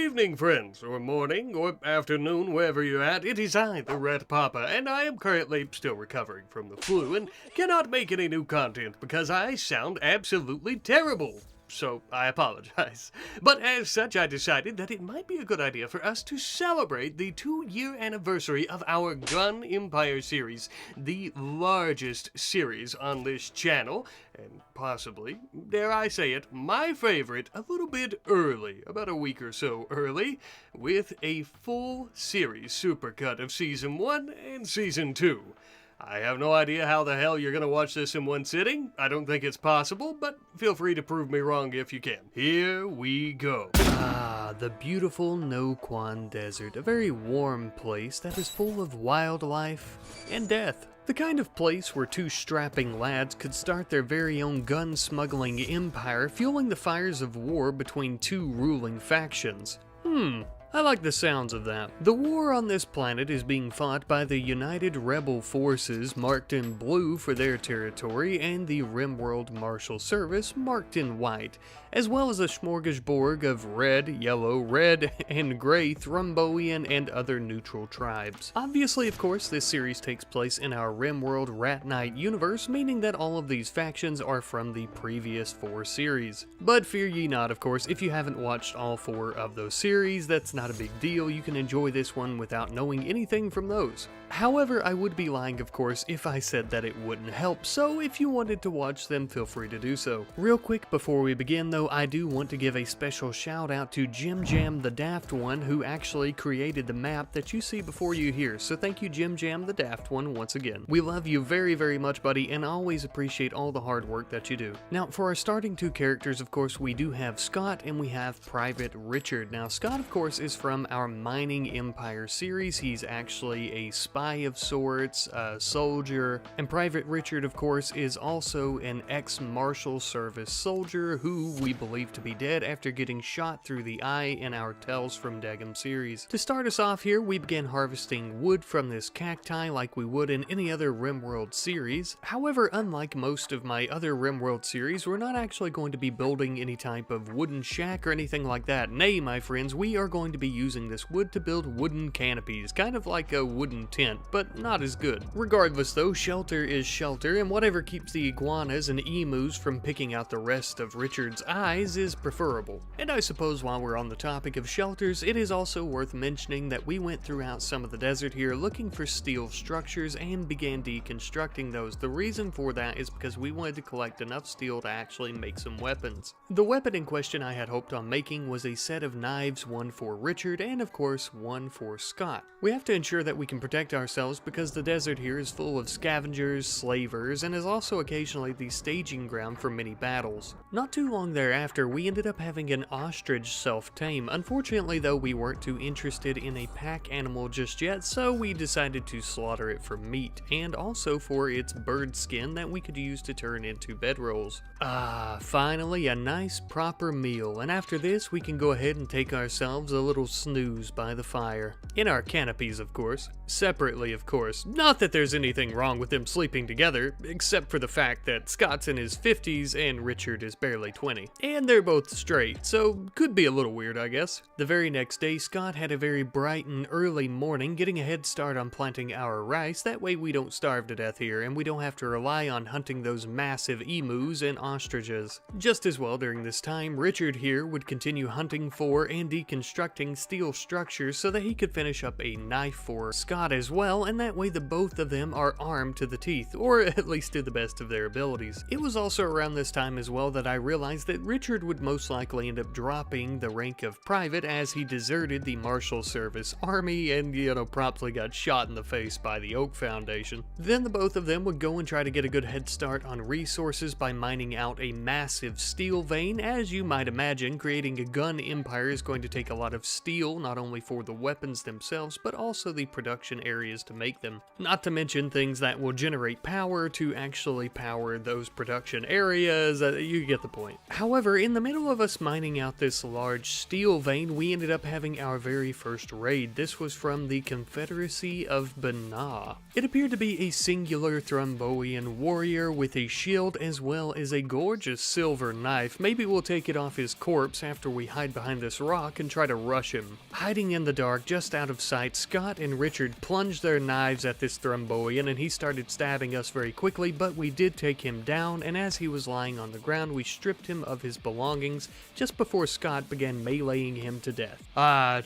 evening, friends, or morning, or afternoon, wherever you're at. It is I, the Rat Papa, and I am currently still recovering from the flu and cannot make any new content because I sound absolutely terrible. So I apologize. But as such, I decided that it might be a good idea for us to celebrate the 2-year anniversary of our Gun Empire series, the largest series on this channel, and possibly, dare I say it, my favorite, a little bit early, about a week or so early, with a full series supercut of Season 1 and Season 2. I have no idea how the hell you're gonna watch this in one sitting. I don't think it's possible, but feel free to prove me wrong if you can. Here we go. The beautiful No Quan Desert, a very warm place that is full of wildlife and death. The kind of place where two strapping lads could start their very own gun-smuggling empire, fueling the fires of war between two ruling factions. I like the sounds of that. The war on this planet is being fought by the United Rebel Forces, marked in blue for their territory, and the RimWorld Marshal Service, marked in white, as well as a smorgasbord of red, yellow, red, and gray Thrombian and other neutral tribes. Obviously, of course, this series takes place in our RimWorld Rat Knight universe, meaning that all of these factions are from the previous 4 series. But fear ye not, of course, if you haven't watched all 4 of those series, that's not a big deal. You can enjoy this one without knowing anything from those. However, I would be lying, of course, if I said that it wouldn't help, so if you wanted to watch them, feel free to do so. Real quick before we begin though, I do want to give a special shout out to Jim Jam the Daft One, who actually created the map that you see before you here, so thank you Jim Jam the Daft One once again. We love you very, very much, buddy, and always appreciate all the hard work that you do. Now, for our starting 2 characters, of course, we do have Scott and we have Private Richard. Now, Scott, of course, is from our Mining Empire series. He's actually a spy of sorts, a soldier, and Private Richard, of course, is also an ex-Marshal Service soldier who we believe to be dead after getting shot through the eye in our Tales from Daggum series. To start us off here, we began harvesting wood from this cacti like we would in any other RimWorld series. However, unlike most of my other RimWorld series, we're not actually going to be building any type of wooden shack or anything like that. Nay, my friends, we are going to be using this wood to build wooden canopies, kind of like a wooden tent, but not as good. Regardless though, shelter is shelter, and whatever keeps the iguanas and emus from picking out the rest of Richard's eyes is preferable. And I suppose while we're on the topic of shelters, it is also worth mentioning that we went throughout some of the desert here looking for steel structures and began deconstructing those. The reason for that is because we wanted to collect enough steel to actually make some weapons. The weapon in question I had hoped on making was a set of knives, one for Richard and of course one for Scott. We have to ensure that we can protect ourselves because the desert here is full of scavengers, slavers, and is also occasionally the staging ground for many battles. Not too long thereafter, we ended up having an ostrich self-tame. Unfortunately though, we weren't too interested in a pack animal just yet, so we decided to slaughter it for meat, and also for its bird skin that we could use to turn into bedrolls. Finally a nice proper meal, and after this we can go ahead and take ourselves a little snooze by the fire. In our canopies, of course. Separately, of course. Not that there's anything wrong with them sleeping together, except for the fact that Scott's in his 50s and Richard is barely 20. And they're both straight, so could be a little weird, I guess. The very next day, Scott had a very bright and early morning, getting a head start on planting our rice. That way we don't starve to death here, and we don't have to rely on hunting those massive emus and ostriches. Just as well during this time, Richard here would continue hunting for and deconstructing steel structures so that he could finish up a knife for Scott as well, and that way the both of them are armed to the teeth, or at least to the best of their abilities. It was also around this time as well that I realized that Richard would most likely end up dropping the rank of private as he deserted the Marshal Service army and, promptly got shot in the face by the Oak Foundation. Then the both of them would go and try to get a good head start on resources by mining out a massive steel vein. As you might imagine, creating a gun empire is going to take a lot of steel, not only for the weapons themselves, but also the production areas to make them. Not to mention things that will generate power to actually power those production areas. You get the point. However, in the middle of us mining out this large steel vein, we ended up having our very first raid. This was from the Confederacy of Banah. It appeared to be a singular Thrombian warrior with a shield as well as a gorgeous silver knife. Maybe we'll take it off his corpse after we hide behind this rock and try to rush crush him. Hiding in the dark, just out of sight, Scott and Richard plunged their knives at this Thrombian, and he started stabbing us very quickly, but we did take him down, and as he was lying on the ground, we stripped him of his belongings just before Scott began meleeing him to death.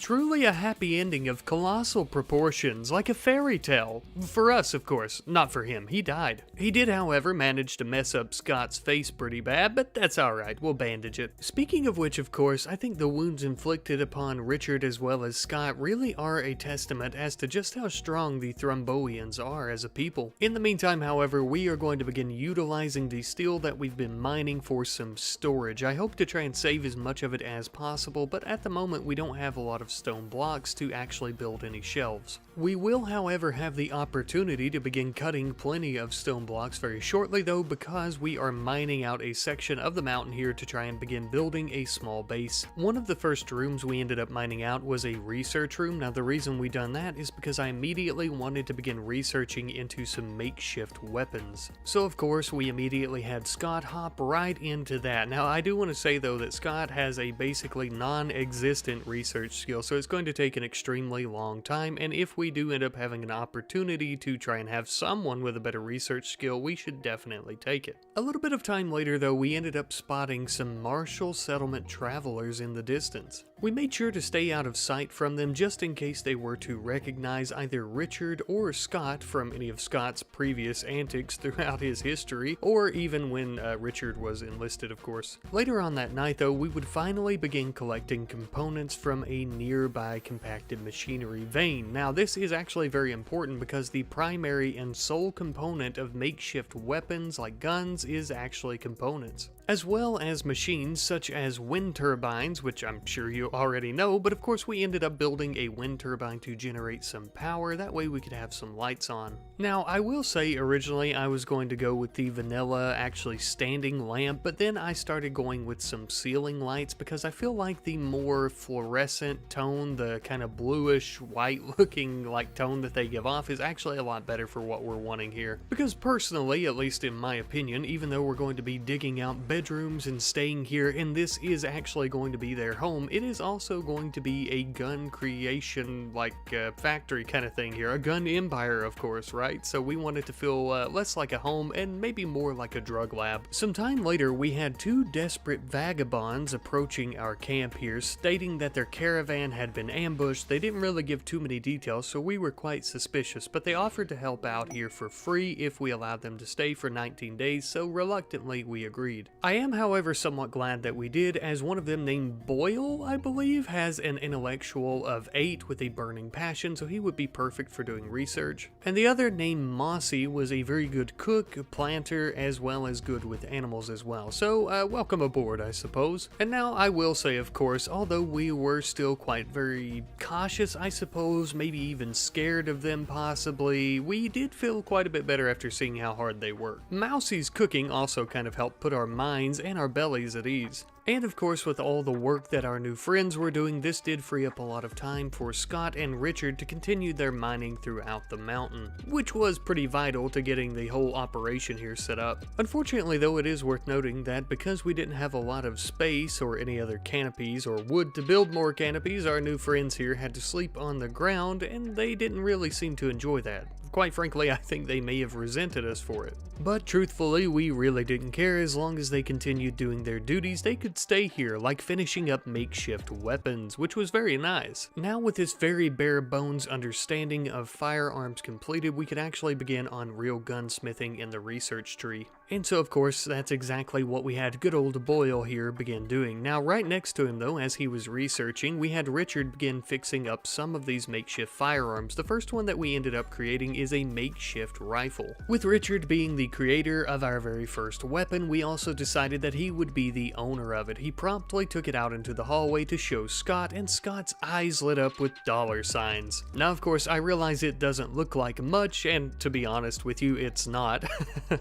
Truly a happy ending of colossal proportions, like a fairy tale. For us, of course, not for him. He died. He did, however, manage to mess up Scott's face pretty bad, but that's alright, we'll bandage it. Speaking of which, of course, I think the wounds inflicted upon Richard as well as Scott really are a testament as to just how strong the Thrombians are as a people. In the meantime, however, we are going to begin utilizing the steel that we've been mining for some storage. I hope to try and save as much of it as possible, but at the moment we don't have a lot of stone blocks to actually build any shelves. We will, however, have the opportunity to begin cutting plenty of stone blocks very shortly though, because we are mining out a section of the mountain here to try and begin building a small base. One of the first rooms we ended up mining out was a research room. Now the reason we done that is because I immediately wanted to begin researching into some makeshift weapons. So of course we immediately had Scott hop right into that. Now I do want to say though that Scott has a basically non-existent research skill, so it's going to take an extremely long time, and if we do end up having an opportunity to try and have someone with a better research skill, we should definitely take it. A little bit of time later though, we ended up spotting some Martial settlement travelers in the distance. We made sure to stay out of sight from them just in case they were to recognize either Richard or Scott from any of Scott's previous antics throughout his history, or even when Richard was enlisted, of course. Later on that night though, we would finally begin collecting components from a nearby compacted machinery vein. Now this is actually very important because the primary and sole component of makeshift weapons like guns is actually components, as well as machines such as wind turbines, which I'm sure you already know, but of course we ended up building a wind turbine to generate some power, that way we could have some lights on. Now I will say originally I was going to go with the vanilla actually standing lamp, but then I started going with some ceiling lights because I feel like the more fluorescent tone, the kind of bluish white looking like tone that they give off, is actually a lot better for what we're wanting here. Because personally, at least in my opinion, even though we're going to be digging out bedrooms and staying here, and this is actually going to be their home, it is also going to be a gun creation, like factory kind of thing here. A gun empire, of course, right? So we want it to feel less like a home and maybe more like a drug lab. Some time later, we had two desperate vagabonds approaching our camp here, stating that their caravan had been ambushed. They didn't really give too many details, so we were quite suspicious, but they offered to help out here for free if we allowed them to stay for 19 days, so reluctantly we agreed. I am, however, somewhat glad that we did, as one of them named Boille, I believe, has an intellectual of 8 with a burning passion, so he would be perfect for doing research. And the other, named Mossy, was a very good cook, planter, as well as good with animals as well. So, welcome aboard, I suppose. And now I will say, of course, although we were still quite very cautious, I suppose, maybe even scared of them possibly, we did feel quite a bit better after seeing how hard they worked. Mousy's cooking also kind of helped put our minds and our bellies at ease. And of course, with all the work that our new friends were doing, this did free up a lot of time for Scott and Richard to continue their mining throughout the mountain, which was pretty vital to getting the whole operation here set up. Unfortunately though, it is worth noting that because we didn't have a lot of space or any other canopies or wood to build more canopies, our new friends here had to sleep on the ground, and they didn't really seem to enjoy that. Quite frankly, I think they may have resented us for it. But truthfully, we really didn't care. As long as they continued doing their duties, they could stay here, like finishing up makeshift weapons, which was very nice. Now with this very bare bones understanding of firearms completed, we could actually begin on real gunsmithing in the research tree. And so of course, that's exactly what we had good old Boille here begin doing. Now right next to him though, as he was researching, we had Richard begin fixing up some of these makeshift firearms. The first one that we ended up creating is a makeshift rifle. With Richard being the creator of our very first weapon, we also decided that he would be the owner of it. He promptly took it out into the hallway to show Scott, and Scott's eyes lit up with dollar signs. Now of course, I realize it doesn't look like much, and to be honest with you, it's not,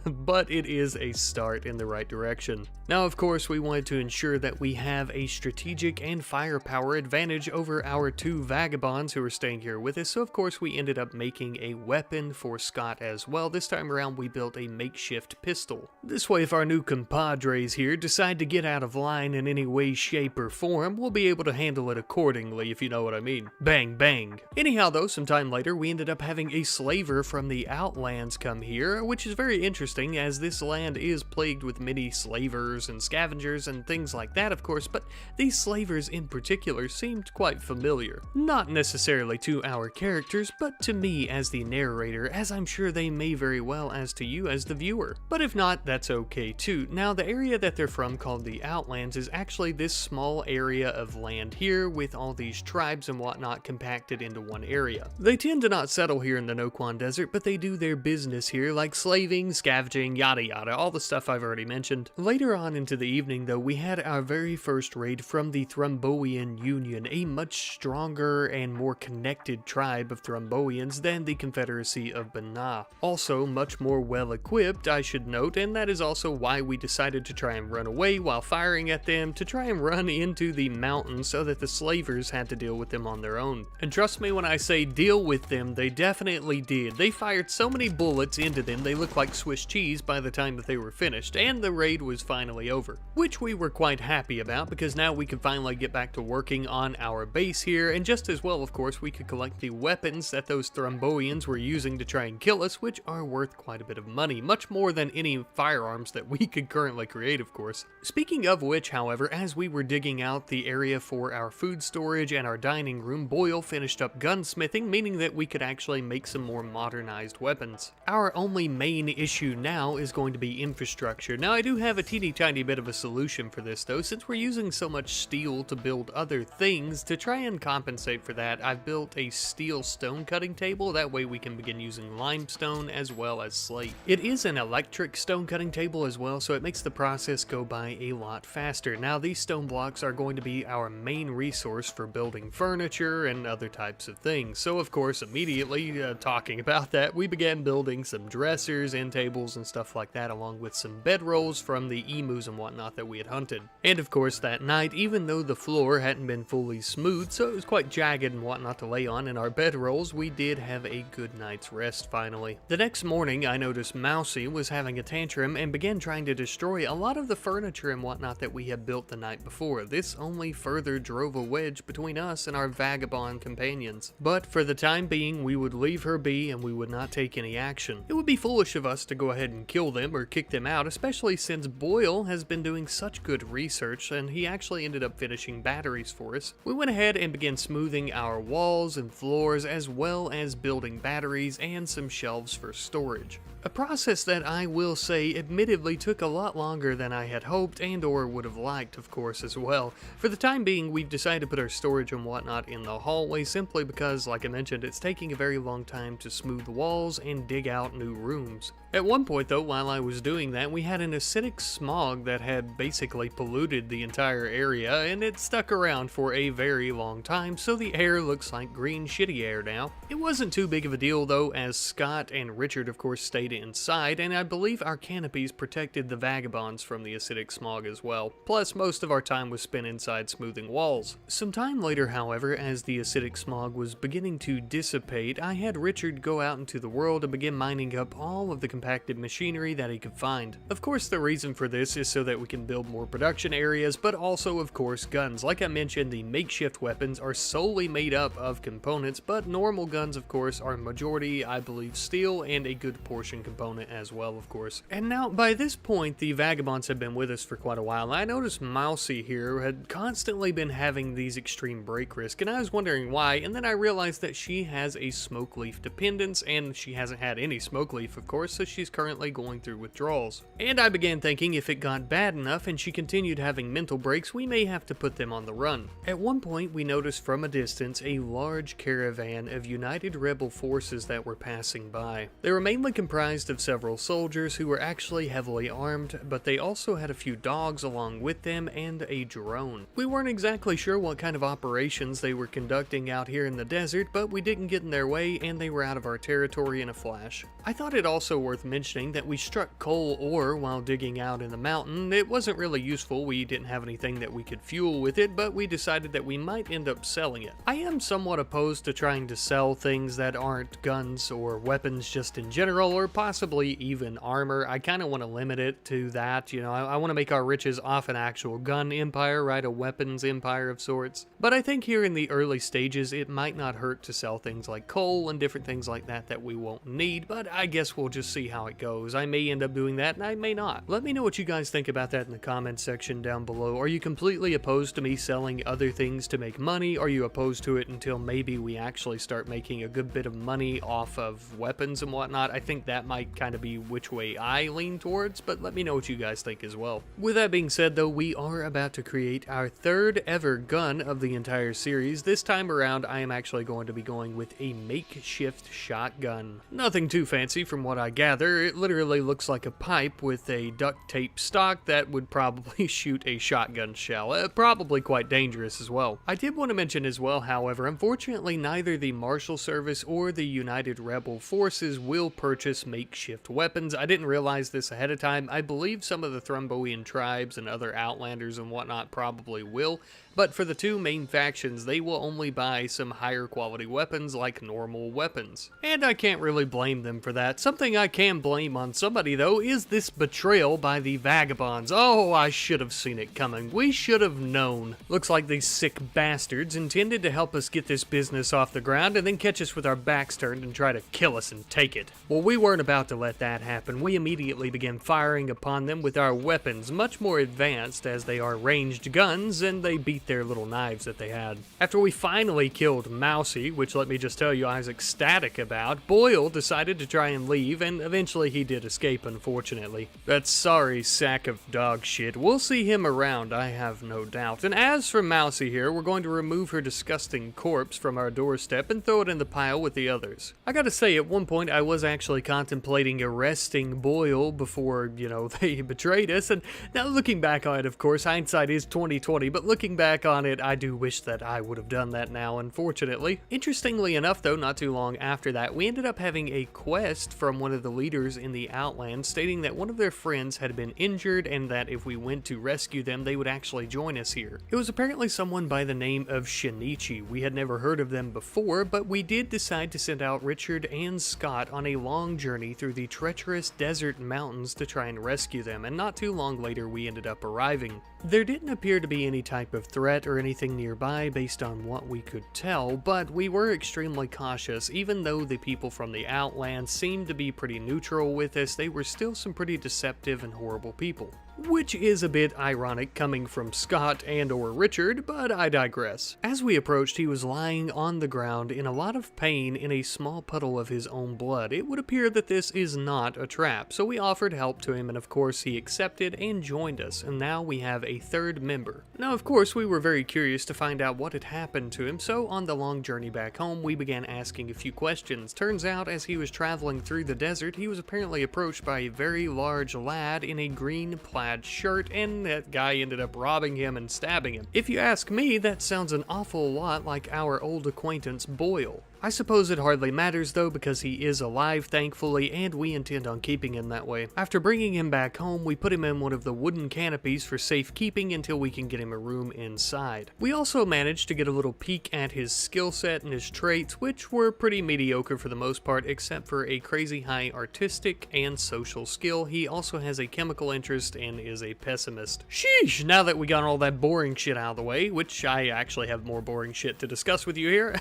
but it is a start in the right direction. Now, of course, we wanted to ensure that we have a strategic and firepower advantage over our 2 vagabonds who are staying here with us, so of course we ended up making a weapon for Scott as well. This time around we built a makeshift pistol. This way, if our new compadres here decide to get out of line in any way, shape, or form, we'll be able to handle it accordingly, if you know what I mean. Bang, bang. Anyhow though, sometime later we ended up having a slaver from the Outlands come here, which is very interesting as this land is plagued with many slavers and scavengers and things like that, of course, but these slavers in particular seemed quite familiar. Not necessarily to our characters, but to me as the narrator, as I'm sure they may very well as to you as the viewer. But if not, that's okay too. Now, the area that they're from, called the Outlands, is actually this small area of land here with all these tribes and whatnot compacted into one area. They tend to not settle here in the Quan Desert, but they do their business here, like slaving, scavenging, yada yada, all the stuff I've already mentioned. Later on into the evening though, we had our very first raid from the Thrombian Union, a much stronger and more connected tribe of Thromboians than the Confederacy of Banah. Also much more well equipped, I should note, and that is also why we decided to try and run away while firing at them, to try and run into the mountains so that the slavers had to deal with them on their own. And trust me when I say deal with them, they definitely did. They fired so many bullets into them they looked like Swiss cheese by the time that they were finished, and the raid was finally over. Which we were quite happy about, because now we could finally get back to working on our base here, and just as well, of course, we could collect the weapons that those Thromboians were using to try and kill us, which are worth quite a bit of money, much more than any firearms that we could currently create, of course. Speaking of which, however, as we were digging out the area for our food storage and our dining room, Boille finished up gunsmithing, meaning that we could actually make some more modernized weapons. Our only main issue now is going to be infrastructure. Now, I do have a teeny tiny bit of a solution for this though, since we're using so much steel to build other things. To try and compensate for that, I've built a steel stone cutting table, that way we can begin using limestone as well as slate. It is an electric stone cutting table as well, so it makes the process go by a lot faster. Now, these stone blocks are going to be our main resource for building furniture and other types of things. So of course, immediately talking about that, we began building some dressers, end tables, and stuff like that, along with some bedrolls from the emus and whatnot that we had hunted. And of course, that night, even though the floor hadn't been fully smooth, so it was quite jagged and whatnot to lay on in our bedrolls, we did have a good night's rest finally. The next morning, I noticed Mousy was having a tantrum and began trying to destroy a lot of the furniture and whatnot that we had built the night before. This only further drove a wedge between us and our vagabond companions. But for the time being, we would leave her be and we would not take any action. It would be foolish of us to go ahead and kill them or kick them out, especially since Boille has been doing such good research and he actually ended up finishing batteries for us. We went ahead and began smoothing our walls and floors, as well as building batteries and some shelves for storage. A process that I will say admittedly took a lot longer than I had hoped and or would have liked, of course, as well. For the time being, we've decided to put our storage and whatnot in the hallway simply because, like I mentioned, it's taking a very long time to smooth the walls and dig out new rooms. At one point though, while I was doing that, we had an acidic smog that had basically polluted the entire area, and it stuck around for a very long time, so the air looks like green shitty air now. It wasn't too big of a deal though, as Scott and Richard of course stayed inside, and I believe our canopies protected the vagabonds from the acidic smog as well. Plus, most of our time was spent inside smoothing walls. Some time later, however, as the acidic smog was beginning to dissipate, I had Richard go out into the world and begin mining up all of the compacted machinery that he could find. Of course, the reason for this is so that we can build more production areas, but also, of course, guns. Like I mentioned, the makeshift weapons are solely made up of components, but normal guns, of course, are majority, I believe, steel and a good portion component as well, of course. And now, by this point, the vagabonds have been with us for quite a while. I noticed Mousy here had constantly been having these extreme break risk, and I was wondering why, and then I realized that she has a smoke leaf dependence, and she hasn't had any smoke leaf, of course, so she's currently going through withdrawals. And I began thinking if it got bad enough and she continued having mental breaks, we may have to put them on the run. At one point, we noticed from a distance a large caravan of United Rebel forces that were passing by. They were mainly comprised comprised of several soldiers who were actually heavily armed, but they also had a few dogs along with them and a drone. We weren't exactly sure what kind of operations they were conducting out here in the desert, but we didn't get in their way and they were out of our territory in a flash. I thought it also worth mentioning that we struck coal ore while digging out in the mountain. It wasn't really useful, we didn't have anything that we could fuel with it, but we decided that we might end up selling it. I am somewhat opposed to trying to sell things that aren't guns or weapons just in general, or possibly even armor. I kind of want to limit it to that, you know, I want to make our riches off an actual gun empire, right, a weapons empire of sorts. But I think here in the early stages it might not hurt to sell things like coal and different things like that that we won't need, but I guess we'll just see how it goes. I may end up doing that and I may not. Let me know what you guys think about that in the comments section down below. Are you completely opposed to me selling other things to make money? Are you opposed to it until maybe we actually start making a good bit of money off of weapons and whatnot? I think that might kind of be which way I lean towards, but let me know what you guys think as well. With that being said though, we are about to create our third ever gun of the entire series. This time around I am actually going to be going with a makeshift shotgun. Nothing too fancy from what I gather. It literally looks like a pipe with a duct tape stock that would probably shoot a shotgun shell. Probably quite dangerous as well. I did want to mention as well, however, unfortunately neither the Marshal Service or the United Rebel Forces will purchase makeshift weapons. I didn't realize this ahead of time. I believe some of the Thrombian tribes and other outlanders and whatnot probably will, but for the two main factions, they will only buy some higher quality weapons like normal weapons. And I can't really blame them for that. Something I can blame on somebody though is this betrayal by the Vagabonds. Oh, I should have seen it coming. We should have known. Looks like these sick bastards intended to help us get this business off the ground and then catch us with our backs turned and try to kill us and take it. Well, we weren't about to let that happen. We immediately began firing upon them with our weapons, much more advanced as they are ranged guns, and they beat their little knives that they had. After we finally killed Mousy, which let me just tell you I was ecstatic about, Boille decided to try and leave, and eventually he did escape, unfortunately. That sorry sack of dog shit. We'll see him around, I have no doubt. And as for Mousy here, we're going to remove her disgusting corpse from our doorstep and throw it in the pile with the others. I gotta say, at one point I was actually contemplating arresting Boille before, you know, they betrayed us, and now looking back on it, of course, hindsight is 20/20, but looking back on it, I do wish that I would have done that now, unfortunately. Interestingly enough though, not too long after that, we ended up having a quest from one of the leaders in the Outlands stating that one of their friends had been injured and that if we went to rescue them, they would actually join us here. It was apparently someone by the name of Shinichi. We had never heard of them before, but we did decide to send out Richard and Scott on a long journey through the treacherous desert mountains to try and rescue them, and not too long later we ended up arriving. There didn't appear to be any type of threat or anything nearby based on what we could tell, but we were extremely cautious. Even though the people from the Outlands seemed to be pretty neutral with us, they were still some pretty deceptive and horrible people. Which is a bit ironic coming from Scott and or Richard, but I digress. As we approached, he was lying on the ground in a lot of pain in a small puddle of his own blood. It would appear that this is not a trap, so we offered help to him and of course he accepted and joined us, and now we have a third member. Now of course we were very curious to find out what had happened to him, so on the long journey back home we began asking a few questions. Turns out as he was traveling through the desert, he was apparently approached by a very large lad in a green plaid shirt, and that guy ended up robbing him and stabbing him. If you ask me, that sounds an awful lot like our old acquaintance Boille. I suppose it hardly matters though, because he is alive thankfully, and we intend on keeping him that way. After bringing him back home, we put him in one of the wooden canopies for safekeeping until we can get him a room inside. We also managed to get a little peek at his skill set and his traits, which were pretty mediocre for the most part, except for a crazy high artistic and social skill. He also has a chemical interest and is a pessimist. Sheesh! Now that we got all that boring shit out of the way, which I actually have more boring shit to discuss with you here,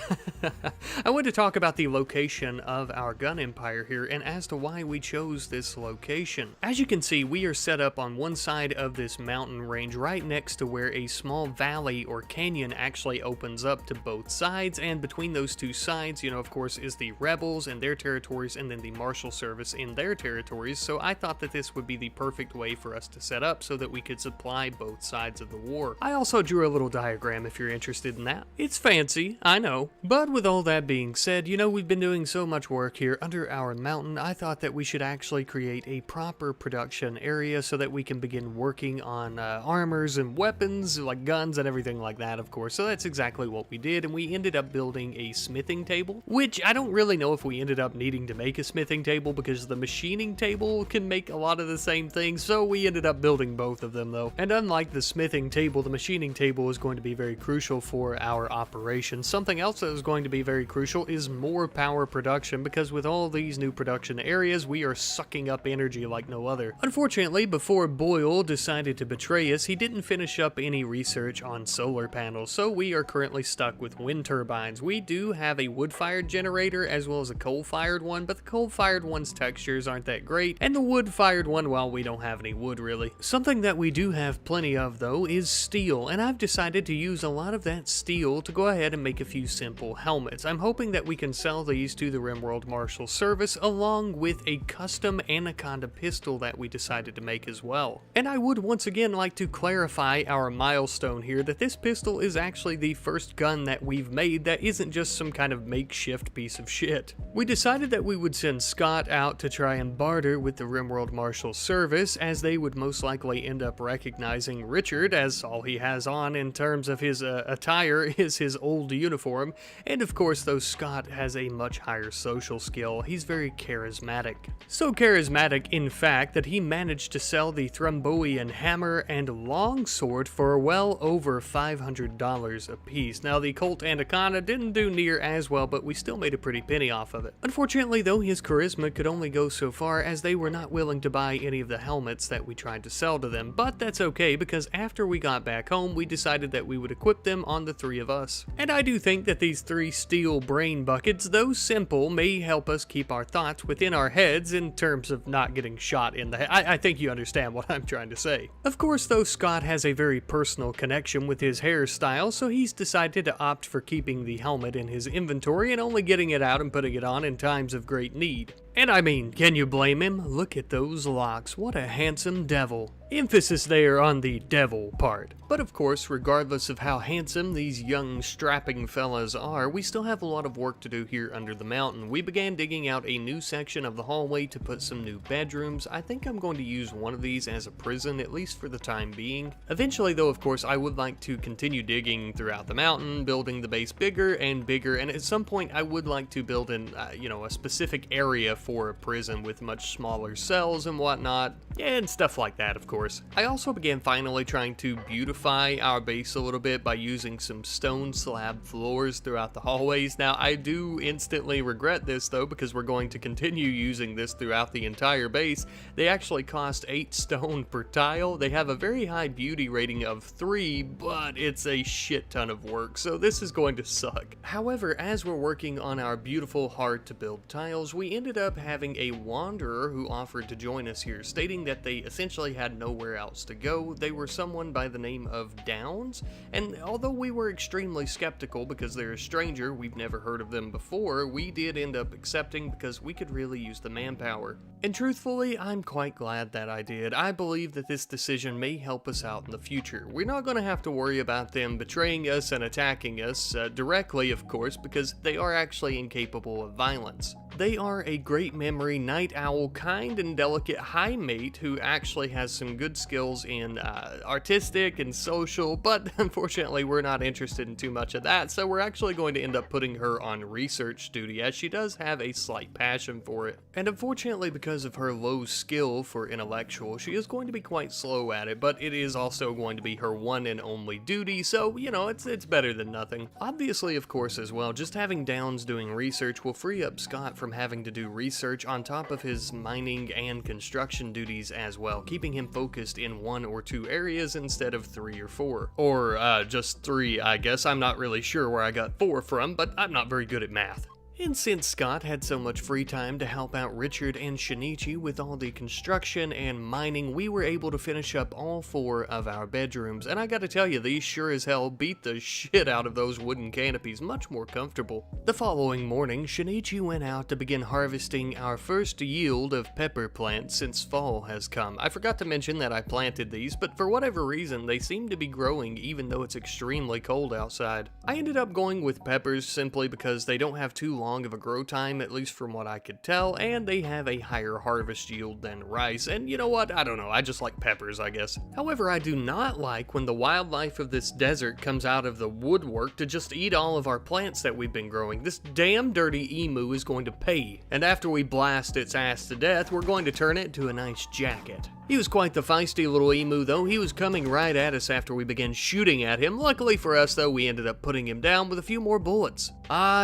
I want to talk about the location of our gun empire here and as to why we chose this location. As you can see, we are set up on one side of this mountain range right next to where a small valley or canyon actually opens up to both sides, and between those two sides, you know, of course, is the rebels and their territories and then the Marshal Service in their territories, so I thought that this would be the perfect way for us to set up so that we could supply both sides of the war. I also drew a little diagram if you're interested in that. It's fancy, I know, but with all that being being said, you know, we've been doing so much work here under our mountain, I thought that we should actually create a proper production area so that we can begin working on armors and weapons, like guns and everything like that, of course. So that's exactly what we did, and we ended up building a smithing table, which I don't really know if we ended up needing to make a smithing table because the machining table can make a lot of the same things, so we ended up building both of them though. And unlike the smithing table, the machining table is going to be very crucial for our operation. Something else that is going to be very crucial is more power production, because with all these new production areas, we are sucking up energy like no other. Unfortunately, before Boille decided to betray us, he didn't finish up any research on solar panels, so we are currently stuck with wind turbines. We do have a wood-fired generator as well as a coal-fired one, but the coal-fired one's textures aren't that great, and the wood-fired one, well, we don't have any wood really. Something that we do have plenty of though is steel, and I've decided to use a lot of that steel to go ahead and make a few simple helmets. I'm hoping that we can sell these to the RimWorld Marshal Service along with a custom Anaconda pistol that we decided to make as well. And I would once again like to clarify our milestone here that this pistol is actually the first gun that we've made that isn't just some kind of makeshift piece of shit. We decided that we would send Scott out to try and barter with the RimWorld Marshal Service, as they would most likely end up recognizing Richard, as all he has on in terms of his attire is his old uniform, and of course though Scott has a much higher social skill, he's very charismatic. So charismatic in fact that he managed to sell the Thrombian hammer and longsword for well over $500 a piece. Now the Colt Anaconda didn't do near as well, but we still made a pretty penny off of it. Unfortunately though, his charisma could only go so far, as they were not willing to buy any of the helmets that we tried to sell to them, but that's okay because after we got back home, we decided that we would equip them on the three of us. And I do think that these 3 steel brain buckets, though simple, may help us keep our thoughts within our heads in terms of not getting shot in the head. I think you understand what I'm trying to say. Of course, though, Scott has a very personal connection with his hairstyle, so he's decided to opt for keeping the helmet in his inventory and only getting it out and putting it on in times of great need. And I mean, can you blame him? Look at those locks, what a handsome devil. Emphasis there on the devil part. But of course, regardless of how handsome these young strapping fellas are, we still have a lot of work to do here under the mountain. We began digging out a new section of the hallway to put some new bedrooms. I think I'm going to use one of these as a prison, at least for the time being. Eventually though, of course, I would like to continue digging throughout the mountain, building the base bigger and bigger, and at some point I would like to build in, a specific area for a prison with much smaller cells and whatnot, and stuff like that, of course. I also began finally trying to beautify our base a little bit by using some stone slab floors throughout the hallways. Now, I do instantly regret this though, because we're going to continue using this throughout the entire base. They actually cost 8 stone per tile. They have a very high beauty rating of 3, but it's a shit ton of work, so this is going to suck. However, as we're working on our beautiful, hard to build tiles, we ended up having a wanderer who offered to join us here, stating that they essentially had nowhere else to go. They were someone by the name of Downs, and although we were extremely skeptical because they're a stranger, we've never heard of them before, we did end up accepting because we could really use the manpower. And truthfully, I'm quite glad that I did. I believe that this decision may help us out in the future. We're not going to have to worry about them betraying us and attacking us directly, of course, because they are actually incapable of violence. They are a great memory, night owl, kind and delicate high mate who actually has some good skills in artistic and social, but unfortunately we're not interested in too much of that, so we're actually going to end up putting her on research duty, as she does have a slight passion for it. And unfortunately, because of her low skill for intellectual, she is going to be quite slow at it, but it is also going to be her one and only duty, so, it's better than nothing. Obviously, of course, as well, just having Downs doing research will free up Scott from having to do research on top of his mining and construction duties as well, keeping him focused in 1 or 2 areas instead of 3 or 4. Or just 3, I guess. I'm not really sure where I got 4 from, but I'm not very good at math. And since Scott had so much free time to help out Richard and Shinichi with all the construction and mining, we were able to finish up all 4 of our bedrooms. And I gotta tell you, these sure as hell beat the shit out of those wooden canopies, much more comfortable. The following morning, Shinichi went out to begin harvesting our first yield of pepper plants since fall has come. I forgot to mention that I planted these, but for whatever reason, they seem to be growing even though it's extremely cold outside. I ended up going with peppers simply because they don't have too long of a grow time, at least from what I could tell, and they have a higher harvest yield than rice, and you know what, I don't know, I just like peppers, I guess. However, I do not like when the wildlife of this desert comes out of the woodwork to just eat all of our plants that we've been growing. This damn dirty emu is going to pay, and after we blast its ass to death, we're going to turn it into a nice jacket. He was quite the feisty little emu though. He was coming right at us after we began shooting at him. Luckily for us though, we ended up putting him down with a few more bullets.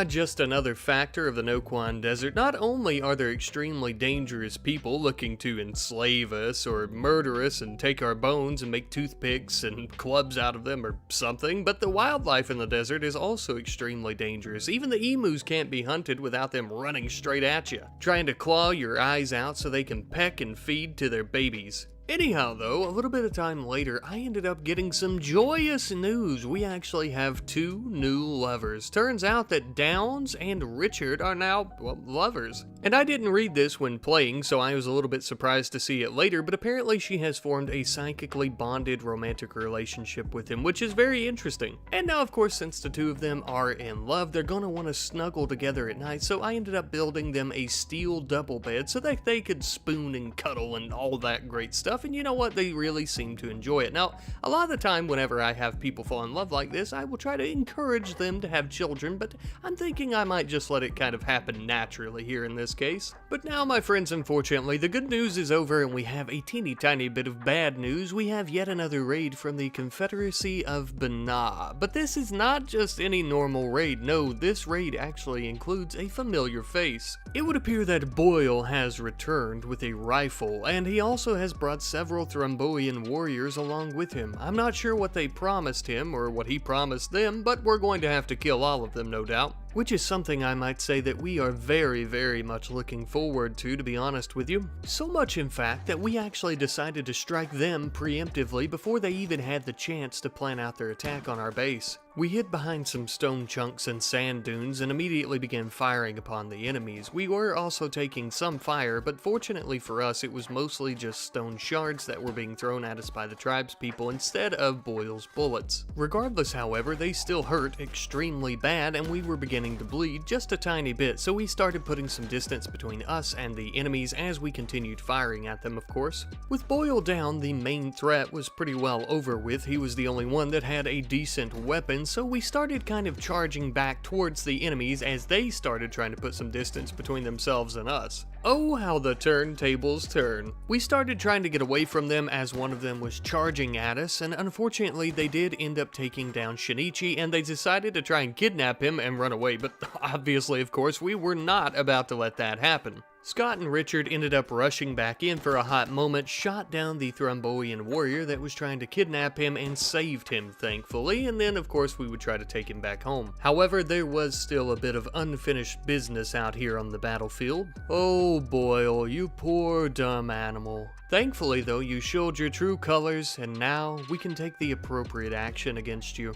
Just another factor of the No Quan Desert. Not only are there extremely dangerous people looking to enslave us or murder us and take our bones and make toothpicks and clubs out of them or something, but the wildlife in the desert is also extremely dangerous. Even the emus can't be hunted without them running straight at you, trying to claw your eyes out so they can peck and feed to their babies. Anyhow though, a little bit of time later, I ended up getting some joyous news. We actually have 2 new lovers. Turns out that Downs and Richard are now, well, lovers. And I didn't read this when playing, so I was a little bit surprised to see it later, but apparently she has formed a psychically bonded romantic relationship with him, which is very interesting. And now, of course, since the 2 of them are in love, they're gonna want to snuggle together at night, so I ended up building them a steel double bed so that they could spoon and cuddle and all that great stuff. And you know what? They really seem to enjoy it. Now, a lot of the time whenever I have people fall in love like this, I will try to encourage them to have children, but I'm thinking I might just let it kind of happen naturally here in this case. But now, my friends, unfortunately, the good news is over and we have a teeny tiny bit of bad news. We have yet another raid from the Confederacy of Banah. But this is not just any normal raid. No, this raid actually includes a familiar face. It would appear that Boille has returned with a rifle, and he also has brought several Thrombian warriors along with him. I'm not sure what they promised him or what he promised them, but we're going to have to kill all of them, no doubt. Which is something I might say that we are very, very much looking forward to be honest with you. So much, in fact, that we actually decided to strike them preemptively before they even had the chance to plan out their attack on our base. We hid behind some stone chunks and sand dunes and immediately began firing upon the enemies. We were also taking some fire, but fortunately for us, it was mostly just stone shards that were being thrown at us by the tribespeople instead of Boyle's bullets. Regardless, however, they still hurt extremely bad, and we were beginning to bleed just a tiny bit, so we started putting some distance between us and the enemies as we continued firing at them, of course. With Boille down, the main threat was pretty well over with. He was the only one that had a decent weapon, so we started kind of charging back towards the enemies as they started trying to put some distance between themselves and us. Oh, how the turntables turn. We started trying to get away from them as one of them was charging at us, and unfortunately they did end up taking down Shinichi, and they decided to try and kidnap him and run away, but obviously, of course, we were not about to let that happen. Scott and Richard ended up rushing back in for a hot moment, shot down the Thrombian warrior that was trying to kidnap him, and saved him, thankfully, and then of course we would try to take him back home. However, there was still a bit of unfinished business out here on the battlefield. Oh Boille, you poor dumb animal. Thankfully though, you showed your true colors, and now we can take the appropriate action against you.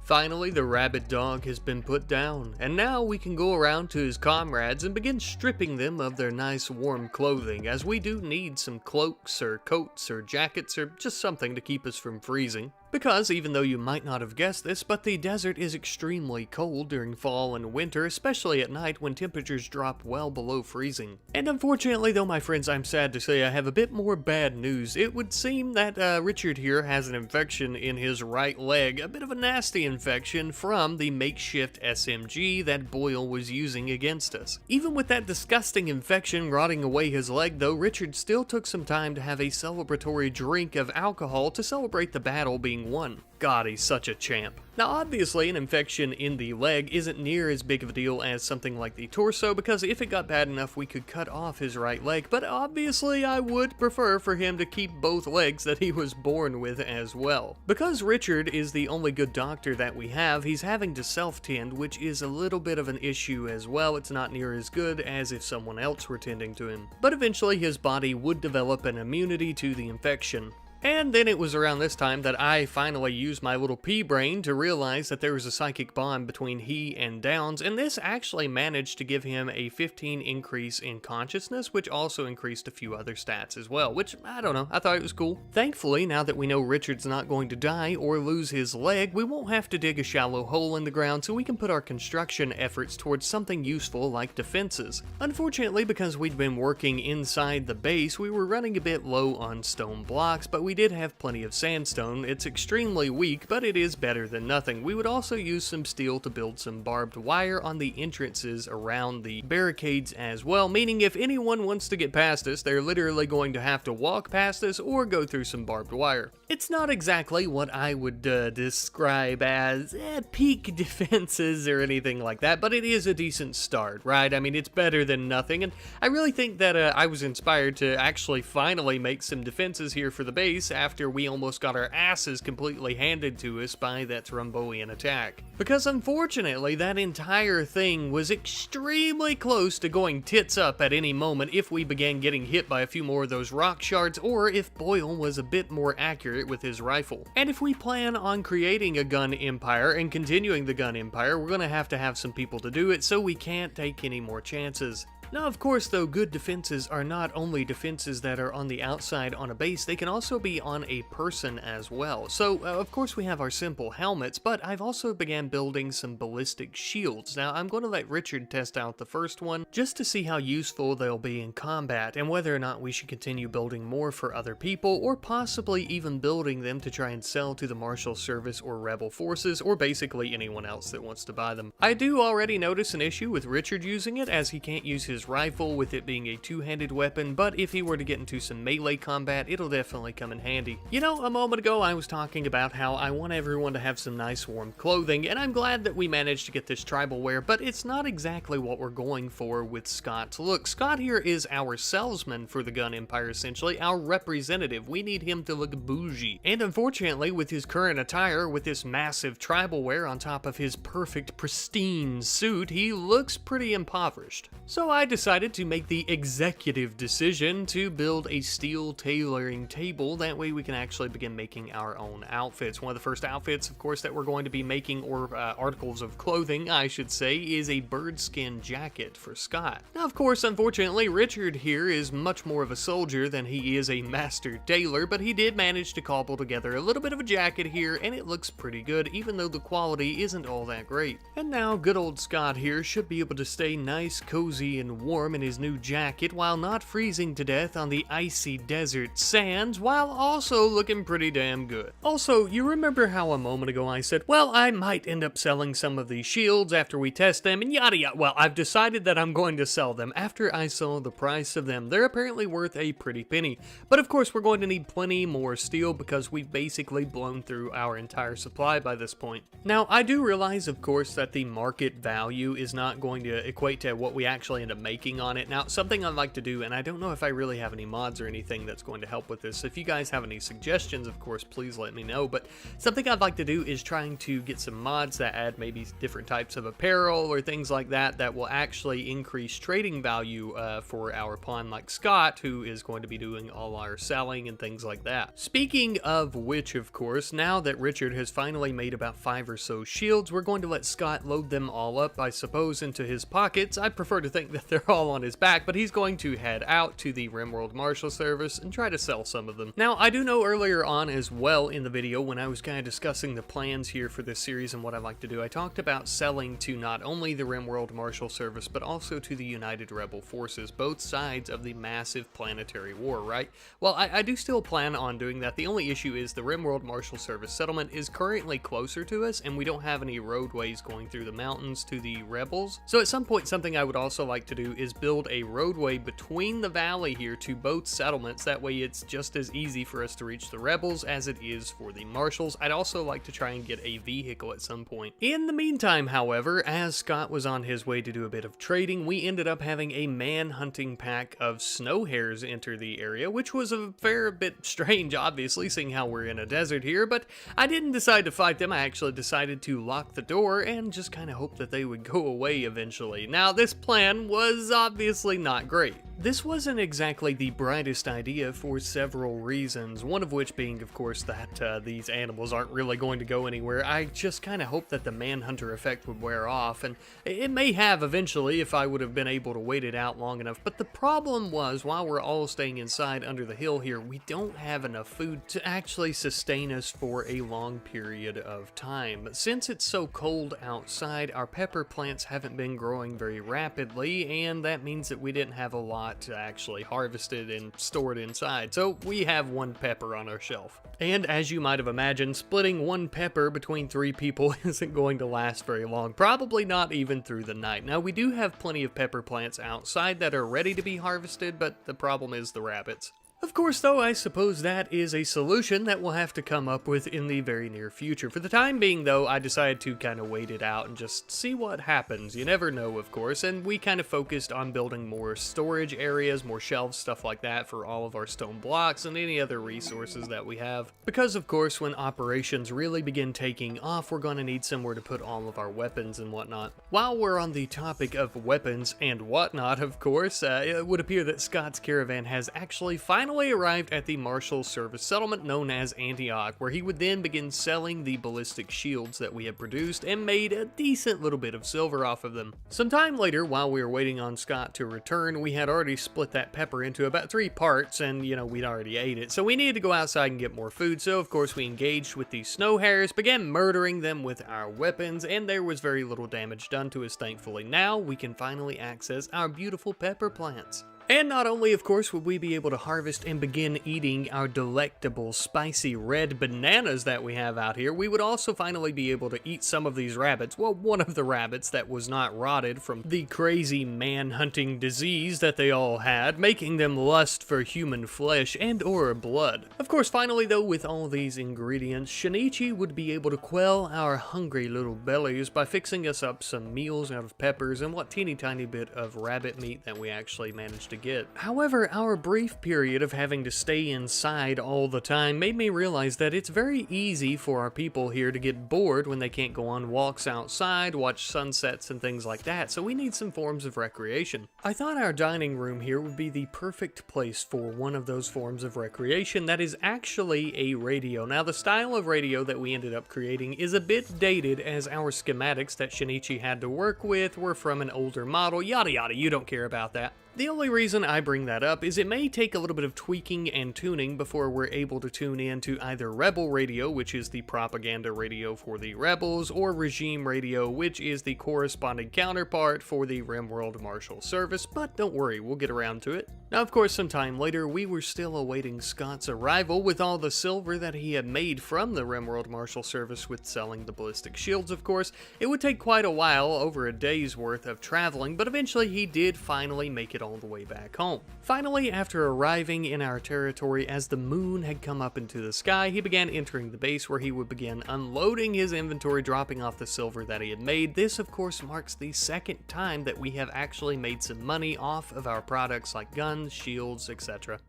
Finally, the rabid dog has been put down, and now we can go around to his comrades and begin stripping them of their nice warm clothing, as we do need some cloaks or coats or jackets or just something to keep us from freezing. Because, even though you might not have guessed this, but the desert is extremely cold during fall and winter, especially at night when temperatures drop well below freezing. And unfortunately though, my friends, I'm sad to say I have a bit more bad news. It would seem that Richard here has an infection in his right leg, a bit of a nasty infection from the makeshift SMG that Boille was using against us. Even with that disgusting infection rotting away his leg though, Richard still took some time to have a celebratory drink of alcohol to celebrate the battle being being 1. God, he's such a champ. Now obviously an infection in the leg isn't near as big of a deal as something like the torso, because if it got bad enough we could cut off his right leg, but obviously I would prefer for him to keep both legs that he was born with as well. Because Richard is the only good doctor that we have, he's having to self-tend, which is a little bit of an issue as well. It's not near as good as if someone else were tending to him. But eventually his body would develop an immunity to the infection. And then it was around this time that I finally used my little pea brain to realize that there was a psychic bond between he and Downs, and this actually managed to give him a 15 increase in consciousness, which also increased a few other stats as well, which, I don't know, I thought it was cool. Thankfully, now that we know Richard's not going to die or lose his leg, we won't have to dig a shallow hole in the ground, so we can put our construction efforts towards something useful like defenses. Unfortunately, because we'd been working inside the base, we were running a bit low on stone blocks, but we did have plenty of sandstone. It's extremely weak, but it is better than nothing. We would also use some steel to build some barbed wire on the entrances around the barricades as well, meaning if anyone wants to get past us, they're literally going to have to walk past us or go through some barbed wire. It's not exactly what I would describe as peak defenses or anything like that, but it is a decent start, right? I mean, it's better than nothing, and I really think that I was inspired to actually finally make some defenses here for the base after we almost got our asses completely handed to us by that Thrombian attack. Because unfortunately, that entire thing was extremely close to going tits up at any moment if we began getting hit by a few more of those rock shards, or if Boille was a bit more accurate with his rifle. And if we plan on creating a gun empire and continuing the gun empire, we're gonna have to have some people to do it, so we can't take any more chances. Now, of course, though, good defenses are not only defenses that are on the outside on a base, they can also be on a person as well. So, of course, we have our simple helmets, but I've also began building some ballistic shields. Now, I'm going to let Richard test out the first one, just to see how useful they'll be in combat, and whether or not we should continue building more for other people, or possibly even building them to try and sell to the Marshal Service or Rebel Forces, or basically anyone else that wants to buy them. I do already notice an issue with Richard using it, as he can't use his rifle with it being a two-handed weapon, but if he were to get into some melee combat, it'll definitely come in handy. You know, a moment ago I was talking about how I want everyone to have some nice warm clothing, and I'm glad that we managed to get this tribal wear, but it's not exactly what we're going for with Scott's look. Scott here is our salesman for the gun empire, essentially, our representative. We need him to look bougie. And unfortunately, with his current attire, with this massive tribal wear on top of his perfect, pristine suit, he looks pretty impoverished. So I decided to make the executive decision to build a steel tailoring table. That way we can actually begin making our own outfits. One of the first outfits, of course, that we're going to be making, or articles of clothing, I should say, is a bird skin jacket for Scott. Now, of course, unfortunately, Richard here is much more of a soldier than he is a master tailor, but he did manage to cobble together a little bit of a jacket here, and it looks pretty good, even though the quality isn't all that great. And now, good old Scott here should be able to stay nice, cozy, and warm in his new jacket while not freezing to death on the icy desert sands, while also looking pretty damn good. Also, you remember how a moment ago I said, well, I might end up selling some of these shields after we test them and yada yada. Well, I've decided that I'm going to sell them after I saw the price of them. They're apparently worth a pretty penny. But of course, we're going to need plenty more steel because we've basically blown through our entire supply by this point. Now, I do realize, of course, that the market value is not going to equate to what we actually end up making on it. Now, something I'd like to do, and I don't know if I really have any mods or anything that's going to help with this. If you guys have any suggestions, of course, please let me know. But something I'd like to do is trying to get some mods that add maybe different types of apparel or things like that that will actually increase trading value for our pawn like Scott, who is going to be doing all our selling and things like that. Speaking of which, of course, now that Richard has finally made about 5 or so shields, we're going to let Scott load them all up, I suppose, into his pockets. I prefer to think that they're all on his back, but he's going to head out to the RimWorld Marshal Service and try to sell some of them. Now, I do know earlier on as well in the video, when I was kind of discussing the plans here for this series and what I like to do, I talked about selling to not only the RimWorld Marshal Service, but also to the United Rebel Forces, both sides of the massive planetary war, right? Well, I do still plan on doing that. The only issue is the RimWorld Marshal Service settlement is currently closer to us, and we don't have any roadways going through the mountains to the rebels. So at some point, something I would also like to do do is build a roadway between the valley here to both settlements. That way it's just as easy for us to reach the rebels as it is for the marshals. I'd also like to try and get a vehicle at some point. In the meantime, however, as Scott was on his way to do a bit of trading, we ended up having a man-hunting pack of snow hares enter the area, which was a fair bit strange, obviously, seeing how we're in a desert here, but I didn't decide to fight them. I actually decided to lock the door and just kind of hope that they would go away eventually. Now, this plan was obviously not great. This wasn't exactly the brightest idea for several reasons, one of which being, of course, that these animals aren't really going to go anywhere. I just kind of hoped that the Manhunter effect would wear off, and it may have eventually if I would have been able to wait it out long enough. But the problem was, while we're all staying inside under the hill here, we don't have enough food to actually sustain us for a long period of time. Since it's so cold outside, our pepper plants haven't been growing very rapidly, and that means that we didn't have a lot actually harvested and stored inside, so we have one pepper on our shelf. And as you might have imagined, splitting one pepper between 3 people isn't going to last very long, probably not even through the night. Now, we do have plenty of pepper plants outside that are ready to be harvested, but the problem is the rabbits. Of course, though, I suppose that is a solution that we'll have to come up with in the very near future. For the time being, though, I decided to kind of wait it out and just see what happens. You never know, of course, and we kind of focused on building more storage areas, more shelves, stuff like that for all of our stone blocks and any other resources that we have. Because, of course, when operations really begin taking off, we're going to need somewhere to put all of our weapons and whatnot. While we're on the topic of weapons and whatnot, of course, it would appear that Scott's caravan has actually finally arrived at the Marshal Service settlement known as Antioch, where he would then begin selling the ballistic shields that we had produced and made a decent little bit of silver off of them. Sometime later, while we were waiting on Scott to return, we had already split that pepper into about 3 parts, and we'd already ate it, so we needed to go outside and get more food. So of course we engaged with these snow hares, began murdering them with our weapons, and there was very little damage done to us, thankfully. Now we can finally access our beautiful pepper plants. And not only, of course, would we be able to harvest and begin eating our delectable spicy red bananas that we have out here, we would also finally be able to eat some of these rabbits. Well, one of the rabbits that was not rotted from the crazy man-hunting disease that they all had, making them lust for human flesh and or blood. Of course, finally though, with all these ingredients, Shinichi would be able to quell our hungry little bellies by fixing us up some meals out of peppers and what teeny tiny bit of rabbit meat that we actually managed to get. However, our brief period of having to stay inside all the time made me realize that it's very easy for our people here to get bored when they can't go on walks outside, watch sunsets and things like that, so we need some forms of recreation. I thought our dining room here would be the perfect place for one of those forms of recreation that is actually a radio. Now, the style of radio that we ended up creating is a bit dated, as our schematics that Shinichi had to work with were from an older model, yada yada, you don't care about that. The only reason I bring that up is it may take a little bit of tweaking and tuning before we're able to tune in to either Rebel Radio, which is the propaganda radio for the rebels, or Regime Radio, which is the corresponding counterpart for the RimWorld Marshal Service, but don't worry, we'll get around to it. Now, of course, sometime later, we were still awaiting Scott's arrival with all the silver that he had made from the RimWorld Marshal Service with selling the ballistic shields, of course. It would take quite a while, over a day's worth of traveling, but eventually he did finally make it all the way back home. Finally, after arriving in our territory as the moon had come up into the sky, he began entering the base where he would begin unloading his inventory, dropping off the silver that he had made. This, of course, marks the second time that we have actually made some money off of our products like guns, shields, etc.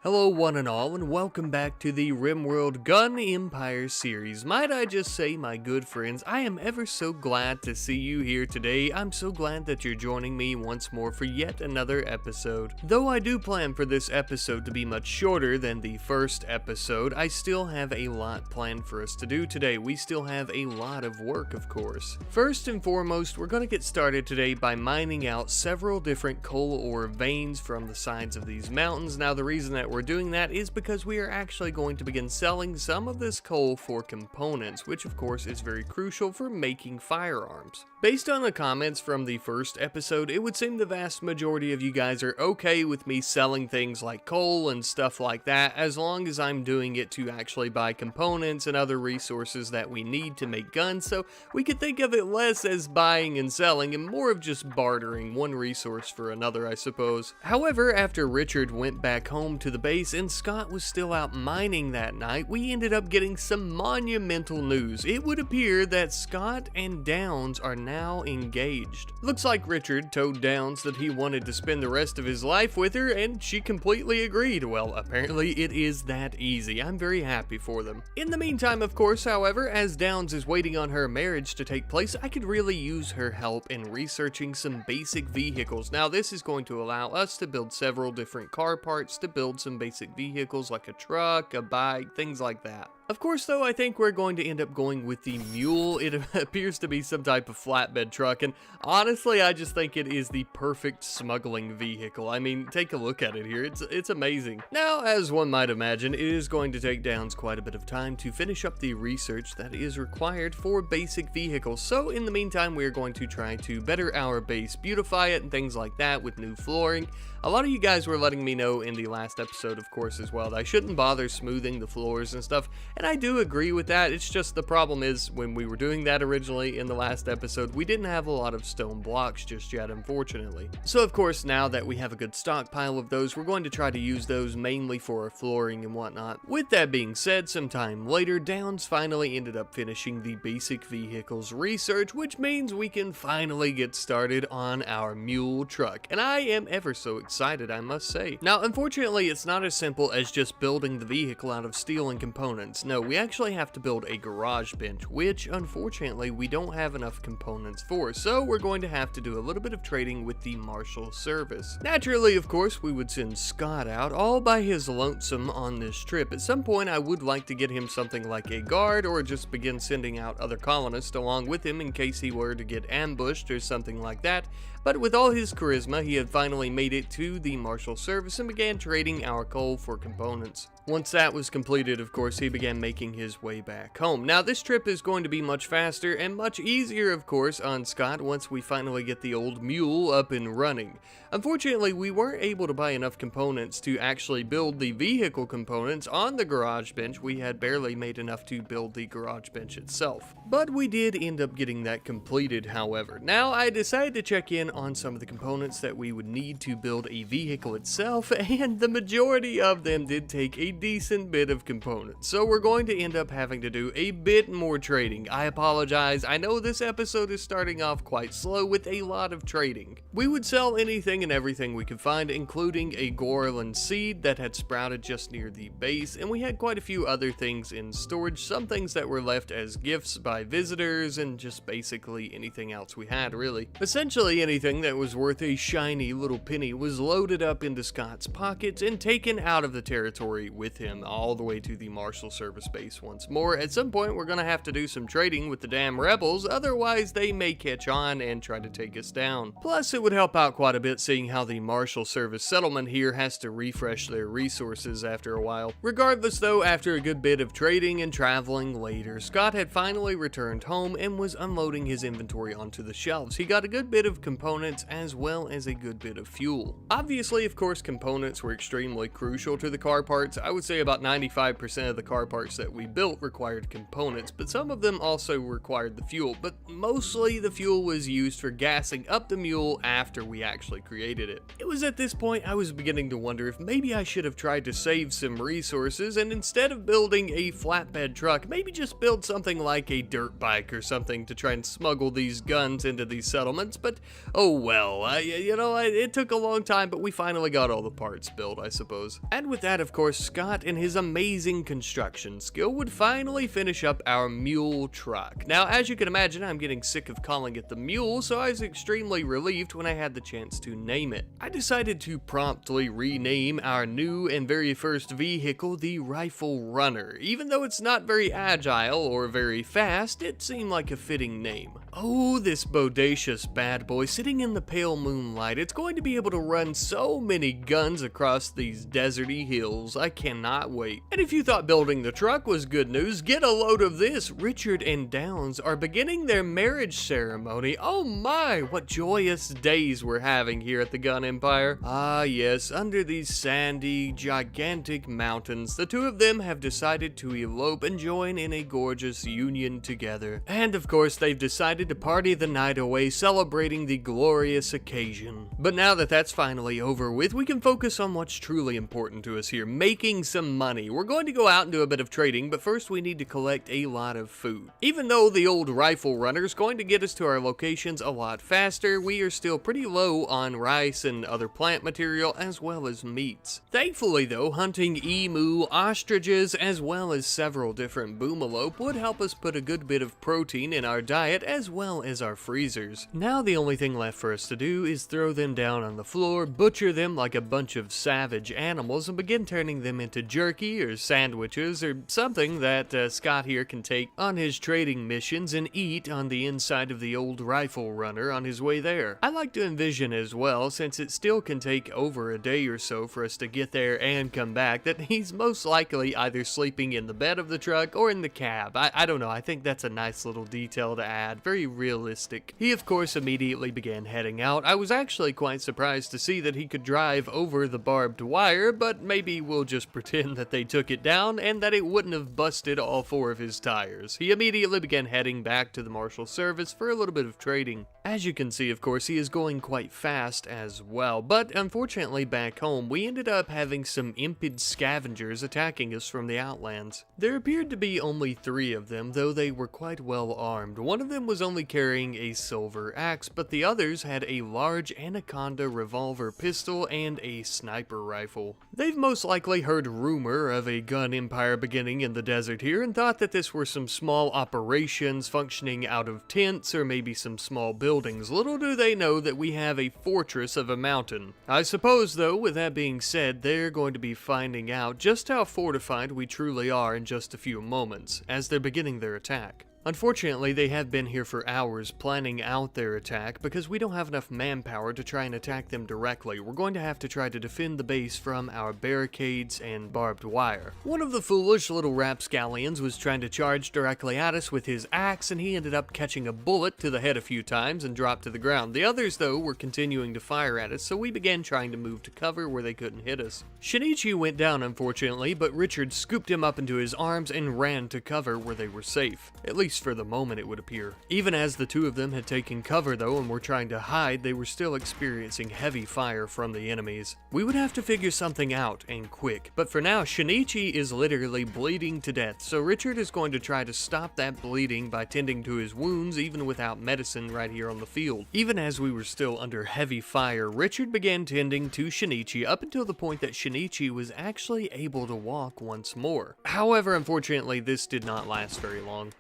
Hello one and all, and welcome back to the RimWorld Gun Empire series. Might I just say, my good friends, I am ever so glad to see you here today. I'm so glad that you're joining me once more for yet another episode. Though I do plan for this episode to be much shorter than the first episode, I still have a lot planned for us to do today. We still have a lot of work, of course. First and foremost, we're going to get started today by mining out several different coal ore veins from the sides of these mountains. Now, the reason that we're we're doing that is because we are actually going to begin selling some of this coal for components, which of course is very crucial for making firearms. Based on the comments from the first episode, it would seem the vast majority of you guys are okay with me selling things like coal and stuff like that, as long as I'm doing it to actually buy components and other resources that we need to make guns, so we could think of it less as buying and selling and more of just bartering one resource for another, I suppose. However, after Richard went back home to the base and Scott was still out mining that night, we ended up getting some monumental news. It would appear that Scott and Downs are now engaged. Looks like Richard told Downs that he wanted to spend the rest of his life with her, and she completely agreed. Well, apparently it is that easy. I'm very happy for them. In the meantime, of course, however, as Downs is waiting on her marriage to take place, I could really use her help in researching some basic vehicles. Now, this is going to allow us to build several different car parts to build some basic vehicles like a truck, a bike, things like that. Of course, though, I think we're going to end up going with the mule. It appears to be some type of flatbed truck, and honestly, I just think it is the perfect smuggling vehicle. I mean, take a look at it here. It's amazing. Now, as one might imagine, it is going to take Downs quite a bit of time to finish up the research that is required for basic vehicles. So, in the meantime, we are going to try to better our base, beautify it, and things like that with new flooring. A lot of you guys were letting me know in the last episode, of course, as well, that I shouldn't bother smoothing the floors and stuff, and I do agree with that. It's just the problem is, when we were doing that originally in the last episode, we didn't have a lot of stone blocks just yet, unfortunately. So, of course, now that we have a good stockpile of those, we're going to try to use those mainly for our flooring and whatnot. With that being said, sometime later, Downs finally ended up finishing the basic vehicles research, which means we can finally get started on our mule truck, and I am ever so excited, I must say. Now, unfortunately, it's not as simple as just building the vehicle out of steel and components. No, we actually have to build a garage bench, which, unfortunately, we don't have enough components for, so we're going to have to do a little bit of trading with the Marshal Service. Naturally, of course, we would send Scott out all by his lonesome on this trip. At some point, I would like to get him something like a guard, or just begin sending out other colonists along with him in case he were to get ambushed or something like that. But with all his charisma, he had finally made it to the Marshal Service and began trading our coal for components. Once that was completed, of course, he began making his way back home. Now, this trip is going to be much faster and much easier, of course, on Scott once we finally get the old mule up and running. Unfortunately, we weren't able to buy enough components to actually build the vehicle components on the garage bench. We had barely made enough to build the garage bench itself. But we did end up getting that completed, however. Now, I decided to check in on some of the components that we would need to build a vehicle itself, and the majority of them did take a decent bit of components. So we're going to end up having to do a bit more trading. I apologize. I know this episode is starting off quite slow with a lot of trading. We would sell anything and everything we could find, including a Gorland seed that had sprouted just near the base, and we had quite a few other things in storage, some things that were left as gifts by visitors, and just basically anything else we had, really. Essentially anything that was worth a shiny little penny was loaded up into Scott's pockets and taken out of the territory with him all the way to the Marshal Service base once more. At some point, we're gonna have to do some trading with the damn rebels, otherwise they may catch on and try to take us down. Plus, it would help out quite a bit seeing how the Marshal Service settlement here has to refresh their resources after a while. Regardless though, after a good bit of trading and traveling later, Scott had finally returned home and was unloading his inventory onto the shelves. He got a good bit of components as well as a good bit of fuel. Obviously, of course, components were extremely crucial to the car parts. I would say about 95% of the car parts that we built required components, but some of them also required the fuel, but mostly the fuel was used for gassing up the mule after we actually created it. It was at this point I was beginning to wonder if maybe I should have tried to save some resources, and instead of building a flatbed truck, maybe just build something like a dirt bike or something to try and smuggle these guns into these settlements, but oh well, it took a long time, but we finally got all the parts built, I suppose. And with that, of course, Scott and his amazing construction skill would finally finish up our mule truck. Now, as you can imagine, I'm getting sick of calling it the mule, so I was extremely relieved when I had the chance to name it. I decided to promptly rename our new and very first vehicle the Rifle Runner. Even though it's not very agile or very fast, it seemed like a fitting name. Oh, this bodacious bad boy sitting sitting in the pale moonlight. It's going to be able to run so many guns across these deserty hills. I cannot wait. And if you thought building the truck was good news, get a load of this. Richard and Downs are beginning their marriage ceremony. Oh my, what joyous days we're having here at the Gun Empire. Ah yes, under these sandy, gigantic mountains, the two of them have decided to elope and join in a gorgeous union together. And of course, they've decided to party the night away, celebrating the glorious occasion. But now that that's finally over with, we can focus on what's truly important to us here, making some money. We're going to go out and do a bit of trading, but first we need to collect a lot of food. Even though the old rifle runner is going to get us to our locations a lot faster, we are still pretty low on rice and other plant material as well as meats. Thankfully though, hunting emu, ostriches, as well as several different boomalope would help us put a good bit of protein in our diet as well as our freezers. Now the only thing left for us to do is throw them down on the floor, butcher them like a bunch of savage animals, and begin turning them into jerky or sandwiches or something that Scott here can take on his trading missions and eat on the inside of the old rifle runner on his way there. I like to envision as well, since it still can take over a day or so for us to get there and come back, that he's most likely either sleeping in the bed of the truck or in the cab. I don't know, I think that's a nice little detail to add, very realistic. He of course immediately began heading out. I was actually quite surprised to see that he could drive over the barbed wire, but maybe we'll just pretend that they took it down and that it wouldn't have busted all four of his tires. He immediately began heading back to the Marshal Service for a little bit of trading. As you can see, of course, he is going quite fast as well, but unfortunately back home, we ended up having some impid scavengers attacking us from the Outlands. There appeared to be only 3 of them, though they were quite well armed. One of them was only carrying a silver axe, but the others had a large Anaconda revolver pistol and a sniper rifle. They've most likely heard rumor of a gun empire beginning in the desert here and thought that this were some small operations functioning out of tents or maybe some small buildings. Little do they know that we have a fortress of a mountain. I suppose though, with that being said, they're going to be finding out just how fortified we truly are in just a few moments as they're beginning their attack. Unfortunately, they have been here for hours planning out their attack because we don't have enough manpower to try and attack them directly. We're going to have to try to defend the base from our barricades and barbed wire. One of the foolish little rapscallions was trying to charge directly at us with his axe, and he ended up catching a bullet to the head a few times and dropped to the ground. The others, though, were continuing to fire at us, so we began trying to move to cover where they couldn't hit us. Shinichi went down, unfortunately, but Richard scooped him up into his arms and ran to cover where they were safe. At least for the moment, it would appear. Even as the two of them had taken cover though and were trying to hide, they were still experiencing heavy fire from the enemies. We would have to figure something out, and quick, but for now Shinichi is literally bleeding to death, so Richard is going to try to stop that bleeding by tending to his wounds even without medicine right here on the field. Even as we were still under heavy fire, Richard began tending to Shinichi up until the point that Shinichi was actually able to walk once more. However, unfortunately, this did not last very long.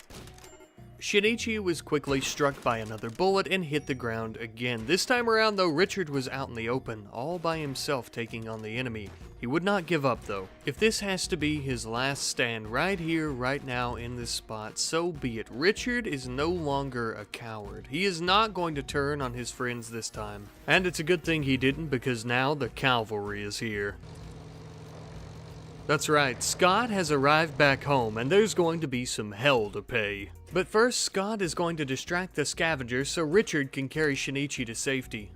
Shinichi was quickly struck by another bullet and hit the ground again. This time around though, Richard was out in the open, all by himself taking on the enemy. He would not give up though. If this has to be his last stand right here, right now in this spot, so be it. Richard is no longer a coward. He is not going to turn on his friends this time. And it's a good thing he didn't, because now the cavalry is here. That's right, Scott has arrived back home, and there's going to be some hell to pay. But first, Scott is going to distract the scavengers so Richard can carry Shinichi to safety.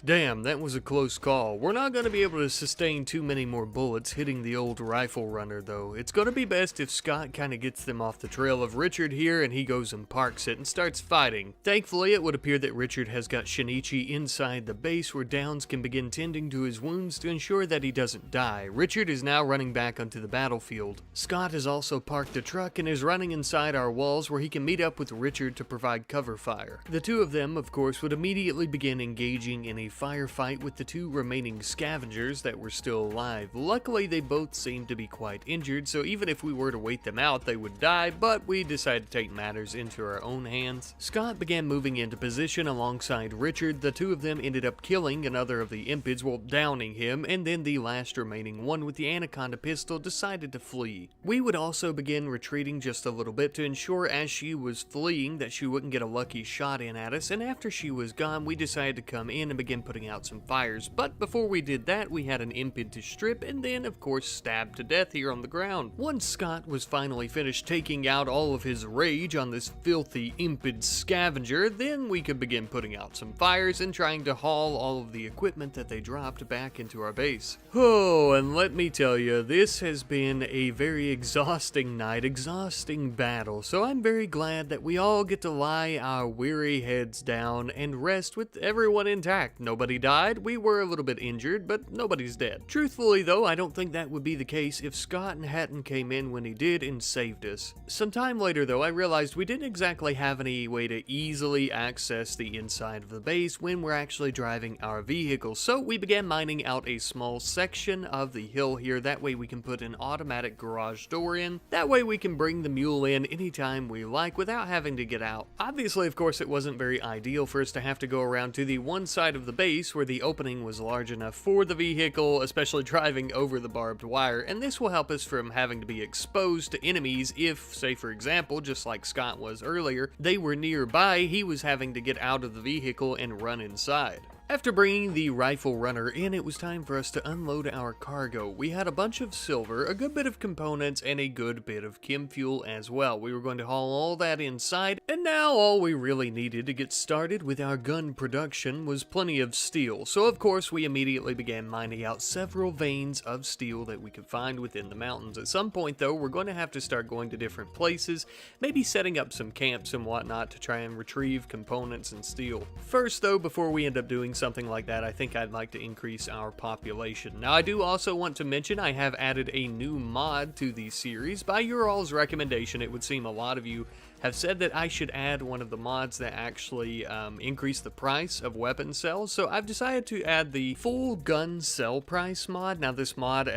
Damn, that was a close call. We're not going to be able to sustain too many more bullets hitting the old rifle runner though. It's going to be best if Scott kind of gets them off the trail of Richard here and he goes and parks it and starts fighting. Thankfully, it would appear that Richard has got Shinichi inside the base where Downs can begin tending to his wounds to ensure that he doesn't die. Richard is now running back onto the battlefield. Scott has also parked the truck and is running inside our walls where he can meet up with Richard to provide cover fire. The two of them, of course, would immediately begin engaging in a firefight with the 2 remaining scavengers that were still alive. Luckily, they both seemed to be quite injured, so even if we were to wait them out, they would die, but we decided to take matters into our own hands. Scott began moving into position alongside Richard. The 2 of them ended up killing another of the impids while downing him, and then the last remaining one with the anaconda pistol decided to flee. We would also begin retreating just a little bit to ensure as she was fleeing that she wouldn't get a lucky shot in at us, and after she was gone, we decided to come in and begin putting out some fires. But before we did that, we had an impid to strip and then, of course, stabbed to death here on the ground. Once Scott was finally finished taking out all of his rage on this filthy impid scavenger, then we could begin putting out some fires and trying to haul all of the equipment that they dropped back into our base. Oh, and let me tell you, this has been a very exhausting night, exhausting battle, so I'm very glad that we all get to lie our weary heads down and rest with everyone intact. Nobody died, we were a little bit injured, but nobody's dead. Truthfully though, I don't think that would be the case if Scott and Hatton came in when he did and saved us. Some time later though, I realized we didn't exactly have any way to easily access the inside of the base when we're actually driving our vehicle, so we began mining out a small section of the hill here. That way we can put an automatic garage door in. That way we can bring the mule in anytime we like without having to get out. Obviously, of course, it wasn't very ideal for us to have to go around to the one side of the base where the opening was large enough for the vehicle, especially driving over the barbed wire, and this will help us from having to be exposed to enemies if, say for example, just like Scott was earlier, they were nearby, he was having to get out of the vehicle and run inside. After bringing the rifle runner in, it was time for us to unload our cargo. We had a bunch of silver, a good bit of components, and a good bit of chem fuel as well. We were going to haul all that inside, and now all we really needed to get started with our gun production was plenty of steel. So of course we immediately began mining out several veins of steel that we could find within the mountains. At some point though, we're going to have to start going to different places, maybe setting up some camps and whatnot to try and retrieve components and steel. First though, before we end up doing something like that, I think I'd like to increase our population. Now I do also want to mention I have added a new mod to the series. By your all's recommendation, it would seem a lot of you have said that I should add one of the mods that actually increase the price of weapon cells. So I've decided to add the full gun sell price mod. Now this mod,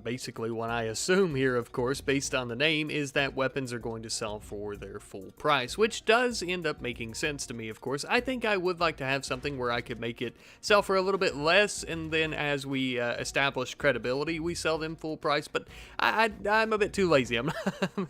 basically what I assume here, of course, based on the name, is that weapons are going to sell for their full price, which does end up making sense to me, of course. I think I would like to have something where I could make it sell for a little bit less, and then as we establish credibility, we sell them full price, but I'm a bit too lazy. I'm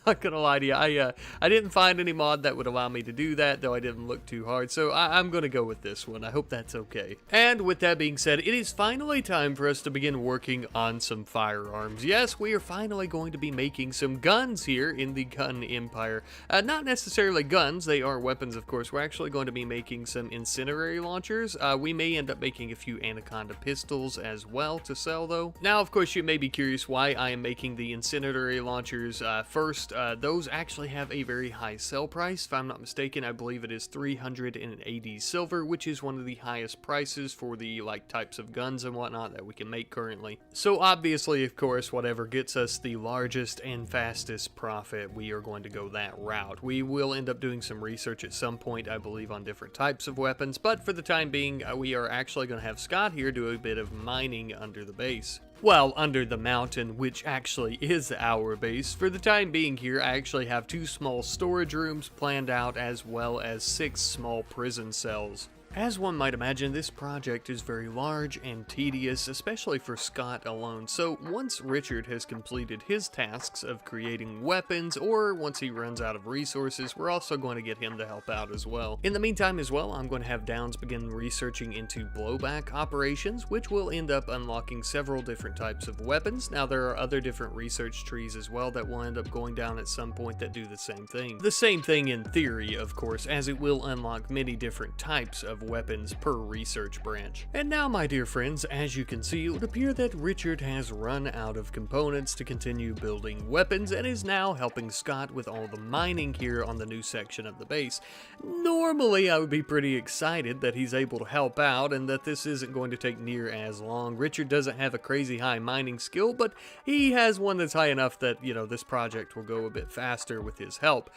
not gonna lie to you. I didn't find any mod that would allow me to do that, though I didn't look too hard, so I'm gonna go with this one. I hope that's okay. And with that being said, it is finally time for us to begin working on some firearms. Yes, we are finally going to be making some guns here in the gun empire. Not necessarily guns, they are weapons, of course. We're actually going to be making some incendiary launchers. We may end up making a few anaconda pistols as well to sell, though. Now, of course, you may be curious why I am making the incendiary launchers first. Those actually have a very high sell price. If I'm not mistaken, I believe it is 380 silver, which is one of the highest prices for the types of guns and whatnot that we can make currently. So obviously, of course, whatever gets us the largest and fastest profit, we are going to go that route. We will end up doing some research at some point, I believe, on different types of weapons, but for the time being, we are actually going to have Scott here do a bit of mining under the base. Well, under the mountain, which actually is our base. For the time being here, I actually have 2 small storage rooms planned out, as well as 6 small prison cells. As one might imagine, this project is very large and tedious, especially for Scott alone, so once Richard has completed his tasks of creating weapons, or once he runs out of resources, we're also going to get him to help out as well. In the meantime as well, I'm going to have Downs begin researching into blowback operations, which will end up unlocking several different types of weapons. Now there are other different research trees as well that will end up going down at some point that do the same thing. The same thing in theory, of course, as it will unlock many different types of weapons per research branch. And now, my dear friends, as you can see, it would appear that Richard has run out of components to continue building weapons and is now helping Scott with all the mining here on the new section of the base. Normally, I would be pretty excited that he's able to help out and that this isn't going to take near as long. Richard doesn't have a crazy high mining skill, but he has one that's high enough that, you know, this project will go a bit faster with his help.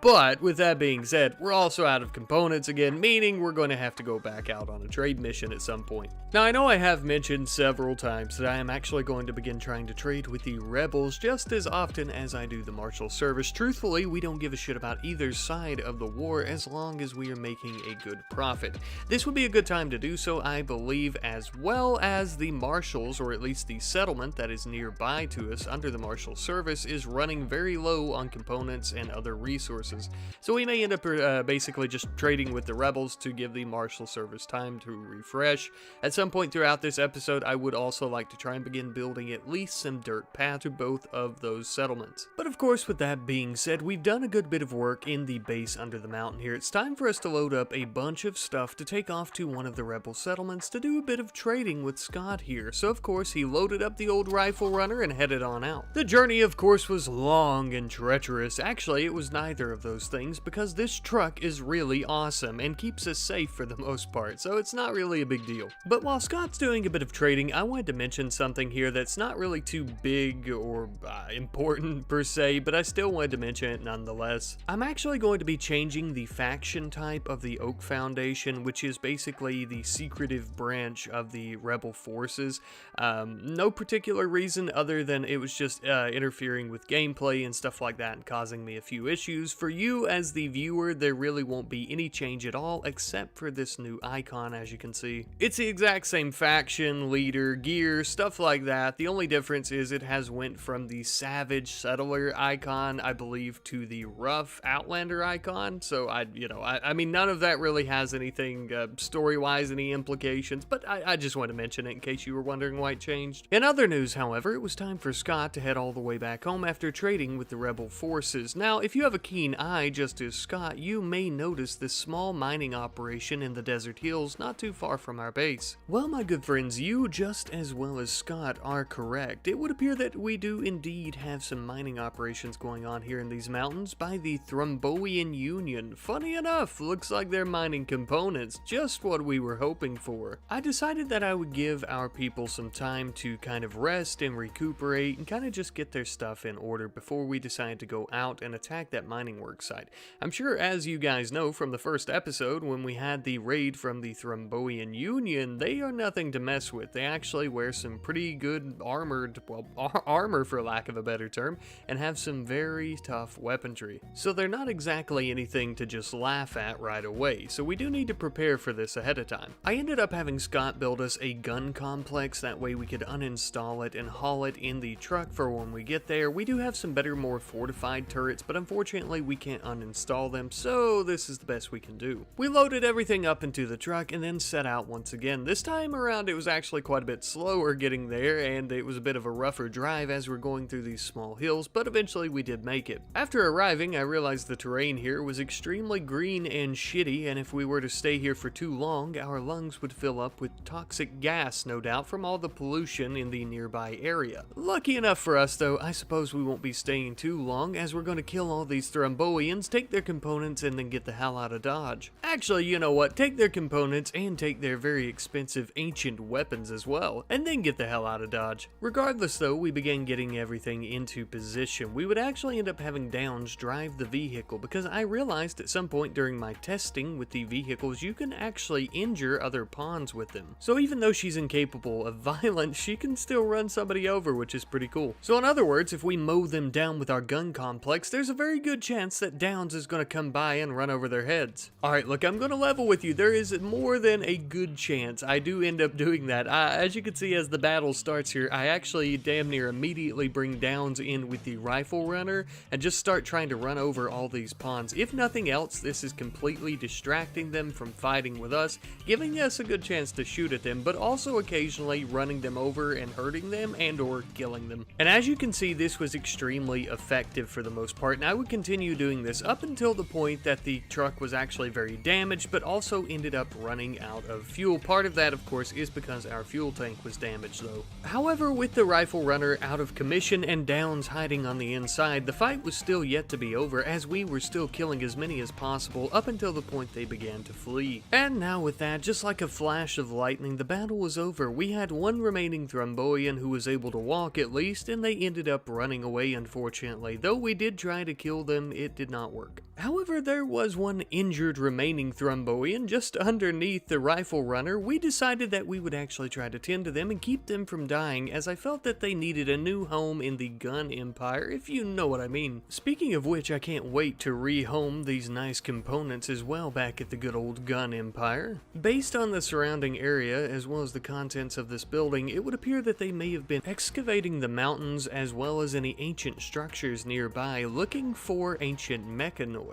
But with that being said, we're also out of components again, meaning we're going to have to go back out on a trade mission at some point. Now, I know I have mentioned several times that I am actually going to begin trying to trade with the rebels just as often as I do the martial service. Truthfully, we don't give a shit about either side of the war as long as we are making a good profit. This would be a good time to do so, I believe, as well as the marshals, or at least the settlement that is nearby to us under the martial service, is running very low on components and other resources. So we may end up basically just trading with the rebels to give the martial service time to refresh. At some point throughout this episode, I would also like to try and begin building at least some dirt path to both of those settlements. But of course, with that being said, we've done a good bit of work in the base under the mountain here. It's time for us to load up a bunch of stuff to take off to one of the rebel settlements to do a bit of trading with Scott here. So of course, he loaded up the old rifle runner and headed on out. The journey, of course, was long and treacherous. Actually, it was neither of those things, because this truck is really awesome and keeps us safe for the most part, so it's not really a big deal. But while Scott's doing a bit of trading, I wanted to mention something here that's not really too big or important per se, but I still wanted to mention it nonetheless. I'm actually going to be changing the faction type of the Oak Foundation, which is basically the secretive branch of the rebel forces. No particular reason other than it was just interfering with gameplay and stuff like that and causing me a few issues. For you as the viewer, there really won't be any change at all except for this new icon, as you can see. It's the exact same faction, leader, gear, stuff like that. The only difference is it has went from the savage settler icon, I believe, to the rough outlander icon. So I mean, none of that really has anything story-wise, any implications, but I just want to mention it in case you were wondering why it changed. In other news, however, it was time for Scott to head all the way back home after trading with the rebel forces. Now, if you have a keen eye, just as Scott, you may notice this small mining operation in the desert hills not too far from our base. Well, my good friends, you, just as well as Scott, are correct. It would appear that we do indeed have some mining operations going on here in these mountains by the Thrombian Union. Funny enough, looks like they're mining components, just what we were hoping for. I decided that I would give our people some time to kind of rest and recuperate and kind of just get their stuff in order before we decide to go out and attack that mining work site. I'm sure, as you guys know from the first episode, when we had the raid from the Thrombian Union, they are nothing to mess with. They actually wear some pretty good armor for lack of a better term, and have some very tough weaponry. So they're not exactly anything to just laugh at right away, so we do need to prepare for this ahead of time. I ended up having Scott build us a gun complex, that way we could uninstall it and haul it in the truck for when we get there. We do have some better, more fortified turrets, but unfortunately we can't uninstall them, so this is the best we can do. We loaded everything up into the truck and then set out once again. This time around it was actually quite a bit slower getting there, and it was a bit of a rougher drive as we're going through these small hills, but eventually we did make it. After arriving, I realized the terrain here was extremely green and shitty, and if we were to stay here for too long, our lungs would fill up with toxic gas, no doubt, from all the pollution in the nearby area. Lucky enough for us, though, I suppose we won't be staying too long, as we're going to kill all these Thrombians, take their components, and then get the hell out of Dodge. Actually, you know what? Take their components and take their very expensive ancient weapons as well, and then get the hell out of Dodge. Regardless, though, we began getting everything into position. We would actually end up having Downs drive the vehicle, because I realized at some point during my testing with the vehicles, you can actually injure other pawns with them. So even though she's incapable of violence, she can still run somebody over, which is pretty cool. So in other words, if we mow them down with our gun complex, there's a very good chance that Downs is going to come by and run over their heads. Alright, look, I'm going to level with you. There is more than a good chance I do end up doing that. As you can see, as the battle starts here, I actually damn near immediately bring Downs in with the rifle runner and just start trying to run over all these pawns. If nothing else, this is completely distracting them from fighting with us, giving us a good chance to shoot at them, but also occasionally running them over and hurting them and or killing them. And as you can see, this was extremely effective for the most part, and I would continue doing this up until the point that the truck was actually very damaged, but also ended up running out of fuel. Part of that, of course, is because our fuel tank was damaged, though. However, with the rifle runner out of commission and Downs hiding on the inside, the fight was still yet to be over, as we were still killing as many as possible up until the point they began to flee. And now with that, just like a flash of lightning, the battle was over. We had one remaining Thrombian who was able to walk at least, and they ended up running away, unfortunately, though we did try to kill them time, it did not work. However, there was one injured remaining Thromboian just underneath the rifle runner. We decided that we would actually try to tend to them and keep them from dying, as I felt that they needed a new home in the gun empire, if you know what I mean. Speaking of which, I can't wait to rehome these nice components as well back at the good old gun empire. Based on the surrounding area, as well as the contents of this building, it would appear that they may have been excavating the mountains as well as any ancient structures nearby, looking for ancient mechanoids.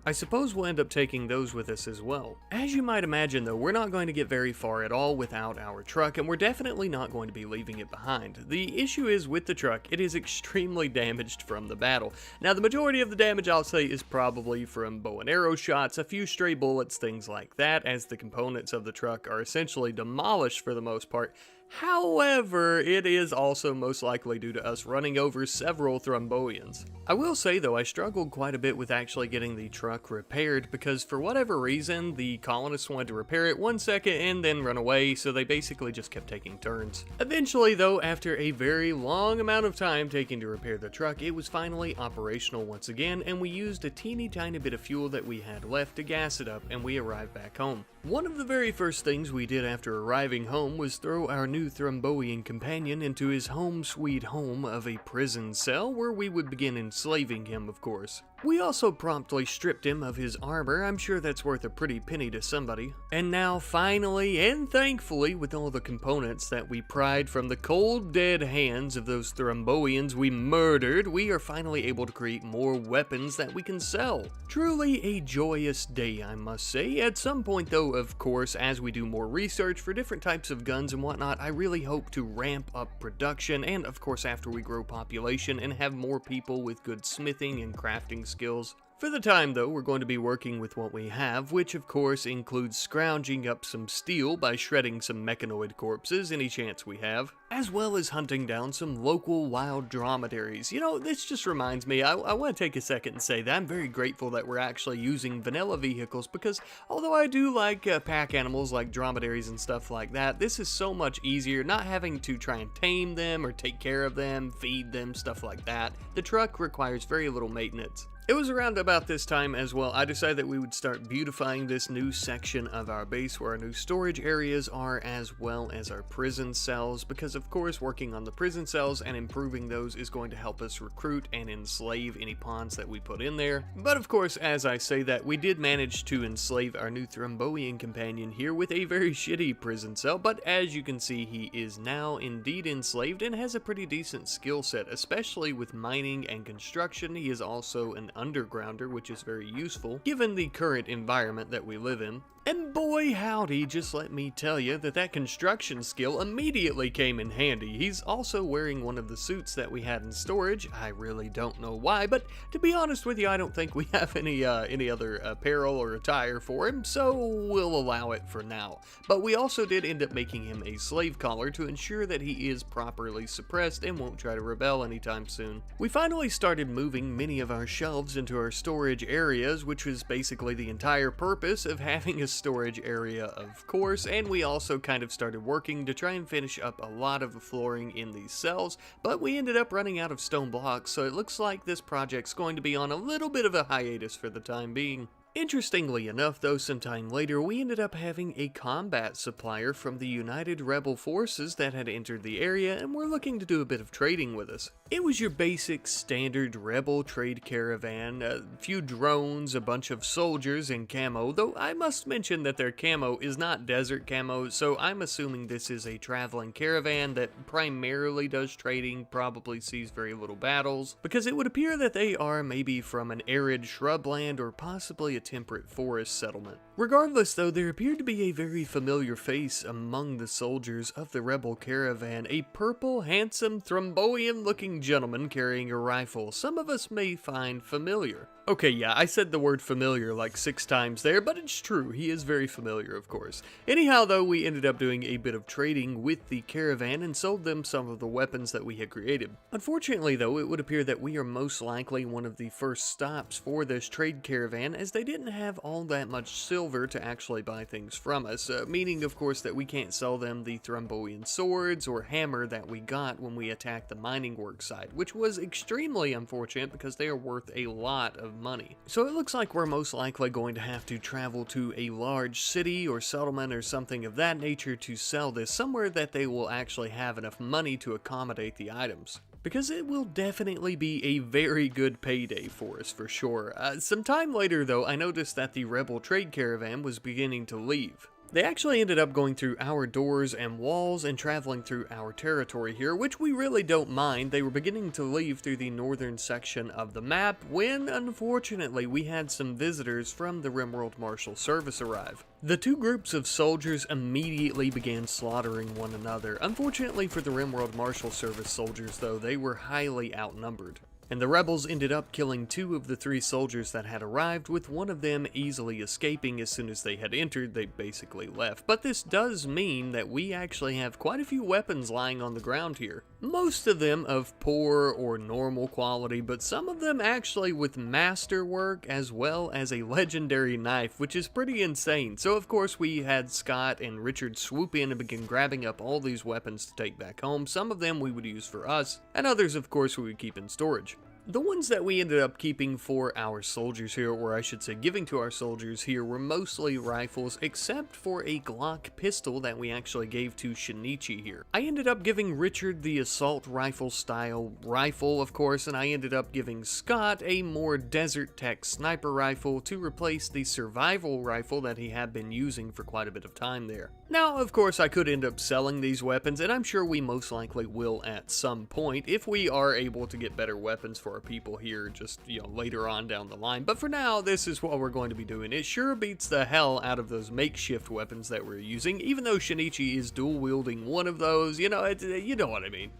I suppose we'll end up taking those with us as well. As you might imagine though, we're not going to get very far at all without our truck, and we're definitely not going to be leaving it behind. The issue is with the truck, it is extremely damaged from the battle. Now the majority of the damage I'll say is probably from bow and arrow shots, a few stray bullets, things like that, as the components of the truck are essentially demolished for the most part. However, it is also most likely due to us running over several Thromboians. I will say though, I struggled quite a bit with actually getting the truck repaired because for whatever reason, the colonists wanted to repair it 1 second and then run away, so they basically just kept taking turns. Eventually though, after a very long amount of time taking to repair the truck, it was finally operational once again, and we used a teeny tiny bit of fuel that we had left to gas it up, and we arrived back home. One of the very first things we did after arriving home was throw our new Thromboian companion into his home sweet home of a prison cell, where we would begin enslaving him, of course. We also promptly stripped him of his armor. I'm sure that's worth a pretty penny to somebody. And now finally and thankfully, with all the components that we pried from the cold dead hands of those Thromboians we murdered, we are finally able to create more weapons that we can sell. Truly a joyous day, I must say. At some point though, of course, as we do more research for different types of guns and whatnot, I really hope to ramp up production, and of course after we grow population and have more people with good smithing and crafting skills. For the time though, we're going to be working with what we have, which of course includes scrounging up some steel by shredding some mechanoid corpses any chance we have, as well as hunting down some local wild dromedaries. You know, this just reminds me, I want to take a second and say that I'm very grateful that we're actually using vanilla vehicles, because although I do like pack animals like dromedaries and stuff like that, this is so much easier not having to try and tame them or take care of them, feed them, stuff like that. The truck requires very little maintenance. It was around about this time as well, I decided that we would start beautifying this new section of our base where our new storage areas are, as well as our prison cells, because of course working on the prison cells and improving those is going to help us recruit and enslave any pawns that we put in there. But of course, as I say that, we did manage to enslave our new Thromboian companion here with a very shitty prison cell, but as you can see, he is now indeed enslaved and has a pretty decent skill set, especially with mining and construction. He is also an undergrounder, which is very useful given the current environment that we live in. And boy howdy, just let me tell you that construction skill immediately came in handy. He's also wearing one of the suits that we had in storage. I really don't know why, but to be honest with you, I don't think we have any other apparel or attire for him, so we'll allow it for now. But we also did end up making him a slave collar to ensure that he is properly suppressed and won't try to rebel anytime soon. We finally started moving many of our shelves into our storage areas, which was basically the entire purpose of having a storage area, of course, and we also kind of started working to try and finish up a lot of the flooring in these cells, but we ended up running out of stone blocks, so it looks like this project's going to be on a little bit of a hiatus for the time being. Interestingly enough though, sometime later we ended up having a combat supplier from the United Rebel Forces that had entered the area and were looking to do a bit of trading with us. It was your basic standard rebel trade caravan, a few drones, a bunch of soldiers in camo, though I must mention that their camo is not desert camo, so I'm assuming this is a traveling caravan that primarily does trading, probably sees very little battles, because it would appear that they are maybe from an arid shrubland or possibly a temperate forest settlement. Regardless though, there appeared to be a very familiar face among the soldiers of the rebel caravan, a purple, handsome, Thromboian looking gentleman carrying a rifle some of us may find familiar. Okay, yeah, I said the word familiar like 6 times there, but it's true, he is very familiar, of course. Anyhow though, we ended up doing a bit of trading with the caravan and sold them some of the weapons that we had created. Unfortunately though, it would appear that we are most likely one of the first stops for this trade caravan, as they didn't have all that much silver to actually buy things from us, meaning of course that we can't sell them the Thrombian swords or hammer that we got when we attacked the mining work site, which was extremely unfortunate because they are worth a lot of money. So it looks like we're most likely going to have to travel to a large city or settlement or something of that nature to sell this, somewhere that they will actually have enough money to accommodate the items. Because it will definitely be a very good payday for us, for sure. Some time later, though, I noticed that the rebel trade caravan was beginning to leave. They actually ended up going through our doors and walls and traveling through our territory here, which we really don't mind. They were beginning to leave through the northern section of the map when, unfortunately, we had some visitors from the RimWorld Marshal Service arrive. The two groups of soldiers immediately began slaughtering one another. Unfortunately for the RimWorld Marshal Service soldiers, though, they were highly outnumbered. And the rebels ended up killing 2 of the 3 soldiers that had arrived, with one of them easily escaping as soon as they had entered. They basically left. But this does mean that we actually have quite a few weapons lying on the ground here. Most of them of poor or normal quality, but some of them actually with masterwork as well as a legendary knife, which is pretty insane. So of course we had Scott and Richard swoop in and begin grabbing up all these weapons to take back home. Some of them we would use for us, and others of course we would keep in storage. The ones that we ended up keeping for our soldiers here, or I should say giving to our soldiers here, were mostly rifles, except for a Glock pistol that we actually gave to Shinichi here. I ended up giving Richard the assault rifle style rifle, of course, and I ended up giving Scott a more desert tech sniper rifle to replace the survival rifle that he had been using for quite a bit of time there. Now, of course, I could end up selling these weapons, and I'm sure we most likely will at some point if we are able to get better weapons for our people here just, later on down the line. But for now, this is what we're going to be doing. It sure beats the hell out of those makeshift weapons that we're using, even though Shinichi is dual wielding one of those. You know what I mean.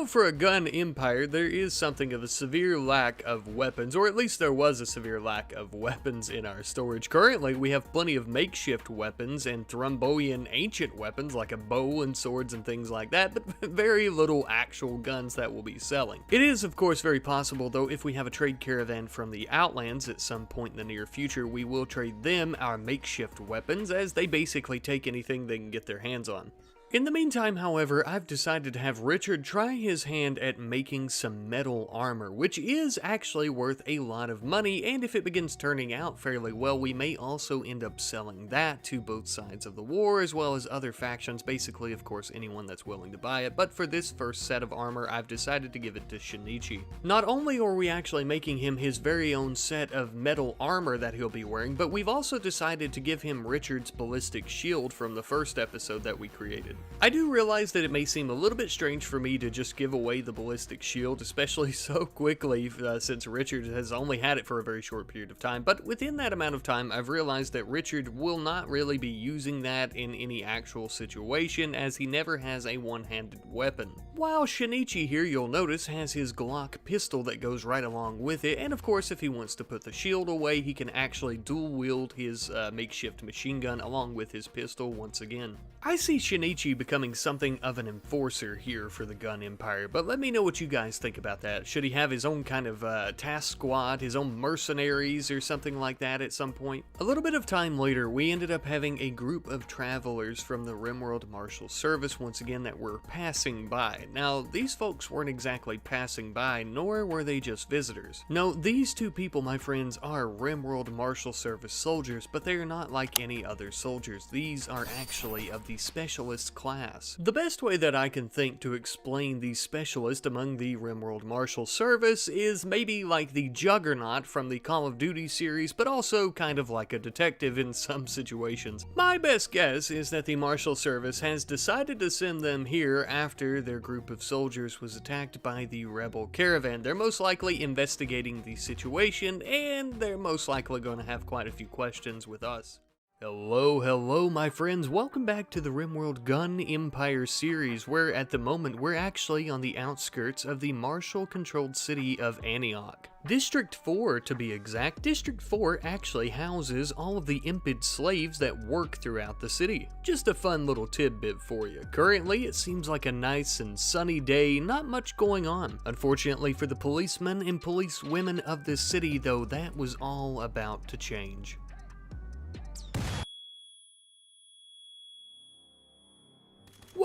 For a gun empire, there is something of a severe lack of weapons, or at least there was a severe lack of weapons in our storage. Currently, we have plenty of makeshift weapons and Thrombian ancient weapons like a bow and swords and things like that, but very little actual guns that we'll be selling. It is, of course, very possible, though, if we have a trade caravan from the Outlands at some point in the near future, we will trade them our makeshift weapons, as they basically take anything they can get their hands on. In the meantime, however, I've decided to have Richard try his hand at making some metal armor, which is actually worth a lot of money, and if it begins turning out fairly well, we may also end up selling that to both sides of the war, as well as other factions, basically, of course, anyone that's willing to buy it. But for this first set of armor, I've decided to give it to Shinichi. Not only are we actually making him his very own set of metal armor that he'll be wearing, but we've also decided to give him Richard's ballistic shield from the first episode that we created. I do realize that it may seem a little bit strange for me to just give away the ballistic shield, especially so quickly since Richard has only had it for a very short period of time, but within that amount of time I've realized that Richard will not really be using that in any actual situation, as he never has a one-handed weapon. While Shinichi here, you'll notice, has his Glock pistol that goes right along with it, and of course if he wants to put the shield away, he can actually dual wield his makeshift machine gun along with his pistol once again. I see Shinichi becoming something of an enforcer here for the gun empire, but let me know what you guys think about that. Should he have his own kind of task squad, his own mercenaries or something like that at some point? A little bit of time later, we ended up having a group of travelers from the RimWorld Marshal Service once again that were passing by. Now, these folks weren't exactly passing by, nor were they just visitors. No, these two people, my friends, are RimWorld Marshal Service soldiers, but they are not like any other soldiers. These are actually of the specialist class. The best way that I can think to explain the specialist among the RimWorld Marshal Service is maybe like the Juggernaut from the Call of Duty series, but also kind of like a detective in some situations. My best guess is that the Marshal Service has decided to send them here after their group of soldiers was attacked by the rebel caravan. They're most likely investigating the situation, and they're most likely going to have quite a few questions with us. Hello my friends, welcome back to the RimWorld Gun Empire series, where at the moment we're actually on the outskirts of the Marshal-controlled city of Antioch. District 4 to be exact. District 4 actually houses all of the impid slaves that work throughout the city. Just a fun little tidbit for you. Currently it seems like a nice and sunny day, not much going on. Unfortunately for the policemen and policewomen of this city though, that was all about to change.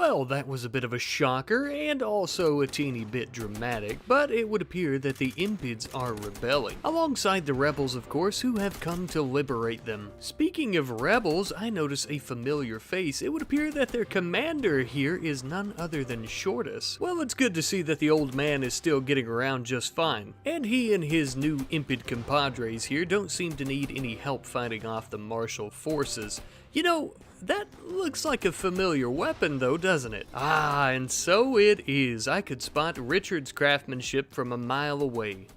Well, that was a bit of a shocker, and also a teeny bit dramatic, but it would appear that the Impids are rebelling, alongside the rebels of course, who have come to liberate them. Speaking of rebels, I notice a familiar face. It would appear that their commander here is none other than Shortus. Well, it's good to see that the old man is still getting around just fine, and he and his new Impid compadres here don't seem to need any help fighting off the martial forces. You know, that looks like a familiar weapon though, doesn't it? Ah, and so it is. I could spot Richard's craftsmanship from a mile away.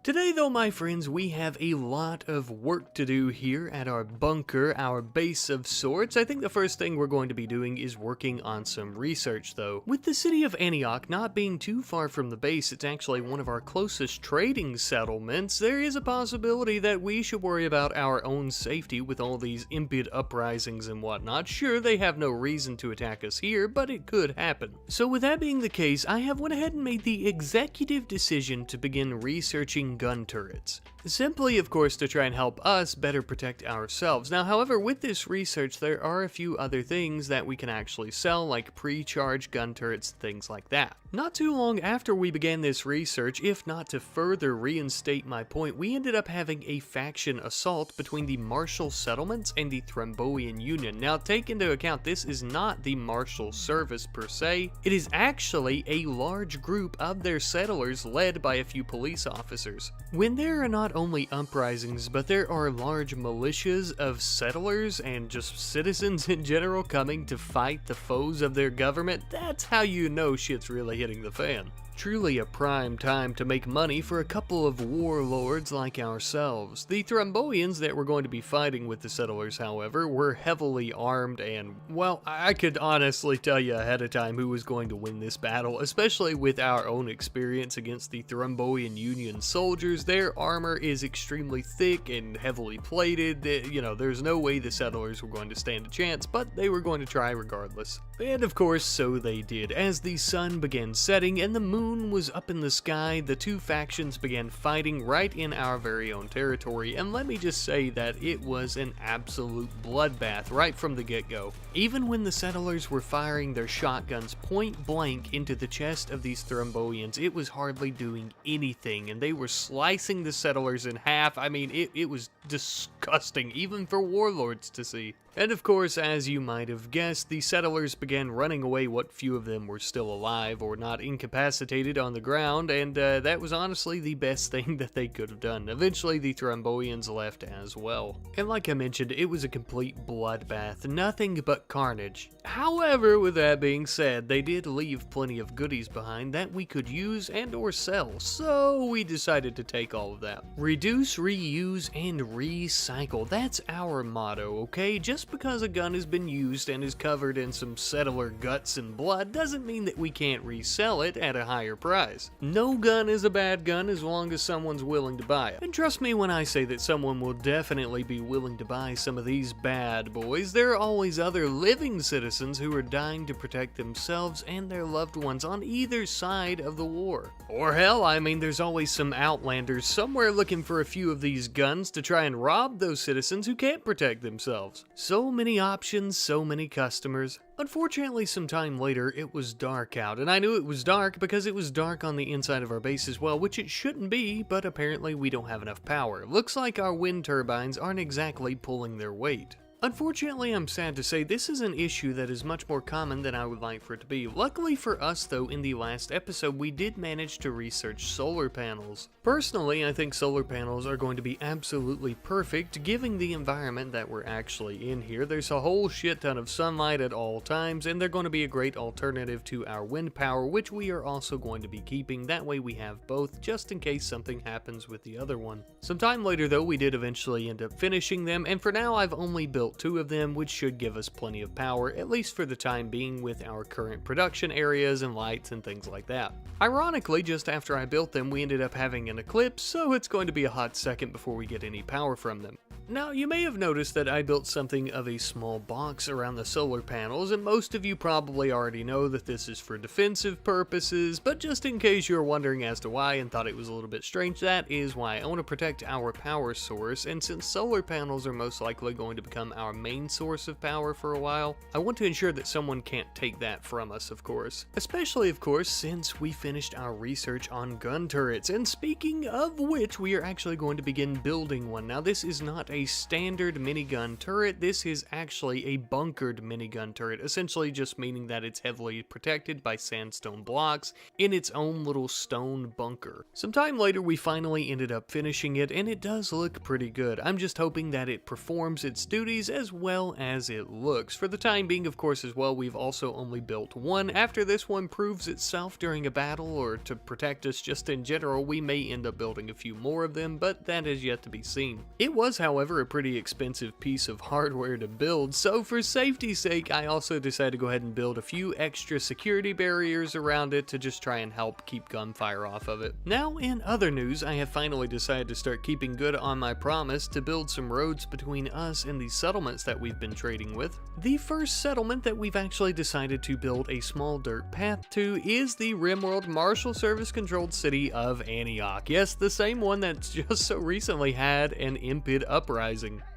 Today though, my friends, we have a lot of work to do here at our bunker, our base of sorts. I think the first thing we're going to be doing is working on some research though. With the city of Antioch not being too far from the base, it's actually one of our closest trading settlements. There is a possibility that we should worry about our own safety with all these Impid uprisings and whatnot. Sure, they have no reason to attack us here, but it could happen. So with that being the case, I have went ahead and made the executive decision to begin researching gun turrets. Simply, of course, to try and help us better protect ourselves. Now, however, with this research, there are a few other things that we can actually sell, like pre-charged gun turrets, things like that. Not too long after we began this research, if not to further reinstate my point, we ended up having a faction assault between the Martial Settlements and the Thrombian Union. Now, take into account, this is not the Martial Service per se. It is actually a large group of their settlers led by a few police officers. When there are not only uprisings, but there are large militias of settlers and just citizens in general coming to fight the foes of their government, that's how you know shit's really hitting the fan. Truly a prime time to make money for a couple of warlords like ourselves. The Thrombians that were going to be fighting with the settlers, however, were heavily armed and, well, I could honestly tell you ahead of time who was going to win this battle, especially with our own experience against the Thrombian Union soldiers. Their armor is extremely thick and heavily plated. You know, there's no way the settlers were going to stand a chance, but they were going to try regardless. And of course, so they did. As the sun began setting and the moon was up in the sky, the two factions began fighting right in our very own territory, and let me just say that it was an absolute bloodbath right from the get-go. Even when the settlers were firing their shotguns point blank into the chest of these Thrombians, it was hardly doing anything, and they were slicing the settlers in half. I mean, it was disgusting, even for warlords to see. And of course, as you might have guessed, the settlers began running away what few of them were still alive or not incapacitated on the ground, and that was honestly the best thing that they could have done. Eventually, the Thrombians left as well. And like I mentioned, it was a complete bloodbath, nothing but carnage. However, with that being said, they did leave plenty of goodies behind that we could use and or sell, so we decided to take all of that. Reduce, reuse, and recycle. That's our motto, okay? Just because a gun has been used and is covered in some settler guts and blood doesn't mean that we can't resell it at a higher price. No gun is a bad gun as long as someone's willing to buy it. And trust me when I say that someone will definitely be willing to buy some of these bad boys. There are always other living citizens who are dying to protect themselves and their loved ones on either side of the war. Or hell, I mean, there's always some outlanders somewhere looking for a few of these guns to try and rob those citizens who can't protect themselves. So many options, so many customers. Unfortunately, some time later, it was dark out, and I knew it was dark because it was dark on the inside of our base as well, which it shouldn't be, but apparently we don't have enough power. Looks like our wind turbines aren't exactly pulling their weight. Unfortunately, I'm sad to say this is an issue that is much more common than I would like for it to be. Luckily for us though, in the last episode, we did manage to research solar panels. Personally, I think solar panels are going to be absolutely perfect given the environment that we're actually in here. There's a whole shit ton of sunlight at all times, and they're going to be a great alternative to our wind power, which we are also going to be keeping. That way we have both, just in case something happens with the other one. Sometime later though, we did eventually end up finishing them, and for now I've only built 2 of them, which should give us plenty of power, at least for the time being, with our current production areas and lights and things like that. Ironically, just after I built them, we ended up having an eclipse, so it's going to be a hot second before we get any power from them. Now, you may have noticed that I built something of a small box around the solar panels, and most of you probably already know that this is for defensive purposes, but just in case you're wondering as to why and thought it was a little bit strange, that is why. I want to protect our power source, and since solar panels are most likely going to become our main source of power for a while, I want to ensure that someone can't take that from us, of course. Especially, of course, since we finished our research on gun turrets, and speaking of which, we are actually going to begin building one. Now, this is not a standard minigun turret, this is actually a bunkered minigun turret, essentially just meaning that it's heavily protected by sandstone blocks in its own little stone bunker. Sometime later, we finally ended up finishing it, and it does look pretty good. I'm just hoping that it performs its duties as well as it looks. For the time being, of course, as well, we've also only built one. After this one proves itself during a battle or to protect us just in general, we may end up building a few more of them, but that is yet to be seen. It was, however, a pretty expensive piece of hardware to build, so for safety's sake, I also decided to go ahead and build a few extra security barriers around it to just try and help keep gunfire off of it. Now, in other news, I have finally decided to start keeping good on my promise to build some roads between us and the settlements that we've been trading with. The first settlement that we've actually decided to build a small dirt path to is the RimWorld Marshal Service controlled city of Antioch. Yes, the same one that's just so recently had an impid uprising.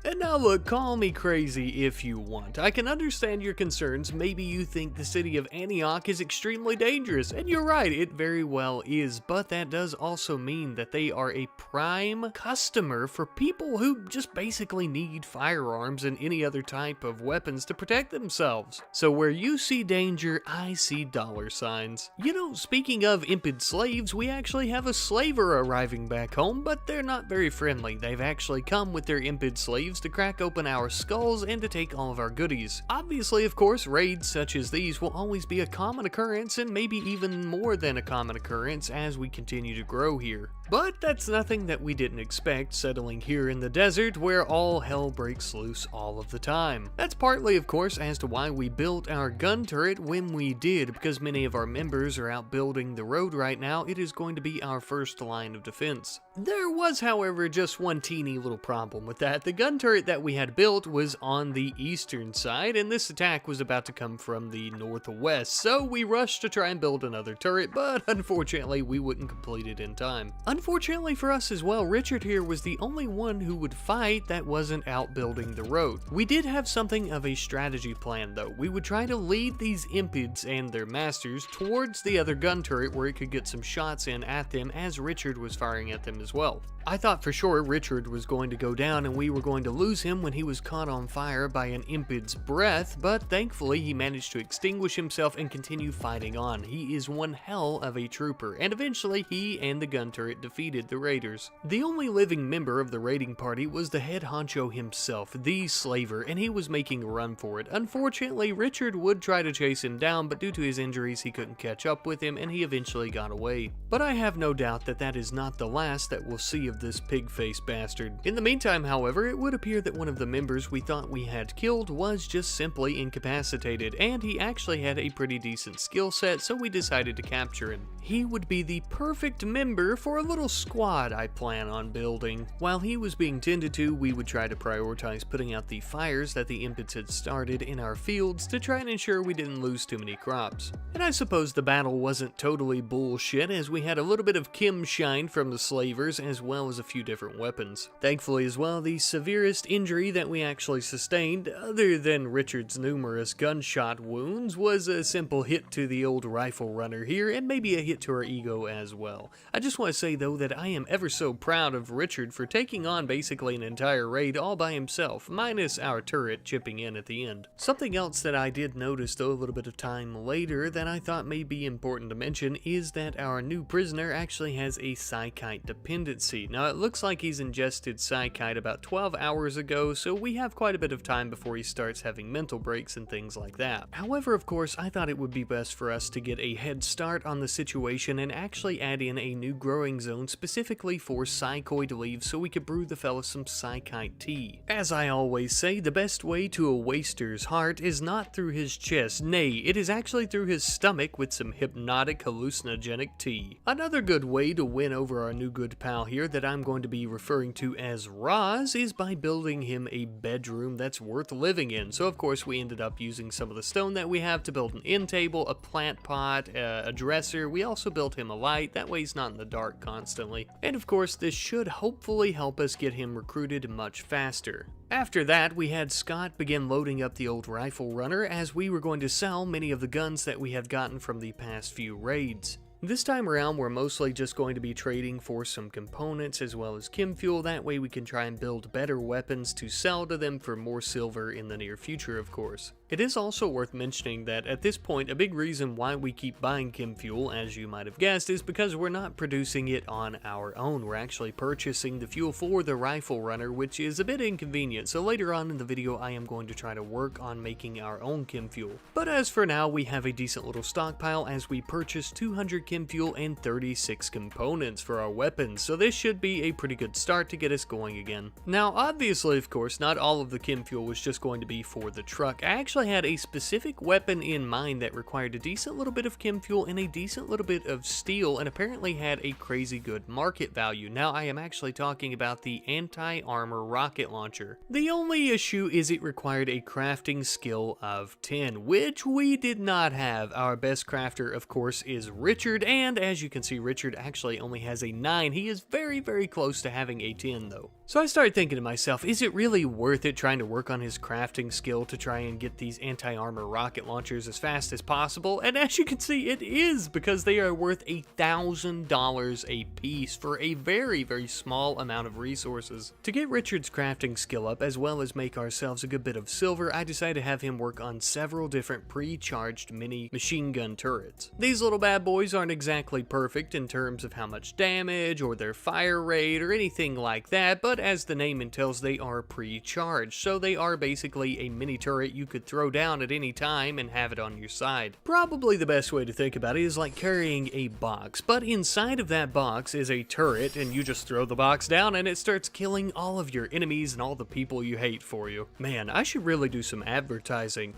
And now look, call me crazy if you want. I can understand your concerns. Maybe you think the city of Antioch is extremely dangerous, and you're right, it very well is, but that does also mean that they are a prime customer for people who just basically need firearms and any other type of weapons to protect themselves. So where you see danger, I see dollar signs. You know, speaking of impid slaves, we actually have a slaver arriving back home, but they're not very friendly. They've actually come with their impid slaves to crack open our skulls and to take all of our goodies. Obviously, of course, raids such as these will always be a common occurrence, and maybe even more than a common occurrence as we continue to grow here. But that's nothing that we didn't expect settling here in the desert where all hell breaks loose all of the time. That's partly, of course, as to why we built our gun turret when we did, because many of our members are out building the road right now. It is going to be our first line of defense. There was, however, just one teeny little problem with that. The gun turret that we had built was on the eastern side, and this attack was about to come from the northwest, so we rushed to try and build another turret, but unfortunately we wouldn't complete it in time. Unfortunately for us as well, Richard here was the only one who would fight that wasn't out building the road. We did have something of a strategy plan though. We would try to lead these impids and their masters towards the other gun turret where it could get some shots in at them as Richard was firing at them as well. I thought for sure Richard was going to go down and we were going to lose him when he was caught on fire by an impid's breath, but thankfully he managed to extinguish himself and continue fighting on. He is one hell of a trooper, and eventually he and the gun turret defeated the raiders. The only living member of the raiding party was the head honcho himself, the slaver, and he was making a run for it. Unfortunately, Richard would try to chase him down, but due to his injuries he couldn't catch up with him and he eventually got away. But I have no doubt that that is not the last that we'll see of this pig-faced bastard. In the meantime, however, it would appear that one of the members we thought we had killed was just simply incapacitated, and he actually had a pretty decent skill set, so we decided to capture him. He would be the perfect member for a little squad I plan on building. While he was being tended to, we would try to prioritize putting out the fires that the impids had started in our fields to try and ensure we didn't lose too many crops. And I suppose the battle wasn't totally bullshit, as we had a little bit of Kim shine from the slavers as well as a few different weapons. Thankfully as well, the severest injury that we actually sustained, other than Richard's numerous gunshot wounds, was a simple hit to the old rifle runner here, and maybe a hit to our ego as well. I just want to say though that I am ever so proud of Richard for taking on basically an entire raid all by himself, minus our turret chipping in at the end. Something else that I did notice though a little bit of time later that I thought may be important to mention is that our new prisoner actually has a psychite dependency. Now it looks like he's ingested psychite about 12 hours ago, so we have quite a bit of time before he starts having mental breaks and things like that. However, of course, I thought it would be best for us to get a head start on the situation and actually add in a new growing zone specifically for psychoid leaves so we could brew the fella some psychite tea. As I always say, the best way to a waster's heart is not through his chest, nay, it is actually through his stomach with some hypnotic hallucinogenic tea. Another good way to win over our new good pal here that I'm going to be referring to as Ross was is by building him a bedroom that's worth living in. So of course we ended up using some of the stone that we have to build an end table, a plant pot, a dresser. We also built him a light, that way he's not in the dark constantly. And of course this should hopefully help us get him recruited much faster. After that, we had Scott begin loading up the old rifle runner as we were going to sell many of the guns that we had gotten from the past few raids. This time around, we're mostly just going to be trading for some components as well as chem fuel. That way we can try and build better weapons to sell to them for more silver in the near future, of course. It is also worth mentioning that at this point, a big reason why we keep buying chem fuel, as you might have guessed, is because we're not producing it on our own. We're actually purchasing the fuel for the rifle runner, which is a bit inconvenient. So later on in the video, I am going to try to work on making our own chem fuel. But as for now, we have a decent little stockpile as we purchase 200 chem fuel and 36 components for our weapons, so this should be a pretty good start to get us going again. Now obviously, of course, not all of the chem fuel was just going to be for the truck. I actually had a specific weapon in mind that required a decent little bit of chem fuel and a decent little bit of steel, and apparently had a crazy good market value. Now I am actually talking about the anti-armor rocket launcher. The only issue is it required a crafting skill of 10, which we did not have. Our best crafter, of course, is Richard, and as you can see, Richard actually only has a 9. He is very, very close to having a 10 though. So I started thinking to myself, is it really worth it trying to work on his crafting skill to try and get these anti-armor rocket launchers as fast as possible? And as you can see, it is, because they are worth $1,000 a piece for a very, very small amount of resources. To get Richard's crafting skill up, as well as make ourselves a good bit of silver, I decided to have him work on several different pre-charged mini machine gun turrets. These little bad boys aren't exactly perfect in terms of how much damage or their fire rate or anything like that, but as the name entails, they are pre-charged, so they are basically a mini turret you could throw down at any time and have it on your side. Probably the best way to think about it is like carrying a box, but inside of that box is a turret, and you just throw the box down and it starts killing all of your enemies and all the people you hate for you. Man, I should really do some advertising.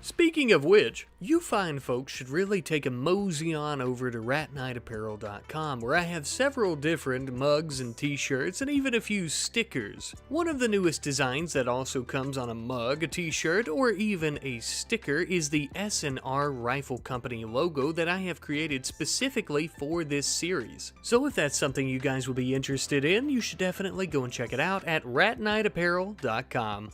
Speaking of which, you fine folks should really take a mosey on over to ratknightapparel.com, where I have several different mugs and t-shirts and even a few stickers. One of the newest designs that also comes on a mug, a t-shirt, or even a sticker is the S&R Rifle Company logo that I have created specifically for this series. So if that's something you guys will be interested in, you should definitely go and check it out at ratknightapparel.com.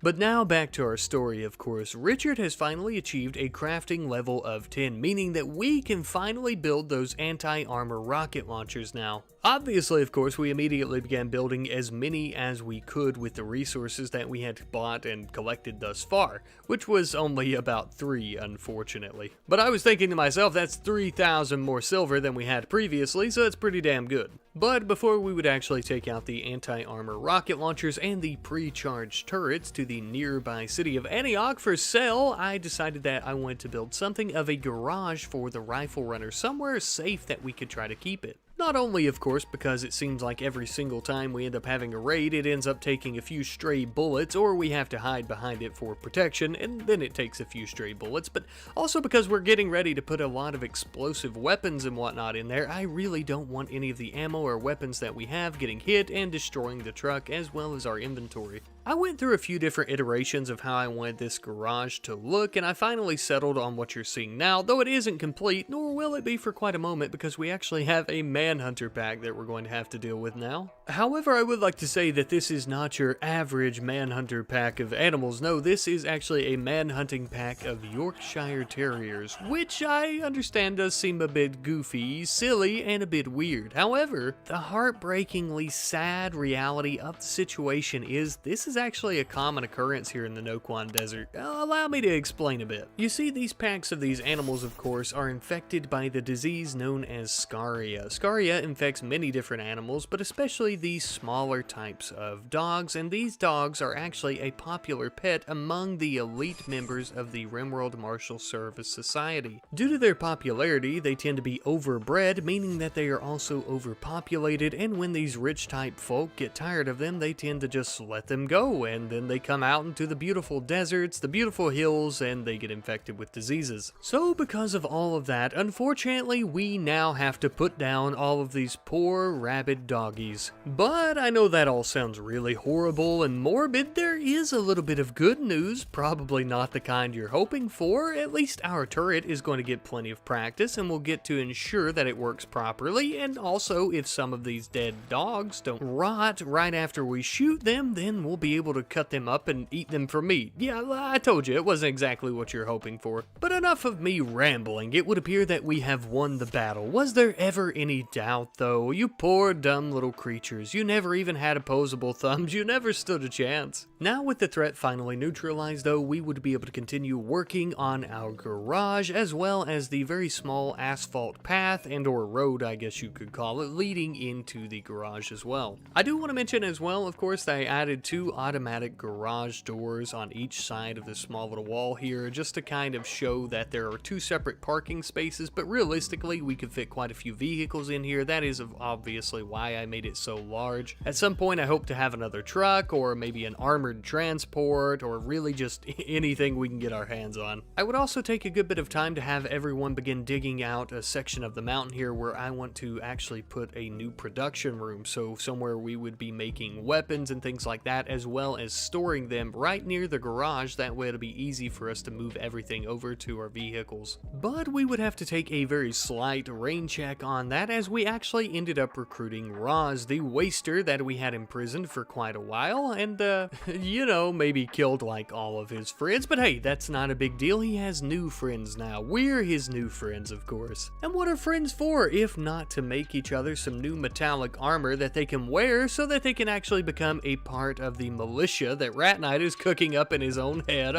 But now back to our story, of course. Richard has finally achieved a crafting level of 10, meaning that we can finally build those anti-armor rocket launchers now. Obviously, of course, we immediately began building as many as we could with the resources that we had bought and collected thus far, which was only about 3, unfortunately. But I was thinking to myself, that's 3,000 more silver than we had previously, so it's pretty damn good. But before we would actually take out the anti-armor rocket launchers and the pre-charged turrets to the nearby city of Antioch for sale, I decided that I wanted to build something of a garage for the rifle runner, somewhere safe that we could try to keep it. Not only, of course, because it seems like every single time we end up having a raid, it ends up taking a few stray bullets, or we have to hide behind it for protection, and then it takes a few stray bullets, but also because we're getting ready to put a lot of explosive weapons and whatnot in there. I really don't want any of the ammo or weapons that we have getting hit and destroying the truck, as well as our inventory. I went through a few different iterations of how I wanted this garage to look, and I finally settled on what you're seeing now, though it isn't complete, nor will it be for quite a moment, because we actually have a Manhunter pack that we're going to have to deal with now. However, I would like to say that this is not your average Manhunter pack of animals. No, this is actually a manhunting pack of Yorkshire Terriers, which I understand does seem a bit goofy, silly, and a bit weird. However, the heartbreakingly sad reality of the situation is this is actually a common occurrence here in the Quan Desert. Allow me to explain a bit. You see, these packs of these animals, of course, are infected by the disease known as scaria. Scaria infects many different animals, but especially these smaller types of dogs, and these dogs are actually a popular pet among the elite members of the RimWorld Marshal Service Society. Due to their popularity, they tend to be overbred, meaning that they are also overpopulated, and when these rich type folk get tired of them, they tend to just let them go go, and then they come out into the beautiful deserts, the beautiful hills, and they get infected with diseases. So because of all of that, unfortunately, we now have to put down all of these poor rabid doggies. But I know that all sounds really horrible and morbid. There is a little bit of good news, probably not the kind you're hoping for. At least our turret is going to get plenty of practice, and we'll get to ensure that it works properly. And also, if some of these dead dogs don't rot right after we shoot them, then we'll be able to cut them up and eat them for meat. Yeah, I told you, it wasn't exactly what you're hoping for. But enough of me rambling. It would appear that we have won the battle. Was there ever any doubt, though? You poor dumb little creatures. You never even had opposable thumbs. You never stood a chance. Now with the threat finally neutralized, though, we would be able to continue working on our garage, as well as the very small asphalt path and or road, I guess you could call it, leading into the garage as well. I do want to mention as well, of course, that I added 2 automatic garage doors on each side of this small little wall here, just to kind of show that there are 2 separate parking spaces, but realistically we could fit quite a few vehicles in here. That is obviously why I made it so large. At some point I hope to have another truck, or maybe an armored transport, or really just anything we can get our hands on. I would also take a good bit of time to have everyone begin digging out a section of the mountain here where I want to actually put a new production room, so somewhere we would be making weapons and things like that, as well as storing them right near the garage. That way it'll be easy for us to move everything over to our vehicles. But we would have to take a very slight rain check on that, as we actually ended up recruiting Roz, the waster that we had imprisoned for quite a while, and you know, maybe killed like all of his friends, but hey, that's not a big deal. He has new friends now. We're his new friends, of course. And what are friends for, if not to make each other some new metallic armor that they can wear so that they can actually become a part of the militia that Rat Knight is cooking up in his own head.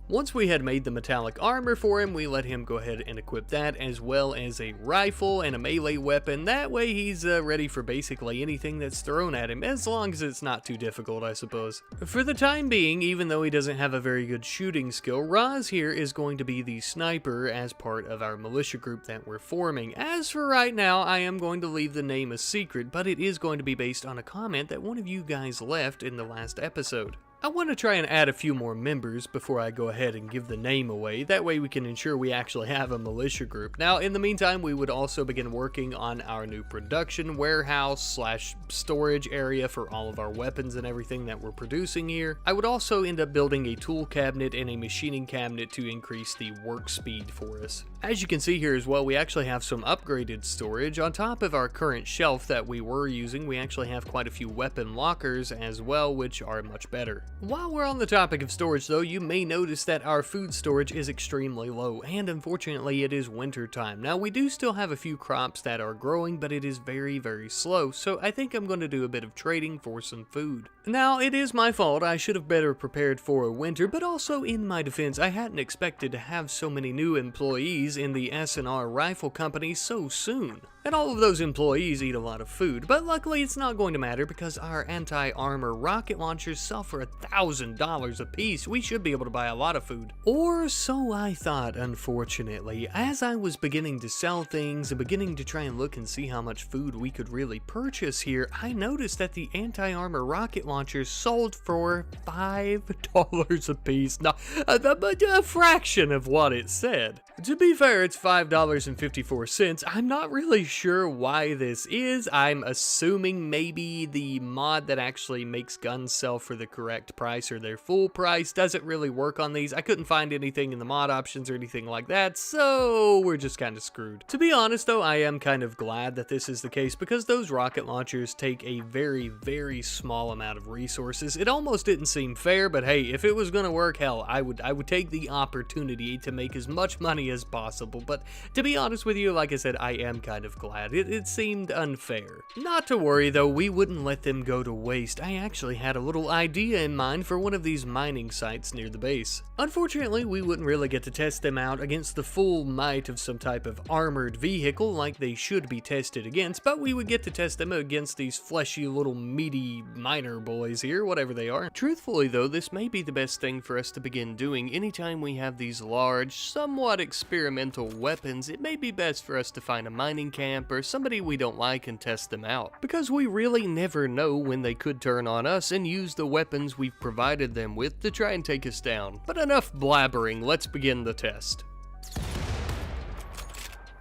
Once we had made the metallic armor for him, we let him go ahead and equip that, as well as a rifle and a melee weapon. That way he's ready for basically anything that's thrown at him, as long as it's not too difficult, I suppose. For the time being, even though he doesn't have a very good shooting skill, Roz here is going to be the sniper as part of our militia group that we're forming. As for right now, I am going to leave the name a secret, but it is going to be based on a comment that one of you guys left in the last episode. I want to try and add a few more members before I go ahead and give the name away. That way we can ensure we actually have a militia group. Now, in the meantime, we would also begin working on our new production warehouse / storage area for all of our weapons and everything that we're producing here. I would also end up building a tool cabinet and a machining cabinet to increase the work speed for us. As you can see here as well, we actually have some upgraded storage. On top of our current shelf that we were using, we actually have quite a few weapon lockers as well, which are much better. While we're on the topic of storage though, you may notice that our food storage is extremely low, and unfortunately it is winter time. Now we do still have a few crops that are growing, but it is very, very slow, so I think I'm going to do a bit of trading for some food. Now it is my fault, I should have better prepared for a winter, but also in my defense, I hadn't expected to have so many new employees in the S&R rifle company so soon. And all of those employees eat a lot of food, but luckily it's not going to matter because our anti-armor rocket launchers sell for $1,000 a piece. We should be able to buy a lot of food. Or so I thought, unfortunately. As I was beginning to sell things and beginning to try and look and see how much food we could really purchase here, I noticed that the anti-armor rocket launchers sold for $5 a piece. Now, a fraction of what it said. To be fair, it's $5.54. I'm not really sure why this is. I'm assuming maybe the mod that actually makes guns sell for the correct price or their full price doesn't really work on these. I couldn't find anything in the mod options or anything like that, so we're just kind of screwed. To be honest though, I am kind of glad that this is the case because those rocket launchers take a very, very small amount of resources. It almost didn't seem fair, but hey, if it was gonna work, hell, I would take the opportunity to make as much money as possible. But to be honest with you, like I said, I am kind of glad. It seemed unfair. Not to worry though, we wouldn't let them go to waste. I actually had a little idea in mind for one of these mining sites near the base. Unfortunately, we wouldn't really get to test them out against the full might of some type of armored vehicle like they should be tested against, but we would get to test them against these fleshy little meaty miner boys here, whatever they are. Truthfully though, this may be the best thing for us to begin doing anytime we have these large, somewhat experimental weapons. It may be best for us to find a mining camp camp or somebody we don't like and test them out. Because we really never know when they could turn on us and use the weapons we've provided them with to try and take us down. But enough blabbering, let's begin the test.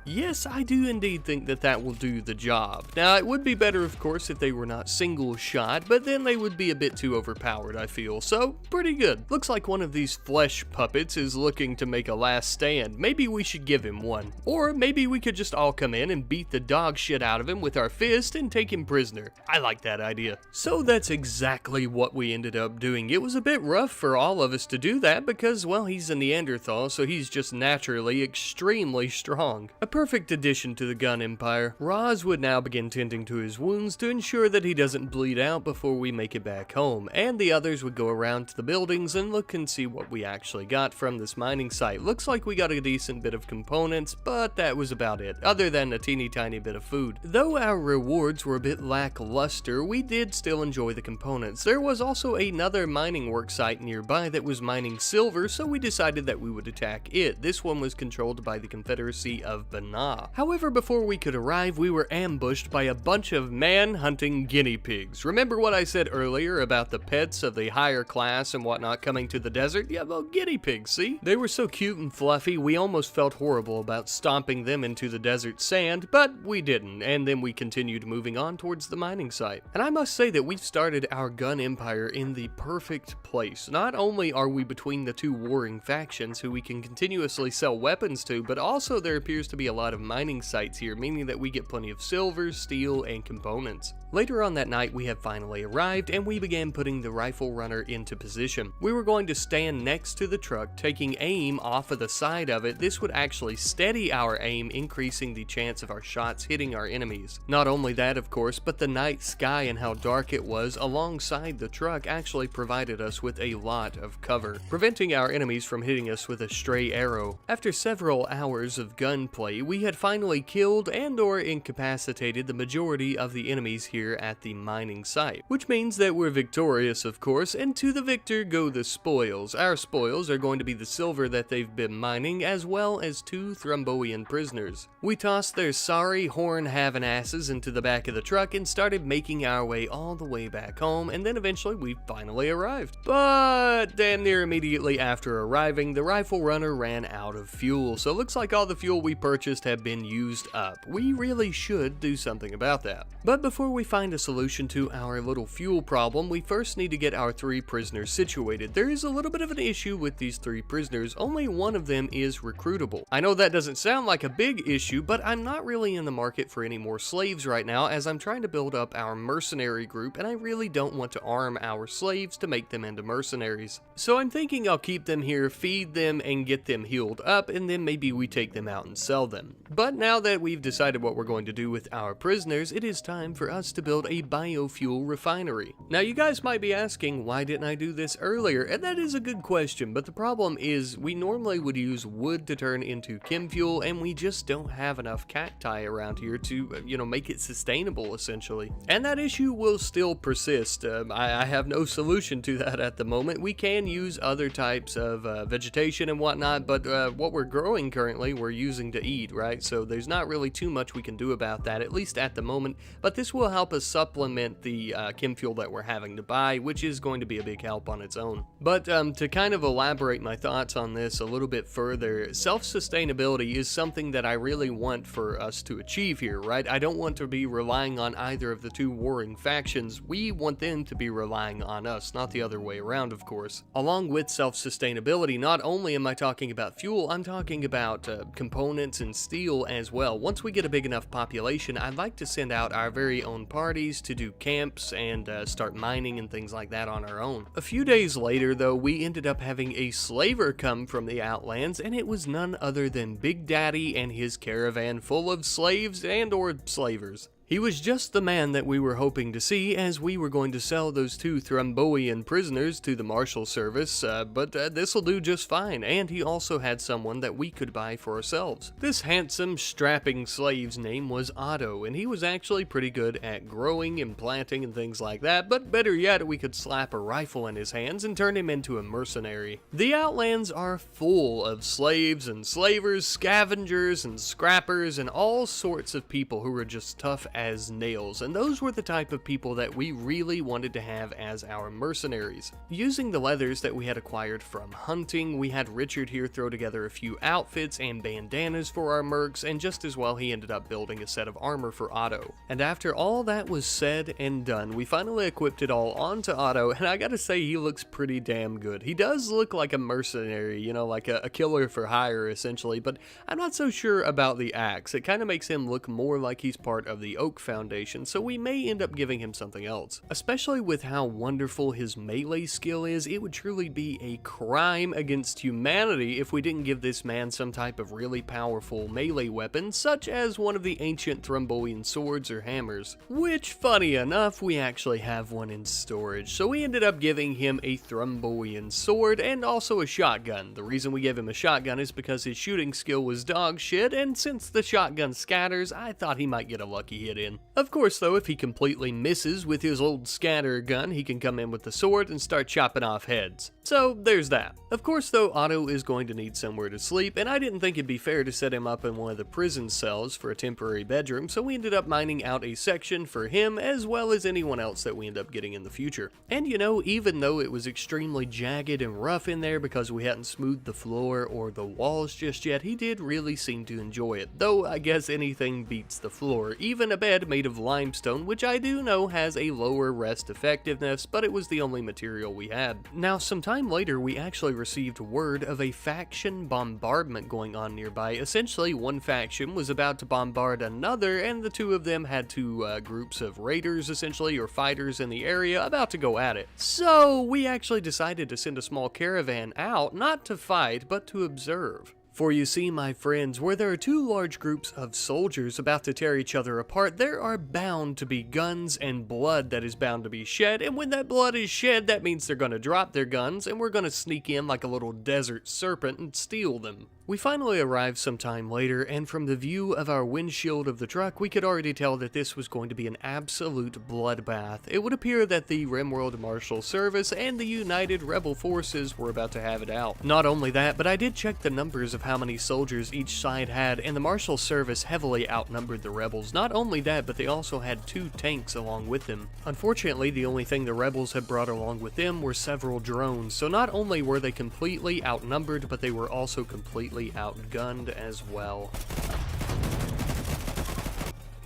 Yes, I do indeed think that that will do the job. Now, it would be better, of course, if they were not single shot, but then they would be a bit too overpowered, I feel, so pretty good. Looks like one of these flesh puppets is looking to make a last stand. Maybe we should give him one. Or maybe we could just all come in and beat the dog shit out of him with our fist and take him prisoner. I like that idea. So that's exactly what we ended up doing. It was a bit rough for all of us to do that because, well, he's a Neanderthal, so he's just naturally extremely strong. A perfect addition to the gun empire. Roz would now begin tending to his wounds to ensure that he doesn't bleed out before we make it back home, and the others would go around to the buildings and look and see what we actually got from this mining site. Looks like we got a decent bit of components, but that was about it, other than a teeny tiny bit of food. Though our rewards were a bit lackluster, we did still enjoy the components. There was also another mining work site nearby that was mining silver, so we decided that we would attack it. This one was controlled by the Confederacy of Banah. However, before we could arrive, we were ambushed by a bunch of man-hunting guinea pigs. Remember what I said earlier about the pets of the higher class and whatnot coming to the desert? Yeah, well, guinea pigs, see? They were so cute and fluffy, we almost felt horrible about stomping them into the desert sand, but we didn't, and then we continued moving on towards the mining site. And I must say that we've started our gun empire in the perfect place. Not only are we between the two warring factions who we can continuously sell weapons to, but also there appears to be a lot of mining sites here, meaning that we get plenty of silver, steel, and components. Later on that night, we have finally arrived, and we began putting the rifle runner into position. We were going to stand next to the truck, taking aim off of the side of it. This would actually steady our aim, increasing the chance of our shots hitting our enemies. Not only that, of course, but the night sky and how dark it was alongside the truck actually provided us with a lot of cover, preventing our enemies from hitting us with a stray arrow. After several hours of gunplay, we had finally killed and or incapacitated the majority of the enemies here at the mining site, which means that we're victorious, of course, and to the victor go the spoils. Our spoils are going to be the silver that they've been mining, as well as 2 Thrombian prisoners. We tossed their sorry horn-having asses into the back of the truck and started making our way all the way back home, and then eventually we finally arrived. But damn near immediately after arriving, the rifle runner ran out of fuel, so it looks like all the fuel we purchased have been used up. We really should do something about that. But before we find a solution to our little fuel problem, we first need to get our 3 prisoners situated. There is a little bit of an issue with these 3 prisoners. Only one of them is recruitable. I know that doesn't sound like a big issue, but I'm not really in the market for any more slaves right now, as I'm trying to build up our mercenary group, and I really don't want to arm our slaves to make them into mercenaries. So I'm thinking I'll keep them here, feed them, and get them healed up, and then maybe we take them out and sell them. But now that we've decided what we're going to do with our prisoners, it is time for us to build a biofuel refinery. Now you guys might be asking, why didn't I do this earlier? And that is a good question, but the problem is we normally would use wood to turn into chem fuel, and we just don't have enough cacti around here to, make it sustainable, essentially. And that issue will still persist. I have no solution to that at the moment. We can use other types of vegetation and whatnot, but what we're growing currently, we're using to eat, right? So there's not really too much we can do about that, at least at the moment, but this will help us supplement the chem fuel that we're having to buy, which is going to be a big help on its own. But to kind of elaborate my thoughts on this a little bit further, self-sustainability is something that I really want for us to achieve here, right? I don't want to be relying on either of the 2 warring factions. We want them to be relying on us, not the other way around, of course. Along with self-sustainability, not only am I talking about fuel, I'm talking about components and steel as well. Once we get a big enough population, I'd like to send out our very own parties to do camps and start mining and things like that on our own. A few days later, though, we ended up having a slaver come from the Outlands, and it was none other than Big Daddy and his caravan full of slaves and or slavers. He was just the man that we were hoping to see, as we were going to sell those 2 Thrombian prisoners to the Marshal Service, but this'll do just fine, and he also had someone that we could buy for ourselves. This handsome, strapping slave's name was Otto, and he was actually pretty good at growing and planting and things like that, but better yet, we could slap a rifle in his hands and turn him into a mercenary. The Outlands are full of slaves and slavers, scavengers and scrappers, and all sorts of people who are just tough as nails, and those were the type of people that we really wanted to have as our mercenaries. Using the leathers that we had acquired from hunting, we had Richard here throw together a few outfits and bandanas for our mercs, and just as well he ended up building a set of armor for Otto. And after all that was said and done, we finally equipped it all onto Otto, and I gotta say he looks pretty damn good. He does look like a mercenary, you know, like a killer for hire essentially, but I'm not so sure about the axe. It kind of makes him look more like he's part of the Oak Foundation, so we may end up giving him something else. Especially with how wonderful his melee skill is, it would truly be a crime against humanity if we didn't give this man some type of really powerful melee weapon, such as one of the ancient Thrombian swords or hammers, which, funny enough, we actually have one in storage. So we ended up giving him a Thrombian sword and also a shotgun. The reason we gave him a shotgun is because his shooting skill was dog shit, and since the shotgun scatters, I thought he might get a lucky hit in. Of course though, if he completely misses with his old scatter gun, he can come in with the sword and start chopping off heads. So there's that. Of course though, Otto is going to need somewhere to sleep, and I didn't think it'd be fair to set him up in one of the prison cells for a temporary bedroom, so we ended up mining out a section for him as well as anyone else that we end up getting in the future. And you know, even though it was extremely jagged and rough in there because we hadn't smoothed the floor or the walls just yet, he did really seem to enjoy it, though I guess anything beats the floor, even a bed made of limestone, which I do know has a lower rest effectiveness, but it was the only material we had. Now, some time later, we actually received word of a faction bombardment going on nearby. Essentially, one faction was about to bombard another, and the two of them had 2 groups of raiders, essentially, or fighters in the area, about to go at it. So, we actually decided to send a small caravan out, not to fight, but to observe. For you see, my friends, where there are 2 large groups of soldiers about to tear each other apart, there are bound to be guns and blood that is bound to be shed, and when that blood is shed, that means they're gonna drop their guns, and we're gonna sneak in like a little desert serpent and steal them. We finally arrived some time later, and from the view of our windshield of the truck, we could already tell that this was going to be an absolute bloodbath. It would appear that the RimWorld Marshal Service and the United Rebel Forces were about to have it out. Not only that, but I did check the numbers of how many soldiers each side had, and the Marshal Service heavily outnumbered the Rebels. Not only that, but they also had 2 tanks along with them. Unfortunately, the only thing the Rebels had brought along with them were several drones, so not only were they completely outnumbered, but they were also completely outgunned as well.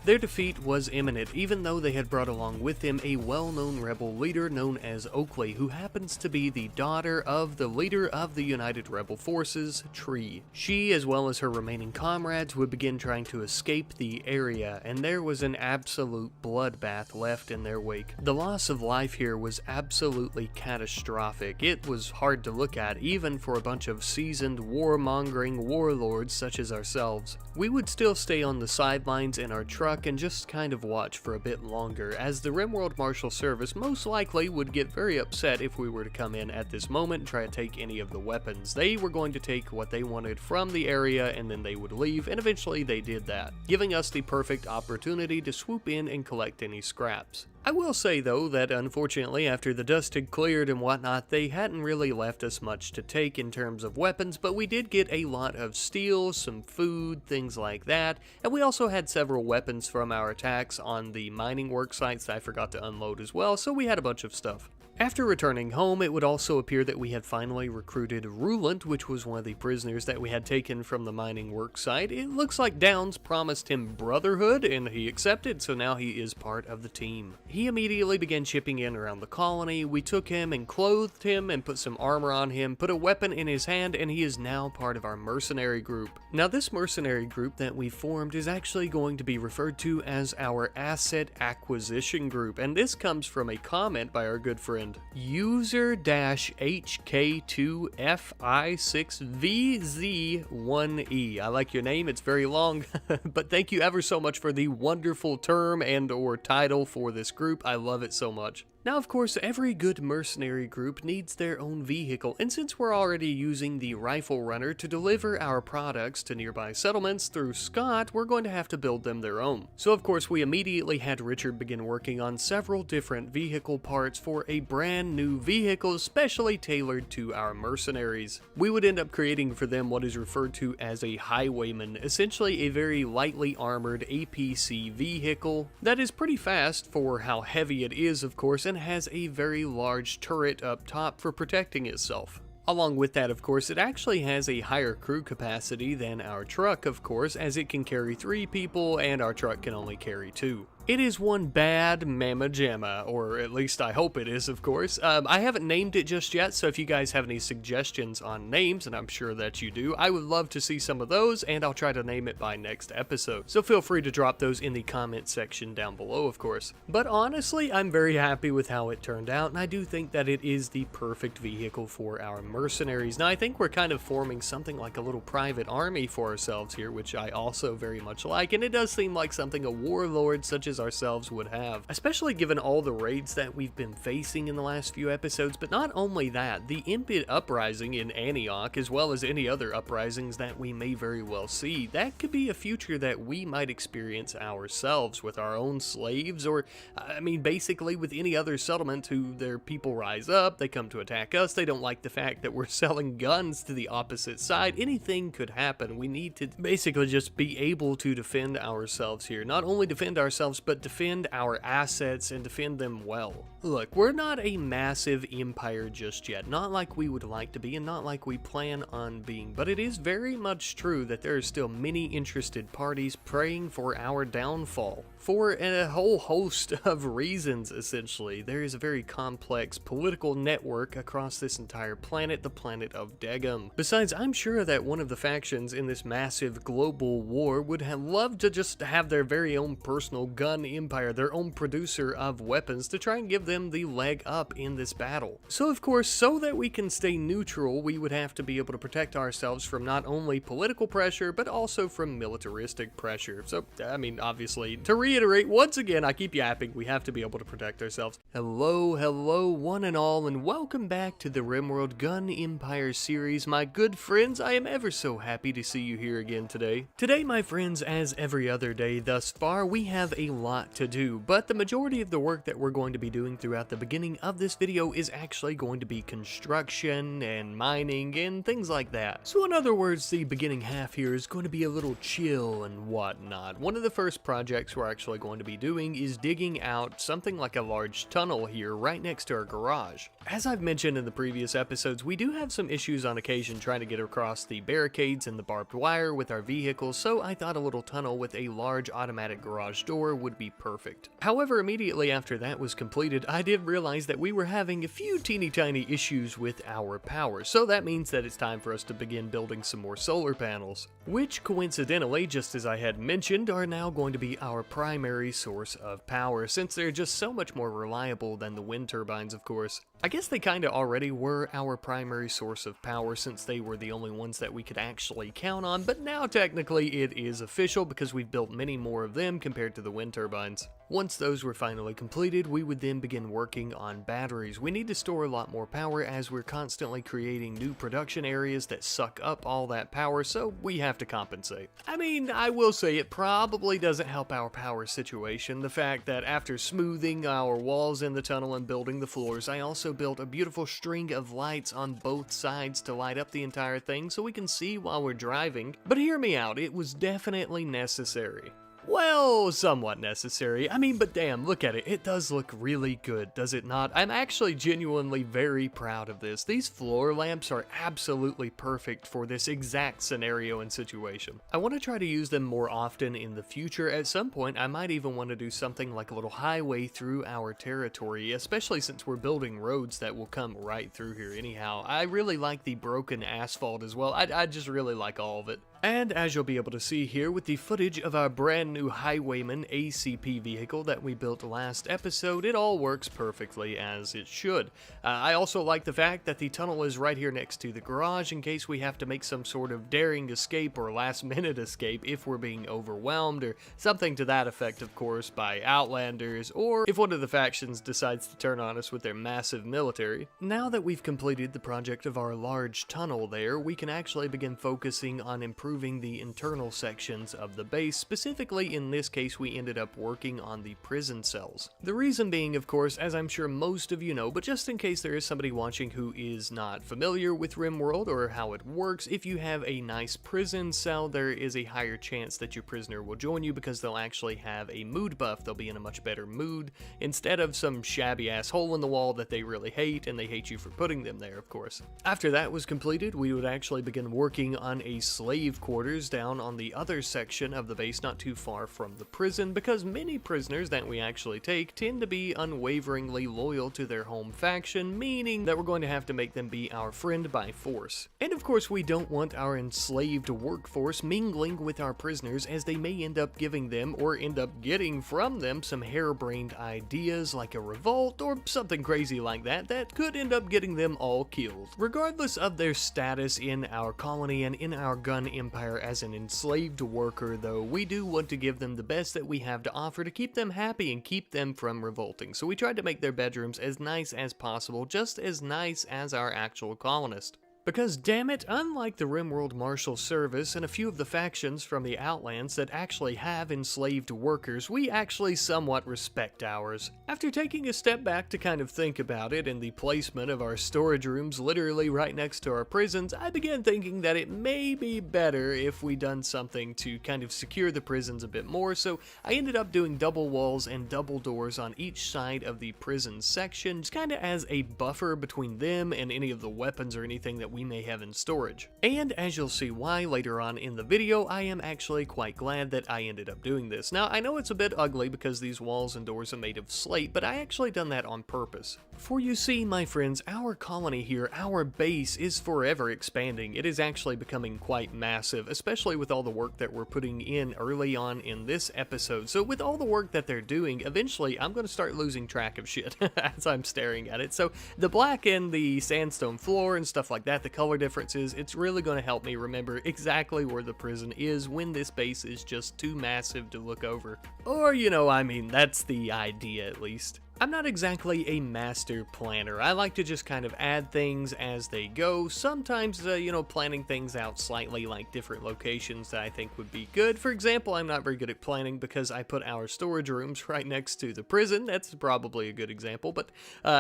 Their defeat was imminent, even though they had brought along with them a well-known rebel leader known as Oakley, who happens to be the daughter of the leader of the United Rebel Forces, Tree. She, as well as her remaining comrades, would begin trying to escape the area, and there was an absolute bloodbath left in their wake. The loss of life here was absolutely catastrophic. It was hard to look at, even for a bunch of seasoned, warmongering warlords such as ourselves. We would still stay on the sidelines in our truck and just kind of watch for a bit longer, as the RimWorld Marshal Service most likely would get very upset if we were to come in at this moment and try to take any of the weapons. They were going to take what they wanted from the area and then they would leave, and eventually they did that, giving us the perfect opportunity to swoop in and collect any scraps. I will say though that unfortunately after the dust had cleared and whatnot, they hadn't really left us much to take in terms of weapons, but we did get a lot of steel, some food, things like that, and we also had several weapons from our attacks on the mining work sites that I forgot to unload as well, so we had a bunch of stuff. After returning home, it would also appear that we had finally recruited Roulant, which was one of the prisoners that we had taken from the mining work site. It looks like Downs promised him brotherhood, and he accepted, so now he is part of the team. he immediately began chipping in around the colony. We took him and clothed him and put some armor on him, put a weapon in his hand, and he is now part of our mercenary group. Now this mercenary group that we formed is actually going to be referred to as our asset acquisition group, and this comes from a comment by our good friend user-HK2FI6VZ1E. I like your name, it's very long, but thank you ever so much for the wonderful term and or title for this group. I love it so much. Now, of course, every good mercenary group needs their own vehicle, and since we're already using the rifle runner to deliver our products to nearby settlements through Scott, we're going to have to build them their own. So, of course, we immediately had Richard begin working on several different vehicle parts for a brand new vehicle specially tailored to our mercenaries. We would end up creating for them what is referred to as a highwayman, essentially a very lightly armored APC vehicle that is pretty fast for how heavy it is, of course, and has a very large turret up top for protecting itself. Along with that, of course, it actually has a higher crew capacity than our truck, of course, as it can carry 3 people and our truck can only carry 2. It is one bad mamma jamma, or at least I hope it is, of course. I haven't named it just yet, so if you guys have any suggestions on names, and I'm sure that you do, I would love to see some of those, and I'll try to name it by next episode. So feel free to drop those in the comment section down below, of course. But honestly, I'm very happy with how it turned out, and I do think that it is the perfect vehicle for our mercenaries. Now, I think we're kind of forming something like a little private army for ourselves here, which I also very much like, and it does seem like something a warlord such as ourselves would have, especially given all the raids that we've been facing in the last few episodes. But not only that, the Impid uprising in Antioch, as well as any other uprisings that we may very well see, that could be a future that we might experience ourselves with our own slaves, or I mean basically with any other settlement who their people rise up, they come to attack us, they don't like the fact that we're selling guns to the opposite side. Anything could happen. We need to basically just be able to defend ourselves here, not only defend ourselves but defend our assets and defend them well. Look, we're not a massive empire just yet, not like we would like to be and not like we plan on being, but it is very much true that there are still many interested parties praying for our downfall. For a whole host of reasons, essentially. There is a very complex political network across this entire planet, the planet of Degum. Besides, I'm sure that one of the factions in this massive global war would have loved to just have their very own personal gun empire, their own producer of weapons, to try and give them the leg up in this battle. So of course, so that we can stay neutral, we would have to be able to protect ourselves from not only political pressure, but also from militaristic pressure. So, I mean, obviously, to reiterate, once again, I keep yapping, we have to be able to protect ourselves. Hello, one and all, and welcome back to the RimWorld Gun Empire series. My good friends, I am ever so happy to see you here again today. Today, my friends, as every other day thus far, we have a lot to do, but the majority of the work that we're going to be doing throughout the beginning of this video is actually going to be construction and mining and things like that. So in other words, the beginning half here is going to be a little chill and whatnot. One of the first projects we're actually going to be doing is digging out something like a large tunnel here right next to our garage. As I've mentioned in the previous episodes, we do have some issues on occasion trying to get across the barricades and the barbed wire with our vehicles, so I thought a little tunnel with a large automatic garage door would be perfect. However, immediately after that was completed, I did realize that we were having a few teeny tiny issues with our power, so that means that it's time for us to begin building some more solar panels, which coincidentally, just as I had mentioned, are now going to be our primary source of power, since they're just so much more reliable than the wind turbines, of course. I guess they kinda already were our primary source of power since they were the only ones that we could actually count on, but now technically it is official because we've built many more of them compared to the wind turbines. Once those were finally completed, we would then begin working on batteries. We need to store a lot more power as we're constantly creating new production areas that suck up all that power, so we have to compensate. I mean, I will say it probably doesn't help our power situation, the fact that after smoothing our walls in the tunnel and building the floors, I also built a beautiful string of lights on both sides to light up the entire thing so we can see while we're driving. But hear me out, it was definitely necessary. well, somewhat necessary. I mean, but damn, look at it. It does look really good, does it not? I'm actually genuinely very proud of this. These floor lamps are absolutely perfect for this exact scenario and situation. I want to try to use them more often in the future. At some point, I might even want to do something like a little highway through our territory, especially since we're building roads that will come right through here anyhow. I really like the broken asphalt as well. I just really like all of it. And as you'll be able to see here with the footage of our brand new Highwayman ACP vehicle that we built last episode, it all works perfectly as it should. I also like the fact that the tunnel is right here next to the garage in case we have to make some sort of daring escape or last minute escape if we're being overwhelmed or something to that effect, of course, by outlanders, or if one of the factions decides to turn on us with their massive military. Now that we've completed the project of our large tunnel there, we can actually begin focusing on improving the internal sections of the base. Specifically, in this case, we ended up working on the prison cells. The reason being, of course, as I'm sure most of you know, but just in case there is somebody watching who is not familiar with RimWorld or how it works, if you have a nice prison cell, there is a higher chance that your prisoner will join you because they'll actually have a mood buff. They'll be in a much better mood instead of some shabby ass hole in the wall that they really hate, and they hate you for putting them there, of course. After that was completed, we would actually begin working on a slave quarters down on the other section of the base not too far from the prison, because many prisoners that we actually take tend to be unwaveringly loyal to their home faction, meaning that we're going to have to make them be our friend by force. And of course we don't want our enslaved workforce mingling with our prisoners, as they may end up giving them or end up getting from them some harebrained ideas like a revolt or something crazy like that that could end up getting them all killed. Regardless of their status in our colony and in our gun empire as an enslaved worker, though, we do want to give them the best that we have to offer to keep them happy and keep them from revolting. So we tried to make their bedrooms as nice as possible, just as nice as our actual colonist. Because damn it, unlike the RimWorld Marshal Service and a few of the factions from the Outlands that actually have enslaved workers, we actually somewhat respect ours. After taking a step back to kind of think about it and the placement of our storage rooms literally right next to our prisons, I began thinking that it may be better if we done something to kind of secure the prisons a bit more, so I ended up doing double walls and double doors on each side of the prison section, just kind of as a buffer between them and any of the weapons or anything that we may have in storage. And as you'll see why later on in the video, I am actually quite glad that I ended up doing this. Now, I know it's a bit ugly because these walls and doors are made of slate, but I actually done that on purpose. For you see, my friends, our colony here, our base, is forever expanding. It is actually becoming quite massive, especially with all the work that we're putting in early on in this episode. So with all the work that they're doing, eventually I'm going to start losing track of shit as I'm staring at it. So the black and the sandstone floor and stuff like that, the color differences, it's really going to help me remember exactly where the prison is when this base is just too massive to look over. Or, you know, I mean, that's the idea at least. I'm not exactly a master planner. I like to just kind of add things as they go. Sometimes, you know, planning things out slightly, like different locations that I think would be good. For example, I'm not very good at planning because I put our storage rooms right next to the prison. That's probably a good example. But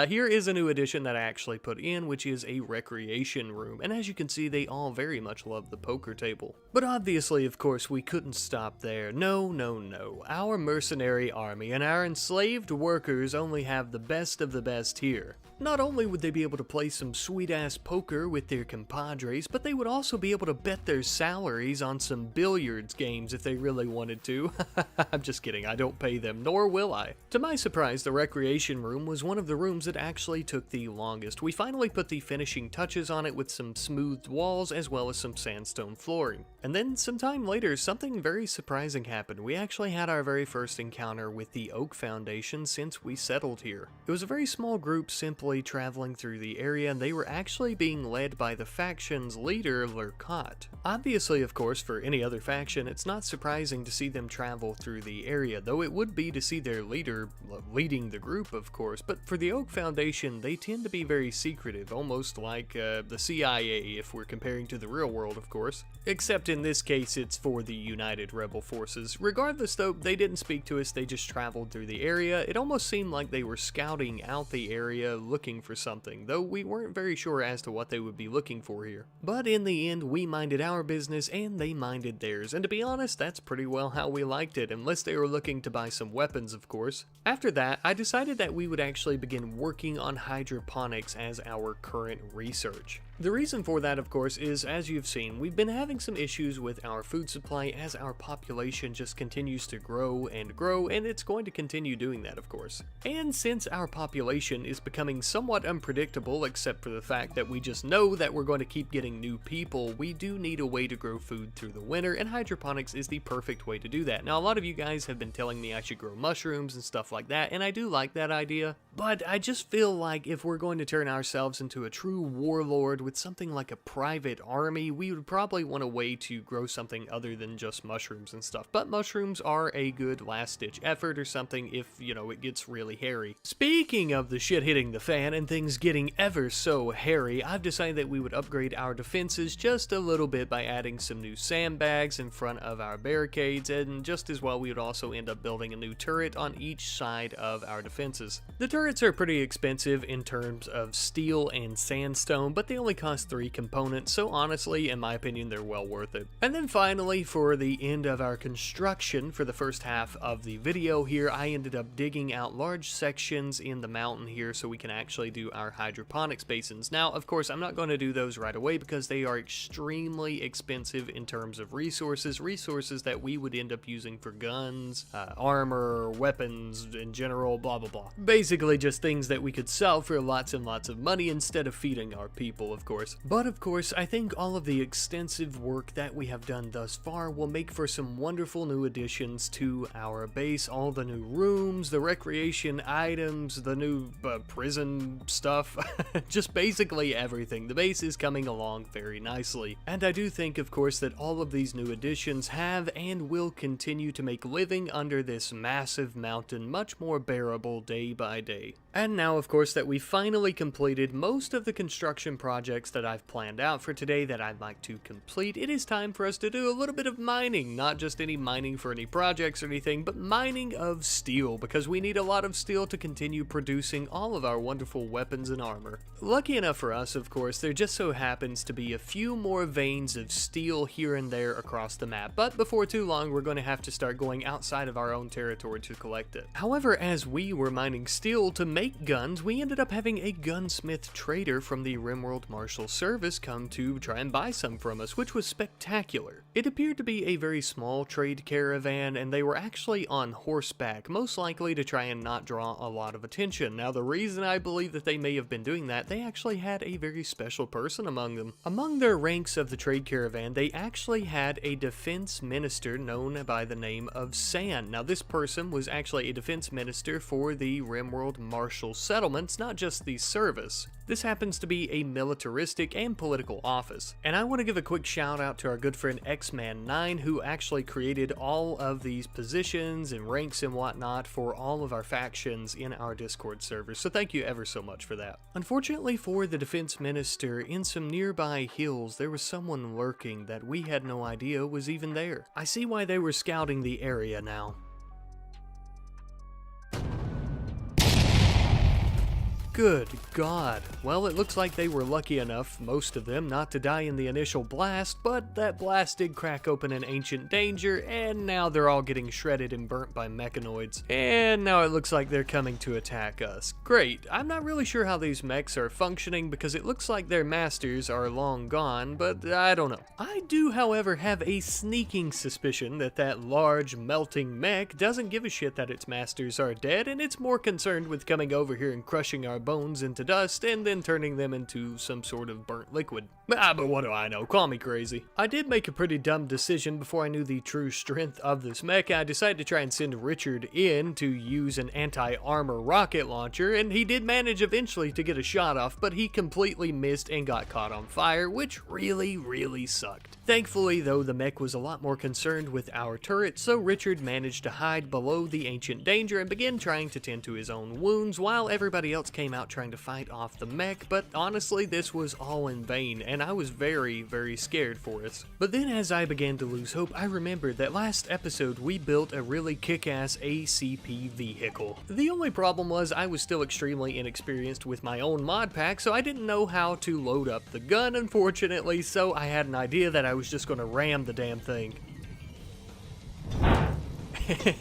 here is a new addition that I actually put in, which is a recreation room. And as you can see, they all very much love the poker table. But obviously, of course, we couldn't stop there. No, no, no. Our mercenary army and our enslaved workers only have the best of the best here. Not only would they be able to play some sweet-ass poker with their compadres, but they would also be able to bet their salaries on some billiards games if they really wanted to. I'm just kidding, I don't pay them, nor will I. To my surprise, the recreation room was one of the rooms that actually took the longest. We finally put the finishing touches on it with some smoothed walls as well as some sandstone flooring. And then some time later, something very surprising happened. We actually had our very first encounter with the Oak Foundation since we settled here. It was a very small group simply traveling through the area, and they were actually being led by the faction's leader, Recruitment. Obviously, of course, for any other faction, it's not surprising to see them travel through the area, though it would be to see their leader leading the group, of course. But for the Oak Foundation, they tend to be very secretive, almost like the CIA if we're comparing to the real world, of course. Except in this case, it's for the United Rebel Forces. Regardless, though, they didn't speak to us, they just traveled through the area. It almost seemed like like they were scouting out the area looking for something, though we weren't very sure as to what they would be looking for here. But in the end, we minded our business and they minded theirs, and to be honest, that's pretty well how we liked it, unless they were looking to buy some weapons, of course. After that, I decided that we would actually begin working on hydroponics as our current research. The reason for that, of course, is, as you've seen, we've been having some issues with our food supply as our population just continues to grow, and it's going to continue doing that, of course. And since our population is becoming somewhat unpredictable, except for the fact that we just know that we're going to keep getting new people, we do need a way to grow food through the winter, and hydroponics is the perfect way to do that. Now, a lot of you guys have been telling me I should grow mushrooms and stuff like that, and I do like that idea, but I just feel like if we're going to turn ourselves into a true warlord with something like a private army, we would probably want a way to grow something other than just mushrooms and stuff. But mushrooms are a good last-ditch effort or something if, you know, it gets really hairy. Speaking of the shit hitting the fan and things getting ever so hairy, I've decided that we would upgrade our defenses just a little bit by adding some new sandbags in front of our barricades, and just as well we would also end up building a new turret on each side of our defenses. The turrets are pretty expensive in terms of steel and sandstone, but they only cost 3 components, so honestly, in my opinion, they're well worth it. And then finally, for the end of our construction for the first half of the video here, I ended up digging out large sections in the mountain here so we can actually do our hydroponics basins. Now, of course, I'm not going to do those right away because they are extremely expensive in terms of resources that we would end up using for guns, armor, weapons in general, blah blah blah. Basically just things that we could sell for lots and lots of money instead of feeding our people, of course. But of course, I think all of the extensive work that we have done thus far will make for some wonderful new additions to our base. All the new rooms, the recreation items, the new prison stuff, just basically everything. The base is coming along very nicely. And I do think, of course, that all of these new additions have and will continue to make living under this massive mountain much more bearable day by day. And now, of course, that we finally completed most of the construction projects that I've planned out for today that I'd like to complete, it is time for us to do a little bit of mining. Not just any mining for any projects or anything, but mining of steel, because we need a lot of steel to continue producing all of our wonderful weapons and armor. Lucky enough for us, of course, there just so happens to be a few more veins of steel here and there across the map, but before too long we're going to have to start going outside of our own territory to collect it. However, as we were mining steel to make guns, we ended up having a gunsmith trader from the RimWorld Marshal Service come to try and buy some from us, which was spectacular. It appeared to be a very small trade caravan, and they were actually on horseback, most likely to try and not draw a lot of attention. Now, the reason I believe that they may have been doing that, they actually had a very special person among them. Among their ranks of the trade caravan, they actually had a defense minister known by the name of San. Now, this person was actually a defense minister for the RimWorld Marshal Settlements, not just the service. This happens to be a militaristic and political office. And I want to give a quick shout out to our good friend X-Man9, who actually created all of these positions and ranks and whatnot for all of our factions in our Discord server, so thank you ever so much for that. Unfortunately for the defense minister, in some nearby hills there was someone lurking that we had no idea was even there. I see why they were scouting the area now. Good God. Well, it looks like they were lucky enough, most of them, not to die in the initial blast, but that blast did crack open an ancient danger, and now they're all getting shredded and burnt by mechanoids. And now it looks like they're coming to attack us. Great. I'm not really sure how these mechs are functioning because it looks like their masters are long gone, but I don't know. I do, however, have a sneaking suspicion that that large melting mech doesn't give a shit that its masters are dead, and it's more concerned with coming over here and crushing our bones into dust and then turning them into some sort of burnt liquid. But what do I know? Call me crazy. I did make a pretty dumb decision before I knew the true strength of this mech. I decided to try and send Richard in to use an anti-armor rocket launcher, and he did manage eventually to get a shot off, but he completely missed and got caught on fire, which really sucked. Thankfully, though, the mech was a lot more concerned with our turret, so Richard managed to hide below the ancient danger and begin trying to tend to his own wounds while everybody else came out trying to fight off the mech, but honestly, this was all in vain, and I was very, very scared for us. But then as I began to lose hope, I remembered that last episode we built a really kick-ass ACP vehicle. The only problem was I was still extremely inexperienced with my own mod pack, so I didn't know how to load up the gun, unfortunately, so I had an idea that I was just going to ram the damn thing.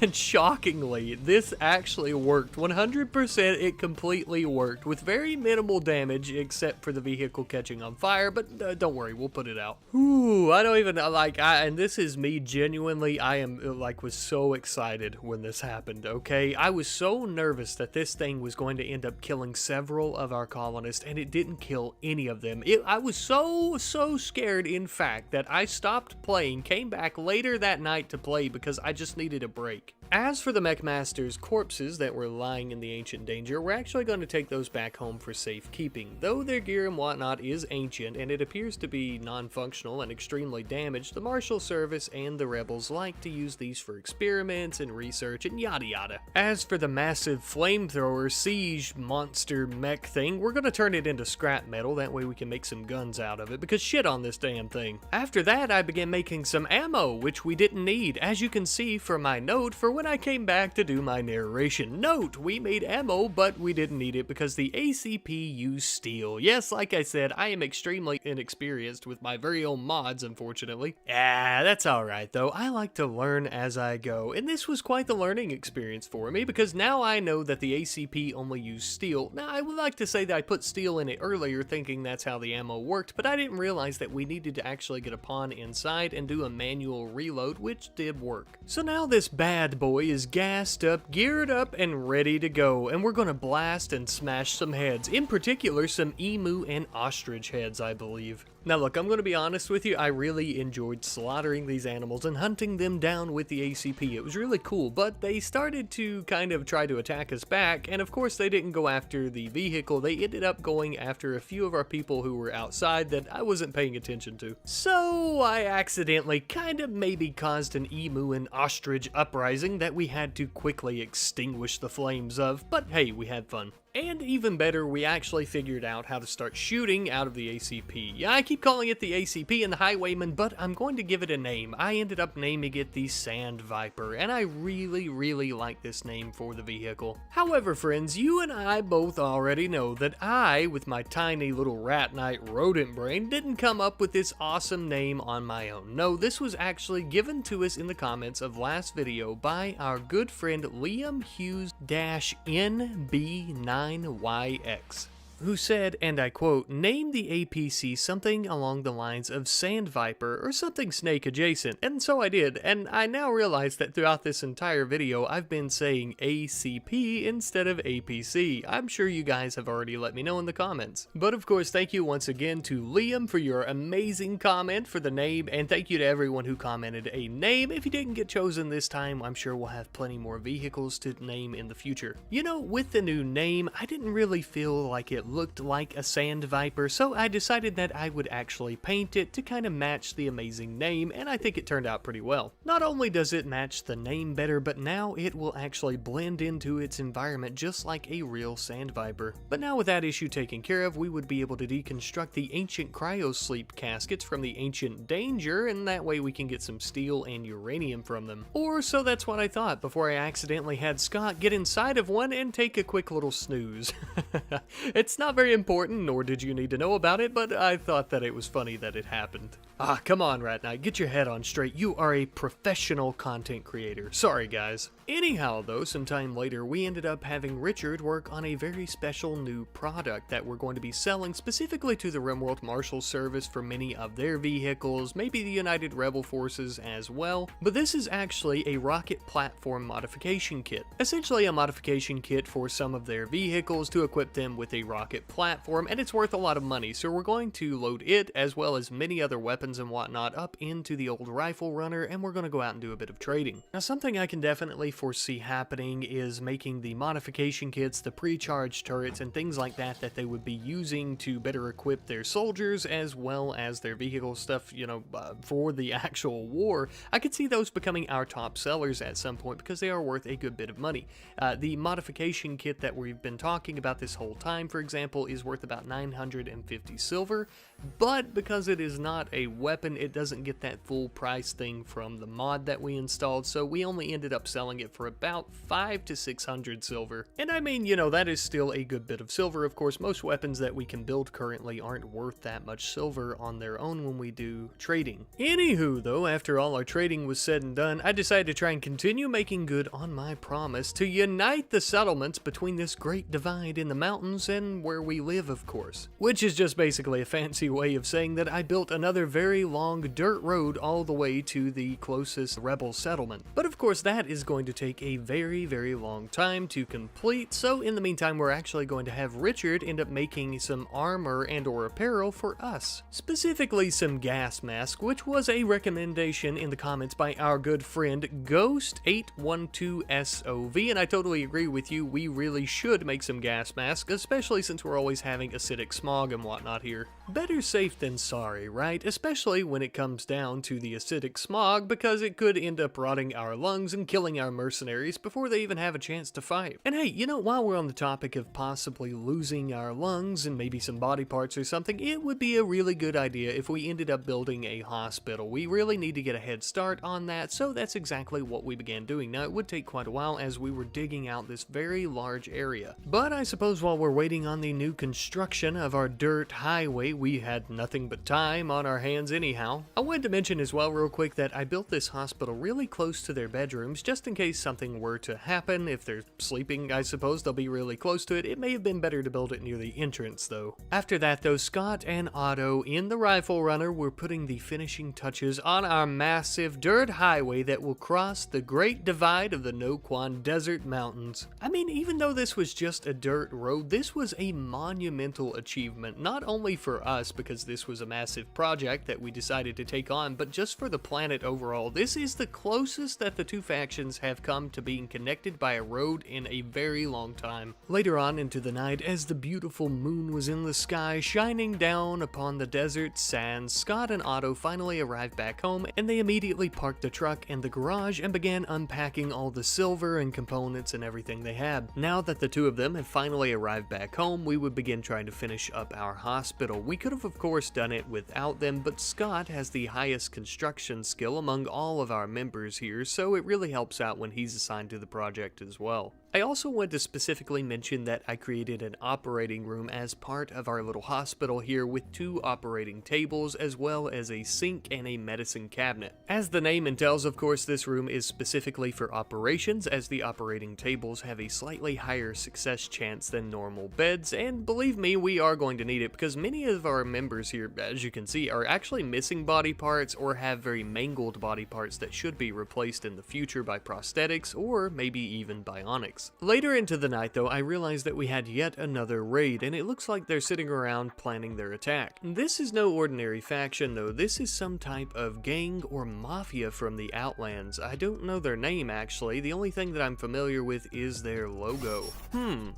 And shockingly, this actually worked. 100% it completely worked with very minimal damage except for the vehicle catching on fire, but don't worry, we'll put it out. Ooh, I don't even, and this is me genuinely, I am, was so excited when this happened, okay? I was so nervous that this thing was going to end up killing several of our colonists, and it didn't kill any of them. I was so scared, in fact, that I stopped playing, came back later that night to play because I just needed a break. As for the Mechmaster's corpses that were lying in the ancient danger, we're actually going to take those back home for safekeeping. Though their gear and whatnot is ancient and it appears to be non-functional and extremely damaged, the Marshal Service and the rebels like to use these for experiments and research and yada yada. As for the massive flamethrower siege monster mech thing, we're going to turn it into scrap metal, that way we can make some guns out of it, because shit on this damn thing. After that, I began making some ammo, which we didn't need, as you can see from my note for when I came back to do my narration. Note, we made ammo, but we didn't need it because the ACP used steel. Yes, like I said, I am extremely inexperienced with my very own mods, unfortunately. That's alright though. I like to learn as I go, and this was quite the learning experience for me because now I know that the ACP only used steel. Now, I would like to say that I put steel in it earlier thinking that's how the ammo worked, but I didn't realize that we needed to actually get a pawn inside and do a manual reload, which did work. So now this bad boy is gassed up, geared up, and ready to go, and we're gonna blast and smash some heads, in particular some emu and ostrich heads, I believe. Now look, I'm gonna be honest with you, I really enjoyed slaughtering these animals and hunting them down with the ACP. It was really cool, but they started to kind of try to attack us back, and of course they didn't go after the vehicle, they ended up going after a few of our people who were outside that I wasn't paying attention to. So I accidentally kind of maybe caused an emu and ostrich uprising that we had to quickly extinguish the flames of, but hey, we had fun. And even better, we actually figured out how to start shooting out of the ACP. Yeah, I keep calling it the ACP and the Highwayman, but I'm going to give it a name. I ended up naming it the Sand Viper, and I really like this name for the vehicle. However, friends, you and I both already know that I, with my tiny little rat knight rodent brain, didn't come up with this awesome name on my own. No, this was actually given to us in the comments of last video by our good friend Liam Hughes-NB9YX. Who said, and I quote, "Name the APC something along the lines of Sand Viper or something snake adjacent," and so I did, and I now realize that throughout this entire video I've been saying ACP instead of APC. I'm sure you guys have already let me know in the comments. But of course, thank you once again to Liam for your amazing comment for the name, and thank you to everyone who commented a name. If you didn't get chosen this time, I'm sure we'll have plenty more vehicles to name in the future. You know, with the new name, I didn't really feel like it looked like a Sand Viper, so I decided that I would actually paint it to kind of match the amazing name, and I think it turned out pretty well. Not only does it match the name better, but now it will actually blend into its environment just like a real Sand Viper. But now with that issue taken care of, we would be able to deconstruct the ancient cryosleep caskets from the ancient danger, and that way we can get some steel and uranium from them. Or so that's what I thought before I accidentally had Scott get inside of one and take a quick little snooze. It's not very important, nor did you need to know about it, but I thought that it was funny that it happened. Ah, come on, Rat Knight, get your head on straight. You are a professional content creator. Sorry, guys. Anyhow, though, sometime later, we ended up having Richard work on a very special new product that we're going to be selling specifically to the RimWorld Marshal Service for many of their vehicles, maybe the United Rebel Forces as well. But this is actually a rocket platform modification kit. Essentially a modification kit for some of their vehicles to equip them with a rocket platform, and it's worth a lot of money, so we're going to load it as well as many other weapons weapons and whatnot up into the old rifle runner, and we're going to go out and do a bit of trading. Now, something I can definitely foresee happening is making the modification kits, the pre-charged turrets, and things like that that they would be using to better equip their soldiers as well as their vehicle stuff, for the actual war. I could see those becoming our top sellers at some point because they are worth a good bit of money. The modification kit that we've been talking about this whole time, for example, is worth about 950 silver, but because it is not a weapon, it doesn't get that full price thing from the mod that we installed, so we only ended up selling it for about 500 to 600 silver. And I mean, that is still a good bit of silver. Of course, most weapons that we can build currently aren't worth that much silver on their own when we do trading. Anywho, though, after all our trading was said and done, I decided to try and continue making good on my promise to unite the settlements between this great divide in the mountains and where we live, of course. Which is just basically a fancy way of saying that I built another very long dirt road all the way to the closest rebel settlement. But of course, that is going to take a very, very long time to complete, so in the meantime, we're actually going to have Richard end up making some armor and or apparel for us. Specifically some gas mask, which was a recommendation in the comments by our good friend Ghost812SOV, and I totally agree with you, we really should make some gas masks, especially since we're always having acidic smog and whatnot here. Better safe than sorry, right? Especially when it comes down to the acidic smog, because it could end up rotting our lungs and killing our mercenaries before they even have a chance to fight. And hey, while we're on the topic of possibly losing our lungs and maybe some body parts or something, it would be a really good idea if we ended up building a hospital. We really need to get a head start on that, so that's exactly what we began doing. Now, it would take quite a while as we were digging out this very large area. But I suppose while we're waiting on the new construction of our dirt highway, we had nothing but time on our hands anyhow. I wanted to mention as well real quick that I built this hospital really close to their bedrooms just in case something were to happen. If they're sleeping, I suppose they'll be really close to it. It may have been better to build it near the entrance though. After that though, Scott and Otto in the rifle runner were putting the finishing touches on our massive dirt highway that will cross the great divide of the Quan Desert Mountains. I mean, even though this was just a dirt road, this was a monumental achievement, not only for us because this was a massive project that we decided to take on, but just for the planet overall. This is the closest that the two factions have come to being connected by a road in a very long time. Later on into the night, as the beautiful moon was in the sky shining down upon the desert sands, Scott and Otto finally arrived back home, and they immediately parked the truck in the garage and began unpacking all the silver and components and everything they had. Now that the two of them had finally arrived back home, we would begin trying to finish up our hospital. We could have of course done it without them, but Scott has the highest construction skill among all of our members here, so it really helps out when he's assigned to the project as well. I also want to specifically mention that I created an operating room as part of our little hospital here with 2 operating tables as well as a sink and a medicine cabinet. As the name entails, of course, this room is specifically for operations, as the operating tables have a slightly higher success chance than normal beds, and believe me, we are going to need it because many of our members here, as you can see, are actually missing body parts or have very mangled body parts that should be replaced in the future by prosthetics or maybe even bionics. Later into the night though, I realized that we had yet another raid, and it looks like they're sitting around planning their attack. This is no ordinary faction though, this is some type of gang or mafia from the Outlands. I don't know their name actually, the only thing that I'm familiar with is their logo.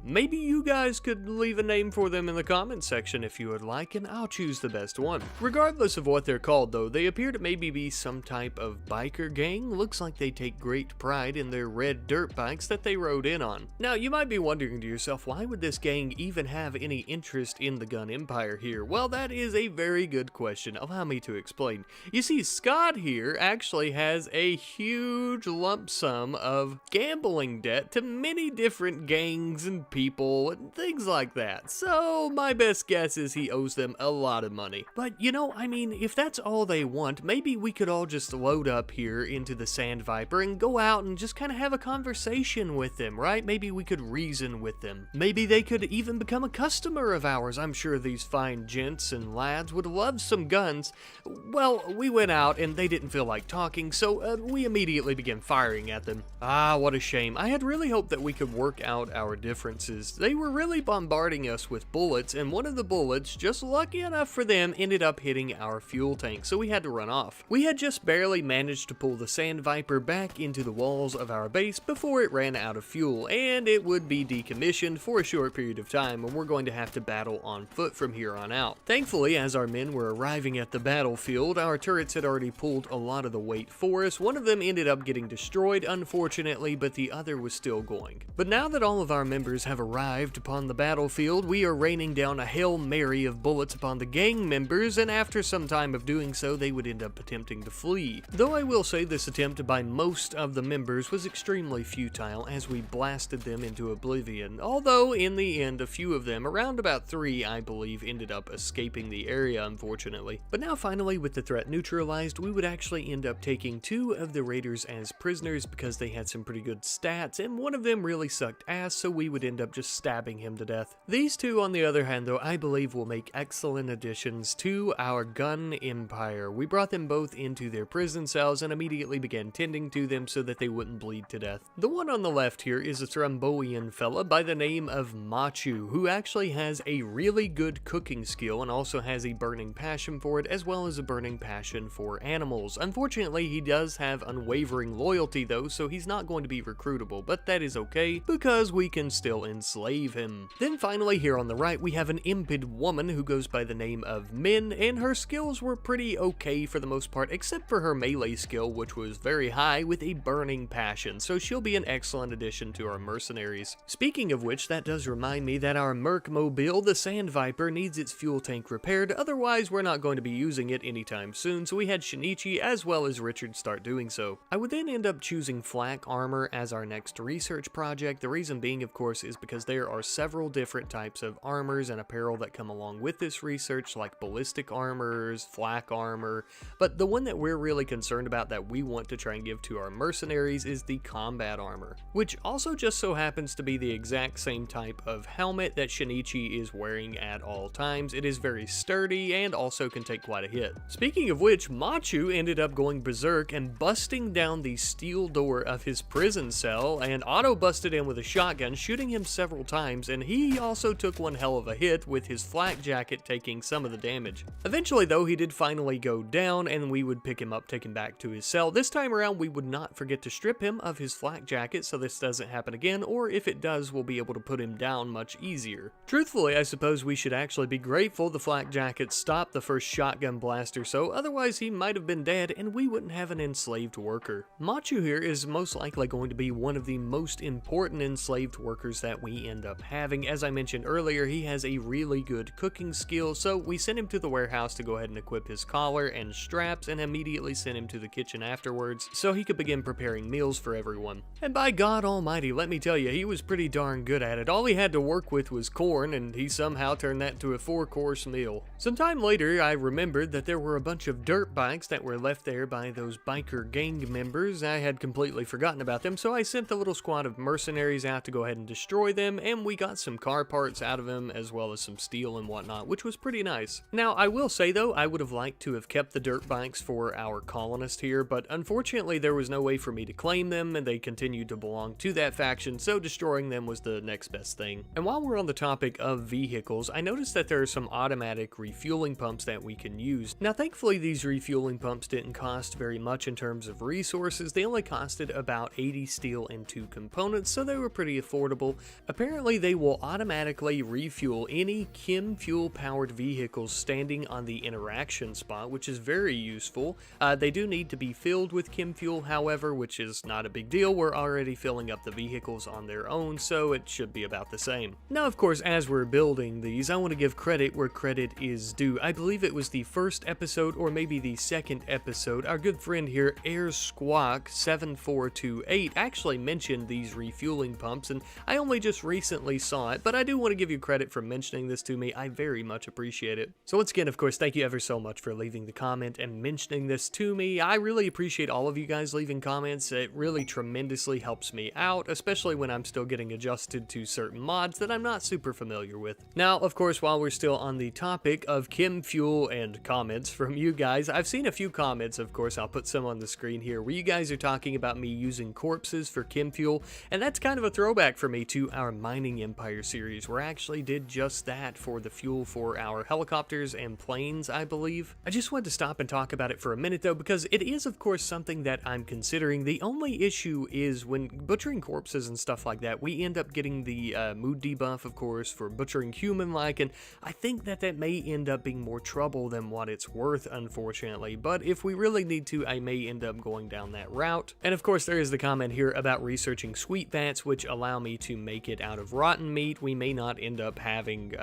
Maybe you guys could leave a name for them in the comment section if you would like, and I'll choose the best one. Regardless of what they're called though, they appear to maybe be some type of biker gang. Looks like they take great pride in their red dirt bikes that they rode in on. Now, you might be wondering to yourself, why would this gang even have any interest in the gun empire here? Well, that is a very good question. Allow me to explain. You see, Scott here actually has a huge lump sum of gambling debt to many different gangs and people and things like that. So, my best guess is he owes them a lot of money. But, I mean, if that's all they want, maybe we could all just load up here into the Sand Viper and go out and just kind of have a conversation with them, them, right? Maybe we could reason with them. Maybe they could even become a customer of ours. I'm sure these fine gents and lads would love some guns. Well, we went out and they didn't feel like talking, so we immediately began firing at them. Ah, what a shame. I had really hoped that we could work out our differences. They were really bombarding us with bullets, and one of the bullets, just lucky enough for them, ended up hitting our fuel tank, so we had to run off. We had just barely managed to pull the Sand Viper back into the walls of our base before it ran out of fuel, and it would be decommissioned for a short period of time, and we're going to have to battle on foot from here on out. Thankfully, as our men were arriving at the battlefield, our turrets had already pulled a lot of the weight for us. One of them ended up getting destroyed, unfortunately, but the other was still going. But now that all of our members have arrived upon the battlefield, we are raining down a Hail Mary of bullets upon the gang members, and after some time of doing so, they would end up attempting to flee. Though I will say this attempt by most of the members was extremely futile as we blasted them into oblivion, although in the end a few of them, around about 3 I believe, ended up escaping the area unfortunately. But now finally, with the threat neutralized, we would actually end up taking 2 of the raiders as prisoners because they had some pretty good stats, and one of them really sucked ass, so we would end up just stabbing him to death. These 2 on the other hand though, I believe will make excellent additions to our gun empire. We brought them both into their prison cells and immediately began tending to them so that they wouldn't bleed to death. The one on the left here is a Thrombian fella by the name of Machu, who actually has a really good cooking skill and also has a burning passion for it, as well as a burning passion for animals. Unfortunately, he does have unwavering loyalty though, so he's not going to be recruitable, but that is okay because we can still enslave him. Then finally, here on the right, we have an impid woman who goes by the name of Min, and her skills were pretty okay for the most part, except for her melee skill, which was very high with a burning passion, so she'll be an excellent addition to our mercenaries. Speaking of which, that does remind me that our merc mobile, the Sand Viper, needs its fuel tank repaired, otherwise we're not going to be using it anytime soon, so we had Shinichi as well as Richard start doing so. I would then end up choosing flak armor as our next research project. The reason being, of course, is because there are several different types of armors and apparel that come along with this research, like ballistic armors, flak armor, but the one that we're really concerned about that we want to try and give to our mercenaries is the combat armor, which also just so happens to be the exact same type of helmet that Shinichi is wearing at all times. It is very sturdy and also can take quite a hit. Speaking of which, Machu ended up going berserk and busting down the steel door of his prison cell, and Otto busted in with a shotgun, shooting him several times, and he also took one hell of a hit with his flak jacket taking some of the damage. Eventually though, he did finally go down and we would pick him up, take him back to his cell. This time around, we would not forget to strip him of his flak jacket so this doesn't happen again, or if it does, we'll be able to put him down much easier. Truthfully, I suppose we should actually be grateful the flak jacket stopped the first shotgun blast or so, otherwise he might have been dead and we wouldn't have an enslaved worker. Machu here is most likely going to be one of the most important enslaved workers that we end up having. As I mentioned earlier, he has a really good cooking skill, so we sent him to the warehouse to go ahead and equip his collar and straps and immediately sent him to the kitchen afterwards so he could begin preparing meals for everyone. And by God almighty, let me tell you, he was pretty darn good at it. All he had to work with was corn, and he somehow turned that into a 4-course meal. Sometime later, I remembered that there were a bunch of dirt bikes that were left there by those biker gang members. I had completely forgotten about them, so I sent the little squad of mercenaries out to go ahead and destroy them, and we got some car parts out of them as well as some steel and whatnot, which was pretty nice. Now, I will say though, I would have liked to have kept the dirt bikes for our colonist here, but unfortunately there was no way for me to claim them, and they continued to belong to that faction, so destroying them was the next best thing. And while we're on the topic of vehicles, I noticed that there are some automatic refueling pumps that we can use. Now, thankfully these refueling pumps didn't cost very much in terms of resources. They only costed about 80 steel and 2 components, so they were pretty affordable. Apparently they will automatically refuel any chem fuel powered vehicles standing on the interaction spot, which is very useful. They do need to be filled with chem fuel, however, which is not a big deal. We're already filling up the vehicles on their own, so it should be about the same. Now, of course, as we're building these, I want to give credit where credit is due. I believe it was the first episode, or maybe the second episode, our good friend here, Air Squawk 7428, actually mentioned these refueling pumps, and I only just recently saw it, but I do want to give you credit for mentioning this to me. I very much appreciate it. So once again, of course, thank you ever so much for leaving the comment and mentioning this to me. I really appreciate all of you guys leaving comments. It really tremendously helps me out. out, especially when I'm still getting adjusted to certain mods that I'm not super familiar with. Now, of course, while we're still on the topic of chem fuel and comments from you guys, I've seen a few comments, of course, I'll put some on the screen here, where you guys are talking about me using corpses for chem fuel, and that's kind of a throwback for me to our Mining Empire series, where I actually did just that for the fuel for our helicopters and planes, I believe. I just wanted to stop and talk about it for a minute though, because it is of course something that I'm considering. The only issue is when butchering corpses and stuff like that, we end up getting the mood debuff, of course, for butchering human-like, and I think that that may end up being more trouble than what it's worth, unfortunately. But if we really need to, I may end up going down that route. And of course, there is the comment here about researching sweet vats, which allow me to make it out of rotten meat. We may not end up having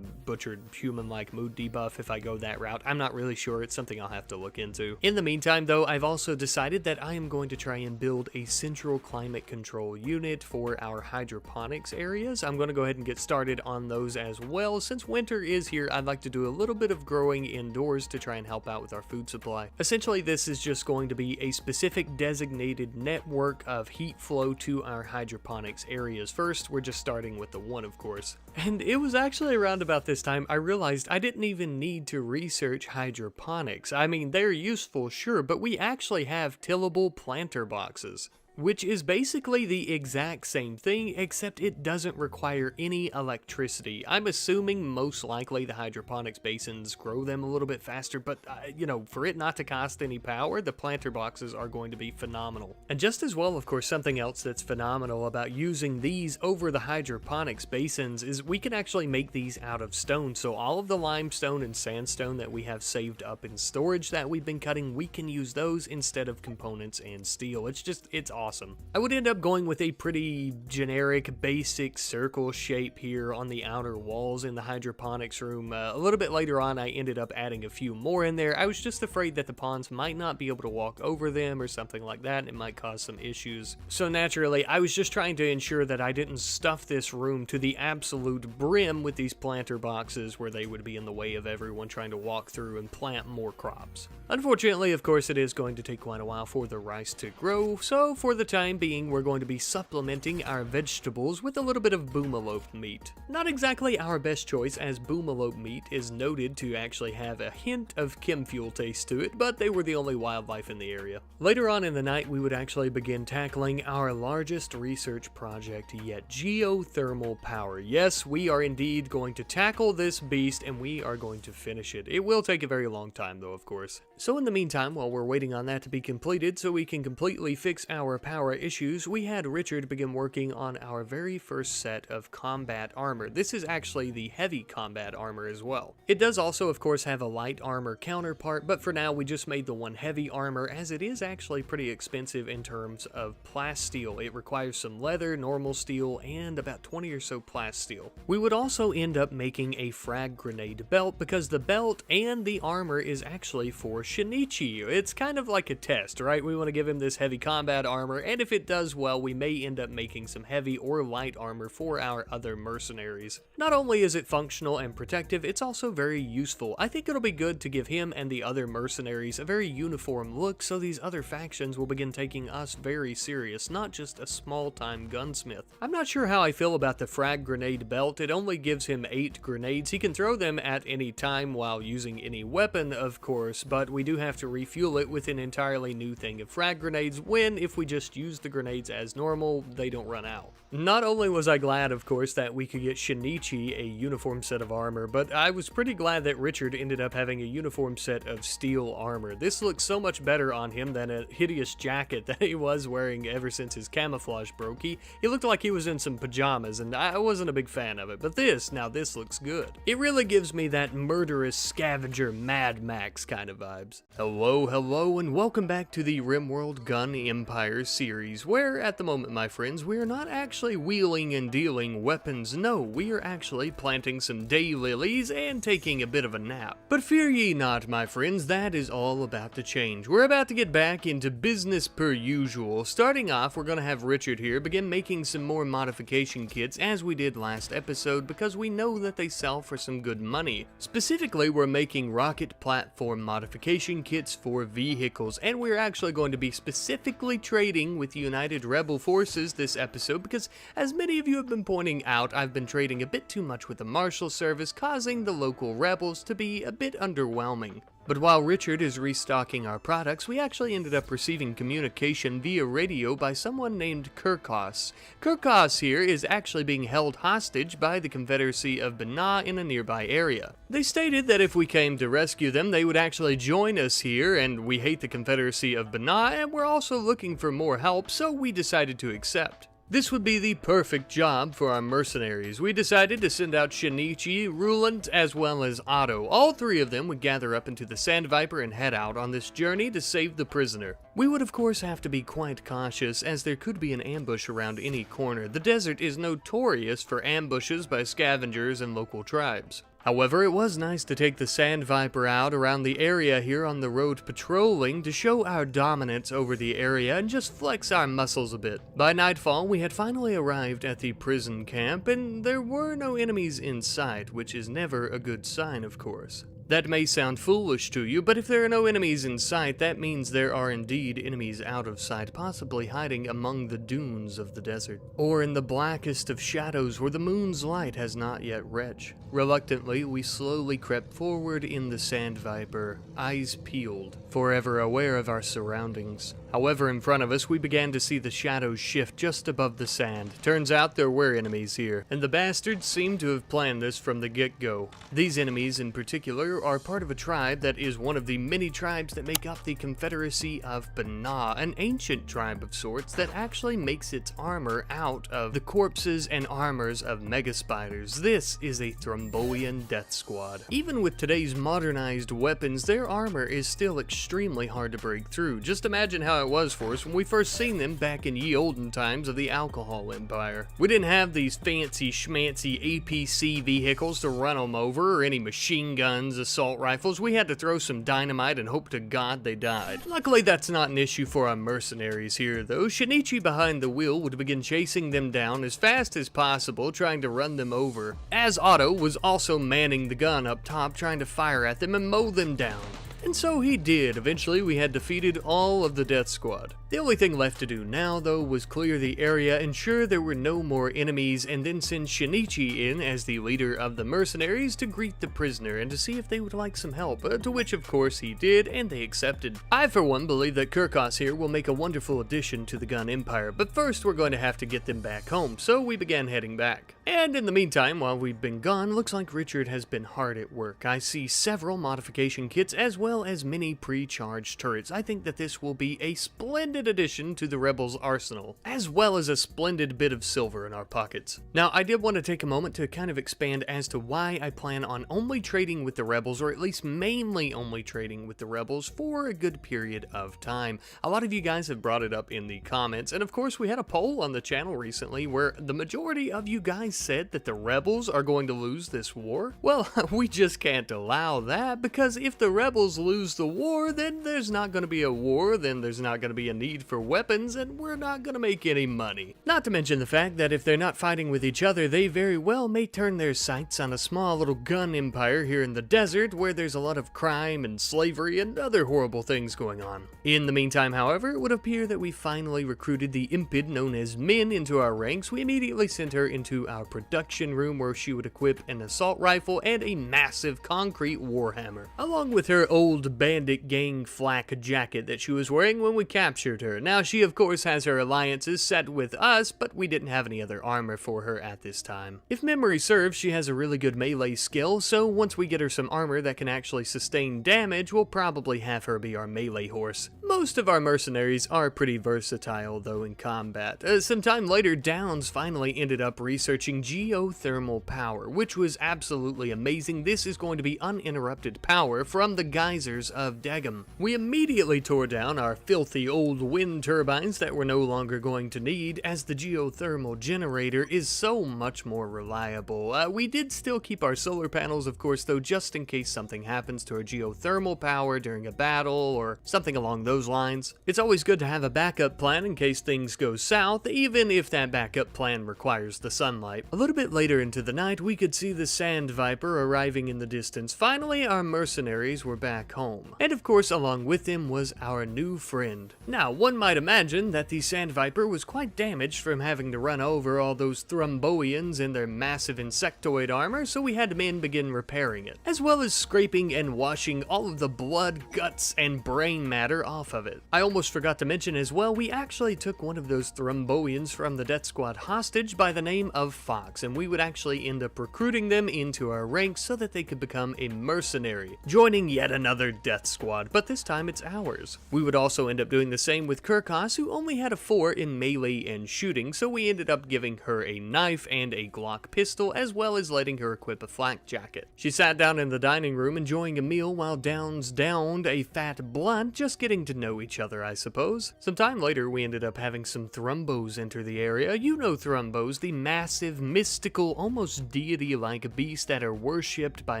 butchered human-like mood debuff if I go that route. I'm not really sure. It's something I'll have to look into. In the meantime, though, I've also decided that I am going to try and build a central climate control unit for our hydroponics areas. I'm going to go ahead and get started on those as well. Since winter is here, I'd like to do a little bit of growing indoors to try and help out with our food supply. Essentially, this is just going to be a specific designated network of heat flow to our hydroponics areas. First, we're just starting with the one, of course. And it was actually around about this time I realized I didn't even need to research hydroponics. I mean, they're useful, sure, but we actually have tillable planter boxes, which is basically the exact same thing, except it doesn't require any electricity. I'm assuming most likely the hydroponics basins grow them a little bit faster, but you know, for it not to cost any power, the planter boxes are going to be phenomenal. And just as well, of course, something else that's phenomenal about using these over the hydroponics basins is we can actually make these out of stone. So all of the limestone and sandstone that we have saved up in storage that we've been cutting, we can use those instead of components and steel. It's awesome. I would end up going with a pretty generic, basic circle shape here on the outer walls in the hydroponics room. A little bit later on, I ended up adding a few more in there. I was just afraid that the pawns might not be able to walk over them or something like that, and it might cause some issues. So naturally, I was just trying to ensure that I didn't stuff this room to the absolute brim with these planter boxes where they would be in the way of everyone trying to walk through and plant more crops. Unfortunately, of course, it is going to take quite a while for the rice to grow, so for the time being, we're going to be supplementing our vegetables with a little bit of boomalope meat. Not exactly our best choice, as boomalope meat is noted to actually have a hint of chem fuel taste to it, but they were the only wildlife in the area. Later on in the night, we would actually begin tackling our largest research project yet, geothermal power. Yes, we are indeed going to tackle this beast, and we are going to finish it. It will take a very long time, though, of course. So in the meantime, while we're waiting on that to be completed so we can completely fix our power issues, we had Richard begin working on our very first set of combat armor. This is actually the heavy combat armor as well. It does also, of course, have a light armor counterpart, but for now we just made the one heavy armor, as it is actually pretty expensive in terms of plasteel. It requires some leather, normal steel, and about 20 or so plasteel. We would also end up making a frag grenade belt, because the belt and the armor is actually for Shinichi. It's kind of like a test, right? We want to give him this heavy combat armor, and if it does well, we may end up making some heavy or light armor for our other mercenaries. Not only is it functional and protective, it's also very useful. I think it'll be good to give him and the other mercenaries a very uniform look, so these other factions will begin taking us very serious, not just a small-time gunsmith. I'm not sure how I feel about the frag grenade belt. It only gives him 8 grenades. He can throw them at any time while using any weapon, of course, but we do have to refuel it with an entirely new thing of frag grenades when, if we just use the grenades as normal, they don't run out. Not only was I glad, of course, that we could get Shinichi a uniform set of armor, but I was pretty glad that Richard ended up having a uniform set of steel armor. This looks so much better on him than a hideous jacket that he was wearing ever since his camouflage broke. He looked like he was in some pajamas, and I wasn't a big fan of it, but this looks good. It really gives me that murderous scavenger Mad Max kind of vibes. Hello, and welcome back to the RimWorld Gun Empire series, where at the moment, my friends, we are not actually actually wheeling and dealing weapons. No, we are actually planting some daylilies and taking a bit of a nap. But fear ye not, my friends, that is all about to change. We're about to get back into business per usual. Starting off, we're going to have Richard here begin making some more modification kits as we did last episode because we know that they sell for some good money. Specifically, we're making rocket platform modification kits for vehicles, and we're actually going to be specifically trading with United Rebel Forces this episode because, as many of you have been pointing out, I've been trading a bit too much with the Marshal Service, causing the local rebels to be a bit underwhelming. But while Richard is restocking our products, we actually ended up receiving communication via radio by someone named Kirkos. Kirkos here is actually being held hostage by the Confederacy of Banah in a nearby area. They stated that if we came to rescue them, they would actually join us here, and we hate the Confederacy of Banah, and we're also looking for more help, so we decided to accept. This would be the perfect job for our mercenaries. We decided to send out Shinichi, Ruland, as well as Otto. All three of them would gather up into the Sand Viper and head out on this journey to save the prisoner. We would of course have to be quite cautious, as there could be an ambush around any corner. The desert is notorious for ambushes by scavengers and local tribes. However, it was nice to take the Sand Viper out around the area here on the road patrolling to show our dominance over the area and just flex our muscles a bit. By nightfall, we had finally arrived at the prison camp, and there were no enemies in sight, which is never a good sign, of course. That may sound foolish to you, but if there are no enemies in sight, that means there are indeed enemies out of sight, possibly hiding among the dunes of the desert, or in the blackest of shadows where the moon's light has not yet reached. Reluctantly, we slowly crept forward in the Sand Viper, eyes peeled, forever aware of our surroundings. However, in front of us, we began to see the shadows shift just above the sand. Turns out there were enemies here, and the bastards seemed to have planned this from the get-go. These enemies in particular are part of a tribe that is one of the many tribes that make up the Confederacy of Banah, an ancient tribe of sorts that actually makes its armor out of the corpses and armors of mega spiders. This is a Thrombian death squad. Even with today's modernized weapons, their armor is still extremely hard to break through. Just imagine how it was for us when we first seen them back in ye olden times of the Alcohol Empire. We didn't have these fancy schmancy APC vehicles to run them over, or any machine guns, assault rifles. We had to throw some dynamite and hope to God they died. Luckily, that's not an issue for our mercenaries here, though. Shinichi behind the wheel would begin chasing them down as fast as possible, trying to run them over, as Otto was also manning the gun up top, trying to fire at them and mow them down. And so he did. Eventually, we had defeated all of the death squad. The only thing left to do now, though, was clear the area, ensure there were no more enemies, and then send Shinichi in as the leader of the mercenaries to greet the prisoner and to see if they would like some help, to which of course he did, and they accepted. I for one believe that Kirkos here will make a wonderful addition to the gun empire, but first we're going to have to get them back home, so we began heading back. And in the meantime, while we've been gone, looks like Richard has been hard at work. I see several modification kits as well as many pre-charged turrets. I think that this will be a splendid addition to the Rebels' arsenal, as well as a splendid bit of silver in our pockets. Now, I did want to take a moment to kind of expand as to why I plan on only trading with the Rebels, or at least mainly only trading with the Rebels for a good period of time. A lot of you guys have brought it up in the comments, and of course we had a poll on the channel recently where the majority of you guys said that the Rebels are going to lose this war. Well, we just can't allow that, because if the Rebels lose the war, then there's not going to be a war, then there's not going to be a need for weapons, and we're not going to make any money. Not to mention the fact that if they're not fighting with each other, they very well may turn their sights on a small little gun empire here in the desert where there's a lot of crime and slavery and other horrible things going on. In the meantime, however, it would appear that we finally recruited the impid known as Min into our ranks. We immediately sent her into our production room where she would equip an assault rifle and a massive concrete warhammer, along with her old bandit gang flak jacket that she was wearing when we captured her. Now, she of course has her alliances set with us, but we didn't have any other armor for her at this time. If memory serves, she has a really good melee skill, so once we get her some armor that can actually sustain damage, we'll probably have her be our melee horse. Most of our mercenaries are pretty versatile, though, in combat. Sometime later, Downs finally ended up researching geothermal power, which was absolutely amazing. This is going to be uninterrupted power from the geysers of Degum. We immediately tore down our filthy old wind turbines that we're no longer going to need, as the geothermal generator is so much more reliable. We did still keep our solar panels, of course, though, just in case something happens to our geothermal power during a battle or something along those lines. It's always good to have a backup plan in case things go south, even if that backup plan requires the sunlight. A little bit later into the night, we could see the Sand Viper arriving in the distance. Finally, our mercenaries were back home. And of course, along with them was our new friend. Now, one might imagine that the Sand Viper was quite damaged from having to run over all those Thromboians in their massive insectoid armor, so we had men begin repairing it, as well as scraping and washing all of the blood, guts, and brain matter off of it. I almost forgot to mention as well, we actually took one of those Thromboians from the Death Squad hostage by the name of Fox, and we would actually end up recruiting them into our ranks so that they could become a mercenary, joining yet another Death Squad, but this time it's ours. We would also end up doing the same with Kirkos, who only had a 4 in melee and shooting, so we ended up giving her a knife and a Glock pistol, as well as letting her equip a flak jacket. She sat down in the dining room enjoying a meal while Downs downed a fat blunt, just getting to know each other, I suppose. Some time later, we ended up having some Thrumbos enter the area. You know Thrumbos, the massive, mystical, almost deity-like beasts that are worshipped by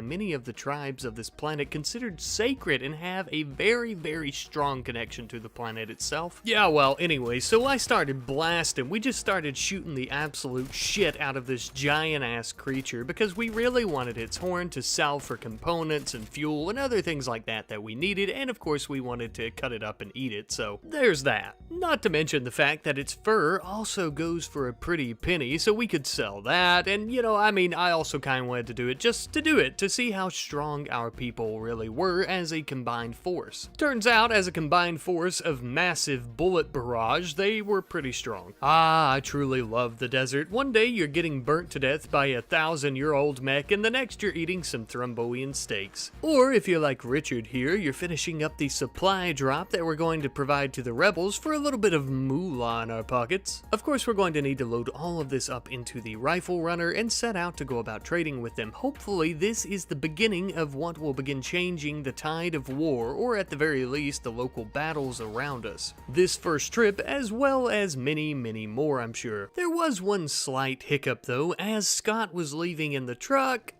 many of the tribes of this planet, considered sacred and have a very, very strong connection to the planet itself. Yeah, well, anyway, so I started blasting. We just started shooting the absolute shit out of this giant-ass creature because we really wanted its horn to sell for components and fuel and other things like that we needed, and of course we wanted to cut it up and eat it, so there's that. Not to mention the fact that its fur also goes for a pretty penny, so we could sell that, and you know, I mean, I also kind of wanted to do it just to do it, to see how strong our people really were as a combined force. Turns out, as a combined force of massive bullet barrage, they were pretty strong. Ah, I truly love the desert. One day you're getting burnt to death by a 1,000-year-old mech, and the next you're eating some Thromboian steaks. Or if you're like Richard here, you're finishing up the supply drop that we're going to provide to the rebels for a little bit of moolah in our pockets. Of course, we're going to need to load all of this up into the rifle runner and set out to go about trading with them. Hopefully, this is the beginning of what will begin changing the tide of war, or at the very least, the local battles around us. This first trip, as well as many, many more, I'm sure. There was one slight hiccup though. As Scott was leaving in the truck,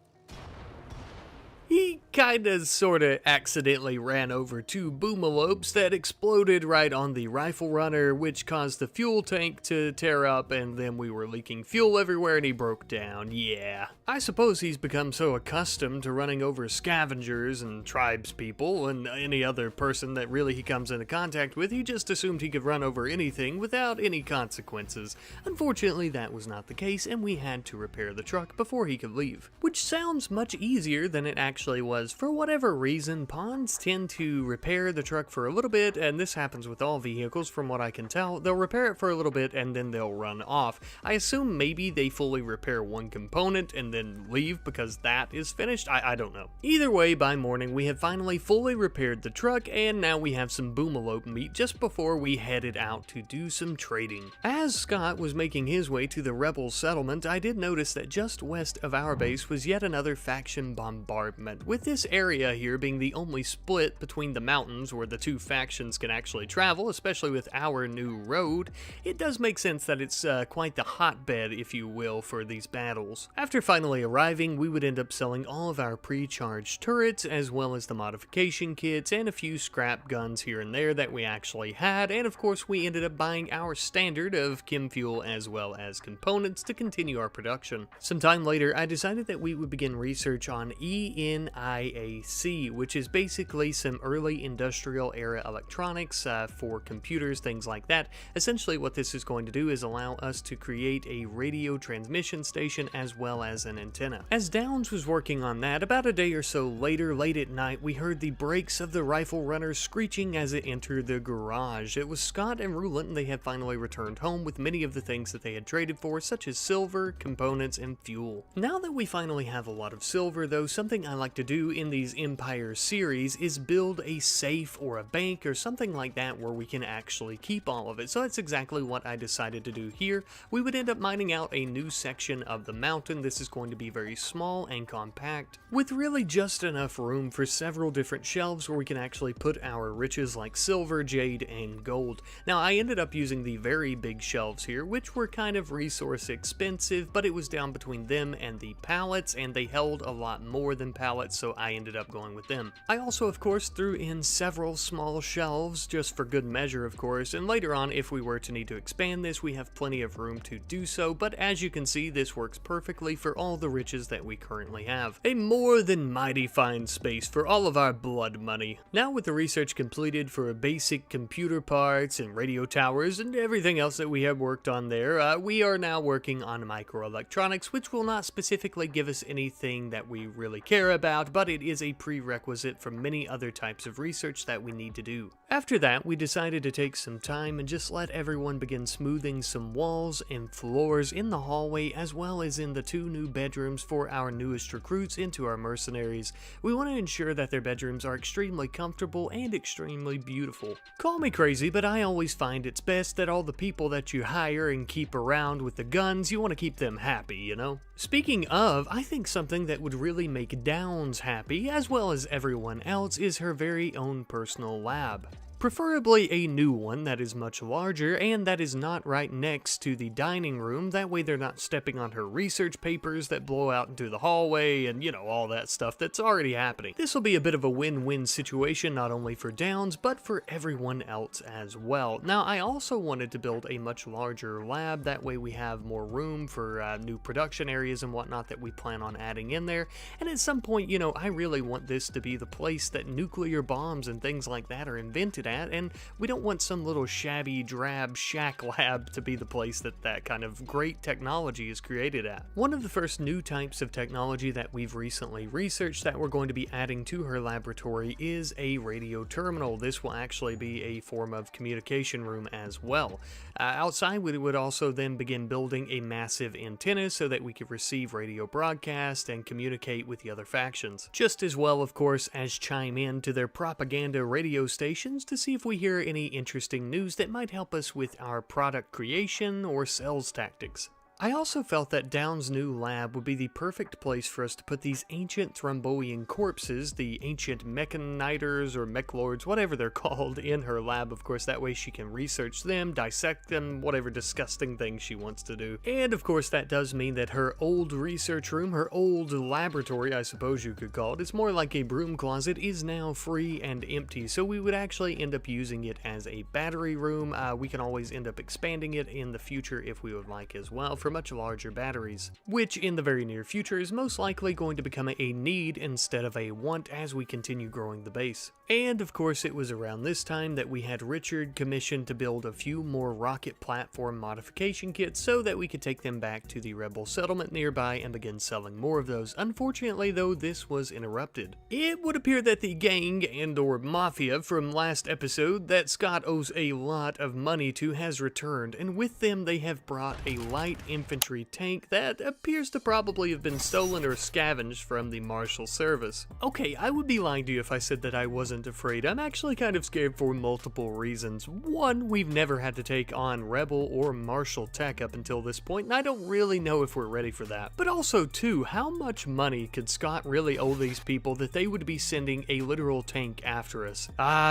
he kinda sorta accidentally ran over 2 boomalopes that exploded right on the rifle runner, which caused the fuel tank to tear up, and then we were leaking fuel everywhere and he broke down. Yeah. I suppose he's become so accustomed to running over scavengers and tribespeople and any other person that really he comes into contact with, he just assumed he could run over anything without any consequences. Unfortunately, that was not the case, and we had to repair the truck before he could leave, which sounds much easier than it actually was. For whatever reason, pawns tend to repair the truck for a little bit, and this happens with all vehicles from what I can tell. They'll repair it for a little bit and then they'll run off. I assume maybe they fully repair one component and then leave because that is finished. I don't know. Either way, by morning we have finally fully repaired the truck, and now we have some boomalope meat just before we headed out to do some trading. As Scott was making his way to the rebel settlement, I did notice that just west of our base was yet another faction bombardment, with this area here being the only split between the mountains where the two factions can actually travel, especially with our new road. It does make sense that it's quite the hotbed, if you will, for these battles. After finally arriving, we would end up selling all of our pre-charged turrets, as well as the modification kits, and a few scrap guns here and there that we actually had, and of course we ended up buying our standard of chem fuel as well as components to continue our production. Sometime later, I decided that we would begin research on ENIAC, which is basically some early industrial era electronics for computers, things like that. Essentially what this is going to do is allow us to create a radio transmission station as well as an antenna. As Downs was working on that, about a day or so later, late at night, we heard the brakes of the rifle runner screeching as it entered the garage. It was Scott and Rulant, and they had finally returned home with many of the things that they had traded for, such as silver, components, and fuel. Now that we finally have a lot of silver though, something I like to do do in these Empire series is build a safe or a bank or something like that where we can actually keep all of it. So that's exactly what I decided to do here. We would end up mining out a new section of the mountain. This is going to be very small and compact, with really just enough room for several different shelves where we can actually put our riches like silver, jade, and gold. Now, I ended up using the very big shelves here, which were kind of resource expensive, but it was down between them and the pallets, and they held a lot more than pallets, so I ended up going with them. I also, of course, threw in several small shelves, just for good measure, of course, and later on, if we were to need to expand this, we have plenty of room to do so, but as you can see, this works perfectly for all the riches that we currently have. A more than mighty fine space for all of our blood money. Now, with the research completed for basic computer parts and radio towers and everything else that we have worked on there, we are now working on microelectronics, which will not specifically give us anything that we really care about, but it is a prerequisite for many other types of research that we need to do. After that, we decided to take some time and just let everyone begin smoothing some walls and floors in the hallway, as well as in the 2 new bedrooms for our newest recruits into our mercenaries. We want to ensure that their bedrooms are extremely comfortable and extremely beautiful. Call me crazy, but I always find it's best that all the people that you hire and keep around with the guns, you want to keep them happy, you know? Speaking of, I think something that would really make Downs happy, as well as everyone else, is her very own personal lab. Preferably a new one that is much larger and that is not right next to the dining room. That way they're not stepping on her research papers that blow out into the hallway and, you know, all that stuff that's already happening. This will be a bit of a win-win situation, not only for Downs, but for everyone else as well. Now, I also wanted to build a much larger lab. That way we have more room for new production areas and whatnot that we plan on adding in there. And at some point, you know, I really want this to be the place that nuclear bombs and things like that are invented at, and we don't want some little shabby, drab shack lab to be the place that that kind of great technology is created at. One of the first new types of technology that we've recently researched that we're going to be adding to her laboratory is a radio terminal. This will actually be a form of communication room as well. Outside, we would also then begin building a massive antenna so that we could receive radio broadcast and communicate with the other factions. Just as well, of course, as chime in to their propaganda radio stations to see if we hear any interesting news that might help us with our product creation or sales tactics. I also felt that Downs' new lab would be the perfect place for us to put these ancient Thrombian corpses, the ancient mechanitors or mechlords, whatever they're called, in her lab, of course. That way she can research them, dissect them, whatever disgusting thing she wants to do. And of course that does mean that her old research room, her old laboratory, I suppose you could call it, it's more like a broom closet, is now free and empty. So we would actually end up using it as a battery room. We can always end up expanding it in the future if we would like as well, for much larger batteries, which in the very near future is most likely going to become a need instead of a want as we continue growing the base. And of course it was around this time that we had Richard commissioned to build a few more rocket platform modification kits so that we could take them back to the rebel settlement nearby and begin selling more of those. Unfortunately though, this was interrupted. It would appear that the gang and or mafia from last episode that Scott owes a lot of money to has returned, and with them they have brought a light infantry tank that appears to probably have been stolen or scavenged from the Marshal Service. Okay, I would be lying to you if I said that I wasn't afraid. I'm actually kind of scared for multiple reasons. One, we've never had to take on Rebel or Marshal tech up until this point, and I don't really know if we're ready for that. But also, two, how much money could Scott really owe these people that they would be sending a literal tank after us?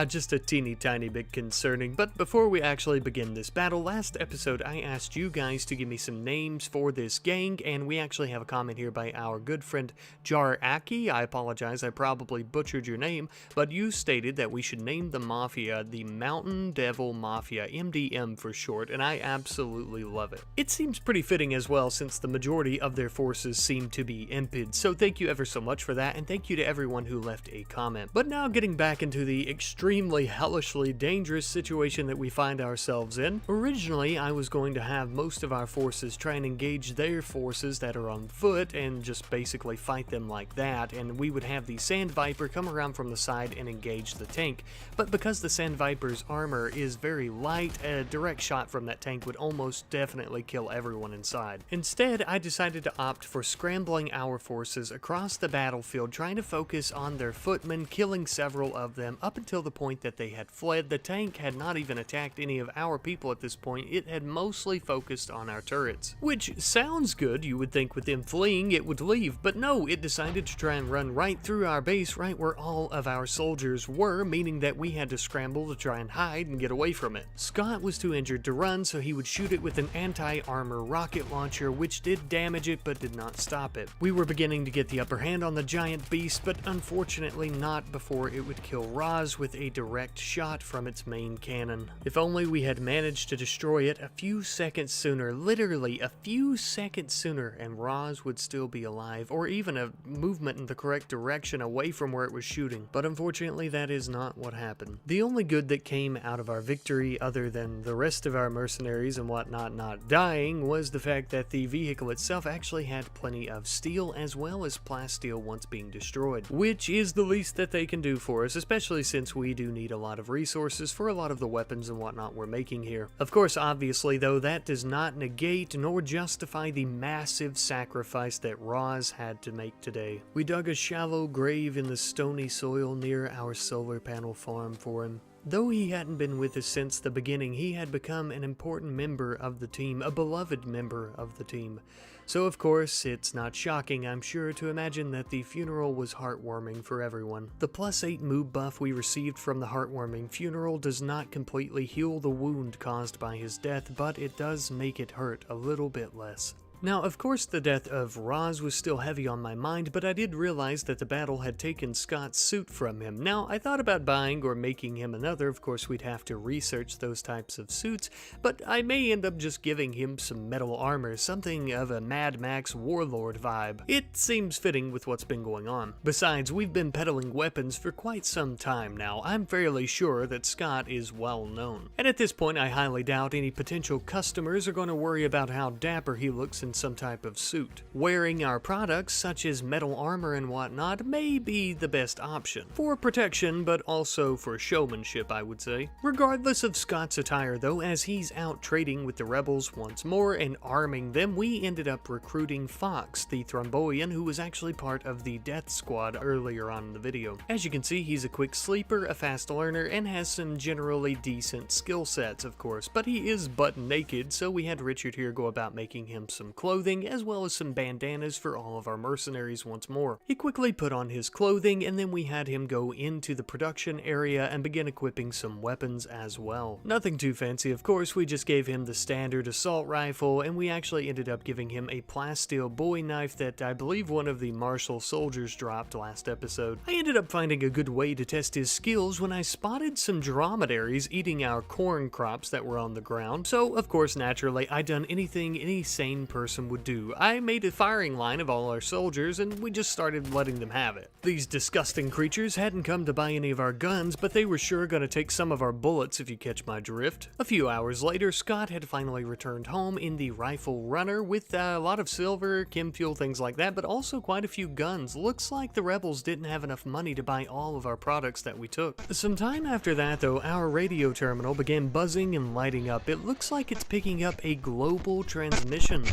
Just a teeny tiny bit concerning. But before we actually begin this battle, last episode I asked you guys to give me some names for this gang, and we actually have a comment here by our good friend Jaraki. I apologize, I probably butchered your name, but you stated that we should name the mafia the Mountain Devil Mafia, MDM for short, and I absolutely love it. It seems pretty fitting as well, since the majority of their forces seem to be impid, so thank you ever so much for that, and thank you to everyone who left a comment. But now getting back into the extremely hellishly dangerous situation that we find ourselves in. Originally, I was going to have most of our forces try and engage their forces that are on foot and just basically fight them like that, and we would have the Sand Viper come around from the side and engage the tank. But because the Sand Viper's armor is very light, a direct shot from that tank would almost definitely kill everyone inside. Instead, I decided to opt for scrambling our forces across the battlefield, trying to focus on their footmen, killing several of them up until the point that they had fled. The tank had not even attacked any of our people at this point. It had mostly focused on our turrets. Which sounds good, you would think with them fleeing it would leave, but no, it decided to try and run right through our base, right where all of our soldiers were, meaning that we had to scramble to try and hide and get away from it. Scott was too injured to run, so he would shoot it with an anti-armor rocket launcher, which did damage it but did not stop it. We were beginning to get the upper hand on the giant beast, but unfortunately not before it would kill Roz with a direct shot from its main cannon. If only we had managed to destroy it a few seconds sooner, literally a few seconds sooner, and Roz would still be alive, or even a movement in the correct direction away from where it was shooting. But unfortunately that is not what happened. The only good that came out of our victory, other than the rest of our mercenaries and whatnot not dying, was the fact that the vehicle itself actually had plenty of steel as well as plasteel once being destroyed, which is the least that they can do for us, especially since we do need a lot of resources for a lot of the weapons and whatnot we're making here. Of course, obviously though, that does not negate nor justify the massive sacrifice that Roz had to make today. We dug a shallow grave in the stony soil near our solar panel farm for him. Though he hadn't been with us since the beginning, he had become an important member of the team, a beloved member of the team. So of course, it's not shocking, I'm sure, to imagine that the funeral was heartwarming for everyone. The +8 move buff we received from the heartwarming funeral does not completely heal the wound caused by his death, but it does make it hurt a little bit less. Now, of course, the death of Roz was still heavy on my mind, but I did realize that the battle had taken Scott's suit from him. Now, I thought about buying or making him another. Of course, we'd have to research those types of suits, but I may end up just giving him some metal armor, something of a Mad Max Warlord vibe. It seems fitting with what's been going on. Besides, we've been peddling weapons for quite some time now. I'm fairly sure that Scott is well known. And at this point, I highly doubt any potential customers are going to worry about how dapper he looks in some type of suit. Wearing our products, such as metal armor and whatnot, may be the best option. For protection, but also for showmanship, I would say. Regardless of Scott's attire though, as he's out trading with the rebels once more and arming them, we ended up recruiting Fox, the Thrombian, who was actually part of the Death Squad earlier on in the video. As you can see, he's a quick sleeper, a fast learner, and has some generally decent skill sets, of course, but he is butt naked, so we had Richard here go about making him some clothing, as well as some bandanas for all of our mercenaries once more. He quickly put on his clothing, and then we had him go into the production area and begin equipping some weapons as well. Nothing too fancy, of course. We just gave him the standard assault rifle, and we actually ended up giving him a plasteel bowie knife that I believe one of the martial soldiers dropped last episode. I ended up finding a good way to test his skills when I spotted some dromedaries eating our corn crops that were on the ground, so of course naturally I done anything any sane person would do. I made a firing line of all our soldiers and we just started letting them have it. These disgusting creatures hadn't come to buy any of our guns, but they were sure gonna take some of our bullets, if you catch my drift. A few hours later, Scott had finally returned home in the rifle runner with a lot of silver, chem fuel, things like that, but also quite a few guns. Looks like the rebels didn't have enough money to buy all of our products that we took. Some time after that though, our radio terminal began buzzing and lighting up. It looks like it's picking up a global transmission.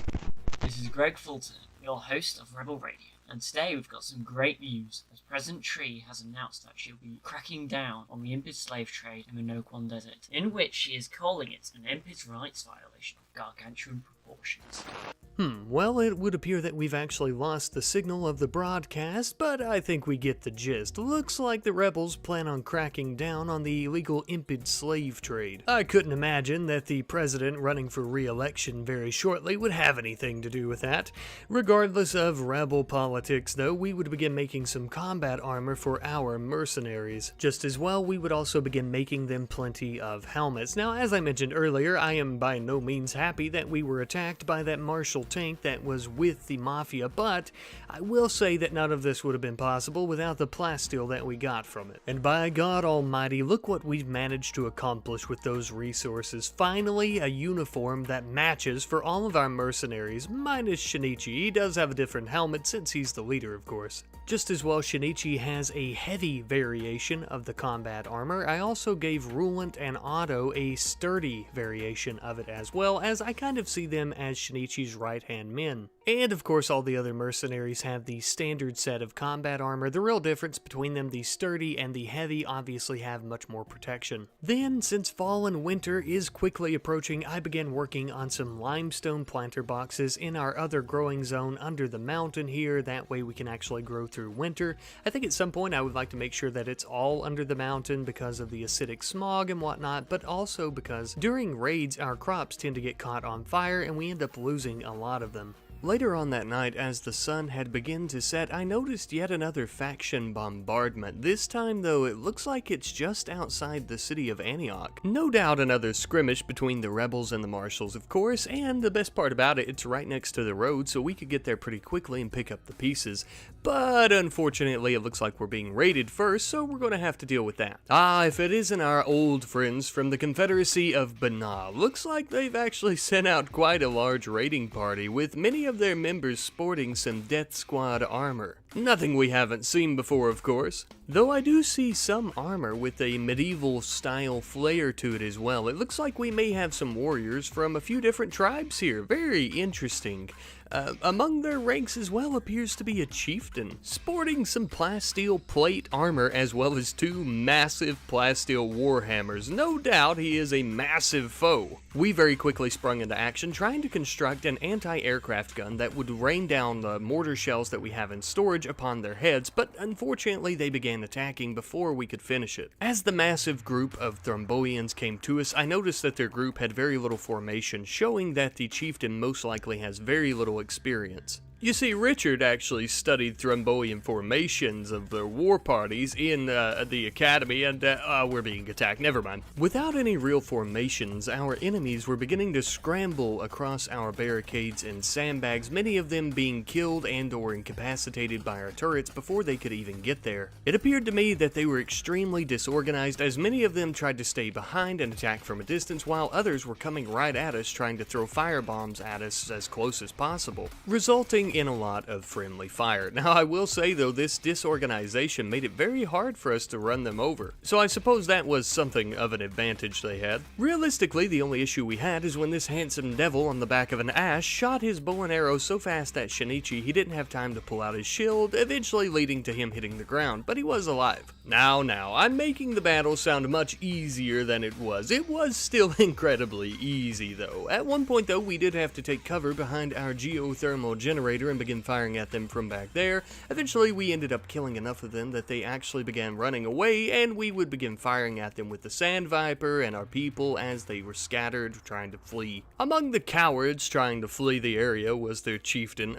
This is Greg Fulton, your host of Rebel Radio, and today we've got some great news, as President Tree has announced that she'll be cracking down on the impid slave trade in the Quan Desert, in which she is calling it an impid rights violation of gargantuan proportions. Well, it would appear that we've actually lost the signal of the broadcast, but I think we get the gist. Looks like the rebels plan on cracking down on the illegal impid slave trade. I couldn't imagine that the president running for re-election very shortly would have anything to do with that. Regardless of rebel politics though, we would begin making some combat armor for our mercenaries. Just as well, we would also begin making them plenty of helmets. Now, as I mentioned earlier, I am by no means happy that we were attacked attacked by that Marshal tank that was with the Mafia, but I will say that none of this would have been possible without the plasteel that we got from it. And by God almighty, look what we've managed to accomplish with those resources. Finally, a uniform that matches for all of our mercenaries, minus Shinichi. He does have a different helmet since he's the leader, of course. Just as well, Shinichi has a heavy variation of the combat armor. I also gave Rulant and Otto a sturdy variation of it as well, as I kind of see them as Shinichi's right-hand men. And of course, all the other mercenaries have the standard set of combat armor. The real difference between them, the sturdy and the heavy, obviously have much more protection. Then, since fall and winter is quickly approaching, I began working on some limestone planter boxes in our other growing zone under the mountain here. That way we can actually grow through winter. I think at some point I would like to make sure that it's all under the mountain because of the acidic smog and whatnot, but also because during raids our crops tend to get caught on fire and we end up losing a lot of them. Later on that night, as the sun had begun to set, I noticed yet another faction bombardment. This time, though, it looks like it's just outside the city of Antioch. No doubt another skirmish between the rebels and the marshals, of course, and the best part about it, it's right next to the road, so we could get there pretty quickly and pick up the pieces. But unfortunately, it looks like we're being raided first, so we're going to have to deal with that. If it isn't our old friends from the Confederacy of Banal. Looks like they've actually sent out quite a large raiding party, with many of their members sporting some Death Squad armor. Nothing we haven't seen before, of course. Though I do see some armor with a medieval style flair to it as well. It looks like we may have some warriors from a few different tribes here. Very interesting. Among their ranks as well appears to be a chieftain, sporting some plasteel plate armor as well as two massive plasteel warhammers. No doubt he is a massive foe. We very quickly sprung into action trying to construct an anti-aircraft gun that would rain down the mortar shells that we have in storage upon their heads, but unfortunately they began attacking before we could finish it. As the massive group of Thromboians came to us, I noticed that their group had very little formation, showing that the chieftain most likely has very little experience. You see, Richard actually studied Thromboian formations of their war parties in the academy, and we're being attacked, never mind. Without any real formations, our enemies were beginning to scramble across our barricades and sandbags, many of them being killed and or incapacitated by our turrets before they could even get there. It appeared to me that they were extremely disorganized, as many of them tried to stay behind and attack from a distance, while others were coming right at us trying to throw firebombs at us as close as possible, resulting in a lot of friendly fire. Now, I will say though, this disorganization made it very hard for us to run them over, so I suppose that was something of an advantage they had. Realistically, the only issue we had is when this handsome devil on the back of an ass shot his bow and arrow so fast at Shinichi he didn't have time to pull out his shield, eventually leading to him hitting the ground, but he was alive. Now, I'm making the battle sound much easier than it was. It was still incredibly easy though. At one point though, we did have to take cover behind our geothermal generator and begin firing at them from back there. Eventually, we ended up killing enough of them that they actually began running away, and we would begin firing at them with the Sand Viper and our people as they were scattered, trying to flee. Among the cowards trying to flee the area was their chieftain.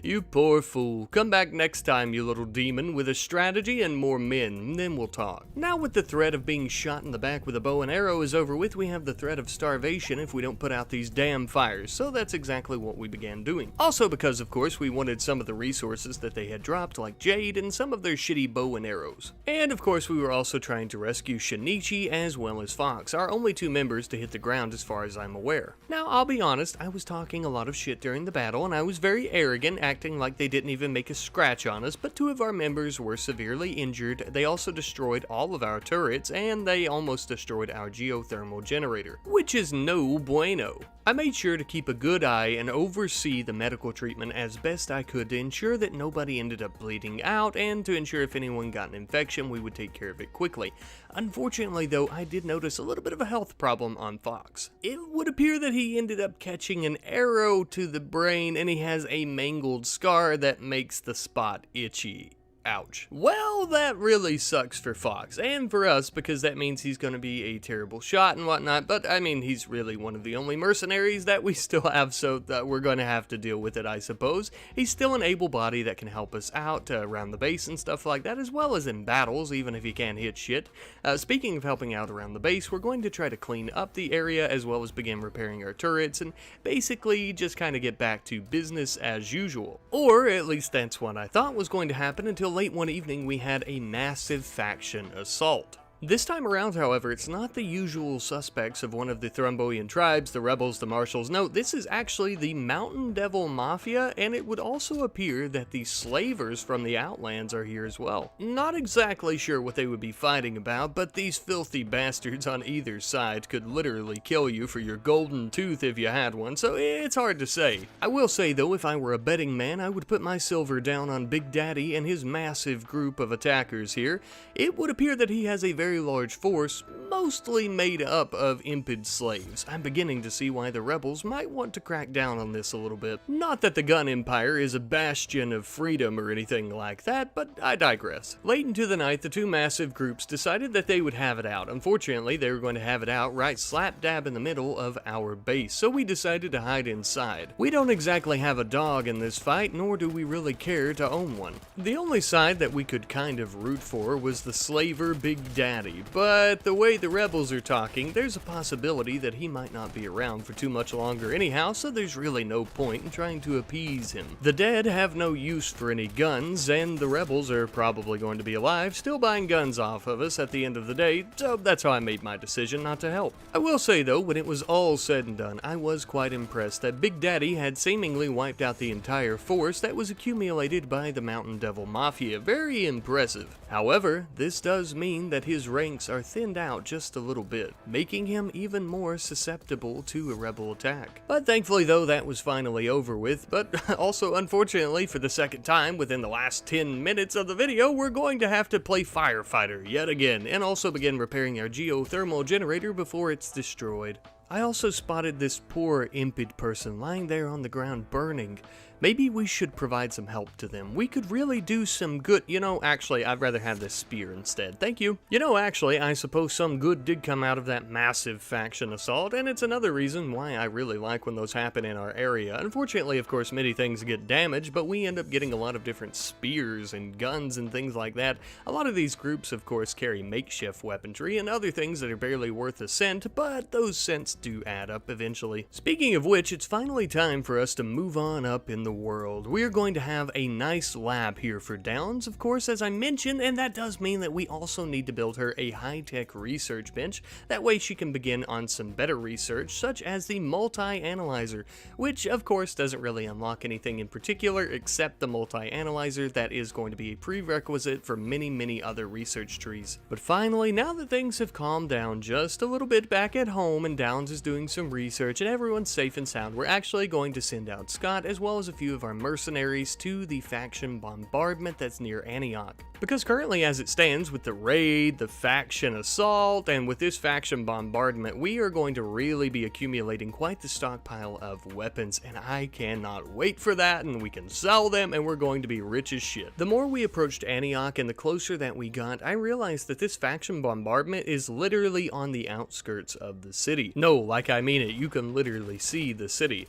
You poor fool. Come back next time, you little demon, with a strategy and more men, then we'll talk. Now, with the threat of being shot in the back with a bow and arrow is over with, we have the threat of starvation if we don't put out these damn fires, so that's exactly what we began doing. Also because, of course, we wanted some of the resources that they had dropped, like jade and some of their shitty bow and arrows. And of course, we were also trying to rescue Shinichi as well as Fox, our only two members to hit the ground as far as I'm aware. Now, I'll be honest, I was talking a lot of shit during the battle, and I was very arrogant, acting like they didn't even make a scratch on us, but two of our members were severely injured. They also destroyed all of our turrets, and they almost destroyed our geothermal generator, which is no bueno. I made sure to keep a good eye and oversee the medical treatment as best I could to ensure that nobody ended up bleeding out, and to ensure if anyone got an infection, we would take care of it quickly. Unfortunately though, I did notice a little bit of a health problem on Fox. It would appear that he ended up catching an arrow to the brain, and he has a mangled scar that makes the spot itchy. Ouch. Well, that really sucks for Fox, and for us, because that means he's going to be a terrible shot and whatnot, but I mean, he's really one of the only mercenaries that we still have, so we're going to have to deal with it, I suppose. He's still an able body that can help us out around the base and stuff like that, as well as in battles, even if he can't hit shit. Speaking of helping out around the base, we're going to try to clean up the area, as well as begin repairing our turrets, and basically just kind of get back to business as usual. Or at least that's what I thought was going to happen until late one evening we had a massive faction assault. This time around, however, it's not the usual suspects of one of the Thrombian tribes, the rebels, the marshals. No, this is actually the Mountain Devil Mafia, and it would also appear that the slavers from the Outlands are here as well. Not exactly sure what they would be fighting about, but these filthy bastards on either side could literally kill you for your golden tooth if you had one, so it's hard to say. I will say though, if I were a betting man, I would put my silver down on Big Daddy and his massive group of attackers here. It would appear that he has a very large force, mostly made up of impid slaves. I'm beginning to see why the rebels might want to crack down on this a little bit. Not that the gun empire is a bastion of freedom or anything like that, but I digress. Late into the night, the two massive groups decided that they would have it out. Unfortunately, they were going to have it out right slap dab in the middle of our base, so we decided to hide inside. We don't exactly have a dog in this fight, nor do we really care to own one. The only side that we could kind of root for was the slaver Big Daddy, but the way the rebels are talking, there's a possibility that he might not be around for too much longer anyhow, so there's really no point in trying to appease him. The dead have no use for any guns, and the rebels are probably going to be alive, still buying guns off of us at the end of the day, so that's how I made my decision not to help. I will say though, when it was all said and done, I was quite impressed that Big Daddy had seemingly wiped out the entire force that was accumulated by the Mountain Devil Mafia. Very impressive. However, this does mean that his ranks are thinned out just a little bit, making him even more susceptible to a rebel attack. But thankfully though, that was finally over with, but also unfortunately for the second time within the last 10 minutes of the video, we're going to have to play firefighter yet again, and also begin repairing our geothermal generator before it's destroyed. I also spotted this poor impid person lying there on the ground burning. Maybe we should provide some help to them. We could really do some good. You know, actually, I'd rather have this spear instead. Thank you. You know, actually, I suppose some good did come out of that massive faction assault, and it's another reason why I really like when those happen in our area. Unfortunately, of course, many things get damaged, but we end up getting a lot of different spears and guns and things like that. A lot of these groups, of course, carry makeshift weaponry and other things that are barely worth a cent, but those cents do add up eventually. Speaking of which, it's finally time for us to move on up in the world. We're going to have a nice lab here for Downs, of course, as I mentioned, and that does mean that we also need to build her a high-tech research bench. That way she can begin on some better research, such as the multi-analyzer, which of course doesn't really unlock anything in particular except the multi-analyzer. That is going to be a prerequisite for many other research trees. But finally, now that things have calmed down just a little bit back at home and Downs is doing some research and everyone's safe and sound, we're actually going to send out Scott as well as a few of our mercenaries to the faction bombardment that's near Antioch. Because currently as it stands with the raid, the faction assault, and with this faction bombardment, we are going to really be accumulating quite the stockpile of weapons, and I cannot wait for that, and we can sell them and we're going to be rich as shit. The more we approached Antioch and the closer that we got, I realized that this faction bombardment is literally on the outskirts of the city. No, like I mean it, you can literally see the city.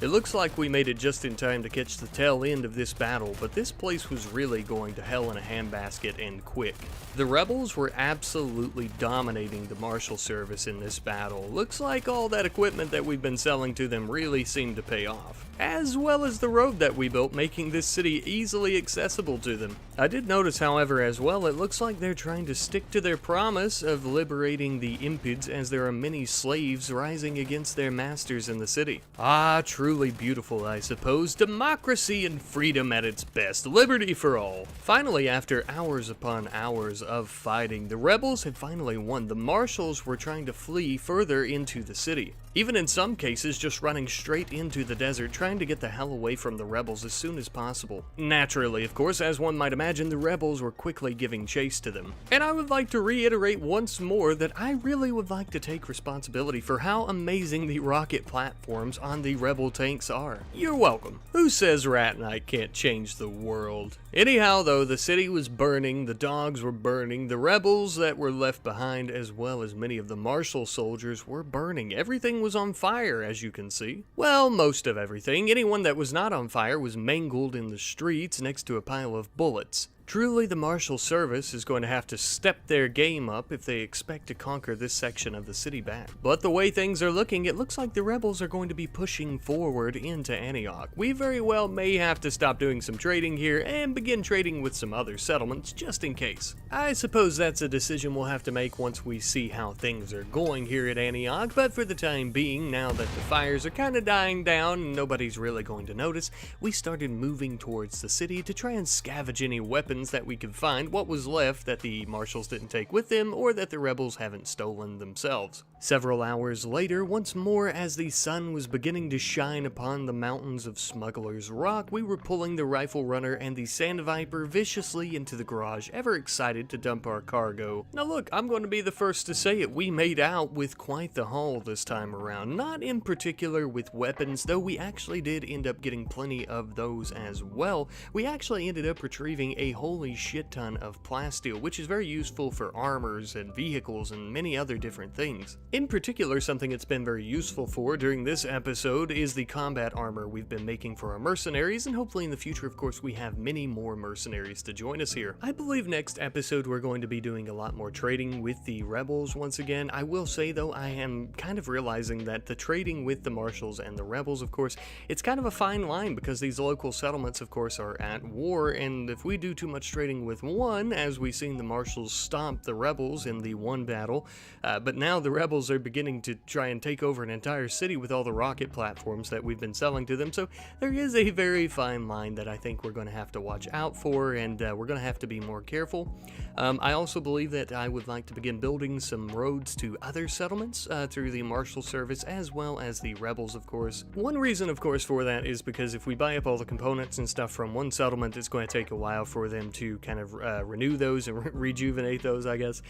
It looks like we made it just in time to catch the tail end of this battle, but this place was really going to hell in a handbasket and quick. The rebels were absolutely dominating the marshal service in this battle. Looks like all that equipment that we've been selling to them really seemed to pay off, as well as the road that we built, making this city easily accessible to them. I did notice, however, as well, it looks like they're trying to stick to their promise of liberating the impids, as there are many slaves rising against their masters in the city. Ah, truly beautiful, I suppose. Democracy and freedom at its best. Liberty for all. Finally, after hours upon hours of fighting, the rebels had finally won. The marshals were trying to flee further into the city, even in some cases just running straight into the desert, trying to get the hell away from the rebels as soon as possible. Naturally, of course, as one might imagine, the rebels were quickly giving chase to them. And I would like to reiterate once more that I really would like to take responsibility for how amazing the rocket platforms on the rebel tanks are. You're welcome. Who says Rat Knight can't change the world? Anyhow though, the city was burning, the dogs were burning, the rebels that were left behind as well as many of the martial soldiers were burning. Everything was on fire, as you can see. Well, most of everything. Anyone that was not on fire was mangled in the streets next to a pile of bullets. Truly, the Marshal Service is going to have to step their game up if they expect to conquer this section of the city back. But the way things are looking, it looks like the rebels are going to be pushing forward into Antioch. We very well may have to stop doing some trading here and begin trading with some other settlements just in case. I suppose that's a decision we'll have to make once we see how things are going here at Antioch, but for the time being, now that the fires are kind of dying down and nobody's really going to notice, we started moving towards the city to try and scavenge any weapons that we could find, what was left that the marshals didn't take with them or that the rebels haven't stolen themselves. Several hours later, once more as the sun was beginning to shine upon the mountains of Smuggler's Rock, we were pulling the Rifle Runner and the Sand Viper viciously into the garage, ever excited to dump our cargo. Now look, I'm going to be the first to say it, we made out with quite the haul this time around. Not in particular with weapons, though we actually did end up getting plenty of those as well. We actually ended up retrieving a holy shit ton of plasteel, which is very useful for armors and vehicles and many other different things. In particular, something it's been very useful for during this episode is the combat armor we've been making for our mercenaries, and hopefully in the future, of course, we have many more mercenaries to join us here. I believe next episode we're going to be doing a lot more trading with the rebels once again. I will say though, I am kind of realizing that the trading with the marshals and the rebels, of course, it's kind of a fine line because these local settlements, of course, are at war, and if we do too much trading with one, as we've seen the marshals stomp the rebels in the one battle, but now the rebels are beginning to try and take over an entire city with all the rocket platforms that we've been selling to them, so there is a very fine line that I think we're going to have to watch out for, and we're going to have to be more careful. I also believe that I would like to begin building some roads to other settlements through the Marshal Service as well as the rebels, of course. One reason, of course, for that is because if we buy up all the components and stuff from one settlement, it's going to take a while for them to kind of renew those and rejuvenate those, I guess.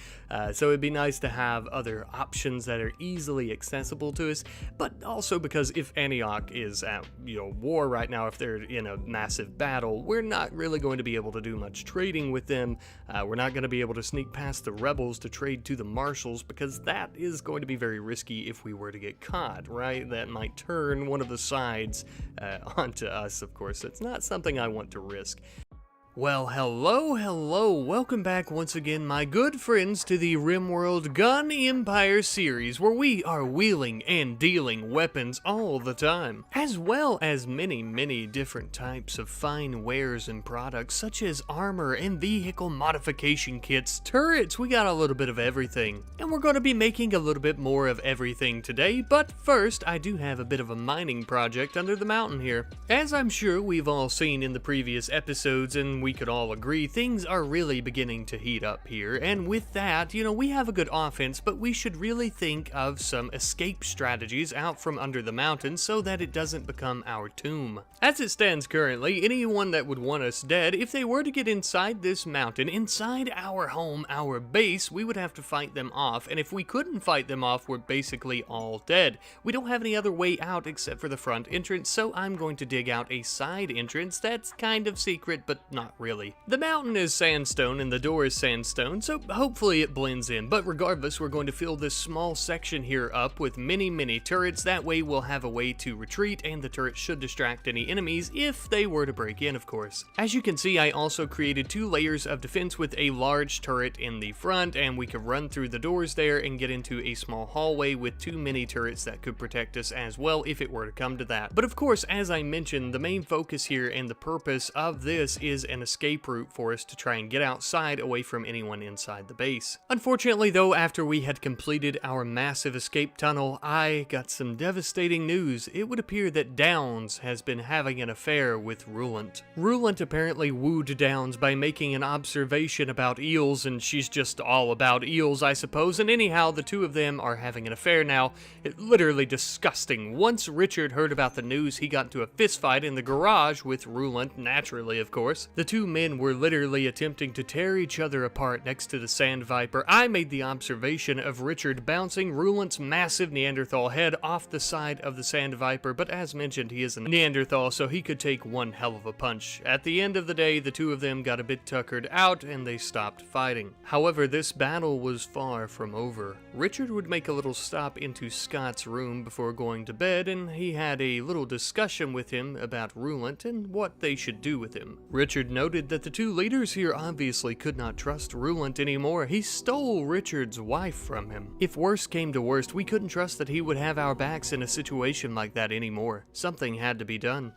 So it'd be nice to have other options that are easily accessible to us, but also because if Antioch is at war right now, if they're in a massive battle, we're not really going to be able to do much trading with them. We're not going to be able to sneak past the rebels to trade to the marshals because that is going to be very risky if we were to get caught, right? That might turn one of the sides onto us, of course. It's not something I want to risk. Well, hello, welcome back once again, my good friends, to the RimWorld Gun Empire series, where we are wheeling and dealing weapons all the time, as well as many different types of fine wares and products, such as armor and vehicle modification kits, turrets, we got a little bit of everything, and we're going to be making a little bit more of everything today, but first, I do have a bit of a mining project under the mountain here. As I'm sure we've all seen in the previous episodes, and we could all agree, things are really beginning to heat up here, and with that, we have a good offense, but we should really think of some escape strategies out from under the mountain so that it doesn't become our tomb. As it stands currently, anyone that would want us dead, if they were to get inside this mountain, inside our home, our base, we would have to fight them off, and if we couldn't fight them off, we're basically all dead. We don't have any other way out except for the front entrance, so I'm going to dig out a side entrance that's kind of secret, but not really. The mountain is sandstone and the door is sandstone, so hopefully it blends in, but regardless, we're going to fill this small section here up with many turrets. That way we'll have a way to retreat, and the turrets should distract any enemies if they were to break in, of course. As you can see, I also created 2 layers of defense with a large turret in the front, and we could run through the doors there and get into a small hallway with 2 mini turrets that could protect us as well if it were to come to that. But of course, as I mentioned, the main focus here and the purpose of this is an escape route for us to try and get outside away from anyone inside the base. Unfortunately though, after we had completed our massive escape tunnel, I got some devastating news. It would appear that Downs has been having an affair with Roulant. Roulant apparently wooed Downs by making an observation about eels, and she's just all about eels, I suppose, and anyhow, the 2 of them are having an affair now. It's literally disgusting. Once Richard heard about the news, he got into a fist fight in the garage with Roulant, naturally, of course. The two men were literally attempting to tear each other apart next to the Sand Viper, I made the observation of Richard bouncing Rulant's massive Neanderthal head off the side of the Sand Viper, but as mentioned, he is a Neanderthal, so he could take one hell of a punch. At the end of the day, the two of them got a bit tuckered out and they stopped fighting. However, this battle was far from over. Richard would make a little stop into Scott's room before going to bed, and he had a little discussion with him about Rulant and what they should do with him. Richard noted that the two leaders here obviously could not trust Rulant anymore. He stole Richard's wife from him. If worst came to worst, we couldn't trust that he would have our backs in a situation like that anymore. Something had to be done.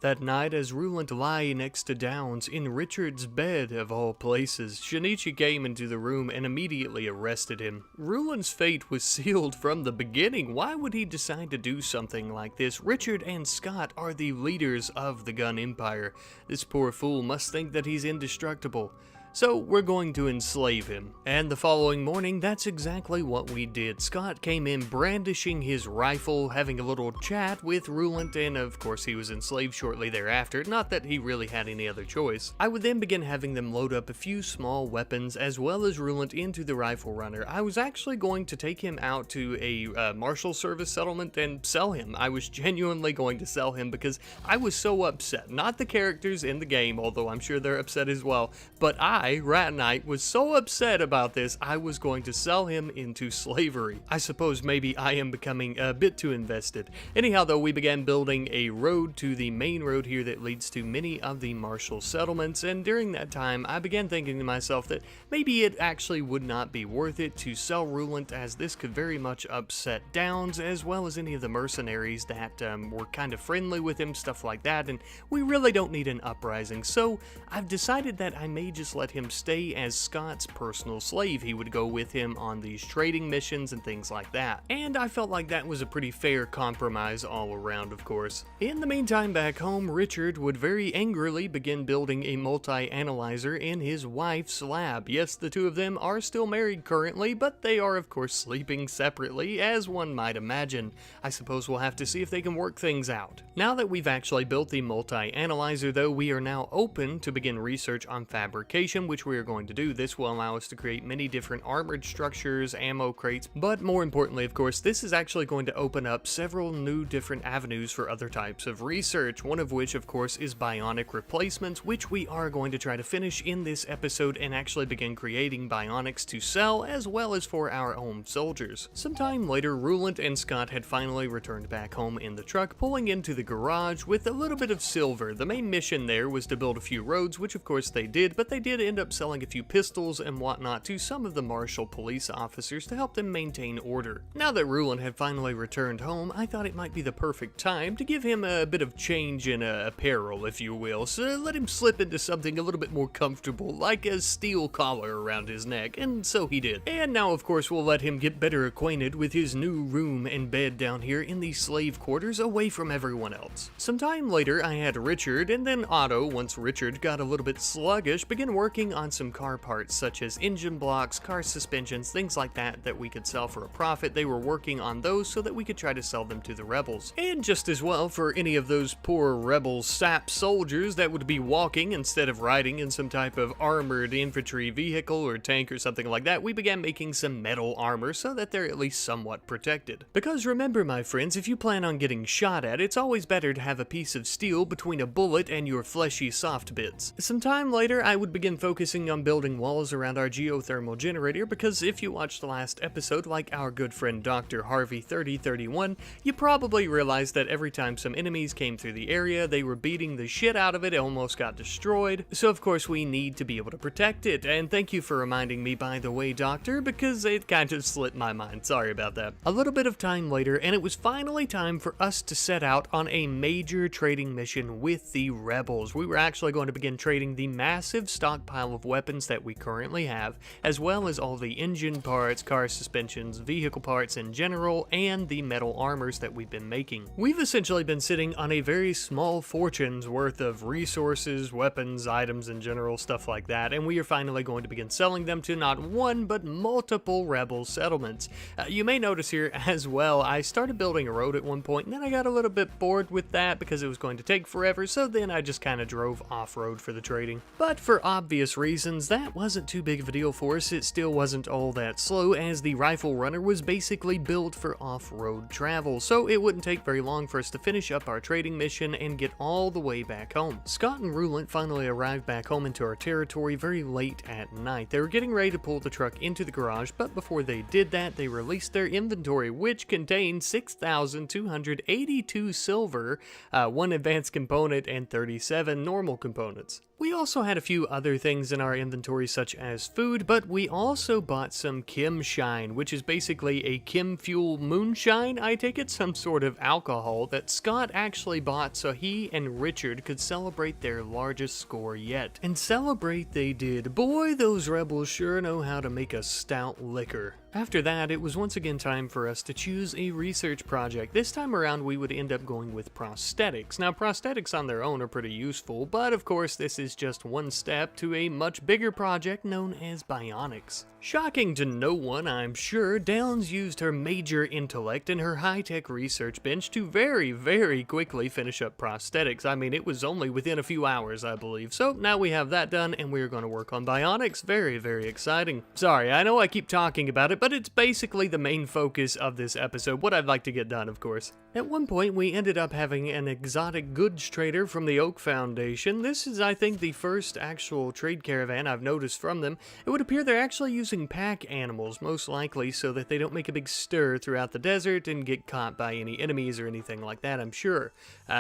That night, as Rulant lay next to Downs in Richard's bed of all places, Shinichi came into the room and immediately arrested him. Rulant's fate was sealed from the beginning. Why would he decide to do something like this? Richard and Scott are the leaders of the gun empire. This poor fool must think that he's indestructible. So we're going to enslave him. And the following morning, that's exactly what we did. Scott came in brandishing his rifle, having a little chat with Rulant, and of course he was enslaved shortly thereafter, not that he really had any other choice. I would then begin having them load up a few small weapons as well as Rulant into the rifle runner. I was actually going to take him out to a marshal service settlement and sell him. I was genuinely going to sell him because I was so upset. Not the characters in the game, although I'm sure they're upset as well, but Rat Knight, was so upset about this, I was going to sell him into slavery. I suppose maybe I am becoming a bit too invested. Anyhow, though, we began building a road to the main road here that leads to many of the martial settlements, and during that time, I began thinking to myself that maybe it actually would not be worth it to sell Rulant, as this could very much upset Downs, as well as any of the mercenaries that were kind of friendly with him, stuff like that, and we really don't need an uprising. So I've decided that I may just let him stay as Scott's personal slave. He would go with him on these trading missions and things like that. And I felt like that was a pretty fair compromise all around, of course. In the meantime, back home, Richard would very angrily begin building a multi-analyzer in his wife's lab. Yes, the two of them are still married currently, but they are of course sleeping separately, as one might imagine. I suppose we'll have to see if they can work things out. Now that we've actually built the multi-analyzer, though, we are now open to begin research on fabrication, which we are going to do. This will allow us to create many different armored structures, ammo crates, but more importantly, of course, this is actually going to open up several new different avenues for other types of research, one of which, of course, is bionic replacements, which we are going to try to finish in this episode and actually begin creating bionics to sell, as well as for our own soldiers. Sometime later, Rulant and Scott had finally returned back home in the truck, pulling into the garage with a little bit of silver. The main mission there was to build a few roads, which of course they did, but they did end up selling a few pistols and whatnot to some of the martial police officers to help them maintain order. Now that Rulant had finally returned home, I thought it might be the perfect time to give him a bit of change in apparel, if you will, so let him slip into something a little bit more comfortable, like a steel collar around his neck, and so he did. And now, of course, we'll let him get better acquainted with his new room and bed down here in the slave quarters, away from everyone else. Sometime later, I had Richard, and then Otto, once Richard got a little bit sluggish, begin working on some car parts, such as engine blocks, car suspensions, things like that we could sell for a profit. They were working on those so that we could try to sell them to the rebels. And just as well, for any of those poor rebel sap soldiers that would be walking instead of riding in some type of armored infantry vehicle or tank or something like that, we began making some metal armor so that they're at least somewhat protected. Because remember, my friends, if you plan on getting shot at, it's always better to have a piece of steel between a bullet and your fleshy soft bits. Sometime later, I would begin focusing on building walls around our geothermal generator, because if you watched the last episode, like our good friend Dr. Harvey 3031, you probably realized that every time some enemies came through the area, they were beating the shit out of it, almost got destroyed. So of course we need to be able to protect it, and thank you for reminding me, by the way, Doctor, because it kind of slipped my mind, sorry about that. A little bit of time later, and it was finally time for us to set out on a major trading mission with the rebels. We were actually going to begin trading the massive stockpile stockpile of weapons that we currently have, as well as all the engine parts, car suspensions, vehicle parts in general, and the metal armors that we've been making. We've essentially been sitting on a very small fortune's worth of resources, weapons, items in general, stuff like that, and we are finally going to begin selling them to not one, but multiple rebel settlements. You may notice here as well, I started building a road at one point, and then I got a little bit bored with that because it was going to take forever, so then I just kind of drove off-road for the trading. But for obvious reasons, that wasn't too big of a deal for us. It still wasn't all that slow, as the rifle runner was basically built for off-road travel, so it wouldn't take very long for us to finish up our trading mission and get all the way back home. Scott and Rulant finally arrived back home into our territory very late at night. They were getting ready to pull the truck into the garage, but before they did that, they released their inventory, which contained 6,282 silver, 1 advanced component, and 37 normal components. We also had a few other things in our inventory such as food, but we also bought some Chem Shine, which is basically a chem fuel moonshine, I take it, some sort of alcohol that Scott actually bought so he and Richard could celebrate their largest score yet. And celebrate they did. Boy, those rebels sure know how to make a stout liquor. After that, it was once again time for us to choose a research project. This time around, we would end up going with prosthetics. Now, prosthetics on their own are pretty useful, but of course, this is just one step to a much bigger project known as bionics. Shocking to no one, I'm sure, Downs used her major intellect and her high-tech research bench to very, very quickly finish up prosthetics. I mean, it was only within a few hours, I believe. So now we have that done, and we're going to work on bionics. Very, very exciting. Sorry, I know I keep talking about it, but it's basically the main focus of this episode, what I'd like to get done, of course. At one point, we ended up having an exotic goods trader from the Oak Foundation. This is, I think, the first actual trade caravan I've noticed from them. It would appear they're actually using pack animals, most likely, so that they don't make a big stir throughout the desert and get caught by any enemies or anything like that, I'm sure.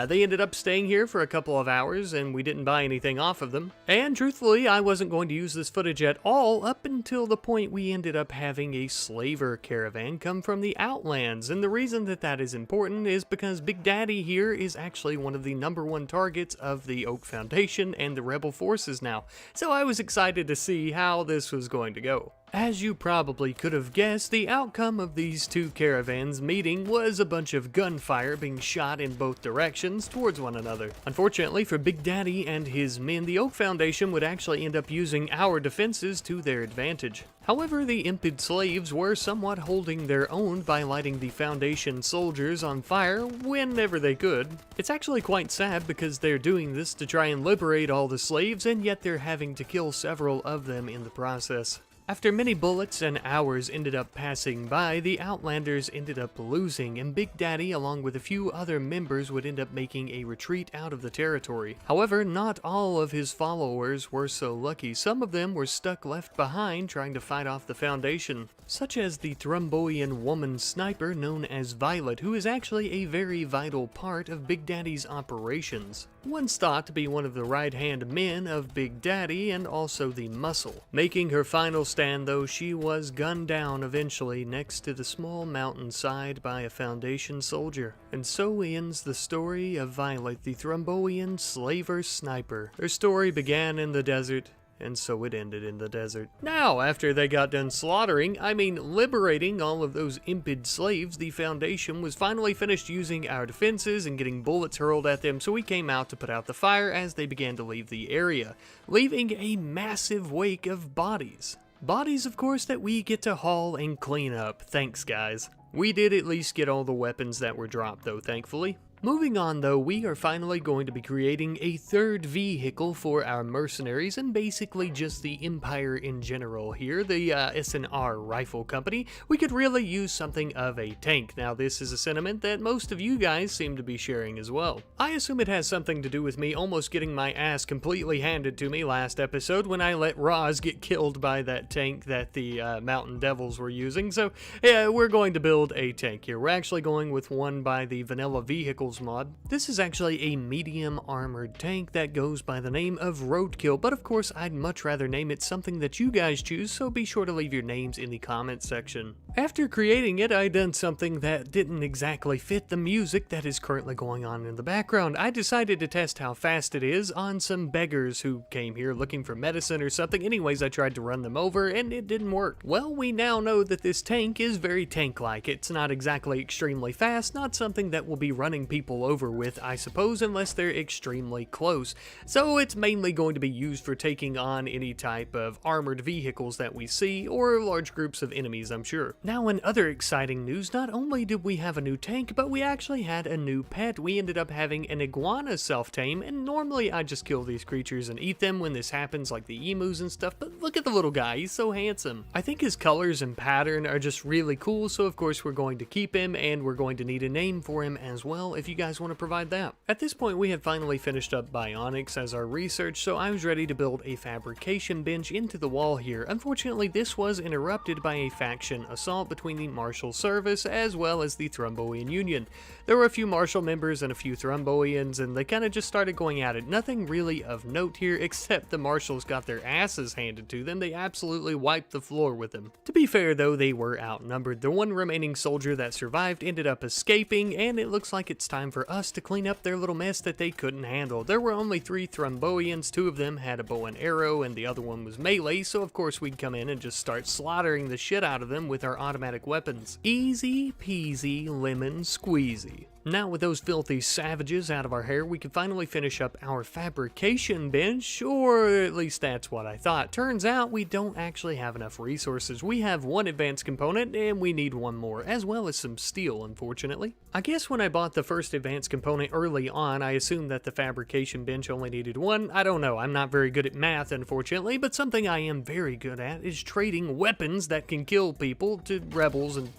They ended up staying here for a couple of hours, and we didn't buy anything off of them. And truthfully, I wasn't going to use this footage at all up until the point we ended up having a slaver caravan come from the Outlands. And the reason that that is important is because Big Daddy here is actually one of the #1 targets of the Oak Foundation and the rebel forces now. So I was excited to see how this was going to go. As you probably could have guessed, the outcome of these two caravans meeting was a bunch of gunfire being shot in both directions towards one another. Unfortunately for Big Daddy and his men, the Oak Foundation would actually end up using our defenses to their advantage. However, the impid slaves were somewhat holding their own by lighting the Foundation soldiers on fire whenever they could. It's actually quite sad because they're doing this to try and liberate all the slaves, and yet they're having to kill several of them in the process. After many bullets and hours ended up passing by, the Outlanders ended up losing, and Big Daddy, along with a few other members, would end up making a retreat out of the territory. However, not all of his followers were so lucky. Some of them were stuck left behind trying to fight off the Foundation, such as the Thrombian woman sniper known as Violet, who is actually a very vital part of Big Daddy's operations. Once thought to be one of the right-hand men of Big Daddy and also the muscle. Making her final stand, though, she was gunned down eventually next to the small mountainside by a Foundation soldier. And so ends the story of Violet, the Thrombian slaver sniper. Her story began in the desert, and so it ended in the desert. Now, after they got done liberating all of those impid slaves, the Foundation was finally finished using our defenses and getting bullets hurled at them, so we came out to put out the fire as they began to leave the area, leaving a massive wake of bodies. Bodies, of course, that we get to haul and clean up. Thanks, guys. We did at least get all the weapons that were dropped, though, thankfully. Moving on, though, we are finally going to be creating a third vehicle for our mercenaries and basically just the Empire in general here, the S&R Rifle Company. We could really use something of a tank. Now, this is a sentiment that most of you guys seem to be sharing as well. I assume it has something to do with me almost getting my ass completely handed to me last episode when I let Roz get killed by that tank that the Mountain Devils were using. So, yeah, we're going to build a tank here. We're actually going with one by the Vanilla Vehicles mod. This is actually a medium armored tank that goes by the name of Roadkill, but of course I'd much rather name it something that you guys choose, so be sure to leave your names in the comments section. After creating it, I done something that didn't exactly fit the music that is currently going on in the background. I decided to test how fast it is on some beggars who came here looking for medicine or something. Anyways, I tried to run them over and it didn't work. Well, we now know that this tank is very tank-like. It's not exactly extremely fast, not something that will be running people over with, I suppose, unless they're extremely close. So it's mainly going to be used for taking on any type of armored vehicles that we see, or large groups of enemies, I'm sure. Now, in other exciting news, not only did we have a new tank, but we actually had a new pet. We ended up having an iguana self-tame, and normally I just kill these creatures and eat them when this happens, like the emus and stuff, but look at the little guy, he's so handsome. I think his colors and pattern are just really cool, so of course we're going to keep him, and we're going to need a name for him as well, if you guys want to provide that. At this point, we had finally finished up bionics as our research, so I was ready to build a fabrication bench into the wall here. Unfortunately, this was interrupted by a faction assault between the Marshal Service as well as the Thrombian Union. There were a few Marshal members and a few Thrombians, and they kind of just started going at it. Nothing really of note here, except the Marshals got their asses handed to them. They absolutely wiped the floor with them. To be fair though, they were outnumbered. The one remaining soldier that survived ended up escaping, and it looks like it's time for us to clean up their little mess that they couldn't handle. There were only 3 Thrombians, 2 of them had a bow and arrow, and the other one was melee, so of course we'd come in and just start slaughtering the shit out of them with our automatic weapons. Easy peasy lemon squeezy. Now with those filthy savages out of our hair, we can finally finish up our fabrication bench, or at least that's what I thought. Turns out we don't actually have enough resources. We have 1 advanced component and we need 1 more, as well as some steel, unfortunately. I guess when I bought the first advanced component early on, I assumed that the fabrication bench only needed 1. I don't know, I'm not very good at math, unfortunately, but something I am very good at is trading weapons that can kill people to rebels and,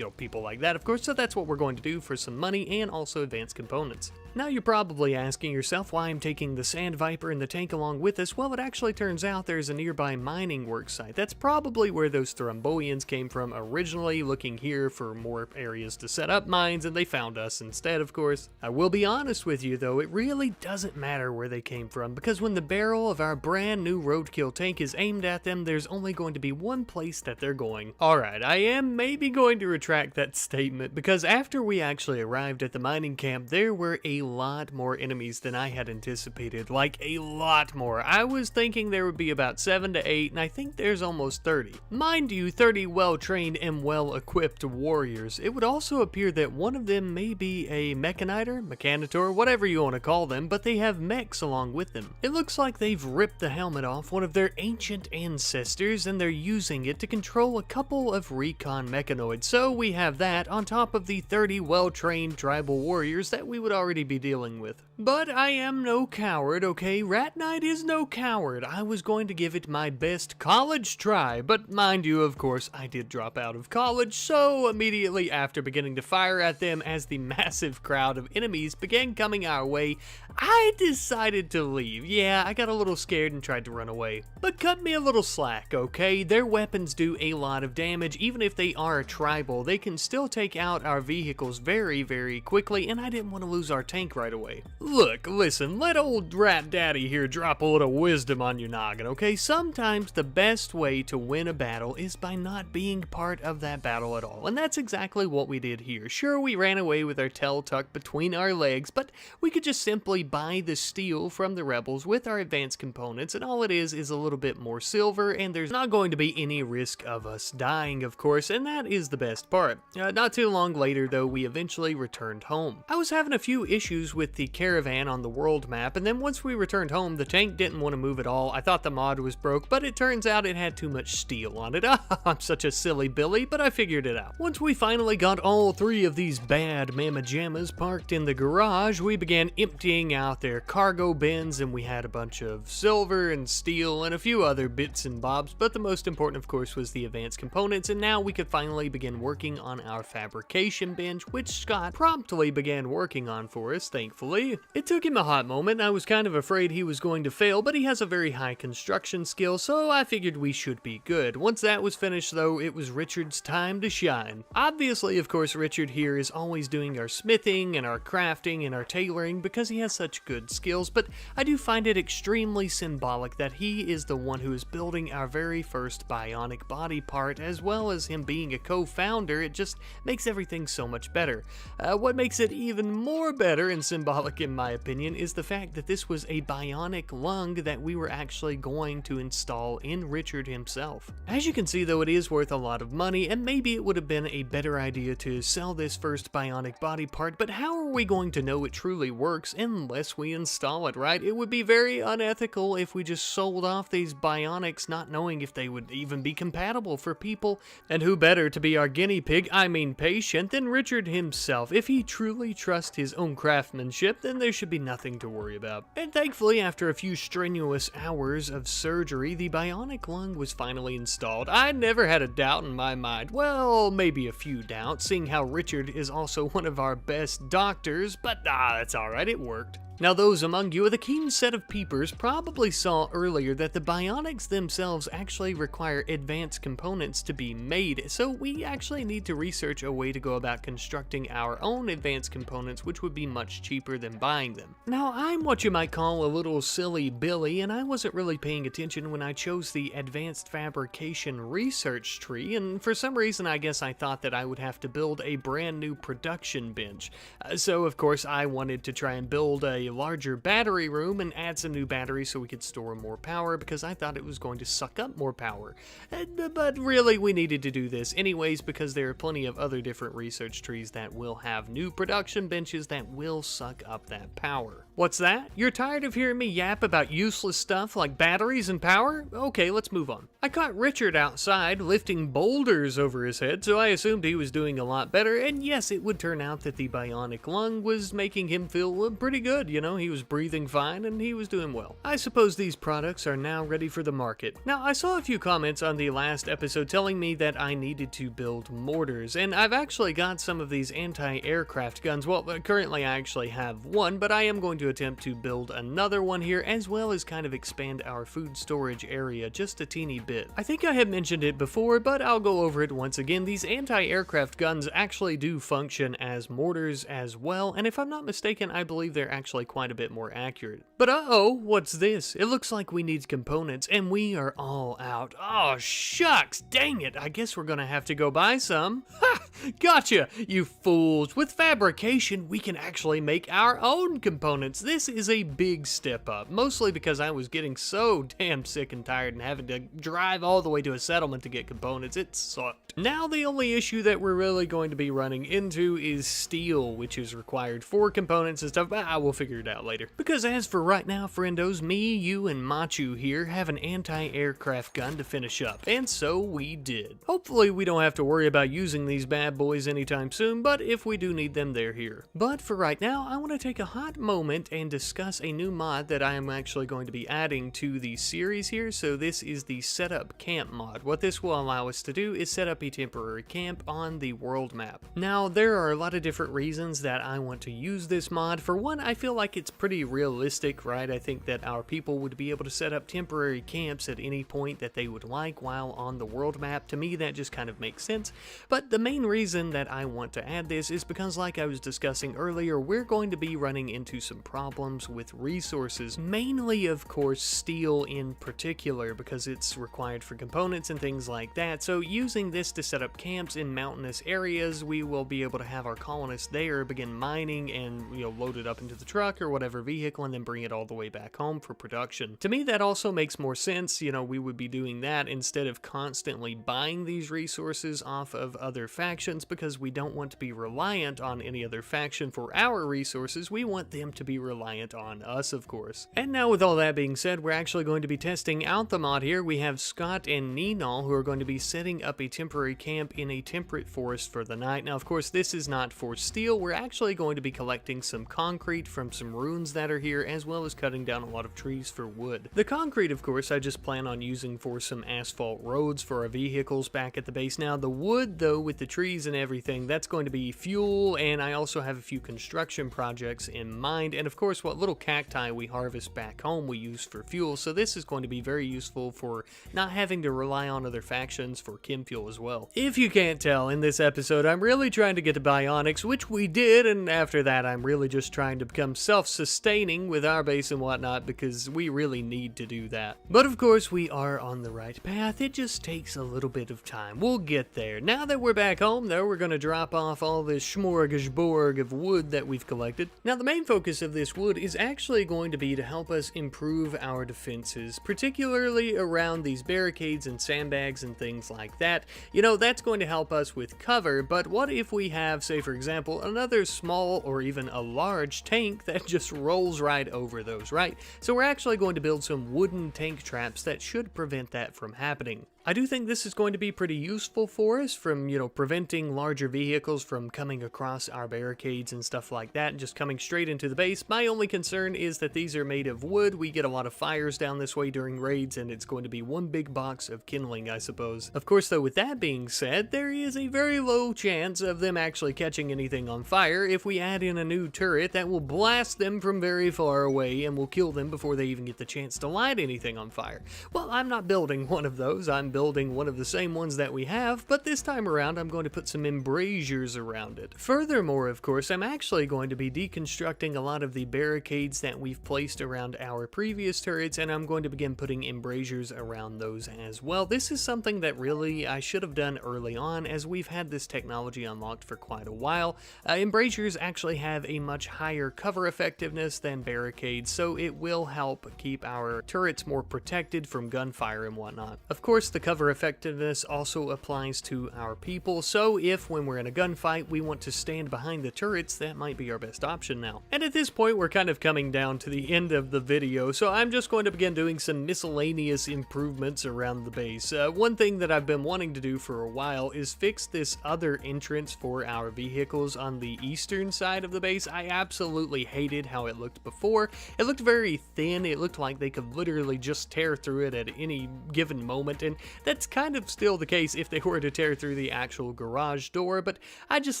people like that, of course, so that's what we're going to do for some money and also advanced components. Now you're probably asking yourself why I'm taking the Sand Viper and the tank along with us. Well, it actually turns out there's a nearby mining work site. That's probably where those Thrombians came from originally, looking here for more areas to set up mines, and they found us instead, of course. I will be honest with you though, it really doesn't matter where they came from, because when the barrel of our brand new roadkill tank is aimed at them, there's only going to be one place that they're going. Alright, I am maybe going to retract that statement, because after we actually arrived at the mining camp, there were a lot more enemies than I had anticipated, like a lot more. I was thinking there would be about 7 to 8, and I think there's almost 30. Mind you, 30 well-trained and well-equipped warriors. It would also appear that one of them may be a mechanitor, whatever you want to call them, but they have mechs along with them. It looks like they've ripped the helmet off one of their ancient ancestors, and they're using it to control a couple of recon mechanoids. So we have that on top of the 30 well-trained tribal warriors that we would already be dealing with. But I am no coward, okay? Rat Knight is no coward. I was going to give it my best college try, but mind you, of course, I did drop out of college, so immediately after beginning to fire at them as the massive crowd of enemies began coming our way, I decided to leave. Yeah, I got a little scared and tried to run away. But cut me a little slack, okay? Their weapons do a lot of damage. Even if they are a tribal, they can still take out our vehicles very, very quickly, and I didn't want to lose our tank right away. Look, listen, let old Rat Daddy here drop a little wisdom on your noggin, okay? Sometimes the best way to win a battle is by not being part of that battle at all, and that's exactly what we did here. Sure, we ran away with our tail tucked between our legs, but we could just simply buy the steel from the rebels with our advanced components, and all it is a little bit more silver, and there's not going to be any risk of us dying, of course, and that is the best part. Not too long later, though, we eventually returned home. I was having a few issues with the caravan on the world map, and then once we returned home, the tank didn't want to move at all. I thought the mod was broke, but it turns out it had too much steel on it. I'm such a silly Billy, but I figured it out. Once we finally got all 3 of these bad mamma jammas parked in the garage, we began emptying out their cargo bins, and we had a bunch of silver and steel and a few other bits and bobs, but the most important, of course, was the advanced components, and now we could finally begin working on our fabrication bench, which Scott promptly began working on for us, thankfully. It took him a hot moment. I was kind of afraid he was going to fail, but he has a very high construction skill, so I figured we should be good. Once that was finished though, it was Richard's time to shine. Obviously, of course, Richard here is always doing our smithing and our crafting and our tailoring because he has such good skills, but I do find it extremely symbolic that he is the one who is building our very first bionic body part, as well as him being a co-founder. It just makes everything so much better. What makes it even more better and symbolic in my opinion is the fact that this was a bionic lung that we were actually going to install in Richard himself. As you can see though, it is worth a lot of money, and maybe it would have been a better idea to sell this first bionic body part, but how are we going to know it truly works unless we install it, right? It would be very unethical if we just sold off these bionics not knowing if they would even be compatible for people, and who better to be our guinea pig, I mean patient, than Richard himself. If he truly trusts his own craftsmanship, then there should be nothing to worry about. And thankfully, after a few strenuous hours of surgery, the bionic lung was finally installed. I never had a doubt in my mind. Well, maybe a few doubts, seeing how Richard is also one of our best doctors, but that's alright, it worked. Now those among you with a keen set of peepers probably saw earlier that the bionics themselves actually require advanced components to be made, so we actually need to research a way to go about constructing our own advanced components, which would be much cheaper than buying them. Now I'm what you might call a little silly Billy, and I wasn't really paying attention when I chose the advanced fabrication research tree, and for some reason I guess I thought that I would have to build a brand new production bench. So of course I wanted to try and build a larger battery room and add some new batteries so we could store more power, because I thought it was going to suck up more power. But really we needed to do this anyways because there are plenty of other different research trees that will have new production benches that will suck up that power. What's that? You're tired of hearing me yap about useless stuff like batteries and power? Okay, let's move on. I caught Richard outside lifting boulders over his head, so I assumed he was doing a lot better, and yes, it would turn out that the bionic lung was making him feel pretty good. You know, he was breathing fine and he was doing well. I suppose these products are now ready for the market. Now, I saw a few comments on the last episode telling me that I needed to build mortars, and I've actually got some of these anti-aircraft guns. Well, currently I actually have one, but I am going to attempt to build another one here, as well as kind of expand our food storage area just a teeny bit. I think I had mentioned it before, but I'll go over it once again. These anti-aircraft guns actually do function as mortars as well, and if I'm not mistaken, I believe they're actually quite a bit more accurate. But uh-oh, what's this? It looks like we need components, and we are all out. Oh, shucks, dang it, I guess we're gonna have to go buy some. Ha! Gotcha, you fools. With fabrication, we can actually make our own components. This is a big step up, mostly because I was getting so damn sick and tired and having to drive all the way to a settlement to get components. It sucked. Now the only issue that we're really going to be running into is steel, which is required for components and stuff, but we'll figure it out later. Because as for right now, friendos, me, you, and Machu here have an anti-aircraft gun to finish up, and so we did. Hopefully we don't have to worry about using these bad boys anytime soon, but if we do need them, they're here. But for right now, I want to take a hot moment and discuss a new mod that I am actually going to be adding to the series here. So this is the setup camp mod. What this will allow us to do is set up a temporary camp on the world map. Now there are a lot of different reasons that I want to use this mod. For one, I feel like it's pretty realistic, right? I think that our people would be able to set up temporary camps at any point that they would like while on the world map. To me, that just kind of makes sense. But the main reason that I want to add this is because, like I was discussing earlier, we're going to be running into some problems with resources, mainly of course steel in particular, because it's required for components and things like that. So using this to set up camps in mountainous areas, we will be able to have our colonists there begin mining and, load it up into the truck or whatever vehicle and then bring it all the way back home for production. To me, that also makes more sense. We would be doing that instead of constantly buying these resources off of other factions, because we don't want to be reliant on any other faction for our resources. We want them to be reliant on us, of course. And now with all that being said, we're actually going to be testing out the mod here. We have Scott and Ninal who are going to be setting up a temporary camp in a temperate forest for the night. Now, of course, this is not for steel. We're actually going to be collecting some concrete from some ruins that are here, as well as cutting down a lot of trees for wood. The concrete, of course, I just plan on using for some asphalt roads for our vehicles back at the base. Now, the wood, though, with the trees and everything, that's going to be fuel, and I also have a few construction projects in mind, and and of course what little cacti we harvest back home we use for fuel, so this is going to be very useful for not having to rely on other factions for chem fuel as well. If you can't tell, in this episode I'm really trying to get to bionics, which we did, and after that I'm really just trying to become self-sustaining with our base and whatnot, because we really need to do that. But of course we are on the right path, it just takes a little bit of time. We'll get there. Now that we're back home though, we're going to drop off all this smorgasbord of wood that we've collected. Now the main focus of this wood is actually going to be to help us improve our defenses, particularly around these barricades and sandbags and things like that. You know, that's going to help us with cover, but what if we have, say for example, another small or even a large tank that just rolls right over those, right? So we're actually going to build some wooden tank traps that should prevent that from happening. I do think this is going to be pretty useful for us from, you know, preventing larger vehicles from coming across our barricades and stuff like that and just coming straight into the base. My only concern is that these are made of wood. We get a lot of fires down this way during raids, and it's going to be one big box of kindling, I suppose. Of course, though, with that being said, there is a very low chance of them actually catching anything on fire if we add in a new turret that will blast them from very far away and will kill them before they even get the chance to light anything on fire. Well, I'm not building one of those. I'm building one of the same ones that we have, but this time around I'm going to put some embrasures around it. Furthermore, of course, I'm actually going to be deconstructing a lot of the barricades that we've placed around our previous turrets, and I'm going to begin putting embrasures around those as well. This is something that really I should have done early on, as we've had this technology unlocked for quite a while. Embrasures actually have a much higher cover effectiveness than barricades, so it will help keep our turrets more protected from gunfire and whatnot. Of course, the cover effectiveness also applies to our people, so if when we're in a gunfight we want to stand behind the turrets, that might be our best option now. And at this point we're kind of coming down to the end of the video, so I'm just going to begin doing some miscellaneous improvements around the base. One thing that I've been wanting to do for a while is fix this other entrance for our vehicles on the eastern side of the base. I absolutely hated how it looked before. It looked very thin, it looked like they could literally just tear through it at any given moment, and that's kind of still the case if they were to tear through the actual garage door, but I just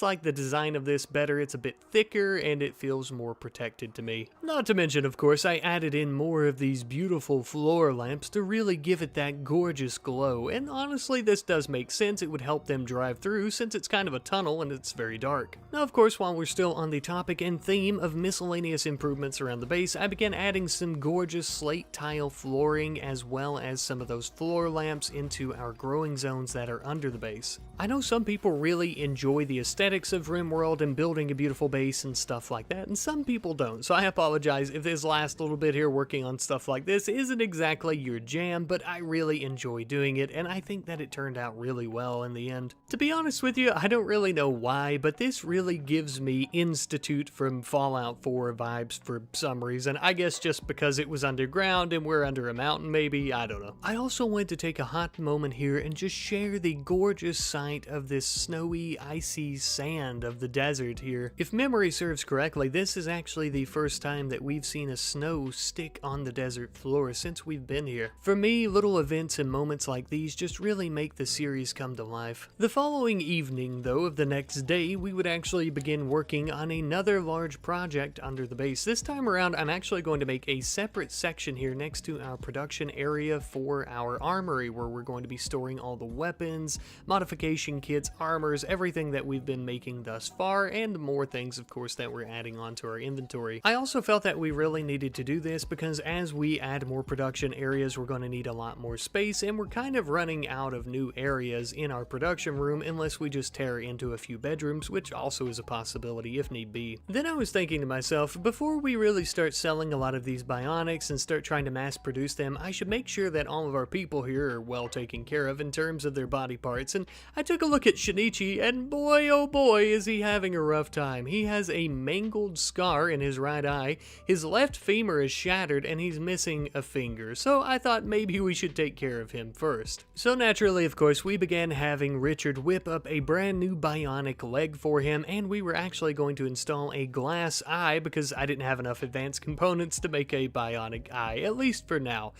like the design of this better. It's a bit thicker and it feels more protected to me. Not to mention, of course, I added in more of these beautiful floor lamps to really give it that gorgeous glow, and honestly this does make sense. It would help them drive through since it's kind of a tunnel and it's very dark. Now of course, while we're still on the topic and theme of miscellaneous improvements around the base, I began adding some gorgeous slate tile flooring as well as some of those floor lamps into our growing zones that are under the base. I know some people really enjoy the aesthetics of RimWorld and building a beautiful base and stuff like that, and some people don't, so I apologize if this last little bit here working on stuff like this isn't exactly your jam, but I really enjoy doing it, and I think that it turned out really well in the end. To be honest with you, I don't really know why, but this really gives me Institute from Fallout 4 vibes for some reason. I guess just because it was underground and we're under a mountain maybe, I don't know. I also wanted to take a hot moment here and just share the gorgeous sight of this snowy, icy sand of the desert here. If memory serves correctly, this is actually the first time that we've seen a snow stick on the desert floor since we've been here. For me, little events and moments like these just really make the series come to life. The following evening, though, of the next day, we would actually begin working on another large project under the base. This time around, I'm actually going to make a separate section here next to our production area for our armory, where we're going to be storing all the weapons, modification kits, armors, everything that we've been making thus far, and more things, of course, that we're adding onto our inventory. I also felt that we really needed to do this because as we add more production areas, we're going to need a lot more space, and we're kind of running out of new areas in our production room unless we just tear into a few bedrooms, which also is a possibility if need be. Then I was thinking to myself, before we really start selling a lot of these bionics and start trying to mass produce them, I should make sure that all of our people here are well taken care of in terms of their body parts. And I took a look at Shinichi, and boy oh boy is he having a rough time. He has a mangled scar in his right eye, his left femur is shattered, and he's missing a finger, so I thought maybe we should take care of him first. So naturally, of course, we began having Richard whip up a brand new bionic leg for him, and we were actually going to install a glass eye because I didn't have enough advanced components to make a bionic eye, at least for now.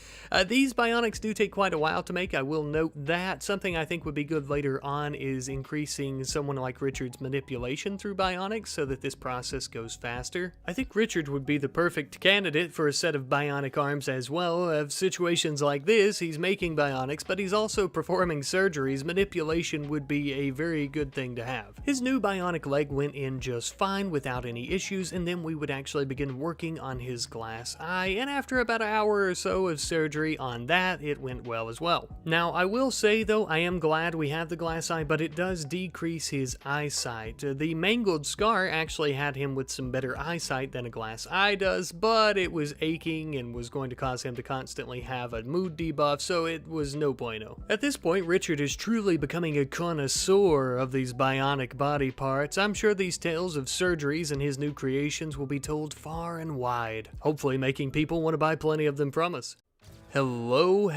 These bionics do take quite a while to make. I will note that something I think would be good later on is increasing someone like Richard's manipulation through bionics so that this process goes faster. I think Richard would be the perfect candidate for a set of bionic arms as well. Of situations like this, he's making bionics, but he's also performing surgeries. Manipulation would be a very good thing to have. His new bionic leg went in just fine without any issues, and then we would actually begin working on his glass eye, and after about an hour or so of surgery on that, it went well as well. Now, I will say though, I am glad we have the glass eye, but it does decrease his eyesight. The mangled scar actually had him with some better eyesight than a glass eye does, but it was aching and was going to cause him to constantly have a mood debuff, so it was no bueno. At this point, Richard is truly becoming a connoisseur of these bionic body parts. I'm sure these tales of surgeries and his new creations will be told far and wide, hopefully making people want to buy plenty of them from us. Hello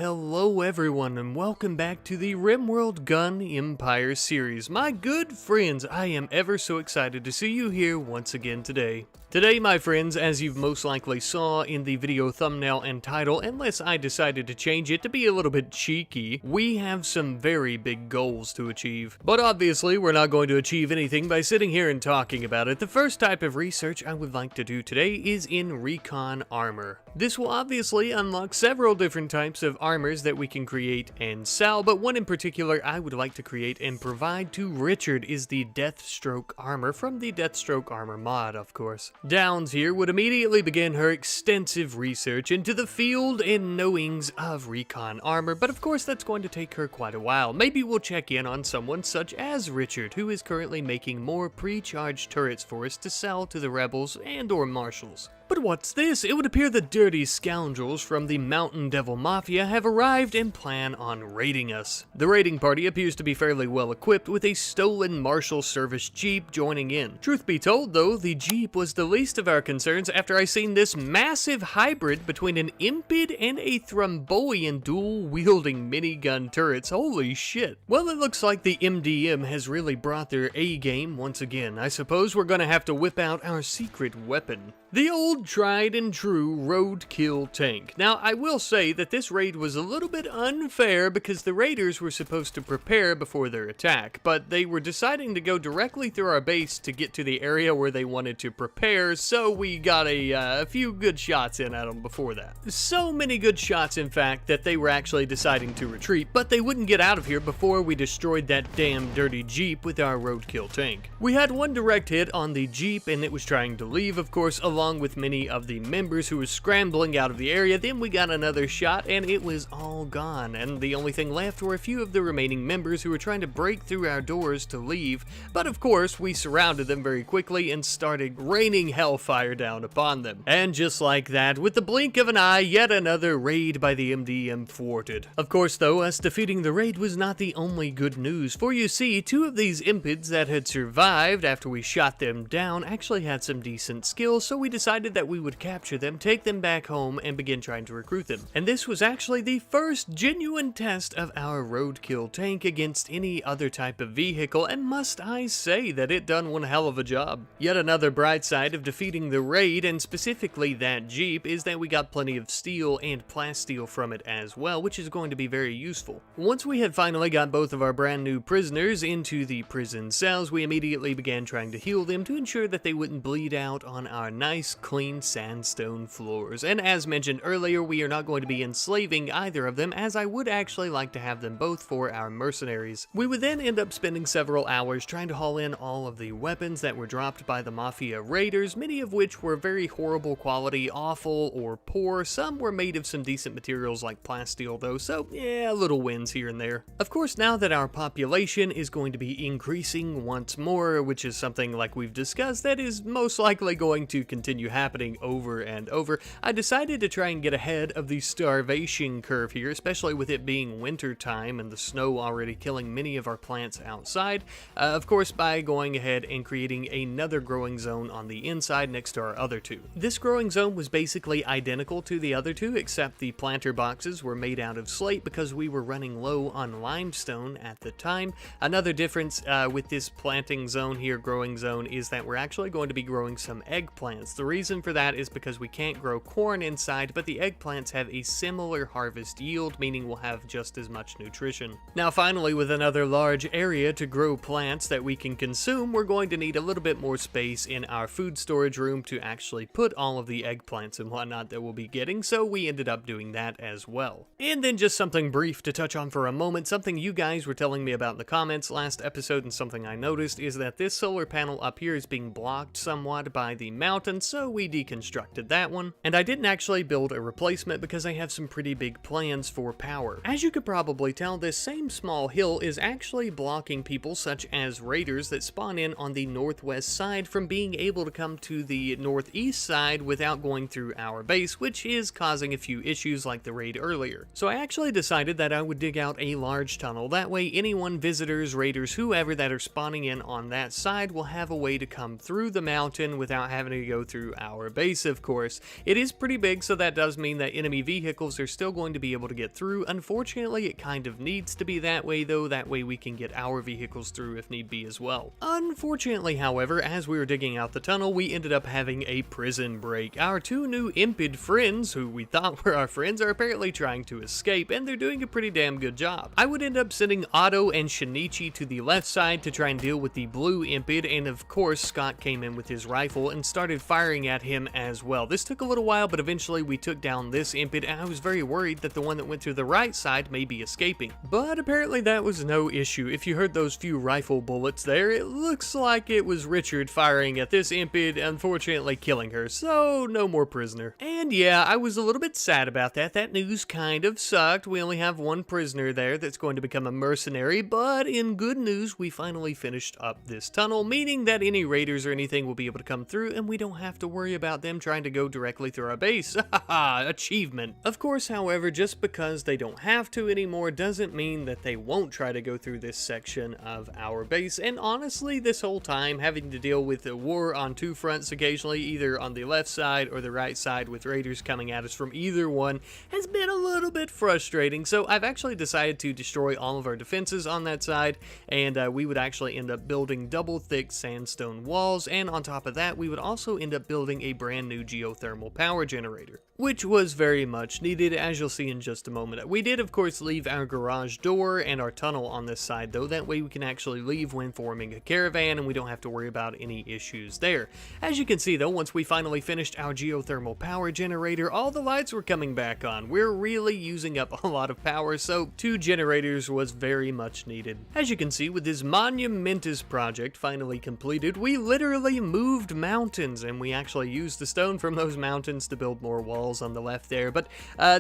everyone, and welcome back to the RimWorld Gun Empire series. My good friends, I am ever so excited to see you here once again today. Today, my friends, as you've most likely saw in the video thumbnail and title, unless I decided to change it to be a little bit cheeky, we have some very big goals to achieve. But obviously, we're not going to achieve anything by sitting here and talking about it. The first type of research I would like to do today is in recon armor. This will obviously unlock several different types of armors that we can create and sell, but one in particular I would like to create and provide to Richard is the Deathstroke armor from the Deathstroke armor mod, of course. Downs here would immediately begin her extensive research into the field and knowings of recon armor, but of course that's going to take her quite a while. Maybe we'll check in on someone such as Richard, who is currently making more pre-charged turrets for us to sell to the rebels and or marshals. But what's this? It would appear the dirty scoundrels from the Mountain Devil Mafia have arrived and plan on raiding us. The raiding party appears to be fairly well equipped with a stolen Marshal Service Jeep joining in. Truth be told though, the Jeep was the least of our concerns after I seen this massive hybrid between an Impid and a Thrombian dual-wielding minigun turrets. Holy shit. Well, it looks like the MDM has really brought their A-game once again. I suppose we're gonna have to whip out our secret weapon. The old tried and true roadkill tank. Now, I will say that this raid was a little bit unfair because the raiders were supposed to prepare before their attack, but they were deciding to go directly through our base to get to the area where they wanted to prepare, so we got a few good shots in at them before that. So many good shots, in fact, that they were actually deciding to retreat, but they wouldn't get out of here before we destroyed that damn dirty Jeep with our roadkill tank. We had one direct hit on the Jeep, and it was trying to leave, of course, along with many of the members who were scrambling out of the area. Then we got another shot and it was all gone, and the only thing left were a few of the remaining members who were trying to break through our doors to leave, but of course we surrounded them very quickly and started raining hellfire down upon them. And just like that, with the blink of an eye, yet another raid by the MDM thwarted. Of course though, us defeating the raid was not the only good news, for you see, two of these impids that had survived after we shot them down actually had some decent skills, so we decided that we would capture them, take them back home, and begin trying to recruit them. And this was actually the first genuine test of our roadkill tank against any other type of vehicle, and must I say that it done one hell of a job. Yet another bright side of defeating the raid, and specifically that Jeep, is that we got plenty of steel and plasteel from it as well, which is going to be very useful. Once we had finally got both of our brand new prisoners into the prison cells, we immediately began trying to heal them to ensure that they wouldn't bleed out on our nice clean sandstone floors. And as mentioned earlier, we are not going to be enslaving either of them, as I would actually like to have them both for our mercenaries. We would then end up spending several hours trying to haul in all of the weapons that were dropped by the Mafia raiders, many of which were very horrible quality, awful, or poor. Some were made of some decent materials like plasteel though, so yeah, little wins here and there. Of course, now that our population is going to be increasing once more, which is something like we've discussed that is most likely going to continue happening over and over, I decided to try and get ahead of the starvation curve here, especially with it being winter time and the snow already killing many of our plants outside, of course by going ahead and creating another growing zone on the inside next to our other two. This growing zone was basically identical to the other two, except the planter boxes were made out of slate because we were running low on limestone at the time. Another difference with this planting zone here, growing zone, is that we're actually going to be growing some eggplants. The reason for that is because we can't grow corn inside, but the eggplants have a similar harvest yield, meaning we'll have just as much nutrition. Now finally, with another large area to grow plants that we can consume, we're going to need a little bit more space in our food storage room to actually put all of the eggplants and whatnot that we'll be getting, so we ended up doing that as well. And then just something brief to touch on for a moment, something you guys were telling me about in the comments last episode, and something I noticed is that this solar panel up here is being blocked somewhat by the mountain, so we deconstructed that one. And I didn't actually build a replacement because I have some pretty big plans for power. As you could probably tell, this same small hill is actually blocking people such as raiders that spawn in on the northwest side from being able to come to the northeast side without going through our base, which is causing a few issues like the raid earlier. So I actually decided that I would dig out a large tunnel. That way anyone, visitors, raiders, whoever that are spawning in on that side will have a way to come through the mountain without having to go through our base, of course. It is pretty big, so that does mean that enemy vehicles are still going to be able to get through. Unfortunately, it kind of needs to be that way though, that way we can get our vehicles through if need be as well. Unfortunately, however, as we were digging out the tunnel, we ended up having a prison break. Our two new impid friends, who we thought were our friends, are apparently trying to escape, and they're doing a pretty damn good job. I would end up sending Otto and Shinichi to the left side to try and deal with the blue impid, and of course Scott came in with his rifle and started firing at him as well. This took a little while, but eventually we took down this impid, and I was very worried that the one that went to the right side may be escaping. But apparently that was no issue. If you heard those few rifle bullets there, it looks like it was Richard firing at this impid, unfortunately killing her, so no more prisoner. And yeah, I was a little bit sad about that. That news kind of sucked. We only have one prisoner there that's going to become a mercenary, but in good news, we finally finished up this tunnel, meaning that any raiders or anything will be able to come through, and we don't have to worry about them trying to go directly through our base. Haha, achievement. Of course, however, just because they don't have to anymore doesn't mean that they won't try to go through this section of our base, and honestly, this whole time, having to deal with a war on two fronts occasionally, either on the left side or the right side with raiders coming at us from either one, has been a little bit frustrating. So I've actually decided to destroy all of our defenses on that side, and we would actually end up building double thick sandstone walls, and on top of that we would also end up building a brand new geothermal power generator, which was very much needed, as you'll see in just a moment. We did of course leave our garage door and our tunnel on this side though, that way we can actually leave when forming a caravan and we don't have to worry about any issues there. As you can see though, once we finally finished our geothermal power generator, all the lights were coming back on. We're really using up a lot of power, so 2 generators was very much needed. As you can see, with this monumentous project finally completed, we literally moved mountains, and we actually used the stone from those mountains to build more walls on the left there, but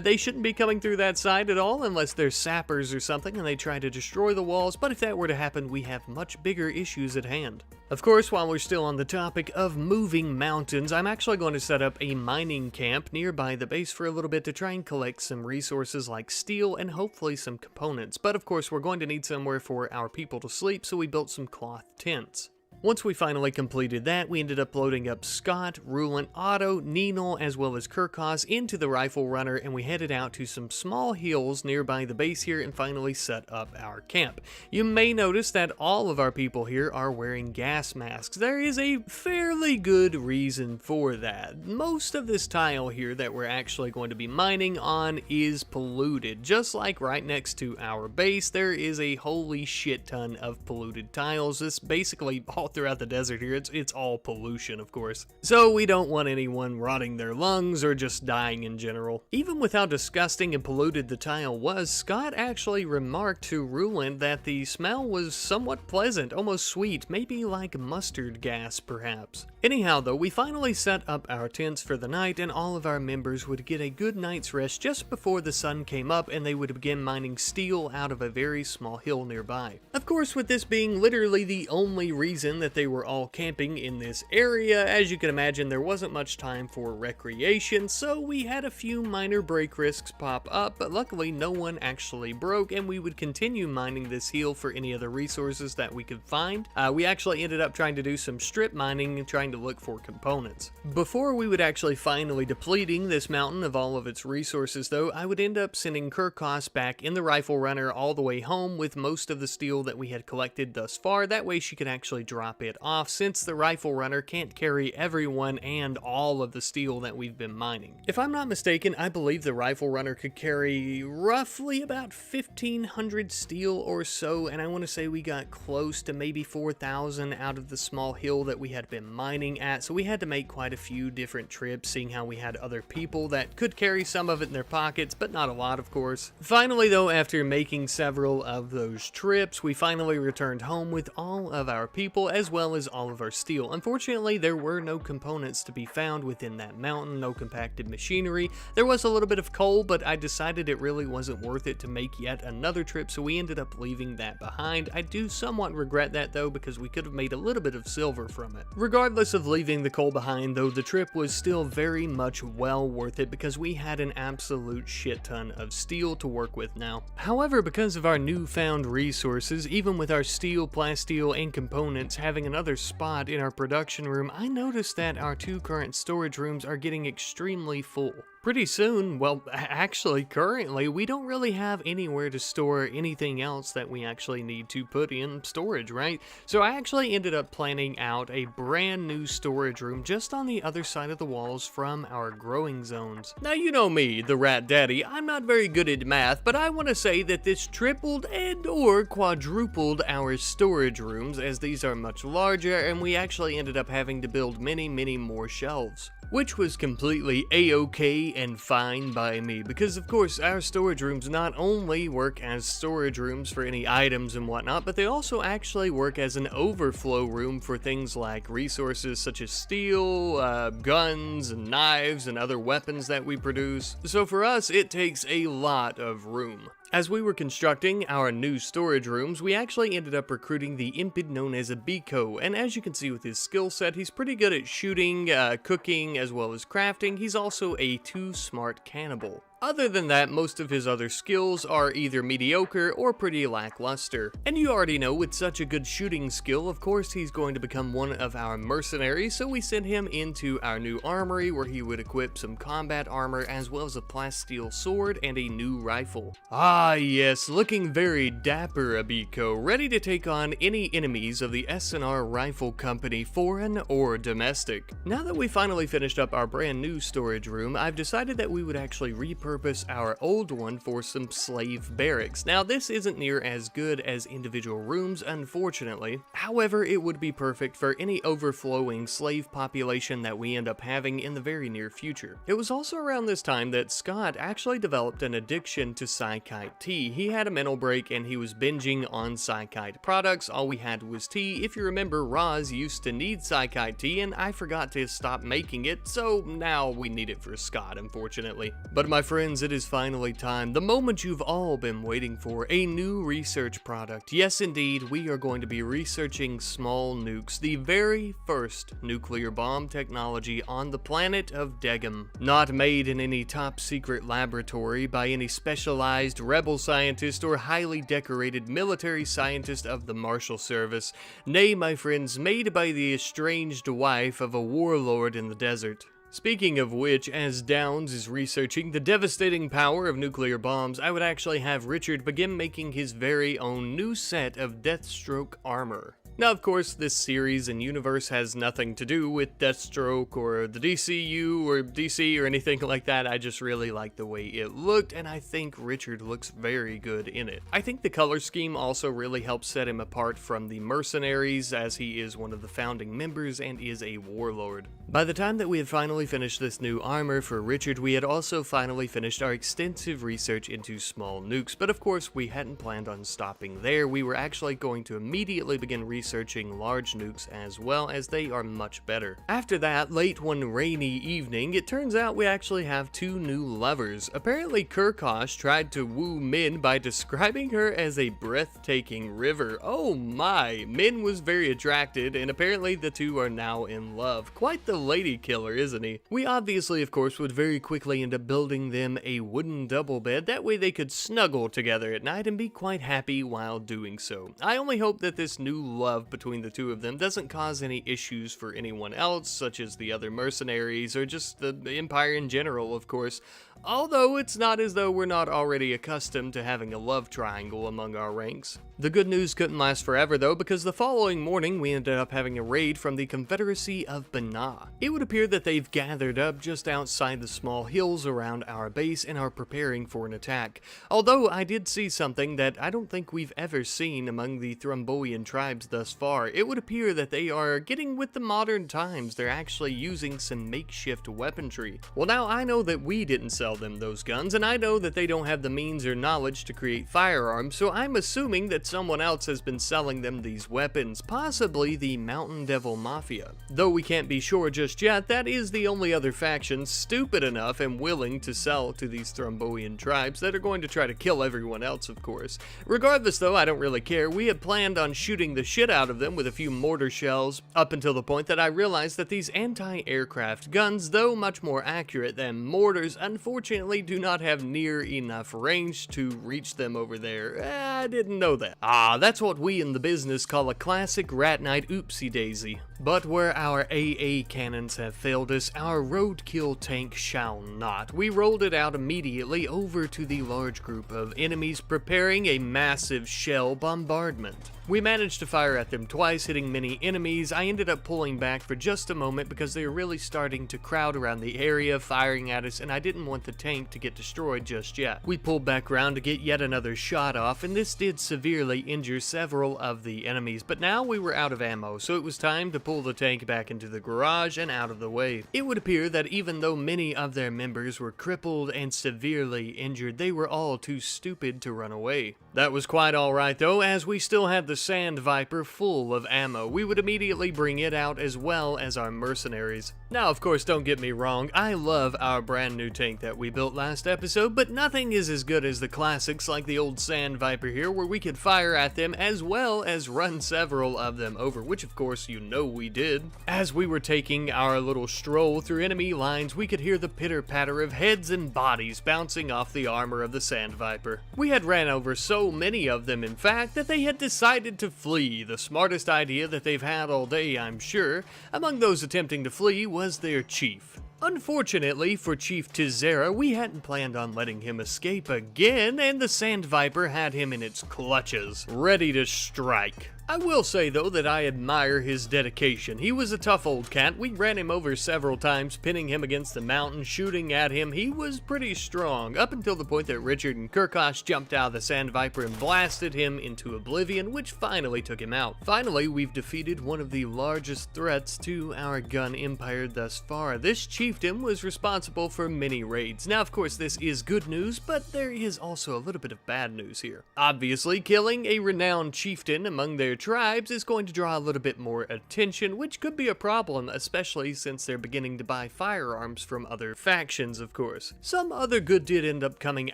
they shouldn't be coming through that side at all unless they're sappers or something and they try to destroy the walls, but if that were to happen, we have much bigger issues at hand. Of course, while we're still on the topic of moving mountains, I'm actually going to set up a mining camp nearby the base for a little bit to try and collect some resources like steel and hopefully some components, but of course we're going to need somewhere for our people to sleep, so we built some cloth tents. Once we finally completed that, we ended up loading up Scott, Rulant, Otto, Ninal, as well as Kirkos into the rifle runner, and we headed out to some small hills nearby the base here and finally set up our camp. You may notice that all of our people here are wearing gas masks. There is a fairly good reason for that. Most of this tile here that we're actually going to be mining on is polluted. Just like right next to our base, there is a holy shit ton of polluted tiles. This basically all throughout the desert here, it's all pollution, of course. So we don't want anyone rotting their lungs or just dying in general. Even with how disgusting and polluted the tile was, Scott actually remarked to Rulant that the smell was somewhat pleasant, almost sweet, maybe like mustard gas perhaps. Anyhow though, we finally set up our tents for the night and all of our members would get a good night's rest just before the sun came up and they would begin mining steel out of a very small hill nearby. Of course, with this being literally the only reason that they were all camping in this area, as you can imagine, there wasn't much time for recreation, so we had a few minor break risks pop up, but luckily no one actually broke, and we would continue mining this hill for any other resources that we could find. We actually ended up trying to do some strip mining and trying to look for components. Before we would actually finally depleting this mountain of all of its resources though, I would end up sending Kirkos back in the rifle runner all the way home with most of the steel that we had collected thus far. That way she could actually drive drop it off, since the rifle runner can't carry everyone and all of the steel that we've been mining. If I'm not mistaken, I believe the rifle runner could carry roughly about 1,500 steel or so, and I want to say we got close to maybe 4,000 out of the small hill that we had been mining at, so we had to make quite a few different trips, seeing how we had other people that could carry some of it in their pockets, but not a lot, of course. Finally, though, after making several of those trips, we finally returned home with all of our people as well as all of our steel. Unfortunately, there were no components to be found within that mountain, no compacted machinery. There was a little bit of coal, but I decided it really wasn't worth it to make yet another trip, so we ended up leaving that behind. I do somewhat regret that, though, because we could have made a little bit of silver from it. Regardless of leaving the coal behind, though, the trip was still very much well worth it because we had an absolute shit ton of steel to work with now. However, because of our newfound resources, even with our steel, plasteel, and components having another spot in our production room, I noticed that our two current storage rooms are getting extremely full. Pretty soon, well, actually, currently, we don't really have anywhere to store anything else that we actually need to put in storage, right? So I actually ended up planning out a brand new storage room just on the other side of the walls from our growing zones. Now, you know me, the Rat Daddy, I'm not very good at math, but I want to say that this tripled and or quadrupled our storage rooms, as these are much larger, and we actually ended up having to build many more shelves. Which was completely a-okay and fine by me, because of course our storage rooms not only work as storage rooms for any items and whatnot, but they also actually work as an overflow room for things like resources such as steel, guns, and knives, and other weapons that we produce. So for us, it takes a lot of room. As we were constructing our new storage rooms, we actually ended up recruiting the impid known as a Biko, and as you can see with his skill set, he's pretty good at shooting, cooking, as well as crafting. He's also a too smart cannibal. Other than that, most of his other skills are either mediocre or pretty lackluster. And you already know, with such a good shooting skill, of course he's going to become one of our mercenaries, so we sent him into our new armory where he would equip some combat armor as well as a plasteel sword and a new rifle. Ah yes, looking very dapper, Abiko, ready to take on any enemies of the S&R Rifle Company, foreign or domestic. Now that we finally finished up our brand new storage room, I've decided that we would actually repurpose our old one for some slave barracks. Now this isn't near as good as individual rooms, unfortunately. However, it would be perfect for any overflowing slave population that we end up having in the very near future. It was also around this time that Scott actually developed an addiction to Psykite tea. He had a mental break and he was binging on Psykite products. All we had was tea. If you remember, Roz used to need Psykite tea and I forgot to stop making it, so now we need it for Scott, unfortunately. But my friends, it is finally time, the moment you've all been waiting for, a new research product. Yes indeed, we are going to be researching small nukes, the very first nuclear bomb technology on the planet of Degum. Not made in any top secret laboratory by any specialized rebel scientist or highly decorated military scientist of the Marshal Service. Nay, my friends, made by the estranged wife of a warlord in the desert. Speaking of which, as Downs is researching the devastating power of nuclear bombs, I would actually have Richard begin making his very own new set of Deathstroke armor. Now, of course, this series and universe has nothing to do with Deathstroke or the DCU or DC or anything like that. I just really like the way it looked, and I think Richard looks very good in it. I think the color scheme also really helps set him apart from the mercenaries, as he is one of the founding members and is a warlord. By the time that we had finally finished this new armor for Richard, we had also finally finished our extensive research into small nukes, but of course we hadn't planned on stopping there. We were actually going to immediately begin researching large nukes as well, as they are much better. After that, late one rainy evening, it turns out we actually have two new lovers. Apparently Kirkosh tried to woo Min by describing her as a breathtaking river. Oh my! Min was very attracted, and apparently the two are now in love. Quite the lady killer, isn't he? We obviously, of course, would very quickly end up building them a wooden double bed. That way they could snuggle together at night and be quite happy while doing so. I only hope that this new love between the two of them doesn't cause any issues for anyone else, such as the other mercenaries or just the Empire in general, of course. although it's not as though we're not already accustomed to having a love triangle among our ranks. The good news couldn't last forever though, because the following morning we ended up having a raid from the Confederacy of Banah. It would appear that they've gathered up just outside the small hills around our base and are preparing for an attack. Although I did see something that I don't think we've ever seen among the Thrombian tribes thus far. It would appear that they are getting with the modern times. They're actually using some makeshift weaponry. Well, now I know that we didn't sell them those guns, and I know that they don't have the means or knowledge to create firearms, so I'm assuming that someone else has been selling them these weapons, possibly the Mountain Devil Mafia. Though we can't be sure just yet, that is the only other faction stupid enough and willing to sell to these Thrombian tribes that are going to try to kill everyone else, of course. Regardless though, I don't really care. We had planned on shooting the shit out of them with a few mortar shells, up until the point that I realized that these anti-aircraft guns, though much more accurate than mortars, unfortunately do not have near enough range to reach them over there. I didn't know that. That's what we in the business call a classic rat night oopsie daisy. But where our AA cannons have failed us, our roadkill tank shall not. We rolled it out immediately over to the large group of enemies preparing a massive shell bombardment. We managed to fire at them twice, hitting many enemies. I ended up pulling back for just a moment because they were really starting to crowd around the area, firing at us, and I didn't want the tank to get destroyed just yet. We pulled back around to get yet another shot off, and this did severely injure several of the enemies, but now we were out of ammo, so it was time to pull the tank back into the garage and out of the way. It would appear that even though many of their members were crippled and severely injured, they were all too stupid to run away. That was quite alright though, as we still had the Sand Viper full of ammo. We would immediately bring it out as well as our mercenaries. Now of course, don't get me wrong, I love our brand new tank that we built last episode, but nothing is as good as the classics like the old Sand Viper here, where we could fire at them as well as run several of them over, which of course you know we did. As we were taking our little stroll through enemy lines, we could hear the pitter-patter of heads and bodies bouncing off the armor of the Sand Viper. We had ran over so many of them, in fact, that they had decided to flee. The smartest idea that they've had all day, I'm sure. Among those attempting to flee was their chief. Unfortunately for Chief Tizera, we hadn't planned on letting him escape again, and the Sand Viper had him in its clutches, ready to strike. I will say though that I admire his dedication. He was a tough old cat. We ran him over several times, pinning him against the mountain, shooting at him. He was pretty strong, up until the point that Richard and Kirkosh jumped out of the Sand Viper and blasted him into oblivion, which finally took him out. Finally, we've defeated one of the largest threats to our gun empire thus far. This chieftain was responsible for many raids. Now, of course, this is good news, but there is also a little bit of bad news here. Obviously, killing a renowned chieftain among their tribes is going to draw a little bit more attention, which could be a problem, especially since they're beginning to buy firearms from other factions, of course. Some other good did end up coming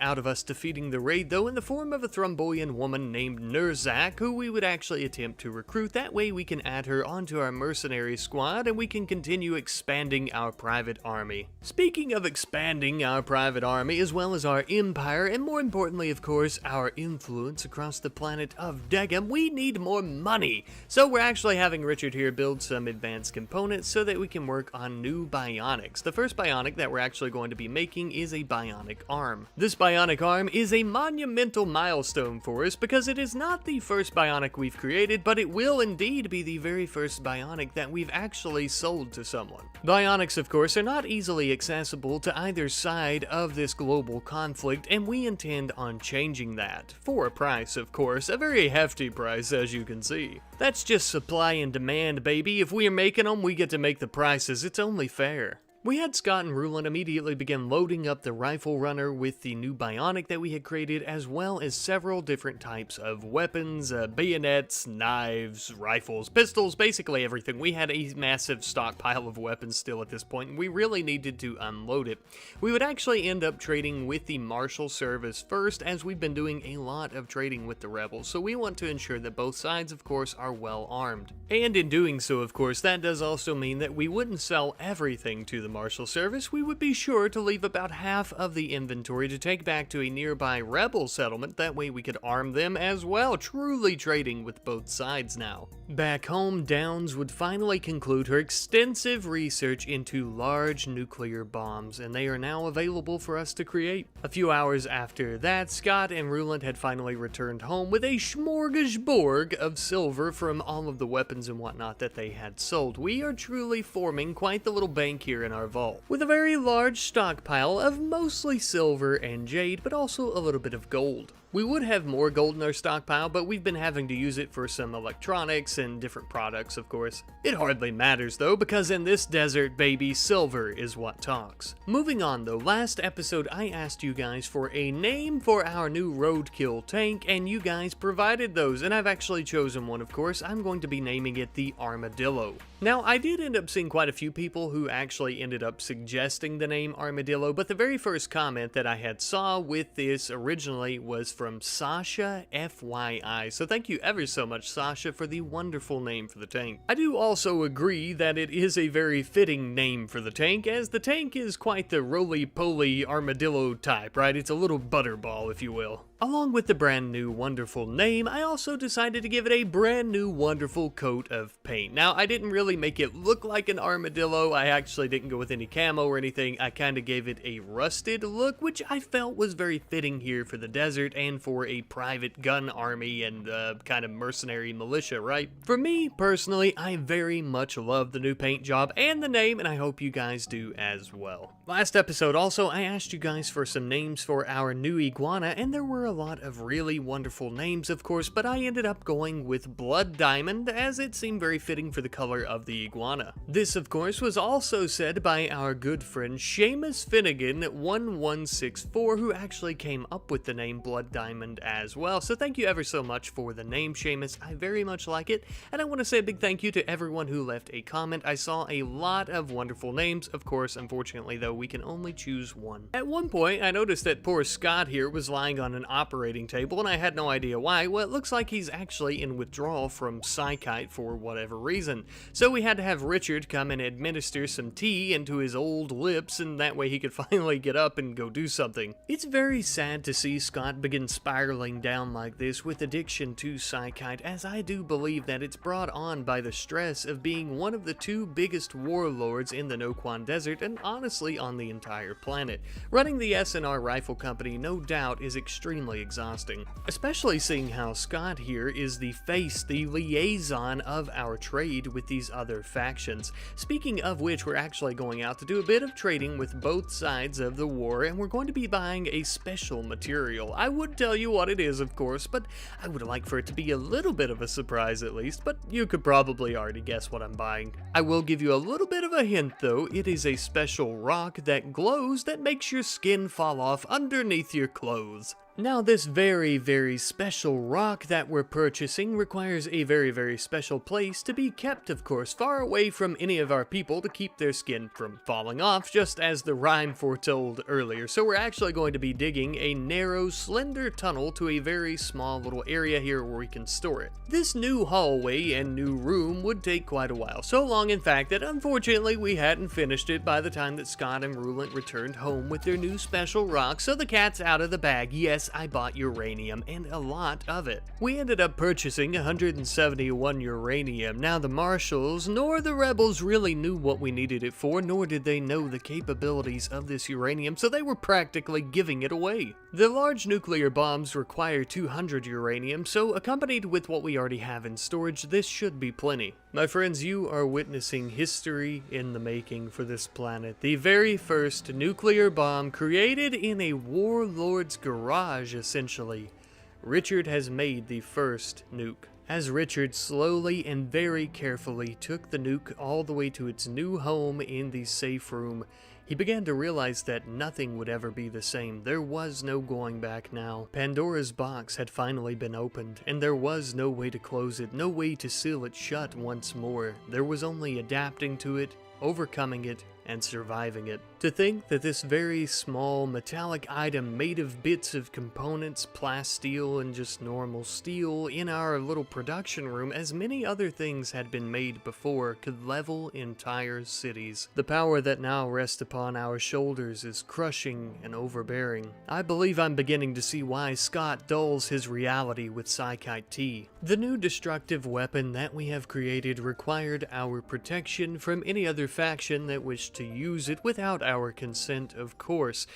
out of us defeating the raid, though, in the form of a Thrombian woman named Nurzak, who we would actually attempt to recruit. That way we can add her onto our mercenary squad, and we can continue expanding our private army. Speaking of expanding our private army, as well as our empire, and more importantly, of course, our influence across the planet of Degam, we need more money. So we're actually having Richard here build some advanced components so that we can work on new bionics. The first bionic that we're actually going to be making is a bionic arm. This bionic arm is a monumental milestone for us because it is not the first bionic we've created, but it will indeed be the very first bionic that we've actually sold to someone. Bionics, of course, are not easily accessible to either side of this global conflict, and we intend on changing that. For a price, of course, a very hefty price, as you can see. That's just supply and demand, baby. If we are making them, we get to make the prices. It's only fair. We had Scott and Rulin immediately begin loading up the rifle runner with the new bionic that we had created, as well as several different types of weapons, bayonets, knives, rifles, pistols, basically everything. We had a massive stockpile of weapons still at this point, and we really needed to unload it. We would actually end up trading with the Marshal Service first, as we've been doing a lot of trading with the rebels, so we want to ensure that both sides, of course, are well armed. And in doing so, of course, that does also mean that we wouldn't sell everything to the Marshal Service, we would be sure to leave about half of the inventory to take back to a nearby rebel settlement. That way we could arm them as well, truly trading with both sides now. Back home, Downs would finally conclude her extensive research into large nuclear bombs, and they are now available for us to create. A few hours after that, Scott and Ruland had finally returned home with a smorgasbord of silver from all of the weapons and whatnot that they had sold. We are truly forming quite the little bank here in our vault, with a very large stockpile of mostly silver and jade, but also a little bit of gold. We would have more gold in our stockpile, but we've been having to use it for some electronics and different products, of course. It hardly matters though, because in this desert, baby, silver is what talks. Moving on though, last episode I asked you guys for a name for our new roadkill tank, and you guys provided those, and I've actually chosen one, of course. I'm going to be naming it the Armadillo. Now, I did end up seeing quite a few people who actually ended up suggesting the name Armadillo, but the very first comment that I had saw with this originally was from Sasha FYI, so thank you ever so much, Sasha, for the wonderful name for the tank. I do also agree that it is a very fitting name for the tank, as the tank is quite the roly-poly armadillo type, right? It's a little butterball, if you will. Along with the brand new wonderful name, I also decided to give it a brand new wonderful coat of paint. Now, I didn't really make it look like an armadillo. I actually didn't go with any camo or anything. I kind of gave it a rusted look, which I felt was very fitting here for the desert and for a private gun army and kind of mercenary militia, right? For me, personally, I very much love the new paint job and the name, and I hope you guys do as well. Last episode also, I asked you guys for some names for our new iguana, and there were a lot of really wonderful names, of course, but I ended up going with Blood Diamond, as it seemed very fitting for the color of the iguana. This, of course, was also said by our good friend Seamus Finnegan 1164, who actually came up with the name Blood Diamond as well. So thank you ever so much for the name, Seamus. I very much like it, and I want to say a big thank you to everyone who left a comment. I saw a lot of wonderful names. Of course, unfortunately, though, we can only choose one. At one point, I noticed that poor Scott here was lying on an operating table, and I had no idea why. Well, it looks like he's actually in withdrawal from Psychite for whatever reason. So we had to have Richard come and administer some tea into his old lips, and that way he could finally get up and go do something. It's very sad to see Scott begin spiraling down like this with addiction to Psychite, as I do believe that it's brought on by the stress of being one of the two biggest warlords in the Quan Desert, and honestly on the entire planet. Running the SNR Rifle Company no doubt is extremely exhausting, especially seeing how Scott here is the face, the liaison of our trade with these other factions. Speaking of which, we're actually going out to do a bit of trading with both sides of the war, and we're going to be buying a special material. I would tell you what it is, of course, but I would like for it to be a little bit of a surprise at least, but you could probably already guess what I'm buying. I will give you a little bit of a hint though. It is a special rock that glows that makes your skin fall off underneath your clothes. Now, this very, very special rock that we're purchasing requires a very, very special place to be kept, of course, far away from any of our people to keep their skin from falling off, just as the rhyme foretold earlier. So we're actually going to be digging a narrow, slender tunnel to a very small little area here where we can store it. This new hallway and new room would take quite a while, so long in fact that unfortunately we hadn't finished it by the time that Scott and Ruland returned home with their new special rock, so the cat's out of the bag. Yes, I bought uranium, and a lot of it. We ended up purchasing 171 uranium. Now, the Marshals nor the Rebels really knew what we needed it for, nor did they know the capabilities of this uranium, so they were practically giving it away. The large nuclear bombs require 200 uranium, so accompanied with what we already have in storage, this should be plenty. My friends, you are witnessing history in the making for this planet. The very first nuclear bomb created in a warlord's garage, essentially. Richard has made the first nuke. As Richard slowly and very carefully took the nuke all the way to its new home in the safe room, he began to realize that nothing would ever be the same. There was no going back now. Pandora's box had finally been opened, and there was no way to close it, no way to seal it shut once more. There was only adapting to it, overcoming it, and surviving it. To think that this very small metallic item made of bits of components, plasteel and just normal steel in our little production room, as many other things had been made before, could level entire cities. The power that now rests upon our shoulders is crushing and overbearing. I believe I'm beginning to see why Scott dulls his reality with Psychite T. The new destructive weapon that we have created required our protection from any other faction that wished to use it without our consent, of course.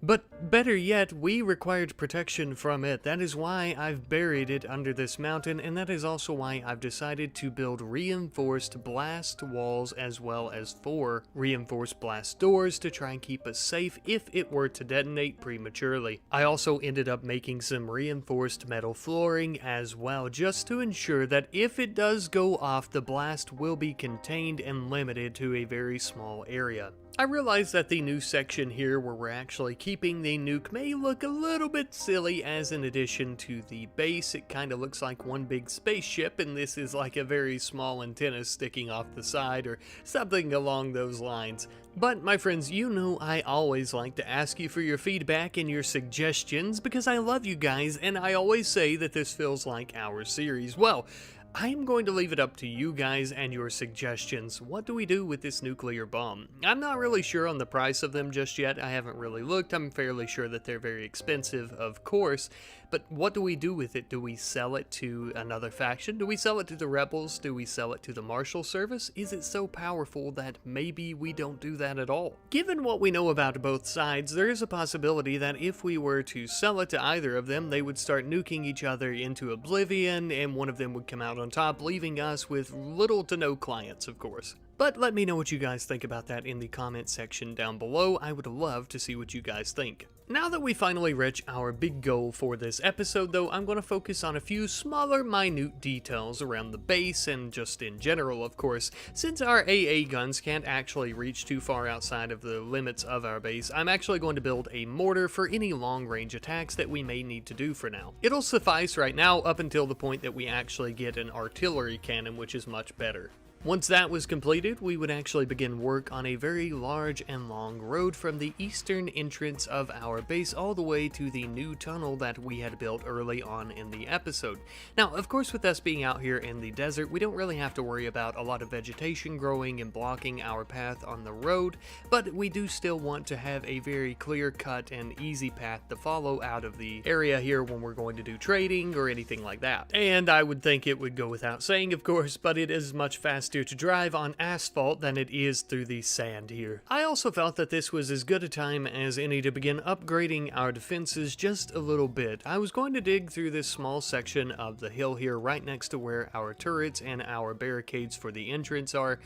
But better yet, we required protection from it. That is why I've buried it under this mountain, and that is also why I've decided to build reinforced blast walls as well as 4 reinforced blast doors to try and keep us safe if it were to detonate prematurely. I also ended up making some reinforced metal flooring as well, just to ensure that if it does go off, the blast will be contained and limited to a very small area. I realize that the new section here where we're actually keeping the nuke may look a little bit silly, as in addition to the base, it kind of looks like one big spaceship, and this is like a very small antenna sticking off the side or something along those lines. But my friends, you know I always like to ask you for your feedback and your suggestions because I love you guys, and I always say that this feels like our series. Well, I am going to leave it up to you guys and your suggestions. What do we do with this nuclear bomb? I'm not really sure on the price of them just yet. I haven't really looked. I'm fairly sure that they're very expensive, of course. But what do we do with it? Do we sell it to another faction? Do we sell it to the rebels? Do we sell it to the Marshal Service? Is it so powerful that maybe we don't do that at all? Given what we know about both sides, there is a possibility that if we were to sell it to either of them, they would start nuking each other into oblivion, and one of them would come out on top, leaving us with little to no clients, of course. But let me know what you guys think about that in the comment section down below. I would love to see what you guys think. Now that we finally reach our big goal for this episode, though, I'm going to focus on a few smaller, minute details around the base and just in general, of course. Since our AA guns can't actually reach too far outside of the limits of our base, I'm actually going to build a mortar for any long-range attacks that we may need to do for now. It'll suffice right now up until the point that we actually get an artillery cannon, which is much better. Once that was completed, we would actually begin work on a very large and long road from the eastern entrance of our base all the way to the new tunnel that we had built early on in the episode. Now, of course, with us being out here in the desert, we don't really have to worry about a lot of vegetation growing and blocking our path on the road, but we do still want to have a very clear-cut and easy path to follow out of the area here when we're going to do trading or anything like that. And I would think it would go without saying, of course, but it is much faster to drive on asphalt than it is through the sand here. I also felt that this was as good a time as any to begin upgrading our defenses just a little bit. I was going to dig through this small section of the hill here right next to where our turrets and our barricades for the entrance are.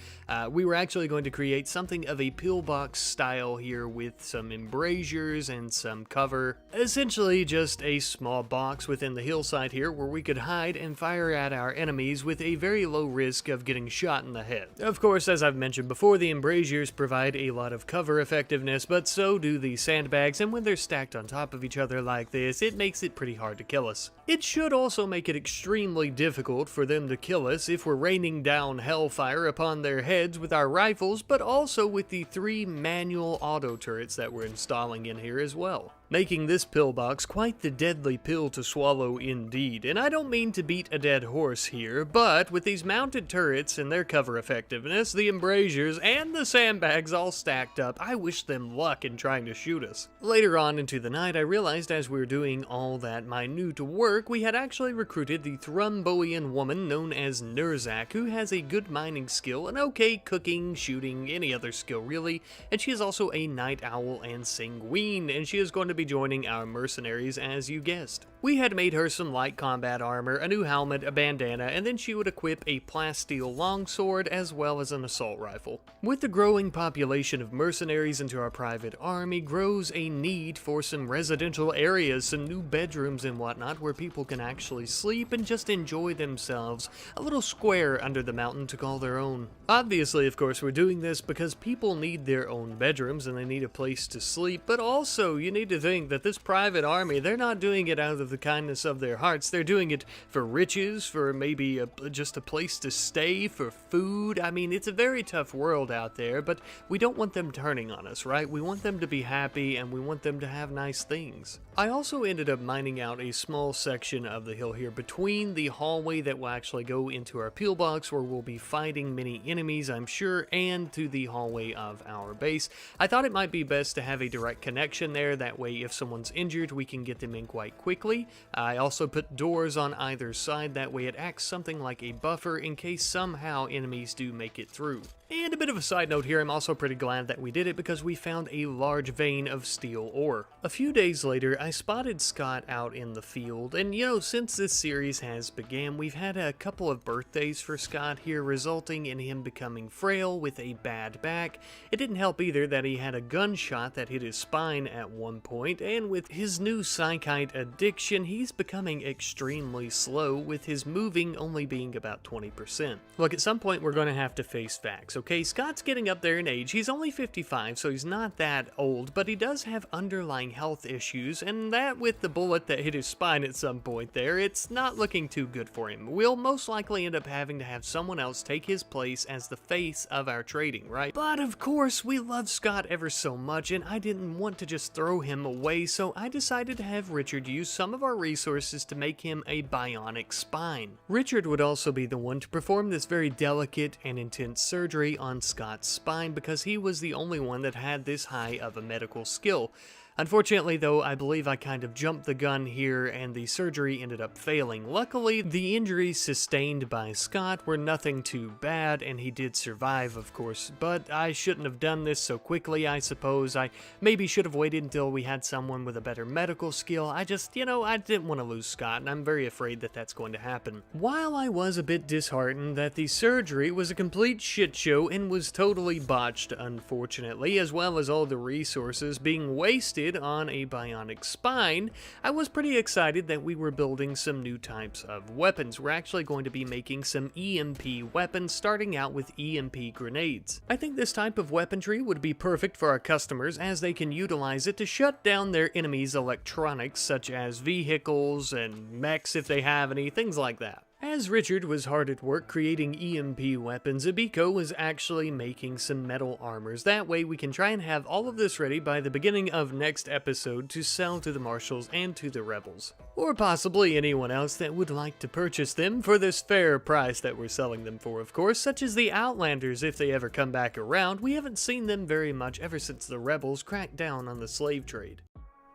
We were actually going to create something of a pillbox style here with some embrasures and some cover. Essentially just a small box within the hillside here where we could hide and fire at our enemies with a very low risk of getting shot in the head. Of course, as I've mentioned before, the embrasures provide a lot of cover effectiveness, but so do the sandbags, and when they're stacked on top of each other like this, it makes it pretty hard to kill us. It should also make it extremely difficult for them to kill us if we're raining down hellfire upon their heads with our rifles, but also with the 3 manual auto turrets that we're installing in here as well, making this pillbox quite the deadly pill to swallow indeed. And I don't mean to beat a dead horse here, but with these mounted turrets and their cover effectiveness, the embrasures, and the sandbags all stacked up, I wish them luck in trying to shoot us. Later on into the night, I realized as we were doing all that minute work, we had actually recruited the Thrombian woman known as Nurzak, who has a good mining skill, an okay cooking, shooting, any other skill really, and she is also a night owl and sanguine, and she is going to be joining our mercenaries, as you guessed. We had made her some light combat armor, a new helmet, a bandana, and then she would equip a plasteel longsword as well as an assault rifle. With the growing population of mercenaries into our private army grows a need for some residential areas, some new bedrooms and whatnot where people can actually sleep and just enjoy themselves, a little square under the mountain to call their own. Obviously, of course, we're doing this because people need their own bedrooms and they need a place to sleep, but also you need to think that this private army, they're not doing it out of the kindness of their hearts. They're doing it for riches, for maybe just a place to stay, for food. I mean, it's a very tough world out there, but we don't want them turning on us, right? We want them to be happy, and we want them to have nice things. I also ended up mining out a small section of the hill here between the hallway that will actually go into our pillbox, where we'll be fighting many enemies, I'm sure, and to the hallway of our base. I thought it might be best to have a direct connection there. That way, if someone's injured, we can get them in quite quickly. I also put doors on either side. That way, it acts something like a buffer in case somehow enemies do make it through. And a bit of a side note here, I'm also pretty glad that we did it because we found a large vein of steel ore. A few days later, I spotted Scott out in the field, and you know, since this series has began, we've had a couple of birthdays for Scott here, resulting in him becoming frail with a bad back. It didn't help either that he had a gunshot that hit his spine at one point, and with his new psychite addiction, he's becoming extremely slow, with his moving only being about 20%. Look, at some point we're going to have to face facts. Okay, Scott's getting up there in age. He's only 55, so he's not that old, but he does have underlying health issues, and that with the bullet that hit his spine at some point there, it's not looking too good for him. We'll most likely end up having to have someone else take his place as the face of our trading, right? But of course, we love Scott ever so much, and I didn't want to just throw him away, so I decided to have Richard use some of our resources to make him a bionic spine. Richard would also be the one to perform this very delicate and intense surgery on Scott's spine because he was the only one that had this high of a medical skill. Unfortunately, though, I believe I kind of jumped the gun here and the surgery ended up failing. Luckily, the injuries sustained by Scott were nothing too bad, and he did survive, of course, but I shouldn't have done this so quickly, I suppose. I maybe should have waited until we had someone with a better medical skill. I just, I didn't want to lose Scott, and I'm very afraid that that's going to happen. While I was a bit disheartened that the surgery was a complete shit show and was totally botched, unfortunately, as well as all the resources being wasted on a bionic spine, I was pretty excited that we were building some new types of weapons. We're actually going to be making some EMP weapons, starting out with EMP grenades. I think this type of weaponry would be perfect for our customers as they can utilize it to shut down their enemies' electronics, such as vehicles and mechs if they have any, things like that. As Richard was hard at work creating EMP weapons, Abiko was actually making some metal armors. That way we can try and have all of this ready by the beginning of next episode to sell to the marshals and to the rebels. Or possibly anyone else that would like to purchase them for this fair price that we're selling them for, of course, such as the Outlanders if they ever come back around. We haven't seen them very much ever since the rebels cracked down on the slave trade.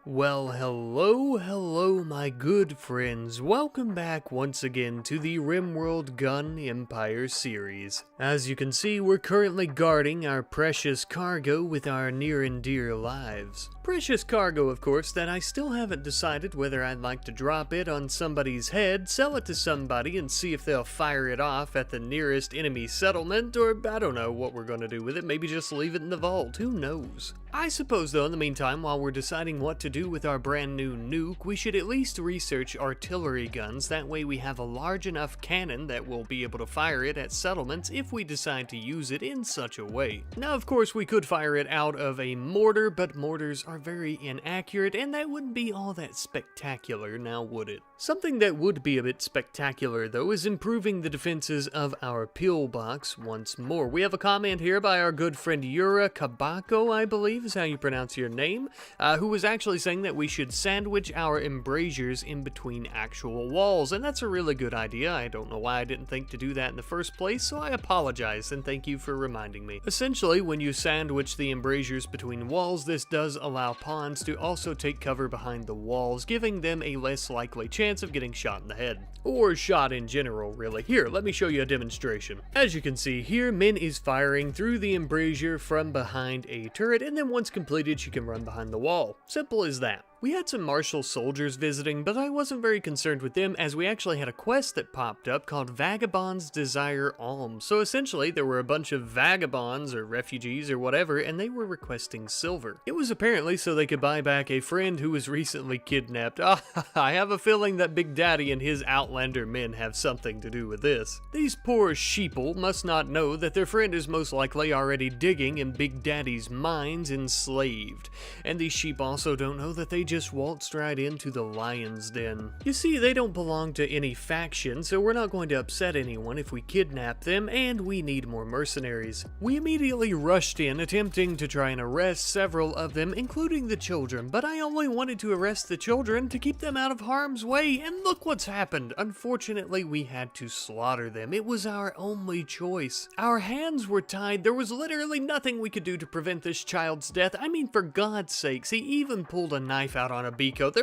Well, hello my good friends. Welcome back once again to the RimWorld Gun Empire series. As you can see, we're currently guarding our precious cargo with our near and dear lives. Precious cargo, of course, that I still haven't decided whether I'd like to drop it on somebody's head, sell it to somebody, and see if they'll fire it off at the nearest enemy settlement, or I don't know what we're gonna do with it, maybe just leave it in the vault, who knows. I suppose though, in the meantime, while we're deciding what to do with our brand new nuke, we should at least research artillery guns. That way we have a large enough cannon that we'll be able to fire it at settlements if we decide to use it in such a way. Now, of course, we could fire it out of a mortar, but mortars are very inaccurate, and that wouldn't be all that spectacular, now would it? Something that would be a bit spectacular, though, is improving the defenses of our pillbox once more. We have a comment here by our good friend Yura Kabako, I believe is how you pronounce your name, who was actually saying that we should sandwich our embrasures in between actual walls, and that's a really good idea. I don't know why I didn't think to do that in the first place, so I apologize, and thank you for reminding me. Essentially, when you sandwich the embrasures between walls, this does allow pawns to also take cover behind the walls, giving them a less likely chance of getting shot in the head. Or shot in general, really. Here, let me show you a demonstration. As you can see here, Min is firing through the embrasure from behind a turret, and then once completed, she can run behind the wall. Simple as that. We had some martial soldiers visiting, but I wasn't very concerned with them as we actually had a quest that popped up called Vagabond's Desire Alms. So essentially, there were a bunch of vagabonds or refugees or whatever, and they were requesting silver. It was apparently so they could buy back a friend who was recently kidnapped. I have a feeling that Big Daddy and his Outlander men have something to do with this. These poor sheeple must not know that their friend is most likely already digging in Big Daddy's mines enslaved. And these sheep also don't know that they just waltzed right into the lion's den. You see, they don't belong to any faction, so we're not going to upset anyone if we kidnap them, and we need more mercenaries. We immediately rushed in, attempting to try and arrest several of them, including the children, but I only wanted to arrest the children to keep them out of harm's way, and look what's happened. Unfortunately, we had to slaughter them. It was our only choice. Our hands were tied. There was literally nothing we could do to prevent this child's death. I mean, for God's sakes, he even pulled a knife out on a Biko.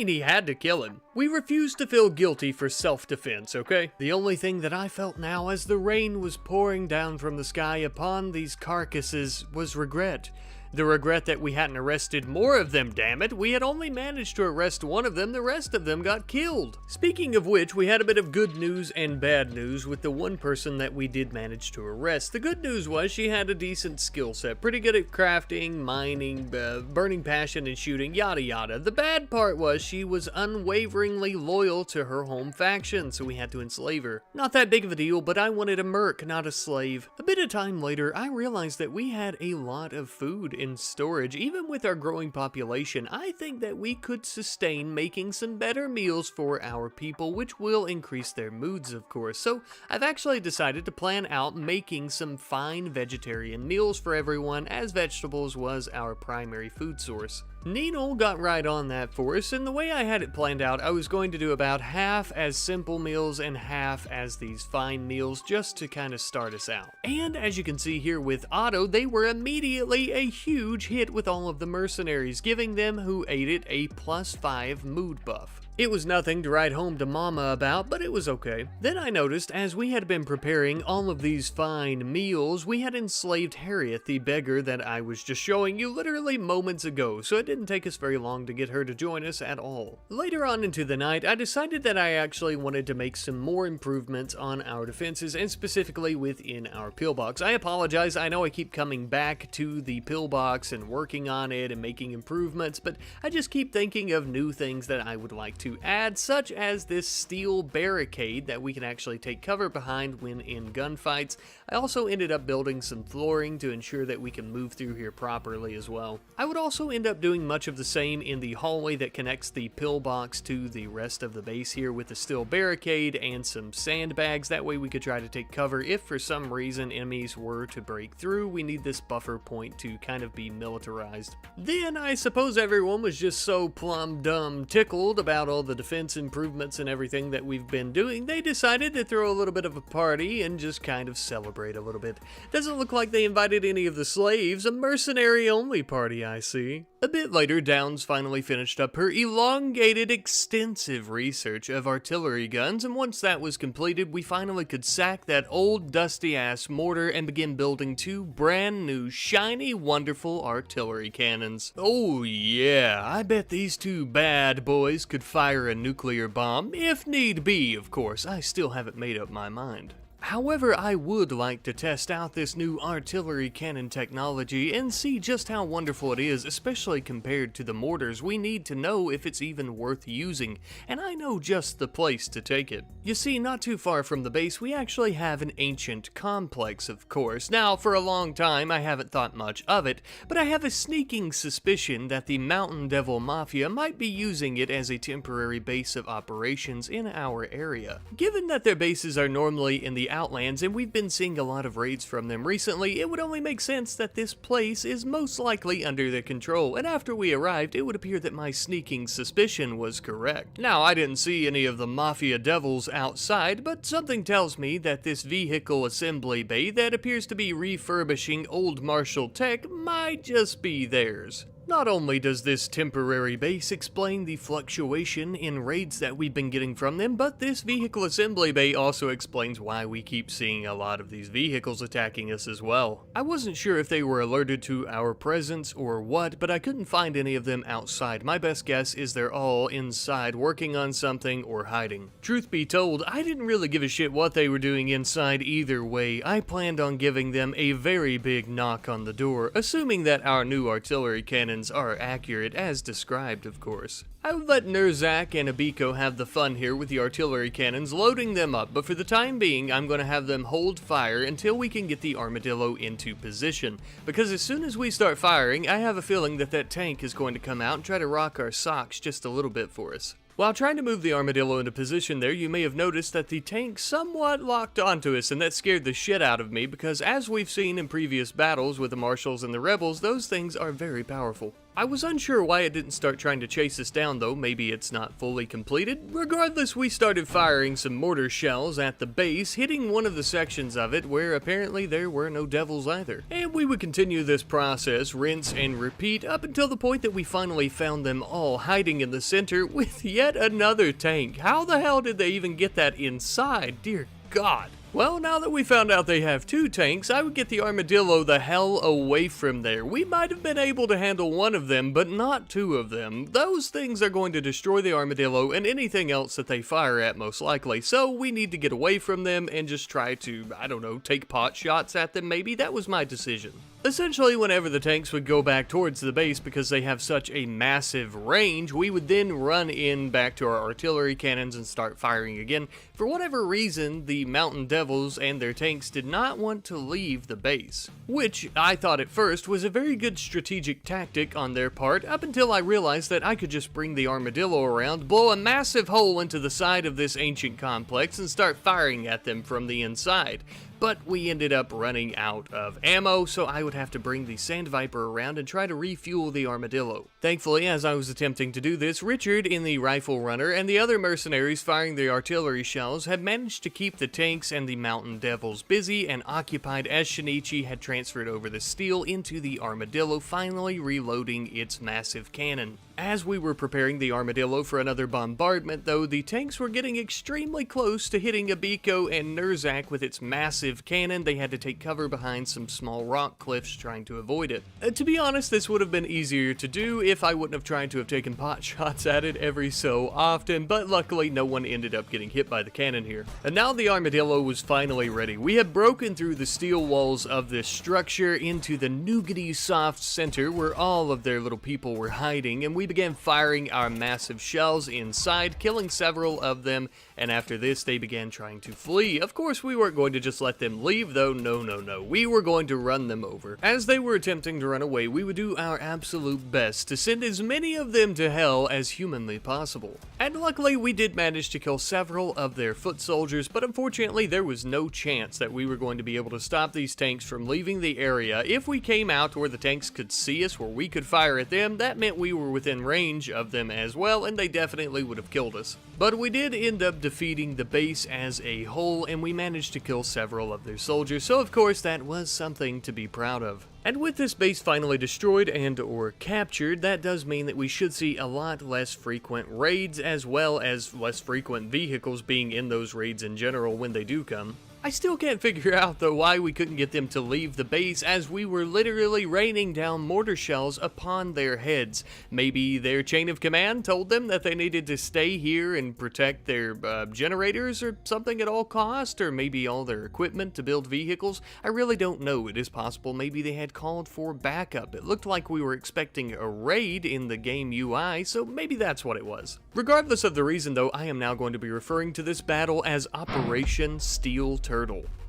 He had to kill him. We refused to feel guilty for self-defense, okay? The only thing that I felt now as the rain was pouring down from the sky upon these carcasses was regret. The regret that we hadn't arrested more of them, damn it. We had only managed to arrest one of them, the rest of them got killed. Speaking of which, we had a bit of good news and bad news with the one person that we did manage to arrest. The good news was she had a decent skill set, pretty good at crafting, mining, burning passion and shooting, yada yada. The bad part was she was unwaveringly loyal to her home faction, so we had to enslave her. Not that big of a deal, but I wanted a merc, not a slave. A bit of time later, I realized that we had a lot of food in storage. Even with our growing population, I think that we could sustain making some better meals for our people, which will increase their moods, of course. So I've actually decided to plan out making some fine vegetarian meals for everyone, as vegetables was our primary food source. Nino got right on that for us, and the way I had it planned out, I was going to do about half as simple meals and half as these fine meals, just to kind of start us out. And as you can see here with Otto, they were immediately a huge hit with all of the mercenaries, giving them who ate it a +5 mood buff. It was nothing to write home to Mama about, but it was okay. Then I noticed, as we had been preparing all of these fine meals, we had enslaved Harriet, the beggar that I was just showing you literally moments ago, so it didn't take us very long to get her to join us at all. Later on into the night, I decided that I actually wanted to make some more improvements on our defenses, and specifically within our pillbox. I apologize, I know I keep coming back to the pillbox and working on it and making improvements, but I just keep thinking of new things that I would like to add, such as this steel barricade that we can actually take cover behind when in gunfights. I also ended up building some flooring to ensure that we can move through here properly as well. I would also end up doing much of the same in the hallway that connects the pillbox to the rest of the base here with the steel barricade and some sandbags. That way we could try to take cover if for some reason enemies were to break through. We need this buffer point to kind of be militarized. Then I suppose everyone was just so plumb dumb tickled about all the defense improvements and everything that we've been doing, they decided to throw a little bit of a party and just kind of celebrate a little bit. Doesn't look like they invited any of the slaves, a mercenary-only party, I see. A bit later, Downs finally finished up her elongated, extensive research of artillery guns, and once that was completed, we finally could sack that old dusty-ass mortar and begin building 2 brand new, shiny, wonderful artillery cannons. Oh yeah, I bet these 2 bad boys could fire a nuclear bomb, if need be, of course. I still haven't made up my mind. However, I would like to test out this new artillery cannon technology and see just how wonderful it is, especially compared to the mortars. We need to know if it's even worth using, and I know just the place to take it. You see, not too far from the base, we actually have an ancient complex, of course. Now, for a long time, I haven't thought much of it, but I have a sneaking suspicion that the Mountain Devil Mafia might be using it as a temporary base of operations in our area. Given that their bases are normally in the Outlands, and we've been seeing a lot of raids from them recently, it would only make sense that this place is most likely under their control, and after we arrived, it would appear that my sneaking suspicion was correct. Now, I didn't see any of the Mafia devils outside, but something tells me that this vehicle assembly bay that appears to be refurbishing old martial tech might just be theirs. Not only does this temporary base explain the fluctuation in raids that we've been getting from them, but this vehicle assembly bay also explains why we keep seeing a lot of these vehicles attacking us as well. I wasn't sure if they were alerted to our presence or what, but I couldn't find any of them outside. My best guess is they're all inside working on something or hiding. Truth be told, I didn't really give a shit what they were doing inside either way. I planned on giving them a very big knock on the door, assuming that our new artillery cannons are accurate as described, of course. I would let Nerzak and Abiko have the fun here with the artillery cannons, loading them up, but for the time being, I'm going to have them hold fire until we can get the armadillo into position. Because as soon as we start firing, I have a feeling that that tank is going to come out and try to rock our socks just a little bit for us. While trying to move the armadillo into position there, you may have noticed that the tank somewhat locked onto us, and that scared the shit out of me because as we've seen in previous battles with the marshals and the rebels, those things are very powerful. I was unsure why it didn't start trying to chase us down though, maybe it's not fully completed. Regardless, we started firing some mortar shells at the base, hitting one of the sections of it where apparently there were no devils either. And we would continue this process, rinse and repeat, up until the point that we finally found them all hiding in the center with yet another tank. How the hell did they even get that inside? Dear God. Well, now that we found out they have 2 tanks, I would get the armadillo the hell away from there. We might have been able to handle one of them, but not 2 of them. Those things are going to destroy the armadillo and anything else that they fire at most likely, so we need to get away from them and just try to, I don't know, take pot shots at them maybe. That was my decision. Essentially, whenever the tanks would go back towards the base because they have such a massive range, we would then run in back to our artillery cannons and start firing again. For whatever reason, the Mountain Devils and their tanks did not want to leave the base, which I thought at first was a very good strategic tactic on their part, up until I realized that I could just bring the armadillo around, blow a massive hole into the side of this ancient complex, and start firing at them from the inside. But we ended up running out of ammo, so I would have to bring the Sand Viper around and try to refuel the armadillo. Thankfully, as I was attempting to do this, Richard in the rifle runner and the other mercenaries firing the artillery shells had managed to keep the tanks and the Mountain Devils busy and occupied as Shinichi had transferred over the steel into the armadillo, finally reloading its massive cannon. As we were preparing the armadillo for another bombardment though, the tanks were getting extremely close to hitting Abiko and Nerzak with its massive cannon. They had to take cover behind some small rock cliffs trying to avoid it. To be honest, this would have been easier to do if I wouldn't have tried to have taken pot shots at it every so often, but luckily no one ended up getting hit by the cannon here. And now the armadillo was finally ready. We had broken through the steel walls of this structure into the nougaty soft center where all of their little people were hiding, and we began firing our massive shells inside, killing several of them, and after this they began trying to flee. Of course, we weren't going to just let them leave though, no. We were going to run them over. As they were attempting to run away, we would do our absolute best to send as many of them to hell as humanly possible. And luckily, we did manage to kill several of their foot soldiers, but unfortunately there was no chance that we were going to be able to stop these tanks from leaving the area. If we came out to where the tanks could see us, where we could fire at them, that meant we were within range of them as well, and they definitely would have killed us. But we did end up defeating the base as a whole, and we managed to kill several of their soldiers, so of course that was something to be proud of. And with this base finally destroyed and or captured, that does mean that we should see a lot less frequent raids, as well as less frequent vehicles being in those raids in general when they do come. I still can't figure out though why we couldn't get them to leave the base, as we were literally raining down mortar shells upon their heads. Maybe their chain of command told them that they needed to stay here and protect their generators or something at all cost, or maybe all their equipment to build vehicles. I really don't know. It is possible maybe they had called for backup. It looked like we were expecting a raid in the game UI, so maybe that's what it was. Regardless of the reason though, I am now going to be referring to this battle as Operation Steel Turtle.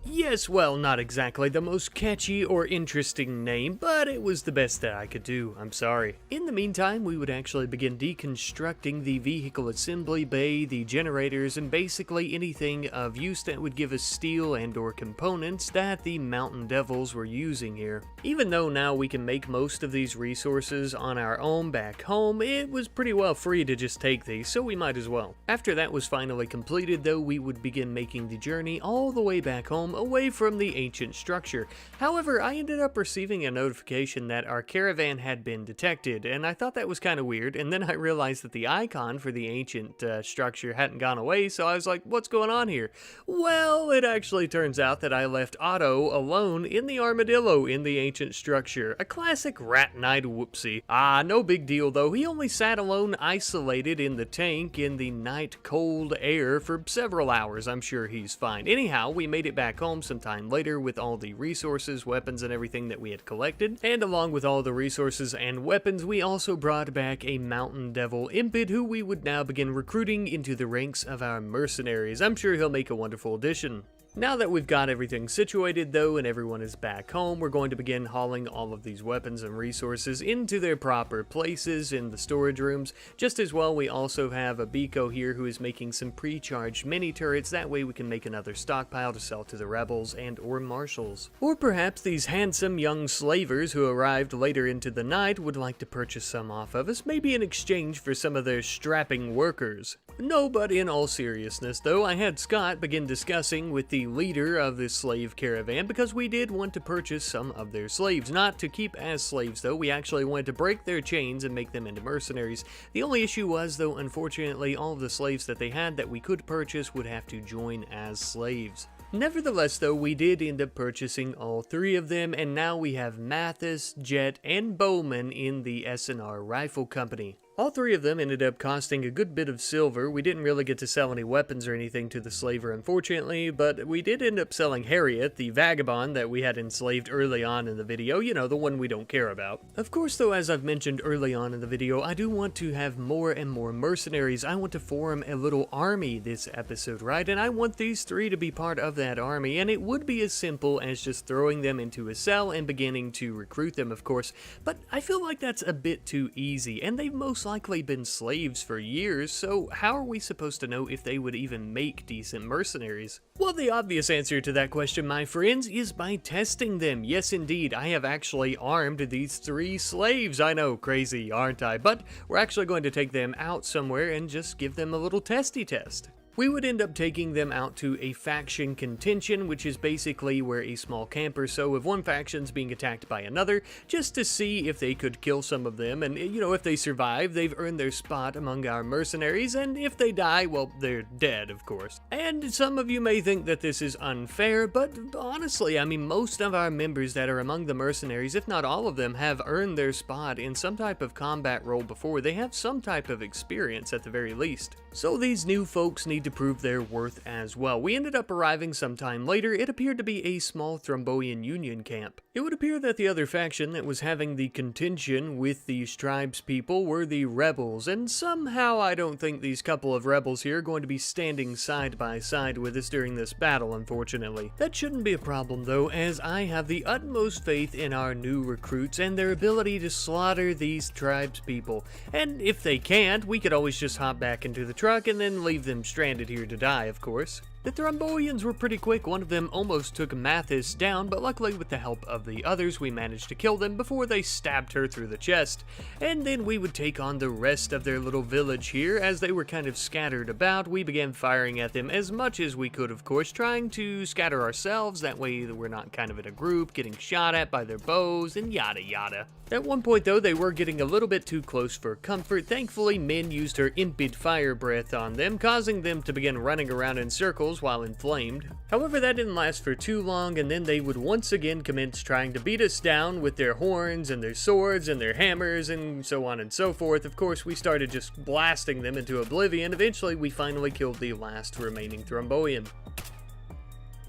Yes, well, not exactly the most catchy or interesting name, but it was the best that I could do. I'm sorry. In the meantime, we would actually begin deconstructing the vehicle assembly bay, the generators, and basically anything of use that would give us steel and or components that the Mountain Devils were using here. Even though now we can make most of these resources on our own back home, it was pretty well free to just take these, so we might as well. After that was finally completed though, we would begin making the journey all the way back home away from the ancient structure. However, I ended up receiving a notification that our caravan had been detected, and I thought that was kind of weird, and then I realized that the icon for the ancient structure hadn't gone away, so I was like, what's going on here? Well, it actually turns out that I left Otto alone in the armadillo in the ancient structure. A classic rat night whoopsie. No big deal though. He only sat alone, isolated in the tank in the night cold air for several hours. I'm sure he's fine. Anyhow, we made it back home sometime later with all the resources, weapons, and everything that we had collected. And along with all the resources and weapons, we also brought back a mountain devil impid who we would now begin recruiting into the ranks of our mercenaries. I'm sure he'll make a wonderful addition. Now that we've got everything situated though and everyone is back home, we're going to begin hauling all of these weapons and resources into their proper places in the storage rooms. Just as well, we also have a Biko here who is making some pre-charged mini turrets. That way we can make another stockpile to sell to the rebels and or marshals. Or perhaps these handsome young slavers who arrived later into the night would like to purchase some off of us, maybe in exchange for some of their strapping workers. No, but in all seriousness though, I had Scott begin discussing with the leader of this slave caravan because we did want to purchase some of their slaves. Not to keep as slaves though, we actually wanted to break their chains and make them into mercenaries. The only issue was though, unfortunately, all of the slaves that they had that we could purchase would have to join as slaves. Nevertheless though, we did end up purchasing all three of them, and now we have Mathis, Jet, and Bowman in the S&R Rifle Company. All three of them ended up costing a good bit of silver. We didn't really get to sell any weapons or anything to the slaver, unfortunately, but we did end up selling Harriet, the vagabond that we had enslaved early on in the video, you know, the one we don't care about. Of course, though, as I've mentioned early on in the video, I do want to have more and more mercenaries. I want to form a little army this episode, right? And I want these three to be part of that army, and it would be as simple as just throwing them into a cell and beginning to recruit them, of course, but I feel like that's a bit too easy, and they've most likely been slaves for years, so how are we supposed to know if they would even make decent mercenaries? Well, the obvious answer to that question, my friends, is by testing them. Yes, indeed, I have actually armed these three slaves. I know, crazy, aren't I? But we're actually going to take them out somewhere and just give them a little testy test. We would end up taking them out to a faction contention, which is basically where a small camp or so of one faction's being attacked by another, just to see if they could kill some of them, and you know, if they survive, they've earned their spot among our mercenaries, and if they die, well, they're dead, of course. And some of you may think that this is unfair, but honestly, I mean, most of our members that are among the mercenaries, if not all of them, have earned their spot in some type of combat role before. They have some type of experience at the very least. So these new folks need to prove their worth as well. We ended up arriving sometime later. It appeared to be a small Thrombian Union camp. It would appear that the other faction that was having the contention with these tribes people were the rebels, and somehow I don't think these couple of rebels here are going to be standing side by side with us during this battle, unfortunately. That shouldn't be a problem though, as I have the utmost faith in our new recruits and their ability to slaughter these tribes people. And if they can't, we could always just hop back into the truck and then leave them stranded here to die, of course. The Thrombians were pretty quick. One of them almost took Mathis down, but luckily with the help of the others, we managed to kill them before they stabbed her through the chest. And then we would take on the rest of their little village here. As they were kind of scattered about, we began firing at them as much as we could, of course, trying to scatter ourselves. That way we're not kind of in a group, getting shot at by their bows, and yada yada. At one point though, they were getting a little bit too close for comfort. Thankfully, Min used her impid fire breath on them, causing them to begin running around in circles while inflamed. However, that didn't last for too long, and then they would once again commence trying to beat us down with their horns and their swords and their hammers and so on and so forth. Of course, we started just blasting them into oblivion. Eventually, we finally killed the last remaining Thrombian.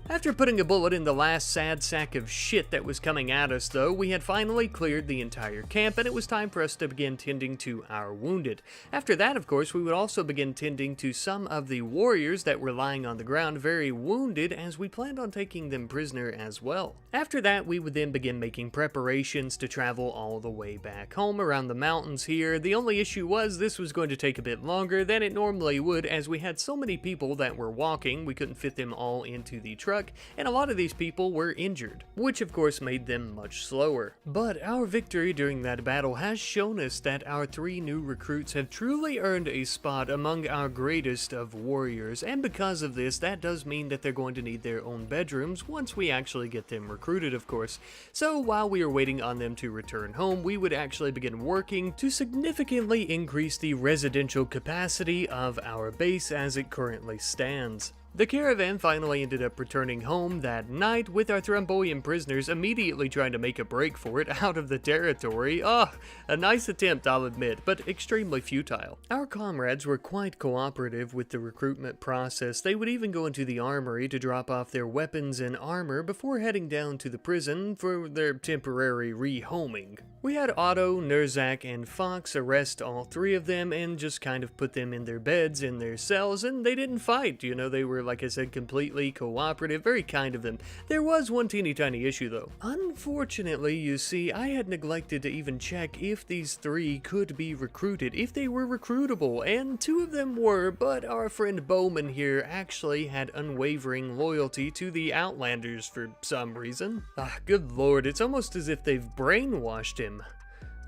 After putting a bullet in the last sad sack of shit that was coming at us though, we had finally cleared the entire camp, and it was time for us to begin tending to our wounded. After that, of course, we would also begin tending to some of the warriors that were lying on the ground very wounded, as we planned on taking them prisoner as well. After that, we would then begin making preparations to travel all the way back home around the mountains here. The only issue was this was going to take a bit longer than it normally would, as we had so many people that were walking, we couldn't fit them all into the truck. struck, and a lot of these people were injured, which of course made them much slower. But our victory during that battle has shown us that our 3 new recruits have truly earned a spot among our greatest of warriors, and because of this, that does mean that they're going to need their own bedrooms once we actually get them recruited, of course. So while we are waiting on them to return home, we would actually begin working to significantly increase the residential capacity of our base as it currently stands. The caravan finally ended up returning home that night, with our Thrombian prisoners immediately trying to make a break for it out of the territory. A nice attempt, I'll admit, but extremely futile. Our comrades were quite cooperative with the recruitment process. They would even go into the armory to drop off their weapons and armor before heading down to the prison for their temporary rehoming. We had Otto, Nerzak, and Fox arrest all 3 of them and just kind of put them in their beds, in their cells, and they didn't fight. You know, they were, like I said, completely cooperative, very kind of them. There was one teeny tiny issue though. Unfortunately, you see, I had neglected to even check if these 3 could be recruited, if they were recruitable, and 2 of them were, but our friend Bowman here actually had unwavering loyalty to the Outlanders for some reason. Good lord, it's almost as if they've brainwashed him.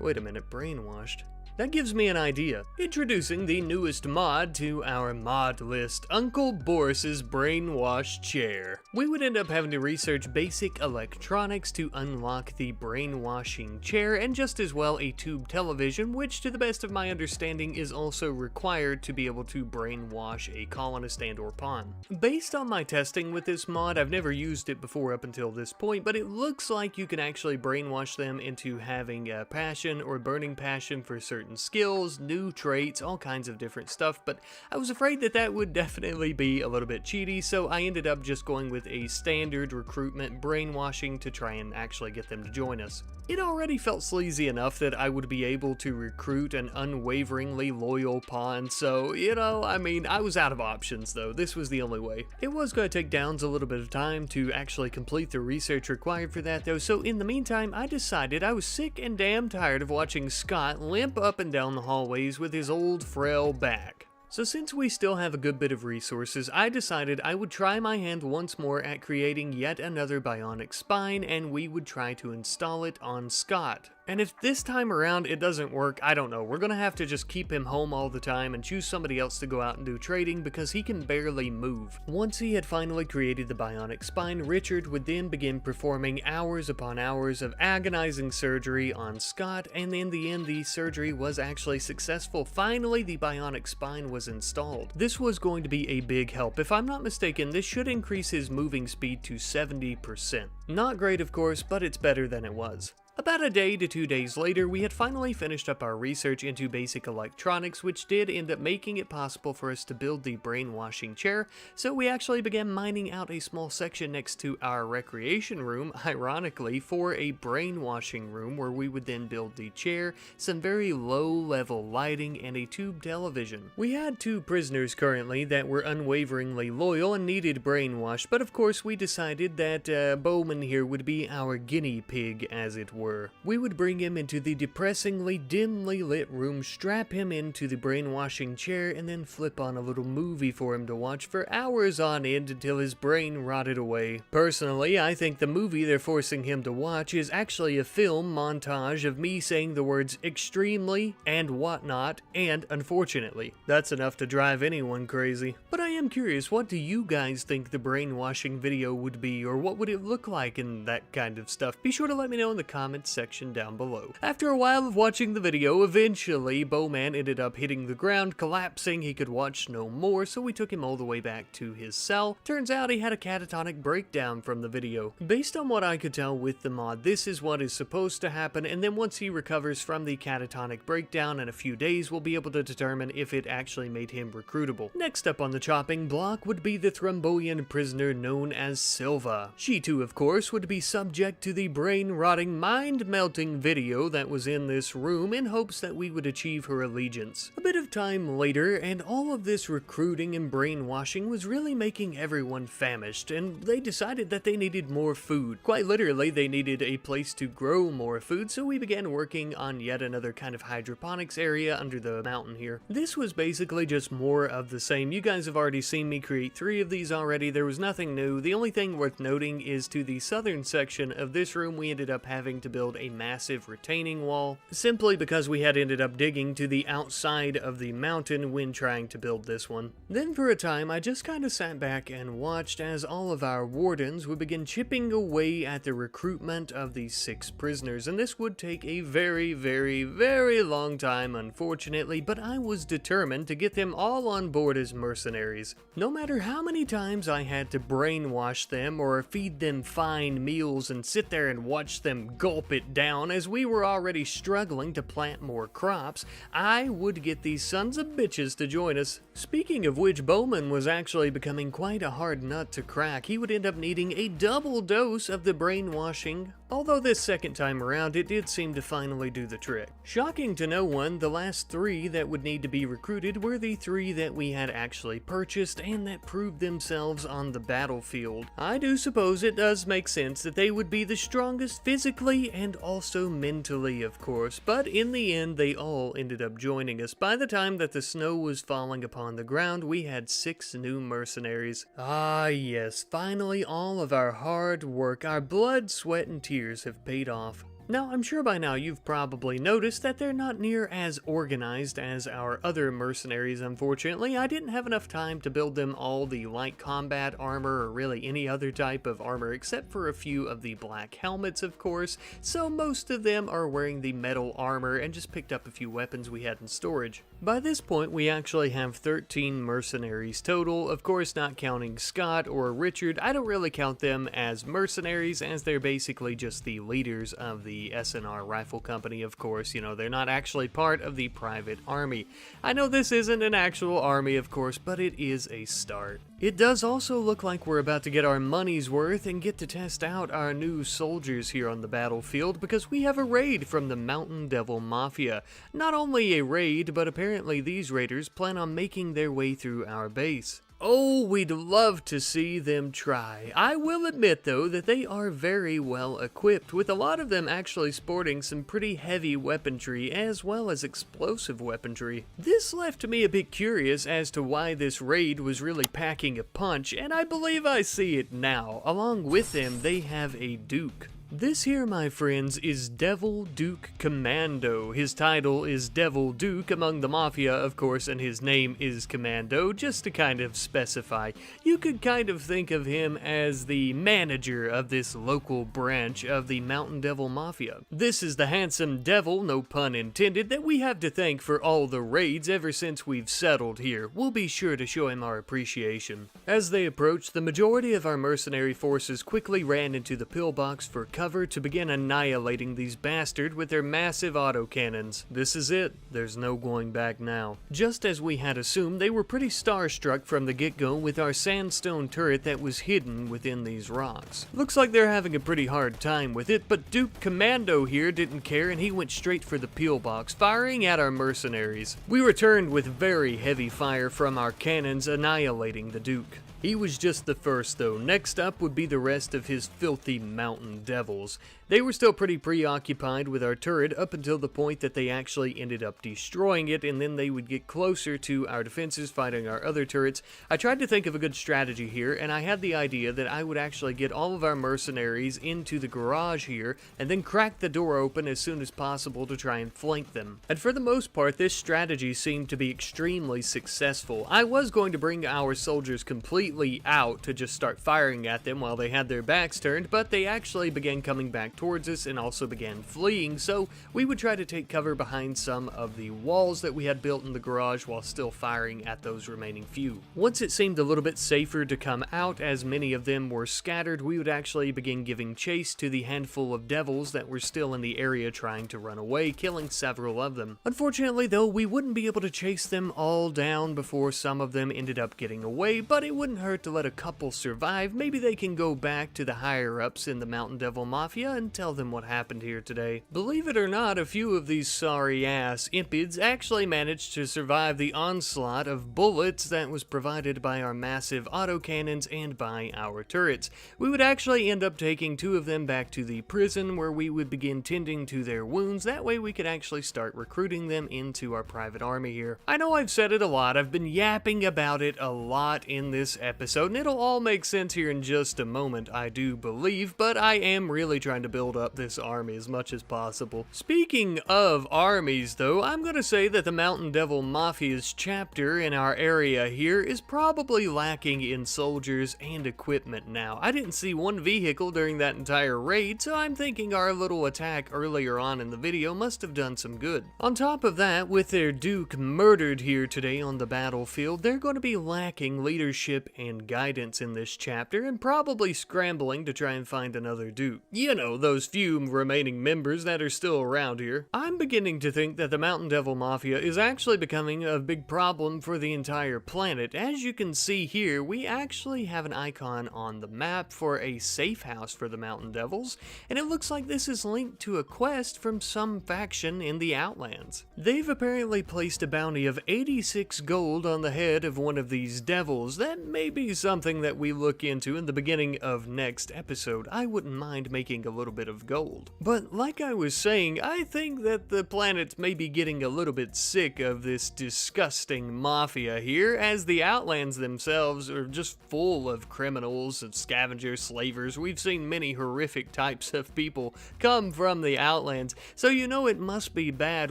Wait a minute, brainwashed? That gives me an idea. Introducing the newest mod to our mod list, Uncle Boris's brainwash chair. We would end up having to research basic electronics to unlock the brainwashing chair, and just as well a tube television, which to the best of my understanding is also required to be able to brainwash a colonist and or pawn. Based on my testing with this mod, I've never used it before up until this point, but it looks like you can actually brainwash them into having a passion or burning passion for certain skills, new traits, all kinds of different stuff, but I was afraid that that would definitely be a little bit cheaty, so I ended up just going with a standard recruitment brainwashing to try and actually get them to join us. It already felt sleazy enough that I would be able to recruit an unwaveringly loyal pawn, so, you know, I mean, I was out of options though. This was the only way. It was going to take Downs a little bit of time to actually complete the research required for that though, so in the meantime, I decided I was sick and damn tired of watching Scott limp up and down the hallways with his old frail back. So since we still have a good bit of resources, I decided I would try my hand once more at creating yet another bionic spine, and we would try to install it on Scott. And if this time around it doesn't work, I don't know, we're gonna have to just keep him home all the time and choose somebody else to go out and do trading because he can barely move. Once he had finally created the bionic spine, Richard would then begin performing hours upon hours of agonizing surgery on Scott, and in the end the surgery was actually successful. Finally, the bionic spine was installed. This was going to be a big help. If I'm not mistaken, this should increase his moving speed to 70%. Not great, of course, but it's better than it was. About a day to 2 days later, we had finally finished up our research into basic electronics, which did end up making it possible for us to build the brainwashing chair, so we actually began mining out a small section next to our recreation room, ironically, for a brainwashing room where we would then build the chair, some very low-level lighting, and a tube television. We had 2 prisoners currently that were unwaveringly loyal and needed brainwash, but of course we decided that Bowman here would be our guinea pig, as it were. We would bring him into the depressingly dimly lit room, strap him into the brainwashing chair, and then flip on a little movie for him to watch for hours on end until his brain rotted away. Personally, I think the movie they're forcing him to watch is actually a film montage of me saying the words extremely and whatnot and unfortunately. That's enough to drive anyone crazy. But I am curious, what do you guys think the brainwashing video would be, or what would it look like and that kind of stuff? Be sure to let me know in the comments section down below. After a while of watching the video, eventually Bowman ended up hitting the ground, collapsing. He could watch no more, so we took him all the way back to his cell. Turns out he had a catatonic breakdown from the video. Based on what I could tell with the mod, this is what is supposed to happen, and then once he recovers from the catatonic breakdown in a few days, we'll be able to determine if it actually made him recruitable. Next up on the chopping block would be the Thrombian prisoner known as Silva. She too, of course, would be subject to the brain-rotting, mind-melting video that was in this room in hopes that we would achieve her allegiance. A bit of time later, and all of this recruiting and brainwashing was really making everyone famished, and they decided that they needed more food. Quite literally, they needed a place to grow more food, so we began working on yet another kind of hydroponics area under the mountain here. This was basically just more of the same. You guys have already already seen me create 3 of these already. There was nothing new. The only thing worth noting is to the southern section of this room, we ended up having to build a massive retaining wall, simply because we had ended up digging to the outside of the mountain when trying to build this one. Then for a time, I just kind of sat back and watched as all of our wardens would begin chipping away at the recruitment of these 6 prisoners, and this would take a very, very, very long time, unfortunately, but I was determined to get them all on board as mercenaries. No matter how many times I had to brainwash them or feed them fine meals and sit there and watch them gulp it down as we were already struggling to plant more crops, I would get these sons of bitches to join us. Speaking of which, Bowman was actually becoming quite a hard nut to crack. He would end up needing a double dose of the brainwashing, although this second time around it did seem to finally do the trick. Shocking to no one, the last 3 that would need to be recruited were the 3 that we had actually purchased and that proved themselves on the battlefield. I do suppose it does make sense that they would be the strongest physically and also mentally, of course, but in the end they all ended up joining us. By the time that the snow was falling upon the ground, we had 6 new mercenaries. Ah yes, finally all of our hard work, our blood, sweat, and tears have paid off. Now, I'm sure by now you've probably noticed that they're not near as organized as our other mercenaries, unfortunately. I didn't have enough time to build them all the light combat armor or really any other type of armor except for a few of the black helmets, of course, so most of them are wearing the metal armor and just picked up a few weapons we had in storage. By this point, we actually have 13 mercenaries total, of course not counting Scott or Richard. I don't really count them as mercenaries as they're basically just the leaders of the SNR Rifle Company, of course. You know, they're not actually part of the private army. I know this isn't an actual army, of course, but it is a start. It does also look like we're about to get our money's worth and get to test out our new soldiers here on the battlefield because we have a raid from the Mountain Devil Mafia. Not only a raid, but apparently these raiders plan on making their way through our base. Oh, we'd love to see them try. I will admit, though, that they are very well equipped, with a lot of them actually sporting some pretty heavy weaponry as well as explosive weaponry. This left me a bit curious as to why this raid was really packing a punch, and I believe I see it now. Along with them, they have a Duke. This here, my friends, is Devil Duke Commando. His title is Devil Duke among the Mafia, of course, and his name is Commando, just to kind of specify. You could kind of think of him as the manager of this local branch of the Mountain Devil Mafia. This is the handsome devil, no pun intended, that we have to thank for all the raids ever since we've settled here. We'll be sure to show him our appreciation. As they approached, the majority of our mercenary forces quickly ran into the pillbox for cover to begin annihilating these bastards with their massive autocannons. This is it. There's no going back now. Just as we had assumed, they were pretty starstruck from the get-go with our sandstone turret that was hidden within these rocks. Looks like they're having a pretty hard time with it, but Duke Commando here didn't care and he went straight for the pillbox, firing at our mercenaries. We returned with very heavy fire from our cannons, annihilating the Duke. He was just the first though. Next up would be the rest of his filthy mountain devils. They were still pretty preoccupied with our turret up until the point that they actually ended up destroying it, and then they would get closer to our defenses fighting our other turrets. I tried to think of a good strategy here, and I had the idea that I would actually get all of our mercenaries into the garage here and then crack the door open as soon as possible to try and flank them. And for the most part, this strategy seemed to be extremely successful. I was going to bring our soldiers completely out to just start firing at them while they had their backs turned, but they actually began coming back towards us and also began fleeing, so we would try to take cover behind some of the walls that we had built in the garage while still firing at those remaining few. Once it seemed a little bit safer to come out as many of them were scattered, we would actually begin giving chase to the handful of devils that were still in the area trying to run away, killing several of them. Unfortunately though, we wouldn't be able to chase them all down before some of them ended up getting away, but it wouldn't hurt to let a couple survive. Maybe they can go back to the higher ups in the Mountain Devil Mafia and and tell them what happened here today. Believe it or not, a few of these sorry-ass impids actually managed to survive the onslaught of bullets that was provided by our massive autocannons and by our turrets. We would actually end up taking 2 of them back to the prison where we would begin tending to their wounds. That way we could actually start recruiting them into our private army here. I know I've said it a lot, I've been yapping about it a lot in this episode, and it'll all make sense here in just a moment, I do believe, but I am really trying to build up this army as much as possible. Speaking of armies though, I'm gonna say that the Mountain Devil Mafia's chapter in our area here is probably lacking in soldiers and equipment now. I didn't see one vehicle during that entire raid, so I'm thinking our little attack earlier on in the video must have done some good. On top of that, with their Duke murdered here today on the battlefield, they're going to be lacking leadership and guidance in this chapter, and probably scrambling to try and find another Duke. You know, those few remaining members that are still around here. I'm beginning to think that the Mountain Devil Mafia is actually becoming a big problem for the entire planet. As you can see here, we actually have an icon on the map for a safe house for the Mountain Devils, and it looks like this is linked to a quest from some faction in the Outlands. They've apparently placed a bounty of 86 gold on the head of one of these devils. That may be something that we look into in the beginning of next episode. I wouldn't mind making a little bit of gold. But like I was saying, I think that the planet may be getting a little bit sick of this disgusting mafia here, as the Outlands themselves are just full of criminals and scavengers, slavers. We've seen many horrific types of people come from the Outlands, so you know it must be bad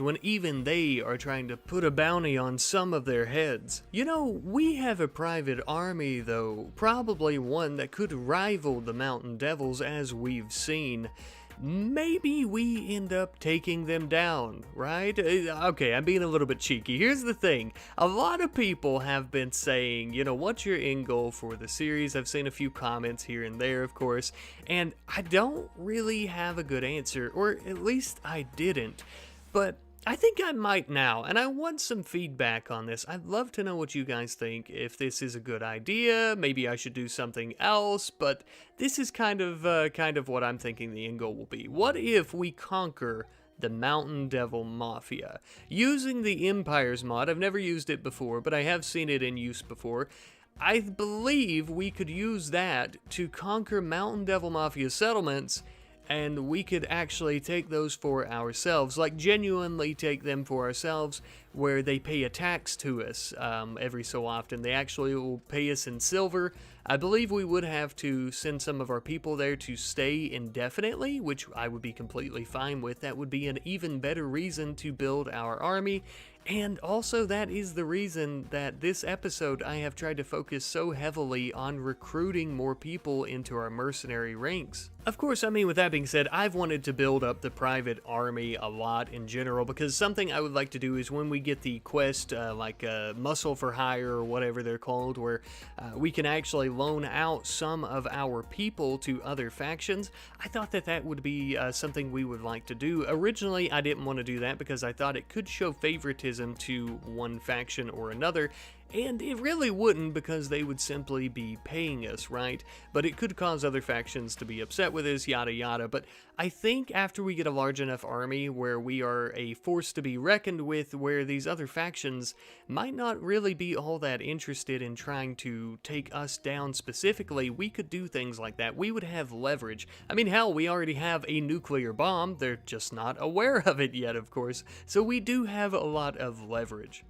when even they are trying to put a bounty on some of their heads. You know, we have a private army though, probably one that could rival the Mountain Devils as we've seen. Maybe we end up taking them down, right? Okay, I'm being a little bit cheeky. Here's the thing. A lot of people have been saying, you know, what's your end goal for the series? I've seen a few comments here and there, of course, and I don't really have a good answer, or at least I didn't. But I think I might now, and I want some feedback on this. I'd love to know what you guys think, if this is a good idea, maybe I should do something else, but this is kind of what I'm thinking the end goal will be. What if we conquer the Mountain Devil Mafia using the Empires mod? I've never used it before, but I have seen it in use before. I believe we could use that to conquer Mountain Devil Mafia settlements, and we could actually take those for ourselves, like genuinely take them for ourselves, where they pay a tax to us every so often. They actually will pay us in silver. I believe we would have to send some of our people there to stay indefinitely, which I would be completely fine with. That would be an even better reason to build our army. And also that is the reason that this episode I have tried to focus so heavily on recruiting more people into our mercenary ranks. Of course, I mean, with that being said, I've wanted to build up the private army a lot in general, because something I would like to do is when we get the quest, like Muscle for Hire or whatever they're called, where we can actually loan out some of our people to other factions, I thought that that would be something we would like to do. Originally, I didn't want to do that because I thought it could show favoritism to one faction or another, and it really wouldn't, because they would simply be paying us, right? But it could cause other factions to be upset with us, yada yada. But I think after we get a large enough army where we are a force to be reckoned with, where these other factions might not really be all that interested in trying to take us down specifically, we could do things like that. We would have leverage. I mean, hell, we already have a nuclear bomb. They're just not aware of it yet, of course. So we do have a lot of leverage.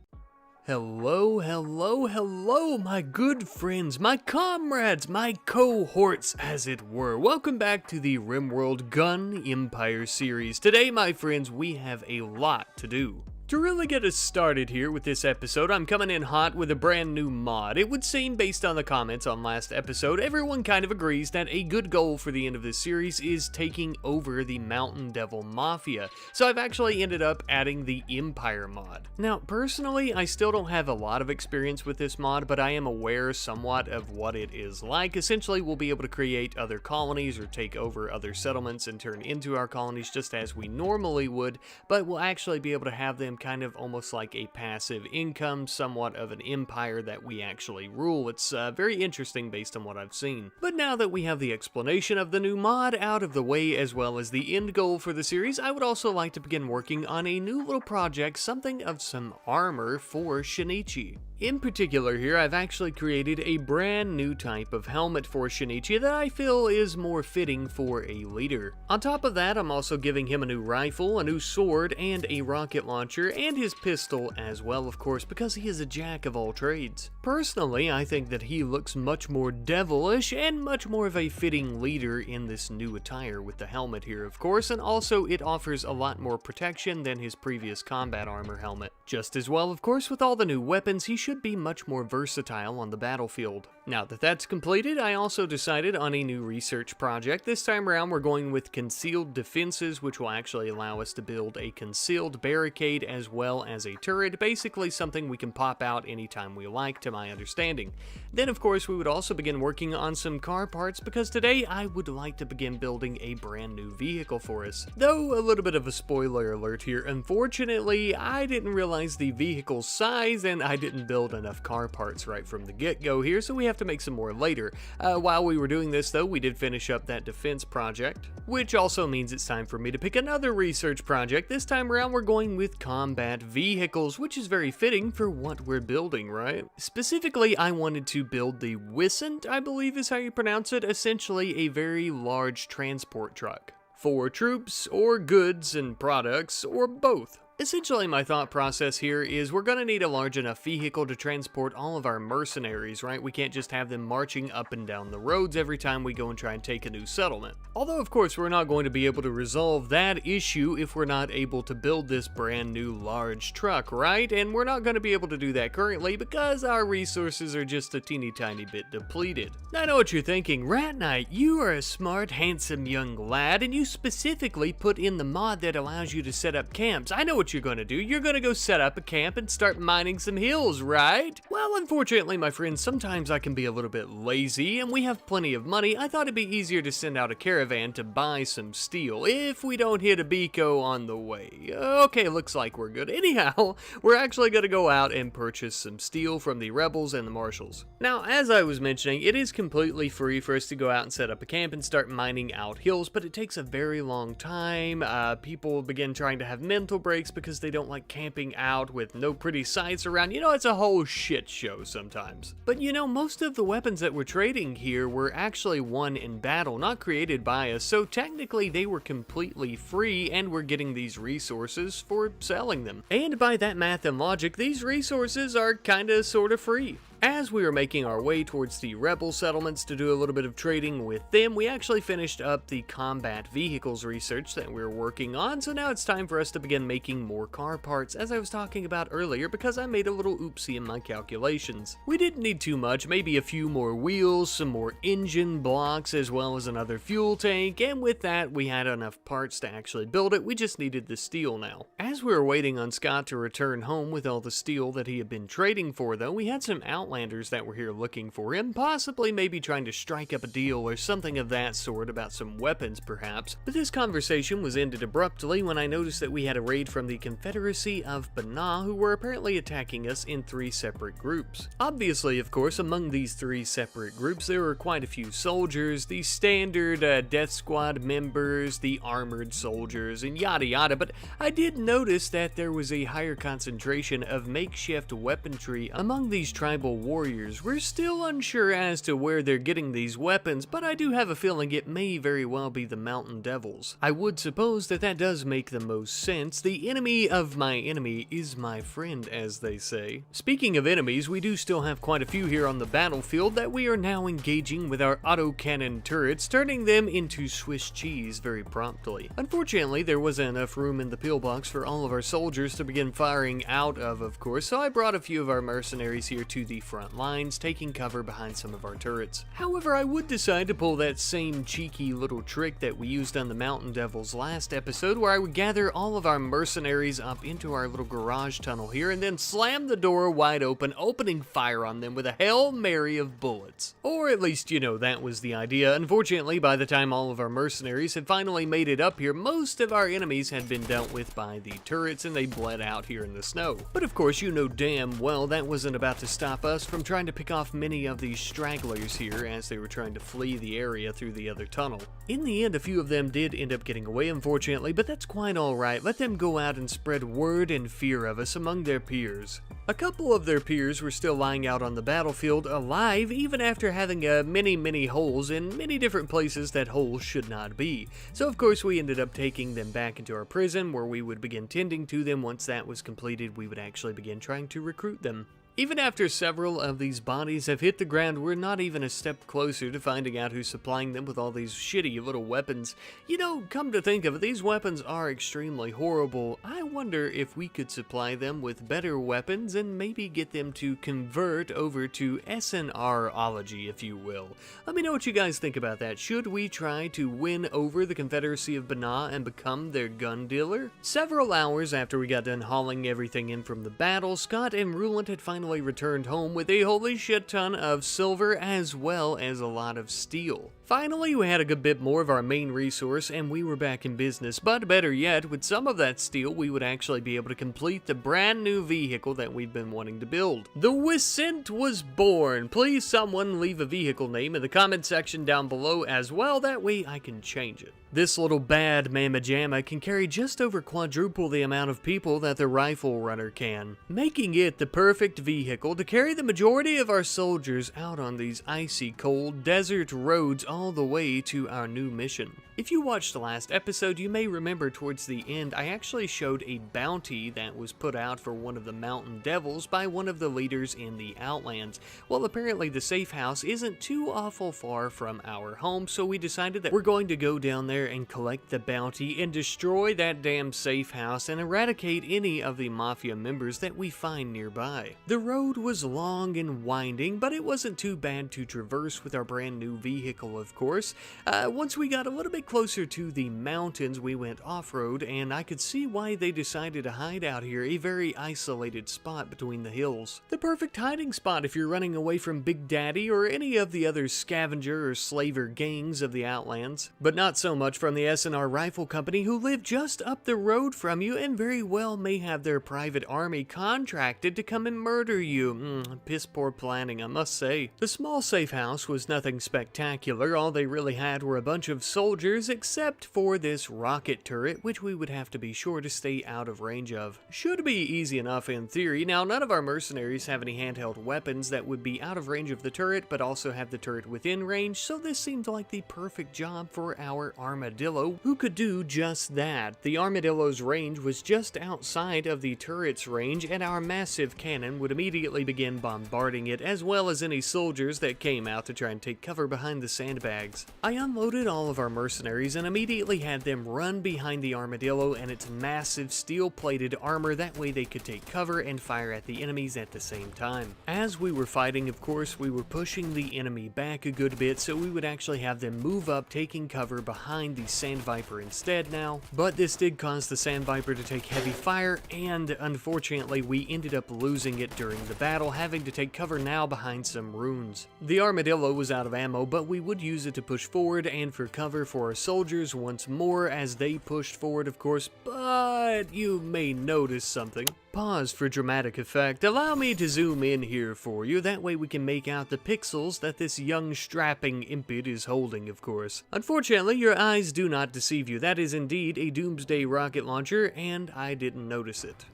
Hello, hello, hello, my good friends, my comrades, my cohorts, as it were. Welcome back to the RimWorld Gun Empire series. Today, my friends, we have a lot to do. To really get us started here with this episode, I'm coming in hot with a brand new mod. It would seem, based on the comments on last episode, everyone kind of agrees that a good goal for the end of this series is taking over the Mountain Devil Mafia. So I've actually ended up adding the Empire mod. Now, personally, I still don't have a lot of experience with this mod, but I am aware somewhat of what it is like. Essentially, we'll be able to create other colonies or take over other settlements and turn into our colonies just as we normally would, but we'll actually be able to have them kind of almost like a passive income, somewhat of an empire that we actually rule. It's very interesting based on what I've seen. But now that we have the explanation of the new mod out of the way, as well as the end goal for the series, I would also like to begin working on a new little project, something of some armor for Shinichi. In particular here, I've actually created a brand new type of helmet for Shinichi that I feel is more fitting for a leader. On top of that, I'm also giving him a new rifle, a new sword, and a rocket launcher, and his pistol as well, of course, because he is a jack of all trades. Personally, I think that he looks much more devilish and much more of a fitting leader in this new attire with the helmet here, of course, and also it offers a lot more protection than his previous combat armor helmet. Just as well, of course, with all the new weapons, he should be much more versatile on the battlefield. Now that that's completed, I also decided on a new research project. This time around, we're going with concealed defenses, which will actually allow us to build a concealed barricade as well as a turret, basically something we can pop out anytime we like, to my understanding. Then, of course, we would also begin working on some car parts, because today I would like to begin building a brand new vehicle for us. Though, a little bit of a spoiler alert here, unfortunately, I didn't realize the vehicle's size, and I didn't build enough car parts right from the get-go here, so we have to make some more later. While we were doing this, though, we did finish up that defense project, which also means it's time for me to pick another research project. This time around, we're going with combat vehicles, which is very fitting for what we're building, right? Specifically, I wanted to build the Wisent, I believe is how you pronounce it, essentially a very large transport truck for troops or goods and products, or both. Essentially, my thought process here is we're going to need a large enough vehicle to transport all of our mercenaries, right? We can't just have them marching up and down the roads every time we go and try and take a new settlement. Although, of course, we're not going to be able to resolve that issue if we're not able to build this brand new large truck, right? And we're not going to be able to do that currently because our resources are just a teeny tiny bit depleted. I know what you're thinking. Rat Knight, you are a smart, handsome young lad, and you specifically put in the mod that allows you to set up camps. I know what you're gonna do. You're gonna go set up a camp and start mining some hills, right? Well, unfortunately, my friends, sometimes I can be a little bit lazy, and we have plenty of money. I thought it'd be easier to send out a caravan to buy some steel if we don't hit a Biko on the way. Okay, looks like we're good. Anyhow, we're actually gonna go out and purchase some steel from the rebels and the marshals. Now, as I was mentioning, it is completely free for us to go out and set up a camp and start mining out hills, but it takes a very long time. People begin trying to have mental breaks because they don't like camping out with no pretty sights around. You know, it's a whole shit show sometimes. But you know, most of the weapons that we're trading here were actually won in battle, not created by us, so technically they were completely free, and we're getting these resources for selling them. And by that math and logic, these resources are kinda sorta free. As we were making our way towards the rebel settlements to do a little bit of trading with them, we actually finished up the combat vehicles research that we were working on, so now it's time for us to begin making more car parts, as I was talking about earlier, because I made a little oopsie in my calculations. We didn't need too much, maybe a few more wheels, some more engine blocks, as well as another fuel tank, and with that, we had enough parts to actually build it. We just needed the steel now. As we were waiting on Scott to return home with all the steel that he had been trading for, though, we had some Outlanders that were here looking for him, possibly maybe trying to strike up a deal or something of that sort about some weapons perhaps. But this conversation was ended abruptly when I noticed that we had a raid from the Confederacy of Bana, who were apparently attacking us in 3 separate groups. Obviously, of course, among these 3 separate groups there were quite a few soldiers, the standard death squad members, the armored soldiers, and yada yada, but I did notice that there was a higher concentration of makeshift weaponry among these tribal warriors. We're still unsure as to where they're getting these weapons, but I do have a feeling it may very well be the Mountain Devils. I would suppose that that does make the most sense. The enemy of my enemy is my friend, as they say. Speaking of enemies, we do still have quite a few here on the battlefield that we are now engaging with our autocannon turrets, turning them into Swiss cheese very promptly. Unfortunately, there wasn't enough room in the pillbox for all of our soldiers to begin firing out of course, so I brought a few of our mercenaries here to the front lines, taking cover behind some of our turrets. However, I would decide to pull that same cheeky little trick that we used on the Mountain Devils last episode, where I would gather all of our mercenaries up into our little garage tunnel here and then slam the door wide open, opening fire on them with a Hail Mary of bullets. Or at least, you know, that was the idea. Unfortunately, by the time all of our mercenaries had finally made it up here, most of our enemies had been dealt with by the turrets and they bled out here in the snow. But of course, you know damn well that wasn't about to stop us from trying to pick off many of these stragglers here as they were trying to flee the area through the other tunnel. In the end, a few of them did end up getting away, unfortunately, but that's quite alright. Let them go out and spread word and fear of us among their peers. A couple of their peers were still lying out on the battlefield alive, even after having many holes in many different places that holes should not be. So of course we ended up taking them back into our prison, where we would begin tending to them. Once that was completed, we would actually begin trying to recruit them. Even after several of these bodies have hit the ground, we're not even a step closer to finding out who's supplying them with all these shitty little weapons. You know, come to think of it, these weapons are extremely horrible. I wonder if we could supply them with better weapons and maybe get them to convert over to SNR-ology, if you will. Let me know what you guys think about that. Should we try to win over the Confederacy of Banah and become their gun dealer? Several hours after we got done hauling everything in from the battle, Scott and Ruland had finally returned home with a holy shit ton of silver as well as a lot of steel. Finally, we had a good bit more of our main resource and we were back in business, but better yet, with some of that steel, we would actually be able to complete the brand new vehicle that we've been wanting to build. The Wiscent was born. Please someone leave a vehicle name in the comment section down below as well, that way I can change it. This little bad mamma jamma can carry just over quadruple the amount of people that the rifle runner can, making it the perfect vehicle to carry the majority of our soldiers out on these icy cold desert roads all the way to our new mission. If you watched the last episode, you may remember towards the end I actually showed a bounty that was put out for one of the Mountain Devils by one of the leaders in the Outlands. Well, apparently the safe house isn't too awful far from our home, so we decided that we're going to go down there and collect the bounty and destroy that damn safe house and eradicate any of the Mafia members that we find nearby. The road was long and winding, but it wasn't too bad to traverse with our brand new vehicle, of course. Once we got a little bit closer to the mountains, we went off-road, and I could see why they decided to hide out here, a very isolated spot between the hills. The perfect hiding spot if you're running away from Big Daddy or any of the other scavenger or slaver gangs of the Outlands. But not so much from the SNR Rifle Company, who live just up the road from you and very well may have their private army contracted to come and murder you. Piss poor planning, I must say. The small safe house was nothing spectacular. All they really had were a bunch of soldiers, except for this rocket turret, which we would have to be sure to stay out of range of. Should be easy enough in theory. Now, none of our mercenaries have any handheld weapons that would be out of range of the turret, but also have the turret within range, so this seemed like the perfect job for our armadillo, who could do just that. The armadillo's range was just outside of the turret's range, and our massive cannon would immediately begin bombarding it, as well as any soldiers that came out to try and take cover behind the sandbags. I unloaded all of our mercenaries and immediately had them run behind the armadillo and its massive steel-plated armor. That way they could take cover and fire at the enemies at the same time. As we were fighting, of course, we were pushing the enemy back a good bit, so we would actually have them move up, taking cover behind the Sand Viper instead now. But this did cause the Sand Viper to take heavy fire, and unfortunately we ended up losing it during the battle, having to take cover now behind some ruins. The armadillo was out of ammo, but we would use it to push forward and for cover for our soldiers once more as they pushed forward, of course. But you may notice something. Pause for dramatic effect. Allow me to zoom in here for you, that way we can make out the pixels that this young strapping impet is holding, of course. Unfortunately, your eyes do not deceive you. That is indeed a Doomsday rocket launcher, and I didn't notice it.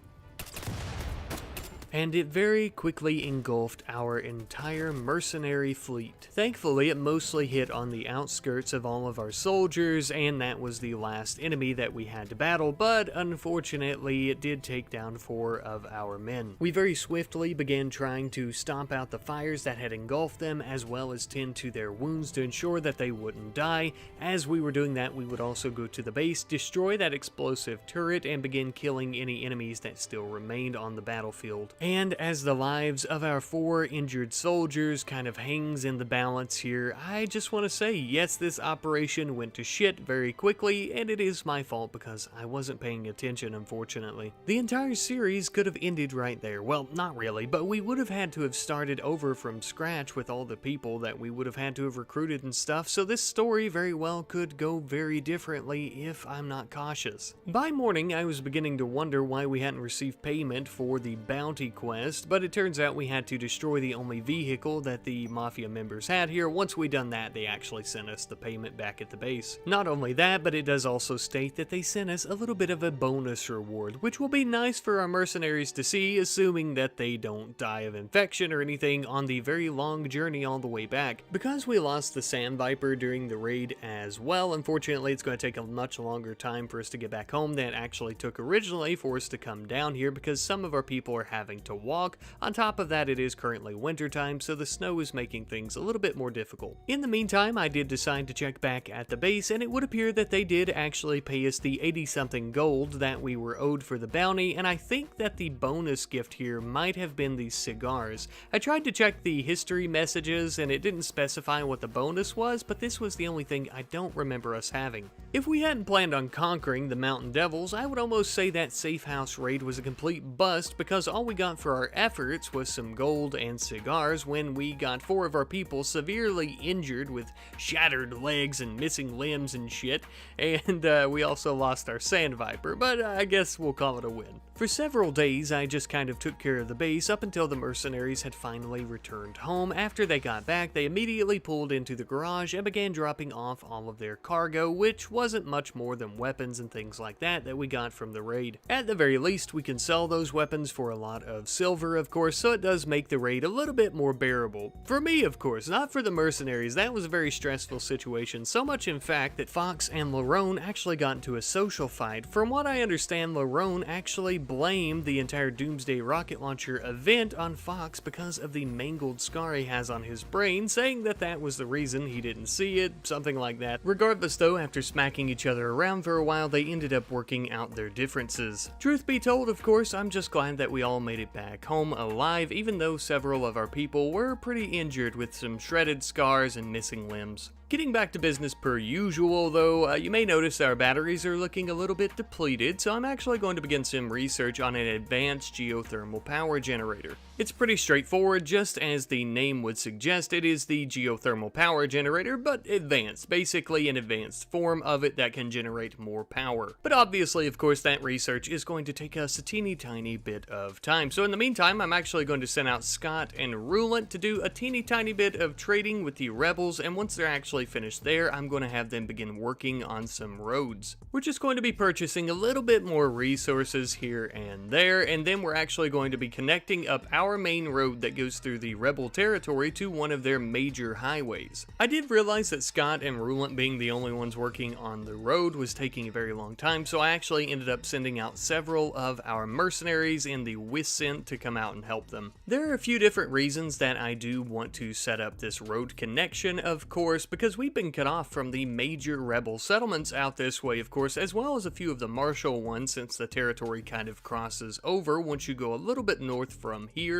And it very quickly engulfed our entire mercenary fleet. Thankfully, it mostly hit on the outskirts of all of our soldiers, and that was the last enemy that we had to battle, but unfortunately, it did take down 4 of our men. We very swiftly began trying to stomp out the fires that had engulfed them, as well as tend to their wounds to ensure that they wouldn't die. As we were doing that, we would also go to the base, destroy that explosive turret, and begin killing any enemies that still remained on the battlefield. And as the lives of our 4 injured soldiers kind of hangs in the balance here, I just want to say, yes, this operation went to shit very quickly, and it is my fault because I wasn't paying attention, unfortunately. The entire series could have ended right there. Well, not really, but we would have had to have started over from scratch with all the people that we would have had to have recruited and stuff, so this story very well could go very differently if I'm not cautious. By morning, I was beginning to wonder why we hadn't received payment for the bounty quest, but it turns out we had to destroy the only vehicle that the Mafia members had here. Once we done that, they actually sent us the payment back at the base. Not only that, but it does also state that they sent us a little bit of a bonus reward, which will be nice for our mercenaries to see, assuming that they don't die of infection or anything on the very long journey all the way back. Because we lost the Sand Viper during the raid as well, unfortunately it's going to take a much longer time for us to get back home than it actually took originally for us to come down here, because some of our people are having to walk. On top of that, it is currently wintertime, so the snow is making things a little bit more difficult. In the meantime, I did decide to check back at the base, and it would appear that they did actually pay us the 80-something gold that we were owed for the bounty, and I think that the bonus gift here might have been these cigars. I tried to check the history messages, and it didn't specify what the bonus was, but this was the only thing I don't remember us having. If we hadn't planned on conquering the Mountain Devils, I would almost say that safe house raid was a complete bust, because all we got for our efforts was some gold and cigars when we got 4 of our people severely injured with shattered legs and missing limbs and shit, and we also lost our Sand Viper, but I guess we'll call it a win. For several days, I just kind of took care of the base up until the mercenaries had finally returned home. After they got back, they immediately pulled into the garage and began dropping off all of their cargo, which wasn't much more than weapons and things like that we got from the raid. At the very least, we can sell those weapons for a lot of silver, of course, so it does make the raid a little bit more bearable. For me, of course, not for the mercenaries. That was a very stressful situation, so much in fact that Fox and Lerone actually got into a social fight. From what I understand, Lerone actually blamed the entire Doomsday rocket launcher event on Fox because of the mangled scar he has on his brain, saying that that was the reason he didn't see it, something like that. Regardless though, after smacking each other around for a while, they ended up working out their differences. Truth be told, of course, I'm just glad that we all made it back home alive, even though several of our people were pretty injured with some shredded scars and missing limbs. Getting back to business per usual though, you may notice our batteries are looking a little bit depleted, so I'm actually going to begin some research on an advanced geothermal power generator. It's pretty straightforward, just as the name would suggest. It is the geothermal power generator, but advanced, basically an advanced form of it that can generate more power. But obviously, of course, that research is going to take us a teeny tiny bit of time. So in the meantime, I'm actually going to send out Scott and Recruitment to do a teeny tiny bit of trading with the rebels, and once they're actually finished there, I'm going to have them begin working on some roads. We're just going to be purchasing a little bit more resources here and there, and then we're actually going to be connecting up our main road that goes through the rebel territory to one of their major highways. I did realize that Scott and Recruitment being the only ones working on the road was taking a very long time, so I actually ended up sending out several of our mercenaries in the Wiscent to come out and help them. There are a few different reasons that I do want to set up this road connection, of course, because we've been cut off from the major rebel settlements out this way, of course, as well as a few of the martial ones, since the territory kind of crosses over once you go a little bit north from here.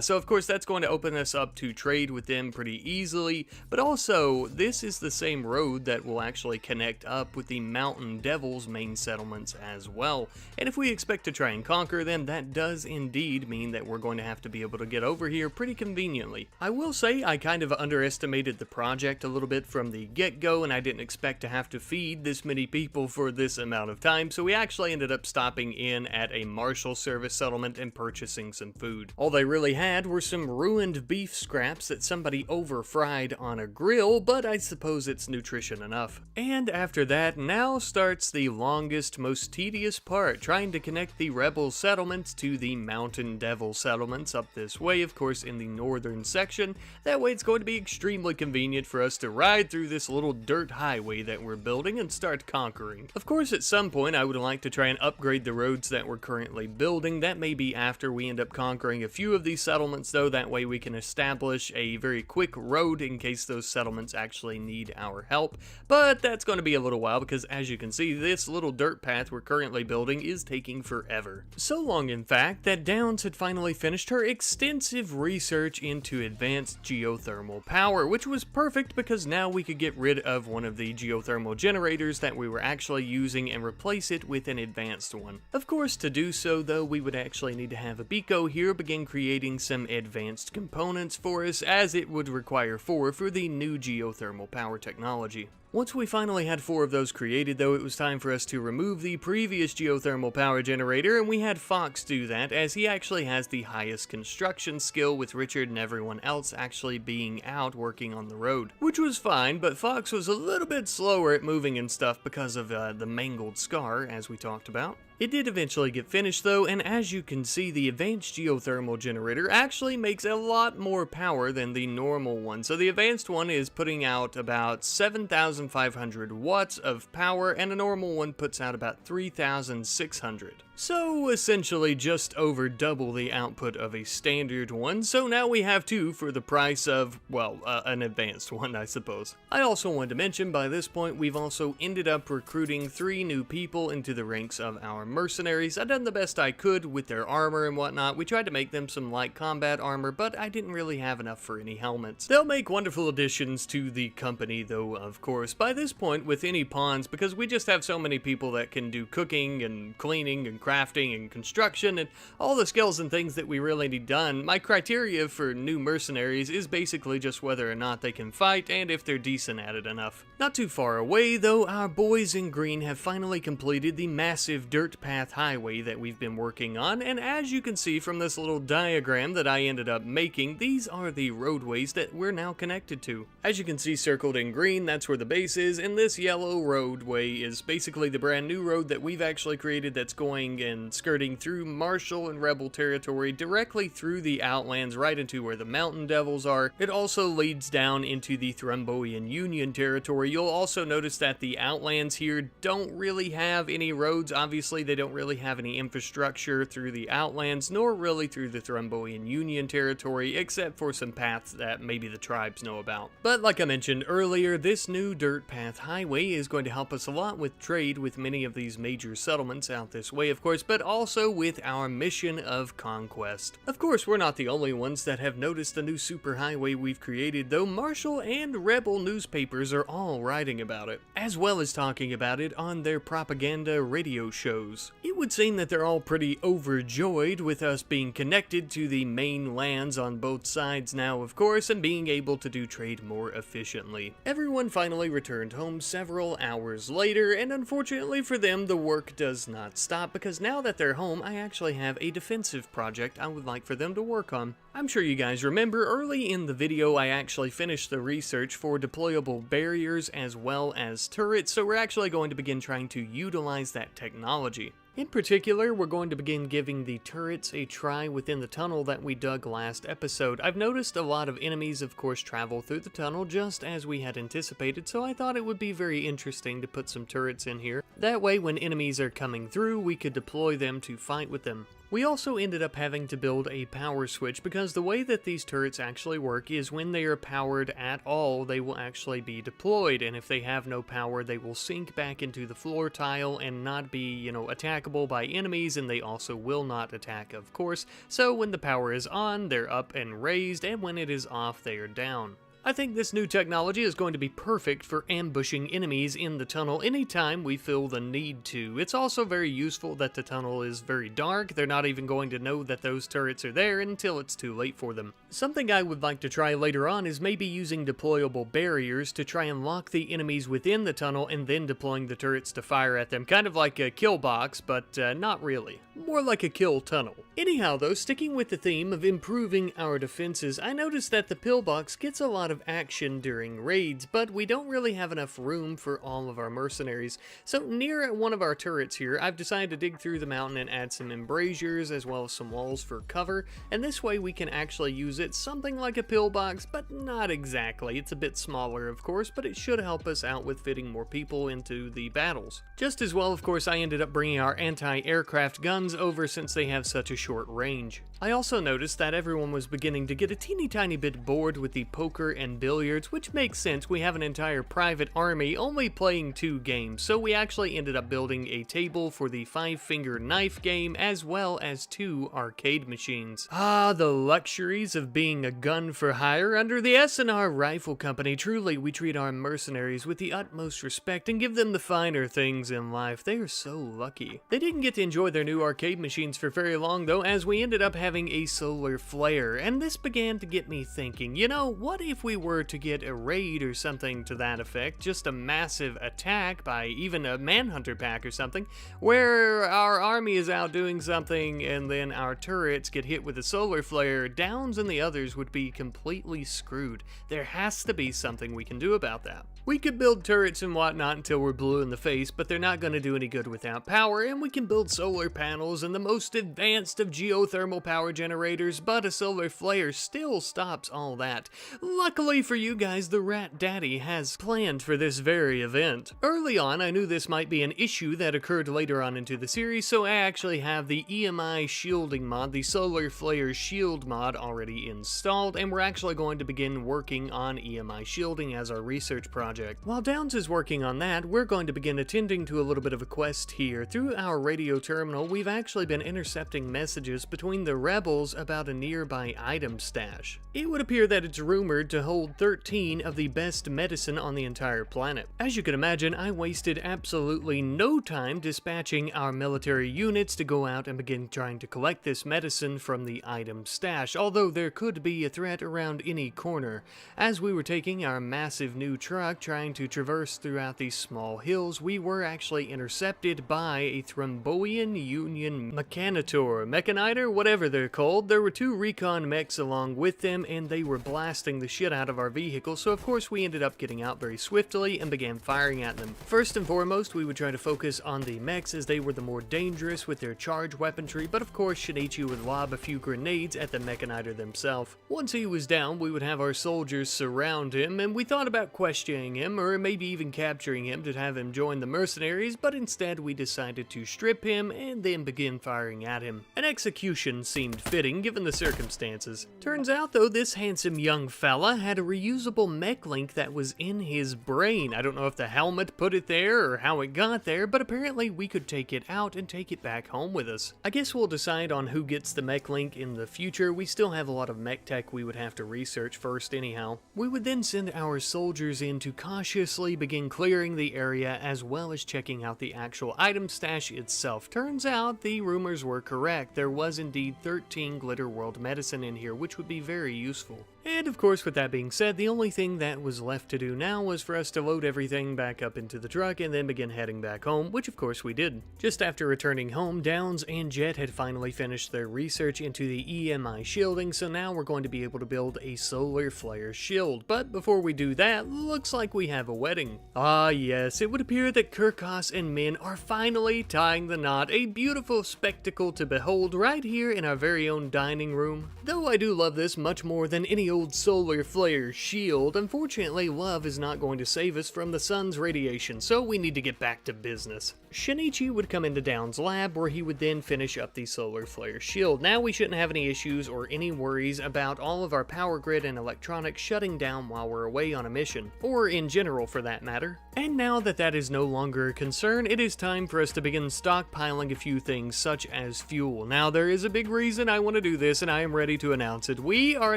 So of course that's going to open us up to trade with them pretty easily, but also this is the same road that will actually connect up with the Mountain Devils main settlements as well. And if we expect to try and conquer them, that does indeed mean that we're going to have to be able to get over here pretty conveniently. I will say I kind of underestimated the project a little bit from the get-go, and I didn't expect to have to feed this many people for this amount of time, so we actually ended up stopping in at a marshal service settlement and purchasing some food. All they really had were some ruined beef scraps that somebody over-fried on a grill, but I suppose it's nutrition enough. And after that, now starts the longest, most tedious part, trying to connect the rebel settlements to the Mountain Devil settlements up this way, of course in the northern section. That way it's going to be extremely convenient for us to ride ride through this little dirt highway that we're building and start conquering. Of course, at some point I would like to try and upgrade the roads that we're currently building. That may be after we end up conquering a few of these settlements though, that way we can establish a very quick road in case those settlements actually need our help. But that's going to be a little while because as you can see, this little dirt path we're currently building is taking forever. So long in fact that Downs had finally finished her extensive research into advanced geothermal power, which was perfect because now we could get rid of one of the geothermal generators that we were actually using and replace it with an advanced one. Of course, to do so though, we would actually need to have Abiko here begin creating some advanced components for us, as it would require 4 for the new geothermal power technology. Once we finally had 4 of those created though, it was time for us to remove the previous geothermal power generator, and we had Fox do that as he actually has the highest construction skill, with Richard and everyone else actually being out working on the road. Which was fine, but Fox was a little bit slower at moving and stuff because of the mangled scar, as we talked about. It did eventually get finished though, and as you can see, the advanced geothermal generator actually makes a lot more power than the normal one. So the advanced one is putting out about 7,500 watts of power, and a normal one puts out about 3,600. So essentially just over double the output of a standard one, so now we have 2 for the price of, well, an advanced one, I suppose. I also wanted to mention, by this point we've also ended up recruiting 3 new people into the ranks of our mercenaries. I've done the best I could with their armor and whatnot. We tried to make them some light combat armor, but I didn't really have enough for any helmets. They'll make wonderful additions to the company though, of course, by this point with any pawns, because we just have so many people that can do cooking and cleaning and crafting and construction and all the skills and things that we really need done. My criteria for new mercenaries is basically just whether or not they can fight and if they're decent at it enough. Not too far away though, our boys in green have finally completed the massive dirt path highway that we've been working on, and as you can see from this little diagram that I ended up making, these are the roadways that we're now connected to. As you can see circled in green, that's where the base is, and this yellow roadway is basically the brand new road that we've actually created that's going and skirting through Marshall and Rebel territory directly through the Outlands right into where the Mountain Devils are. It also leads down into the Thrombian Union territory. You'll also notice that the Outlands here don't really have any roads. Obviously, they don't really have any infrastructure through the Outlands, nor really through the Thrombian Union territory, except for some paths that maybe the tribes know about. But like I mentioned earlier, this new dirt path highway is going to help us a lot with trade with many of these major settlements out this way, of course, but also with our mission of conquest. Of course, we're not the only ones that have noticed the new superhighway we've created, though Marshall and Rebel newspapers are all writing about it, as well as talking about it on their propaganda radio shows. It would seem that they're all pretty overjoyed with us being connected to the main lands on both sides now, of course, and being able to do trade more efficiently. Everyone finally returned home several hours later, and unfortunately for them, the work does not stop, because now that they're home, I actually have a defensive project I would like for them to work on. I'm sure you guys remember early in the video I actually finished the research for deployable barriers as well as turrets, so we're actually going to begin trying to utilize that technology. In particular, we're going to begin giving the turrets a try within the tunnel that we dug last episode. I've noticed a lot of enemies, of course, travel through the tunnel just as we had anticipated, so I thought it would be very interesting to put some turrets in here. That way, when enemies are coming through, we could deploy them to fight with them. We also ended up having to build a power switch because the way that these turrets actually work is when they are powered at all, they will actually be deployed, and if they have no power, they will sink back into the floor tile and not be, attackable by enemies, and they also will not attack, of course. So when the power is on, they're up and raised, and when it is off, they are down. I think this new technology is going to be perfect for ambushing enemies in the tunnel anytime we feel the need to. It's also very useful that the tunnel is very dark. They're not even going to know that those turrets are there until it's too late for them. Something I would like to try later on is maybe using deployable barriers to try and lock the enemies within the tunnel and then deploying the turrets to fire at them. Kind of like a kill box, but not really. More like a kill tunnel. Anyhow though, sticking with the theme of improving our defenses, I noticed that the pillbox gets a lot of action during raids, but we don't really have enough room for all of our mercenaries. So near one of our turrets here, I've decided to dig through the mountain and add some embrasures as well as some walls for cover, and this way we can actually use it it's something like a pillbox, but not exactly. It's a bit smaller, of course, but it should help us out with fitting more people into the battles. Just as well, of course, I ended up bringing our anti-aircraft guns over since they have such a short range. I also noticed that everyone was beginning to get a teeny tiny bit bored with the poker and billiards, which makes sense. We have an entire private army only playing 2 games, so we actually ended up building a table for the 5-finger knife game as well as 2 arcade machines. Ah, the luxuries of being a gun for hire under the S&R Rifle Company. Truly, we treat our mercenaries with the utmost respect and give them the finer things in life. They are so lucky. They didn't get to enjoy their new arcade machines for very long though, as we ended up having a solar flare, and this began to get me thinking, you know, what if we were to get a raid or something to that effect, just a massive attack by even a Manhunter pack or something, where our army is out doing something and then our turrets get hit with a solar flare. Downs and the others would be completely screwed. There has to be something we can do about that. We could build turrets and whatnot until we're blue in the face, but they're not going to do any good without power, and we can build solar panels and the most advanced of geothermal power generators, but a solar flare still stops all that. Luckily for you guys, the Rat Daddy has planned for this very event. Early on, I knew this might be an issue that occurred later on into the series, so I actually have the EMI shielding mod, the solar flare shield mod, already installed, and we're actually going to begin working on EMI shielding as our research project. While Downs is working on that, we're going to begin attending to a little bit of a quest here. Through our radio terminal, we've actually been intercepting messages between the rebels about a nearby item stash. It would appear that it's rumored to hold 13 of the best medicine on the entire planet. As you can imagine, I wasted absolutely no time dispatching our military units to go out and begin trying to collect this medicine from the item stash, although there could be a threat around any corner. As we were taking our massive new truck trying to traverse throughout these small hills, we were actually intercepted by a Thrombian Union mechanitor, whatever they're called. There were 2 recon mechs along with them, and they were blasting the shit out of our vehicle, so of course we ended up getting out very swiftly and began firing at them. First and foremost, we would try to focus on the mechs as they were the more dangerous with their charge weaponry, but of course Shinichi would lob a few grenades at the mechanitor themselves. Once he was down, we would have our soldiers surround him, and we thought about questioning him, or maybe even capturing him to have him join the mercenaries, but instead we decided to strip him and then begin firing at him. An execution seemed fitting given the circumstances. Turns out though, this handsome young fella had a reusable mech link that was in his brain. I don't know if the helmet put it there or how it got there, but apparently we could take it out and take it back home with us. I guess we'll decide on who gets the mech link in the future. We still have a lot of mech tech we would have to research first anyhow. We would then send our soldiers in to cautiously begin clearing the area as well as checking out the actual item stash itself. Turns out the rumors were correct. There was indeed 13 Glitter World medicine in here, which would be very useful. And of course, with that being said, the only thing that was left to do now was for us to load everything back up into the truck and then begin heading back home, which of course we did. Just after returning home, Downs and Jet had finally finished their research into the EMI shielding, so now we're going to be able to build a solar flare shield. But before we do that, looks like we have a wedding. Ah yes, it would appear that Kirkos and Min are finally tying the knot, a beautiful spectacle to behold right here in our very own dining room. Though I do love this much more than any old solar flare shield, unfortunately love is not going to save us from the sun's radiation, so we need to get back to business. Shinichi would come into Downs' lab where he would then finish up the solar flare shield. Now we shouldn't have any issues or any worries about all of our power grid and electronics shutting down while we're away on a mission, or in general for that matter. And now that that is no longer a concern, it is time for us to begin stockpiling a few things such as fuel. Now there is a big reason I want to do this, and I am ready to announce it. We are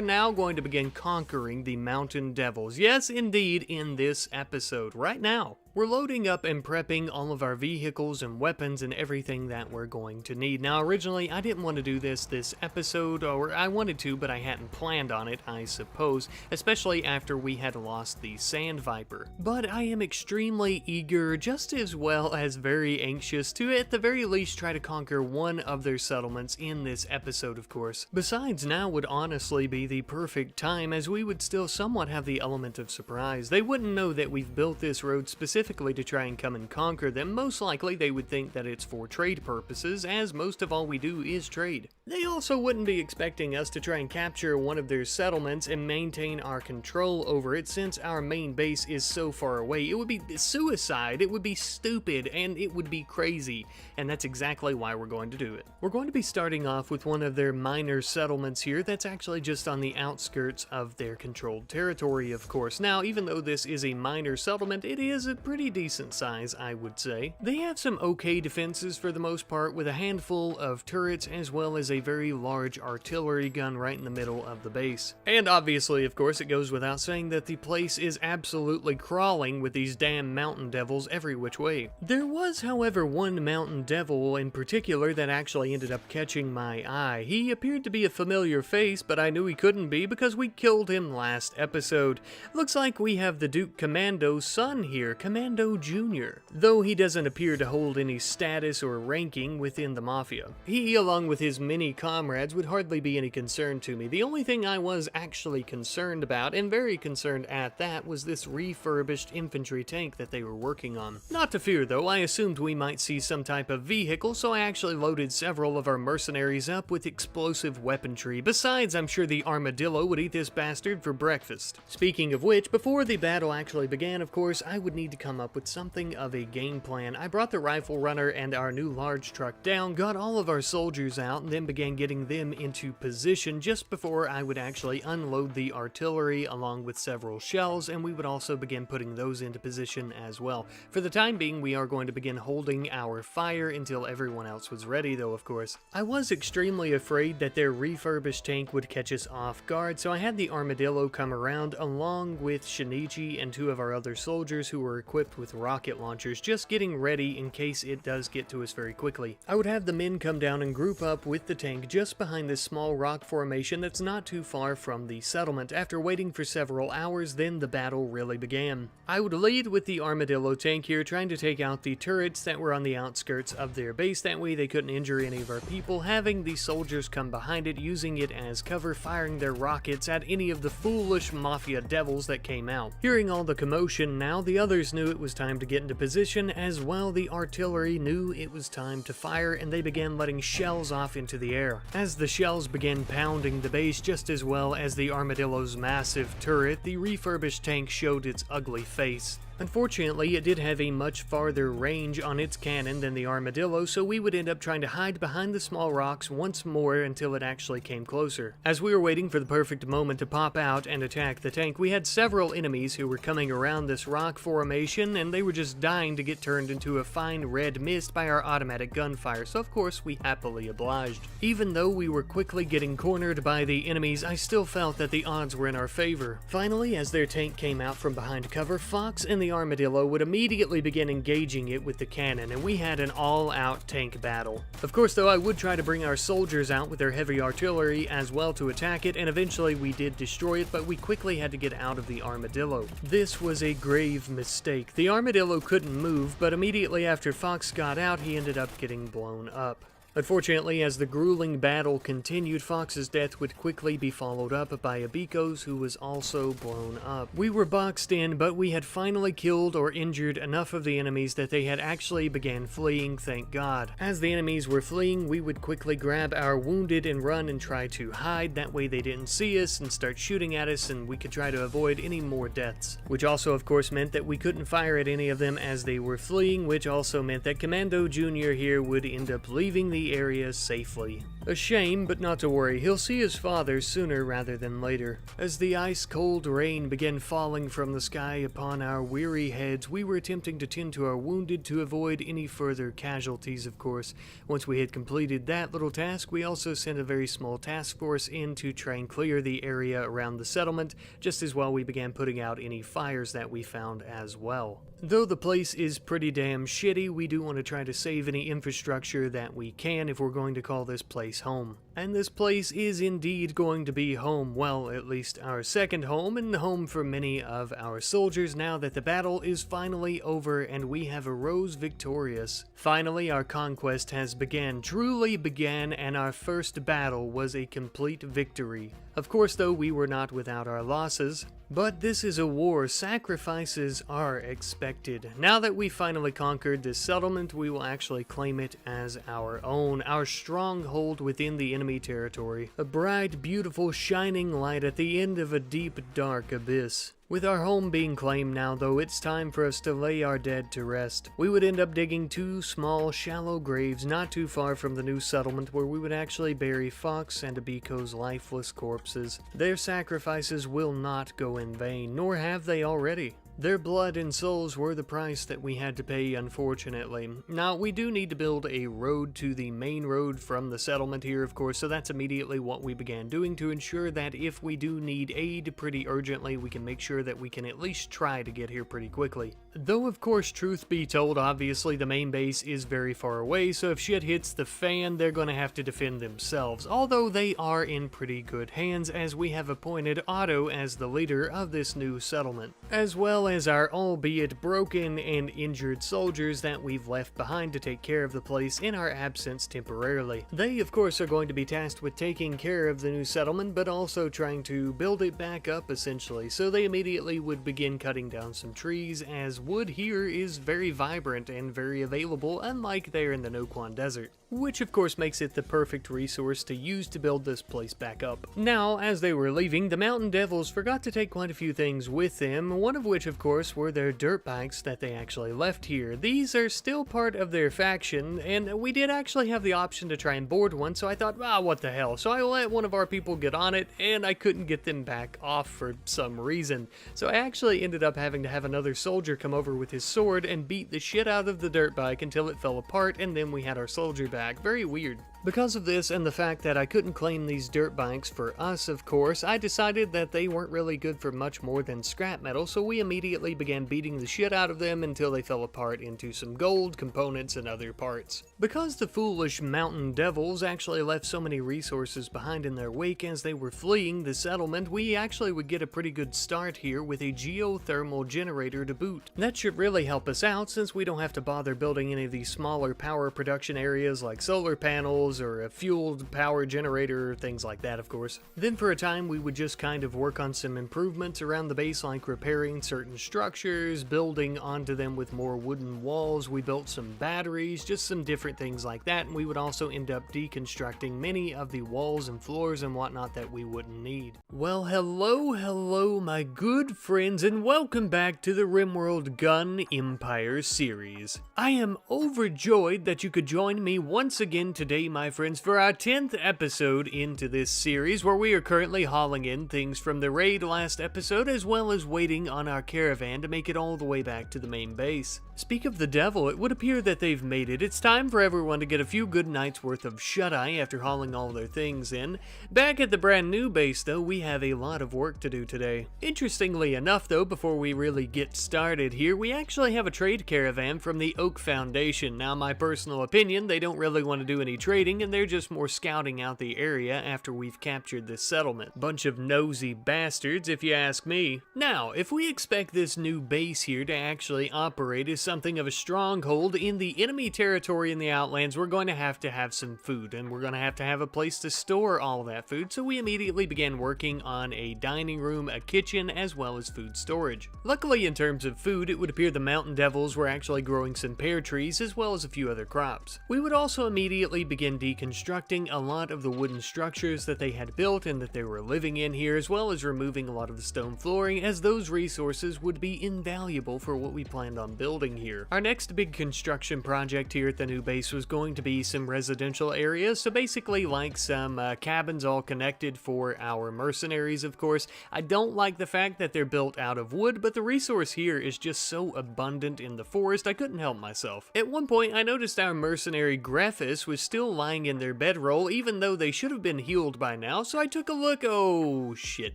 now going to begin conquering the mountain devils. Yes, indeed, in this episode, right now. We're loading up and prepping all of our vehicles and weapons and everything that we're going to need. Now, originally, I didn't want to do this episode, or I wanted to, but I hadn't planned on it, I suppose, especially after we had lost the Sand Viper. But I am extremely eager, just as well as very anxious, to at the very least try to conquer one of their settlements in this episode, of course. Besides, now would honestly be the perfect time, as we would still somewhat have the element of surprise. They wouldn't know that we've built this road specifically specifically to try and come and conquer them. Most likely they would think that it's for trade purposes, as most of all we do is trade. They also wouldn't be expecting us to try and capture one of their settlements and maintain our control over it, since our main base is so far away. It would be suicide, it would be stupid, and it would be crazy, and that's exactly why we're going to do it. We're going to be starting off with one of their minor settlements here that's actually just on the outskirts of their controlled territory, of course. Now, even though this is a minor settlement, it is a pretty decent size, I would say. They have some okay defenses for the most part, with a handful of turrets as well as a very large artillery gun right in the middle of the base. And obviously, of course, it goes without saying that the place is absolutely crawling with these damn mountain devils every which way. There was, however, one mountain devil in particular that actually ended up catching my eye. He appeared to be a familiar face, but I knew he couldn't be because we killed him last episode. Looks like we have the Duke Commando's son here, Commando Jr., though he doesn't appear to hold any status or ranking within the Mafia. He, along with his many comrades, would hardly be any concern to me. The only thing I was actually concerned about, and very concerned at that, was this refurbished infantry tank that they were working on. Not to fear though, I assumed we might see some type of vehicle, so I actually loaded several of our mercenaries up with explosive weaponry. Besides, I'm sure the armadillo would eat this bastard for breakfast. Speaking of which, before the battle actually began, of course, I would need to come up with something of a game plan. I brought the rifle runner and our new large truck down, got all of our soldiers out, and then began getting them into position just before I would actually unload the artillery along with several shells, and we would also begin putting those into position as well. For the time being, we are going to begin holding our fire until everyone else was ready, though, of course. I was extremely afraid that their refurbished tank would catch us off guard, so I had the armadillo come around along with Shinichi and two of our other soldiers who were equipped with rocket launchers, just getting ready in case it does get to us very quickly. I would have the men come down and group up with the tank just behind this small rock formation that's not too far from the settlement. After waiting for several hours, then the battle really began. I would lead with the armadillo tank here, trying to take out the turrets that were on the outskirts of their base. That way they couldn't injure any of our people, having the soldiers come behind it, using it as cover, firing their rockets at any of the foolish Mafia devils that came out. Hearing all the commotion now, the others knew it was time to get into position as well. The artillery knew it was time to fire, and they began letting shells off into the air. As the shells began pounding the base just as well as the armadillo's massive turret, the refurbished tank showed its ugly face. Unfortunately, it did have a much farther range on its cannon than the armadillo, so we would end up trying to hide behind the small rocks once more until it actually came closer. As we were waiting for the perfect moment to pop out and attack the tank, we had several enemies who were coming around this rock formation, and they were just dying to get turned into a fine red mist by our automatic gunfire, so of course we happily obliged. Even though we were quickly getting cornered by the enemies, I still felt that the odds were in our favor. Finally, as their tank came out from behind cover, Fox and the armadillo would immediately begin engaging it with the cannon, and we had an all-out tank battle. Of course, though, I would try to bring our soldiers out with their heavy artillery as well to attack it, and eventually we did destroy it, but we quickly had to get out of the armadillo. This was a grave mistake. The armadillo couldn't move, but immediately after Fox got out, he ended up getting blown up. Unfortunately, as the grueling battle continued, Fox's death would quickly be followed up by Abiko's, who was also blown up. We were boxed in, but we had finally killed or injured enough of the enemies that they had actually began fleeing, thank God. As the enemies were fleeing, we would quickly grab our wounded and run and try to hide. That way they didn't see us and start shooting at us, and we could try to avoid any more deaths. Which also, of course, meant that we couldn't fire at any of them as they were fleeing, which also meant that Commando Jr. here would end up leaving the area safely. A shame, but not to worry, he'll see his father sooner rather than later. As the ice-cold rain began falling from the sky upon our weary heads, we were attempting to tend to our wounded to avoid any further casualties, of course. Once we had completed that little task, we also sent a very small task force in to try and clear the area around the settlement, just as well we began putting out any fires that we found as well. Though the place is pretty damn shitty, we do want to try to save any infrastructure that we can if we're going to call this place home. And this place is indeed going to be home, well, at least our second home, and home for many of our soldiers now that the battle is finally over and we have arose victorious. Finally, our conquest has truly began, and our first battle was a complete victory. Of course, though, we were not without our losses. But this is a war. Sacrifices are expected. Now that we finally conquered this settlement, we will actually claim it as our own, our stronghold within the enemy territory. A bright, beautiful, shining light at the end of a deep, dark abyss. With our home being claimed now, though, it's time for us to lay our dead to rest. We would end up digging 2 small, shallow graves not too far from the new settlement where we would actually bury Fox and Abiko's lifeless corpses. Their sacrifices will not go in vain, nor have they already. Their blood and souls were the price that we had to pay, unfortunately. Now, we do need to build a road to the main road from the settlement here, of course, so that's immediately what we began doing to ensure that if we do need aid pretty urgently, we can make sure that we can at least try to get here pretty quickly. Though, of course, truth be told, obviously the main base is very far away, so if shit hits the fan, they're gonna have to defend themselves, although they are in pretty good hands as we have appointed Otto as the leader of this new settlement, as well as our albeit broken and injured soldiers that we've left behind to take care of the place in our absence temporarily. They, of course, are going to be tasked with taking care of the new settlement, but also trying to build it back up, essentially, so they immediately would begin cutting down some trees, as wood here is very vibrant and very available, unlike there in the Quan Desert, which of course makes it the perfect resource to use to build this place back up. Now, as they were leaving, the Mountain Devils forgot to take quite a few things with them, one of which, of course, were their dirt bikes that they actually left here. These are still part of their faction, and we did actually have the option to try and board one, so I thought, what the hell. So I let one of our people get on it, and I couldn't get them back off for some reason. So I actually ended up having to have another soldier come over with his sword and beat the shit out of the dirt bike until it fell apart, and then we had our soldier back. Very weird. Because of this and the fact that I couldn't claim these dirt bikes for us, of course, I decided that they weren't really good for much more than scrap metal, so we immediately began beating the shit out of them until they fell apart into some gold, components, and other parts. Because the foolish Mountain Devils actually left so many resources behind in their wake as they were fleeing the settlement, we actually would get a pretty good start here with a geothermal generator to boot. That should really help us out since we don't have to bother building any of these smaller power production areas like solar panels or a fueled power generator, things like that, of course. Then for a time we would just kind of work on some improvements around the base, like repairing certain structures, building onto them with more wooden walls. We built some batteries, just some different things like that, and we would also end up deconstructing many of the walls and floors and whatnot that we wouldn't need. Well, hello my good friends, and welcome back to the RimWorld Gun Empire series. I am overjoyed that you could join me once again today, my friends, for our 10th episode into this series, where we are currently hauling in things from the raid last episode, as well as waiting on our caravan to make it all the way back to the main base. Speak of the devil, it would appear that they've made it. It's time for everyone to get a few good nights worth of shut-eye after hauling all their things in. Back at the brand new base, though, we have a lot of work to do today. Interestingly enough, though, before we really get started here, we actually have a trade caravan from the Oak Foundation. Now, my personal opinion, they don't really want to do any trading, and they're just more scouting out the area after we've captured this settlement. Bunch of nosy bastards, if you ask me. Now, if we expect this new base here to actually operate as something of a stronghold in the enemy territory in the Outlands, we're going to have some food, and we're going to have a place to store all that food, so we immediately began working on a dining room, a kitchen, as well as food storage. Luckily, in terms of food, it would appear the Mountain Devils were actually growing some pear trees, as well as a few other crops. We would also immediately begin deconstructing a lot of the wooden structures that they had built and that they were living in here, as well as removing a lot of the stone flooring, as those resources would be invaluable for what we planned on building here. Our next big construction project here at the new base was going to be some residential areas, so basically like some cabins all connected for our mercenaries, of course. I don't like the fact that they're built out of wood, but the resource here is just so abundant in the forest, I couldn't help myself. At one point, I noticed our mercenary Greffus was still lying in their bedroll, even though they should have been healed by now, so I took a look. Oh shit,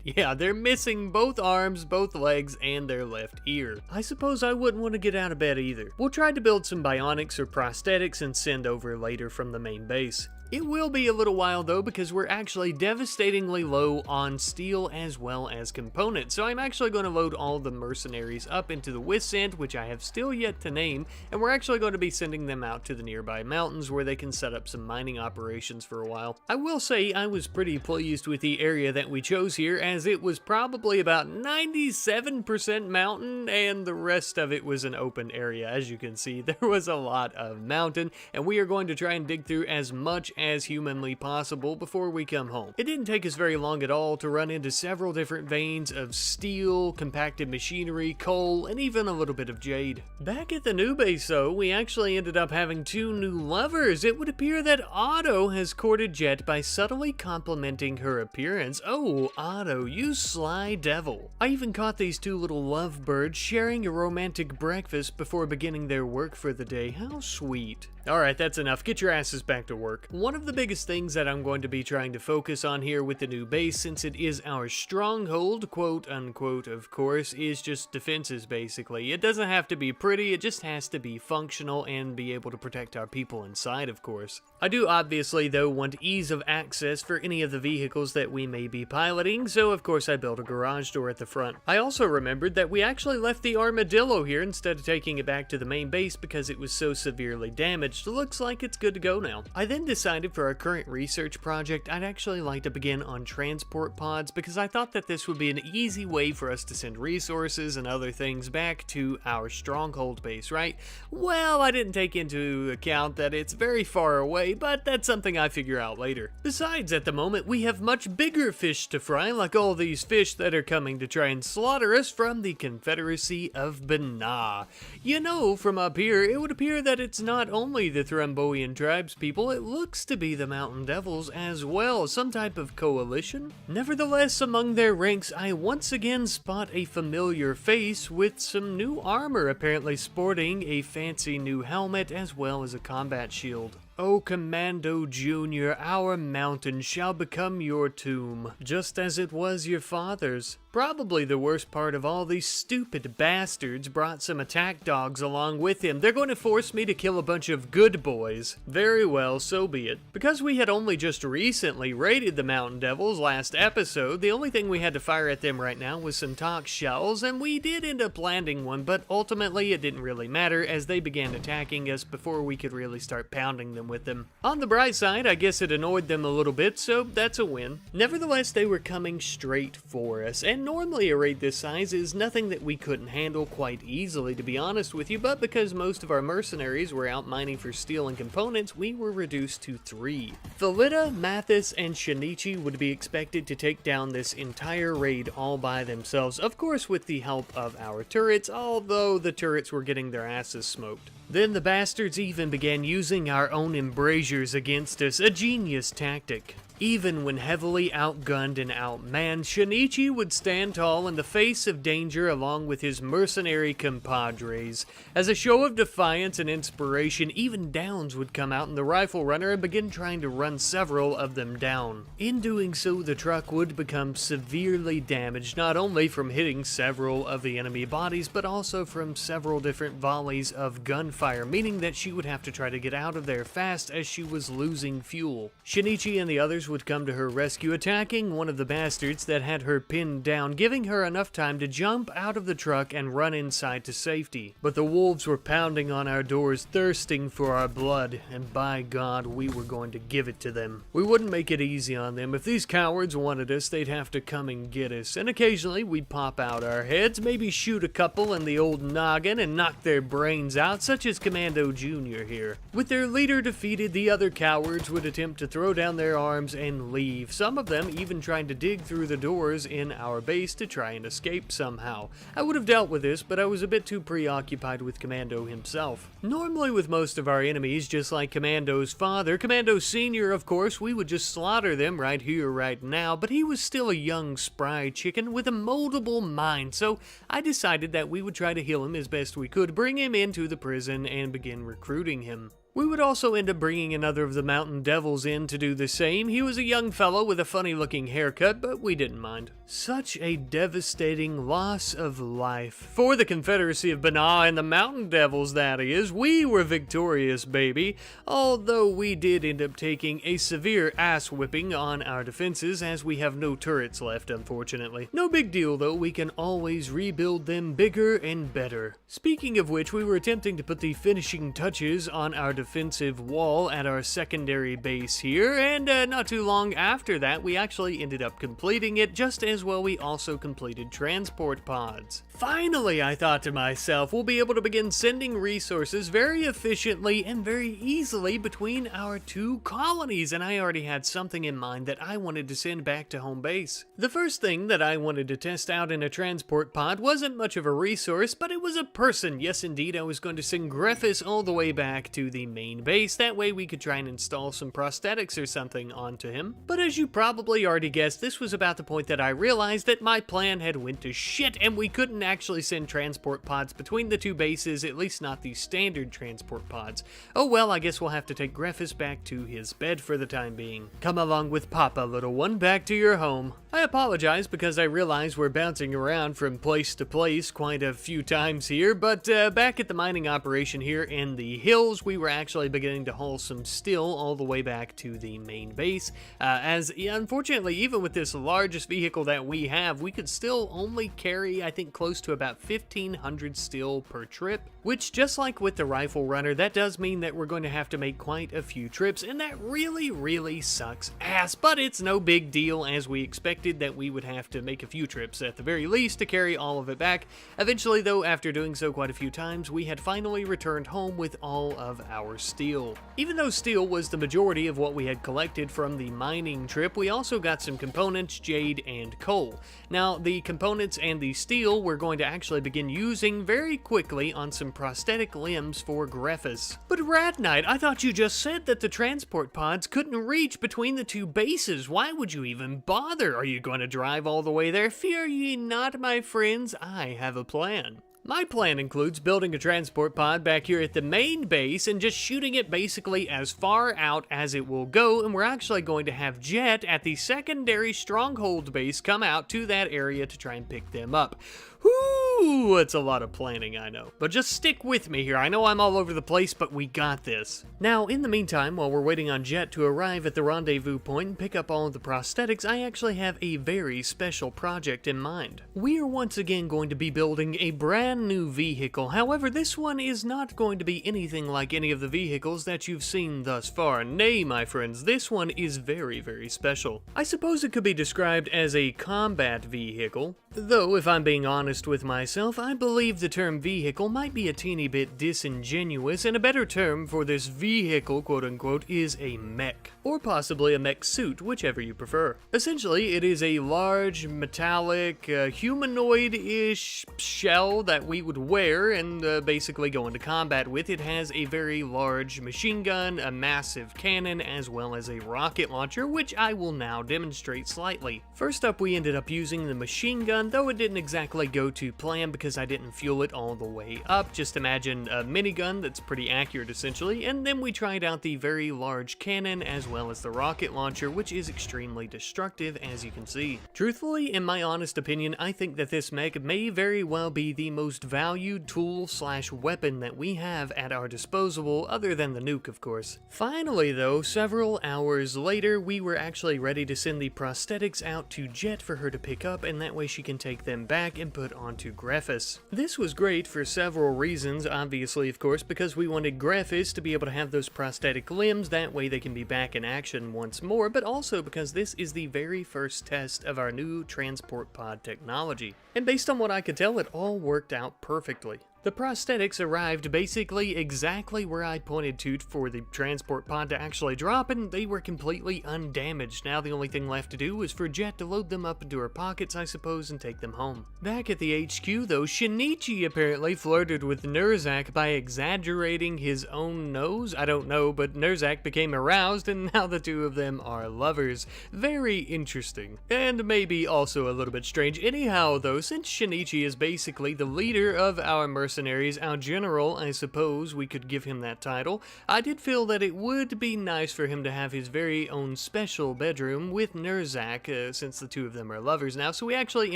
yeah, they're missing both arms, both legs, and their left ear. I suppose I wouldn't want to get out of bed either. We'll try to build some bionics or prosthetics and send over later from the main base. It will be a little while though, because we're actually devastatingly low on steel as well as components. So I'm actually going to load all the mercenaries up into the Wiscent, which I have still yet to name, and we're actually going to be sending them out to the nearby mountains where they can set up some mining operations for a while. I will say I was pretty pleased with the area that we chose here, as it was probably about 97% mountain and the rest of it was an open area. As you can see, there was a lot of mountain, and we are going to try and dig through as much as humanly possible before we come home. It didn't take us very long at all to run into several different veins of steel, compacted machinery, coal, and even a little bit of jade. Back at the new base though, we actually ended up having 2 new lovers. It would appear that Otto has courted Jet by subtly complimenting her appearance. Oh, Otto, you sly devil. I even caught these 2 little lovebirds sharing a romantic breakfast before beginning their work for the day. How sweet. Alright, that's enough. Get your asses back to work. One of the biggest things that I'm going to be trying to focus on here with the new base, since it is our stronghold, quote unquote, of course, is just defenses basically. It doesn't have to be pretty, it just has to be functional and be able to protect our people inside, of course. I do obviously, though, want ease of access for any of the vehicles that we may be piloting, so of course I built a garage door at the front. I also remembered that we actually left the armadillo here instead of taking it back to the main base because it was so severely damaged. Looks like it's good to go now. I then decided for our current research project, I'd actually like to begin on transport pods because I thought that this would be an easy way for us to send resources and other things back to our stronghold base, right? Well, I didn't take into account that it's very far away, but that's something I figure out later. Besides, at the moment, we have much bigger fish to fry, like all these fish that are coming to try and slaughter us from the Confederacy of Banah. You know, from up here, it would appear that it's not only the Thrombian tribespeople, it looks to be the Mountain Devils as well, some type of coalition. Nevertheless, among their ranks, I once again spot a familiar face with some new armor, apparently sporting a fancy new helmet as well as a combat shield. O Commando Jr., our mountain shall become your tomb, just as it was your father's. Probably the worst part of all, these stupid bastards brought some attack dogs along with him. They're going to force me to kill a bunch of good boys. Very well, so be it. Because we had only just recently raided the Mountain Devils last episode, the only thing we had to fire at them right now was some Tox shells, and we did end up landing one, but ultimately it didn't really matter as they began attacking us before we could really start pounding them with them. On the bright side, I guess it annoyed them a little bit, so that's a win. Nevertheless, they were coming straight for us, and normally a raid this size is nothing that we couldn't handle quite easily, to be honest with you, but because most of our mercenaries were out mining for steel and components, we were reduced to 3. Thalita, Mathis, and Shinichi would be expected to take down this entire raid all by themselves, of course with the help of our turrets, although the turrets were getting their asses smoked. Then the bastards even began using our own embrasures against us, a genius tactic. Even when heavily outgunned and outmanned, Shinichi would stand tall in the face of danger along with his mercenary compadres. As a show of defiance and inspiration, even Downs would come out in the rifle runner and begin trying to run several of them down. In doing so, the truck would become severely damaged, not only from hitting several of the enemy bodies, but also from several different volleys of gunfire, meaning that she would have to try to get out of there fast as she was losing fuel. Shinichi and the others would come to her rescue, attacking one of the bastards that had her pinned down, giving her enough time to jump out of the truck and run inside to safety. But the wolves were pounding on our doors, thirsting for our blood, and by God, we were going to give it to them. We wouldn't make it easy on them. If these cowards wanted us, they'd have to come and get us, and occasionally we'd pop out our heads, maybe shoot a couple in the old noggin and knock their brains out, such as Commando Jr. here. With their leader defeated, the other cowards would attempt to throw down their arms and leave, some of them even trying to dig through the doors in our base to try and escape somehow. I would have dealt with this, but I was a bit too preoccupied with Commando himself. Normally with most of our enemies, just like Commando's father, Commando Senior, of course, we would just slaughter them right here, right now, but he was still a young, spry chicken with a moldable mind, so I decided that we would try to heal him as best we could, bring him into the prison, and begin recruiting him. We would also end up bringing another of the mountain devils in to do the same. He was a young fellow with a funny looking haircut, but we didn't mind. Such a devastating loss of life. For the Confederacy of Banah and the mountain devils, that is. We were victorious, baby. Although we did end up taking a severe ass whipping on our defenses, as we have no turrets left, unfortunately. No big deal though, we can always rebuild them bigger and better. Speaking of which, we were attempting to put the finishing touches on our defensive wall at our secondary base here, and not too long after that, we actually ended up completing it, just as well we also completed transport pods. Finally, I thought to myself, we'll be able to begin sending resources very efficiently and very easily between our two colonies, and I already had something in mind that I wanted to send back to home base. The first thing that I wanted to test out in a transport pod wasn't much of a resource, but it was a person. Yes, indeed, I was going to send Greffus all the way back to the main base. That way we could try and install some prosthetics or something onto him. But as you probably already guessed, this was about the point that I realized that my plan had went to shit, and we couldn't actually send transport pods between the two bases, at least not the standard transport pods. Oh well, I guess we'll have to take Greffus back to his bed for the time being. Come along with Papa, little one, back to your home. I apologize because I realize we're bouncing around from place to place quite a few times here, but back at the mining operation here in the hills, we were actually beginning to haul some steel all the way back to the main base, as unfortunately, even with this largest vehicle that we have, we could still only carry, I think, close to about 1,500 steel per trip, which, just like with the rifle runner, that does mean that we're going to have to make quite a few trips, and that really sucks ass, but it's no big deal, as we expected that we would have to make a few trips at the very least to carry all of it back. Eventually though, after doing so quite a few times, we had finally returned home with all of our steel. Even though steel was the majority of what we had collected from the mining trip, we also got some components, jade, and coal. Now, the components and the steel we're going to actually begin using very quickly on some prosthetic limbs for Greffus. But Rat Knight, I thought you just said that the transport pods couldn't reach between the two bases. Why would you even bother? Are you going to drive all the way there? Fear ye not, my friends, I have a plan. My plan includes building a transport pod back here at the main base and just shooting it basically as far out as it will go, and we're actually going to have Jet at the secondary stronghold base come out to that area to try and pick them up. Whoo, it's a lot of planning, I know. But just stick with me here. I know I'm all over the place, but we got this. Now, in the meantime, while we're waiting on Jet to arrive at the rendezvous point and pick up all of the prosthetics, I actually have a very special project in mind. We are once again going to be building a brand new vehicle. However, this one is not going to be anything like any of the vehicles that you've seen thus far. Nay, my friends, this one is very special. I suppose it could be described as a combat vehicle, though if I'm being honest with myself, I believe the term vehicle might be a teeny bit disingenuous, and a better term for this vehicle, quote-unquote, is a mech. Or possibly a mech suit, whichever you prefer. Essentially, it is a large, metallic, humanoid-ish shell that we would wear and basically go into combat with. It has a very large machine gun, a massive cannon, as well as a rocket launcher, which I will now demonstrate slightly. First up, we ended up using the machine gun, though it didn't exactly go to plan because I didn't fuel it all the way up. Just imagine a minigun that's pretty accurate essentially, and then we tried out the very large cannon as well as the rocket launcher, which is extremely destructive, as you can see. Truthfully, in my honest opinion, I think that this mech may very well be the most valued tool / weapon that we have at our disposal, other than the nuke, of course. Finally though, several hours later, we were actually ready to send the prosthetics out to Jet for her to pick up, and that way she can take them back and put onto Greffus. This was great for several reasons, obviously, of course, because we wanted Greffus to be able to have those prosthetic limbs, that way they can be back in action once more, but also because this is the very first test of our new transport pod technology. And based on what I could tell, it all worked out perfectly. The prosthetics arrived basically exactly where I pointed to for the transport pod to actually drop, and they were completely undamaged. Now the only thing left to do was for Jet to load them up into her pockets, I suppose, and take them home. Back at the HQ though, Shinichi apparently flirted with Nerzak by exaggerating his own nose. I don't know, but Nerzak became aroused, and now the two of them are lovers. Very interesting. And maybe also a little bit strange. Anyhow though, since Shinichi is basically the leader of our mercenaries mercenaries, our general, I suppose we could give him that title. I did feel that it would be nice for him to have his very own special bedroom with Nurzak, since the two of them are lovers now, so we actually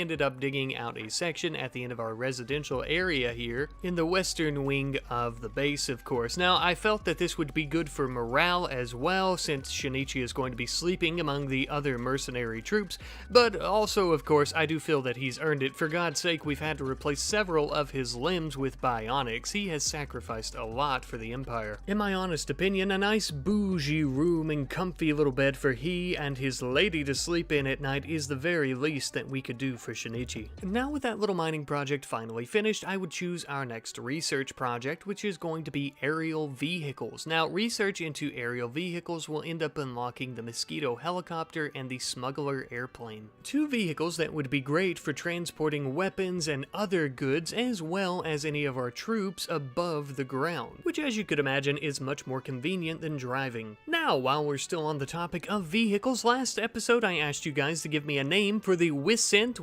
ended up digging out a section at the end of our residential area here, in the western wing of the base, of course. Now, I felt that this would be good for morale as well, since Shinichi is going to be sleeping among the other mercenary troops, but also, of course, I do feel that he's earned it. For God's sake, we've had to replace several of his limbs with bionics. He has sacrificed a lot for the Empire. In my honest opinion, a nice bougie room and comfy little bed for he and his lady to sleep in at night is the very least that we could do for Shinichi. Now, with that little mining project finally finished, I would choose our next research project, which is going to be aerial vehicles. Now, research into aerial vehicles will end up unlocking the Mosquito helicopter and the Smuggler airplane. Two vehicles that would be great for transporting weapons and other goods, as well as any of our troops above the ground, which, as you could imagine, is much more convenient than driving. Now, while we're still on the topic of vehicles, last episode I asked you guys to give me a name for the Wysent,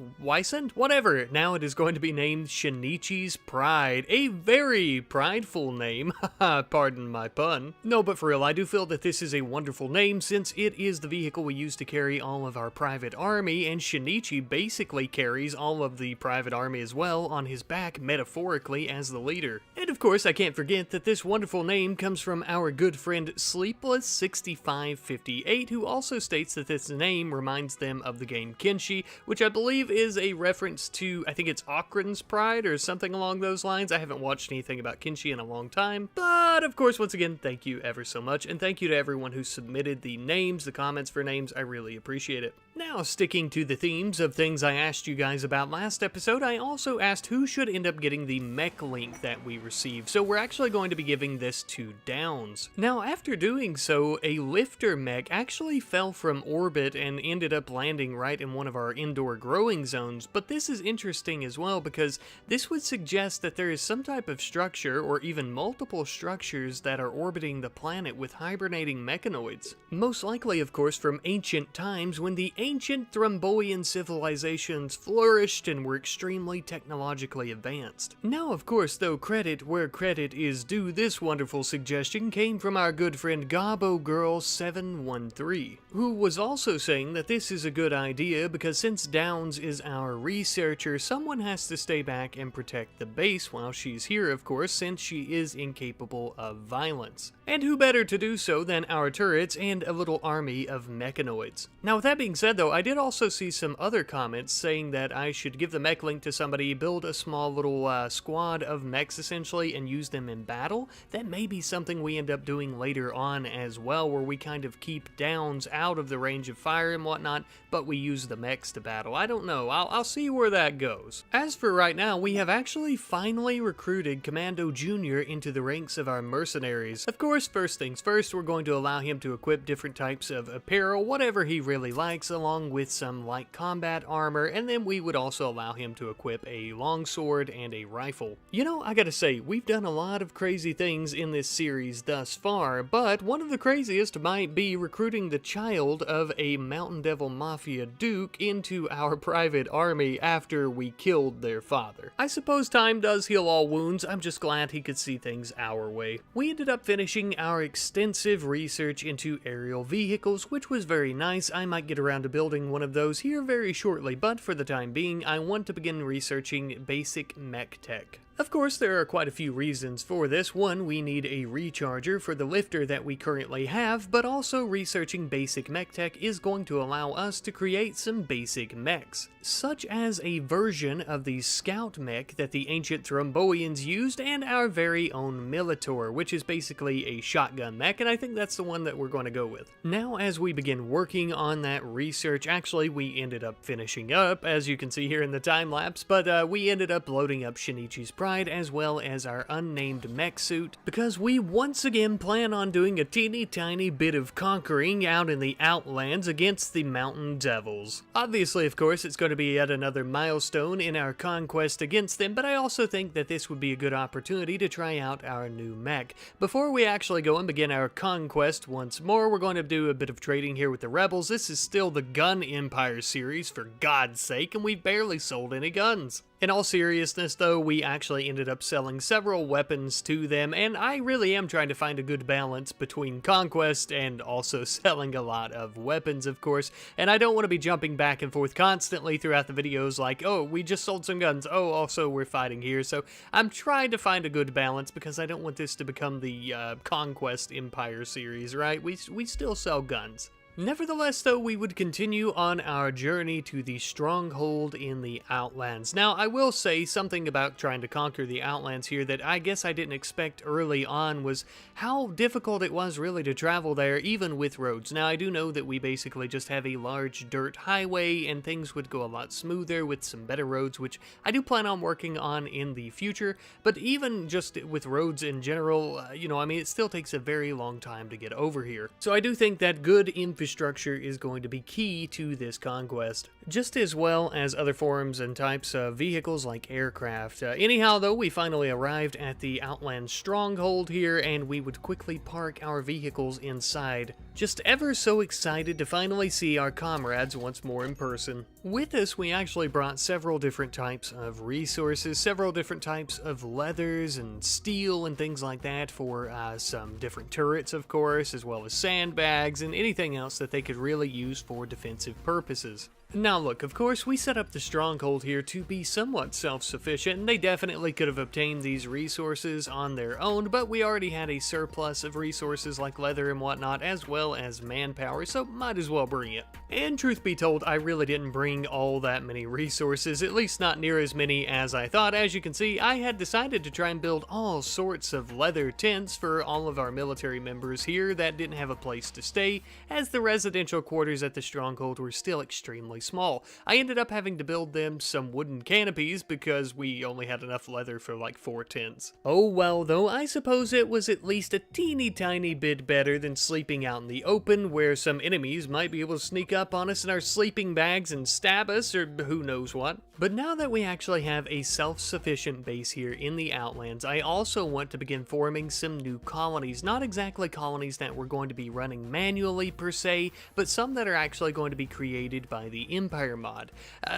whatever. Now it is going to be named Shinichi's Pride. A very prideful name, pardon my pun. No, but for real, I do feel that this is a wonderful name, since it is the vehicle we use to carry all of our private army, and Shinichi basically carries all of the private army as well on his back, metaphorically, as the leader. And of course, I can't forget that this wonderful name comes from our good friend Sleepless6558, who also states that this name reminds them of the game Kenshi, which I believe is a reference to, I think it's Okran's Pride or something along those lines. I haven't watched anything about Kenshi in a long time, but of course, once again, thank you ever so much, and thank you to everyone who submitted the names, the comments for names. I really appreciate it. Now, sticking to the themes of things I asked you guys about last episode, I also asked who should end up getting the mech link that we received, so we're actually going to be giving this to Downs. Now, after doing so, a lifter mech actually fell from orbit and ended up landing right in one of our indoor growing zones, but this is interesting as well because this would suggest that there is some type of structure, or even multiple structures, that are orbiting the planet with hibernating mechanoids. Most likely, of course, from ancient times when the ancient Thrombian civilizations flourished and were extremely technologically advanced. Now, of course, though, credit where credit is due, this wonderful suggestion came from our good friend Gobbo Girl 713, who was also saying that this is a good idea because since Downs is our researcher, someone has to stay back and protect the base while she's here, of course, since she is incapable of violence. And who better to do so than our turrets and a little army of mechanoids. Now, with that being said, though, I did also see some other comments saying that I should give the mech link to somebody, build a small little squad of mechs essentially, and use them in battle. That may be something we end up doing later on as well, where we kind of keep Downs out of the range of fire and whatnot, but we use the mechs to battle. I don't know. I'll see where that goes. As for right now, we have actually finally recruited Commando Jr. into the ranks of our mercenaries. Of course, first things first, we're going to allow him to equip different types of apparel, whatever he really likes, along with some light combat armor, and then we would also allow him to equip a longsword and a rifle. You know, I gotta say, we've done a lot of crazy things in this series thus far, but one of the craziest might be recruiting the child of a Mountain Devil Mafia Duke into our private army after we killed their father. I suppose time does heal all wounds. I'm just glad he could see things our way. We ended up finishing our extensive research into aerial vehicles, which was very nice. I might get around to building one of those here very shortly, but for the time being, I want to begin researching basic mech tech. Of course, there are quite a few reasons for this. One, we need a recharger for the lifter that we currently have, but also researching basic mech tech is going to allow us to create some basic mechs, such as a version of the scout mech that the ancient Thromboians used, and our very own Militor, which is basically a shotgun mech, and I think that's the one that we're going to go with. Now, as we begin working on that research, actually, we ended up finishing up, as you can see here in the time lapse, but we ended up loading up Shinichi's Pride, as well as our unnamed mech suit, because we once again plan on doing a teeny tiny bit of conquering out in the Outlands against the Mountain Devils. Obviously, of course, it's going to be yet another milestone in our conquest against them, but I also think that this would be a good opportunity to try out our new mech. Before we actually go and begin our conquest once more, we're going to do a bit of trading here with the rebels. This is still the Gun Empire series, for God's sake, and we've barely sold any guns. In all seriousness though, we actually ended up selling several weapons to them, and I really am trying to find a good balance between conquest and also selling a lot of weapons, of course, and I don't want to be jumping back and forth constantly throughout the videos like, oh, we just sold some guns, oh, also we're fighting here, so I'm trying to find a good balance because I don't want this to become the Conquest Empire series, right? We still sell guns. Nevertheless, though, we would continue on our journey to the stronghold in the Outlands. Now, I will say something about trying to conquer the Outlands here that I guess I didn't expect early on was how difficult it was really to travel there, even with roads. Now, I do know that we basically just have a large dirt highway, and things would go a lot smoother with some better roads, which I do plan on working on in the future, but even just with roads in general, you know, I mean, it still takes a very long time to get over here. So I do think that good infrastructure is going to be key to this conquest, just as well as other forms and types of vehicles like aircraft. Anyhow, though, we finally arrived at the Outland stronghold here, and we would quickly park our vehicles inside. Just ever so excited to finally see our comrades once more in person. With us, we actually brought several different types of resources, several different types of leathers and steel and things like that for some different turrets, of course, as well as sandbags and anything else that they could really use for defensive purposes. Now look, of course, we set up the stronghold here to be somewhat self-sufficient, and they definitely could have obtained these resources on their own, but we already had a surplus of resources like leather and whatnot, as well as manpower, so might as well bring it. And truth be told, I really didn't bring all that many resources, at least not near as many as I thought. As you can see, I had decided to try and build all sorts of leather tents for all of our military members here that didn't have a place to stay, as the residential quarters at the stronghold were still extremely small. I ended up having to build them some wooden canopies because we only had enough leather for like 4 tents. Oh well though, I suppose it was at least a teeny tiny bit better than sleeping out in the open where some enemies might be able to sneak up on us in our sleeping bags and stab us or who knows what. But now that we actually have a self-sufficient base here in the Outlands, I also want to begin forming some new colonies. Not exactly colonies that we're going to be running manually per se, but some that are actually going to be created by the Empire mod.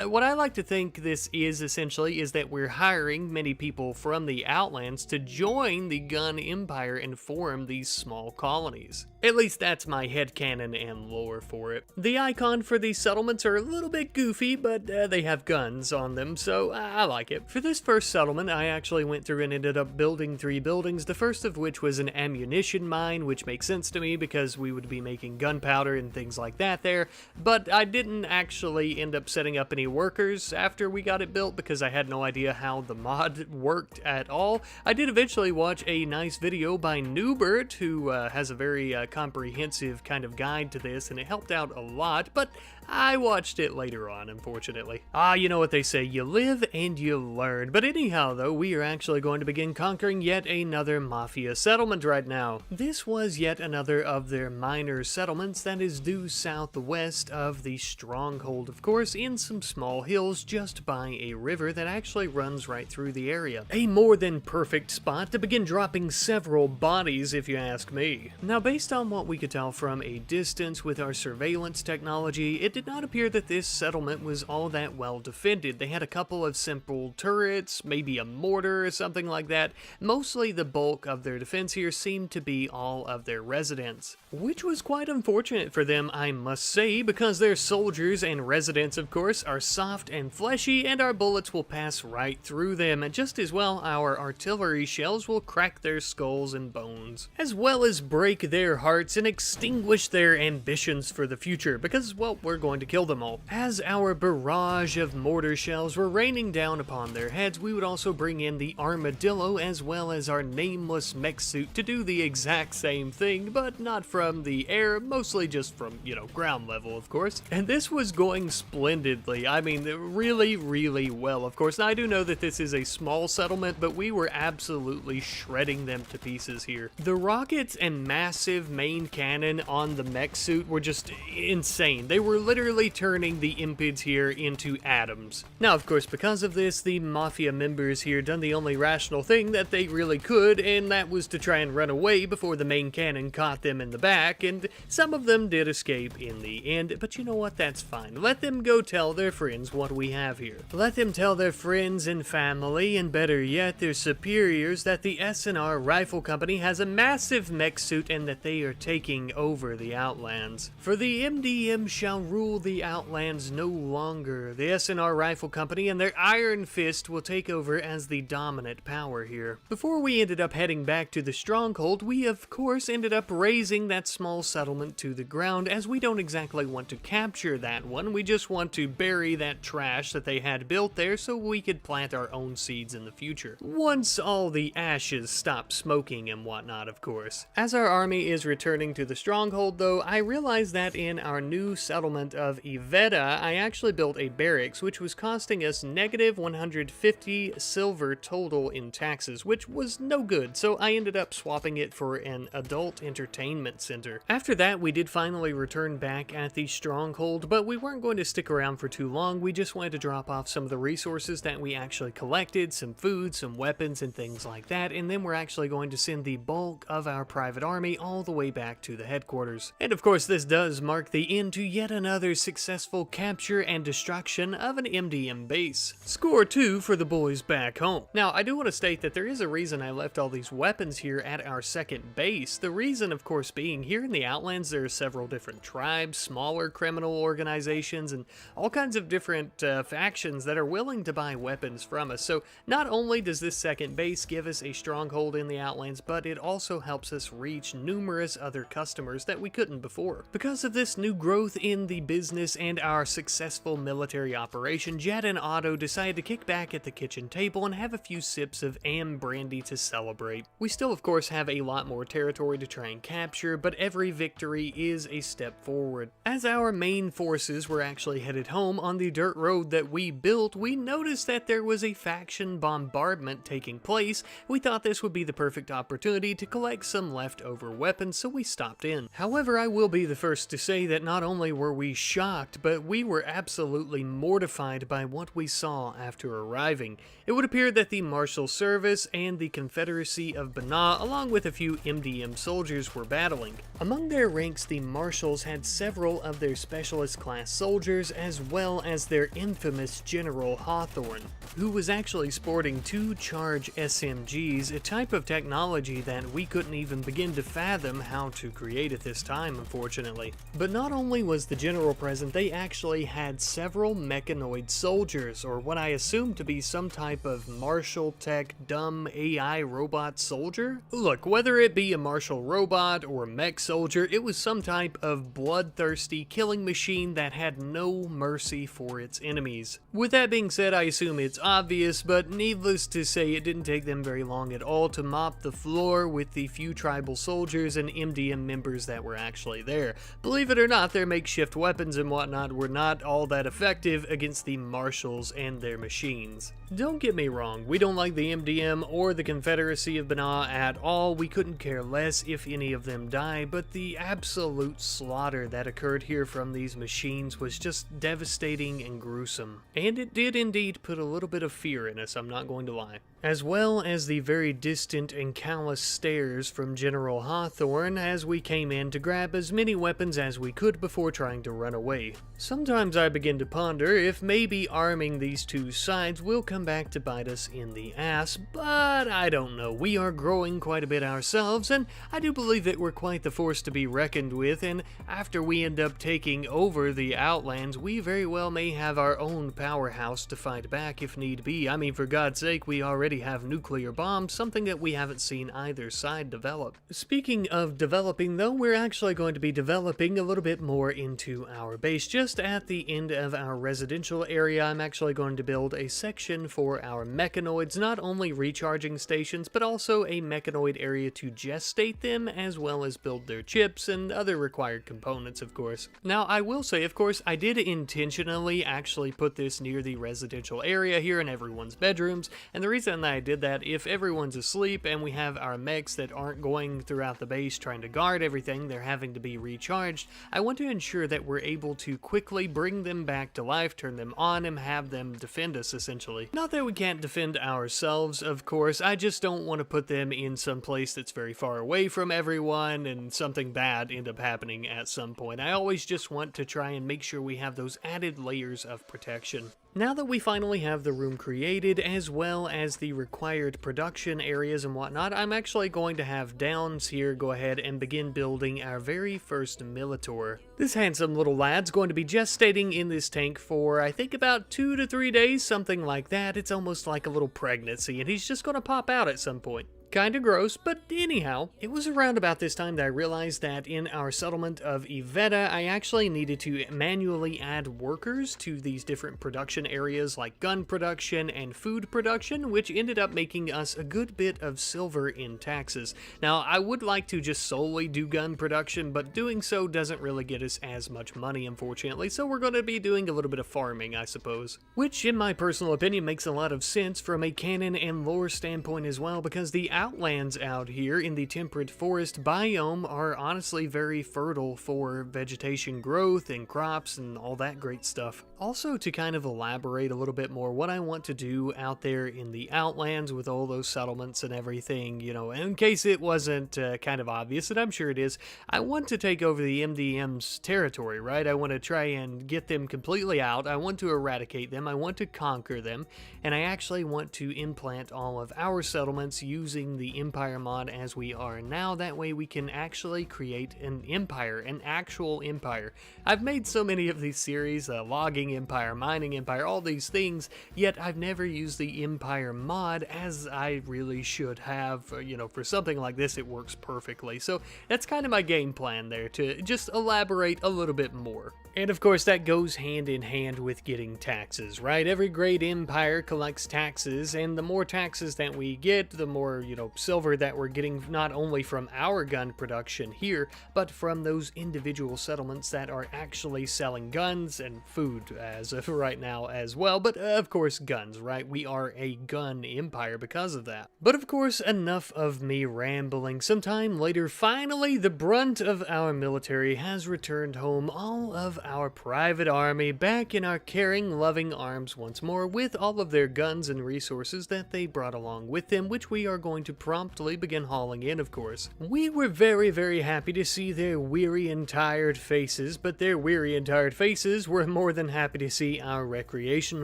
What I like to think this is essentially is that we're hiring many people from the Outlands to join the Gun Empire and form these small colonies. At least that's my headcanon and lore for it. The icon for these settlements are a little bit goofy, but they have guns on them, so I like it. For this first settlement, I actually went through and ended up building 3 buildings, the first of which was an ammunition mine, which makes sense to me because we would be making gunpowder and things like that there, but I didn't actually end up setting up any workers after we got it built because I had no idea how the mod worked at all. I did eventually watch a nice video by Newbert, who has a very comprehensive kind of guide to this, and it helped out a lot, but I watched it later on, unfortunately. You know what they say, you live and you learn. But anyhow, though, we are actually going to begin conquering yet another Mafia settlement right now. This was yet another of their minor settlements that is due southwest of the stronghold, of course, in some small hills just by a river that actually runs right through the area. A more than perfect spot to begin dropping several bodies, if you ask me. Now, based on what we could tell from a distance with our surveillance technology, it did not appear that this settlement was all that well defended. They had a couple of simple turrets, maybe a mortar or something like that. Mostly the bulk of their defense here seemed to be all of their residents, which was quite unfortunate for them, I must say, because their soldiers and residents, of course, are soft and fleshy, and our bullets will pass right through them, and just as well, our artillery shells will crack their skulls and bones, as well as break their hearts and extinguish their ambitions for the future, because, well, we're going to kill them all. As our barrage of mortar shells were raining down upon their heads, we would also bring in the armadillo as well as our nameless mech suit to do the exact same thing, but not from the air, mostly just from, you know, ground level, of course. And this was going splendidly. I mean, really, really well, of course. Now, I do know that this is a small settlement, but we were absolutely shredding them to pieces here. The rockets and massive main cannon on the mech suit were just insane. They were literally literally turning the impids here into atoms. Now, of course, because of this, the Mafia members here done the only rational thing that they really could, and that was to try and run away before the main cannon caught them in the back, and some of them did escape in the end, but you know what, that's fine. Let them go tell their friends what we have here. Let them tell their friends and family, and better yet, their superiors, that the S&R Rifle Company has a massive mech suit and that they are taking over the Outlands. For the MDM shall rule the Outlands no longer. The S&R Rifle Company and their Iron Fist will take over as the dominant power here. Before we ended up heading back to the stronghold, we of course ended up razing that small settlement to the ground, as we don't exactly want to capture that one. We just want to bury that trash that they had built there so we could plant our own seeds in the future. Once all the ashes stop smoking and whatnot, of course. As our army is returning to the stronghold though, I realized that in our new settlement of Iveta, I actually built a barracks which was costing us negative 150 silver total in taxes, which was no good, so I ended up swapping it for an adult entertainment center. After that, we did finally return back at the stronghold, but we weren't going to stick around for too long. We just wanted to drop off some of the resources that we actually collected, some food, some weapons, and things like that, and then we're actually going to send the bulk of our private army all the way back to the headquarters. And of course, this does mark the end to yet another successful capture and destruction of an MDM base. Score 2 for the boys back home. Now, I do want to state that there is a reason I left all these weapons here at our second base. The reason, of course, being here in the Outlands, there are several different tribes, smaller criminal organizations, and all kinds of different factions that are willing to buy weapons from us. So not only does this second base give us a stronghold in the Outlands, but it also helps us reach numerous other customers that we couldn't before. Because of this new growth in the business and our successful military operation, Jet and Otto decided to kick back at the kitchen table and have a few sips of Am brandy to celebrate. We still, of course, have a lot more territory to try and capture, but every victory is a step forward. As our main forces were actually headed home on the dirt road that we built, we noticed that there was a faction bombardment taking place. We thought this would be the perfect opportunity to collect some leftover weapons, so we stopped in. However, I will be the first to say that not only were we shocked, but we were absolutely mortified by what we saw after arriving. It would appear that the Marshal Service and the Confederacy of Banat, along with a few MDM soldiers, were battling. Among their ranks, the Marshals had several of their specialist class soldiers, as well as their infamous General Hawthorne, who was actually sporting 2 charge SMGs, a type of technology that we couldn't even begin to fathom how to create at this time, unfortunately. But not only was the General present, they actually had several mechanoid soldiers, or what I assume to be some type of martial tech dumb AI robot soldier. Look, whether it be a martial robot or a mech soldier, it was some type of bloodthirsty killing machine that had no mercy for its enemies. With that being said, I assume it's obvious, but needless to say, it didn't take them very long at all to mop the floor with the few tribal soldiers and MDM members that were actually there. Believe it or not, their makeshift weapons and whatnot were not all that effective against the Marshals and their machines. Don't get me wrong, we don't like the MDM or the Confederacy of Banat at all. We couldn't care less if any of them die, but the absolute slaughter that occurred here from these machines was just devastating and gruesome. And it did indeed put a little bit of fear in us, I'm not going to lie. As well as the very distant and callous stares from General Hawthorne as we came in to grab as many weapons as we could before trying to run away. Sometimes I begin to ponder if maybe arming these two sides will come back to bite us in the ass, but I don't know. We are growing quite a bit ourselves, and I do believe that we're quite the force to be reckoned with, and after we end up taking over the Outlands, we very well may have our own powerhouse to fight back if need be. I mean, for God's sake, we already have nuclear bombs, something that we haven't seen either side develop. Speaking of developing though, we're actually going to be developing a little bit more into our base. Just at the end of our residential area, I'm actually going to build a section for our mechanoids, not only recharging stations, but also a mechanoid area to gestate them, as well as build their chips and other required components, of course. Now, I will say, of course, I did intentionally actually put this near the residential area here in everyone's bedrooms, and the reason recommend that I did that. If everyone's asleep and we have our mechs that aren't going throughout the base trying to guard everything, they're having to be recharged, I want to ensure that we're able to quickly bring them back to life, turn them on, and have them defend us, essentially. Not that we can't defend ourselves, of course, I just don't want to put them in some place that's very far away from everyone and something bad end up happening at some point. I always just want to try and make sure we have those added layers of protection. Now that we finally have the room created, as well as the required production areas and whatnot, I'm actually going to have Downs here go ahead and begin building our very first Militor. This handsome little lad's going to be gestating in this tank for, I think, about 2 to 3 days, something like that. It's almost like a little pregnancy, and he's just going to pop out at some point. Kinda gross, but anyhow, it was around about this time that I realized that in our settlement of Iveta, I actually needed to manually add workers to these different production areas like gun production and food production, which ended up making us a good bit of silver in taxes. Now, I would like to just solely do gun production, but doing so doesn't really get us as much money, unfortunately, so we're going to be doing a little bit of farming, I suppose. Which, in my personal opinion, makes a lot of sense from a canon and lore standpoint as well, because the outlands out here in the temperate forest biome are honestly very fertile for vegetation growth and crops and all that great stuff. Also, to kind of elaborate a little bit more, what I want to do out there in the outlands with all those settlements and everything, you know, in case it wasn't kind of obvious, and I'm sure it is, I want to take over the MDM's territory, right? I want to try and get them completely out, I want to eradicate them, I want to conquer them, and I actually want to implant all of our settlements using the Empire mod as we are now. That way we can actually create an empire, an actual empire. I've made so many of these series, logging empire, mining empire, all these things, yet I've never used the Empire mod as I really should have. You know, for something like this it works perfectly. So that's kind of my game plan there, to just elaborate a little bit more. And of course that goes hand in hand with getting taxes, right? Every great empire collects taxes, and the more taxes that we get, the more, you know, silver that we're getting, not only from our gun production here, but from those individual settlements that are actually selling guns and food as of right now as well. But of course guns, right? We are a gun empire because of that. But of course, enough of me rambling. Sometime later, finally, the brunt of our military has returned home, all of our private army back in our caring, loving arms once more, with all of their guns and resources that they brought along with them, which we are going to promptly begin hauling in, of course. We were very, very happy to see their weary and tired faces, but their weary and tired faces were more than happy to see our recreation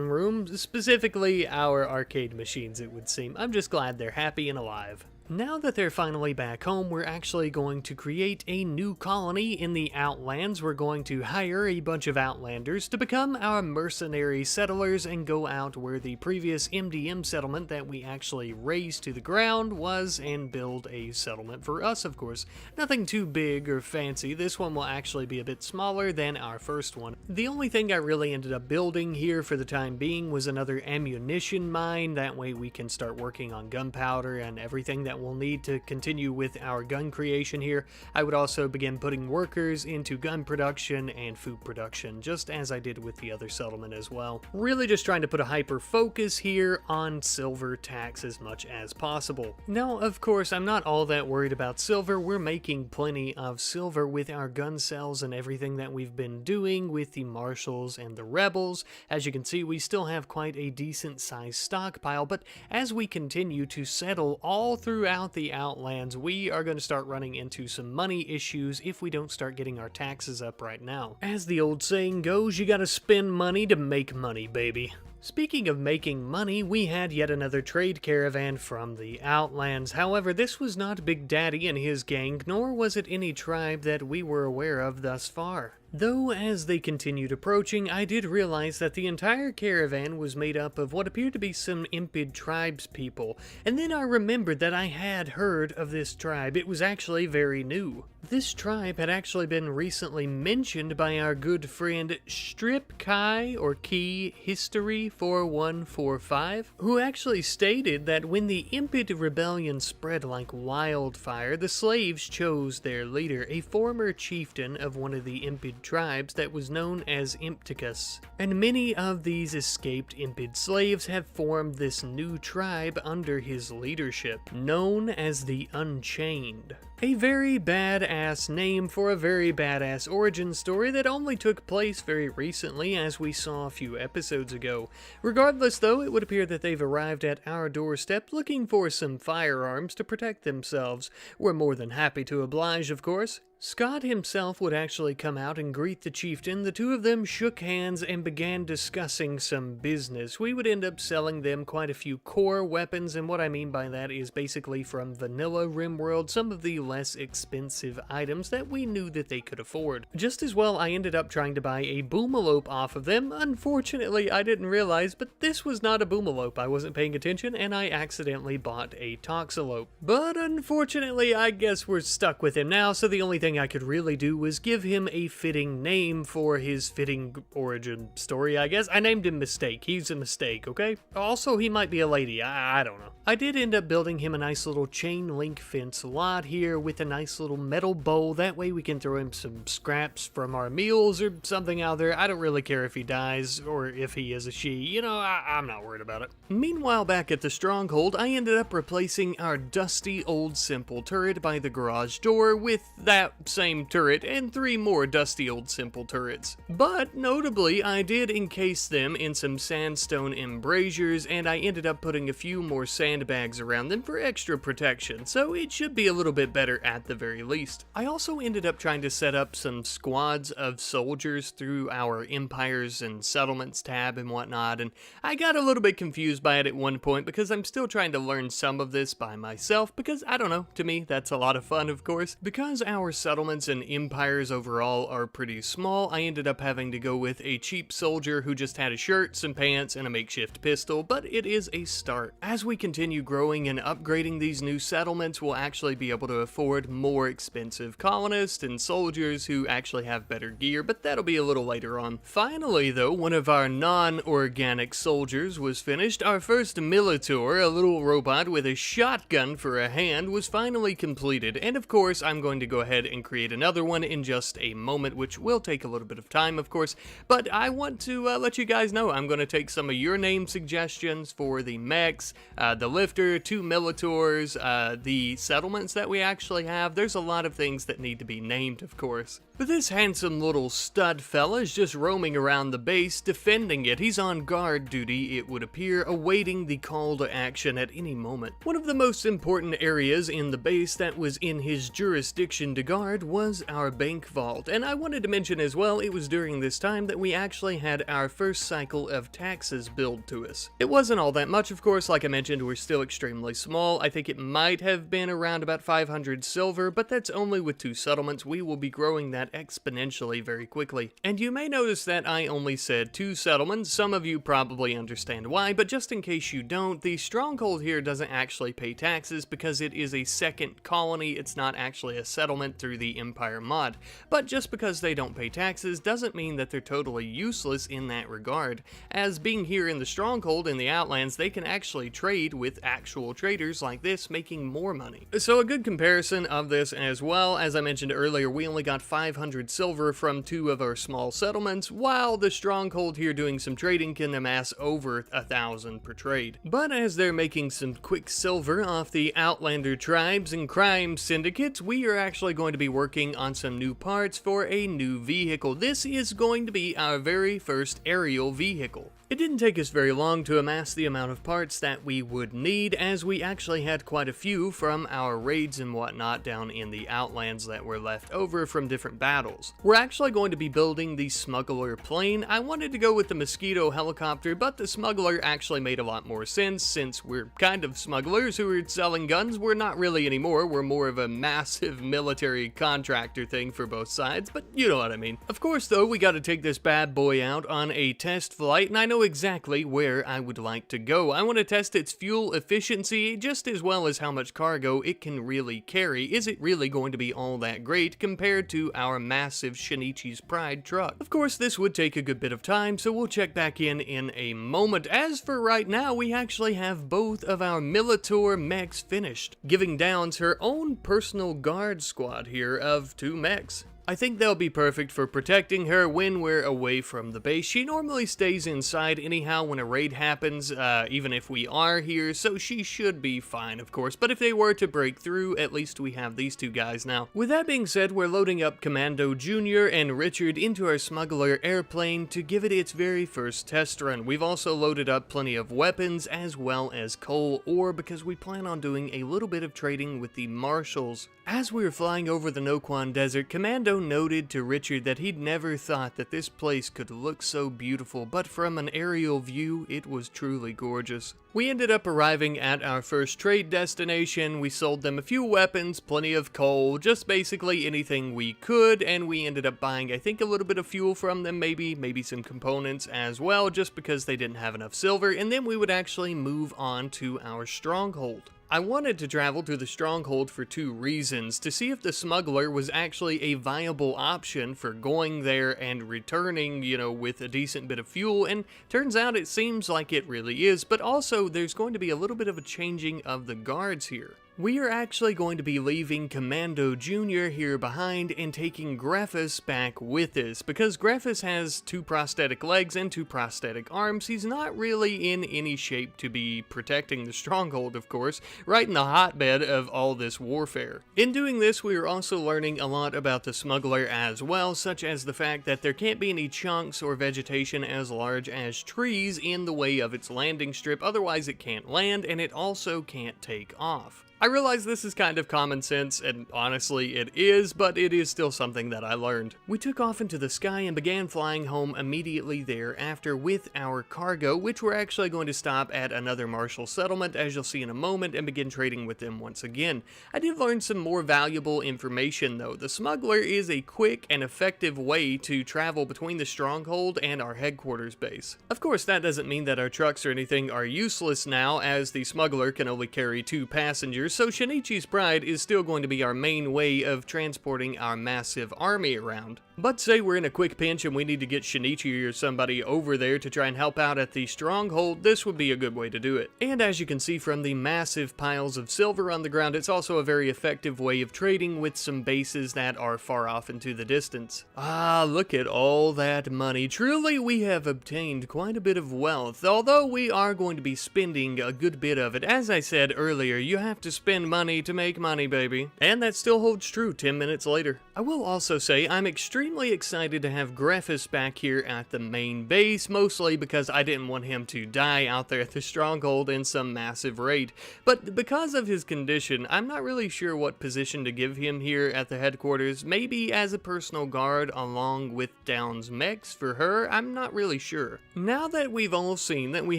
room, specifically our arcade machines, it would seem. I'm just glad they're happy and alive. Now that they're finally back home, we're actually going to create a new colony in the Outlands. We're going to hire a bunch of Outlanders to become our mercenary settlers and go out where the previous MDM settlement that we actually razed to the ground was, and build a settlement for us, of course. Nothing too big or fancy. This one will actually be a bit smaller than our first one. The only thing I really ended up building here for the time being was another ammunition mine. That way we can start working on gunpowder and everything that we'll need to continue with our gun creation here. I would also begin putting workers into gun production and food production, just as I did with the other settlement as well. Really just trying to put a hyper focus here on silver tax as much as possible. Now, of course, I'm not all that worried about silver. We're making plenty of silver with our gun cells and everything that we've been doing with the marshals and the rebels. As you can see, we still have quite a decent sized stockpile, but as we continue to settle all throughout the Outlands, we are going to start running into some money issues if we don't start getting our taxes up right now. As the old saying goes, you gotta spend money to make money, baby. Speaking of making money, we had yet another trade caravan from the Outlands. However, this was not Big Daddy and his gang, nor was it any tribe that we were aware of thus far. Though, as they continued approaching, I did realize that the entire caravan was made up of what appeared to be some Impid tribespeople, and then I remembered that I had heard of this tribe. It was actually very new. This tribe had actually been recently mentioned by our good friend Strip Kai, or Key History 4145, who actually stated that when the Impid rebellion spread like wildfire, the slaves chose their leader, a former chieftain of one of the Impid tribes that was known as Impticus. And many of these escaped Impid slaves have formed this new tribe under his leadership, known as the Unchained. A very badass name for a very badass origin story that only took place very recently, as we saw a few episodes ago. Regardless though, it would appear that they've arrived at our doorstep looking for some firearms to protect themselves. We're more than happy to oblige, of course. Scott himself would actually come out and greet the chieftain. The two of them shook hands and began discussing some business. We would end up selling them quite a few core weapons, and what I mean by that is basically from vanilla RimWorld, some of the less expensive items that we knew that they could afford. Just as well, I ended up trying to buy a boomalope off of them. Unfortunately, I didn't realize, but this was not a boomalope. I wasn't paying attention, and I accidentally bought a toxalope. But unfortunately, I guess we're stuck with him now, so the only thing I could really do was give him a fitting name for his fitting origin story, I guess. I named him Mistake. He's a mistake, okay? Also, he might be a lady. I don't know. I did end up building him a nice little chain link fence lot here with a nice little metal bowl. That way we can throw him some scraps from our meals or something out there. I don't really care if he dies or if he is a she. You know, I'm not worried about it. Meanwhile, back at the stronghold, I ended up replacing our dusty old simple turret by the garage door with that same turret and 3 more dusty old simple turrets. But notably, I did encase them in some sandstone embrasures, and I ended up putting a few more sandbags around them for extra protection, so it should be a little bit better at the very least. I also ended up trying to set up some squads of soldiers through our empires and settlements tab and whatnot, and I got a little bit confused by it at one point because I'm still trying to learn some of this by myself because, I don't know, to me that's a lot of fun, of course. Because our settlements and empires overall are pretty small, I ended up having to go with a cheap soldier who just had a shirt, some pants, and a makeshift pistol, but it is a start. As we continue growing and upgrading these new settlements, we'll actually be able to afford more expensive colonists and soldiers who actually have better gear, but that'll be a little later on. Finally though, one of our non-organic soldiers was finished. Our first Militor, a little robot with a shotgun for a hand, was finally completed, and of course I'm going to go ahead and create another one in just a moment, which will take a little bit of time, of course, but I want to let you guys know I'm going to take some of your name suggestions for the mechs, the lifter, 2 Militors, the settlements that we actually have. There's a lot of things that need to be named, of course. But this handsome little stud fella is just roaming around the base, defending it. He's on guard duty, it would appear, awaiting the call to action at any moment. One of the most important areas in the base that was in his jurisdiction to guard was our bank vault, and I wanted to mention as well, it was during this time that we actually had our first cycle of taxes billed to us. It wasn't all that much, of course. Like I mentioned, we're still extremely small. I think it might have been around about 500 silver, but that's only with 2 settlements. We will be growing that exponentially very quickly. And you may notice that I only said 2 settlements. Some of you probably understand why, but just in case you don't, the stronghold here doesn't actually pay taxes because it is a second colony. It's not actually a settlement through the Empire mod. But just because they don't pay taxes doesn't mean that they're totally useless in that regard. As being here in the stronghold in the Outlands, they can actually trade with actual traders like this, making more money. So a good comparison of this as well, as I mentioned earlier, we only got 500 silver from 2 of our small settlements, while the stronghold here doing some trading can amass over 1,000 per trade. But as they're making some quick silver off the Outlander tribes and crime syndicates, we are actually going to be working on some new parts for a new vehicle. This is going to be our very first aerial vehicle. It didn't take us very long to amass the amount of parts that we would need, as we actually had quite a few from our raids and whatnot down in the Outlands that were left over from different battles. We're actually going to be building the smuggler plane. I wanted to go with the Mosquito helicopter, but the smuggler actually made a lot more sense since we're kind of smugglers who are selling guns. We're not really anymore. We're more of a massive military contractor thing for both sides, but you know what I mean. Of course though, we gotta take this bad boy out on a test flight, and I know exactly where I would like to go. I want to test its fuel efficiency just as well as how much cargo it can really carry. Is it really going to be all that great compared to our massive Shinichi's Pride truck? Of course, this would take a good bit of time, so we'll check back in a moment. As for right now, we actually have both of our Militor mechs finished, giving Downs her own personal guard squad here of 2 mechs. I think they'll be perfect for protecting her when we're away from the base. She normally stays inside anyhow when a raid happens, even if we are here, so she should be fine, of course. But if they were to break through, at least we have these two guys now. With that being said, we're loading up Commando Jr. and Richard into our smuggler airplane to give it its very first test run. We've also loaded up plenty of weapons as well as coal ore because we plan on doing a little bit of trading with the marshals. As we were flying over the Quan Desert, Commando noted to Richard that he'd never thought that this place could look so beautiful, but from an aerial view, it was truly gorgeous. We ended up arriving at our first trade destination. We sold them a few weapons, plenty of coal, just basically anything we could, and we ended up buying, I think, a little bit of fuel from them, maybe some components as well, just because they didn't have enough silver, and then we would actually move on to our stronghold. I wanted to travel to the stronghold for two reasons: to see if the smuggler was actually a viable option for going there and returning, with a decent bit of fuel, and turns out it seems like it really is, but also there's going to be a little bit of a changing of the guards here. We are actually going to be leaving Commando Jr. here behind and taking Greffus back with us. Because Greffus has 2 prosthetic legs and 2 prosthetic arms, he's not really in any shape to be protecting the stronghold, of course, right in the hotbed of all this warfare. In doing this, we are also learning a lot about the smuggler as well, such as the fact that there can't be any chunks or vegetation as large as trees in the way of its landing strip, otherwise it can't land, and it also can't take off. I realize this is kind of common sense, and honestly it is, but it is still something that I learned. We took off into the sky and began flying home immediately thereafter with our cargo, which we're actually going to stop at another martial settlement, as you'll see in a moment, and begin trading with them once again. I did learn some more valuable information though. The smuggler is a quick and effective way to travel between the stronghold and our headquarters base. Of course, that doesn't mean that our trucks or anything are useless now, as the smuggler can only carry 2 passengers. So Shinichi's Pride is still going to be our main way of transporting our massive army around. But say we're in a quick pinch and we need to get Shinichi or somebody over there to try and help out at the stronghold, this would be a good way to do it. And as you can see from the massive piles of silver on the ground, it's also a very effective way of trading with some bases that are far off into the distance. Ah, look at all that money. Truly, we have obtained quite a bit of wealth, although we are going to be spending a good bit of it. As I said earlier, you have to spend money to make money, baby. And that still holds true 10 minutes later. I will also say I'm extremely excited to have Greffus back here at the main base, mostly because I didn't want him to die out there at the stronghold in some massive raid. But because of his condition, I'm not really sure what position to give him here at the headquarters. Maybe as a personal guard along with Down's mechs for her, I'm not really sure. Now that we've all seen that we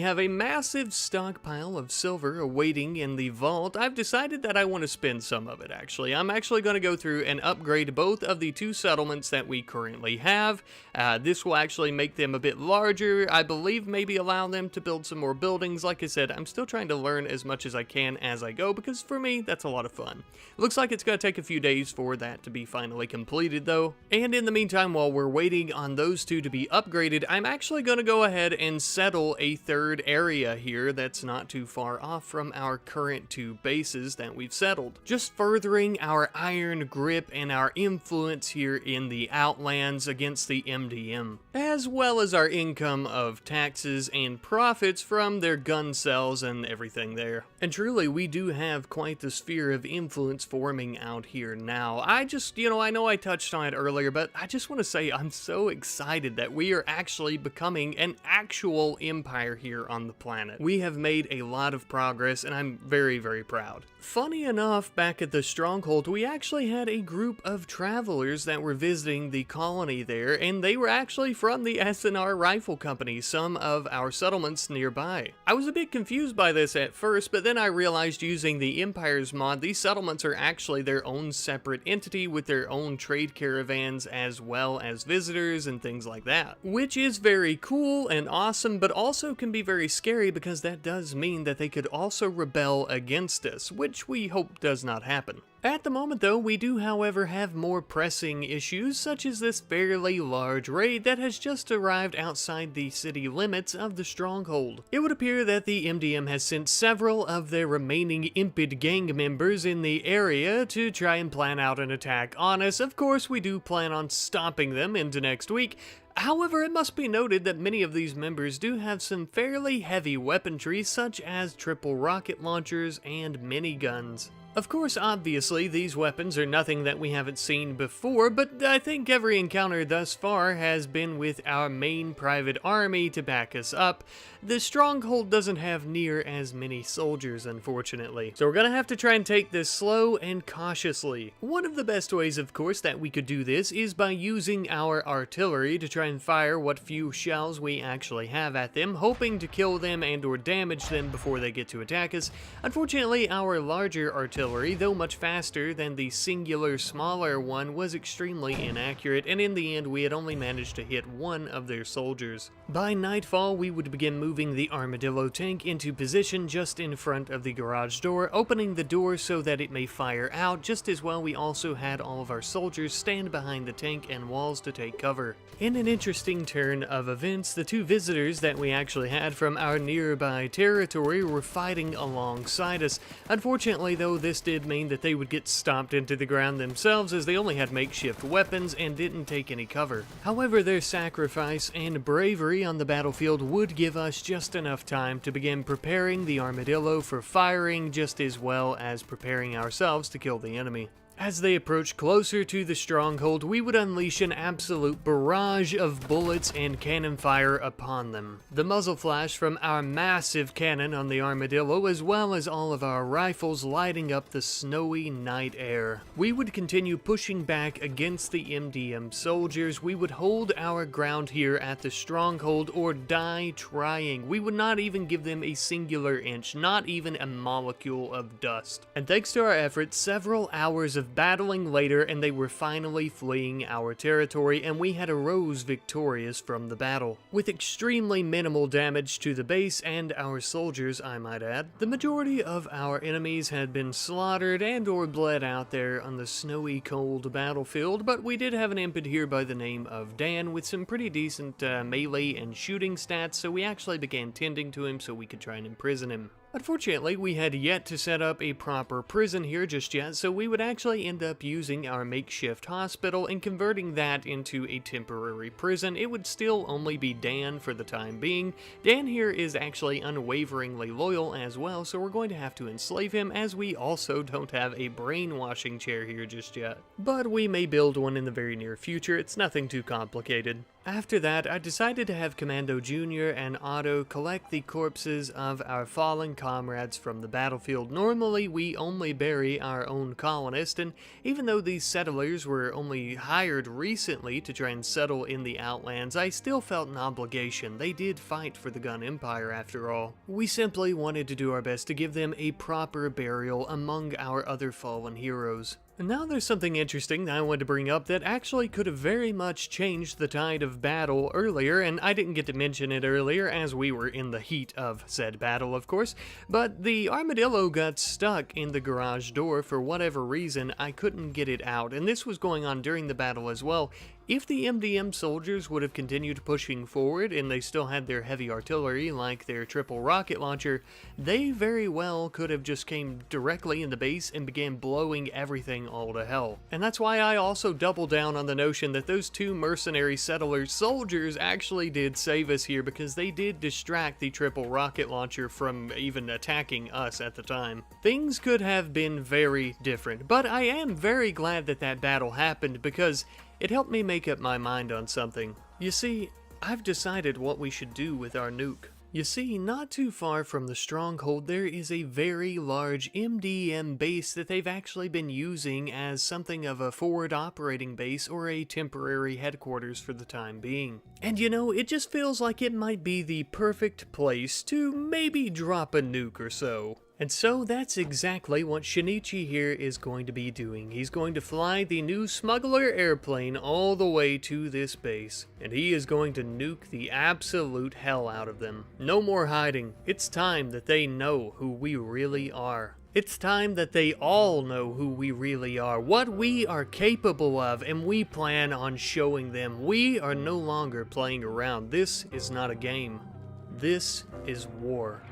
have a massive stockpile of silver awaiting in the vault, I've decided that I want to spend some of it actually. I'm actually going to go through and upgrade both of the 2 settlements that we currently have. This will actually make them a bit larger. I believe maybe allow them to build some more buildings. Like I said, I'm still trying to learn as much as I can as I go, because for me, that's a lot of fun. Looks like it's going to take a few days for that to be finally completed though. And in the meantime, while we're waiting on those 2 to be upgraded, I'm actually going to go ahead and settle a 3rd area here that's not too far off from our current 2 bases that we've settled. Just furthering our iron grip and our influence here in the outlands against the MDM, as well as our income of taxes and profits from their gun sales and everything there. And truly, we do have quite the sphere of influence forming out here now. I just, I know I touched on it earlier, but I just want to say I'm so excited that we are actually becoming an actual empire here on the planet. We have made a lot of progress, and I'm very, very proud. Funny enough, back at the stronghold, we actually had a group of travelers that were visiting the colony there, and they were actually from the S&R Rifle Company, some of our settlements nearby. I was a bit confused by this at first, but then I realized using the Empires mod, these settlements are actually their own separate entity with their own trade caravans as well as visitors and things like that. Which is very cool and awesome, but also can be very scary because that does mean that they could also rebel against us, which which we hope does not happen. At the moment though, we do however have more pressing issues, such as this fairly large raid that has just arrived outside the city limits of the stronghold. It would appear that the MDM has sent several of their remaining Impid gang members in the area to try and plan out an attack on us. Of course, we do plan on stopping them into next week. However, it must be noted that many of these members do have some fairly heavy weaponry, such as triple rocket launchers and miniguns. Of course, obviously, these weapons are nothing that we haven't seen before, but I think every encounter thus far has been with our main private army to back us up. The stronghold doesn't have near as many soldiers, unfortunately, so we're gonna have to try and take this slow and cautiously. One of the best ways, of course, that we could do this is by using our artillery to try and fire what few shells we actually have at them, hoping to kill them and or damage them before they get to attack us. Unfortunately, our larger artillery, though much faster than the singular smaller one, was extremely inaccurate, and in the end we had only managed to hit one of their soldiers. By nightfall, we would begin moving the armadillo tank into position just in front of the garage door, opening the door so that it may fire out. Just as well, we also had all of our soldiers stand behind the tank and walls to take cover. In an interesting turn of events, the two visitors that we actually had from our nearby territory were fighting alongside us. Unfortunately though, this did mean that they would get stomped into the ground themselves, as they only had makeshift weapons and didn't take any cover. However, their sacrifice and bravery on the battlefield would give us just enough time to begin preparing the armadillo for firing, just as well as preparing ourselves to kill the enemy. As they approached closer to the stronghold, we would unleash an absolute barrage of bullets and cannon fire upon them. The muzzle flash from our massive cannon on the armadillo, as well as all of our rifles lighting up the snowy night air. We would continue pushing back against the MDM soldiers. We would hold our ground here at the stronghold or die trying. We would not even give them a singular inch, not even a molecule of dust. And thanks to our efforts, several hours of battling later, and they were finally fleeing our territory, and we had arose victorious from the battle. With extremely minimal damage to the base and our soldiers, I might add. The majority of our enemies had been slaughtered and or bled out there on the snowy cold battlefield, but we did have an impid here by the name of Dan with some pretty decent melee and shooting stats, so we actually began tending to him so we could try and imprison him. Unfortunately, we had yet to set up a proper prison here just yet, so we would actually end up using our makeshift hospital and converting that into a temporary prison. It would still only be Dan for the time being. Dan here is actually unwaveringly loyal as well, so we're going to have to enslave him, as we also don't have a brainwashing chair here just yet. But we may build one in the very near future. It's nothing too complicated. After that, I decided to have Commando Jr. and Otto collect the corpses of our fallen comrades from the battlefield. Normally, we only bury our own colonists, and even though these settlers were only hired recently to try and settle in the Outlands, I still felt an obligation. They did fight for the Gun Empire after all. We simply wanted to do our best to give them a proper burial among our other fallen heroes. And now there's something interesting that I wanted to bring up that actually could have very much changed the tide of battle earlier, and I didn't get to mention it earlier as we were in the heat of said battle, of course, but the armadillo got stuck in the garage door for whatever reason. I couldn't get it out, and this was going on during the battle as well. If the MDM soldiers would have continued pushing forward and they still had their heavy artillery like their triple rocket launcher, they very well could have just came directly in the base and began blowing everything all to hell. And that's why I also double down on the notion that those two mercenary settlers soldiers actually did save us here, because they did distract the triple rocket launcher from even attacking us at the time. Things could have been very different, but I am very glad that that battle happened, because it helped me make up my mind on something. You see, I've decided what we should do with our nuke. You see, not too far from the stronghold, there is a very large MDM base that they've actually been using as something of a forward operating base or a temporary headquarters for the time being. And you know, it just feels like it might be the perfect place to maybe drop a nuke or so. And so that's exactly what Shinichi here is going to be doing. He's going to fly the new smuggler airplane all the way to this base, and he is going to nuke the absolute hell out of them. No more hiding. It's time that they know who we really are. It's time that they all know who we really are, what we are capable of, and we plan on showing them. We are no longer playing around. This is not a game. This is war.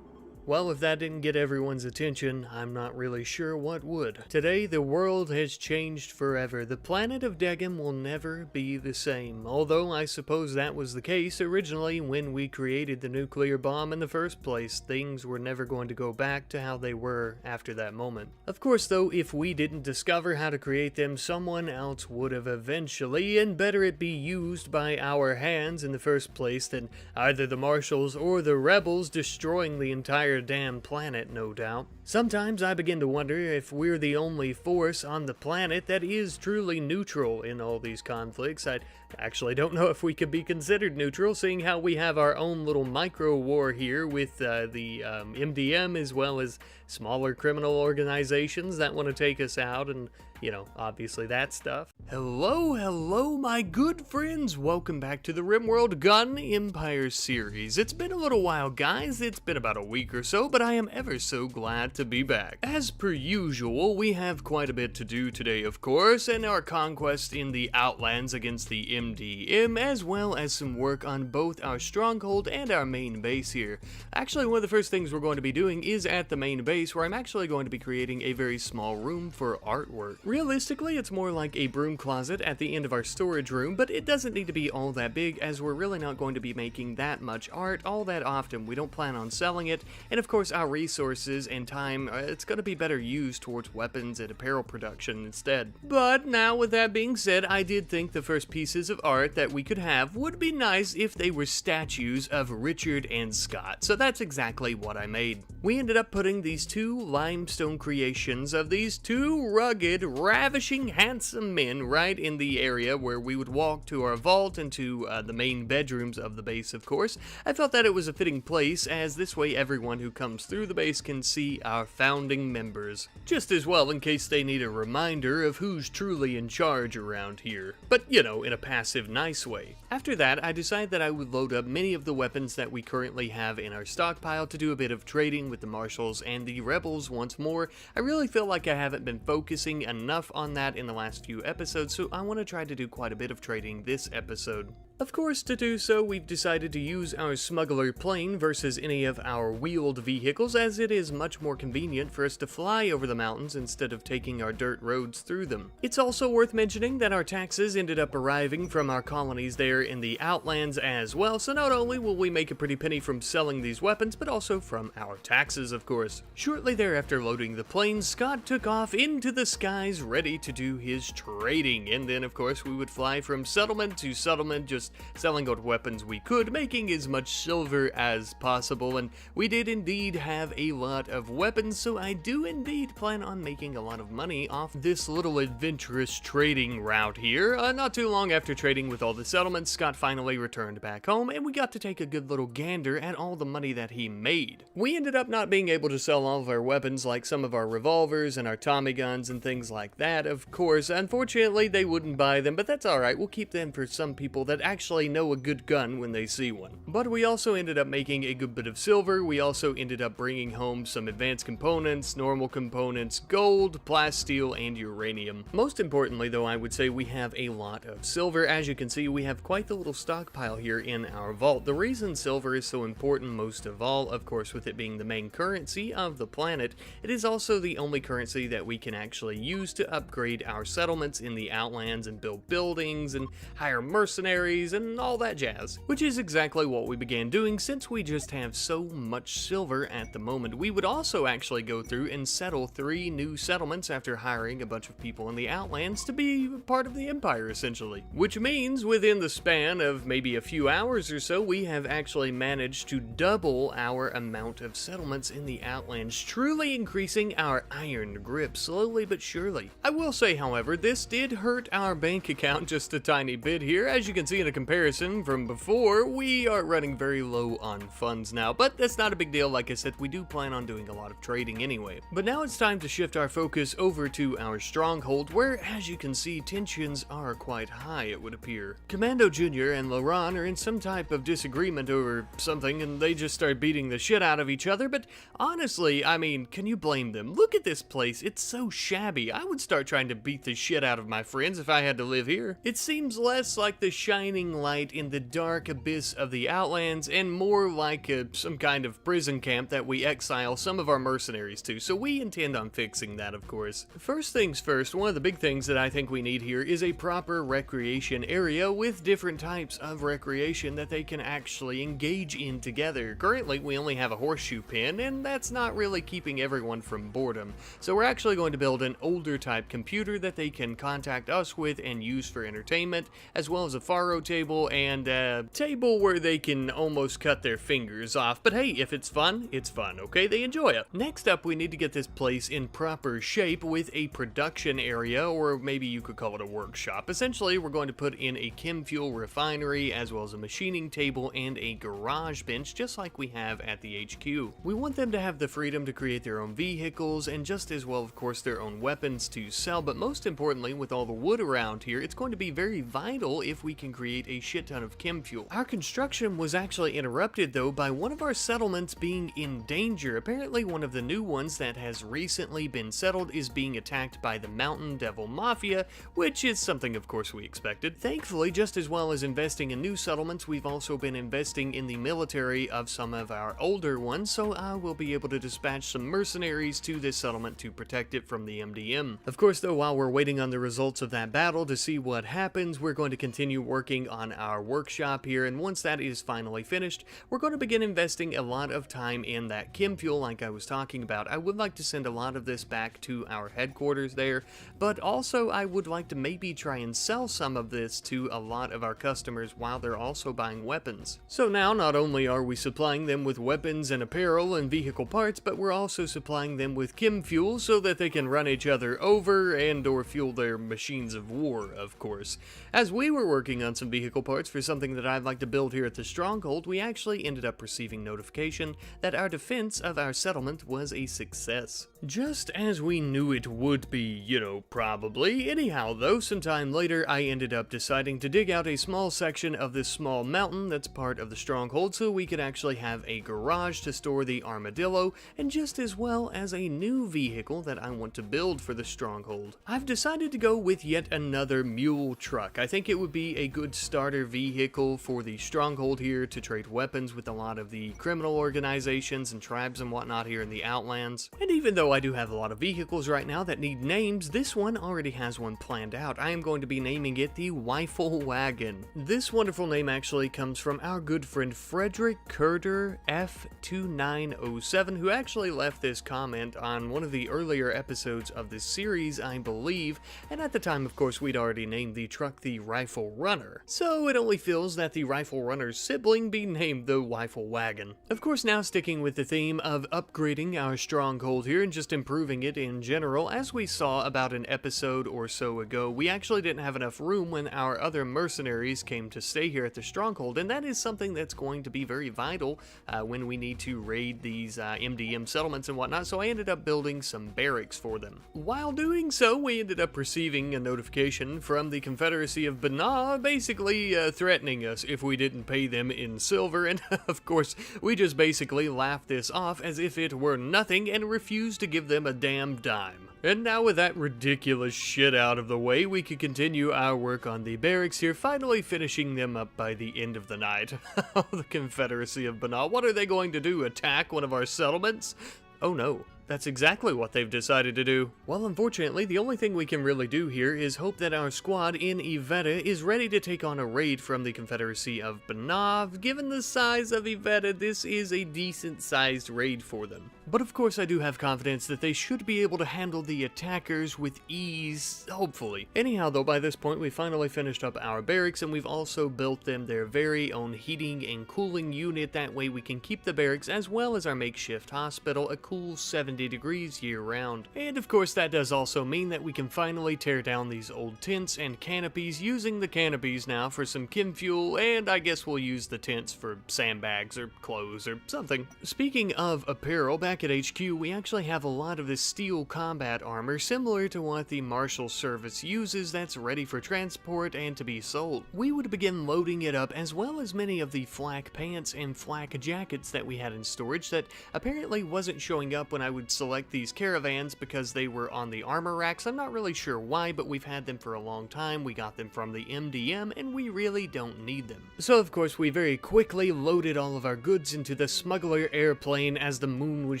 Well, if that didn't get everyone's attention, I'm not really sure what would. Today, the world has changed forever. The planet of Degum will never be the same. Although I suppose that was the case originally when we created the nuclear bomb in the first place. Things were never going to go back to how they were after that moment. Of course, though, if we didn't discover how to create them, someone else would have eventually, and better it be used by our hands in the first place than either the Marshals or the Rebels destroying the entire damn planet, no doubt. Sometimes I begin to wonder if we're the only force on the planet that is truly neutral in all these conflicts. I actually don't know if we could be considered neutral, seeing how we have our own little micro war here with the MDM, as well as smaller criminal organizations that want to take us out, and you know, obviously that stuff. Hello, my good friends. Welcome back to the RimWorld Gun Empire series. It's been a little while, guys. It's been about a week or so, but I am ever so glad to be back. As per usual, we have quite a bit to do today, of course, and our conquest in the Outlands against the MDM, as well as some work on both our stronghold and our main base here. Actually, one of the first things we're going to be doing is at the main base, where I'm actually going to be creating a very small room for artwork. Realistically, it's more like a broom closet at the end of our storage room, but it doesn't need to be all that big, as we're really not going to be making that much art all that often. We don't plan on selling it, and of course our resources and time, it's going to be better used towards weapons and apparel production instead. But now, with that being said, I did think the first pieces of art that we could have would be nice if they were statues of Richard and Scott, so that's exactly what I made. We ended up putting these two limestone creations of these two rugged, ravishing, handsome men right in the area where we would walk to our vault and to the main bedrooms of the base, of course. I felt that it was a fitting place, as this way everyone who comes through the base can see our founding members. Just as well in case they need a reminder of who's truly in charge around here. But, you know, in a passive, nice way. After that, I decided that I would load up many of the weapons that we currently have in our stockpile to do a bit of trading with the Marshals and the Rebels once more. I really feel like I haven't been focusing enough on that in the last few episodes, so I want to try to do quite a bit of trading this episode. Of course, to do so, we've decided to use our smuggler plane versus any of our wheeled vehicles, as it is much more convenient for us to fly over the mountains instead of taking our dirt roads through them. It's also worth mentioning that our taxes ended up arriving from our colonies there in the Outlands as well, so not only will we make a pretty penny from selling these weapons, but also from our taxes, of course. Shortly thereafter loading the plane, Scott took off into the skies ready to do his trading, and then of course we would fly from settlement to settlement, just selling what weapons we could, making as much silver as possible, and we did indeed have a lot of weapons, so I do indeed plan on making a lot of money off this little adventurous trading route here. Not too long after trading with all the settlements, Scott finally returned back home, and we got to take a good little gander at all the money that he made. We ended up not being able to sell all of our weapons, like some of our revolvers and our Tommy guns and things like that, of course. Unfortunately, they wouldn't buy them, but that's alright. We'll keep them for some people that actually know a good gun when they see one. But we also ended up making a good bit of silver. We also ended up bringing home some advanced components, normal components, gold, plasteel, and uranium. Most importantly, though, I would say we have a lot of silver. As you can see, we have quite the little stockpile here in our vault. The reason silver is so important most of all, of course, with it being the main currency of the planet, it is also the only currency that we can actually use to upgrade our settlements in the Outlands and build buildings and hire mercenaries and all that jazz, which is exactly what we began doing since we just have so much silver at the moment. We would also actually go through and settle 3 new settlements after hiring a bunch of people in the Outlands to be part of the Empire, essentially. Which means within the span of maybe a few hours or so, we have actually managed to double our amount of settlements in the Outlands, truly increasing our iron grip slowly but surely. I will say, however, this did hurt our bank account just a tiny bit here. As you can see in a comparison from before, we are running very low on funds now, but that's not a big deal. Like I said, we do plan on doing a lot of trading anyway. But now it's time to shift our focus over to our stronghold, where, as you can see, tensions are quite high, it would appear. Commando Jr. and Laurent are in some type of disagreement over something, and they just start beating the shit out of each other, but honestly, I mean, can you blame them? Look at this place, it's so shabby. I would start trying to beat the shit out of my friends if I had to live here. It seems less like the shining light in the dark abyss of the Outlands, and more like some kind of prison camp that we exile some of our mercenaries to, so we intend on fixing that, of course. First things first, one of the big things that I think we need here is a proper recreation area with different types of recreation that they can actually engage in together. Currently, we only have a horseshoe pen, and that's not really keeping everyone from boredom. So we're actually going to build an older type computer that they can contact us with and use for entertainment, as well as a faro table and a table where they can almost cut their fingers off. But hey, if it's fun, okay? They enjoy it. Next up, we need to get this place in proper shape with a production area, or maybe you could call it a workshop. Essentially, we're going to put in a chem fuel refinery, as well as a machining table and a garage bench, just like we have at the HQ. We want them to have the freedom to create their own vehicles, and just as well, of course, their own weapons to sell, but most importantly, with all the wood around here, it's going to be very vital if we can create a shit ton of chem fuel. Our construction was actually interrupted, though, by one of our settlements being in danger. Apparently, one of the new ones that has recently been settled is being attacked by the Mountain Devil Mafia, which is something, of course, we expected. Thankfully, just as well as investing in new settlements, we've also been investing in the military of some of our older ones, so I will be able to dispatch some mercenaries to this settlement to protect it from the MDM. Of course, though, while we're waiting on the results of that battle to see what happens, we're going to continue working on our workshop here, and once that is finally finished, we're going to begin investing a lot of time in that chem fuel like I was talking about. I would like to send a lot of this back to our headquarters there, but also I would like to maybe try and sell some of this to a lot of our customers while they're also buying weapons. So now, not only are we supplying them with weapons and apparel and vehicle parts, but we're also supplying them with chem fuel so that they can run each other over and or fuel their machines of war, of course. As we were working on some vehicle parts for something that I'd like to build here at the Stronghold, we actually ended up receiving notification that our defense of our settlement was a success. Just as we knew it would be, you know, probably. Anyhow, though, sometime later, I ended up deciding to dig out a small section of this small mountain that's part of the Stronghold so we could actually have a garage to store the armadillo, and just as well as a new vehicle that I want to build for the Stronghold. I've decided to go with yet another mule truck. I think it would be a good starter vehicle for the Stronghold here to trade weapons with a lot of the criminal organizations and tribes and whatnot here in the Outlands. And even though I do have a lot of vehicles right now that need names, this one already has one planned out. I am going to be naming it the Rifle Wagon. This wonderful name actually comes from our good friend Frederick Curder F2907, who actually left this comment on one of the earlier episodes of this series, I believe, and at the time, of course, we'd already named the truck the Rifle Runner. So it only feels that the Rifle Runner's sibling be named the Rifle Wagon. Of course, now sticking with the theme of upgrading our Stronghold here and just improving it in general, as we saw about an episode or so ago, we actually didn't have enough room when our other mercenaries came to stay here at the Stronghold, and that is something that's going to be very vital when we need to raid these MDM settlements and whatnot, so I ended up building some barracks for them. While doing so, we ended up receiving a notification from the Confederacy of Banah, basically threatening us if we didn't pay them in silver, and of course, we just basically laughed this off as if it were nothing and refused to give them a damn dime. And now with that ridiculous shit out of the way, we can continue our work on the barracks here, finally finishing them up by the end of the night. Oh, the Confederacy of Banah, what are they going to do, attack one of our settlements? Oh no. That's exactly what they've decided to do. Well, unfortunately, the only thing we can really do here is hope that our squad in Iveta is ready to take on a raid from the Confederacy of Banah. Given the size of Iveta, this is a decent-sized raid for them. But of course, I do have confidence that they should be able to handle the attackers with ease, hopefully. Anyhow, though, by this point, we finally finished up our barracks, and we've also built them their very own heating and cooling unit. That way we can keep the barracks, as well as our makeshift hospital, a cool 70 70 degrees year-round. And of course that does also mean that we can finally tear down these old tents and canopies, using the canopies now for some chem fuel, and I guess we'll use the tents for sandbags or clothes or something. Speaking of apparel, back at HQ we actually have a lot of this steel combat armor similar to what the Marshal Service uses that's ready for transport and to be sold. We would begin loading it up, as well as many of the flak pants and flak jackets that we had in storage that apparently wasn't showing up when I would select these caravans because they were on the armor racks. I'm not really sure why, but we've had them for a long time. We got them from the MDM and we really don't need them. So of course we very quickly loaded all of our goods into the smuggler airplane as the moon was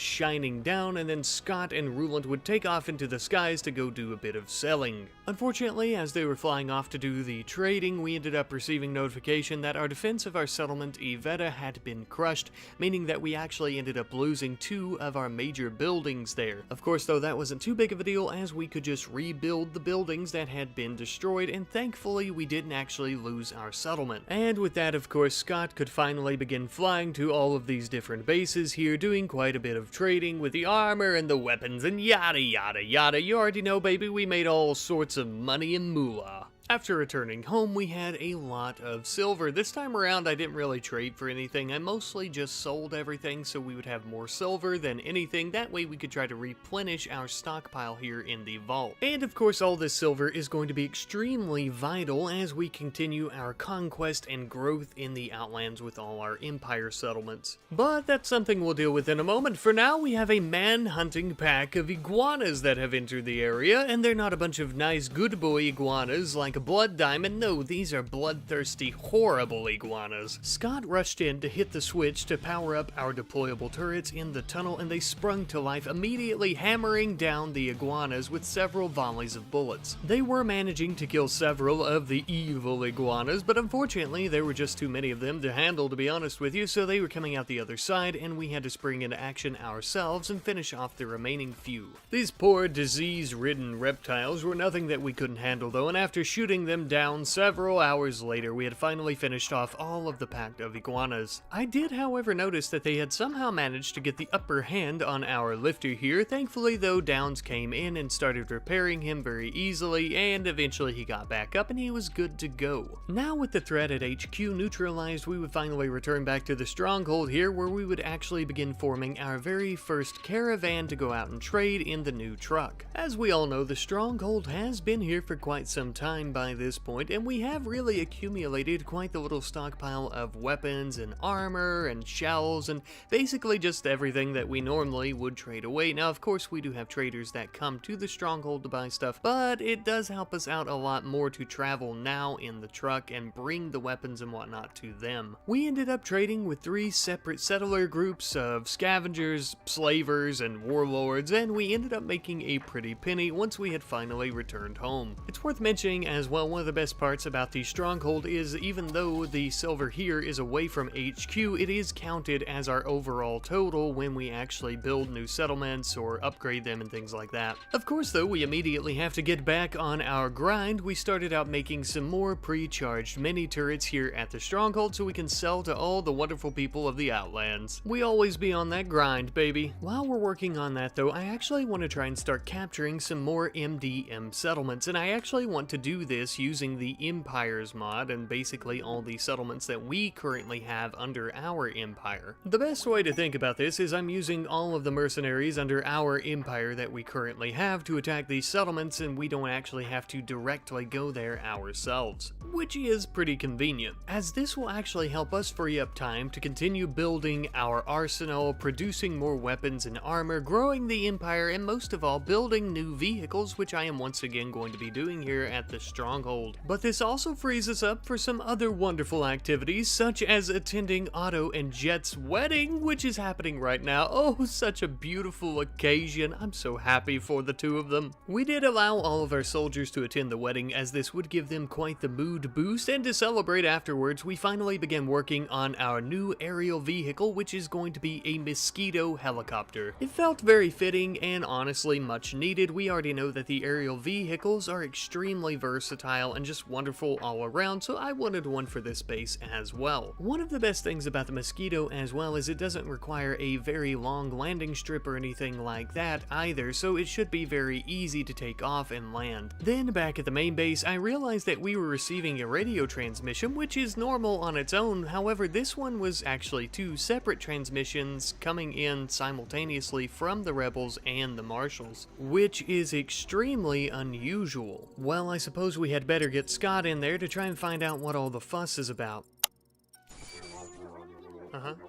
shining down, and then Scott and Ruland would take off into the skies to go do a bit of selling. Unfortunately, as they were flying off to do the trading, we ended up receiving notification that our defense of our settlement Iveta had been crushed, meaning that we actually ended up losing 2 of our major buildings there. Of course though, that wasn't too big of a deal, as we could just rebuild the buildings that had been destroyed, and thankfully we didn't actually lose our settlement. And with that, of course, Scott could finally begin flying to all of these different bases here, doing quite a bit of trading with the armor and the weapons and yada yada yada. You already know, baby, we made all sorts of money and moolah. After returning home, we had a lot of silver. This time around, I didn't really trade for anything. I mostly just sold everything so we would have more silver than anything. That way we could try to replenish our stockpile here in the vault. And of course, all this silver is going to be extremely vital as we continue our conquest and growth in the Outlands with all our empire settlements. But that's something we'll deal with in a moment. For now, we have a man-hunting pack of iguanas that have entered the area, and they're not a bunch of nice good boy iguanas like a blood diamond. No, these are bloodthirsty, horrible iguanas. Scott rushed in to hit the switch to power up our deployable turrets in the tunnel, and they sprung to life, immediately hammering down the iguanas with several volleys of bullets. They were managing to kill several of the evil iguanas, but unfortunately there were just too many of them to handle, to be honest with you, so they were coming out the other side, and we had to spring into action ourselves and finish off the remaining few. These poor disease-ridden reptiles were nothing that we couldn't handle though, and after shooting them down several hours later, we had finally finished off all of the pack of iguanas. I did, however, notice that they had somehow managed to get the upper hand on our lifter here. Thankfully, though, Downs came in and started repairing him very easily, and eventually he got back up and he was good to go. Now with the threat at HQ neutralized, we would finally return back to the stronghold here, where we would actually begin forming our very first caravan to go out and trade in the new truck. As we all know, the stronghold has been here for quite some time by this point, and we have really accumulated quite the little stockpile of weapons and armor and shells and basically just everything that we normally would trade away. Now, of course, we do have traders that come to the stronghold to buy stuff, but it does help us out a lot more to travel now in the truck and bring the weapons and whatnot to them. We ended up trading with 3 separate settler groups of scavengers, slavers, and warlords, and we ended up making a pretty penny once we had finally returned home. It's worth mentioning as well, one of the best parts about the stronghold is even though the silver here is away from HQ, it is counted as our overall total when we actually build new settlements or upgrade them and things like that. Of course though, we immediately have to get back on our grind. We started out making some more pre-charged mini turrets here at the stronghold so we can sell to all the wonderful people of the Outlands. We always be on that grind, baby. While we're working on that though, I actually want to try and start capturing some more MDM settlements, and I actually want to do this using the Empires mod and basically all the settlements that we currently have under our empire. The best way to think about this is I'm using all of the mercenaries under our empire that we currently have to attack these settlements, and we don't actually have to directly go there ourselves, which is pretty convenient, as this will actually help us free up time to continue building our arsenal, producing more weapons and armor, growing the empire, and most of all building new vehicles, which I am once again going to be doing here at the stronghold. But this also frees us up for some other wonderful activities, such as attending Otto and Jet's wedding, which is happening right now. Oh, such a beautiful occasion. I'm so happy for the two of them. We did allow all of our soldiers to attend the wedding, as this would give them quite the mood boost, and to celebrate afterwards, we finally began working on our new aerial vehicle, which is going to be a Mosquito helicopter. It felt very fitting and honestly much needed. We already know that the aerial vehicles are extremely versatile versatile and just wonderful all around, so I wanted one for this base as well. One of the best things about the Mosquito as well is it doesn't require a very long landing strip or anything like that either, so it should be very easy to take off and land. Then back at the main base, I realized that we were receiving a radio transmission, which is normal on its own. However, this one was actually two separate transmissions coming in simultaneously from the rebels and the marshals, which is extremely unusual. Well, I suppose we had better get Scott in there to try and find out what all the fuss is about.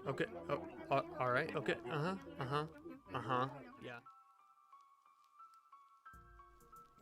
Okay, oh, alright, okay, yeah.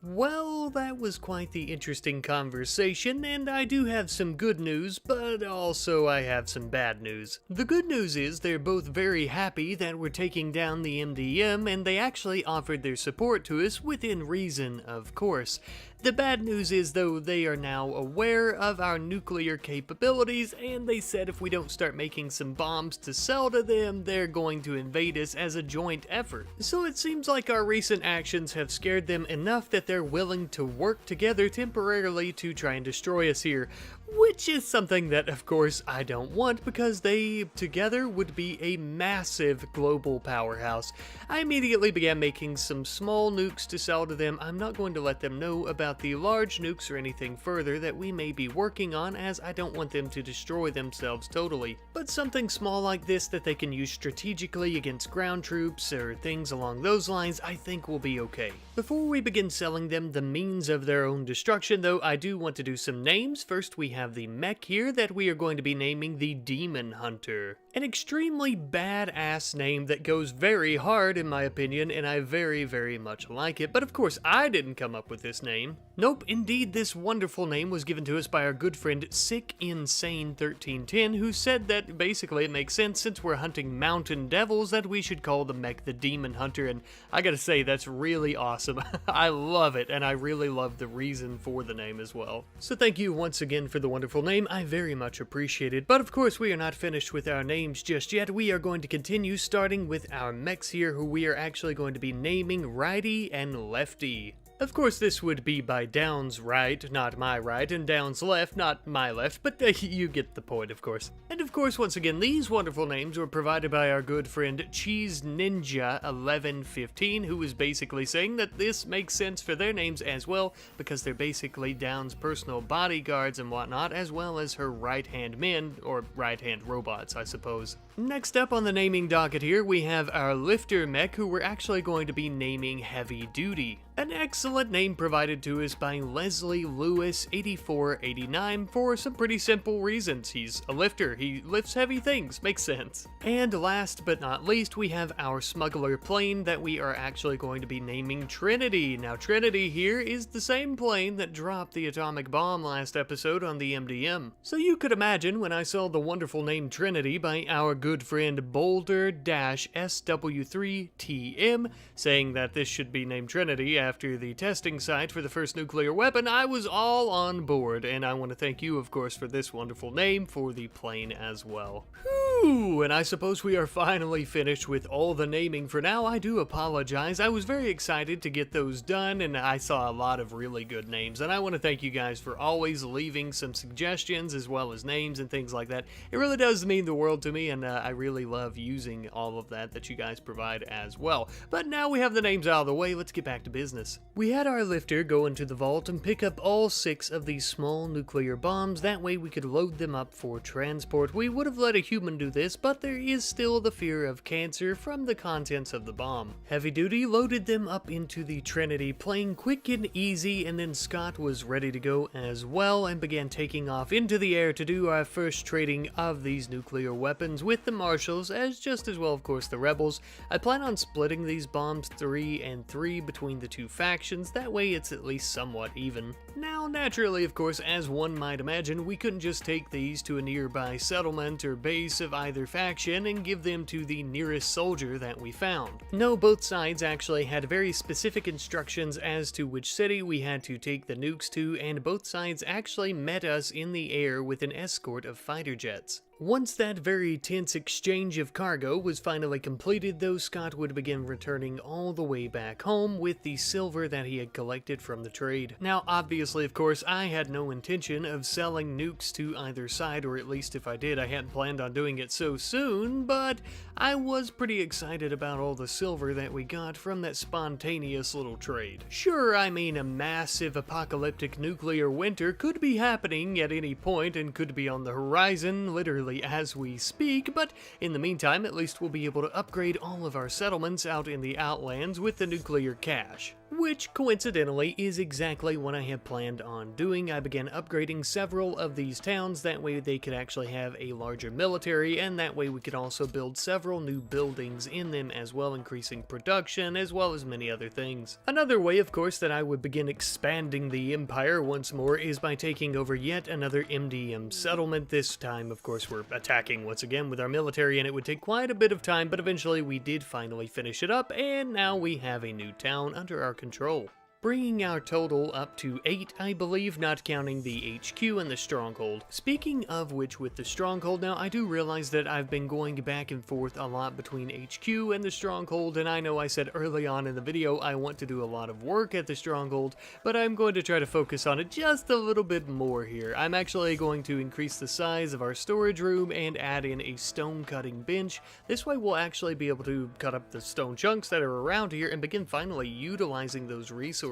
Well, that was quite the interesting conversation, and I do have some good news, but also I have some bad news. The good news is they're both very happy that we're taking down the MDM, and they actually offered their support to us within reason, of course. The bad news is, though, they are now aware of our nuclear capabilities, and they said if we don't start making some bombs to sell to them, they're going to invade us as a joint effort. So it seems like our recent actions have scared them enough that they're willing to work together temporarily to try and destroy us here, which is something that, of course, I don't want, because they together would be a massive global powerhouse. I immediately began making some small nukes to sell to them. I'm not going to let them know about the large nukes or anything further that we may be working on, as I don't want them to destroy themselves totally. But something small like this that they can use strategically against ground troops or things along those lines, I think will be okay. Before we begin selling them the means of their own destruction, though, I do want to do some names. First, we have the mech here that we are going to be naming the Demon Hunter. An extremely badass name that goes very hard in my opinion, and I very, very much like it. But of course, I didn't come up with this name. Nope, indeed, this wonderful name was given to us by our good friend Sick Insane 1310, who said that basically it makes sense since we're hunting mountain devils that we should call the mech the Demon Hunter, and I gotta say, that's really awesome. I love it, and I really love the reason for the name as well. So thank you once again for the wonderful name, I very much appreciate it. But of course, we are not finished with our names just yet. We are going to continue starting with our mechs here, who we are actually going to be naming Righty and Lefty. Of course, this would be by Down's right, not my right, and Down's left, not my left, but you get the point, of course. And of course, once again, these wonderful names were provided by our good friend Cheese Ninja 1115, who is basically saying that this makes sense for their names as well, because they're basically Down's personal bodyguards and whatnot, as well as her right-hand men, or right-hand robots, I suppose. Next up on the naming docket here, we have our Lifter mech, who we're actually going to be naming Heavy Duty. An excellent name provided to us by Leslie Lewis 8489 for some pretty simple reasons. He's a lifter, he lifts heavy things, makes sense. And last but not least, we have our smuggler plane that we are actually going to be naming Trinity. Now Trinity here is the same plane that dropped the atomic bomb last episode on the MDM. So you could imagine when I saw the wonderful name Trinity by our good friend Boulder-SW3TM saying that this should be named Trinity after the testing site for the first nuclear weapon, I was all on board, and I want to thank you, of course, for this wonderful name for the plane as well. Whew, and I suppose we are finally finished with all the naming for now. I do apologize. I was very excited to get those done, and I saw a lot of really good names, and I want to thank you guys for always leaving some suggestions as well as names and things like that. It really does mean the world to me, and I really love using all of that you guys provide as well. But now we have the names out of the way, let's get back to business. We had our lifter go into the vault and pick up all 6 of these small nuclear bombs. That way we could load them up for transport. We would have let a human do this, but there is still the fear of cancer from the contents of the bomb. Heavy Duty loaded them up into the Trinity plane quick and easy, and then Scott was ready to go as well and began taking off into the air to do our first trading of these nuclear weapons with the marshals, as just as well, of course, the rebels. I plan on splitting these bombs 3 and 3 between the two factions, that way it's at least somewhat even. Now, naturally, of course, as one might imagine, we couldn't just take these to a nearby settlement or base of either faction and give them to the nearest soldier that we found. No, both sides actually had very specific instructions as to which city we had to take the nukes to, and both sides actually met us in the air with an escort of fighter jets. Once that very tense exchange of cargo was finally completed, though, Scott would begin returning all the way back home with the silver that he had collected from the trade. Now, obviously, of course, I had no intention of selling nukes to either side, or at least if I did, I hadn't planned on doing it so soon, but I was pretty excited about all the silver that we got from that spontaneous little trade. Sure, I mean, a massive apocalyptic nuclear winter could be happening at any point and could be on the horizon, literally as we speak, but in the meantime, at least we'll be able to upgrade all of our settlements out in the outlands with the nuclear cash. Which, coincidentally, is exactly what I had planned on doing. I began upgrading several of these towns, that way they could actually have a larger military, and that way we could also build several new buildings in them as well, increasing production, as well as many other things. Another way, of course, that I would begin expanding the empire once more is by taking over yet another MDM settlement. This time, of course, we're attacking once again with our military, and it would take quite a bit of time, but eventually we did finally finish it up, and now we have a new town under our control. Bringing our total up to 8, I believe, not counting the HQ and the stronghold. Speaking of which, with the stronghold, now I do realize that I've been going back and forth a lot between HQ and the stronghold, and I know I said early on in the video I want to do a lot of work at the stronghold, but I'm going to try to focus on it just a little bit more here. I'm actually going to increase the size of our storage room and add in a stone cutting bench. This way we'll actually be able to cut up the stone chunks that are around here and begin finally utilizing those resources.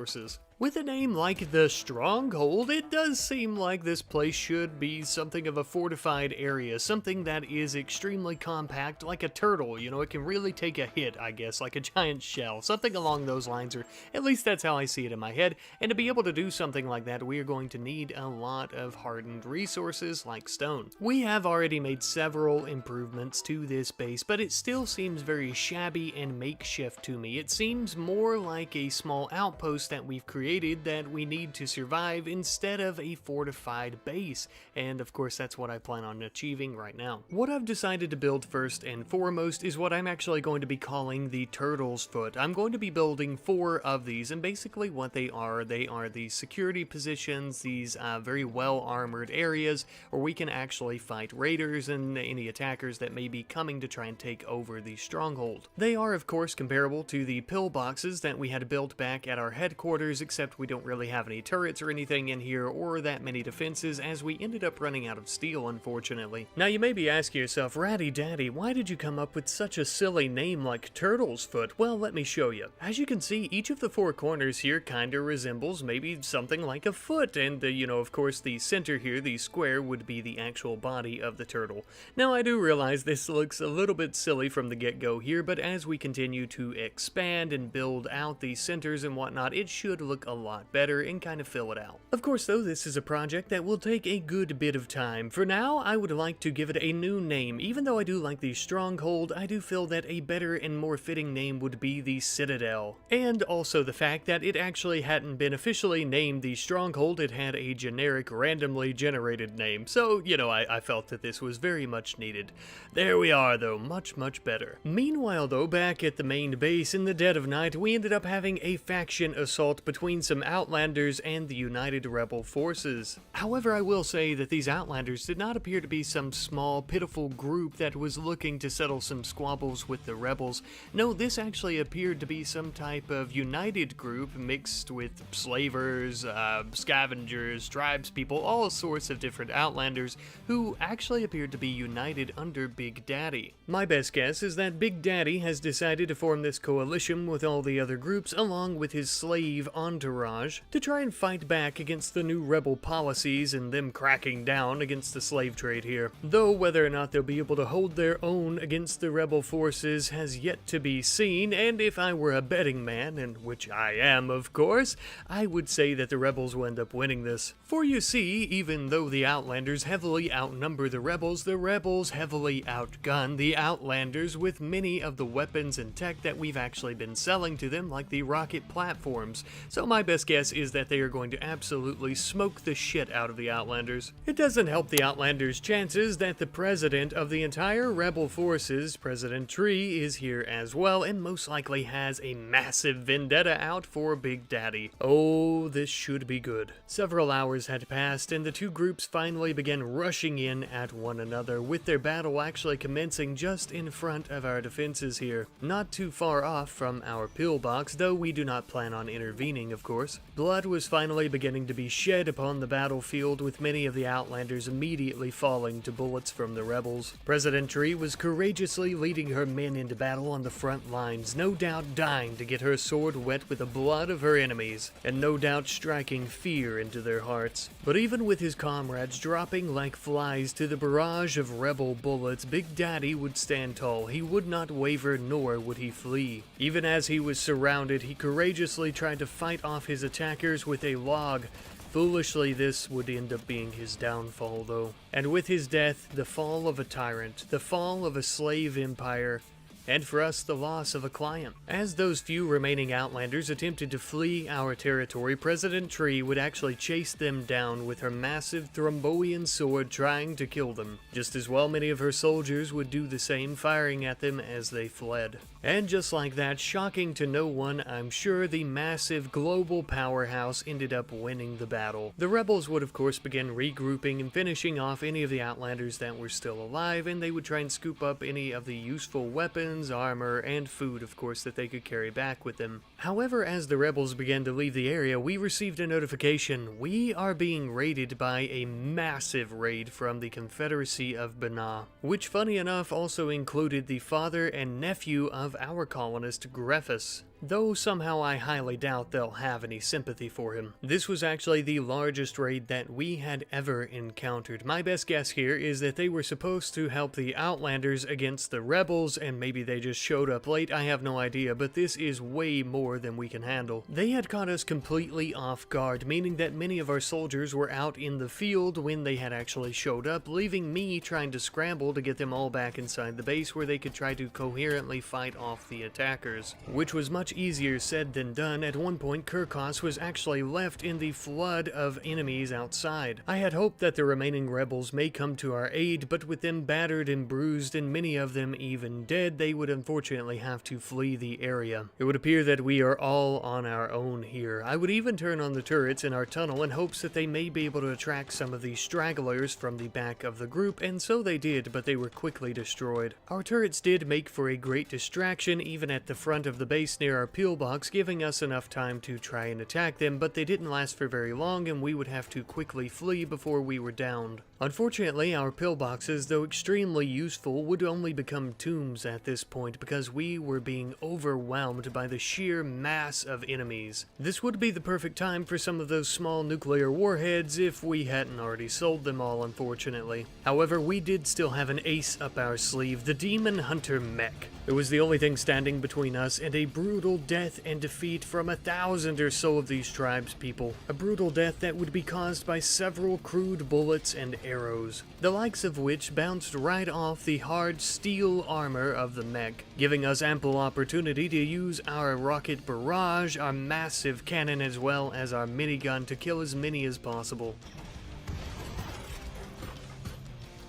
With a name like the Stronghold, it does seem like this place should be something of a fortified area, something that is extremely compact, like a turtle. You know, it can really take a hit, I guess, like a giant shell, something along those lines, or at least that's how I see it in my head. And to be able to do something like that, we are going to need a lot of hardened resources like stone. We have already made several improvements to this base, but it still seems very shabby and makeshift to me. It seems more like a small outpost that we've created that we need to survive instead of a fortified base, and of course that's what I plan on achieving right now. What I've decided to build first and foremost is what I'm actually going to be calling the Turtle's Foot. I'm going to be building 4 of these, and basically what they are the security positions, these very well armored areas where we can actually fight raiders and any attackers that may be coming to try and take over the stronghold. They are of course comparable to the pillboxes that we had built back at our headquarters, except we don't really have any turrets or anything in here or that many defenses, as we ended up running out of steel, unfortunately. Now you may be asking yourself, Ratty Daddy, why did you come up with such a silly name like Turtle's Foot? Well, let me show you. As you can see, each of the 4 corners here kinda resembles maybe something like a foot, and you know, of course the center here, the square, would be the actual body of the turtle. Now I do realize this looks a little bit silly from the get-go here, but as we continue to expand and build out the centers and whatnot, it should look a lot better and kind of fill it out. Of course though, this is a project that will take a good bit of time. For now, I would like to give it a new name. Even though I do like the Stronghold, I do feel that a better and more fitting name would be the Citadel. And also the fact that it actually hadn't been officially named the Stronghold, it had a generic, randomly generated name. So, you know, I felt that this was very much needed. There we are though, much better. Meanwhile though, back at the main base in the dead of night, we ended up having a faction assault between some Outlanders and the United Rebel forces. However, I will say that these Outlanders did not appear to be some small, pitiful group that was looking to settle some squabbles with the rebels. No, this actually appeared to be some type of united group mixed with slavers, scavengers, tribespeople, all sorts of different Outlanders who actually appeared to be united under Big Daddy. My best guess is that Big Daddy has decided to form this coalition with all the other groups along with his slave entourage to try and fight back against the new rebel policies and them cracking down against the slave trade here. Though whether or not they'll be able to hold their own against the rebel forces has yet to be seen, and if I were a betting man, and which I am of course, I would say that the rebels will end up winning this. For you see, even though the Outlanders heavily outnumber the rebels heavily outgun the Outlanders with many of the weapons and tech that we've actually been selling to them, like the rocket platforms. So my best guess is that they are going to absolutely smoke the shit out of the Outlanders. It doesn't help the Outlanders' chances that the president of the entire rebel forces, President Tree, is here as well, and most likely has a massive vendetta out for Big Daddy. Oh, this should be good. Several hours had passed, and the two groups finally began rushing in at one another, with their battle actually commencing just in front of our defenses here. Not too far off from our pillbox, though we do not plan on intervening, of course. Blood was finally beginning to be shed upon the battlefield, with many of the Outlanders immediately falling to bullets from the rebels. President Tree was courageously leading her men into battle on the front lines, no doubt dying to get her sword wet with the blood of her enemies, and no doubt striking fear into their hearts. But even with his comrades dropping like flies to the barrage of rebel bullets, Big Daddy would stand tall. He would not waver, nor would he flee. Even as he was surrounded, he courageously tried to fight off his attackers with a log. Foolishly, this would end up being his downfall, though. And with his death, the fall of a tyrant, the fall of a slave empire, and for us, the loss of a client. As those few remaining Outlanders attempted to flee our territory, President Tree would actually chase them down with her massive Thrombian sword, trying to kill them. Just as well, many of her soldiers would do the same, firing at them as they fled. And just like that, shocking to no one, I'm sure, the massive global powerhouse ended up winning the battle. The rebels would of course begin regrouping and finishing off any of the Outlanders that were still alive, and they would try and scoop up any of the useful weapons, armor, and food, of course, that they could carry back with them. However, as the rebels began to leave the area, we received a notification. We are being raided by a massive raid from the Confederacy of Banah, which funny enough also included the father and nephew of our colonist Greffus, though somehow I highly doubt they'll have any sympathy for him. This was actually the largest raid that we had ever encountered. My best guess here is that they were supposed to help the Outlanders against the rebels, and maybe they just showed up late, I have no idea, but this is way more than we can handle. They had caught us completely off guard, meaning that many of our soldiers were out in the field when they had actually showed up, leaving me trying to scramble to get them all back inside the base where they could try to coherently fight off the attackers, which was much easier said than done. At one point, Kirkos was actually left in the flood of enemies outside. I had hoped that the remaining rebels may come to our aid, but with them battered and bruised and many of them even dead, they would unfortunately have to flee the area. It would appear that we are all on our own here. I would even turn on the turrets in our tunnel in hopes that they may be able to attract some of these stragglers from the back of the group, and so they did, but they were quickly destroyed. Our turrets did make for a great distraction, even at the front of the base near our pillbox, giving us enough time to try and attack them, but they didn't last for very long, and we would have to quickly flee before we were downed. Unfortunately, our pillboxes, though extremely useful, would only become tombs at this point because we were being overwhelmed by the sheer mass of enemies. This would be the perfect time for some of those small nuclear warheads if we hadn't already sold them all, unfortunately. However, we did still have an ace up our sleeve, the Manhunter mech. It was the only thing standing between us and a brutal death and defeat from 1,000 or so of these tribes people. A brutal death that would be caused by several crude bullets and arrows, the likes of which bounced right off the hard steel armor of the mech, giving us ample opportunity to use our rocket barrage, our massive cannon, as well as our minigun to kill as many as possible.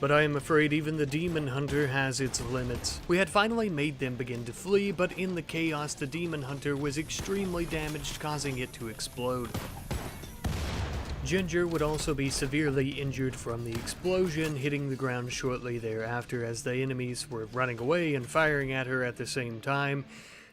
But I am afraid even the Demon Hunter has its limits. We had finally made them begin to flee, but in the chaos the Demon Hunter was extremely damaged, causing it to explode. Ginger would also be severely injured from the explosion, hitting the ground shortly thereafter as the enemies were running away and firing at her at the same time.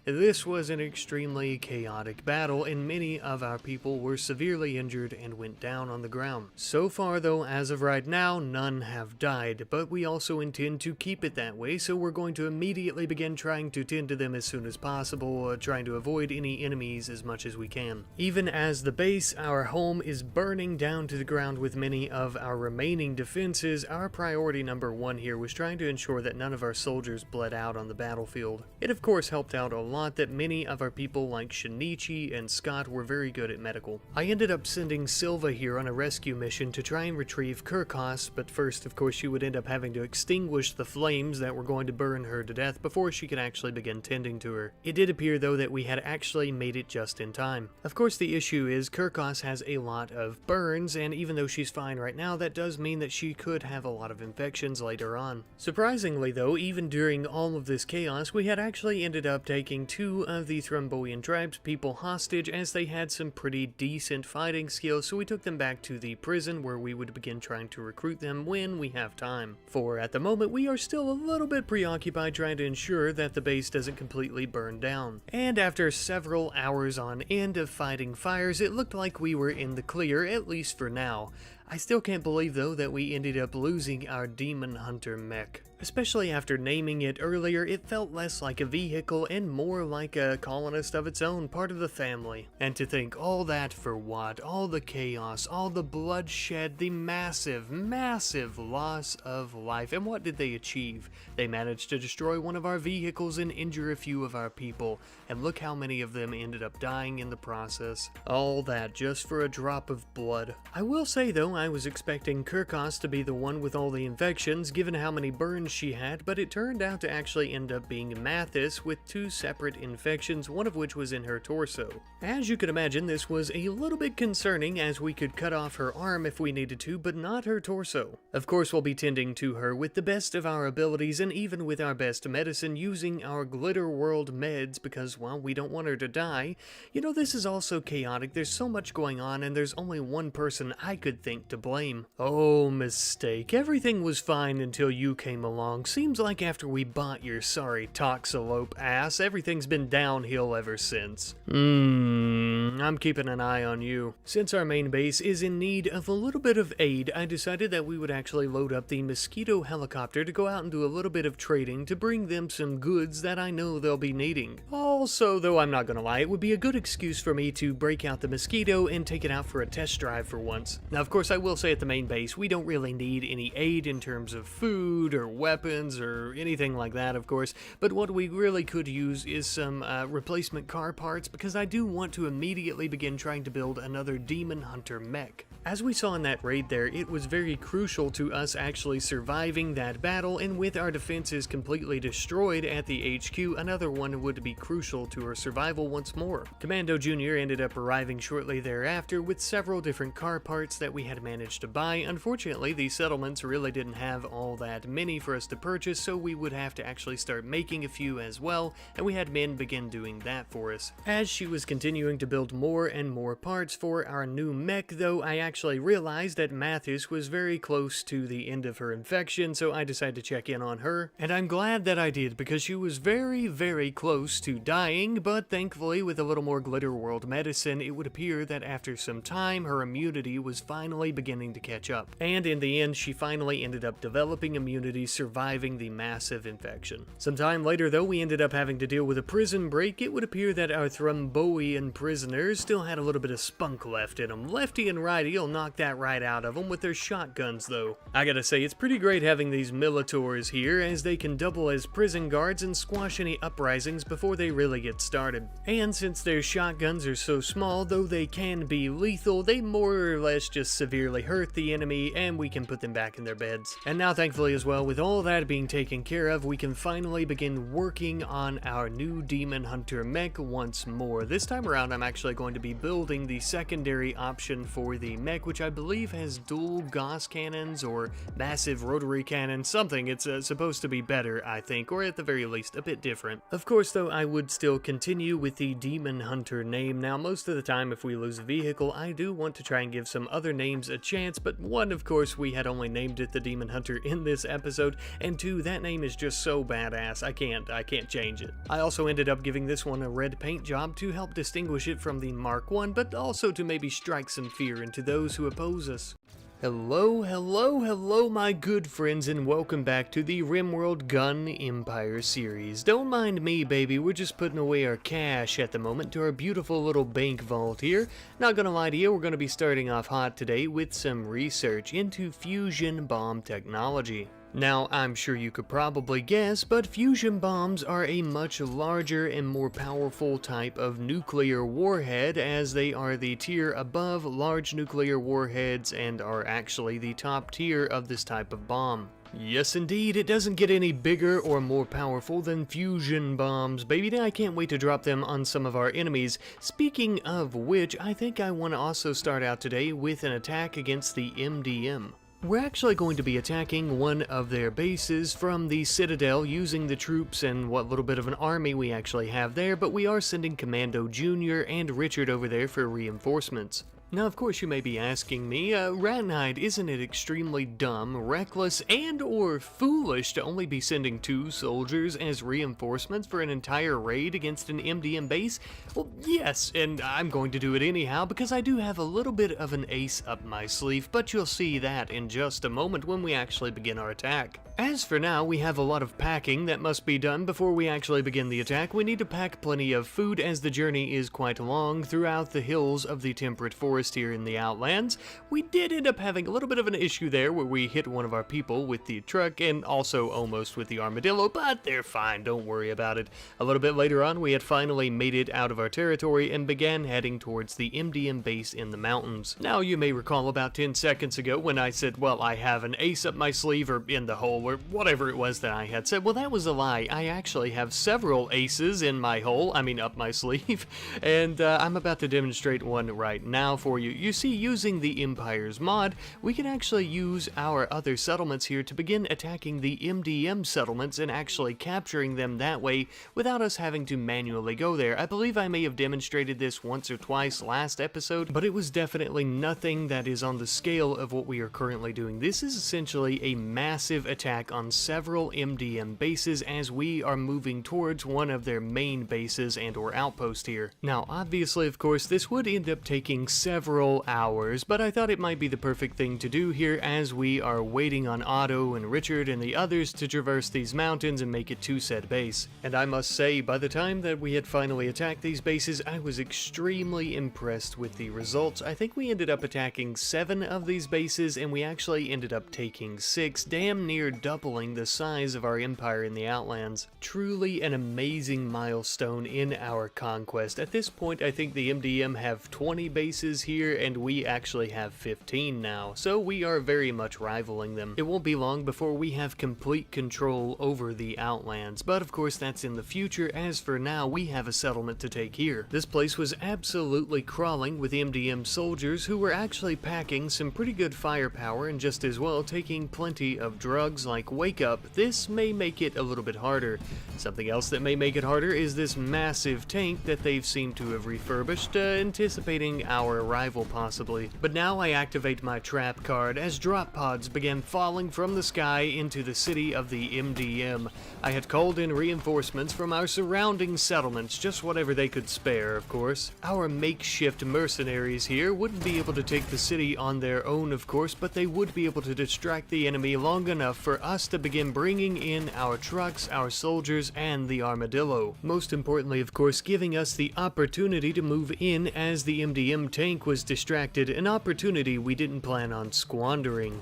This was an extremely chaotic battle, and many of our people were severely injured and went down on the ground. So far, though, as of right now, none have died, but we also intend to keep it that way, so we're going to immediately begin trying to tend to them as soon as possible, trying to avoid any enemies as much as we can. Even as the base, our home, is burning down to the ground with many of our remaining defenses, our priority number one here was trying to ensure that none of our soldiers bled out on the battlefield. It of course helped out a lot lot that many of our people like Shinichi and Scott were very good at medical. I ended up sending Silva here on a rescue mission to try and retrieve Kirkos, but first of course she would end up having to extinguish the flames that were going to burn her to death before she could actually begin tending to her. It did appear though that we had actually made it just in time. Of course the issue is Kirkos has a lot of burns, and even though she's fine right now, that does mean that she could have a lot of infections later on. Surprisingly though, even during all of this chaos, we had actually ended up taking 2 of the Thrombian tribes people hostage, as they had some pretty decent fighting skills, so we took them back to the prison where we would begin trying to recruit them when we have time. For at the moment we are still a little bit preoccupied trying to ensure that the base doesn't completely burn down. And after several hours on end of fighting fires, it looked like we were in the clear, at least for now. I still can't believe though that we ended up losing our Demon Hunter mech. Especially after naming it earlier, it felt less like a vehicle and more like a colonist of its own, part of the family. And to think all that for what? All the chaos, all the bloodshed, the massive, massive loss of life. And what did they achieve? They managed to destroy one of our vehicles and injure a few of our people. And look how many of them ended up dying in the process. All that just for a drop of blood. I will say though, I was expecting Kirkos to be the one with all the infections, given how many burns she had, but it turned out to actually end up being Mathis with 2 separate infections, one of which was in her torso. As you can imagine, this was a little bit concerning, as we could cut off her arm if we needed to, but not her torso. Of course, we'll be tending to her with the best of our abilities, and even with our best medicine, using our Glitter World meds, because, well, we don't want her to die. You know, this is also chaotic. There's so much going on, and there's only one person I could think to blame. Oh, mistake. Everything was fine until you came along. Seems like after we bought your sorry Toxalope ass, everything's been downhill ever since. I'm keeping an eye on you. Since our main base is in need of a little bit of aid, I decided that we would actually load up the Mosquito helicopter to go out and do a little bit of trading to bring them some goods that I know they'll be needing. Also, though I'm not gonna lie, it would be a good excuse for me to break out the Mosquito and take it out for a test drive for once. Now, of course, I will say at the main base, we don't really need any aid in terms of food or weapons or anything like that, of course, but what we really could use is some replacement car parts, because I do want to immediately begin trying to build another Demon Hunter mech. As we saw in that raid there, it was very crucial to us actually surviving that battle, and with our defenses completely destroyed at the HQ, another one would be crucial to our survival once more. Commando Jr. ended up arriving shortly thereafter with several different car parts that we had managed to buy. Unfortunately, the settlements really didn't have all that many for us to purchase, so we would have to actually start making a few as well, and we had Min begin doing that for us. As she was continuing to build more and more parts for our new mech, though, I actually realized that Mathis was very close to the end of her infection, so I decided to check in on her, and I'm glad that I did, because she was very, very close to dying, but thankfully with a little more Glitter World medicine, it would appear that after some time, her immunity was finally beginning to catch up. And in the end, she finally ended up developing immunity, surviving the massive infection. Sometime later, though, we ended up having to deal with a prison break. It would appear that our Thrombian prisoners still had a little bit of spunk left in them. Lefty and righty will knock that right out of them with their shotguns, though. I gotta say, it's pretty great having these Militarizing here, as they can double as prison guards and squash any uprisings before they really get started. And since their shotguns are so small, though they can be lethal, they more or less just severely hurt the enemy, and we can put them back in their beds. And now, thankfully as well, with all that being taken care of, we can finally begin working on our new Demon Hunter mech once more. This time around, I'm actually going to be building the secondary option for the mech, which I believe has dual Gauss cannons or massive rotary cannons, something. It's supposed to be better, I think, or at the very least a bit different. Of course, though, I would still continue with the Demon Hunter name. Now, most of the time, if we lose a vehicle, I do want to try and give some other names a chance, but one, of course, we had only named it the Demon Hunter in this episode, and two, that name is just so badass, I can't change it. I also ended up giving this one a red paint job to help distinguish it from the Mark I, but also to maybe strike some fear into those who oppose us. Hello, hello, hello, my good friends, and welcome back to the RimWorld Gun Empire series. Don't mind me, baby, we're just putting away our cash at the moment to our beautiful little bank vault here. Not gonna lie to you, we're gonna be starting off hot today with some research into fusion bomb technology. Now, I'm sure you could probably guess, but fusion bombs are a much larger and more powerful type of nuclear warhead, as they are the tier above large nuclear warheads and are actually the top tier of this type of bomb. Yes, indeed, it doesn't get any bigger or more powerful than fusion bombs, baby. I can't wait to drop them on some of our enemies. Speaking of which, I think I want to also start out today with an attack against the MDM. We're actually going to be attacking one of their bases from the Citadel using the troops and what little bit of an army we actually have there, but we are sending Commando Jr. and Richard over there for reinforcements. Now, of course, you may be asking me, Ratnide, isn't it extremely dumb, reckless, and or foolish to only be sending 2 soldiers as reinforcements for an entire raid against an MDM base? Well, yes, and I'm going to do it anyhow because I do have a little bit of an ace up my sleeve, but you'll see that in just a moment when we actually begin our attack. As for now, we have a lot of packing that must be done before we actually begin the attack. We need to pack plenty of food as the journey is quite long throughout the hills of the temperate forest here in the Outlands. We did end up having a little bit of an issue there where we hit one of our people with the truck and also almost with the armadillo, but they're fine, don't worry about it. A little bit later on, we had finally made it out of our territory and began heading towards the MDM base in the mountains. Now, you may recall about 10 seconds ago when I said, well, I have an ace up my sleeve or in the hole or whatever it was that I had said. Well, that was a lie. I actually have several aces in my hole, up my sleeve, and I'm about to demonstrate one right now for you. You see, using the Empire's mod, we can actually use our other settlements here to begin attacking the MDM settlements and actually capturing them that way without us having to manually go there. I believe I may have demonstrated this once or twice last episode, but it was definitely nothing that is on the scale of what we are currently doing. This is essentially a massive attack on several MDM bases as we are moving towards one of their main bases and or outpost here. Now, obviously, of course, this would end up taking several hours, but I thought it might be the perfect thing to do here as we are waiting on Otto and Richard and the others to traverse these mountains and make it to said base. And I must say, by the time that we had finally attacked these bases, I was extremely impressed with the results. I think we ended up attacking 7 of these bases, and we actually ended up taking 6, damn near doubling the size of our empire in the Outlands. Truly an amazing milestone in our conquest. At this point, I think the MDM have 20 bases here, and we actually have 15 now, so we are very much rivaling them. It won't be long before we have complete control over the Outlands, but of course that's in the future. As for now, we have a settlement to take here. This place was absolutely crawling with MDM soldiers who were actually packing some pretty good firepower and just as well taking plenty of drugs like Wake Up. This may make it a little bit harder. Something else that may make it harder is this massive tank that they've seemed to have refurbished, anticipating our arrival possibly. But now I activate my trap card as drop pods began falling from the sky into the city of the MDM. I had called in reinforcements from our surrounding settlements, just whatever they could spare, of course. Our makeshift mercenaries here wouldn't be able to take the city on their own, of course, but they would be able to distract the enemy long enough for us to begin bringing in our trucks, our soldiers, and the armadillo. Most importantly, of course, giving us the opportunity to move in as the MDM tank was distracted, an opportunity we didn't plan on squandering.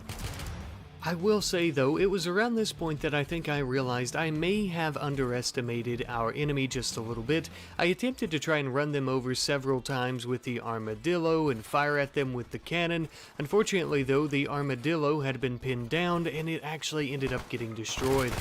I will say though, it was around this point that I think I realized I may have underestimated our enemy just a little bit. I attempted to try and run them over several times with the armadillo and fire at them with the cannon. Unfortunately though, the armadillo had been pinned down and it actually ended up getting destroyed.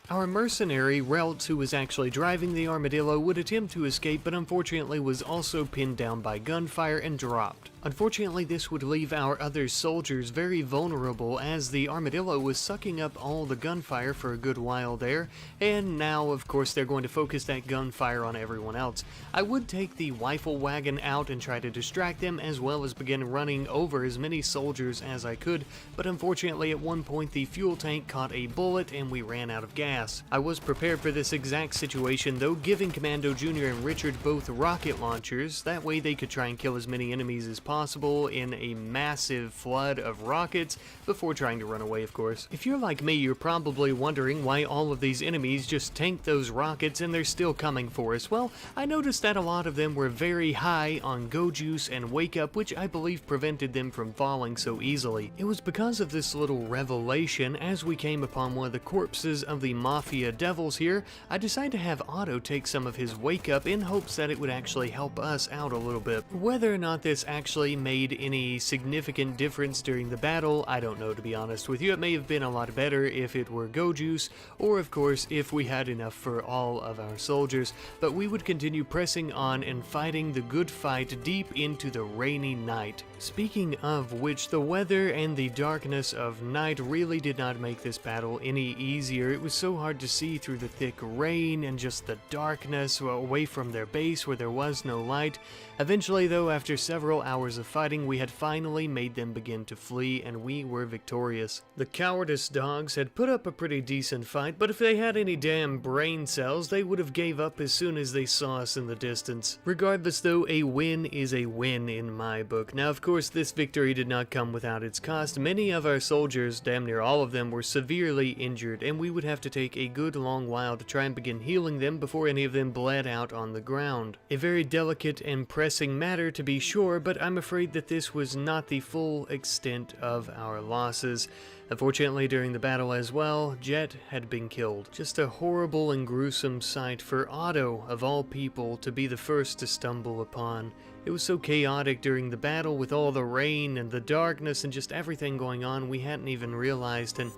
Our mercenary, Relt, who was actually driving the armadillo, would attempt to escape, but unfortunately was also pinned down by gunfire and dropped. Unfortunately, this would leave our other soldiers very vulnerable as the armadillo was sucking up all the gunfire for a good while there, and now, of course, they're going to focus that gunfire on everyone else. I would take the rifle wagon out and try to distract them, as well as begin running over as many soldiers as I could, but unfortunately at one point the fuel tank caught a bullet and we ran out of gas. I was prepared for this exact situation though, giving Commando Jr. and Richard both rocket launchers, that way they could try and kill as many enemies as possible possible in a massive flood of rockets before trying to run away, of course. If you're like me, you're probably wondering why all of these enemies just tank those rockets and they're still coming for us. Well, I noticed that a lot of them were very high on go juice and wake up, which I believe prevented them from falling so easily. It was because of this little revelation, as we came upon one of the corpses of the Mafia devils here, I decided to have Otto take some of his wake up in hopes that it would actually help us out a little bit. Whether or not this actually made any significant difference during the battle, I don't know, to be honest with you. It may have been a lot better if it were go juice, or of course if we had enough for all of our soldiers, but we would continue pressing on and fighting the good fight deep into the rainy night. Speaking of which, the weather and the darkness of night really did not make this battle any easier. It was so hard to see through the thick rain and just the darkness away from their base where there was no light. Eventually though, after several hours of fighting, we had finally made them begin to flee and we were victorious. The cowardice dogs had put up a pretty decent fight, but if they had any damn brain cells, they would have gave up as soon as they saw us in the distance. Regardless though, a win is a win in my book. Now of course this victory did not come without its cost. Many of our soldiers, damn near all of them, were severely injured, and we would have to take a good long while to try and begin healing them before any of them bled out on the ground. A very delicate and pressing matter to be sure, but I'm afraid that this was not the full extent of our losses. Unfortunately, during the battle as well, Jet had been killed. Just a horrible and gruesome sight for Otto, of all people, to be the first to stumble upon. It was so chaotic during the battle with all the rain and the darkness and just everything going on we hadn't even realized, and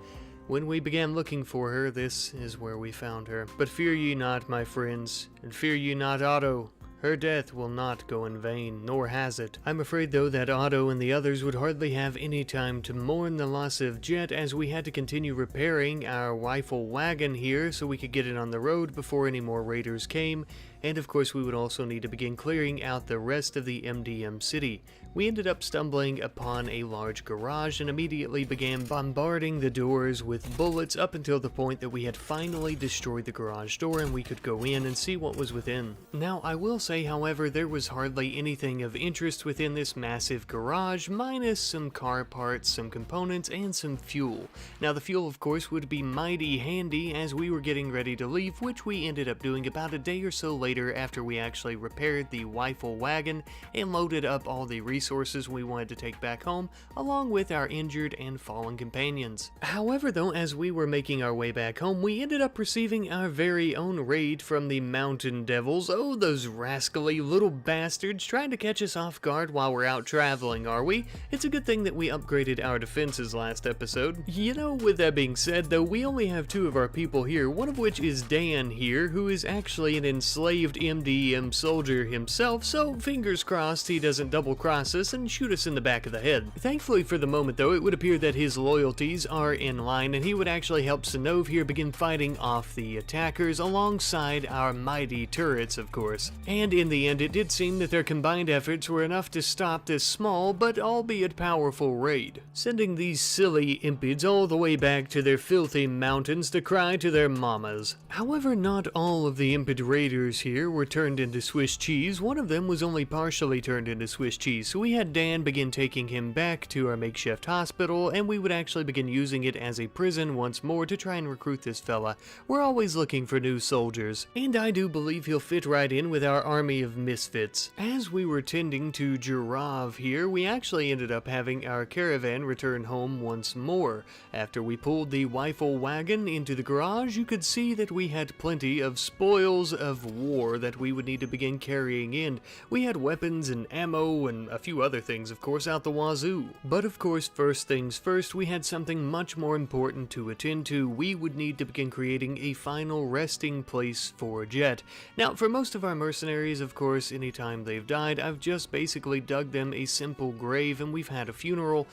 when we began looking for her, this is where we found her. But fear ye not, my friends, and fear ye not Otto. Her death will not go in vain, nor has it. I'm afraid though that Otto and the others would hardly have any time to mourn the loss of Jet, as we had to continue repairing our rifle wagon here so we could get it on the road before any more raiders came, and of course we would also need to begin clearing out the rest of the MDM city. We ended up stumbling upon a large garage and immediately began bombarding the doors with bullets up until the point that we had finally destroyed the garage door and we could go in and see what was within. Now I will say, however, there was hardly anything of interest within this massive garage, minus some car parts, some components, and some fuel. Now the fuel of course would be mighty handy as we were getting ready to leave, which we ended up doing about a day or so later after we actually repaired the rifle wagon and loaded up all the resources we wanted to take back home, along with our injured and fallen companions. However though, as we were making our way back home, we ended up receiving our very own raid from the mountain devils. Oh, those rascally little bastards trying to catch us off guard while we're out traveling, are we? It's a good thing that we upgraded our defenses last episode. You know, with that being said though, we only have two of our people here, one of which is Dan here, who is actually an enslaved MDM soldier himself, so fingers crossed he doesn't double cross us and shoot us in the back of the head. Thankfully for the moment though, it would appear that his loyalties are in line and he would actually help Sinov here begin fighting off the attackers alongside our mighty turrets, of course. And in the end, it did seem that their combined efforts were enough to stop this small but albeit powerful raid, sending these silly impids all the way back to their filthy mountains to cry to their mamas. However, not all of the impid raiders here were turned into Swiss cheese. One of them was only partially turned into Swiss cheese, so we had Dan begin taking him back to our makeshift hospital, and we would actually begin using it as a prison once more to try and recruit this fella. We're always looking for new soldiers, and I do believe he'll fit right in with our army of misfits. As we were tending to Giraffe here, we actually ended up having our caravan return home once more. After we pulled the rifle wagon into the garage, you could see that we had plenty of spoils of war that we would need to begin carrying in. We had weapons and ammo and a few other things, of course, out the wazoo. But of course, first things first, we had something much more important to attend to. We would need to begin creating a final resting place for Jet. Now, for most of our mercenaries, of course, anytime they've died, I've just basically dug them a simple grave and we've had a funeral.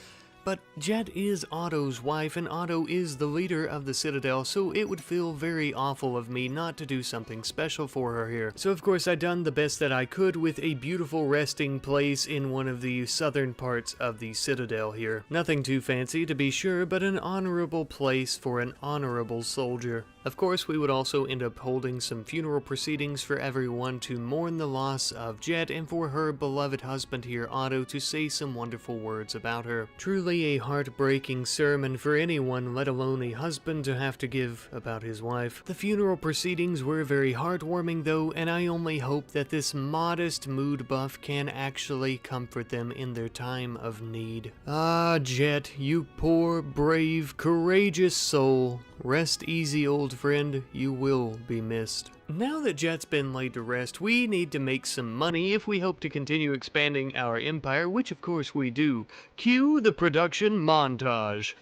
But Jet is Otto's wife, and Otto is the leader of the Citadel, so it would feel very awful of me not to do something special for her here. So of course I done the best that I could with a beautiful resting place in one of the southern parts of the Citadel here. Nothing too fancy to be sure, but an honorable place for an honorable soldier. Of course, we would also end up holding some funeral proceedings for everyone to mourn the loss of Jet and for her beloved husband here, Otto, to say some wonderful words about her. Truly a heartbreaking sermon for anyone, let alone a husband, to have to give about his wife. The funeral proceedings were very heartwarming though, and I only hope that this modest mood buff can actually comfort them in their time of need. Ah, Jet, you poor, brave, courageous soul. Rest easy, old friend, you will be missed. Now that Jet's been laid to rest, we need to make some money if we hope to continue expanding our empire, which of course we do. Cue the production montage.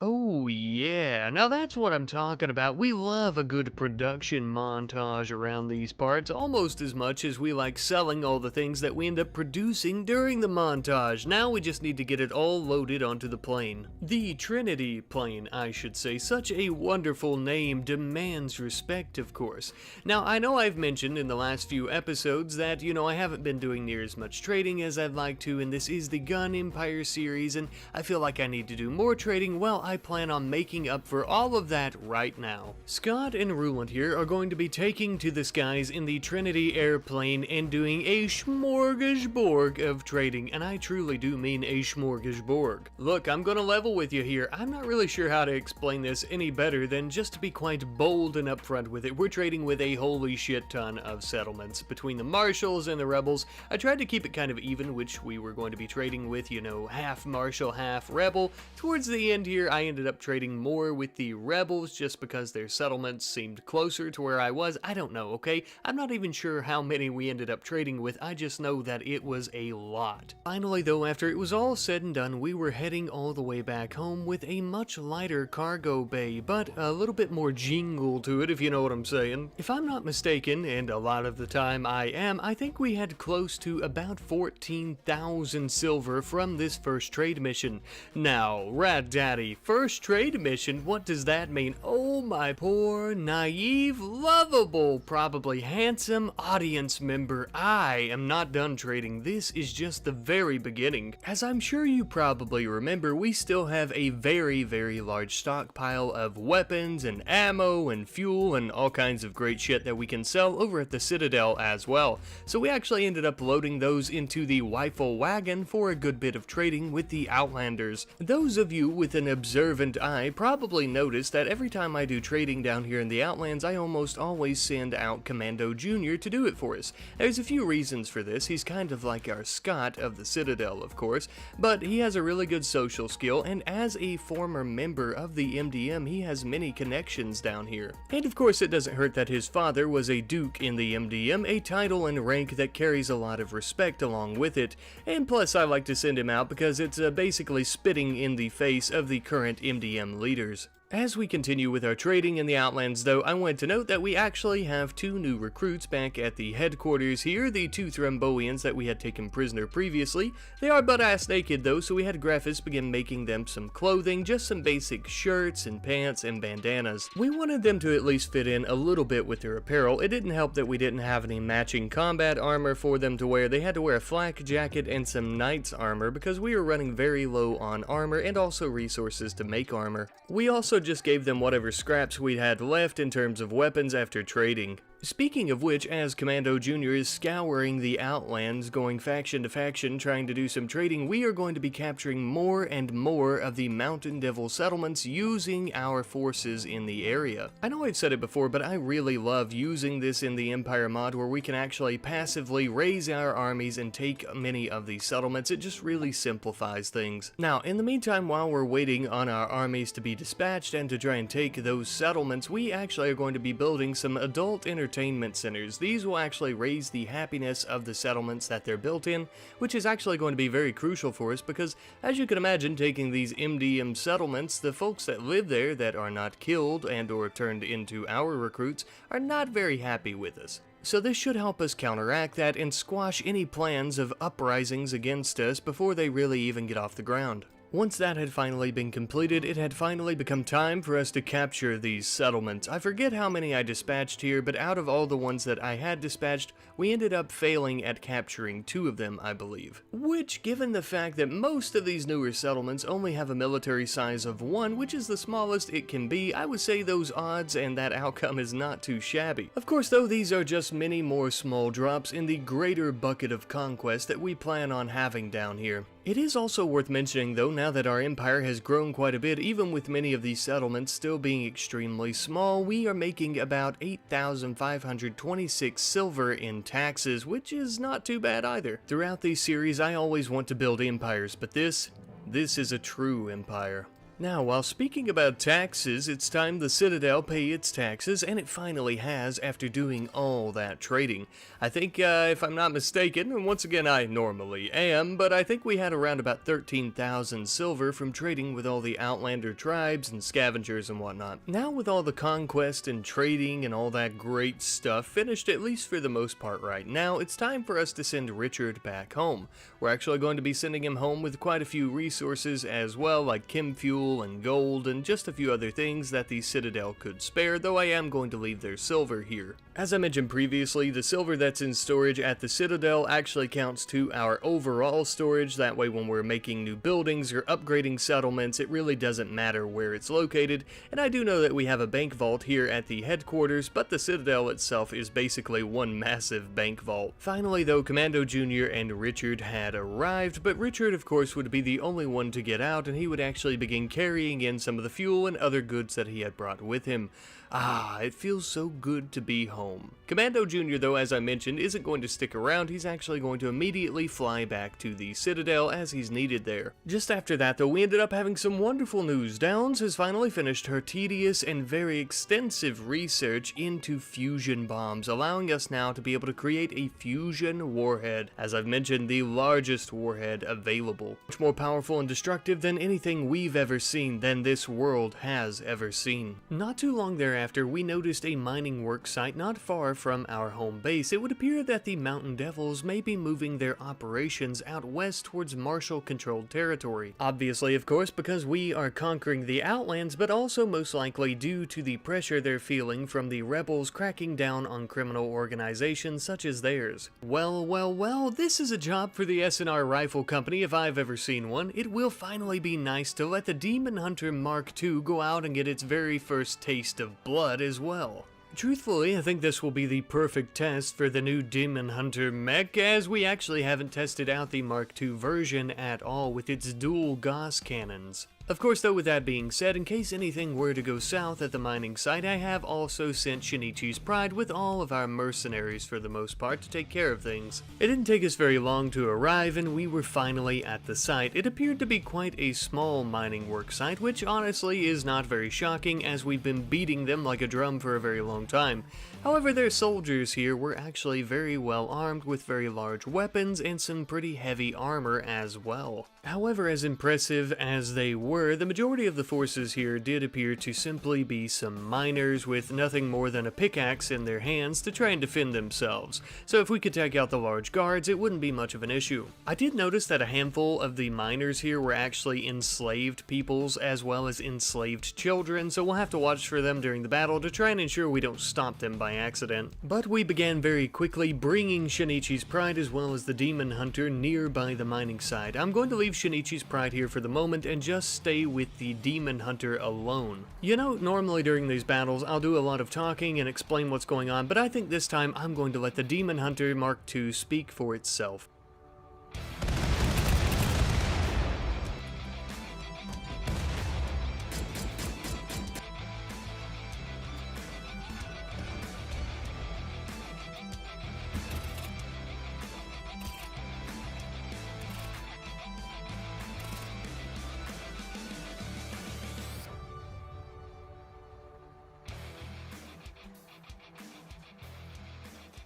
Oh yeah, now that's what I'm talking about. We love a good production montage around these parts, almost as much as we like selling all the things that we end up producing during the montage. Now we just need to get it all loaded onto the plane. The Trinity plane, I should say. Such a wonderful name, demands respect, of course. Now, I know I've mentioned in the last few episodes that, I haven't been doing near as much trading as I'd like to, and this is the Gun Empire series, and I feel like I need to do more trading. Well, I plan on making up for all of that right now. Scott and Ruland here are going to be taking to the skies in the Trinity airplane and doing a smorgasbord of trading, and I truly do mean a smorgasbord. Look, I'm gonna level with you here. I'm not really sure how to explain this any better than just to be quite bold and upfront with it. We're trading with a holy shit ton of settlements between the marshals and the rebels. I tried to keep it kind of even, which we were going to be trading with, half marshal, half rebel. Towards the end here, I ended up trading more with the rebels just because their settlements seemed closer to where I was. I don't know, okay? I'm not even sure how many we ended up trading with. I just know that it was a lot. Finally though, after it was all said and done, we were heading all the way back home with a much lighter cargo bay, but a little bit more jingle to it, if you know what I'm saying. If I'm not mistaken, and a lot of the time I am, I think we had close to about 14,000 silver from this first trade mission. Now, Rat Daddy, first trade mission, what does that mean? Oh my poor, naive, lovable, probably handsome audience member, I am not done trading. This is just the very beginning. As I'm sure you probably remember, we still have a very, very large stockpile of weapons and ammo and fuel and all kinds of great shit that we can sell over at the Citadel as well. So we actually ended up loading those into the Weifel wagon for a good bit of trading with the Outlanders. Those of you with an observant eye probably noticed that every time I do trading down here in the Outlands, I almost always send out Commando Jr. to do it for us. There's a few reasons for this. He's kind of like our Scott of the Citadel, of course, but he has a really good social skill, and as a former member of the MDM, he has many connections down here. And of course, it doesn't hurt that his father was a Duke in the MDM, a title and rank that carries a lot of respect along with it. And plus, I like to send him out because it's basically spitting in the face of the current MDM leaders. As we continue with our trading in the Outlands though, I wanted to note that we actually have 2 new recruits back at the headquarters here, the 2 Thrombians that we had taken prisoner previously. They are butt-ass naked though, so we had Graphists begin making them some clothing, just some basic shirts and pants and bandanas. We wanted them to at least fit in a little bit with their apparel. It didn't help that we didn't have any matching combat armor for them to wear. They had to wear a flak jacket and some knight's armor because we were running very low on armor and also resources to make armor. We also just gave them whatever scraps we had left in terms of weapons after trading. Speaking of which, as Commando Jr. is scouring the Outlands, going faction to faction, trying to do some trading, we are going to be capturing more and more of the Mountain Devil settlements using our forces in the area. I know I've said it before, but I really love using this in the Empire mod where we can actually passively raise our armies and take many of these settlements. It just really simplifies things. Now, in the meantime, while we're waiting on our armies to be dispatched and to try and take those settlements, we actually are going to be building some adult entertainment centers. These will actually raise the happiness of the settlements that they're built in, which is actually going to be very crucial for us because, as you can imagine, taking these MDM settlements, the folks that live there that are not killed and or turned into our recruits are not very happy with us. So this should help us counteract that and squash any plans of uprisings against us before they really even get off the ground. Once that had finally been completed, it had finally become time for us to capture these settlements. I forget how many I dispatched here, but out of all the ones that I had dispatched, we ended up failing at capturing 2 of them, I believe. Which, given the fact that most of these newer settlements only have a military size of 1, which is the smallest it can be, I would say those odds and that outcome is not too shabby. Of course though, these are just many more small drops in the greater bucket of conquest that we plan on having down here. It is also worth mentioning though, now that our empire has grown quite a bit, even with many of these settlements still being extremely small, we are making about 8,526 silver in taxes, which is not too bad either. Throughout these series, I always want to build empires, but this is a true empire. Now, while speaking about taxes, it's time the Citadel pay its taxes, and it finally has after doing all that trading. I think, if I'm not mistaken, and once again I normally am, but I think we had around about 13,000 silver from trading with all the Outlander tribes and scavengers and whatnot. Now with all the conquest and trading and all that great stuff finished, at least for the most part right now, it's time for us to send Richard back home. We're actually going to be sending him home with quite a few resources as well, like chem fuel and gold and just a few other things that the Citadel could spare, though I am going to leave their silver here. As I mentioned previously, the silver that's in storage at the Citadel actually counts to our overall storage. That way when we're making new buildings or upgrading settlements, it really doesn't matter where it's located. And I do know that we have a bank vault here at the headquarters, but the Citadel itself is basically one massive bank vault. Finally though, Commando Jr. and Richard had arrived, but Richard of course would be the only one to get out, and he would actually begin carrying in some of the fuel and other goods that he had brought with him. Ah, it feels so good to be home. Commando Jr. though, as I mentioned, isn't going to stick around. He's actually going to immediately fly back to the Citadel as he's needed there. Just after that though, we ended up having some wonderful news. Downs has finally finished her tedious and very extensive research into fusion bombs, allowing us now to be able to create a fusion warhead. As I've mentioned, the largest warhead available. Much more powerful and destructive than anything we've ever seen, than this world has ever seen. Not too long thereafter, we noticed a mining work site not far from our home base. It would appear that the Mountain Devils may be moving their operations out west towards Marshall-controlled territory. Obviously, of course, because we are conquering the Outlands, but also most likely due to the pressure they're feeling from the rebels cracking down on criminal organizations such as theirs. Well, this is a job for the S&R Rifle Company if I've ever seen one. It will finally be nice to let the Demon Hunter Mark II go out and get its very first taste of blood as well. Truthfully, I think this will be the perfect test for the new Demon Hunter mech, as we actually haven't tested out the Mark II version at all with its dual Gauss cannons. Of course though, with that being said, in case anything were to go south at the mining site, I have also sent Shinichi's Pride with all of our mercenaries for the most part to take care of things. It didn't take us very long to arrive and we were finally at the site. It appeared to be quite a small mining work site, which honestly is not very shocking as we've been beating them like a drum for a very long time. However, their soldiers here were actually very well armed with very large weapons and some pretty heavy armor as well. However, as impressive as they were, the majority of the forces here did appear to simply be some miners with nothing more than a pickaxe in their hands to try and defend themselves. So if we could take out the large guards, it wouldn't be much of an issue. I did notice that a handful of the miners here were actually enslaved peoples as well as enslaved children, so we'll have to watch for them during the battle to try and ensure we don't stomp them by accident. But we began very quickly bringing Shinichi's Pride as well as the Demon Hunter nearby the mining site. I'm going to leave Shinichi's Pride here for the moment and just stay with the Demon Hunter alone. You know, normally during these battles I'll do a lot of talking and explain what's going on, but I think this time I'm going to let the Demon Hunter Mark II speak for itself.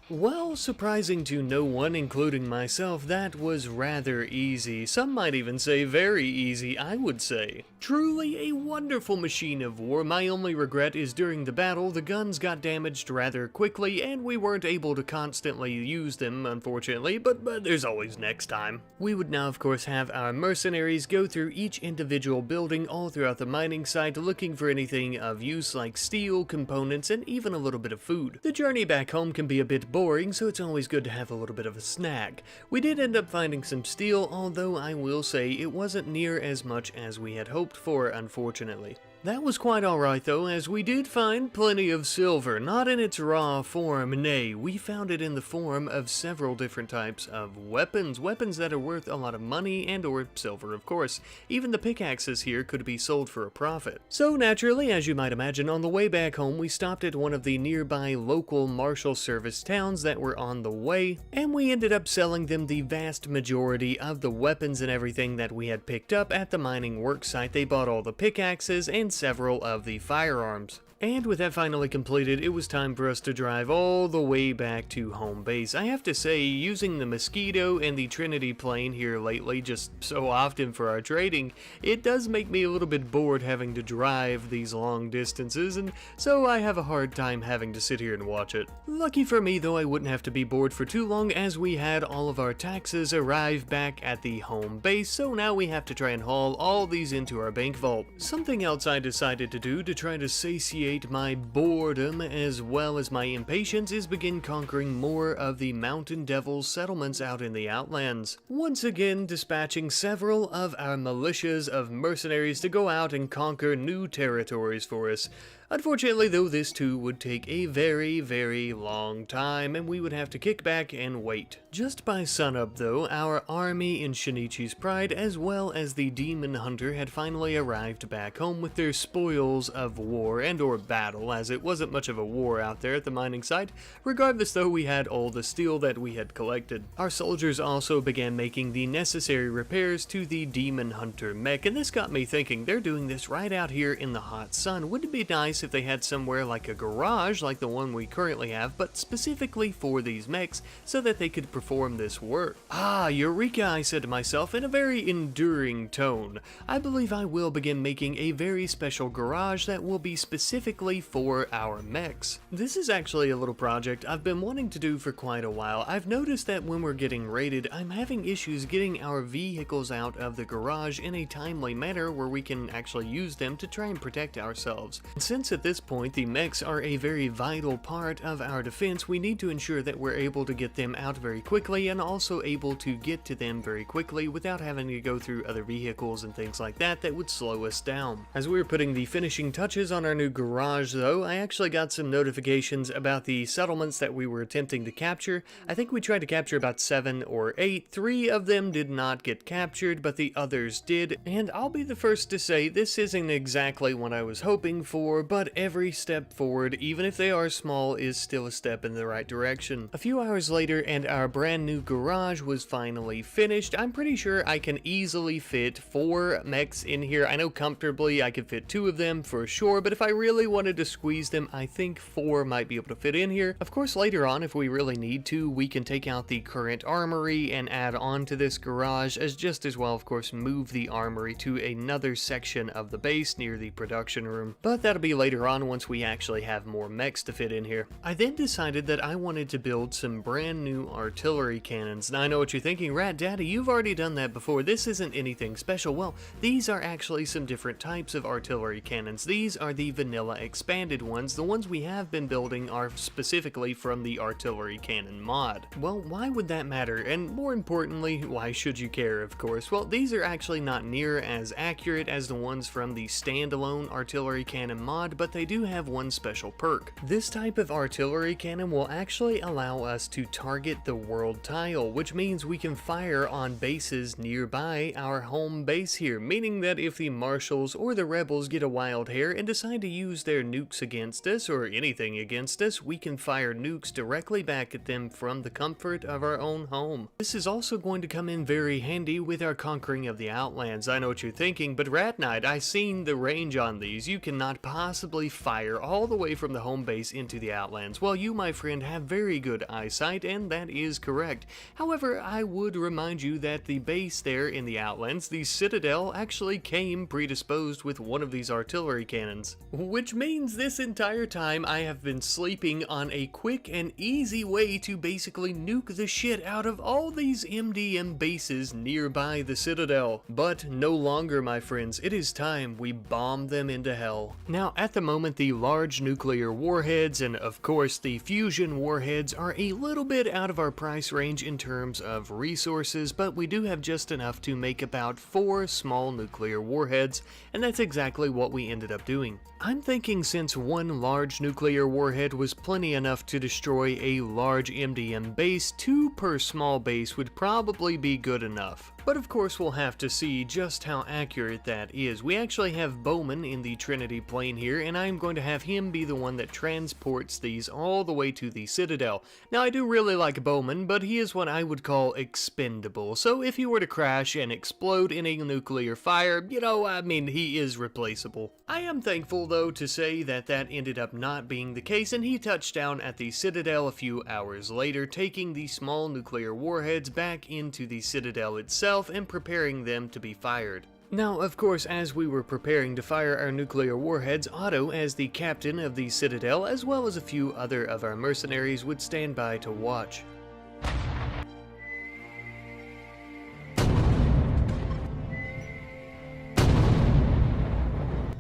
Well, surprising to no one, including myself, that was rather easy. Some might even say very easy, I would say. Truly a wonderful machine of war. My only regret is during the battle, the guns got damaged rather quickly, and we weren't able to constantly use them, unfortunately, but there's always next time. We would now, of course, have our mercenaries go through each individual building all throughout the mining site, looking for anything of use like steel, components, and even a little bit of food. The journey back home can be a bit boring, so it's always good to have a little bit of a snack. We did end up finding some steel, although I will say it wasn't near as much as we had hoped for, unfortunately. That was quite alright though, as we did find plenty of silver, not in its raw form, nay, we found it in the form of several different types of weapons that are worth a lot of money and or silver, of course. Even the pickaxes here could be sold for a profit. So naturally, as you might imagine, on the way back home we stopped at one of the nearby local marshal service towns that were on the way, and we ended up selling them the vast majority of the weapons and everything that we had picked up at the mining work site. They bought all the pickaxes and several of the firearms. And with that finally completed, it was time for us to drive all the way back to home base. I have to say, using the Mosquito and the Trinity plane here lately, just so often for our trading, it does make me a little bit bored having to drive these long distances, and so I have a hard time having to sit here and watch it. Lucky for me though, I wouldn't have to be bored for too long, as we had all of our taxes arrive back at the home base, so now we have to try and haul all these into our bank vault. Something else I decided to do to try to satiate my boredom as well as my impatience is begin conquering more of the Mountain Devils settlements out in the Outlands. Once again dispatching several of our militias of mercenaries to go out and conquer new territories for us. Unfortunately though, this too would take a very, very long time, and we would have to kick back and wait. Just by sunup though, our army in Shinichi's Pride as well as the Demon Hunter had finally arrived back home with their spoils of war and or battle, as it wasn't much of a war out there at the mining site. Regardless though, we had all the steel that we had collected. Our soldiers also began making the necessary repairs to the Demon Hunter mech, and this got me thinking, they're doing this right out here in the hot sun. Wouldn't it be nice if they had somewhere like a garage like the one we currently have, but specifically for these mechs so that they could perform this work? Ah, eureka, I said to myself in a very enduring tone. I believe I will begin making a very special garage that will be specifically for our mechs. This is actually a little project I've been wanting to do for quite a while. I've noticed that when we're getting raided, I'm having issues getting our vehicles out of the garage in a timely manner where we can actually use them to try and protect ourselves. Since at this point the mechs are a very vital part of our defense, we need to ensure that we're able to get them out very quickly and also able to get to them very quickly without having to go through other vehicles and things like that that would slow us down. As we were putting the finishing touches on our new garage though, I actually got some notifications about the settlements that we were attempting to capture. I think we tried to capture about 7 or 8. 3 of them did not get captured, but the others did, and I'll be the first to say this isn't exactly what I was hoping for, but every step forward, even if they are small, is still a step in the right direction. A few hours later, and our brand new garage was finally finished. I'm pretty sure I can easily fit 4 mechs in here. I know comfortably I could fit 2 of them for sure, but if I really wanted to squeeze them, I think 4 might be able to fit in here. Of course, later on, if we really need to, we can take out the current armory and add on to this garage, as just as well, of course, move the armory to another section of the base near the production room. But that'll be later on once we actually have more mechs to fit in here. I then decided that I wanted to build some brand new artillery cannons. Now I know what you're thinking, Rat Daddy, you've already done that before. This isn't anything special. Well, these are actually some different types of artillery cannons. These are the vanilla expanded ones. The ones we have been building are specifically from the artillery cannon mod. Well, why would that matter? And more importantly, why should you care, of course? Well, these are actually not near as accurate as the ones from the standalone artillery cannon mod, but they do have one special perk. This type of artillery cannon will actually allow us to target the world tile, which means we can fire on bases nearby our home base here, meaning that if the marshals or the rebels get a wild hair and decide to use their nukes against us or anything against us, we can fire nukes directly back at them from the comfort of our own home. This is also going to come in very handy with our conquering of the Outlands. I know what you're thinking, but Rat Knight, I've seen the range on these. You cannot possibly possibly fire all the way from the home base into the Outlands. Well, you, my friend, have very good eyesight, and that is correct. However, I would remind you that the base there in the Outlands, the Citadel, actually came predisposed with one of these artillery cannons. Which means this entire time I have been sleeping on a quick and easy way to basically nuke the shit out of all these MDM bases nearby the Citadel. But no longer, my friends. It is time we bomb them into hell. Now, at the moment, the large nuclear warheads and, of course, the fusion warheads are a little bit out of our price range in terms of resources, but we do have just enough to make about 4 small nuclear warheads, and that's exactly what we ended up doing. I'm thinking since one large nuclear warhead was plenty enough to destroy a large MDM base, 2 per small base would probably be good enough. But of course we'll have to see just how accurate that is. We actually have Bowman in the Trinity plane here, and I'm going to have him be the one that transports these all the way to the Citadel. Now, I do really like Bowman, but he is what I would call expendable. So if he were to crash and explode in a nuclear fire, you know, I mean, he is replaceable. I am thankful, though, to say that that ended up not being the case, and he touched down at the Citadel a few hours later, taking the small nuclear warheads back into the Citadel itself and preparing them to be fired. Now, of course, as we were preparing to fire our nuclear warheads, Otto, as the captain of the Citadel, as well as a few other of our mercenaries, would stand by to watch.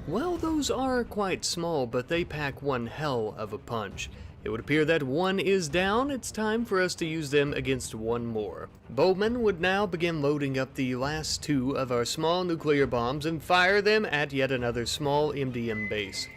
Well, those are quite small, but they pack one hell of a punch. It would appear that one is down. It's time for us to use them against one more. Bowman would now begin loading up the last 2 of our small nuclear bombs and fire them at yet another small MDM base.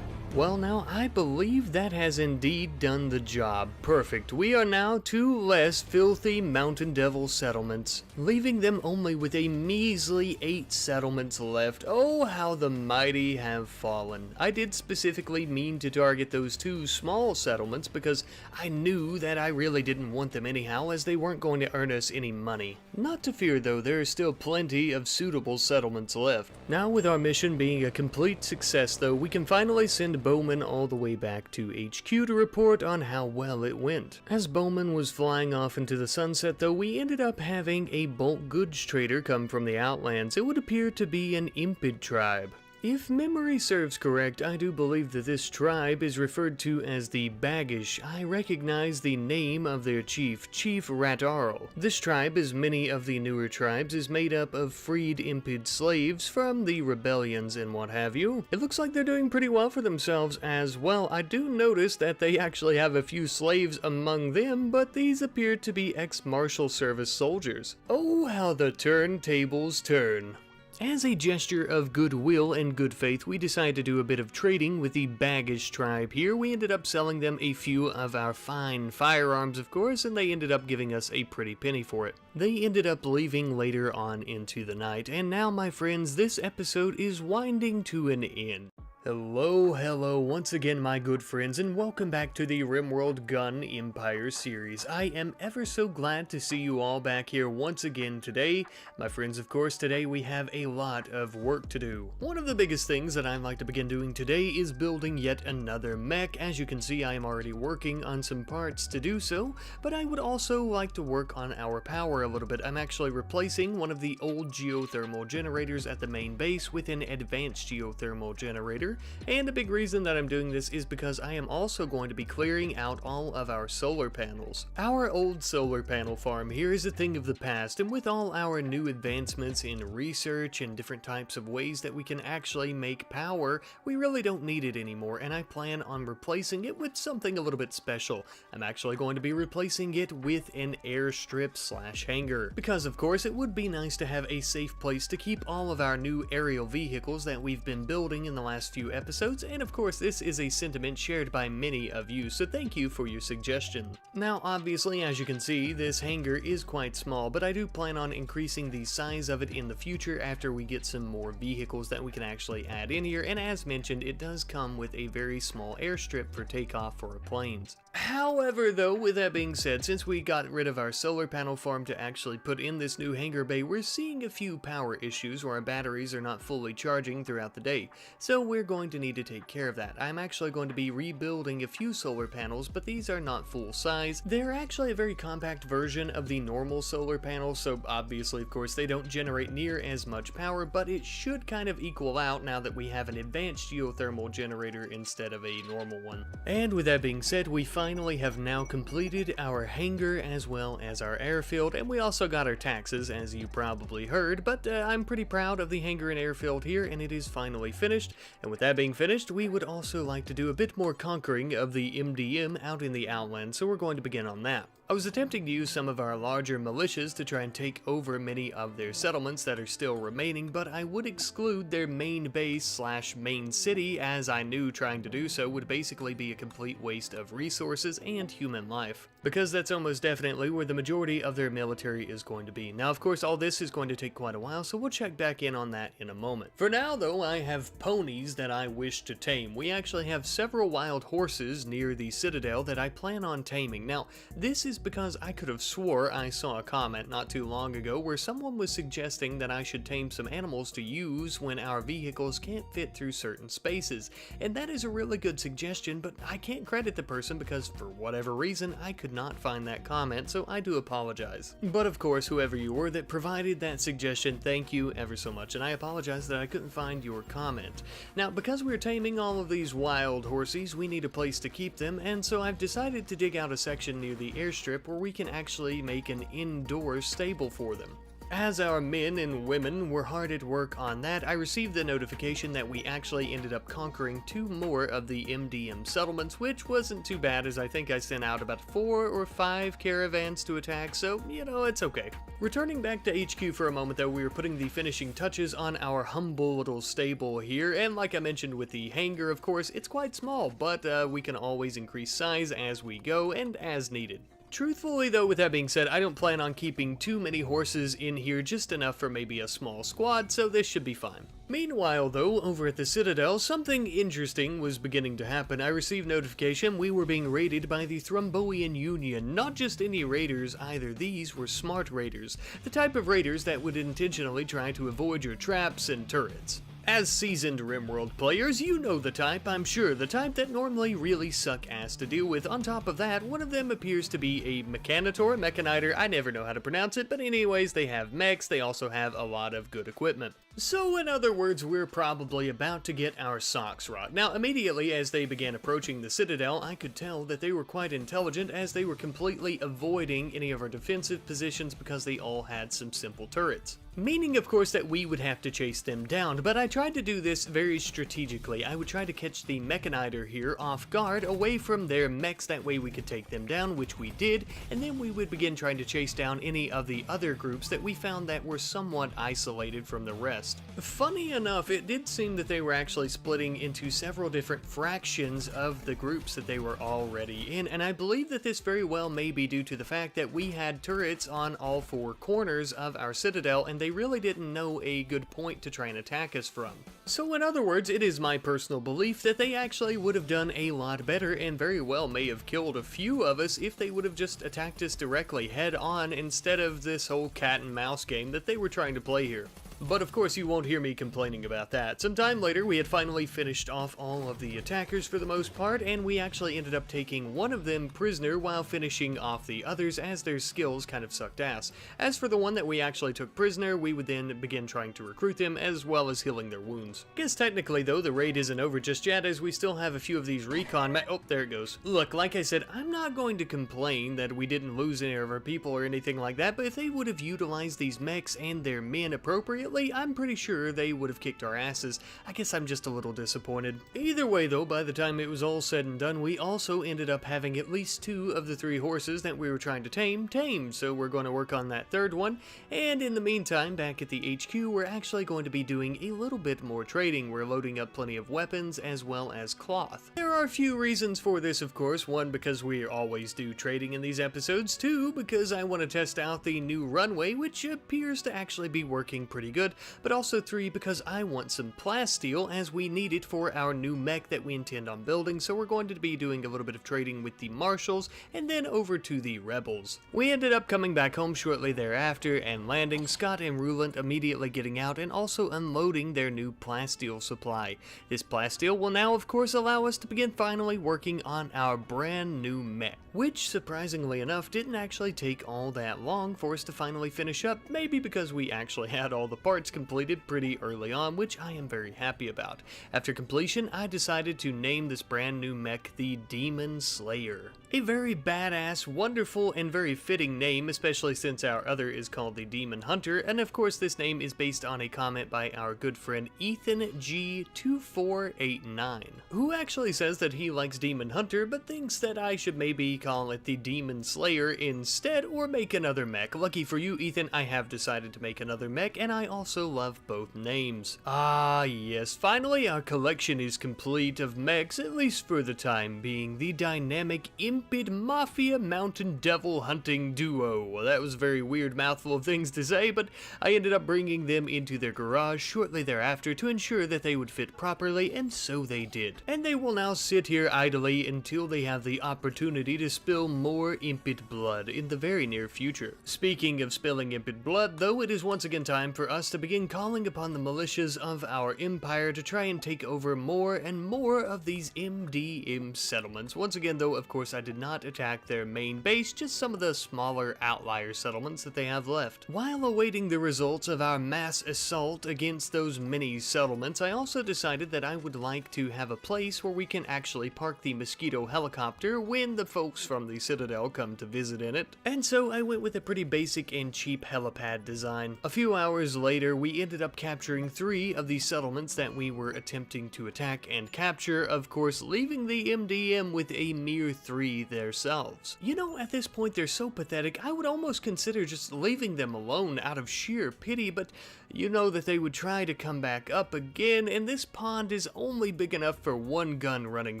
Well, now, I believe that has indeed done the job. Perfect. We are now 2 less filthy Mountain Devil settlements, leaving them only with a measly 8 settlements left. Oh, how the mighty have fallen. I did specifically mean to target those 2 small settlements because I knew that I really didn't want them anyhow, as they weren't going to earn us any money. Not to fear, though, there are still plenty of suitable settlements left. Now, with our mission being a complete success, though, we can finally send Bowman all the way back to HQ to report on how well it went. As Bowman was flying off into the sunset, though, we ended up having a bulk goods trader come from the Outlands. It would appear to be an Impid tribe. If memory serves correct, I do believe that this tribe is referred to as the Baggish. I recognize the name of their chief, Chief Ratarl. This tribe, as many of the newer tribes, is made up of freed Impid slaves from the rebellions and what have you. It looks like they're doing pretty well for themselves as well. I do notice that they actually have a few slaves among them, but these appear to be ex-martial service soldiers. Oh, how the turntables turn. As a gesture of goodwill and good faith, we decided to do a bit of trading with the Baggish tribe here. We ended up selling them a few of our fine firearms, of course, and they ended up giving us a pretty penny for it. They ended up leaving later on into the night, and now, my friends, this episode is winding to an end. Hello once again, my good friends, and welcome back to the RimWorld Gun Empire series. I am ever so glad to see you all back here once again today. My friends, of course, today we have a lot of work to do. One of the biggest things that I'd like to begin doing today is building yet another mech. As you can see, I am already working on some parts to do so, but I would also like to work on our power a little bit. I'm actually replacing one of the old geothermal generators at the main base with an advanced geothermal generator. And a big reason that I'm doing this is because I am also going to be clearing out all of our solar panels. Our old solar panel farm here is a thing of the past, and with all our new advancements in research and different types of ways that we can actually make power, we really don't need it anymore, and I plan on replacing it with something a little bit special. I'm actually going to be replacing it with an airstrip / hangar, because of course it would be nice to have a safe place to keep all of our new aerial vehicles that we've been building in the last few few episodes, and of course this is a sentiment shared by many of you, so thank you for your suggestion. Now obviously, as you can see, this hangar is quite small, but I do plan on increasing the size of it in the future after we get some more vehicles that we can actually add in here, and as mentioned, it does come with a very small airstrip for takeoff for planes. However though, with that being said, since we got rid of our solar panel farm to actually put in this new hangar bay, we're seeing a few power issues where our batteries are not fully charging throughout the day, so we're going to need to take care of that. I'm actually going to be rebuilding a few solar panels, but these are not full size. They're actually a very compact version of the normal solar panel, so obviously of course they don't generate near as much power, but it should kind of equal out now that we have an advanced geothermal generator instead of a normal one. And with that being said, we finally have now completed our hangar as well as our airfield, and we also got our taxes, as you probably heard, but I'm pretty proud of the hangar and airfield here, and it is finally finished. And with that being finished, we would also like to do a bit more conquering of the MDM out in the Outland, so we're going to begin on that. I was attempting to use some of our larger militias to try and take over many of their settlements that are still remaining, but I would exclude their main base slash main city, as I knew trying to do so would basically be a complete waste of resources and human life, because that's almost definitely where the majority of their military is going to be. Now of course all this is going to take quite a while, so we'll check back in on that in a moment. For now though, I have ponies that I wish to tame. We actually have several wild horses near the citadel that I plan on taming. Now this is because I could have swore I saw a comment not too long ago where someone was suggesting that I should tame some animals to use when our vehicles can't fit through certain spaces, and that is a really good suggestion, but I can't credit the person because for whatever reason I could not find that comment, so I do apologize. But of course, whoever you were that provided that suggestion, thank you ever so much, and I apologize that I couldn't find your comment. Now because we're taming all of these wild horses, we need a place to keep them, and so I've decided to dig out a section near the airstrip where we can actually make an indoor stable for them. As our men and women were hard at work on that, I received the notification that we actually ended up conquering 2 more of the MDM settlements, which wasn't too bad, as I think I sent out about 4 or 5 caravans to attack, so, you know, it's okay. Returning back to HQ for a moment though, we were putting the finishing touches on our humble little stable here, and like I mentioned with the hangar, of course, it's quite small, but we can always increase size as we go and as needed. Truthfully though, with that being said, I don't plan on keeping too many horses in here, just enough for maybe a small squad, so this should be fine. Meanwhile though, over at the Citadel, something interesting was beginning to happen. I received notification we were being raided by the Thrombian Union. Not just any raiders either, these were smart raiders, the type of raiders that would intentionally try to avoid your traps and turrets. As seasoned RimWorld players, you know the type, I'm sure, the type that normally really suck ass to deal with. On top of that, one of them appears to be a mechaniter, I never know how to pronounce it, but anyways, they have mechs, they also have a lot of good equipment. So in other words, we're probably about to get our socks rocked. Now immediately as they began approaching the Citadel, I could tell that they were quite intelligent, as they were completely avoiding any of our defensive positions because they all had some simple turrets. Meaning of course that we would have to chase them down, but I tried to do this very strategically. I would try to catch the mechaniter here off guard away from their mechs, that way we could take them down, which we did, and then we would begin trying to chase down any of the other groups that we found that were somewhat isolated from the rest. Funny enough, it did seem that they were actually splitting into several different fractions of the groups that they were already in, and I believe that this very well may be due to the fact that we had turrets on all 4 corners of our Citadel, and they really didn't know a good point to try and attack us from. So in other words, it is my personal belief that they actually would have done a lot better and very well may have killed a few of us if they would have just attacked us directly head on instead of this whole cat and mouse game that they were trying to play here. But of course you won't hear me complaining about that. Sometime later we had finally finished off all of the attackers for the most part, and we actually ended up taking one of them prisoner while finishing off the others, as their skills kind of sucked ass. As for the one that we actually took prisoner, we would then begin trying to recruit them as well as healing their wounds. Guess technically though the raid isn't over just yet, as we still have a few of these recon oh, there it goes. Look, like I said, I'm not going to complain that we didn't lose any of our people or anything like that, but if they would have utilized these mechs and their men appropriately, Ultimately, I'm pretty sure they would have kicked our asses. I guess I'm just a little disappointed. Either way though, by the time it was all said and done, we also ended up having at least 2 of the 3 horses that we were trying to tame, so we're going to work on that 3rd one. And in the meantime, back at the HQ, we're actually going to be doing a little bit more trading. We're loading up plenty of weapons as well as cloth. There are a few reasons for this, of course. 1, because we always do trading in these episodes. 2, because I want to test out the new runway, which appears to actually be working pretty good. But also 3, because I want some plasteel, as we need it for our new mech that we intend on building. So we're going to be doing a little bit of trading with the marshals and then over to the rebels. We ended up coming back home shortly thereafter and landing, Scott and Ruland immediately getting out and also unloading their new plasteel supply. This plasteel will now of course allow us to begin finally working on our brand new mech, which surprisingly enough didn't actually take all that long for us to finally finish up, maybe because we actually had all the parts completed pretty early on, which I am very happy about. After completion, I decided to name this brand new mech the Demon Slayer. A very badass, wonderful, and very fitting name, especially since our other is called the Demon Hunter, and of course this name is based on a comment by our good friend Ethan G2489, who actually says that he likes Demon Hunter, but thinks that I should maybe call it the Demon Slayer instead, or make another mech. Lucky for you, Ethan, I have decided to make another mech, and I also love both names. Ah yes, finally our collection is complete of mechs, at least for the time being. The dynamic Impid Mafia Mountain Devil Hunting Duo. Well, that was a very weird mouthful of things to say, but I ended up bringing them into their garage shortly thereafter to ensure that they would fit properly, and so they did. And they will now sit here idly until they have the opportunity to spill more Impid blood in the very near future. Speaking of spilling Impid blood, though, it is once again time for us to begin calling upon the militias of our empire to try and take over more and more of these MDM settlements. Once again, though, of course, I did not attack their main base, just some of the smaller outlier settlements that they have left. While awaiting the results of our mass assault against those mini settlements, I also decided that I would like to have a place where we can actually park the Mosquito helicopter when the folks from the Citadel come to visit in it. And so I went with a pretty basic and cheap helipad design. A few hours later, we ended up capturing 3 of the settlements that we were attempting to attack and capture, of course, leaving the MDM with a mere 3 themselves. You know, at this point they're so pathetic, I would almost consider just leaving them alone out of sheer pity, but you know that they would try to come back up again, and this pond is only big enough for 1 gun running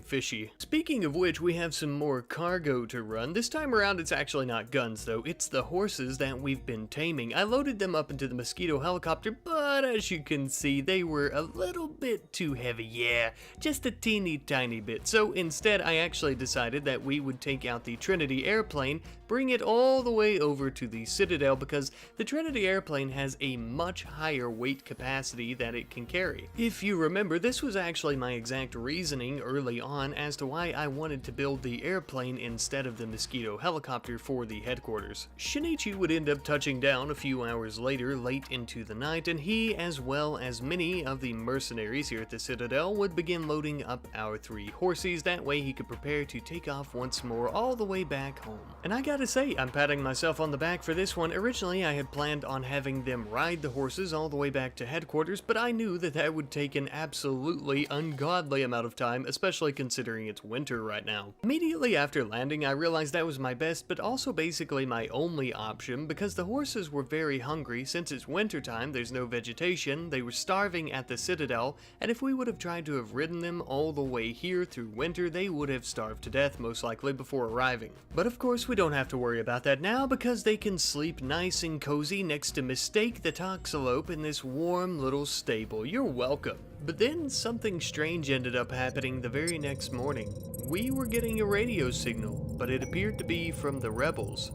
fishy. Speaking of which, we have some more cargo to run. This time around it's actually not guns though, it's the horses that we've been taming. I loaded them up into the Mosquito helicopter, but as you can see, they were a little bit too heavy, yeah, just a teeny tiny bit. So instead I actually decided that we would take out the Trinity airplane, bring it all the way over to the Citadel, because the Trinity airplane has a much higher weight capacity that it can carry. If you remember, this was actually my exact reasoning early on as to why I wanted to build the airplane instead of the Mosquito helicopter for the headquarters. Shinichi would end up touching down a few hours later, late into the night, and he, as well as many of the mercenaries here at the Citadel, would begin loading up our 3 horses. That way he could prepare to take off once more all the way back home. And I gotta say, I'm patting myself on the back for this one. Originally I had planned on having them ride the horses all the way back to headquarters, but I knew that that would take an absolutely ungodly amount of time, especially considering it's winter right now. Immediately after landing, I realized that was my best, but also basically my only option, because the horses were very hungry. Since it's winter time, there's no vegetation, they were starving at the Citadel, and if we would have tried to have ridden them all the way here through winter, they would have starved to death most likely before arriving. But of course we don't have to worry about that now, because they can sleep nice and cozy next to Mistake the Toxalope in this warm little stable. You're welcome. But then something strange ended up happening the very next morning. We were getting a radio signal, but it appeared to be from the rebels.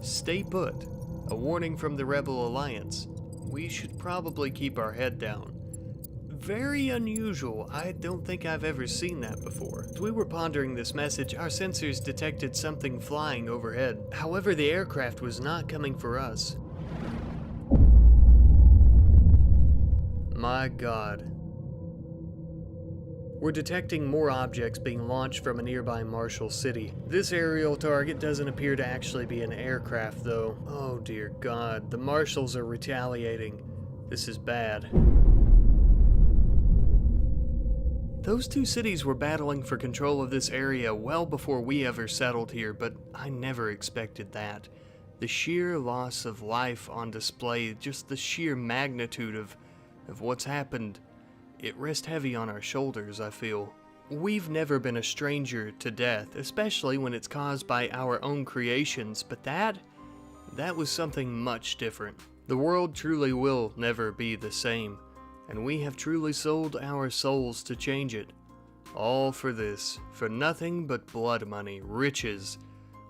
Stay put. A warning from the Rebel Alliance. We should probably keep our head down. Very unusual. I don't think I've ever seen that before. As we were pondering this message, our sensors detected something flying overhead. However, the aircraft was not coming for us. My God. We're detecting more objects being launched from a nearby Marshall city. This aerial target doesn't appear to actually be an aircraft, though. Oh dear God, the Marshals are retaliating. This is bad. Those two cities were battling for control of this area well before we ever settled here, but I never expected that. The sheer loss of life on display, just the sheer magnitude of what's happened, it rests heavy on our shoulders, I feel. We've never been a stranger to death, especially when it's caused by our own creations, but that was something much different. The world truly will never be the same, and we have truly sold our souls to change it. All for this, for nothing but blood money, riches.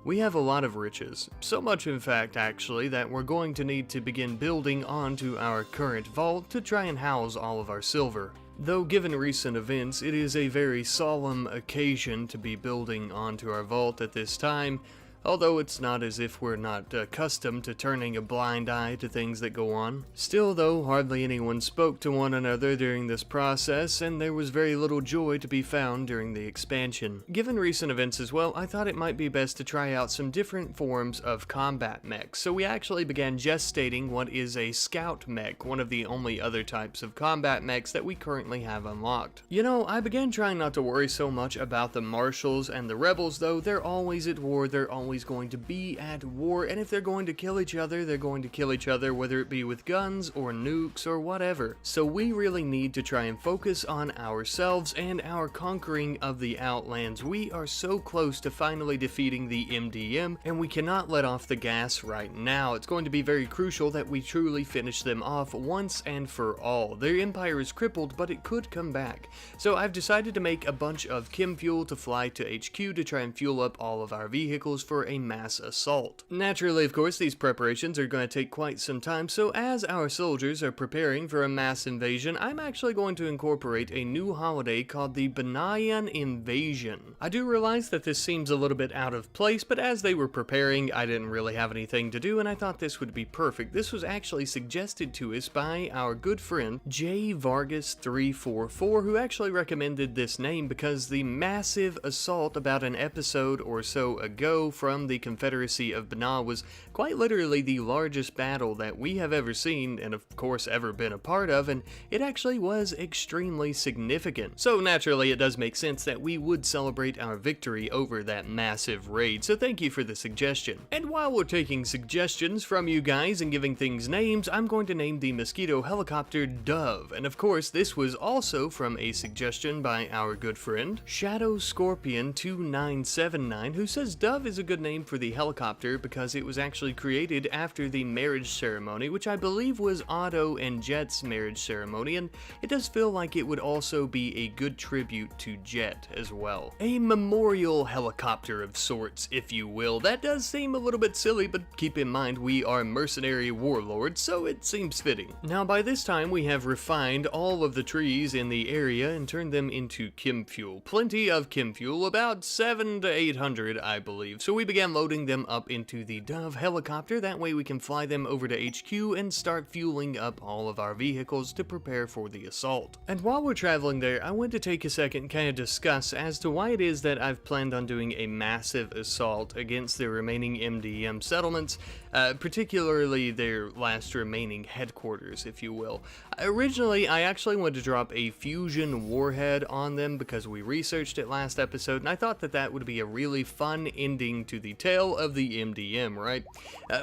We have a lot of riches, so much in fact actually that we're going to need to begin building onto our current vault to try and house all of our silver. Though given recent events, it is a very solemn occasion to be building onto our vault at this time, although it's not as if we're not accustomed to turning a blind eye to things that go on. Still though, hardly anyone spoke to one another during this process, and there was very little joy to be found during the expansion. Given recent events as well, I thought it might be best to try out some different forms of combat mechs, so we actually began gestating what is a scout mech, one of the only other types of combat mechs that we currently have unlocked. You know, I began trying not to worry so much about the marshals and the rebels though. They're always at war, they're always going to be at war, and if they're going to kill each other, they're going to kill each other, whether it be with guns or nukes or whatever. So we really need to try and focus on ourselves and our conquering of the Outlands. We are so close to finally defeating the MDM, and we cannot let off the gas right now. It's going to be very crucial that we truly finish them off once and for all. Their empire is crippled, but it could come back. So I've decided to make a bunch of chem fuel to fly to HQ to try and fuel up all of our vehicles for a mass assault. Naturally, of course, these preparations are going to take quite some time, so as our soldiers are preparing for a mass invasion, I'm actually going to incorporate a new holiday called the Benayan Invasion. I do realize that this seems a little bit out of place, but as they were preparing, I didn't really have anything to do, and I thought this would be perfect. This was actually suggested to us by our good friend, J. Vargas344, who actually recommended this name because the massive assault about an episode or so ago from the Confederacy of Bana was quite literally the largest battle that we have ever seen and of course ever been a part of, and it actually was extremely significant. So naturally it does make sense that we would celebrate our victory over that massive raid, so thank you for the suggestion. And while we're taking suggestions from you guys and giving things names, I'm going to name the mosquito helicopter Dove, and of course this was also from a suggestion by our good friend Shadow Scorpion 2979, who says Dove is a good name for the helicopter because it was actually created after the marriage ceremony, which I believe was Otto and Jet's marriage ceremony, and it does feel like it would also be a good tribute to Jet as well. A memorial helicopter of sorts, if you will. That does seem a little bit silly, but keep in mind we are mercenary warlords, so it seems fitting. Now by this time we have refined all of the trees in the area and turned them into chem fuel. Plenty of chem fuel, about 700 to 800 I believe, so we began loading them up into the Dove helicopter. That way we can fly them over to HQ and start fueling up all of our vehicles to prepare for the assault. And while we're traveling there, I want to take a second and kind of discuss as to why it is that I've planned on doing a massive assault against the remaining MDM settlements, particularly their last remaining headquarters, if you will. Originally, I actually wanted to drop a fusion warhead on them because we researched it last episode, and I thought that that would be a really fun ending to the tale of the MDM, right?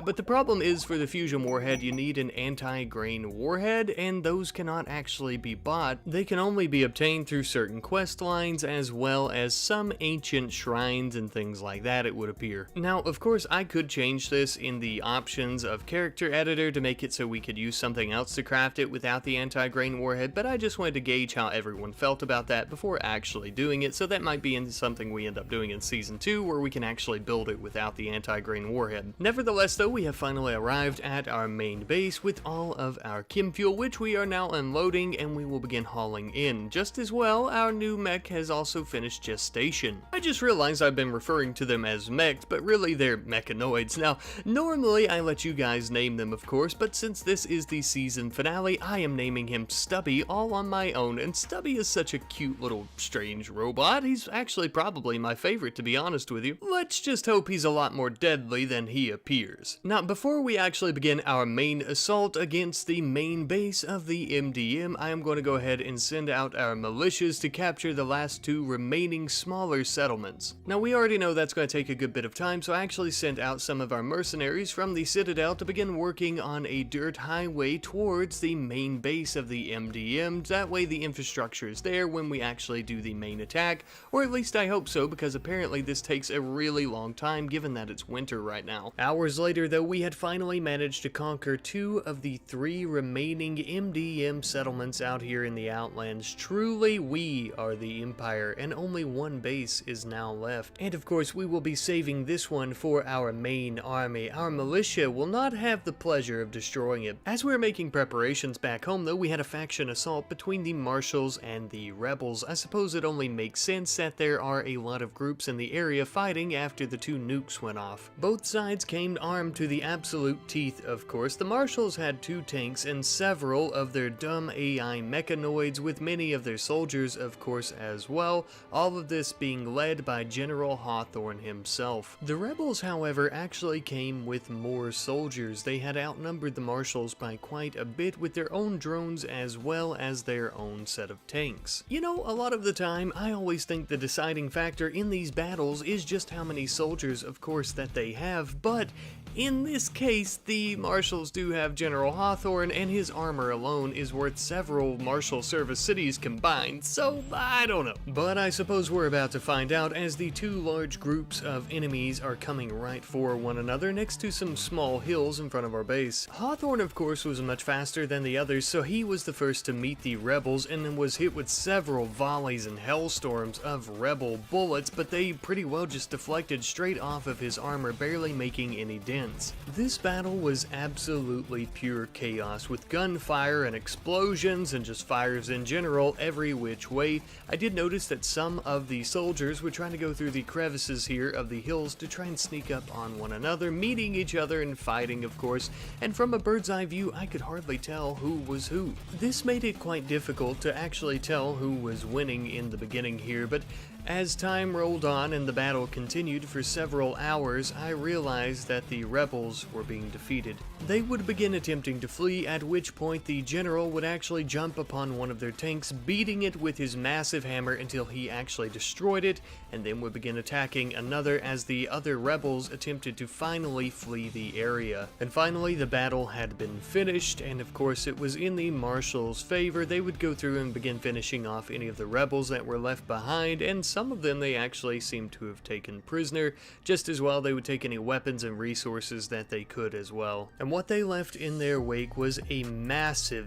But the problem is, for the fusion warhead, you need an anti-grain warhead, and those cannot actually be bought. They can only be obtained through certain quest lines, as well as some ancient shrines and things like that, it would appear. Now, of course, I could change this in the options of character editor to make it so we could use something else to craft it without the anti-grain warhead, but I just wanted to gauge how everyone felt about that before actually doing it, so that might be something we end up doing in Season 2, where we can actually build it without the anti-grain warhead. Nevertheless though, we have finally arrived at our main base with all of our chem fuel, which we are now unloading, and we will begin hauling in. Just as well, our new mech has also finished gestation. I just realized I've been referring to them as mechs, but really they're mechanoids. Now, normally I let you guys name them, of course, but since this is the season finale, I am naming him Stubby all on my own, and Stubby is such a cute little strange robot. He's actually probably my favorite, to be honest with you. Let's just hope he's a lot more deadly than he appears. Now, before we actually begin our main assault against the main base of the MDM, I am going to go ahead and send out our militias to capture the last 2 remaining smaller settlements. Now, we already know that's going to take a good bit of time, so I actually sent out some of our mercenaries from the Citadel to begin working on a dirt highway towards the main base of the MDM. That way the infrastructure is there when we actually do the main attack, or at least I hope so, because apparently this takes a really long time given that it's winter right now. Hours later though, we had finally managed to conquer 2 of the 3 remaining MDM settlements out here in the Outlands. Truly, we are the Empire, and only 1 base is now left. And of course, we will be saving this one for our main army. Our militia will not have the pleasure of destroying it. As we were making preparations back home though, we had a faction assault between the Marshals and the Rebels. I suppose it only makes sense that there are a lot of groups in the area fighting after the 2 nukes went off. Both sides came armed to the absolute teeth, of course. The Marshals had 2 tanks and several of their dumb AI mechanoids, with many of their soldiers, of course, as well, all of this being led by General Hawthorne himself. The Rebels, however, actually came with more soldiers. They had outnumbered the Marshals by quite a bit with their own drones as well as their own set of tanks. You know, a lot of the time, I always think the deciding factor in these battles is just how many soldiers, of course, that they have, but in this case, the Marshals do have General Hawthorne, and his armor alone is worth several Marshal Service cities combined, so I don't know. But I suppose we're about to find out, as the 2 large groups of enemies are coming right for one another next to some small hills in front of our base. Hawthorne, of course, was much faster than the others, so he was the first to meet the Rebels and then was hit with several volleys and hellstorms of Rebel bullets, but they pretty well just deflected straight off of his armor, barely making any dent. This battle was absolutely pure chaos, with gunfire and explosions and just fires in general every which way. I did notice that some of the soldiers were trying to go through the crevices here of the hills to try and sneak up on one another, meeting each other and fighting, of course, and from a bird's eye view I could hardly tell who was who. This made it quite difficult to actually tell who was winning in the beginning here, but as time rolled on and the battle continued for several hours, I realized that the Rebels were being defeated. They would begin attempting to flee, at which point the general would actually jump upon one of their tanks, beating it with his massive hammer until he actually destroyed it, and then would begin attacking another as the other Rebels attempted to finally flee the area. And finally, the battle had been finished, and of course it was in the Marshals' favor. They would go through and begin finishing off any of the Rebels that were left behind, and some of them they actually seemed to have taken prisoner. Just as well, they would take any weapons and resources that they could as well. And what they left in their wake was a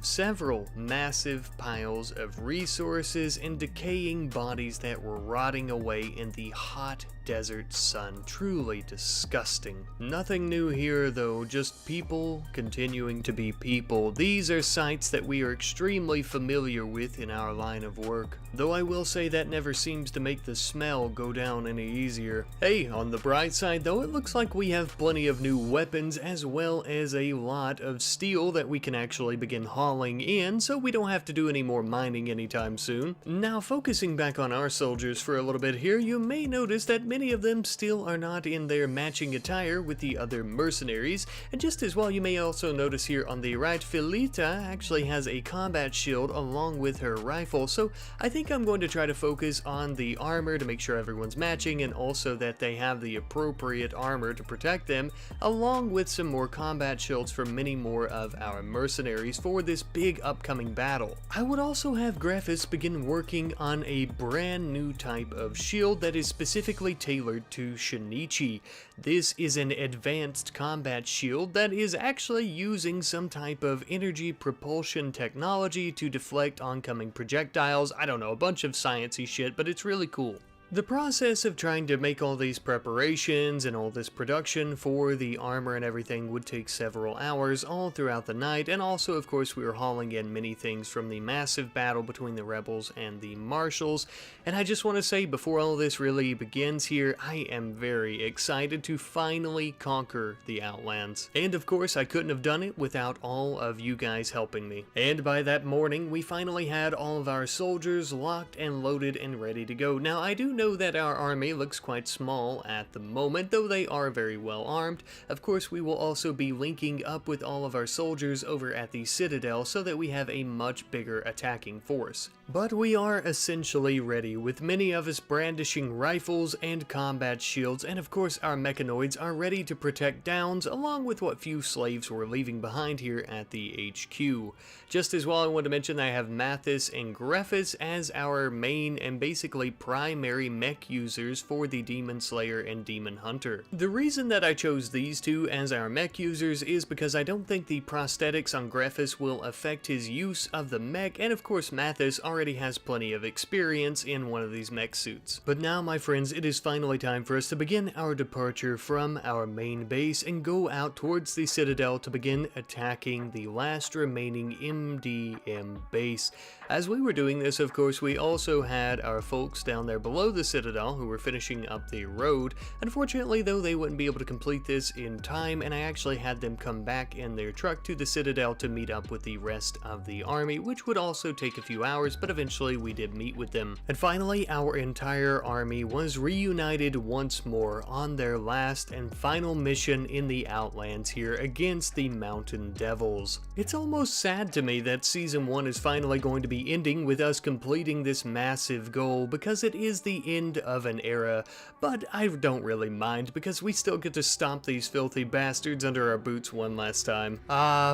several massive piles of resources and decaying bodies that were rotting away in the hot desert sun. Truly disgusting. Nothing new here though, just people continuing to be people. These are sights that we are extremely familiar with in our line of work, though I will say that never seems to make the smell go down any easier. Hey, on the bright side though, it looks like we have plenty of new weapons as well as a lot of steel that we can actually begin hauling in, so we don't have to do any more mining anytime soon. Now, focusing back on our soldiers for a little bit here, you may notice that many of them still are not in their matching attire with the other mercenaries, and just as well you may also notice here on the right, Filita actually has a combat shield along with her rifle, so I think I'm going to try to focus on the armor to make sure everyone's matching, and also that they have the appropriate armor to protect them, along with some more combat shields for many more of our mercenaries for this big upcoming battle. I would also have Graphis begin working on a brand new type of shield that is specifically tailored to Shinichi. This is an advanced combat shield that is actually using some type of energy propulsion technology to deflect oncoming projectiles. I don't know, a bunch of sciencey shit, but it's really cool. The process of trying to make all these preparations and all this production for the armor and everything would take several hours all throughout the night, and also of course we were hauling in many things from the massive battle between the Rebels and the Marshals, and I just want to say before all this really begins here, I am very excited to finally conquer the Outlands. And of course I couldn't have done it without all of you guys helping me. And by that morning we finally had all of our soldiers locked and loaded and ready to go. Now I do know that our army looks quite small at the moment, though they are very well armed. Of course, we will also be linking up with all of our soldiers over at the Citadel so that we have a much bigger attacking force. But we are essentially ready, with many of us brandishing rifles and combat shields, and of course our mechanoids are ready to protect Downs, along with what few slaves we're leaving behind here at the HQ. Just as well, I want to mention that I have Mathis and Greffus as our main and basically primary mech users for the Demon Slayer and Demon Hunter. The reason that I chose these two as our mech users is because I don't think the prosthetics on Greffus will affect his use of the mech, and of course Mathis already has plenty of experience in one of these mech suits. But now, my friends, it is finally time for us to begin our departure from our main base and go out towards the Citadel to begin attacking the last remaining MDM base. As we were doing this, of course, we also had our folks down there below the Citadel who were finishing up the road. Unfortunately, though, they wouldn't be able to complete this in time, and I actually had them come back in their truck to the Citadel to meet up with the rest of the army, which would also take a few hours, but eventually we did meet with them. And finally, our entire army was reunited once more on their last and final mission in the Outlands here against the Mountain Devils. It's almost sad to me that Season 1 is finally going to be ending with us completing this massive goal, because it is the end of an era, but I don't really mind because we still get to stomp these filthy bastards under our boots one last time.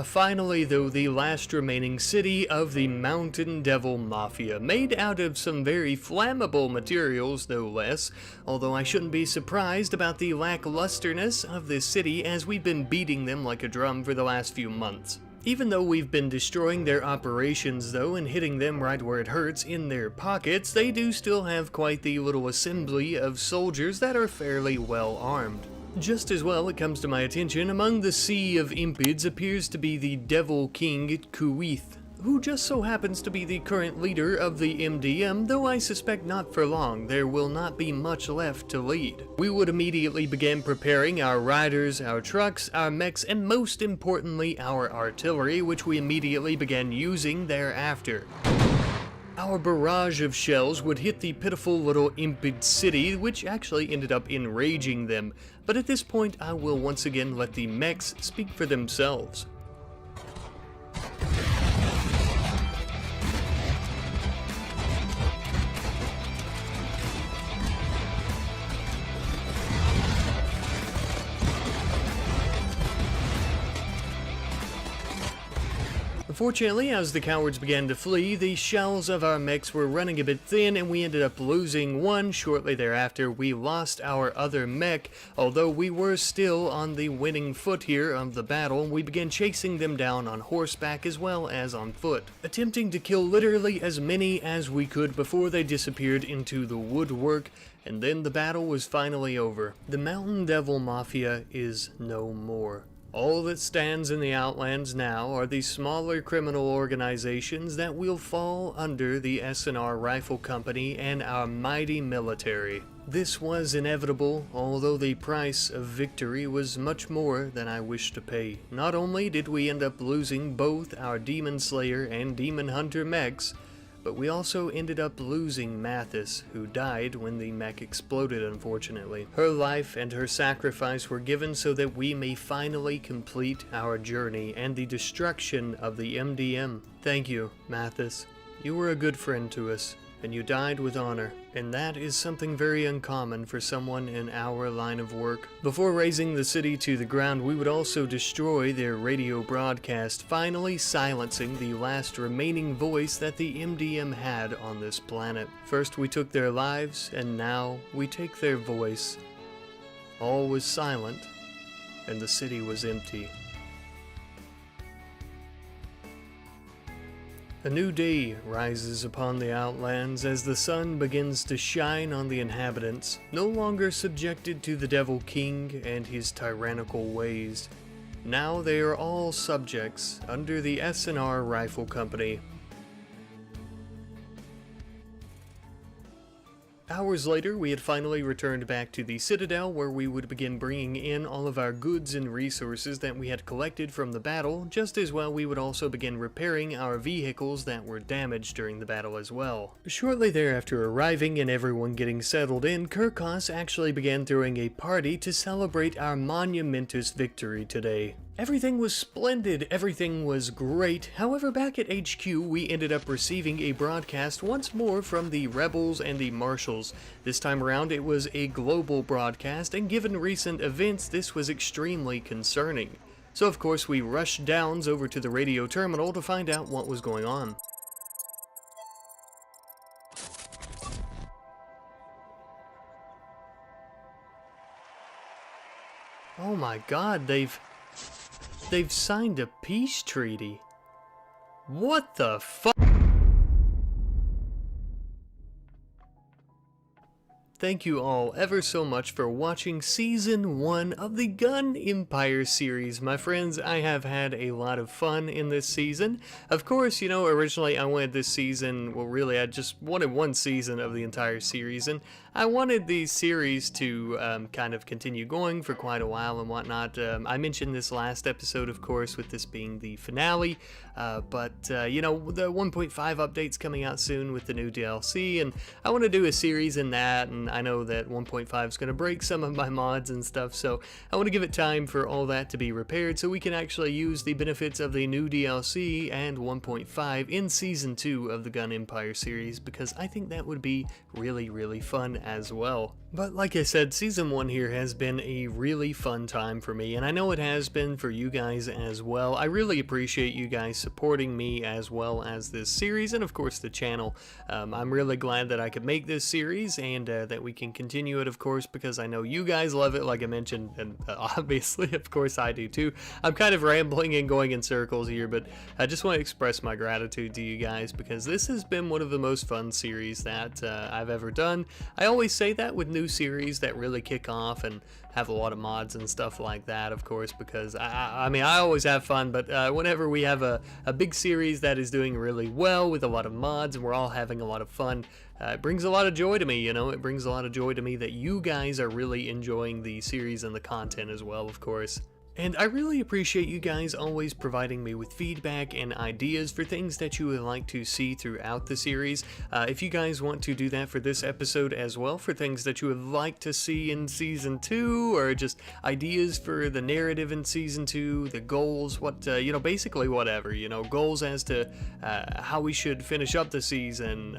Finally though, the last remaining city of the Mountain Devil Mafia, made out of some very flammable materials no less, although I shouldn't be surprised about the lacklusterness of this city as we've been beating them like a drum for the last few months. Even though we've been destroying their operations though and hitting them right where it hurts in their pockets, they do still have quite the little assembly of soldiers that are fairly well armed. Just as well, it comes to my attention, among the sea of impids appears to be the Devil King Kuith, who just so happens to be the current leader of the MDM, though I suspect not for long. There will not be much left to lead. We would immediately begin preparing our riders, our trucks, our mechs, and most importantly our artillery, which we immediately began using thereafter. Our barrage of shells would hit the pitiful little impid city, which actually ended up enraging them, but at this point I will once again let the mechs speak for themselves. Unfortunately, as the cowards began to flee, the shells of our mechs were running a bit thin and we ended up losing one. Shortly thereafter, we lost our other mech, although we were still on the winning foot here of the battle. We began chasing them down on horseback as well as on foot, attempting to kill literally as many as we could before they disappeared into the woodwork, and then the battle was finally over. The Mountain Devil Mafia is no more. All that stands in the Outlands now are the smaller criminal organizations that will fall under the S&R Rifle Company and our mighty military. This was inevitable, although the price of victory was much more than I wished to pay. Not only did we end up losing both our Demon Slayer and Demon Hunter mechs, but we also ended up losing Mathis, who died when the mech exploded, unfortunately. Her life and her sacrifice were given so that we may finally complete our journey and the destruction of the MDM. Thank you, Mathis. You were a good friend to us, and you died with honor, and that is something very uncommon for someone in our line of work. Before razing the city to the ground, we would also destroy their radio broadcast, finally silencing the last remaining voice that the MDM had on this planet. First we took their lives, and now we take their voice. All was silent, and the city was empty. A new day rises upon the Outlands as the sun begins to shine on the inhabitants, no longer subjected to the Devil King and his tyrannical ways. Now they are all subjects under the S&R Rifle Company. hours later, we had finally returned back to the Citadel, where we would begin bringing in all of our goods and resources that we had collected from the battle. Just as well, we would also begin repairing our vehicles that were damaged during the battle as well. Shortly thereafter arriving and everyone getting settled in, Kirkos actually began throwing a party to celebrate our monumentous victory today. Everything was splendid, everything was great. However, back at HQ, we ended up receiving a broadcast once more from the rebels and the marshals. This time around, it was a global broadcast, and given recent events, this was extremely concerning. So of course, we rushed downs over to the radio terminal to find out what was going on. Oh my god, they've signed a peace treaty. What the fuck? Thank you all ever so much for watching Season 1 of the Gun Empire series. My friends, I have had a lot of fun in this season. Of course, you know, originally I wanted this season, well really I just wanted one season of the entire series, and I wanted the series to kind of continue going for quite a while and whatnot. I mentioned this last episode, of course, with this being the finale, but you know, the 1.5 update's coming out soon with the new DLC, and I want to do a series in that, and I know that 1.5 is going to break some of my mods and stuff, so I want to give it time for all that to be repaired so we can actually use the benefits of the new DLC and 1.5 in Season 2 of the Gun Empire series, because I think that would be really, really fun as well. But like I said, Season 1 here has been a really fun time for me, and I know it has been for you guys as well. I really appreciate you guys supporting me as well as this series, and of course the channel. I'm really glad that I could make this series, and that we can continue it, of course, because I know you guys love it, like I mentioned, and obviously, of course, I do too. I'm kind of rambling and going in circles here, but I just want to express my gratitude to you guys, because this has been one of the most fun series that I've ever done. I always say that with new series that really kick off and have a lot of mods and stuff like that, of course, because I mean, I always have fun, but whenever we have a big series that is doing really well with a lot of mods and we're all having a lot of fun, it brings a lot of joy to me, you know. It brings a lot of joy to me that you guys are really enjoying the series and the content as well, of course. And I really appreciate you guys always providing me with feedback and ideas for things that you would like to see throughout the series. If you guys want to do that for this episode as well, for things that you would like to see in Season 2, or just ideas for the narrative in Season 2, the goals, what, you know, basically whatever, you know, goals as to how we should finish up the season.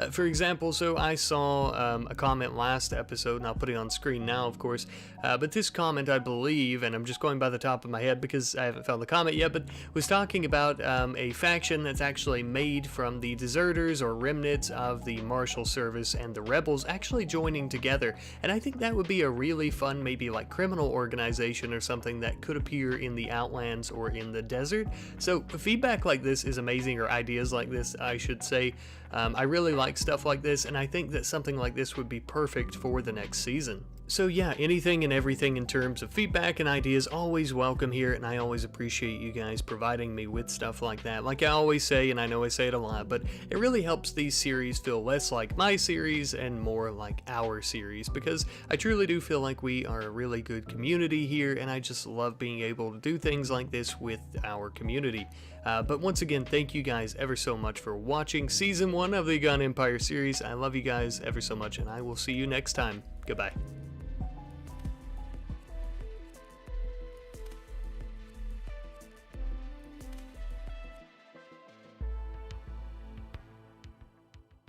For example, so I saw a comment last episode, and I'll put it on screen now, of course, but this comment, I believe, and I'm just going by the top of my head because I haven't found the comment yet, but was talking about a faction that's actually made from the deserters or remnants of the Marshal Service and the rebels actually joining together, and I think that would be a really fun, maybe like criminal organization or something that could appear in the Outlands or in the desert. So feedback like this is amazing, or ideas like this, I should say. I really like stuff like this, and I think that something like this would be perfect for the next season. So yeah, anything and everything in terms of feedback and ideas, always welcome here, and I always appreciate you guys providing me with stuff like that. Like I always say, and I know I say it a lot, but it really helps these series feel less like my series and more like our series, because I truly do feel like we are a really good community here, and I just love being able to do things like this with our community. But once again, thank you guys ever so much for watching Season 1 of the Gun Empire series. I love you guys ever so much, and I will see you next time. Goodbye.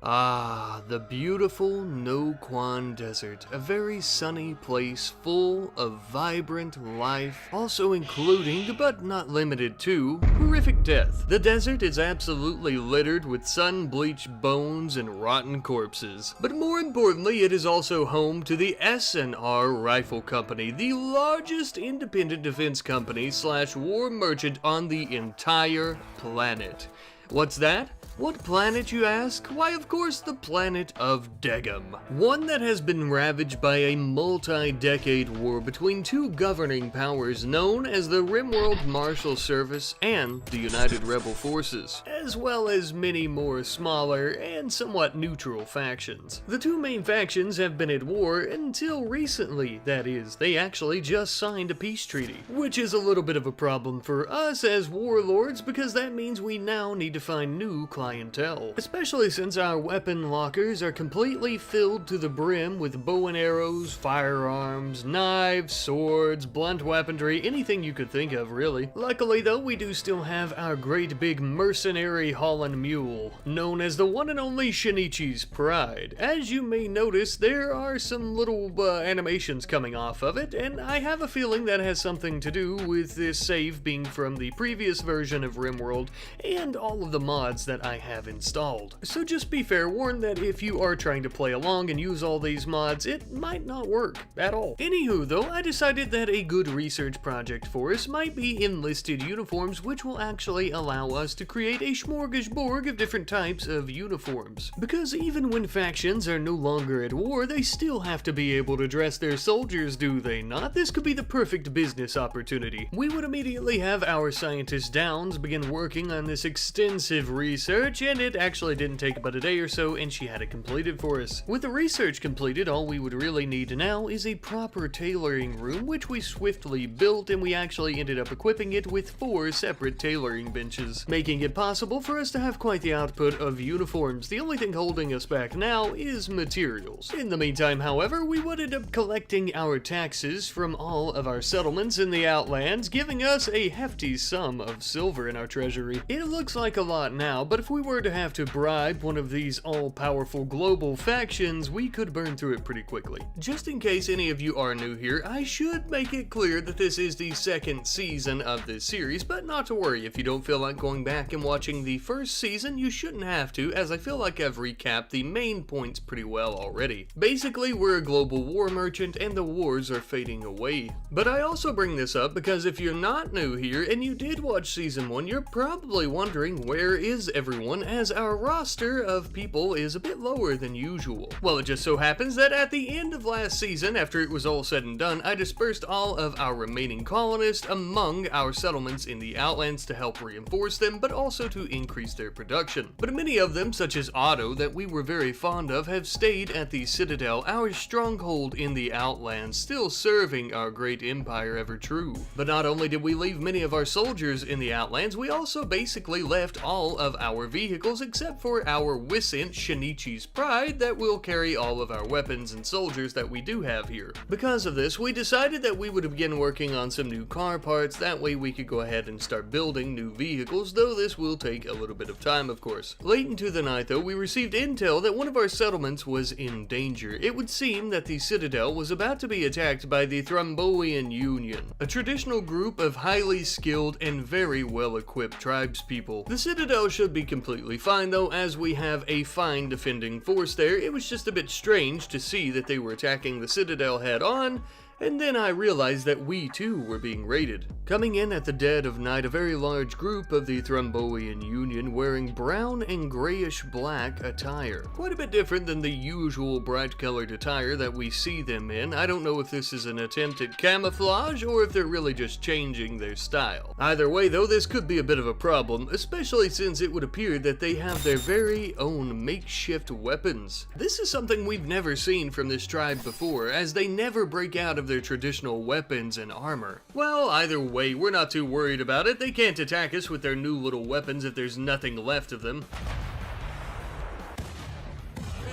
Ah, the beautiful No Quan Desert, a very sunny place full of vibrant life, also including, but not limited to, horrific death. The desert is absolutely littered with sun-bleached bones and rotten corpses. But more importantly, it is also home to the S&R Rifle Company, the largest independent defense company / war merchant on the entire planet. What's that? What planet, you ask? Why, of course, the planet of Degum. One that has been ravaged by a multi-decade war between two governing powers known as the RimWorld Marshal Service and the United Rebel Forces, as well as many more smaller and somewhat neutral factions. The two main factions have been at war until recently, that is. They actually just signed a peace treaty, which is a little bit of a problem for us as warlords because that means we now need to find new clientele, especially since our weapon lockers are completely filled to the brim with bow and arrows, firearms, knives, swords, blunt weaponry, anything you could think of really. Luckily though, we do still have our great big mercenary Holland mule, known as the one and only Shinichi's Pride. As you may notice, there are some little animations coming off of it, and I have a feeling that has something to do with this save being from the previous version of RimWorld and all of the mods that I have installed. So just be fair warned that if you are trying to play along and use all these mods, it might not work at all. Anywho though, I decided that a good research project for us might be enlisted uniforms, which will actually allow us to create a smorgasbord of different types of uniforms. Because even when factions are no longer at war, they still have to be able to dress their soldiers, do they not? This could be the perfect business opportunity. We would immediately have our scientist Downs begin working on this extensive research, and it actually didn't take but a day or so, and she had it completed for us. With the research completed, all we would really need now is a proper tailoring room, which we swiftly built, and we actually ended up equipping it with 4 separate tailoring benches, making it possible for us to have quite the output of uniforms. The only thing holding us back now is materials. In the meantime, however, we would end up collecting our taxes from all of our settlements in the Outlands, giving us a hefty sum of silver in our treasury. It looks like a lot now, but if we were to have to bribe one of these all-powerful global factions, we could burn through it pretty quickly. Just in case any of you are new here, I should make it clear that this is the second season of this series, but not to worry, if you don't feel like going back and watching the first season, you shouldn't have to, as I feel like I've recapped the main points pretty well already. Basically, we're a global war merchant and the wars are fading away. But I also bring this up because if you're not new here and you did watch season 1, you're probably wondering where is everyone, as our roster of people is a bit lower than usual. Well, it just so happens that at the end of last season, after it was all said and done, I dispersed all of our remaining colonists among our settlements in the Outlands to help reinforce them, but also to increase their production. But many of them, such as Otto, that we were very fond of, have stayed at the Citadel, our stronghold in the Outlands, still serving our great empire ever true. But not only did we leave many of our soldiers in the Outlands, we also basically left all of our vehicles except for our Wisent Shinichi's Pride that will carry all of our weapons and soldiers that we do have here. Because of this, we decided that we would begin working on some new car parts, that way we could go ahead and start building new vehicles, though this will take a little bit of time, of course. Late into the night though, we received intel that one of our settlements was in danger. It would seem that the Citadel was about to be attacked by the Thrombian Union, a traditional group of highly skilled and very well-equipped tribespeople. The Citadel should be completely fine though, as we have a fine defending force there. It was just a bit strange to see that they were attacking the Citadel head on, and then I realized that we too were being raided. Coming in at the dead of night, a very large group of the Thrombian Union wearing brown and grayish black attire. Quite a bit different than the usual bright colored attire that we see them in. I don't know if this is an attempt at camouflage or if they're really just changing their style. Either way though, this could be a bit of a problem, especially since it would appear that they have their very own makeshift weapons. This is something we've never seen from this tribe before, as they never break out of their traditional weapons and armor. Well, either way, we're not too worried about it. They can't attack us with their new little weapons if there's nothing left of them.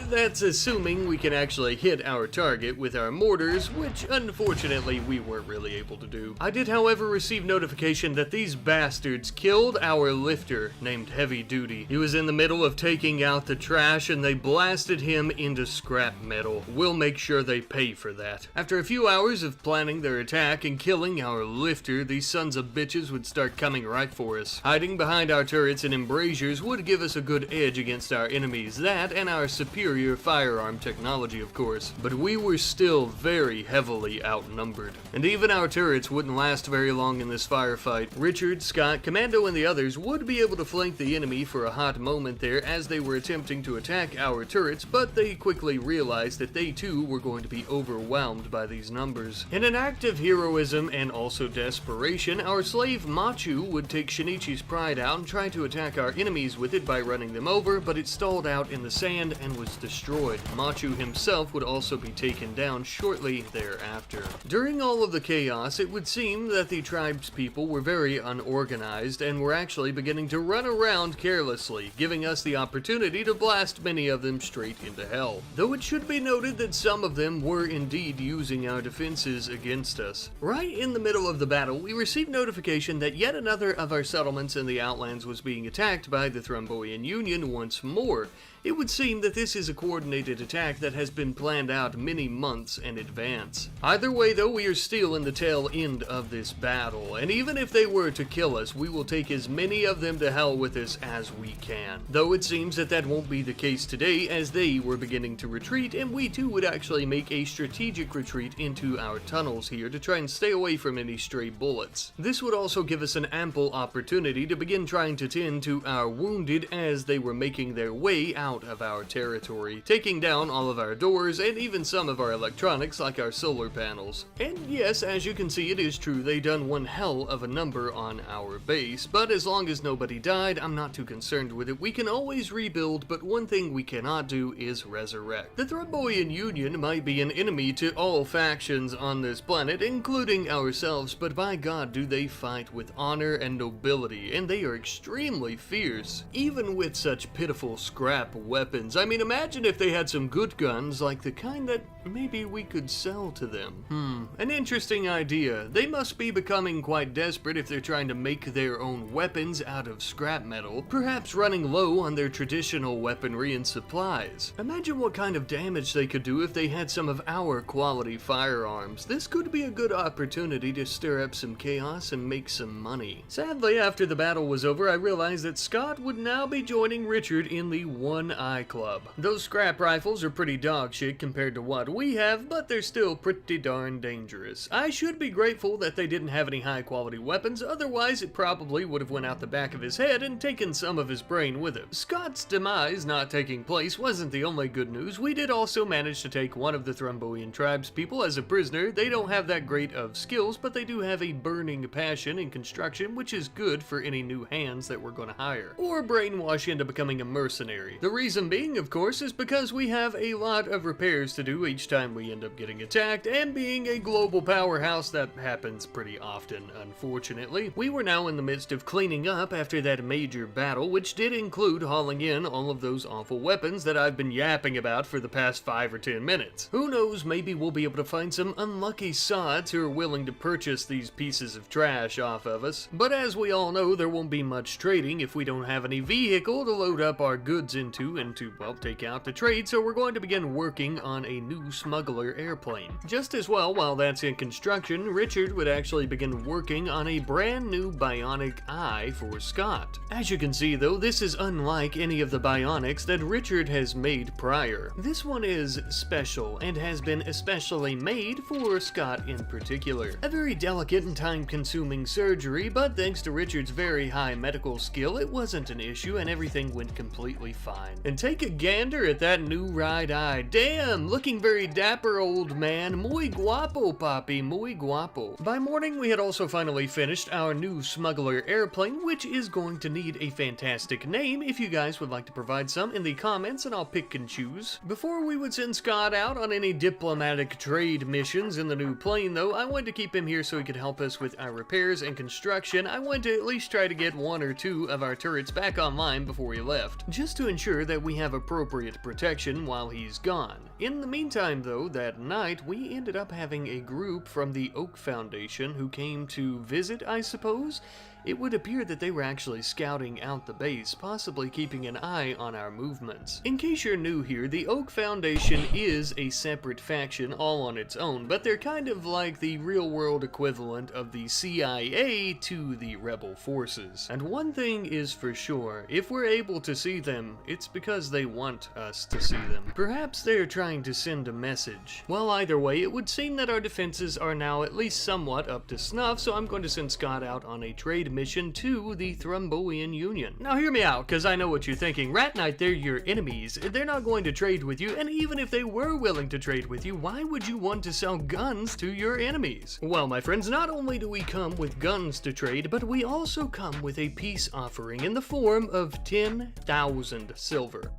That's assuming we can actually hit our target with our mortars, which unfortunately we weren't really able to do. I did, however, receive notification that these bastards killed our lifter named Heavy Duty. He was in the middle of taking out the trash and they blasted him into scrap metal. We'll make sure they pay for that. After a few hours of planning their attack and killing our lifter, these sons of bitches would start coming right for us. Hiding behind our turrets and embrasures would give us a good edge against our enemies. That and our superior superior firearm technology, of course, but we were still very heavily outnumbered. And even our turrets wouldn't last very long in this firefight. Richard, Scott, Commando, and the others would be able to flank the enemy for a hot moment there as they were attempting to attack our turrets, but they quickly realized that they too were going to be overwhelmed by these numbers. In an act of heroism and also desperation, our slave Machu would take Shinichi's pride out and try to attack our enemies with it by running them over, but it stalled out in the sand and was destroyed. Machu himself would also be taken down shortly thereafter. During all of the chaos, it would seem that the tribespeople were very unorganized and were actually beginning to run around carelessly, giving us the opportunity to blast many of them straight into hell. Though it should be noted that some of them were indeed using our defenses against us. Right in the middle of the battle, we received notification that yet another of our settlements in the Outlands was being attacked by the Thrombian Union once more. It would seem that this is a coordinated attack that has been planned out many months in advance. Either way though, we are still in the tail end of this battle, and even if they were to kill us, we will take as many of them to hell with us as we can. Though it seems that that won't be the case today, as they were beginning to retreat, and we too would actually make a strategic retreat into our tunnels here to try and stay away from any stray bullets. This would also give us an ample opportunity to begin trying to tend to our wounded as they were making their way out of our territory, taking down all of our doors and even some of our electronics like our solar panels. And yes, as you can see, it is true they done one hell of a number on our base, but as long as nobody died, I'm not too concerned with it. We can always rebuild, but one thing we cannot do is resurrect. The Thrombian Union might be an enemy to all factions on this planet, including ourselves, but by God do they fight with honor and nobility, and they are extremely fierce, even with such pitiful scrap weapons. I mean, imagine if they had some good guns, like the kind that maybe we could sell to them. An interesting idea. They must be becoming quite desperate if they're trying to make their own weapons out of scrap metal, perhaps running low on their traditional weaponry and supplies. Imagine what kind of damage they could do if they had some of our quality firearms. This could be a good opportunity to stir up some chaos and make some money. Sadly, after the battle was over, I realized that Scott would now be joining Richard in the One Eye Club. Those scrap rifles are pretty dog shit compared to what we have, but they're still pretty darn dangerous. I should be grateful that they didn't have any high quality weapons, otherwise it probably would have went out the back of his head and taken some of his brain with him. Scott's demise not taking place wasn't the only good news. We did also manage to take one of the Thrombian tribespeople as a prisoner. They don't have that great of skills, but they do have a burning passion in construction, which is good for any new hands that we're going to hire, or brainwash into becoming a mercenary. The reason being, of course, is because we have a lot of repairs to do each time we end up getting attacked, and being a global powerhouse, that happens pretty often, unfortunately. We were now in the midst of cleaning up after that major battle, which did include hauling in all of those awful weapons that I've been yapping about for the past 5 or 10 minutes. Who knows, maybe we'll be able to find some unlucky sods who are willing to purchase these pieces of trash off of us. But as we all know, there won't be much trading if we don't have any vehicle to load up our goods into and to, well, take out the trade, so we're going to begin working on a new smuggler airplane. Just as well, while that's in construction, Richard would actually begin working on a brand new bionic eye for Scott. As you can see though, this is unlike any of the bionics that Richard has made prior. This one is special and has been especially made for Scott in particular. A very delicate and time-consuming surgery, but thanks to Richard's very high medical skill, it wasn't an issue and everything went completely fine. And take a gander at that new right eye. Damn, looking very dapper, old man. Muy guapo, papi, muy guapo. By morning, we had also finally finished our new smuggler airplane, which is going to need a fantastic name. If you guys would like to provide some in the comments, and I'll pick and choose. Before we would send Scott out on any diplomatic trade missions in the new plane though, I wanted to keep him here so he could help us with our repairs and construction. I wanted to at least try to get 1 or 2 of our turrets back online before he left, just to ensure that we have appropriate protection while he's gone. In the meantime, though, that night, we ended up having a group from the Oak Foundation who came to visit, I suppose. It would appear that they were actually scouting out the base, possibly keeping an eye on our movements. In case you're new here, the Oak Foundation is a separate faction all on its own, but they're kind of like the real-world equivalent of the CIA to the rebel forces. And one thing is for sure, if we're able to see them, it's because they want us to see them. Perhaps they're trying to send a message. Well, either way, it would seem that our defenses are now at least somewhat up to snuff, so I'm going to send Scott out on a trade mission to the Thrombian Union. Now hear me out, because I know what you're thinking. Rat Knight, they're your enemies. They're not going to trade with you, and even if they were willing to trade with you, why would you want to sell guns to your enemies? Well, my friends, not only do we come with guns to trade, but we also come with a peace offering in the form of 10,000 silver.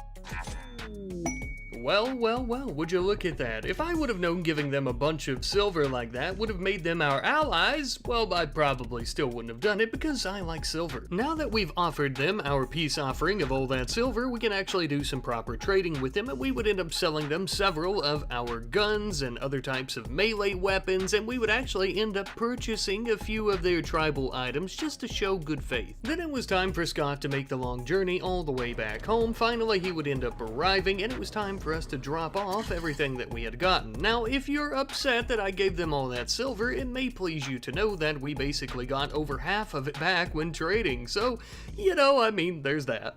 Well, would you look at that? If I would have known giving them a bunch of silver like that would have made them our allies, well, I probably still wouldn't have done it because I like silver. Now that we've offered them our peace offering of all that silver, we can actually do some proper trading with them, and we would end up selling them several of our guns and other types of melee weapons, and we would actually end up purchasing a few of their tribal items just to show good faith. Then it was time for Scott to make the long journey all the way back home. Finally, he would end up arriving, and it was time for us to drop off everything that we had gotten. Now, if you're upset that I gave them all that silver, it may please you to know that we basically got over half of it back when trading, so, you know, I mean, there's that.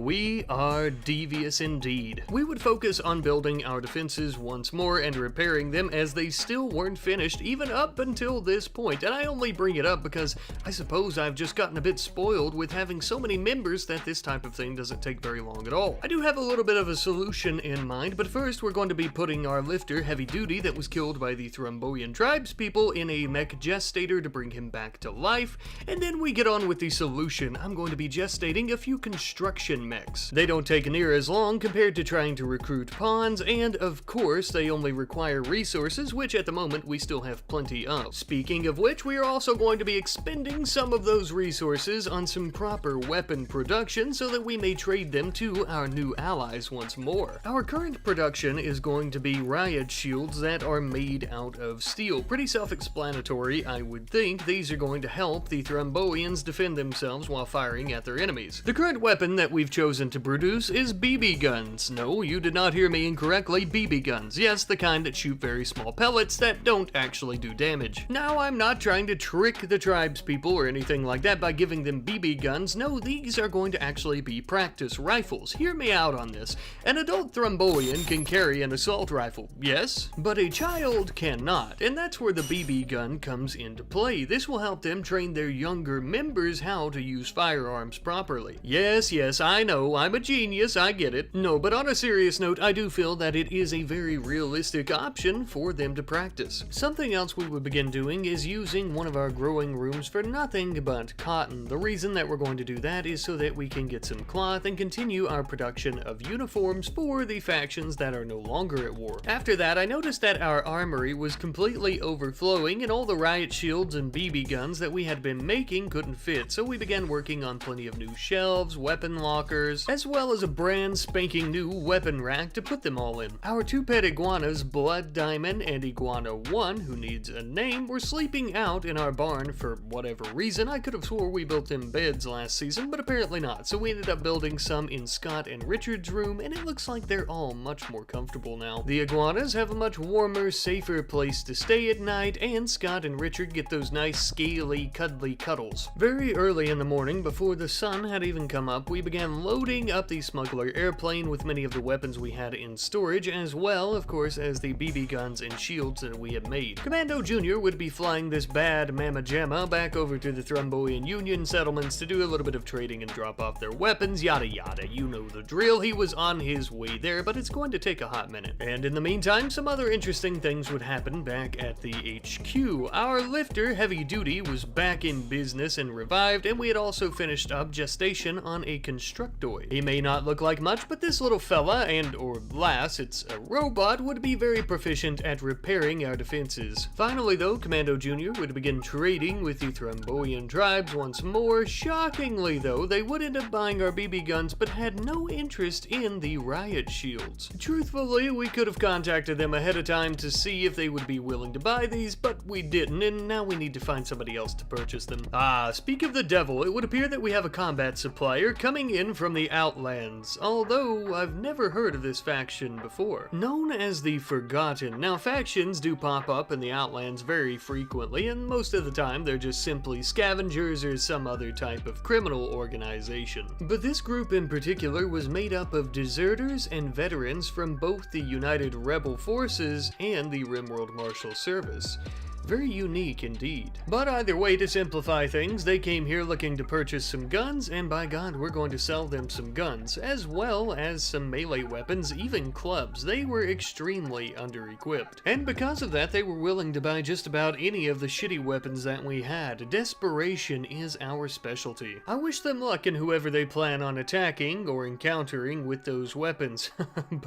We are devious indeed. We would focus on building our defenses once more and repairing them, as they still weren't finished even up until this point, and I only bring it up because I suppose I've just gotten a bit spoiled with having so many members that this type of thing doesn't take very long at all. I do have a little bit of a solution in mind, but first we're going to be putting our lifter, Heavy Duty, that was killed by the Thrombian tribespeople in a mech gestator to bring him back to life, and then we get on with the solution. I'm going to be gestating a few construction mechs. They don't take near as long compared to trying to recruit pawns, and of course they only require resources, which at the moment we still have plenty of. Speaking of which, we are also going to be expending some of those resources on some proper weapon production so that we may trade them to our new allies once more. Our current production is going to be riot shields that are made out of steel. Pretty self-explanatory, I would think. These are going to help the Thrombians defend themselves while firing at their enemies. The current weapon that we've chosen to produce is BB guns. No, you did not hear me incorrectly, BB guns. Yes, the kind that shoot very small pellets that don't actually do damage. Now, I'm not trying to trick the tribespeople or anything like that by giving them BB guns. No, these are going to actually be practice rifles. Hear me out on this. An adult Thrombian can carry an assault rifle, yes, but a child cannot, and that's where the BB gun comes into play. This will help them train their younger members how to use firearms properly. Yes, I know, I'm a genius, I get it. No, but on a serious note, I do feel that it is a very realistic option for them to practice. Something else we would begin doing is using one of our growing rooms for nothing but cotton. The reason that we're going to do that is so that we can get some cloth and continue our production of uniforms for the factions that are no longer at war. After that, I noticed that our armory was completely overflowing and all the riot shields and BB guns that we had been making couldn't fit, so we began working on plenty of new shelves, weapon lockers, as well as a brand spanking new weapon rack to put them all in. Our two pet iguanas, Blood Diamond and Iguana 1, who needs a name, were sleeping out in our barn for whatever reason. I could have swore we built them beds last season, but apparently not, so we ended up building some in Scott and Richard's room, and it looks like they're all much more comfortable now. The iguanas have a much warmer, safer place to stay at night, and Scott and Richard get those nice, scaly, cuddly cuddles. Very early in the morning, before the sun had even come up, we began loading up the smuggler airplane with many of the weapons we had in storage, as well, of course, as the BB guns and shields that we had made. Commando Jr. would be flying this bad mamma jamma back over to the Thrombian Union settlements to do a little bit of trading and drop off their weapons, yada yada, you know the drill. He was on his way there, but it's going to take a hot minute. And in the meantime, some other interesting things would happen back at the HQ. Our lifter, Heavy Duty, was back in business and revived, and we had also finished up gestation on a constructoid. He may not look like much, but this little fella, or lass, it's a robot, would be very proficient at repairing our defenses. Finally though, Commando Jr. would begin trading with the Thrombian tribes once more. Shockingly though, they would end up buying our BB guns, but had no interest in the riot shields. shields. Truthfully, we could have contacted them ahead of time to see if they would be willing to buy these, but we didn't, and now we need to find somebody else to purchase them. Speak of the devil, it would appear that we have a combat supplier coming in from the Outlands, although I've never heard of this faction before. Known as the Forgotten. Now, factions do pop up in the Outlands very frequently, and most of the time they're just simply scavengers or some other type of criminal organization. But this group in particular was made up of deserters and veterans from both the United Rebel Forces and the RimWorld Marshal Service. Very unique indeed. But either way, to simplify things, they came here looking to purchase some guns, and by God, we're going to sell them some guns, as well as some melee weapons, even clubs. They were extremely under-equipped. And because of that, they were willing to buy just about any of the shitty weapons that we had. Desperation is our specialty. I wish them luck in whoever they plan on attacking or encountering with those weapons.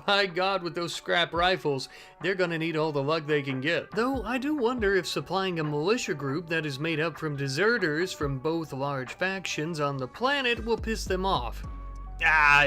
By God, with those scrap rifles, they're gonna need all the luck they can get. Though, I do wonder if supplying a militia group that is made up from deserters from both large factions on the planet will piss them off.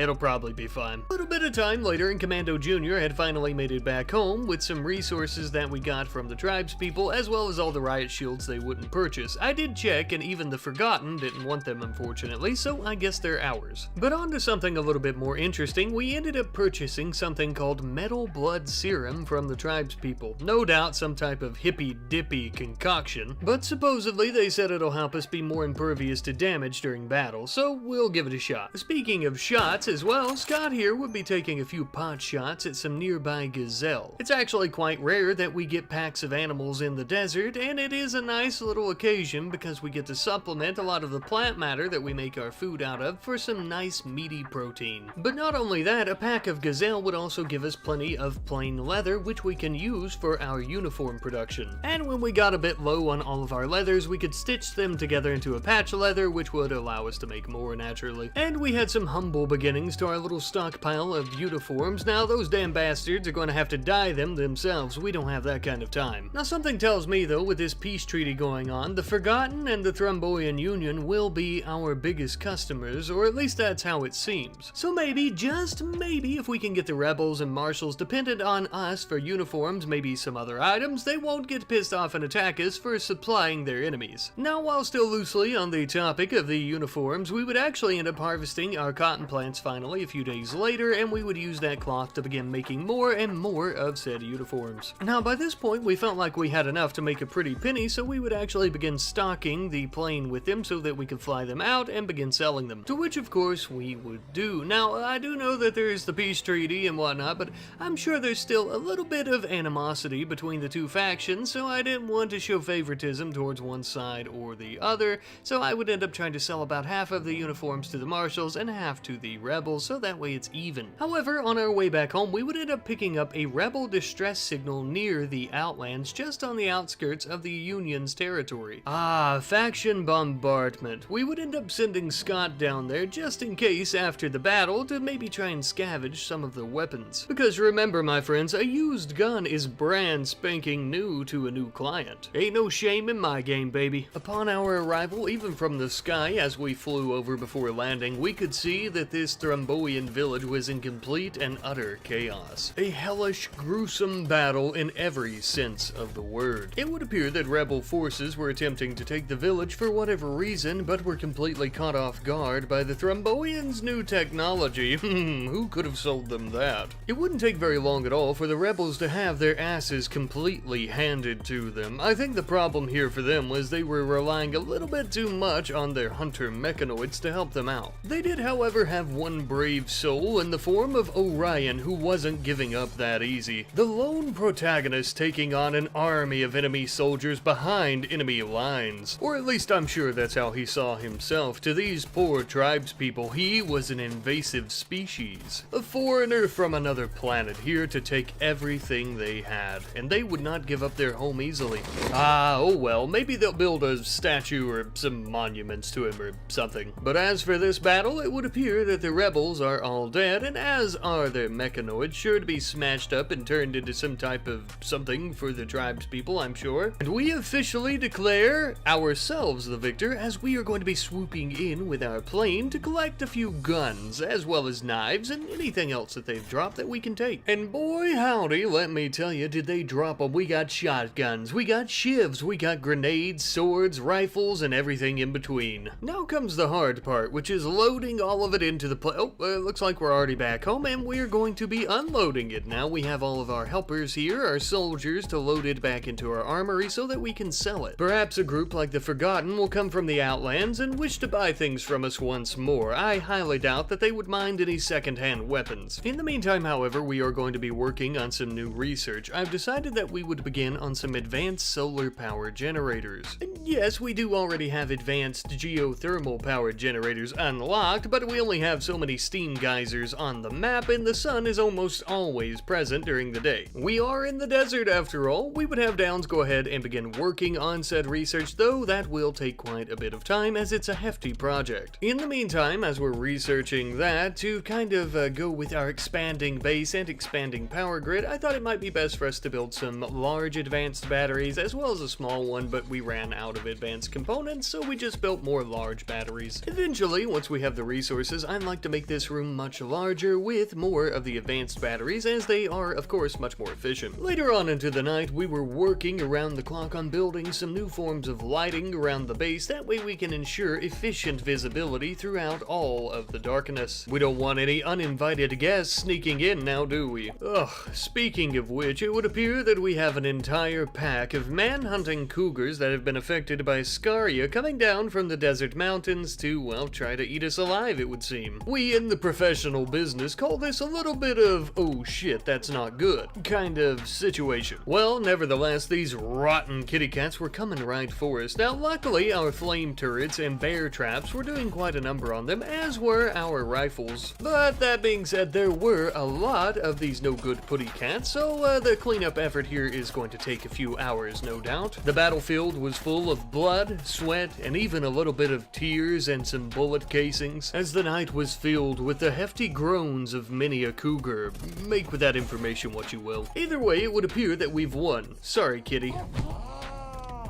It'll probably be fine. A little bit of time later, and Commando Jr. had finally made it back home with some resources that we got from the tribespeople, as well as all the riot shields they wouldn't purchase. I did check, and even the Forgotten didn't want them, unfortunately, so I guess they're ours. But on to something a little bit more interesting, we ended up purchasing something called Metal Blood Serum from the tribespeople. No doubt some type of hippy-dippy concoction, but supposedly they said it'll help us be more impervious to damage during battle, so we'll give it a shot. Speaking of shots as well, Scott here would be taking a few pot shots at some nearby gazelle. It's actually quite rare that we get packs of animals in the desert, and it is a nice little occasion because we get to supplement a lot of the plant matter that we make our food out of for some nice meaty protein. But not only that, a pack of gazelle would also give us plenty of plain leather, which we can use for our uniform production. And when we got a bit low on all of our leathers, we could stitch them together into a patch leather, which would allow us to make more naturally. And we had some humble beginnings to our little stockpile of uniforms. Now those damn bastards are going to have to dye them themselves. We don't have that kind of time. Now something tells me though, with this peace treaty going on, the Forgotten and the Thrombian Union will be our biggest customers, or at least that's how it seems. So maybe, just maybe, if we can get the rebels and marshals dependent on us for uniforms, maybe some other items, they won't get pissed off and attack us for supplying their enemies. Now while still loosely on the topic of the uniforms, we would actually end up harvesting our cotton plants finally a few days later, and we would use that cloth to begin making more and more of said uniforms. Now by this point we felt like we had enough to make a pretty penny, so we would actually begin stocking the plane with them so that we could fly them out and begin selling them, to which of course we would do. Now I do know that there's the peace treaty and whatnot, but I'm sure there's still a little bit of animosity between the two factions, so I didn't want to show favoritism towards one side or the other, so I would end up trying to sell about half of the uniforms to the marshals and half to the rebels, so that way it's even. However, on our way back home, we would end up picking up a rebel distress signal near the Outlands, just on the outskirts of the Union's territory. Faction bombardment. We would end up sending Scott down there just in case after the battle to maybe try and scavenge some of the weapons. Because remember my friends, a used gun is brand spanking new to a new client. Ain't no shame in my game, baby. Upon our arrival, even from the sky as we flew over before landing, we could see that this Thrombian village was in complete and utter chaos. A hellish, gruesome battle in every sense of the word. It would appear that rebel forces were attempting to take the village for whatever reason, but were completely caught off guard by the Thrombians' new technology. Who could have sold them that? It wouldn't take very long at all for the rebels to have their asses completely handed to them. I think the problem here for them was they were relying a little bit too much on their hunter mechanoids to help them out. They did, however, have one brave soul in the form of Orion, who wasn't giving up that easy. The lone protagonist taking on an army of enemy soldiers behind enemy lines. Or at least I'm sure that's how he saw himself. To these poor tribespeople, he was an invasive species. A foreigner from another planet here to take everything they had, and they would not give up their home easily. Oh well, maybe they'll build a statue or some monuments to him or something. But as for this battle, it would appear appear that the rebels are all dead, and as are their mechanoids, sure to be smashed up and turned into some type of something for the tribespeople, I'm sure. And we officially declare ourselves the victor, as we are going to be swooping in with our plane to collect a few guns, as well as knives and anything else that they've dropped that we can take. And boy howdy, let me tell you, did they drop them. We got shotguns, we got shivs, we got grenades, swords, rifles, and everything in between. Now comes the hard part, which is loading all of it into the looks like we're already back home, and we're going to be unloading it. Now we have all of our helpers here, our soldiers, to load it back into our armory so that we can sell it. Perhaps a group like the Forgotten will come from the Outlands and wish to buy things from us once more. I highly doubt that they would mind any second-hand weapons. In the meantime, however, we are going to be working on some new research. I've decided that we would begin on some advanced solar power generators. And yes, we do already have advanced geothermal power generators unlocked, but we only have so many steam geysers on the map, and the sun is almost always present during the day. We are in the desert after all. We would have Downs go ahead and begin working on said research, though that will take quite a bit of time as it's a hefty project. In the meantime, as we're researching that, to kind of go with our expanding base and expanding power grid, I thought it might be best for us to build some large advanced batteries as well as a small one, but we ran out of advanced components, so we just built more large batteries. Eventually, once we have the resources, I'd like to make this room much larger with more of the advanced batteries, as they are, of course, much more efficient. Later on into the night, we were working around the clock on building some new forms of lighting around the base. That way we can ensure efficient visibility throughout all of the darkness. We don't want any uninvited guests sneaking in now, do we? Ugh, speaking of which, it would appear that we have an entire pack of man-hunting cougars that have been affected by scaria coming down from the desert mountains to, well, try to eat us alive, it would seem. We in the professional business call this a little bit of, oh shit, that's not good, kind of situation. Well, nevertheless, these rotten kitty cats were coming right for us. Now, luckily, our flame turrets and bear traps were doing quite a number on them, as were our rifles. But that being said, there were a lot of these no-good putty cats, so the cleanup effort here is going to take a few hours, no doubt. The battlefield was full of blood, sweat, and even a little bit of tears and some bullet casings, as the night was filled with the hefty groans of many a cougar. Make with that information what you will. Either way, it would appear that we've won. Sorry, kitty.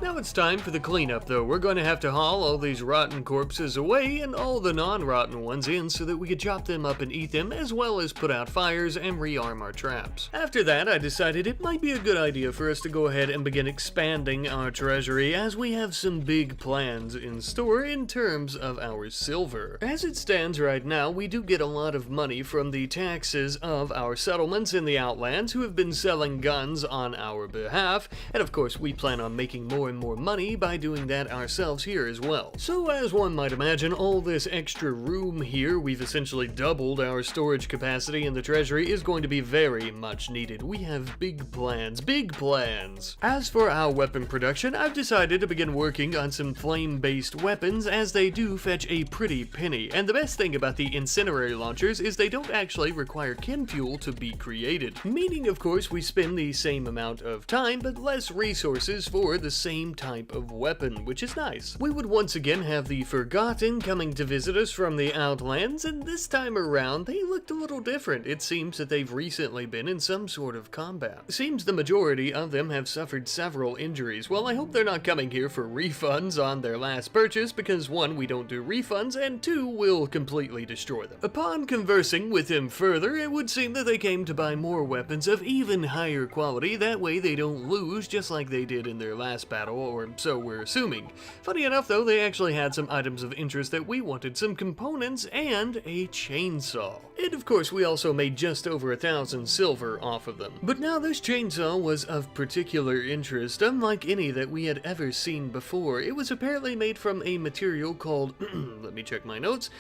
Now it's time for the cleanup, though. We're going to have to haul all these rotten corpses away and all the non-rotten ones in so that we could chop them up and eat them, as well as put out fires and rearm our traps. After that, I decided it might be a good idea for us to go ahead and begin expanding our treasury, as we have some big plans in store in terms of our silver. As it stands right now, we do get a lot of money from the taxes of our settlements in the Outlands who have been selling guns on our behalf, and of course we plan on making more and more money by doing that ourselves here as well. So as one might imagine, all this extra room here, we've essentially doubled our storage capacity in the treasury, is going to be very much needed. We have big plans, big plans. As for our weapon production, I've decided to begin working on some flame-based weapons, as they do fetch a pretty penny. And the best thing about the incendiary launchers is they don't actually require kin fuel to be created. Meaning, of course, we spend the same amount of time, but less resources for the same type of weapon, which is nice. We would once again have the Forgotten coming to visit us from the Outlands, and this time around they looked a little different. It seems that they've recently been in some sort of combat. It seems the majority of them have suffered several injuries. Well, I hope they're not coming here for refunds on their last purchase, because 1, we don't do refunds, and 2, we'll completely destroy them. Upon conversing with them further, it would seem that they came to buy more weapons of even higher quality. That way they don't lose just like they did in their last battle, or so we're assuming. Funny enough though, they actually had some items of interest that we wanted, some components and a chainsaw. And of course we also made just over 1,000 silver off of them. But now this chainsaw was of particular interest, unlike any that we had ever seen before. It was apparently made from a material called, let me check my notes,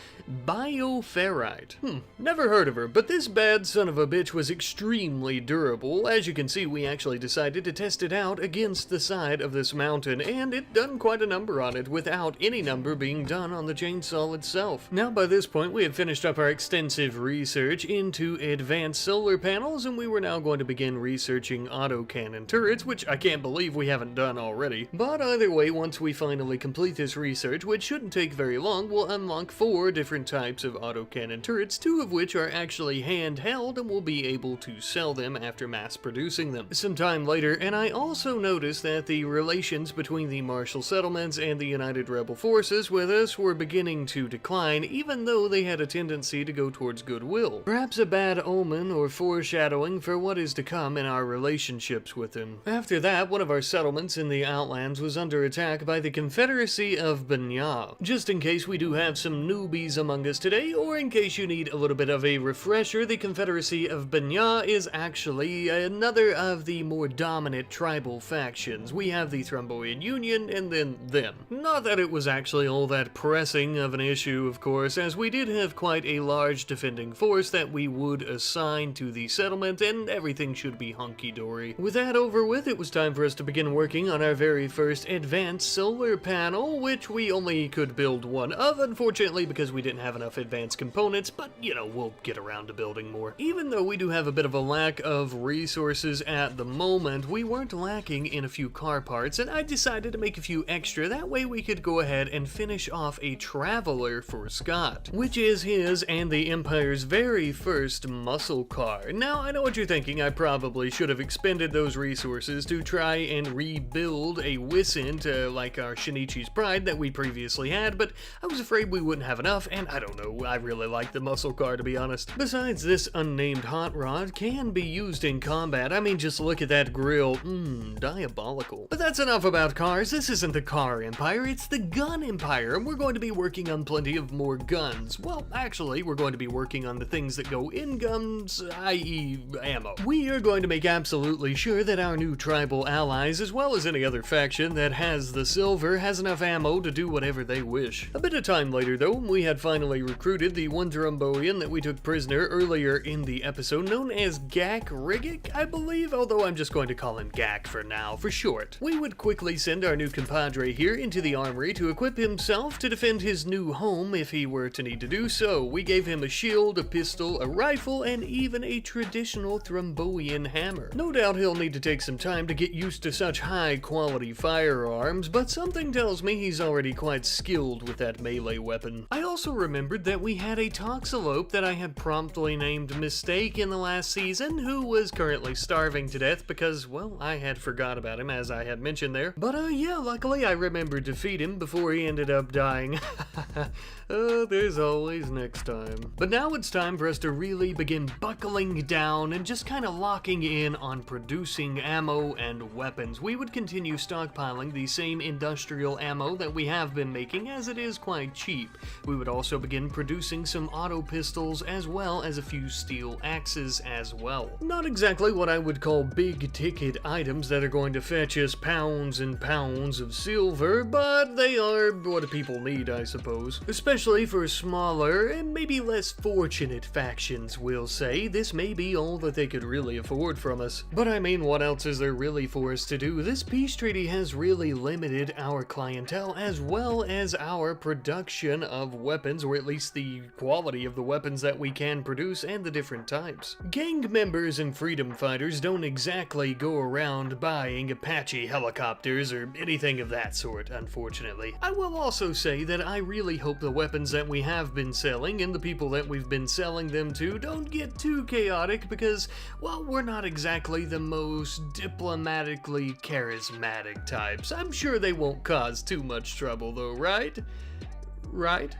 bioferrite. Never heard of her, but this bad son of a bitch was extremely durable. As you can see, we actually decided to test it out against the side of this this mountain, and it done quite a number on it without any number being done on the chainsaw itself. Now by this point we had finished up our extensive research into advanced solar panels, and we were now going to begin researching autocannon turrets, which I can't believe we haven't done already. But either way, once we finally complete this research, which shouldn't take very long, we'll unlock 4 different types of autocannon turrets, 2 of which are actually handheld, and we'll be able to sell them after mass producing them some time later. And I also noticed that the relations between the Marshall settlements and the United Rebel forces with us were beginning to decline, even though they had a tendency to go towards goodwill. Perhaps a bad omen or foreshadowing for what is to come in our relationships with them. After that, one of our settlements in the Outlands was under attack by the Confederacy of Boille. Just in case we do have some newbies among us today, or in case you need a little bit of a refresher, the Confederacy of Boille is actually another of the more dominant tribal factions. We have the Thrombian Union and then them. Not that it was actually all that pressing of an issue, of course, as we did have quite a large defending force that we would assign to the settlement, and everything should be hunky-dory. With that over with, it was time for us to begin working on our very first advanced solar panel, which we only could build one of, unfortunately, because we didn't have enough advanced components, but, you know, we'll get around to building more. Even though we do have a bit of a lack of resources at the moment, we weren't lacking in a few car parts, and I decided to make a few extra. That way we could go ahead and finish off a Traveler for Scott, which is his and the Empire's very first muscle car. Now, I know what you're thinking. I probably should have expended those resources to try and rebuild a Wissant like our Shinichi's Pride that we previously had, but I was afraid we wouldn't have enough, and I don't know, I really like the muscle car, to be honest. Besides, this unnamed hot rod can be used in combat. I mean, just look at that grill. Diabolical. But that's enough about cars. This isn't the car empire, it's the gun empire, and we're going to be working on plenty of more guns. Well, actually, we're going to be working on the things that go in guns, i.e. ammo. We are going to make absolutely sure that our new tribal allies, as well as any other faction that has the silver, has enough ammo to do whatever they wish. A bit of time later, though, we had finally recruited the one Thromboian that we took prisoner earlier in the episode, known as Gak Rigic, I believe, although I'm just going to call him Gak for now, for short. We would quickly send our new compadre here into the armory to equip himself to defend his new home if he were to need to do so. We gave him a shield, a pistol, a rifle, and even a traditional Thromboian hammer. No doubt he'll need to take some time to get used to such high-quality firearms, but something tells me he's already quite skilled with that melee weapon. I also remembered that we had a Toxalope that I had promptly named Mistake in the last season, who was currently starving to death because, well, I had forgot about him, as I had mentioned there. But yeah, luckily I remembered to feed him before he ended up dying. There's always next time. But now it's time for us to really begin buckling down and just kind of locking in on producing ammo and weapons. We would continue stockpiling the same industrial ammo that we have been making, as it is quite cheap. We would also begin producing some auto pistols as well as a few steel axes as well. Not exactly what I would call big ticket items that are going to fetch us pounds and pounds of silver, but they are what people need, I suppose. Especially for smaller and maybe less fortunate factions, we'll say. This may be all that they could really afford from us. But I mean, what else is there really for us to do? This peace treaty has really limited our clientele as well as our production of weapons, or at least the quality of the weapons that we can produce and the different types. Gang members and freedom fighters don't exactly go around buying Apache helicopters or anything of that sort, unfortunately. I will also say that I really hope the weapons that we have been selling and the people that we've been selling them to don't get too chaotic because, well, we're not exactly the most diplomatically charismatic types. I'm sure they won't cause too much trouble though, right? Right?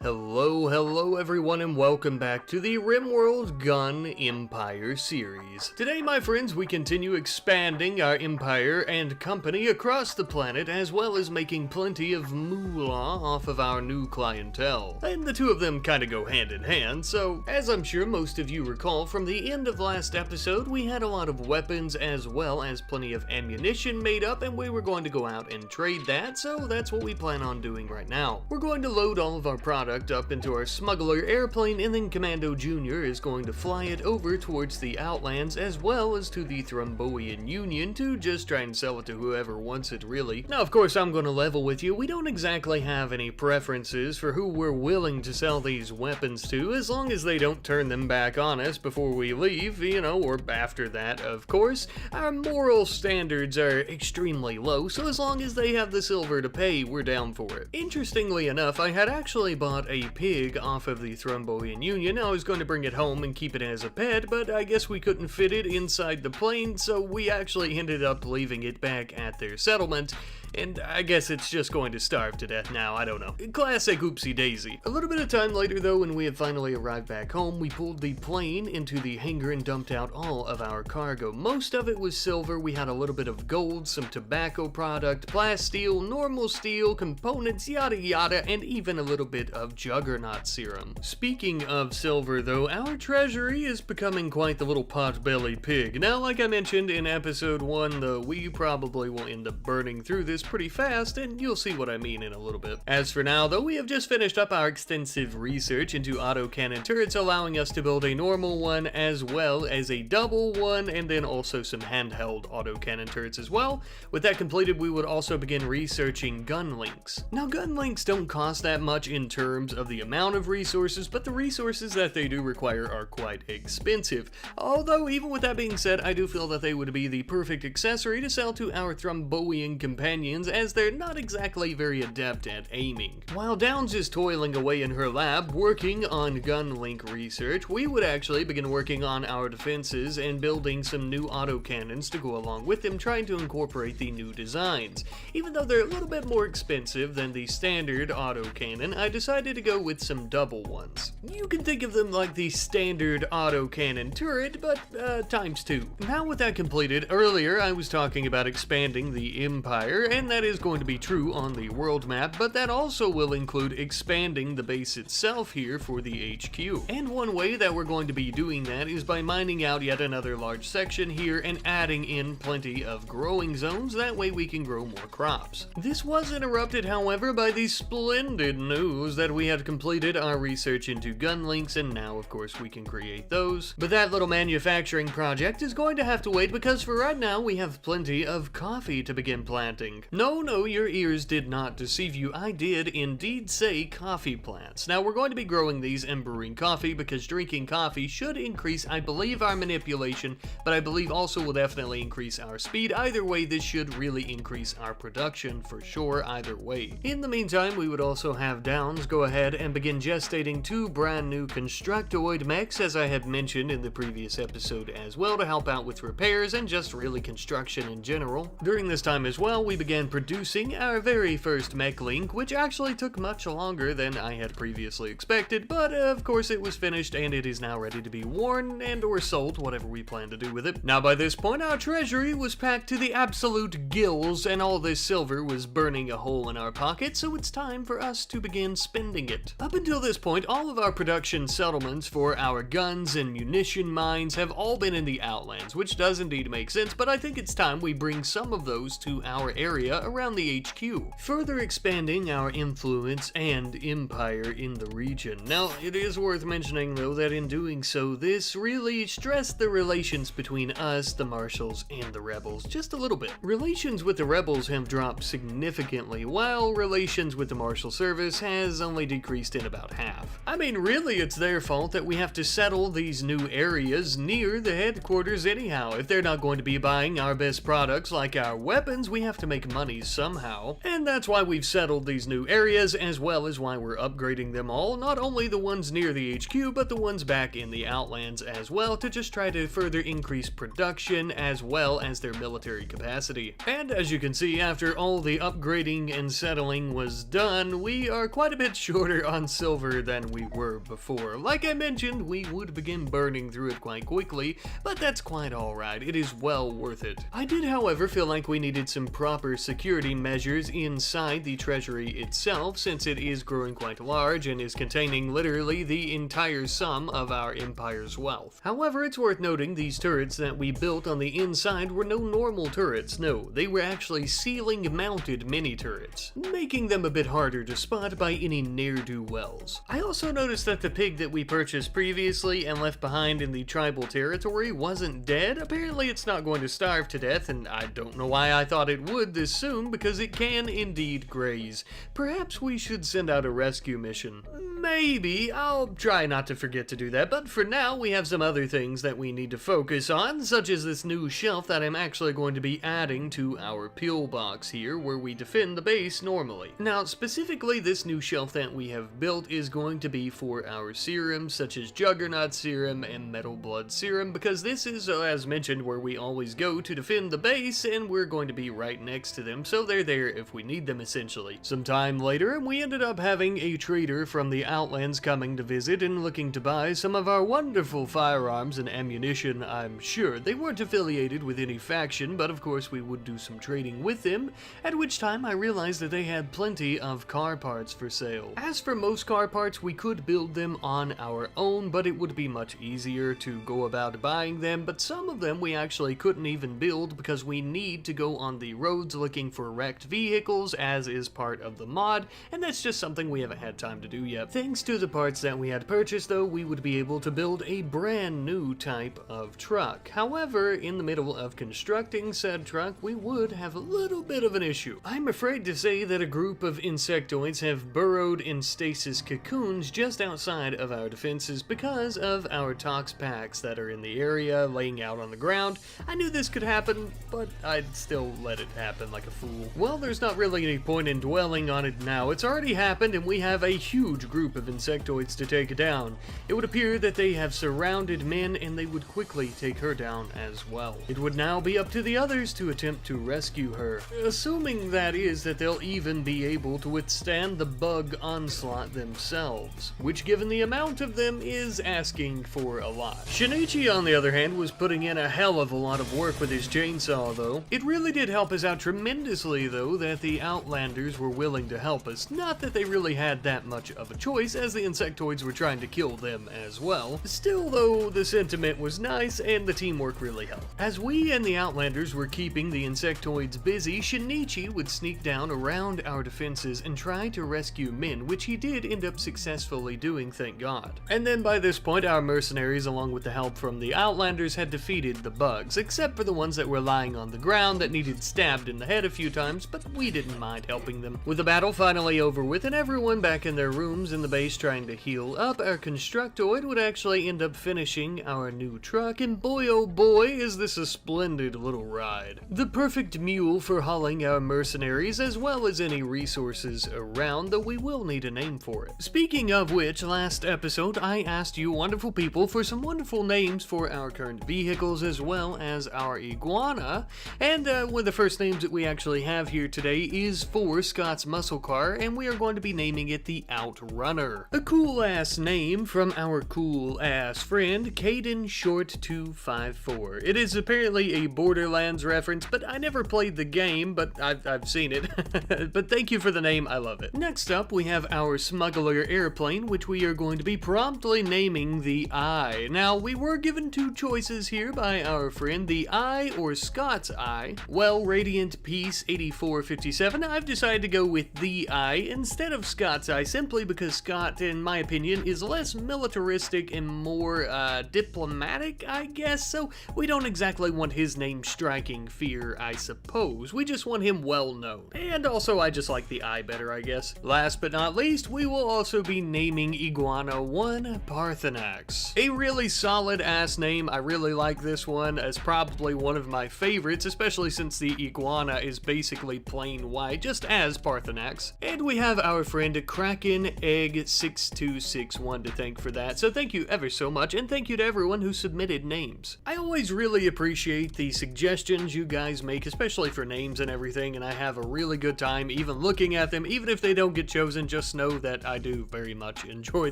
Hello everyone, and welcome back to the RimWorld Gun Empire series. Today, my friends, we continue expanding our empire and company across the planet, as well as making plenty of moolah off of our new clientele. And the two of them kind of go hand in hand, so as I'm sure most of you recall from the end of last episode, we had a lot of weapons as well as plenty of ammunition made up, and we were going to go out and trade that, so that's what we plan on doing right now. We're going to load all of our product up into our smuggler airplane, and then Commando Jr. is going to fly it over towards the Outlands as well as to the Thrombian Union to just try and sell it to whoever wants it, really. Now, of course, I'm going to level with you. We don't exactly have any preferences for who we're willing to sell these weapons to, as long as they don't turn them back on us before we leave, you know, or after that, of course. Our moral standards are extremely low, so as long as they have the silver to pay, we're down for it. Interestingly enough, I had actually bought a pig off of the Thrombian Union. I was going to bring it home and keep it as a pet, but I guess we couldn't fit it inside the plane, so we actually ended up leaving it back at their settlement. And I guess it's just going to starve to death now, I don't know. Classic oopsie daisy. A little bit of time later though, when we had finally arrived back home, we pulled the plane into the hangar and dumped out all of our cargo. Most of it was silver. We had a little bit of gold, some tobacco product, plasteel, normal steel, components, yada yada, and even a little bit of juggernaut serum. Speaking of silver though, our treasury is becoming quite the little pot-bellied pig. Now, like I mentioned in episode 1, though, we probably will end up burning through this pretty fast, and you'll see what I mean in a little bit. As for now though, we have just finished up our extensive research into autocannon turrets, allowing us to build a normal one as well as a double one, and then also some handheld autocannon turrets as well. With that completed, we would also begin researching gun links. Now, gun links don't cost that much in terms of the amount of resources, but the resources that they do require are quite expensive. Although, even with that being said, I do feel that they would be the perfect accessory to sell to our Thrombian companions, as they're not exactly very adept at aiming. While Downs is toiling away in her lab working on gun link research, we would actually begin working on our defenses and building some new autocannons to go along with them, trying to incorporate the new designs. Even though they're a little bit more expensive than the standard autocannon, I decided to go with some double ones. You can think of them like the standard autocannon turret, but times 2. Now, with that completed, earlier I was talking about expanding the empire, and that is going to be true on the world map, but that also will include expanding the base itself here for the HQ. And one way that we're going to be doing that is by mining out yet another large section here and adding in plenty of growing zones. That way we can grow more crops. This was interrupted, however, by the splendid news that we had completed our research into gun links, and now of course we can create those. But that little manufacturing project is going to have to wait, because for right now we have plenty of coffee to begin planting. No, your ears did not deceive you. I did indeed say coffee plants. Now, we're going to be growing these and brewing coffee, because drinking coffee should increase, I believe, our manipulation, but I believe also will definitely increase our speed. Either way, this should really increase our production for sure, either way. In the meantime, we would also have Downs go ahead and begin gestating 2 brand new constructoid mechs, as I had mentioned in the previous episode as well, to help out with repairs and just really construction in general. During this time as well, we began producing our very first mech link, which actually took much longer than I had previously expected, but of course it was finished and it is now ready to be worn and or sold, whatever we plan to do with it. Now, by this point, our treasury was packed to the absolute gills, and all this silver was burning a hole in our pocket, so it's time for us to begin spending it. Up until this point, all of our production settlements for our guns and munition mines have all been in the Outlands, which does indeed make sense, but I think it's time we bring some of those to our area around the HQ, further expanding our influence and empire in the region. Now, it is worth mentioning though that in doing so, this really stressed the relations between us, the Marshals, and the Rebels just a little bit. Relations with the Rebels have dropped significantly, while relations with the Marshal Service has only decreased in about half. I mean, really, it's their fault that we have to settle these new areas near the headquarters anyhow. If they're not going to be buying our best products like our weapons, we have to make money somehow. And that's why we've settled these new areas, as well as why we're upgrading them all, not only the ones near the HQ, but the ones back in the Outlands as well, to just try to further increase production as well as their military capacity. And as you can see, after all the upgrading and settling was done, we are quite a bit short shorter on silver than we were before. Like I mentioned, we would begin burning through it quite quickly, but that's quite alright. It is well worth it. I did, however, feel like we needed some proper security measures inside the treasury itself, since it is growing quite large and is containing literally the entire sum of our empire's wealth. However, it's worth noting these turrets that we built on the inside were no normal turrets. No, they were actually ceiling-mounted mini-turrets, making them a bit harder to spot by any ne'er-do-wells. I also noticed that the pig that we purchased previously and left behind in the tribal territory wasn't dead. Apparently it's not going to starve to death, and I don't know why I thought it would this soon, because it can indeed graze. Perhaps we should send out a rescue mission. Maybe. I'll try not to forget to do that, but for now we have some other things that we need to focus on, such as this new shelf that I'm actually going to be adding to our pillbox here, where we defend the base normally. Now, specifically, this new shelf that we have built is going to be for our serums, such as Juggernaut Serum and Metal Blood Serum, because this is, as mentioned, where we always go to defend the base, and we're going to be right next to them, so they're there if we need them, essentially. Some time later, we ended up having a trader from the Outlands coming to visit and looking to buy some of our wonderful firearms and ammunition, I'm sure. They weren't affiliated with any faction, but of course we would do some trading with them, at which time I realized that they had plenty of car parts for sale. As for most car parts, we could build them on our own, but it would be much easier to go about buying them, but some of them we actually couldn't even build because we need to go on the roads looking for wrecked vehicles, as is part of the mod, and that's just something we haven't had time to do yet. Thanks to the parts that we had purchased, though, we would be able to build a brand new type of truck. However, in the middle of constructing said truck, we would have a little bit of an issue. I'm afraid to say that a group of insectoids have burrowed in stasis cocoons just outside of our defenses because of our tox packs that are in the area laying out on the ground. I knew this could happen, but I'd still let it happen like a fool. Well, there's not really any point in dwelling on it now. It's already happened, and we have a huge group of insectoids to take down. It would appear that they have surrounded Min, and they would quickly take her down as well. It would now be up to the others to attempt to rescue her, assuming that is that they'll even be able to withstand the bug onslaught themselves, which given the amount of them is asking for a lot. Shinichi, on the other hand, was putting in a hell of a lot of work with his chainsaw though. It really did help us out tremendously though that the Outlanders were willing to help us. Not that they really had that much of a choice, as the insectoids were trying to kill them as well. Still though, the sentiment was nice and the teamwork really helped. As we and the Outlanders were keeping the insectoids busy, Shinichi would sneak down around our defenses and try to rescue Min, which he did end up successfully doing, thank God. And then by this point, our mercenaries, along with the help from the Outlanders, had defeated the bugs, except for the ones that were lying on the ground that needed stabbed in the head a few times, but we didn't mind helping them. With the battle finally over with and everyone back in their rooms in the base trying to heal up, our constructoid would actually end up finishing our new truck, and boy oh boy is this a splendid little ride. The perfect mule for hauling our mercenaries as well as any resources around, though we will need a name for it. Speaking of which, last episode I asked you wonderful people for some wonderful names for our current vehicles as well as our iguana, and one of the first names that we actually have here today is for Scott's muscle car, and we are going to be naming it the Outrunner. A cool ass name from our cool ass friend Caden Short 254. It is apparently a Borderlands reference, but I never played the game, but I've seen it. But thank you for the name, I love it. Next up, we have our smuggler airplane, which we are going to be promptly naming the Eye. Now, we were given two choices here by our friend, the Eye or Scott's Eye. Well, Radiant Peace 8457, I've decided to go with the Eye instead of Scott's Eye, simply because Scott, in my opinion, is less militaristic and more diplomatic, I guess, so we don't exactly want his name striking fear, I suppose. We just want him well known. And also, I just like the Eye better, I guess. Last but not least, we will also be naming Iguana 1 Parthenax. A really solid ass name. I really like this one. It's probably one of my favorites, especially since the iguana is basically plain white, just as Parthenax. And we have our friend Kraken Egg 6261 to thank for that, so thank you ever so much, and thank you to everyone who submitted names. I always really appreciate the suggestions you guys make, especially for names and everything, and I have a really good time even looking at them, even if they don't get chosen, just just know that I do very much enjoy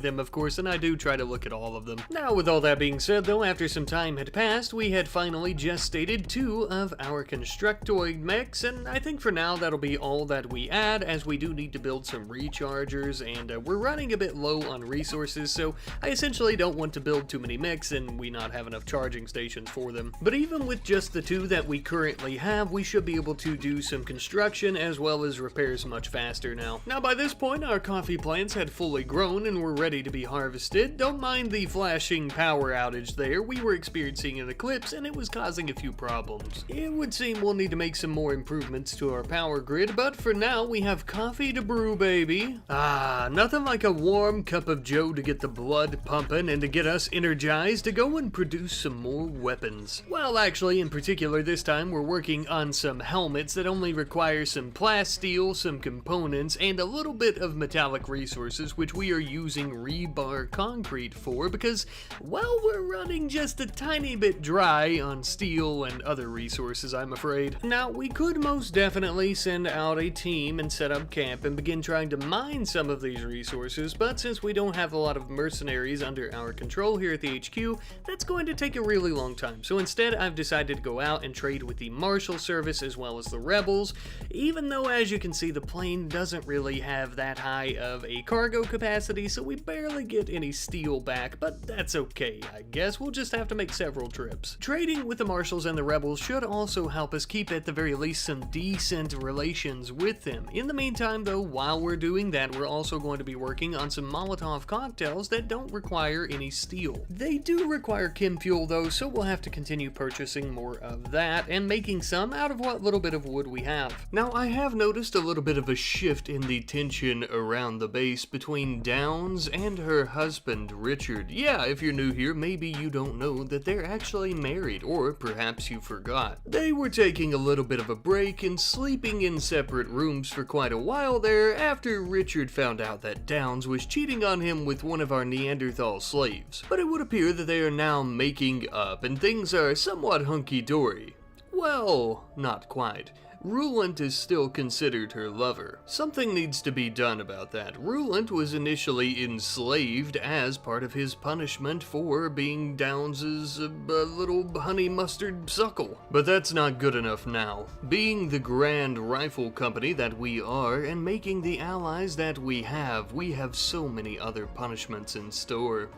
them, of course, and I do try to look at all of them. Now, with all that being said, though, after some time had passed, we had finally gestated 2 of our constructoid mechs, and I think for now that'll be all that we add, as we do need to build some rechargers, and we're running a bit low on resources, so I essentially don't want to build too many mechs and we not have enough charging stations for them. But even with just the 2 that we currently have, we should be able to do some construction as well as repairs much faster now. Now, by this point, our coffee plants had fully grown and were ready to be harvested. Don't mind the flashing power outage there. We were experiencing an eclipse and it was causing a few problems. It would seem we'll need to make some more improvements to our power grid, but for now we have coffee to brew, baby. Ah, nothing like a warm cup of joe to get the blood pumping and to get us energized to go and produce some more weapons. Well, actually, in particular this time we're working on some helmets that only require some plasteel, some components, and a little bit of metallic resources, which we are using rebar concrete for because, well, we're running just a tiny bit dry on steel and other resources, I'm afraid. Now, we could most definitely send out a team and set up camp and begin trying to mine some of these resources, but since we don't have a lot of mercenaries under our control here at the HQ, that's going to take a really long time. So instead, I've decided to go out and trade with the Marshal Service as well as the Rebels, even though, as you can see, the plane doesn't really have that high of a cargo capacity, so we barely get any steel back, but that's okay. I guess we'll just have to make several trips. Trading with the Marshals and the Rebels should also help us keep at the very least some decent relations with them. In the meantime, though, while we're doing that, we're also going to be working on some Molotov cocktails that don't require any steel. They do require chem fuel, though, so we'll have to continue purchasing more of that and making some out of what little bit of wood we have. Now, I have noticed a little bit of a shift in the tension around the base between Downs and her husband, Richard. Yeah, if you're new here, maybe you don't know that they're actually married, or perhaps you forgot. They were taking a little bit of a break and sleeping in separate rooms for quite a while there after Richard found out that Downs was cheating on him with one of our Neanderthal slaves. But it would appear that they are now making up and things are somewhat hunky-dory. Well, not quite. Rulant is still considered her lover. Something needs to be done about that. Rulant was initially enslaved as part of his punishment for being Downs's little honey mustard suckle. But that's not good enough now. Being the grand rifle company that we are and making the allies that we have so many other punishments in store.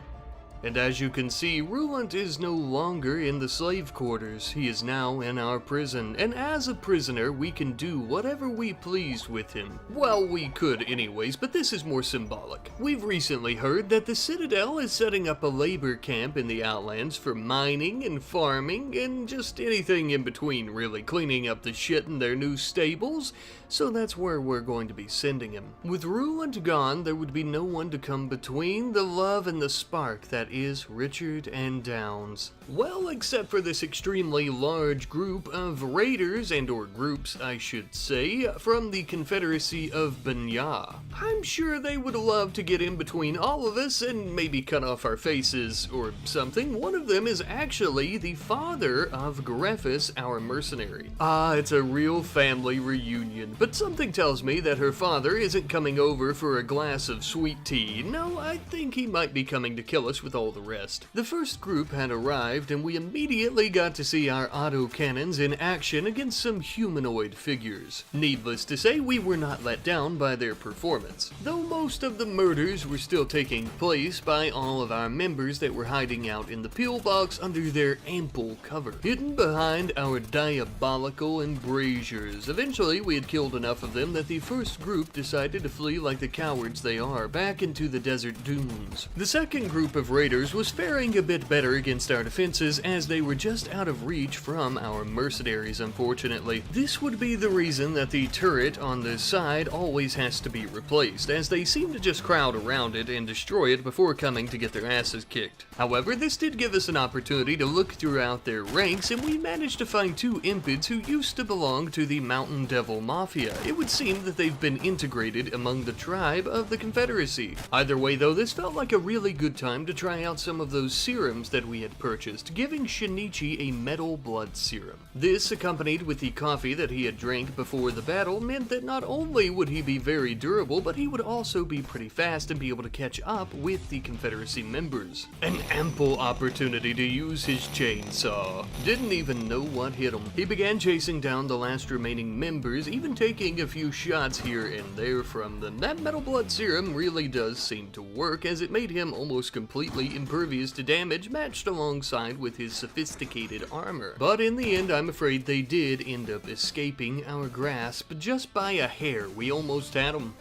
And as you can see, Rulant is no longer in the slave quarters. He is now in our prison, and as a prisoner, we can do whatever we please with him. Well, we could anyways, but this is more symbolic. We've recently heard that the Citadel is setting up a labor camp in the Outlands for mining and farming, and just anything in between, really, cleaning up the shit in their new stables. So that's where we're going to be sending him. With Rulant gone, there would be no one to come between the love and the spark that is Richard and Downs. Well, except for this extremely large group of raiders, or groups, I should say, from the Confederacy of Banya. I'm sure they would love to get in between all of us and maybe cut off our faces or something. One of them is actually the father of Greffus, our mercenary. Ah, it's a real family reunion. But something tells me that her father isn't coming over for a glass of sweet tea. No, I think he might be coming to kill us with all the rest. The first group had arrived, and we immediately got to see our autocannons in action against some humanoid figures. Needless to say, we were not let down by their performance. Though most of the murders were still taking place by all of our members that were hiding out in the pillbox under their ample cover, hidden behind our diabolical embrasures. Eventually, we had killed enough of them that the first group decided to flee like the cowards they are back into the desert dunes. The second group of raiders was faring a bit better against our defenses as they were just out of reach from our mercenaries, unfortunately. This would be the reason that the turret on the side always has to be replaced, as they seem to just crowd around it and destroy it before coming to get their asses kicked. However, this did give us an opportunity to look throughout their ranks, and we managed to find two impids who used to belong to the Mountain Devil Mafia mafia. It would seem that they've been integrated among the tribe of the Confederacy. Either way though, this felt like a really good time to try out some of those serums that we had purchased, giving Shinichi a metal blood serum. This, accompanied with the coffee that he had drank before the battle, meant that not only would he be very durable, but he would also be pretty fast and be able to catch up with the Confederacy members. An ample opportunity to use his chainsaw. Didn't even know what hit him. He began chasing down the last remaining members, even taking a few shots here and there from them. That metal blood serum really does seem to work, as it made him almost completely impervious to damage, matched alongside with his sophisticated armor. But in the end, I'm afraid they did end up escaping our grasp just by a hair. We almost had them.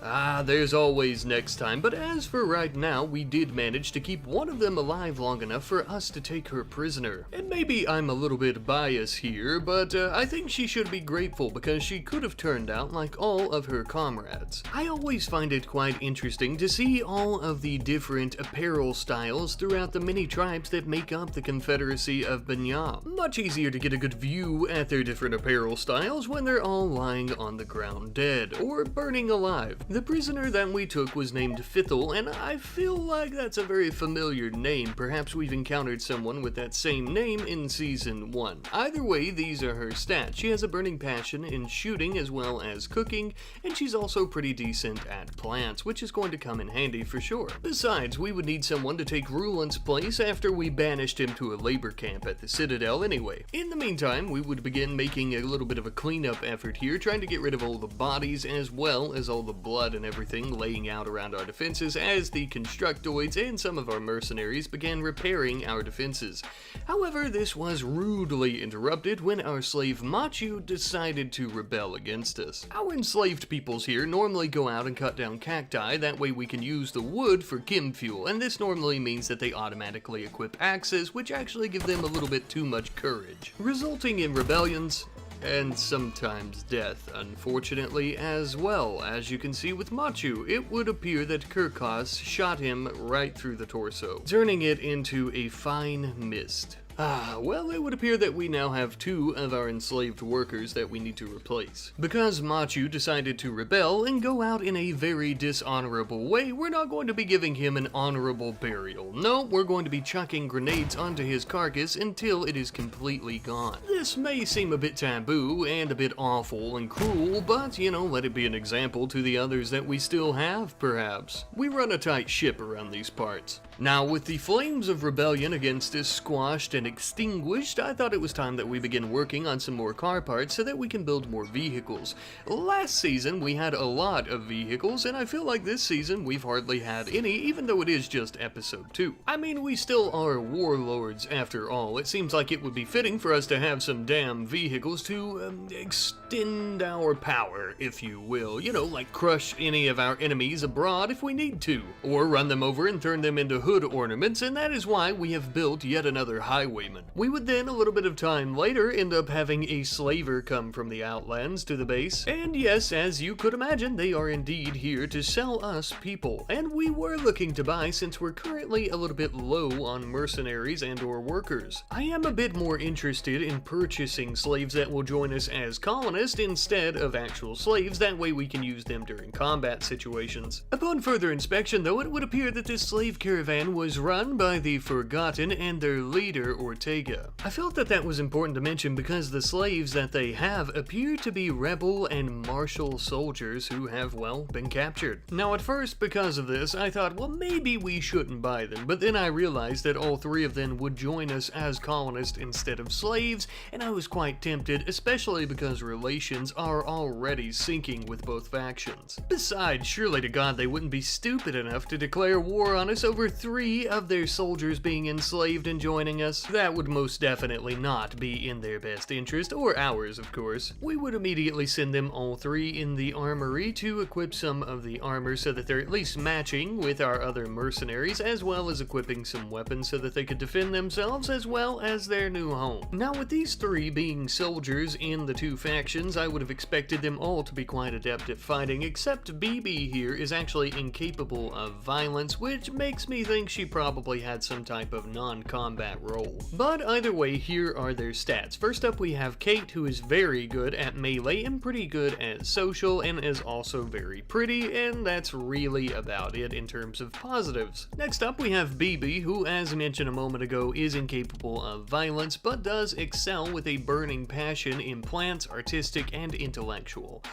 There's always next time, but as for right now, we did manage to keep one of them alive long enough for us to take her prisoner. And maybe I'm a little bit biased here, but I think she should be grateful because she could have turned out like all of her comrades. I always find it quite interesting to see all of the different apparel styles throughout the many tribes that make up the Confederacy of Banya. Much easier to get a good view at their different apparel styles when they're all lying on the ground dead, or burning alive. The prisoner that we took was named Fithel, and I feel like that's a very familiar name. Perhaps we've encountered someone with that same name in Season 1. Either way, these are her stats. She has a burning passion in shooting as well as cooking, and she's also pretty decent at plants, which is going to come in handy for sure. Besides, we would need someone to take Rulant's place after we banished him to a labor camp at the Citadel anyway. In the meantime, we would begin making a little bit of a cleanup effort here, trying to get rid of all the bodies as well as all the blood and everything laying out around our defenses as the Constructoids and some of our mercenaries began repairing our defenses. However, this was rudely interrupted when our slave Machu decided to rebel against us. Our enslaved peoples here normally go out and cut down cacti, that way we can use the wood for chem fuel, and this normally means that they automatically equip axes, which actually give them a little bit too much courage, resulting in rebellions and sometimes death, unfortunately, as well. As you can see with Machu, it would appear that Kirkos shot him right through the torso, turning it into a fine mist. Well, it would appear that we now have 2 of our enslaved workers that we need to replace. Because Machu decided to rebel and go out in a very dishonorable way, we're not going to be giving him an honorable burial. No, we're going to be chucking grenades onto his carcass until it is completely gone. This may seem a bit taboo and a bit awful and cruel, but, you know, let it be an example to the others that we still have, perhaps. We run a tight ship around these parts. Now, with the flames of rebellion against us squashed and extinguished, I thought it was time that we begin working on some more car parts so that we can build more vehicles. Last season, we had a lot of vehicles, and I feel like this season we've hardly had any, even though it is just episode 2. I mean, we still are warlords after all. It seems like it would be fitting for us to have some damn vehicles to extend our power, if you will. You know, like crush any of our enemies abroad if we need to, or run them over and turn them into hood ornaments, and that is why we have built yet another highwayman. We would then, a little bit of time later, end up having a slaver come from the Outlands to the base, and yes, as you could imagine, they are indeed here to sell us people, and we were looking to buy since we're currently a little bit low on mercenaries and or workers. I am a bit more interested in purchasing slaves that will join us as colonists instead of actual slaves, that way we can use them during combat situations. Upon further inspection though, it would appear that this slave caravan was run by the Forgotten and their leader Ortega. I felt that that was important to mention because the slaves that they have appear to be rebel and martial soldiers who have, well, been captured. Now at first, because of this, I thought, well, maybe we shouldn't buy them, but then I realized that all 3 of them would join us as colonists instead of slaves, and I was quite tempted, especially because relations are already sinking with both factions. Besides, surely to God they wouldn't be stupid enough to declare war on us over 3 of their soldiers being enslaved and joining us. That would most definitely not be in their best interest, or ours, of course. We would immediately send them all 3 in the armory to equip some of the armor so that they're at least matching with our other mercenaries, as well as equipping some weapons so that they could defend themselves as well as their new home. Now, with these 3 being soldiers in the 2 factions, I would have expected them all to be quite adept at fighting, except BB here is actually incapable of violence, which makes me think think she probably had some type of non-combat role. But either way, here are their stats. First up, we have Kate, who is very good at melee and pretty good at social, and is also very pretty, and that's really about it in terms of positives. Next up, we have BB, who, as mentioned a moment ago, is incapable of violence, but does excel with a burning passion in plants, artistic, and intellectual.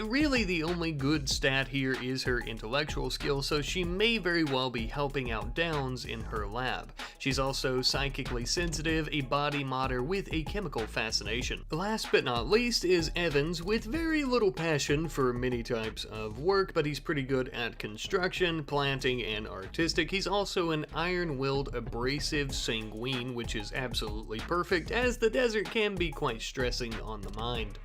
Really, the only good stat here is her intellectual skill, so she may very well be helping out Downs in her lab. She's also psychically sensitive, a body modder with a chemical fascination. Last but not least is Evans, with very little passion for many types of work, but he's pretty good at construction, planting, and artistic. He's also an iron-willed, abrasive sanguine, which is absolutely perfect, as the desert can be quite stressing on the mind.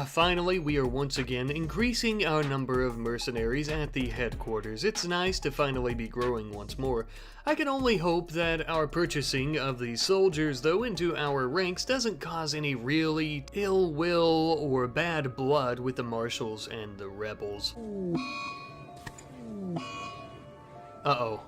Finally, we are once again increasing our number of mercenaries at the headquarters. It's nice to finally be growing once more. I can only hope that our purchasing of these soldiers, though, into our ranks doesn't cause any really ill will or bad blood with the marshals and the rebels. Uh-oh.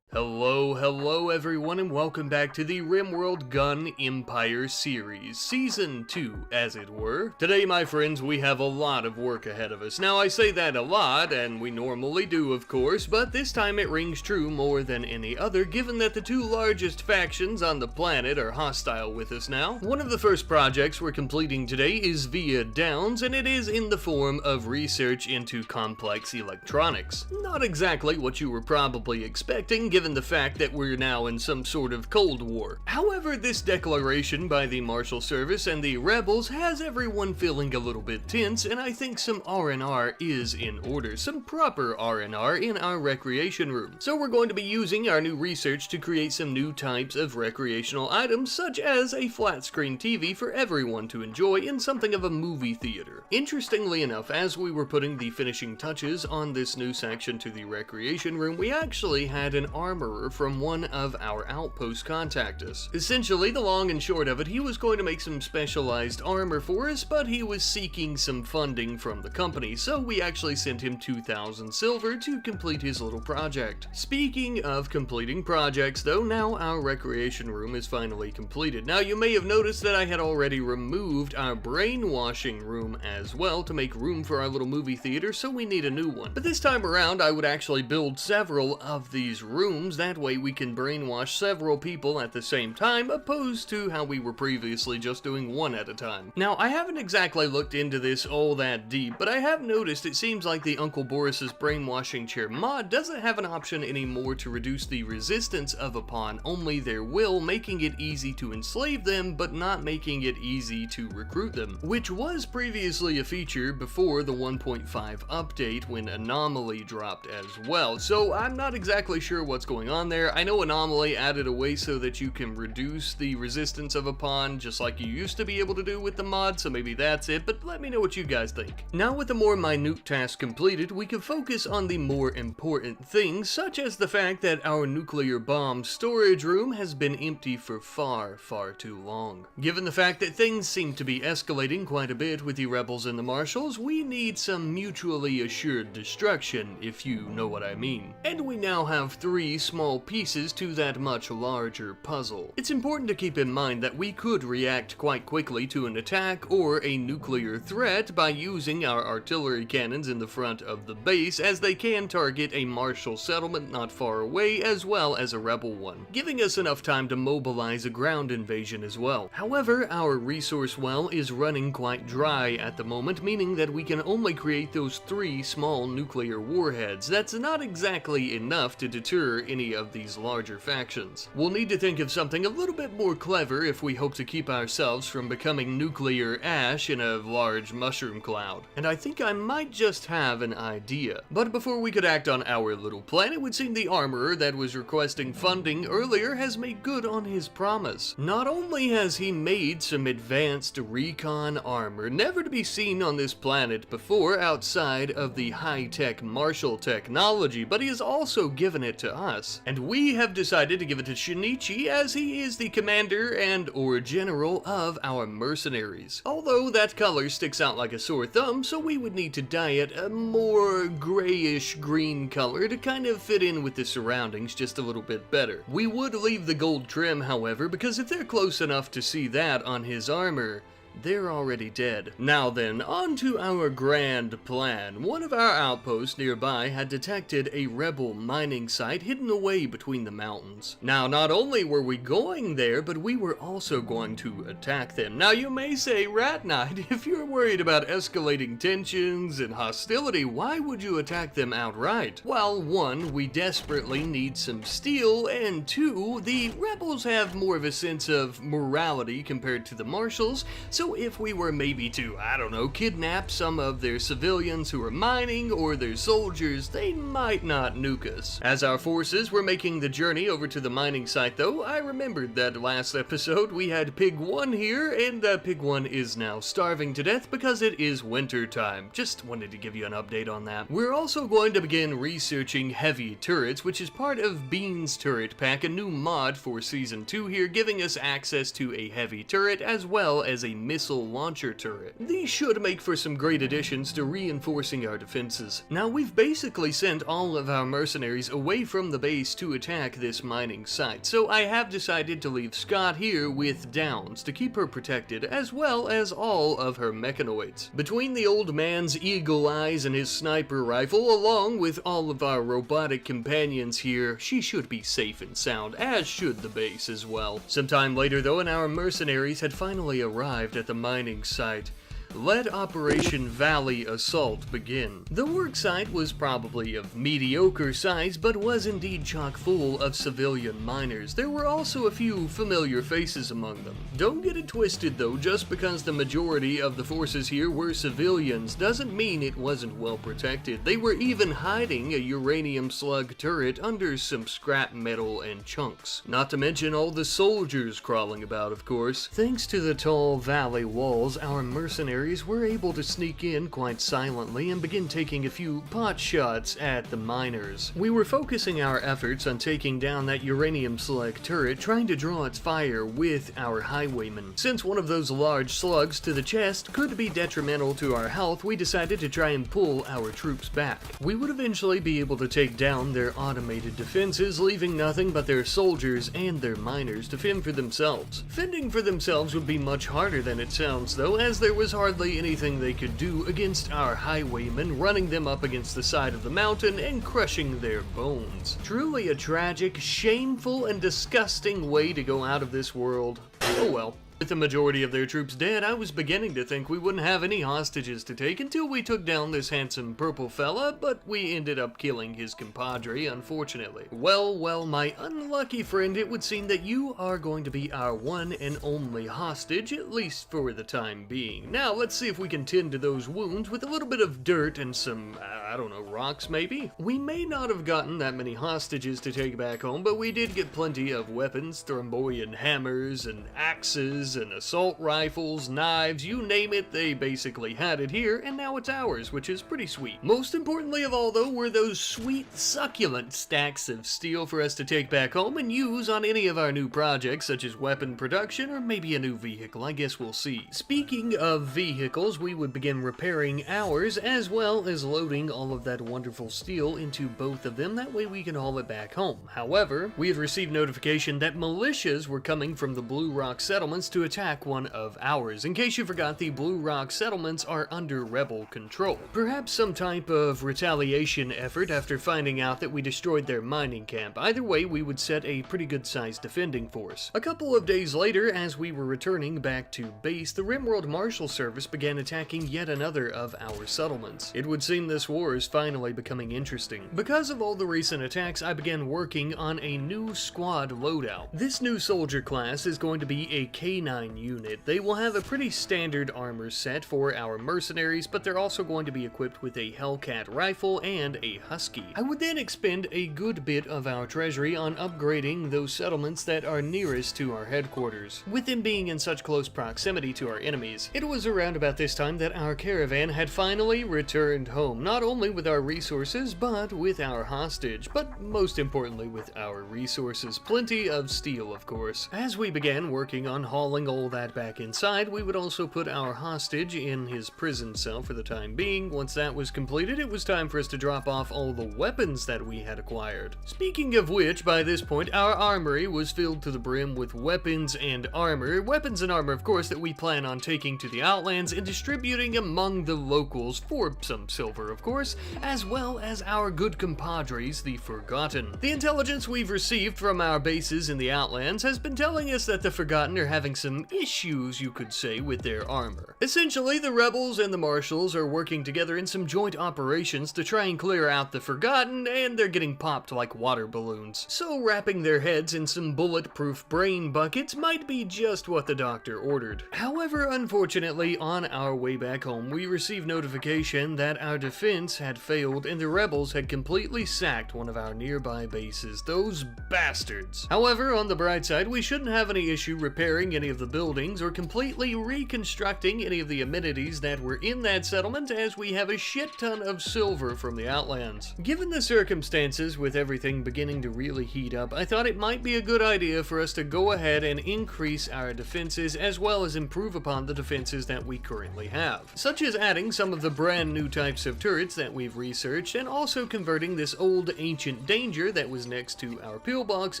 Hello everyone, and welcome back to the RimWorld Gun Empire series, Season 2, as it were. Today, my friends, we have a lot of work ahead of us. Now, I say that a lot, and we normally do, of course, but this time it rings true more than any other, given that the two largest factions on the planet are hostile with us now. One of the first projects we're completing today is via Downs, and it is in the form of research into complex electronics. Not exactly what you were probably expecting, given the fact that we're now in some sort of Cold War. However, this declaration by the Marshal Service and the rebels has everyone feeling a little bit tense, and I think some R&R is in order, some proper R&R in our recreation room. So we're going to be using our new research to create some new types of recreational items, such as a flat screen TV for everyone to enjoy in something of a movie theater. Interestingly enough, as we were putting the finishing touches on this new section to the recreation room, we actually had an armorer from one of our outposts contact us. Essentially, the long and short of it, he was going to make some specialized armor for us, but he was seeking some funding from the company, so we actually sent him 2,000 silver to complete his little project. Speaking of completing projects, though, now our recreation room is finally completed. Now, you may have noticed that I had already removed our brainwashing room as well to make room for our little movie theater, so we need a new one. But this time around, I would actually build several of these rooms. That way we can brainwash several people at the same time, opposed to how we were previously just doing one at a time. Now, I haven't exactly looked into this all that deep, but I have noticed it seems like the Uncle Boris's brainwashing chair mod doesn't have an option anymore to reduce the resistance of a pawn, only their will, making it easy to enslave them, but not making it easy to recruit them, which was previously a feature before the 1.5 update when Anomaly dropped as well. So I'm not exactly sure what's going on there. I know Anomaly added a way so that you can reduce the resistance of a pawn, just like you used to be able to do with the mod, so maybe that's it, but let me know what you guys think. Now, with the more minute task completed, we can focus on the more important things, such as the fact that our nuclear bomb storage room has been empty for far too long. Given the fact that things seem to be escalating quite a bit with the rebels and the marshals, we need some mutually assured destruction, if you know what I mean. And we now have 3 small pieces to that much larger puzzle. It's important to keep in mind that we could react quite quickly to an attack or a nuclear threat by using our artillery cannons in the front of the base, as they can target a martial settlement not far away as well as a rebel one, giving us enough time to mobilize a ground invasion as well. However, our resource well is running quite dry at the moment, meaning that we can only create those 3 small nuclear warheads. That's not exactly enough to deter any of these larger factions. We'll need to think of something a little bit more clever if we hope to keep ourselves from becoming nuclear ash in a large mushroom cloud. And I think I might just have an idea. But before we could act on our little plan, it would seem the armorer that was requesting funding earlier has made good on his promise. Not only has he made some advanced recon armor, never to be seen on this planet before outside of the high-tech martial technology, but he has also given it to us. class, and we have decided to give it to Shinichi as he is the commander and or general of our mercenaries. Although that color sticks out like a sore thumb, so we would need to dye it a more grayish green color to kind of fit in with the surroundings just a little bit better. We would leave the gold trim, however, because if they're close enough to see that on his armor, they're already dead. Now then, on to our grand plan. One of our outposts nearby had detected a rebel mining site hidden away between the mountains. Now, not only were we going there, but we were also going to attack them. Now, you may say, Rat Knight, if you're worried about escalating tensions and hostility, why would you attack them outright? Well, one, we desperately need some steel, and two, the rebels have more of a sense of morality compared to the marshals, so if we were maybe to, I don't know, kidnap some of their civilians who are mining or their soldiers, they might not nuke us. As our forces were making the journey over to the mining site though, I remembered that last episode we had Pig 1 here, and Pig 1 is now starving to death because it is winter time. Just wanted to give you an update on that. We're also going to begin researching heavy turrets, which is part of Bean's Turret Pack, a new mod for Season 2 here, giving us access to a heavy turret as well as a missile launcher turret. These should make for some great additions to reinforcing our defenses. Now, we've basically sent all of our mercenaries away from the base to attack this mining site, so I have decided to leave Scott here with Downs to keep her protected, as well as all of her mechanoids. Between the old man's eagle eyes and his sniper rifle, along with all of our robotic companions here, she should be safe and sound, as should the base as well. Sometime later though, and our mercenaries had finally arrived at the mining site, let Operation Valley Assault begin. The work site was probably of mediocre size, but was indeed chock full of civilian miners. There were also a few familiar faces among them. Don't get it twisted though, just because the majority of the forces here were civilians doesn't mean it wasn't well protected. They were even hiding a uranium slug turret under some scrap metal and chunks. Not to mention all the soldiers crawling about, of course. Thanks to the tall valley walls, our mercenaries were able to sneak in quite silently and begin taking a few pot shots at the miners. We were focusing our efforts on taking down that uranium slug turret, trying to draw its fire with our highwaymen. Since one of those large slugs to the chest could be detrimental to our health, we decided to try and pull our troops back. We would eventually be able to take down their automated defenses, leaving nothing but their soldiers and their miners to fend for themselves. Fending for themselves would be much harder than it sounds though, as there was hardly anything they could do against our highwaymen, running them up against the side of the mountain and crushing their bones. Truly a tragic, shameful, and disgusting way to go out of this world. Oh well. With the majority of their troops dead, I was beginning to think we wouldn't have any hostages to take until we took down this handsome purple fella, but we ended up killing his compadre, unfortunately. Well, my unlucky friend, it would seem that you are going to be our one and only hostage, at least for the time being. Now, let's see if we can tend to those wounds with a little bit of dirt and some, I don't know, rocks maybe? We may not have gotten that many hostages to take back home, but we did get plenty of weapons, Thrombian hammers and axes, and assault rifles, knives, you name it, they basically had it here, and now it's ours, which is pretty sweet. Most importantly of all though, were those sweet, succulent stacks of steel for us to take back home and use on any of our new projects, such as weapon production, or maybe a new vehicle, I guess we'll see. Speaking of vehicles, we would begin repairing ours, as well as loading all of that wonderful steel into both of them, that way we can haul it back home. However, we had received notification that militias were coming from the Blue Rock settlements to attack one of ours. In case you forgot, the Blue Rock settlements are under rebel control. Perhaps some type of retaliation effort after finding out that we destroyed their mining camp. Either way, we would set a pretty good sized defending force. A couple of days later, as we were returning back to base, the RimWorld Marshal Service began attacking yet another of our settlements. It would seem this war is finally becoming interesting. Because of all the recent attacks, I began working on a new squad loadout. This new soldier class is going to be a K9 unit. They will have a pretty standard armor set for our mercenaries, but they're also going to be equipped with a Hellcat rifle and a Husky. I would then expend a good bit of our treasury on upgrading those settlements that are nearest to our headquarters, with them being in such close proximity to our enemies. It was around about this time that our caravan had finally returned home. Not only only with our resources, but with our hostage, but most importantly with our resources. Plenty of steel, of course. As we began working on hauling all that back inside, we would also put our hostage in his prison cell for the time being. Once that was completed, it was time for us to drop off all the weapons that we had acquired. Speaking of which, by this point, our armory was filled to the brim with weapons and armor. Weapons and armor, of course, that we plan on taking to the Outlands and distributing among the locals for some silver, of course, as well as our good compadres, the Forgotten. The intelligence we've received from our bases in the Outlands has been telling us that the Forgotten are having some issues, you could say, with their armor. Essentially, the rebels and the marshals are working together in some joint operations to try and clear out the Forgotten, and they're getting popped like water balloons. So wrapping their heads in some bulletproof brain buckets might be just what the doctor ordered. However, unfortunately, on our way back home, we received notification that our defense had failed and the rebels had completely sacked one of our nearby bases. Those bastards. However, on the bright side, we shouldn't have any issue repairing any of the buildings or completely reconstructing any of the amenities that were in that settlement, as we have a shit ton of silver from the Outlands. Given the circumstances, with everything beginning to really heat up, I thought it might be a good idea for us to go ahead and increase our defenses as well as improve upon the defenses that we currently have, such as adding some of the brand new types of turrets that we've researched and also converting this old ancient danger that was next to our pillbox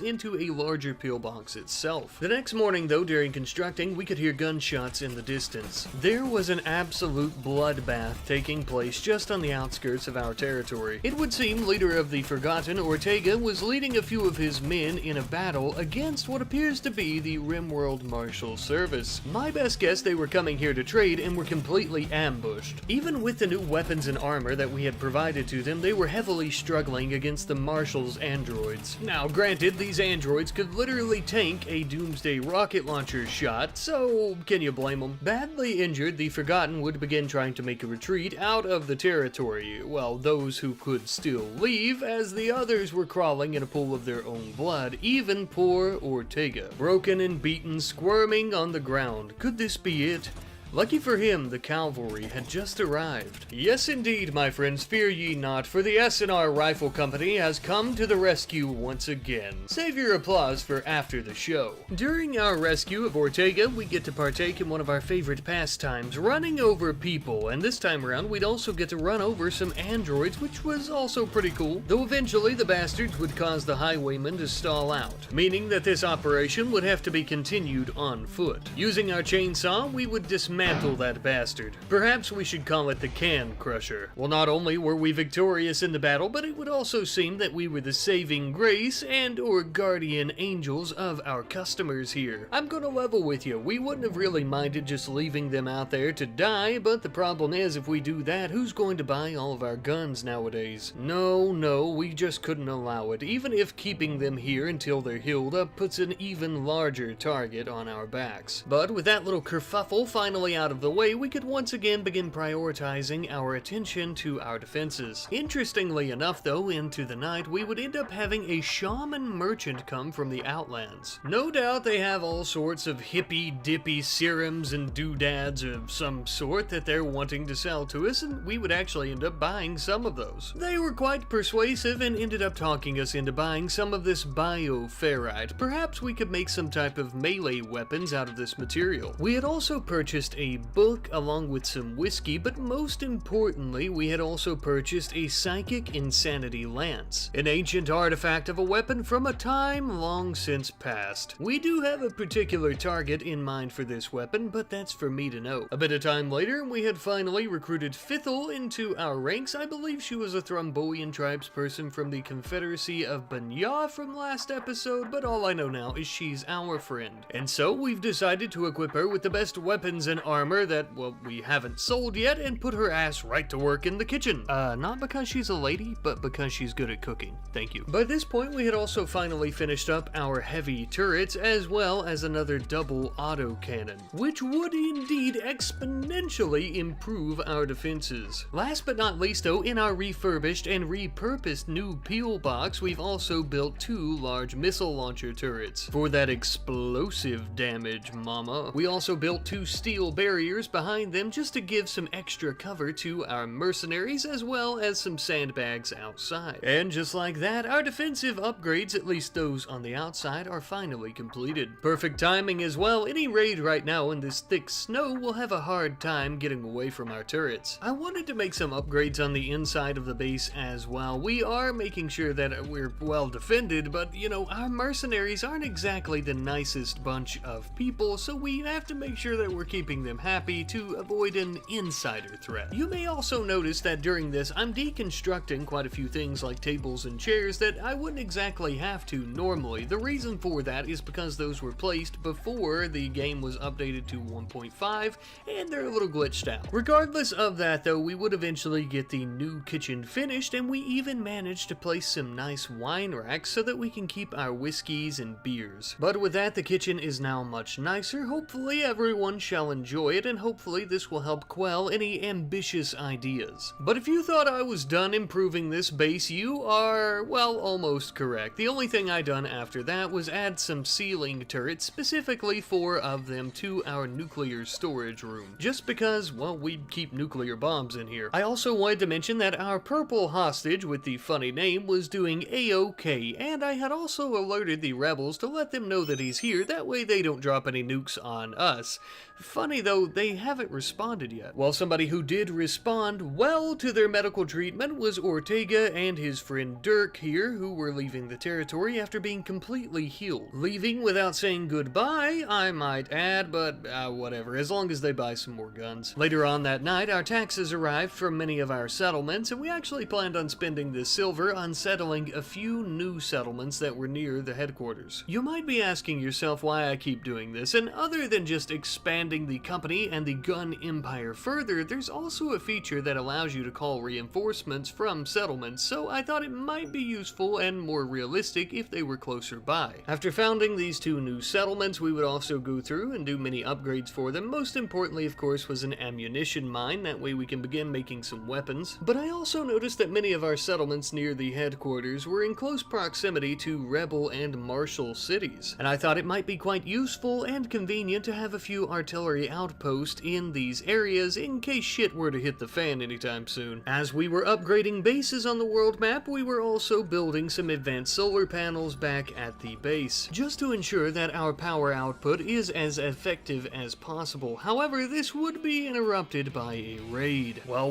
into a larger pillbox itself. The next morning though, during constructing, we could hear gunshots in the distance. There was an absolute bloodbath taking place just on the outskirts of our territory. It would seem leader of the Forgotten, Ortega, was leading a few of his men in a battle against what appears to be the RimWorld Marshal Service. My best guess they were coming here to trade and were completely ambushed. Even with the new weapons and armor that we had provided to them, they were heavily struggling against the Marshal's androids. Now, granted, these androids could literally tank a doomsday rocket launcher shot, so can you blame them? Badly injured, the Forgotten would begin trying to make a retreat out of the territory, while those who could still leave, as the others were crawling in a pool of their own blood, even poor Ortega. Broken and beaten, squirming on the ground. Could this be it? Lucky for him, the cavalry had just arrived. Yes indeed, my friends, fear ye not, for the S&R Rifle Company has come to the rescue once again. Save your applause for after the show. During our rescue of Ortega, we get to partake in one of our favorite pastimes, running over people, and this time around we'd also get to run over some androids, which was also pretty cool, though eventually the bastards would cause the highwaymen to stall out, meaning that this operation would have to be continued on foot. Using our chainsaw, we would dismantle that bastard. Perhaps we should call it the Can Crusher. Well, not only were we victorious in the battle, but it would also seem that we were the saving grace and or guardian angels of our customers here. I'm gonna level with you, we wouldn't have really minded just leaving them out there to die, but the problem is if we do that, who's going to buy all of our guns nowadays? No, we just couldn't allow it, even if keeping them here until they're healed up puts an even larger target on our backs. But with that little kerfuffle finally out of the way, we could once again begin prioritizing our attention to our defenses. Interestingly enough though, into the night, we would end up having a shaman merchant come from the Outlands. No doubt they have all sorts of hippy-dippy serums and doodads of some sort that they're wanting to sell to us, and we would actually end up buying some of those. They were quite persuasive and ended up talking us into buying some of this bioferrite. Perhaps we could make some type of melee weapons out of this material. We had also purchased a book along with some whiskey, but most importantly, we had also purchased a psychic insanity lance, an ancient artifact of a weapon from a time long since past. We do have a particular target in mind for this weapon, but that's for me to know. A bit of time later, we had finally recruited Fithel into our ranks. I believe she was a Thrombian tribesperson from the Confederacy of Banya from last episode, but all I know now is she's our friend. And so we've decided to equip her with the best weapons and armor that, well, we haven't sold yet, and put her ass right to work in the kitchen. Not because she's a lady, but because she's good at cooking. Thank you. By this point, we had also finally finished up our heavy turrets, as well as another double autocannon, which would indeed exponentially improve our defenses. Last but not least though, in our refurbished and repurposed new peel box, we've also built 2 large missile launcher turrets. For that explosive damage, mama. We also built 2 steel barriers behind them just to give some extra cover to our mercenaries as well as some sandbags outside. And just like that, our defensive upgrades, at least those on the outside, are finally completed. Perfect timing as well. Any raid right now in this thick snow will have a hard time getting away from our turrets. I wanted to make some upgrades on the inside of the base as well. We are making sure that we're well defended, but you know, our mercenaries aren't exactly the nicest bunch of people, so we have to make sure that we're keeping them happy to avoid an insider threat. You may also notice that during this, I'm deconstructing quite a few things like tables and chairs that I wouldn't exactly have to normally. The reason for that is because those were placed before the game was updated to 1.5, and they're a little glitched out. Regardless of that though, we would eventually get the new kitchen finished, and we even managed to place some nice wine racks so that we can keep our whiskeys and beers. But with that, the kitchen is now much nicer. Hopefully everyone shall enjoy it, and hopefully this will help quell any ambitious ideas. But if you thought I was done improving this base, you are, well, almost correct. The only thing I done after that was add some ceiling turrets, specifically 4 of them, to our nuclear storage room. Just because, well, we keep nuclear bombs in here. I also wanted to mention that our purple hostage with the funny name was doing A-OK, and I had also alerted the rebels to let them know that he's here, that way they don't drop any nukes on us. Funny though, they haven't responded yet. Well, somebody who did respond well to their medical treatment was Ortega and his friend Dirk here, who were leaving the territory after being completely healed. Leaving without saying goodbye, I might add, but whatever, as long as they buy some more guns. Later on that night, our taxes arrived from many of our settlements, and we actually planned on spending this silver on settling a few new settlements that were near the headquarters. You might be asking yourself why I keep doing this, and other than just expanding the company and the gun empire further, there's also a feature that allows you to call reinforcements from settlements, so I thought it might be useful and more realistic if they were closer by. After founding these 2 new settlements, we would also go through and do many upgrades for them. Most importantly, of course, was an ammunition mine, that way we can begin making some weapons. But I also noticed that many of our settlements near the headquarters were in close proximity to rebel and martial cities, and I thought it might be quite useful and convenient to have a few artillery outposts in these areas in case shit were to hit the fan anytime soon. As we were upgrading bases on the world map, we were also building some advanced solar panels back at the base, just to ensure that our power output is as effective as possible. However, this would be interrupted by a raid. Well,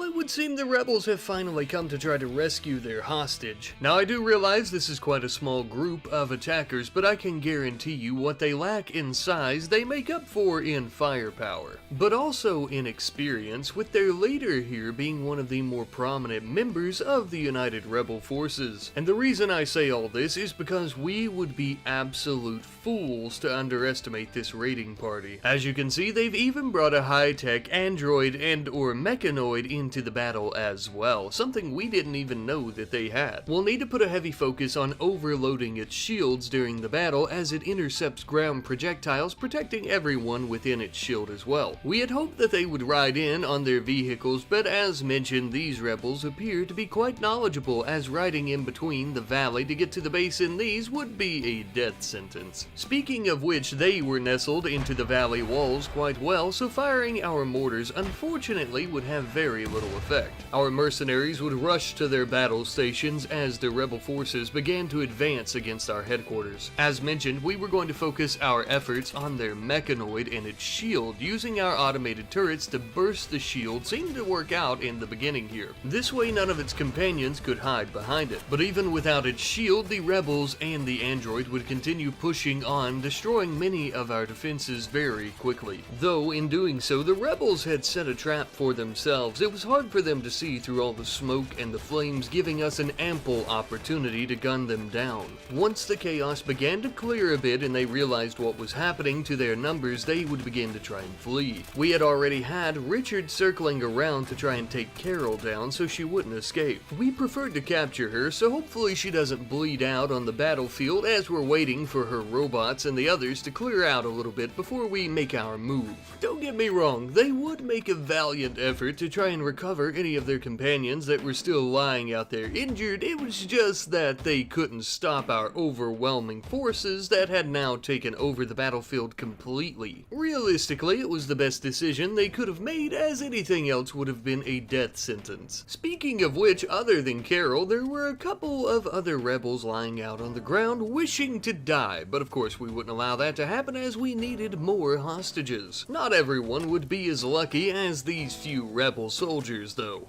it would seem the rebels have finally come to try to rescue their hostage. Now, I do realize this is quite a small group of attackers, but I can guarantee you what they lack in size, they make up for in firepower, but also in experience, with their leader here being one of the more prominent members of the United Rebel Forces. And the reason I say all this is because we would be absolute fools to underestimate this raiding party. As you can see, they've even brought a high-tech android and or mechanoid into the battle as well, something we didn't even know that they had. We'll need to put a heavy focus on overloading its shields during the battle as it intercepts ground projectiles, protecting everyone within its shield as well. We had hoped that they would ride in on their vehicles, but as mentioned, these rebels appear to be quite knowledgeable, as riding in between the valley to get to the base in these would be a death sentence. Speaking of which, they were nestled into the valley walls quite well, so firing our mortars unfortunately would have very little effect. Our mercenaries would rush to their battle stations as the rebel forces began to advance against our headquarters. As mentioned, we were going to focus our efforts on their mechanoid and its shield. Using our automated turrets to burst the shield seemed to work out in the beginning here. This way none of its companions could hide behind it. But even without its shield, the rebels and the android would continue pushing on, destroying many of our defenses very quickly. Though in doing so, the rebels had set a trap for themselves. It was hard for them to see through all the smoke and the flames, giving us an ample opportunity to gun them down. Once the chaos began to clear a bit and they realized what was happening to their numbers, they would begin to try and flee. We had already had Richard circling around to try and take Carol down so she wouldn't escape. We preferred to capture her, so hopefully she doesn't bleed out on the battlefield as we're waiting for her robots and the others to clear out a little bit before we make our move. Don't get me wrong, they would make a valiant effort to try and recover any of their companions that were still lying out there injured. It was just that they couldn't stop our overwhelming forces that had now taken over the battlefield completely. Realistically, it was the best decision they could have made, as anything else would have been a death sentence. Speaking of which, other than Carol, there were a couple of other rebels lying out on the ground wishing to die, but of course we wouldn't allow that to happen as we needed more hostages. Not everyone would be as lucky as these few rebel soldiers, though.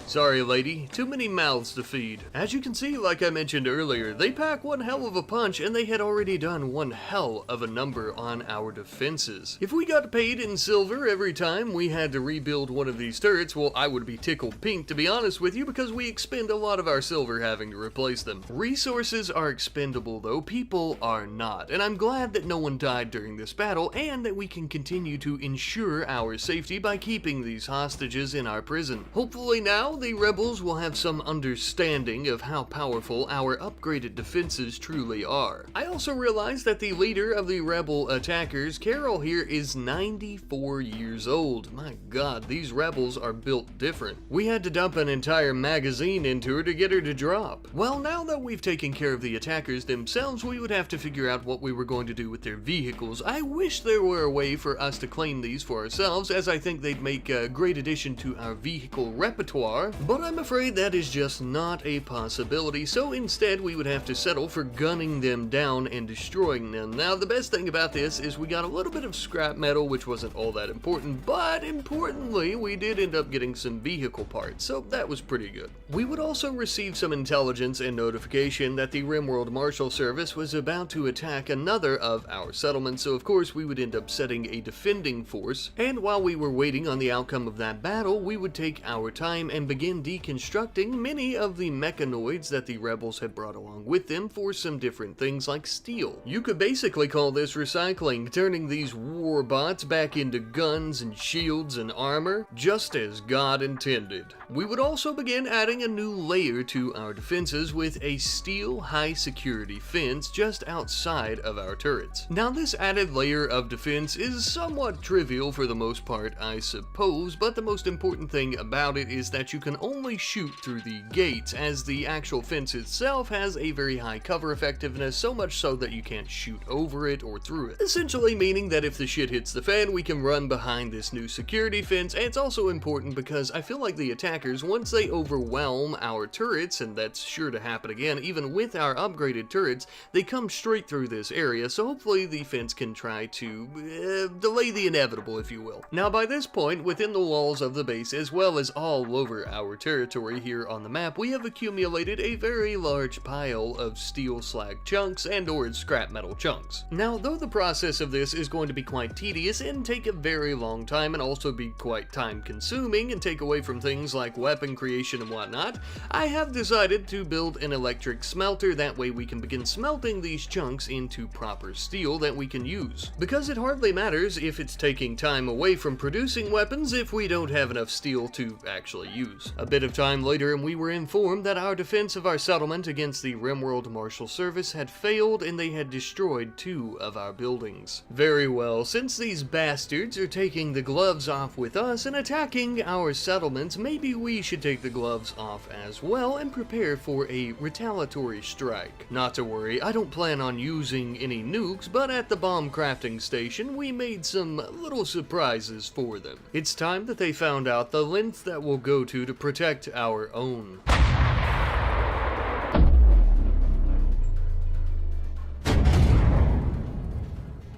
Sorry, lady, too many mouths to feed. As you can see, like I mentioned earlier, they pack one hell of a punch, and they had already done one hell of a number on our defenses. If we got paid in silver every time we had to rebuild one of these turrets, well, I would be tickled pink, to be honest with you, because we expend a lot of our silver having to replace them. Resources are expendable, though, people are not, and I'm glad that no one died during this battle, and that we can continue to ensure our safety by keeping these hostages in our prison. Hopefully now, the rebels will have some understanding of how powerful our upgraded defenses truly are. I also realized that the leader of the rebel attackers, Carol here, is 94 years old. My god, these rebels are built different. We had to dump an entire magazine into her to get her to drop. Well, now that we've taken care of the attackers themselves, we would have to figure out what we were going to do with their vehicles. I wish there were a way for us to claim these for ourselves, as I think they'd make a great addition to our vehicle repertoire. But I'm afraid that is just not a possibility, so instead we would have to settle for gunning them down and destroying them. Now, the best thing about this is we got a little bit of scrap metal, which wasn't all that important, but importantly, we did end up getting some vehicle parts, so that was pretty good. We would also receive some intelligence and notification that the RimWorld Marshal Service was about to attack another of our settlements, so of course we would end up setting a defending force, and while we were waiting on the outcome of that battle, we would take our time and begin deconstructing many of the mechanoids that the rebels had brought along with them for some different things like steel. You could basically call this recycling, turning these war bots back into guns and shields and armor, just as God intended. We would also begin adding a new layer to our defenses with a steel high security fence just outside of our turrets. Now, this added layer of defense is somewhat trivial for the most part, I suppose, but the most important thing about it is that you can only shoot through the gates, as the actual fence itself has a very high cover effectiveness, so much so that you can't shoot over it or through it. Essentially meaning that if the shit hits the fan, we can run behind this new security fence. And it's also important because I feel like the attackers, once they overwhelm our turrets, and that's sure to happen again, even with our upgraded turrets, they come straight through this area, so hopefully the fence can try to delay the inevitable, if you will. Now, by this point, within the walls of the base, as well as all over our territory here on the map, we have accumulated a very large pile of steel slag chunks and or scrap metal chunks. Now, though the process of this is going to be quite tedious and take a very long time and also be quite time consuming and take away from things like weapon creation and whatnot, I have decided to build an electric smelter. That way we can begin smelting these chunks into proper steel that we can use. Because it hardly matters if it's taking time away from producing weapons if we don't have enough steel to actually use. A bit of time later, and we were informed that our defense of our settlement against the RimWorld Marshal Service had failed and they had destroyed 2 of our buildings. Very well, since these bastards are taking the gloves off with us and attacking our settlements, maybe we should take the gloves off as well and prepare for a retaliatory strike. Not to worry, I don't plan on using any nukes, but at the bomb crafting station, we made some little surprises for them. It's time that they found out the length that we'll go to protect our own.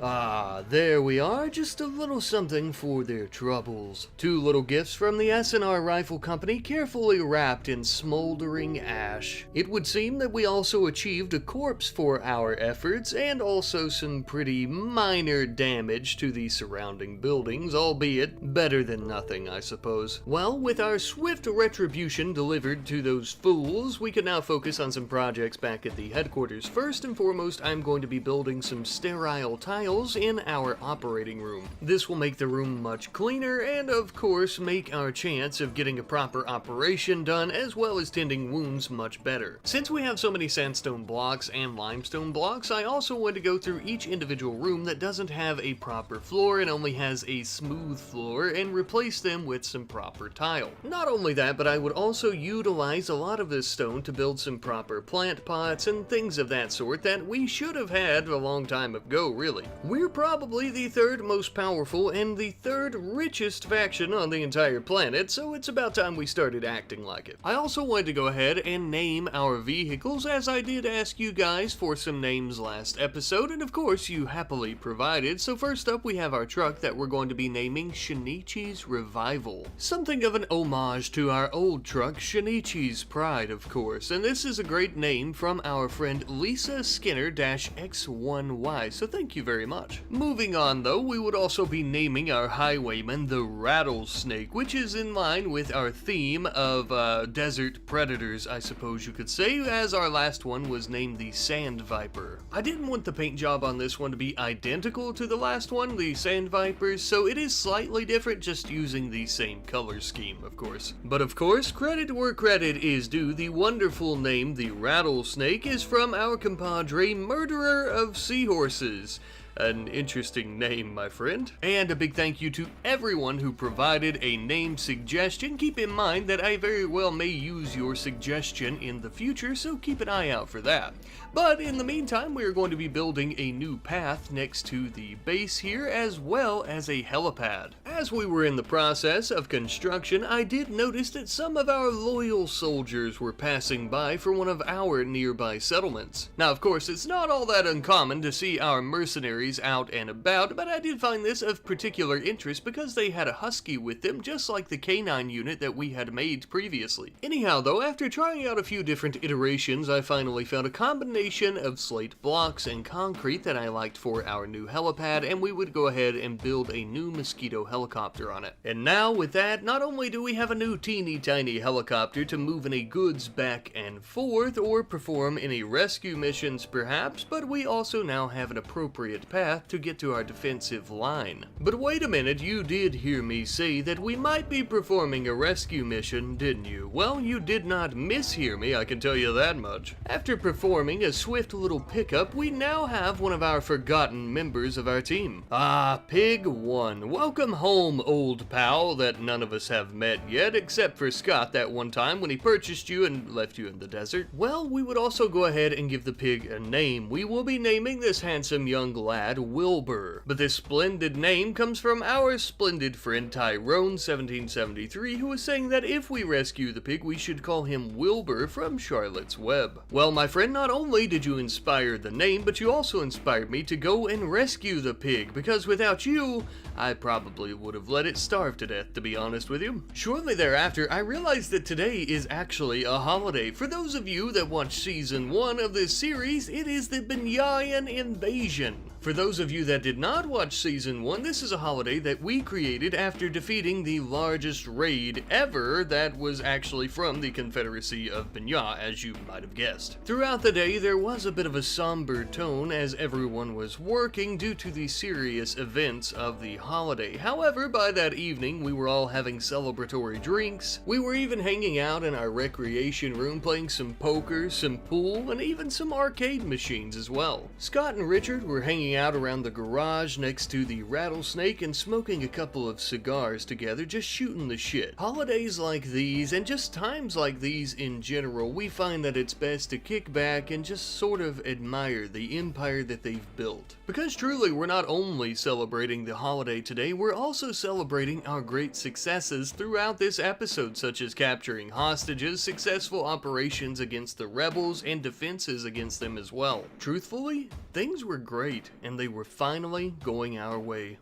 Ah, there we are, just a little something for their troubles. 2 little gifts from the S&R Rifle Company, carefully wrapped in smoldering ash. It would seem that we also achieved a corpse for our efforts, and also some pretty minor damage to the surrounding buildings, albeit better than nothing, I suppose. Well, with our swift retribution delivered to those fools, we can now focus on some projects back at the headquarters. First and foremost, I'm going to be building some sterile tiles in our our operating room. This will make the room much cleaner and, of course, make our chance of getting a proper operation done as well as tending wounds much better. Since we have so many sandstone blocks and limestone blocks, I also want to go through each individual room that doesn't have a proper floor and only has a smooth floor and replace them with some proper tile. Not only that, but I would also utilize a lot of this stone to build some proper plant pots and things of that sort that we should have had a long time ago, really. We're probably the third most powerful and the third richest faction on the entire planet, so it's about time we started acting like it. I also wanted to go ahead and name our vehicles, as I did ask you guys for some names last episode, and of course you happily provided. So first up we have our truck that we're going to be naming Shinichi's Revival. Something of an homage to our old truck, Shinichi's Pride, of course, and this is a great name from our friend Lisa Skinner-X1Y, so thank you very much. Moving on though, we would also be naming our highwayman the Rattlesnake, which is in line with our theme of desert predators, I suppose you could say, as our last one was named the Sand Viper. I didn't want the paint job on this one to be identical to the last one, the Sand Vipers, so it is slightly different, just using the same color scheme, of course. But of course, credit where credit is due, the wonderful name, the Rattlesnake, is from our compadre Murderer of Seahorses. An interesting name, my friend. And a big thank you to everyone who provided a name suggestion. Keep in mind that I very well may use your suggestion in the future, so keep an eye out for that. But in the meantime, we are going to be building a new path next to the base here, as well as a helipad. As we were in the process of construction, I did notice that some of our loyal soldiers were passing by for one of our nearby settlements. Now, of course, it's not all that uncommon to see our mercenaries out and about, but I did find this of particular interest because they had a husky with them, just like the canine unit that we had made previously. Anyhow though, after trying out a few different iterations, I finally found a combination of slate blocks and concrete that I liked for our new helipad, and we would go ahead and build a new Mosquito helicopter on it. And now with that, not only do we have a new teeny tiny helicopter to move any goods back and forth or perform any rescue missions perhaps, but we also now have an appropriate path to get to our defensive line. But wait a minute, you did hear me say that we might be performing a rescue mission, didn't you? Well, you did not mishear me, I can tell you that much. After performing a swift little pickup, we now have one of our forgotten members of our team. Ah, Pig 1. Welcome home, old pal that none of us have met yet, except for Scott that one time when he purchased you and left you in the desert. Well, we would also go ahead and give the pig a name. We will be naming this handsome young lad Wilbur. But this splendid name comes from our splendid friend Tyrone 1773, who was saying that if we rescue the pig, we should call him Wilbur from Charlotte's Web. Well, my friend, not only did you inspire the name, but you also inspired me to go and rescue the pig, because without you, I probably would have let it starve to death, to be honest with you. Shortly thereafter, I realized that today is actually a holiday. For those of you that watched Season 1 of this series, it is the Banyayan Invasion. For those of you that did not watch Season 1, this is a holiday that we created after defeating the largest raid ever that was actually from the Confederacy of Banya, as you might have guessed. Throughout the day, there was a bit of a somber tone as everyone was working due to the serious events of the holiday. However, by that evening, we were all having celebratory drinks. We were even hanging out in our recreation room playing some poker, some pool, and even some arcade machines as well. Scott and Richard were hanging out around the garage next to the Rattlesnake and smoking a couple of cigars together, just shooting the shit. Holidays like these, and just times like these in general, we find that it's best to kick back and just sort of admire the empire that they've built. Because truly, we're not only celebrating the holiday today, we're also celebrating our great successes throughout this episode, such as capturing hostages, successful operations against the rebels, and defenses against them as well. Truthfully, things were great, and they were finally going our way.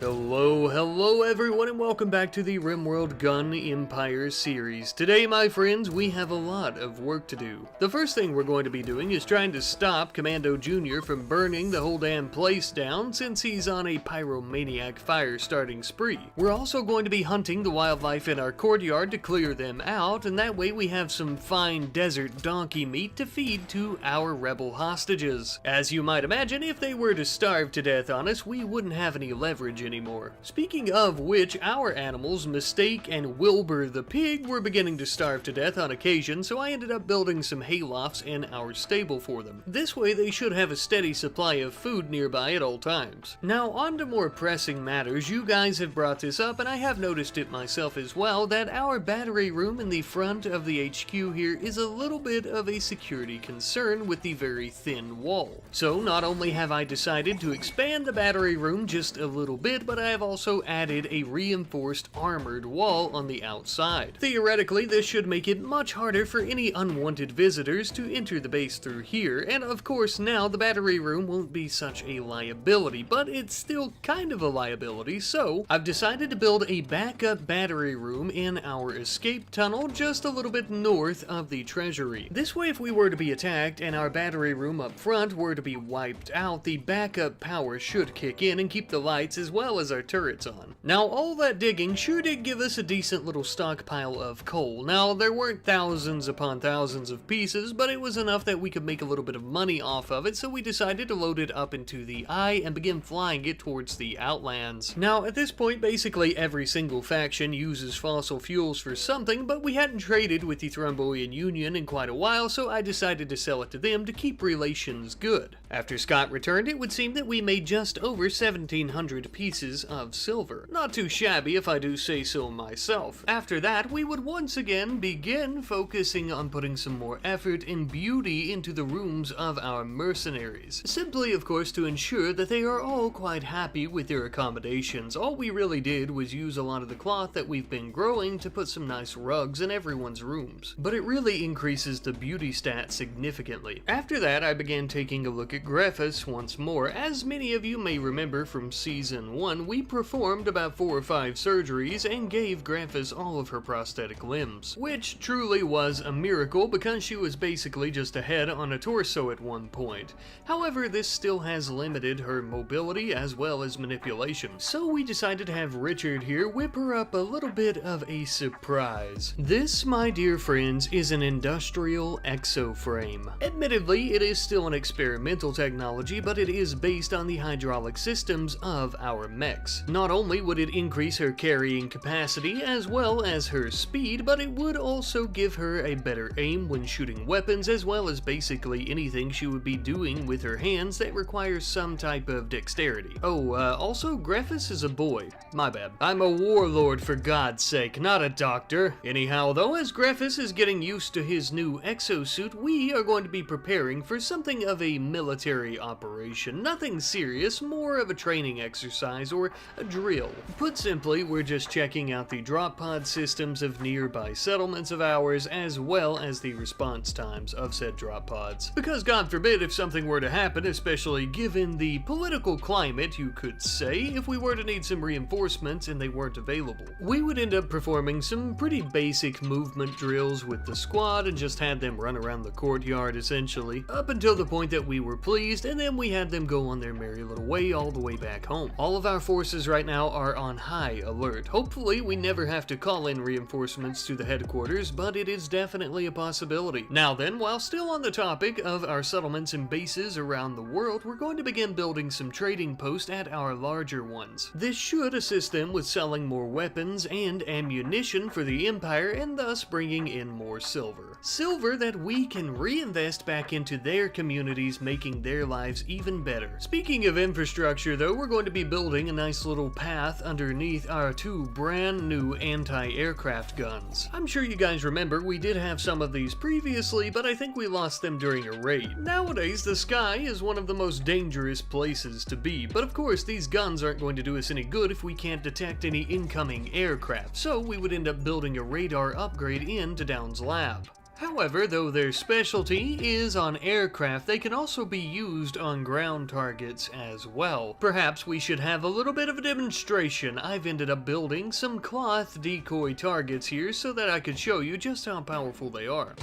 Hello everyone, and welcome back to the RimWorld Gun Empire series. Today, my friends, we have a lot of work to do. The first thing we're going to be doing is trying to stop Commando Jr. from burning the whole damn place down, since he's on a pyromaniac fire-starting spree. We're also going to be hunting the wildlife in our courtyard to clear them out, and that way we have some fine desert donkey meat to feed to our rebel hostages. As you might imagine, if they were to starve to death on us, we wouldn't have any leverage anymore. Speaking of which, our animals, Mistake and Wilbur the pig, were beginning to starve to death on occasion, so I ended up building some haylofts in our stable for them. This way they should have a steady supply of food nearby at all times. Now on to more pressing matters. You guys have brought this up, and I have noticed it myself as well, that our battery room in the front of the HQ here is a little bit of a security concern with the very thin wall. So not only have I decided to expand the battery room just a little bit, but I have also added a reinforced armored wall on the outside. Theoretically, this should make it much harder for any unwanted visitors to enter the base through here, and of course now the battery room won't be such a liability, but it's still kind of a liability, so I've decided to build a backup battery room in our escape tunnel just a little bit north of the treasury. This way, if we were to be attacked and our battery room up front were to be wiped out, the backup power should kick in and keep the lights as well as our turrets on. Now all that digging sure did give us a decent little stockpile of coal. Now there weren't thousands upon thousands of pieces, but it was enough that we could make a little bit of money off of it, so we decided to load it up into the eye and begin flying it towards the outlands. Now at this point, basically every single faction uses fossil fuels for something, but we hadn't traded with the Thrombian Union in quite a while, so I decided to sell it to them to keep relations good. After Scott returned, it would seem that we made just over 1,700 pieces of silver. Not too shabby if I do say so myself. After that, we would once again begin focusing on putting some more effort and beauty into the rooms of our mercenaries. Simply, of course, to ensure that they are all quite happy with their accommodations. All we really did was use a lot of the cloth that we've been growing to put some nice rugs in everyone's rooms. But it really increases the beauty stat significantly. After that, I began taking a look at Greffus once more. As many of you may remember from Season 1, we performed about 4 or 5 surgeries and gave Greffus all of her prosthetic limbs, which truly was a miracle because she was basically just a head on a torso at one point. However, this still has limited her mobility as well as manipulation, so we decided to have Richard here whip her up a little bit of a surprise. This, my dear friends, is an industrial exoframe. Admittedly, it is still an experimental technology, but it is based on the hydraulic systems of our mechs. Not only would it increase her carrying capacity as well as her speed, but it would also give her a better aim when shooting weapons, as well as basically anything she would be doing with her hands that requires some type of dexterity. Also, Greffus is a boy. My bad. I'm a warlord, for God's sake, not a doctor. Anyhow, though, as Greffus is getting used to his new exosuit, we are going to be preparing for something of a military operation. Nothing serious, more of a training exercise or a drill. Put simply, we're just checking out the drop pod systems of nearby settlements of ours, as well as the response times of said drop pods. Because God forbid if something were to happen, especially given the political climate, you could say, if we were to need some reinforcements and they weren't available. We would end up performing some pretty basic movement drills with the squad and just had them run around the courtyard essentially, up until the point that we were pleased, and then we had them go on their merry little way all the way back home. All of our forces right now are on high alert. Hopefully we never have to call in reinforcements to the headquarters, but it is definitely a possibility. Now then, while still on the topic of our settlements and bases around the world, we're going to begin building some trading posts at our larger ones. This should assist them with selling more weapons and ammunition for the Empire, and thus bringing in more silver. Silver that we can reinvest back into their communities, making their lives even better. Speaking of infrastructure though, we're going to be building a nice little path underneath our 2 brand new anti-aircraft guns. I'm sure you guys remember we did have some of these previously, but I think we lost them during a raid. Nowadays, the sky is one of the most dangerous places to be, but of course these guns aren't going to do us any good if we can't detect any incoming aircraft, so we would end up building a radar upgrade into Down's lab. However, though their specialty is on aircraft, they can also be used on ground targets as well. Perhaps we should have a little bit of a demonstration. I've ended up building some cloth decoy targets here so that I could show you just how powerful they are.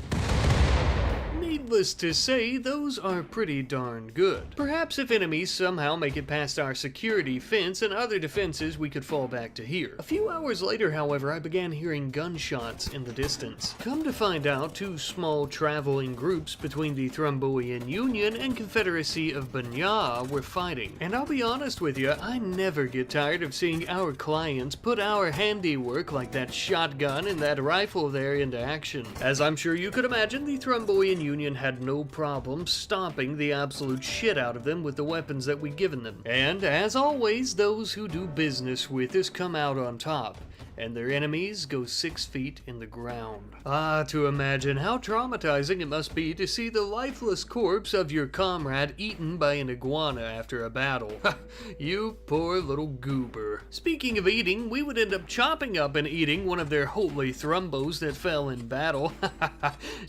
Needless to say, those are pretty darn good. Perhaps if enemies somehow make it past our security fence and other defenses, we could fall back to here. A few hours later, however, I began hearing gunshots in the distance. Come to find out, two small traveling groups between the Thrombian Union and Confederacy of Boille were fighting. And I'll be honest with you, I never get tired of seeing our clients put our handiwork like that shotgun and that rifle there into action. As I'm sure you could imagine, the Thrombian Union had no problem stomping the absolute shit out of them with the weapons that we'd given them. And as always, those who do business with us come out on top, and their enemies go 6 feet in the ground. Ah, to imagine how traumatizing it must be to see the lifeless corpse of your comrade eaten by an iguana after a battle. You poor little goober. Speaking of eating, we would end up chopping up and eating one of their holy thrombos that fell in battle.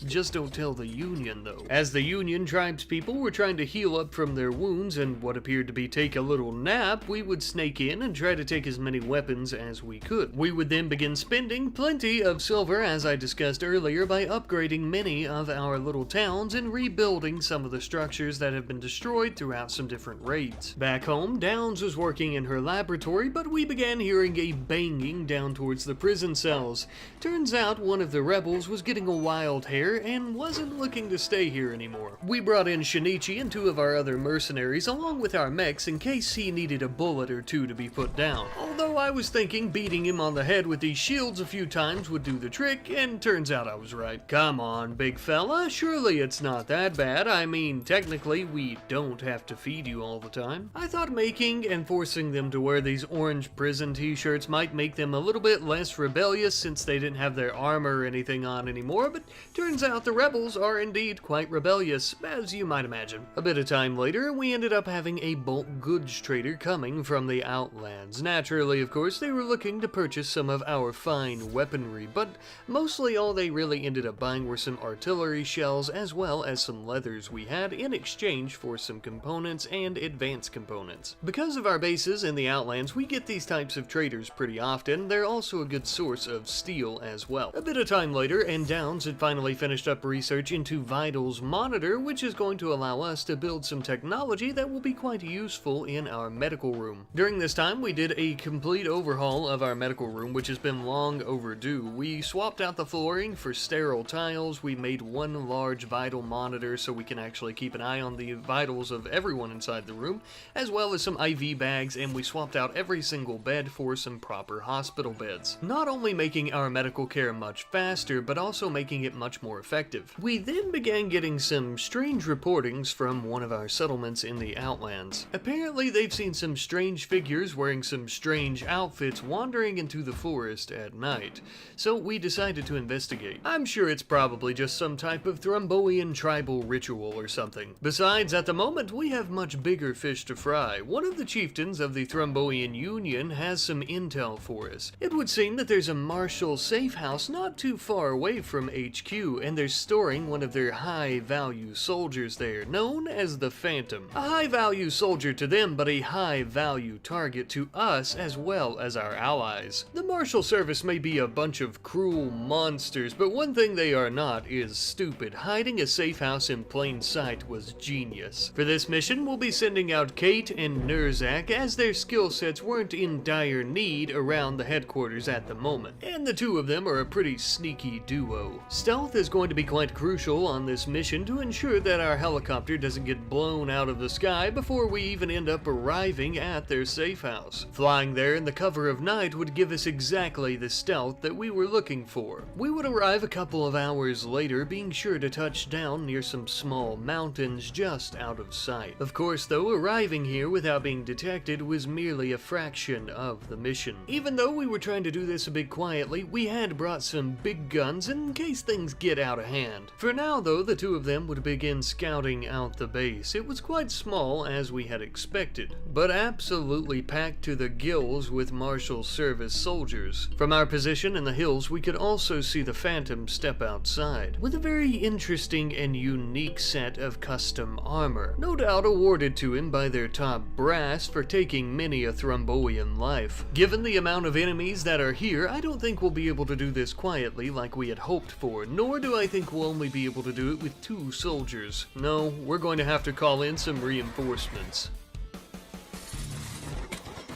Just don't tell the Union, though. As the Union tribespeople were trying to heal up from their wounds and what appeared to be take a little nap, we would snake in and try to take as many weapons as we could. We would then begin spending plenty of silver, as I discussed earlier, by upgrading many of our little towns and rebuilding some of the structures that have been destroyed throughout some different raids. Back home, Downs was working in her laboratory, but we began hearing a banging down towards the prison cells. Turns out one of the rebels was getting a wild hair and wasn't looking to stay here anymore. We brought in Shinichi and two of our other mercenaries along with our mechs in case he needed a bullet or two to be put down. Although I was thinking beating him on the head with these shields a few times would do the trick, and turns out I was right. Come on, big fella, surely it's not that bad. I mean, technically, we don't have to feed you all the time. I thought making and forcing them to wear these orange prison t-shirts might make them a little bit less rebellious since they didn't have their armor or anything on anymore, but turns out the rebels are indeed quite rebellious, as you might imagine. A bit of time later, we ended up having a bulk goods trader coming from the Outlands. Naturally, of course, they were looking to purchase some of our fine weaponry, but mostly all they really ended up buying were some artillery shells as well as some leathers we had in exchange for some components and advanced components. Because of our bases in the Outlands, we get these types of traders pretty often. They're also a good source of steel as well. A bit of time later, and Downs had finally finished up research into Vitals Monitor, which is going to allow us to build some technology that will be quite useful in our medical room. During this time, we did a complete overhaul of our medical room, which has been long overdue. We swapped out the flooring for sterile tiles, we made one large vital monitor so we can actually keep an eye on the vitals of everyone inside the room, as well as some IV bags, and we swapped out every single bed for some proper hospital beds. Not only making our medical care much faster, but also making it much more effective. We then began getting some strange reportings from one of our settlements in the Outlands. Apparently they've seen some strange figures wearing some strange outfits wandering into the forest at night, so we decided to investigate. I'm sure it's probably just some type of Thrombian tribal ritual or something. Besides, at the moment, we have much bigger fish to fry. One of the chieftains of the Thrombian Union has some intel for us. It would seem that there's a martial safe house not too far away from HQ, and they're storing one of their high-value soldiers there, known as the Phantom. A high-value soldier to them, but a high-value target to us as well as our allies. The Marshal Service may be a bunch of cruel monsters, but one thing they are not is stupid. Hiding a safe house in plain sight was genius. For this mission, we'll be sending out Kate and Nurzak, as their skill sets weren't in dire need around the headquarters at the moment, and the two of them are a pretty sneaky duo. Stealth is going to be quite crucial on this mission to ensure that our helicopter doesn't get blown out of the sky before we even end up arriving at their safe house. Flying there in the cover of night would give us exactly the stealth that we were looking for. We would arrive a couple of hours later, being sure to touch down near some small mountains just out of sight. Of course, though, arriving here without being detected was merely a fraction of the mission. Even though we were trying to do this a bit quietly, we had brought some big guns in case things get out of hand. For now, though, the two of them would begin scouting out the base. It was quite small, as we had expected, but absolutely packed to the gills with Marshal Service soldiers. soldiers. From our position in the hills, we could also see the Phantom step outside, with a very interesting and unique set of custom armor, no doubt awarded to him by their top brass for taking many a Thrombian life. Given the amount of enemies that are here, I don't think we'll be able to do this quietly like we had hoped for, nor do I think we'll only be able to do it with 2 soldiers. No, we're going to have to call in some reinforcements.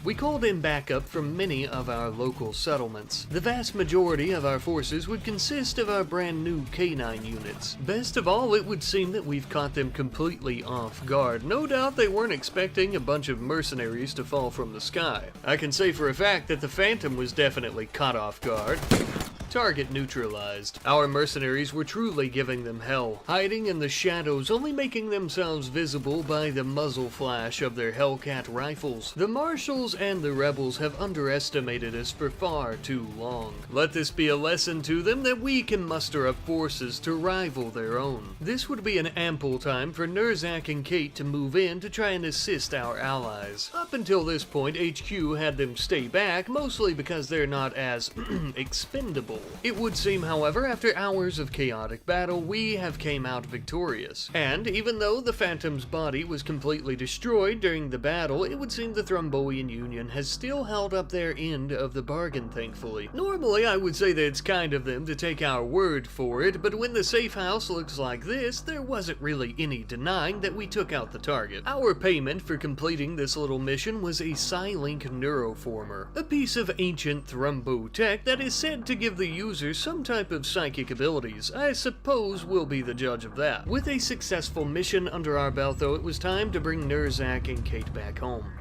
We called in backup from many of our local settlements. The vast majority of our forces would consist of our brand new canine units. Best of all, it would seem that we've caught them completely off guard. No doubt they weren't expecting a bunch of mercenaries to fall from the sky. I can say for a fact that the Phantom was definitely caught off guard. Target neutralized. Our mercenaries were truly giving them hell, hiding in the shadows, only making themselves visible by the muzzle flash of their Hellcat rifles. The marshals and the rebels have underestimated us for far too long. Let this be a lesson to them that we can muster up forces to rival their own. This would be an ample time for Nerzak and Kate to move in to try and assist our allies. Up until this point, HQ had them stay back, mostly because they're not as expendable. It would seem, however, after hours of chaotic battle, we have came out victorious. And even though the Phantom's body was completely destroyed during the battle, it would seem the Thrombian Union has still held up their end of the bargain, thankfully. Normally, I would say that it's kind of them to take our word for it, but when the safe house looks like this, there wasn't really any denying that we took out the target. Our payment for completing this little mission was a Psylink neuroformer, a piece of ancient Thrombo tech that is said to give the user some type of psychic abilities. I suppose we'll be the judge of that. With a successful mission under our belt, though, it was time to bring Nerzak and Kate back home.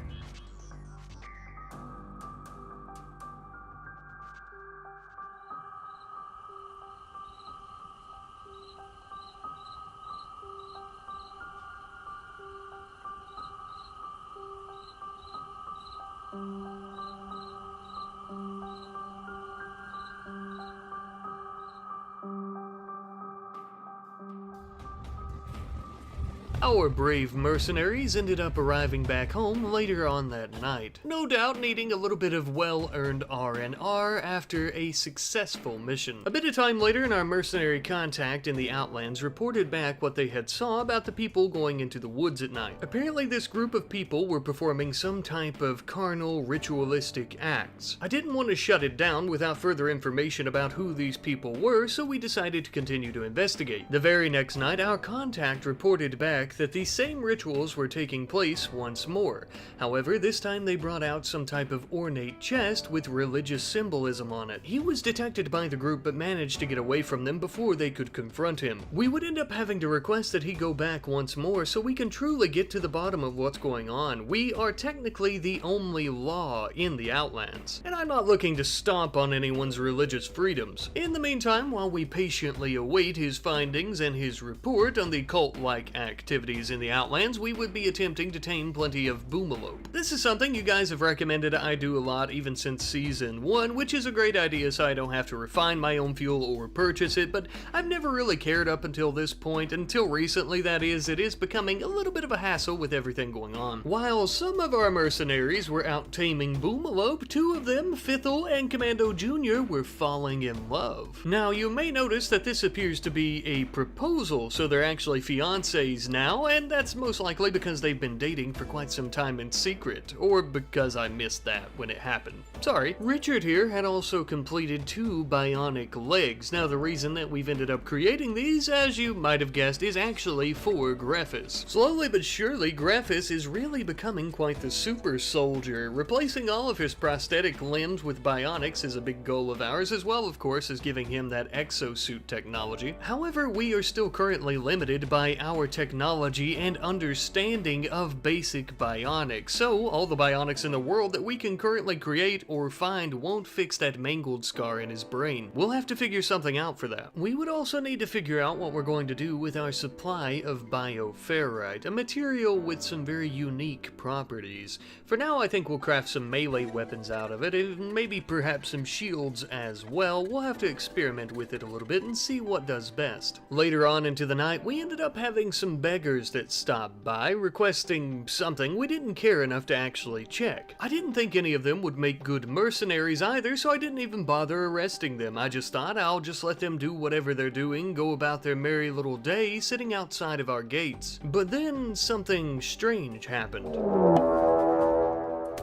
Our brave mercenaries ended up arriving back home later on that night, no doubt needing a little bit of well-earned R&R after a successful mission. A bit of time later, our mercenary contact in the Outlands reported back what they had saw about the people going into the woods at night. Apparently this group of people were performing some type of carnal, ritualistic acts. I didn't want to shut it down without further information about who these people were, so we decided to continue to investigate. The very next night, our contact reported back that these same rituals were taking place once more. However, this time they brought out some type of ornate chest with religious symbolism on it. He was detected by the group but managed to get away from them before they could confront him. We would end up having to request that he go back once more so we can truly get to the bottom of what's going on. We are technically the only law in the Outlands, and I'm not looking to stomp on anyone's religious freedoms. In the meantime, while we patiently await his findings and his report on the cult-like activities in the Outlands, we would be attempting to tame plenty of boomalope. This is something you guys have recommended I do a lot even since Season 1, which is a great idea so I don't have to refine my own fuel or purchase it, but I've never really cared up until this point, until recently that is. It is becoming a little bit of a hassle with everything going on. While some of our mercenaries were out taming boomalope, 2 of them, Fithel and Commando Jr., were falling in love. Now, you may notice that this appears to be a proposal, so they're actually fiancés now, and that's most likely because they've been dating for quite some time in secret, or because I missed that when it happened. Sorry. Richard here had also completed 2 bionic legs. Now, the reason that we've ended up creating these, as you might have guessed, is actually for Greffus. Slowly but surely, Greffus is really becoming quite the super soldier. Replacing all of his prosthetic limbs with bionics is a big goal of ours, as well, of course, as giving him that exosuit technology. However, we are still currently limited by our technology and understanding of basic bionics, so all the bionics in the world that we can currently create or find won't fix that mangled scar in his brain. We'll have to figure something out for that. We would also need to figure out what we're going to do with our supply of bioferrite, a material with some very unique properties. For now, I think we'll craft some melee weapons out of it, and maybe perhaps some shields as well. We'll have to experiment with it a little bit and see what does best. Later on into the night, we ended up having some beggars beggars that stopped by requesting something we didn't care enough to actually check. I didn't think any of them would make good mercenaries either, so I didn't even bother arresting them. I just thought I'll just let them do whatever they're doing, go about their merry little day sitting outside of our gates. But then something strange happened.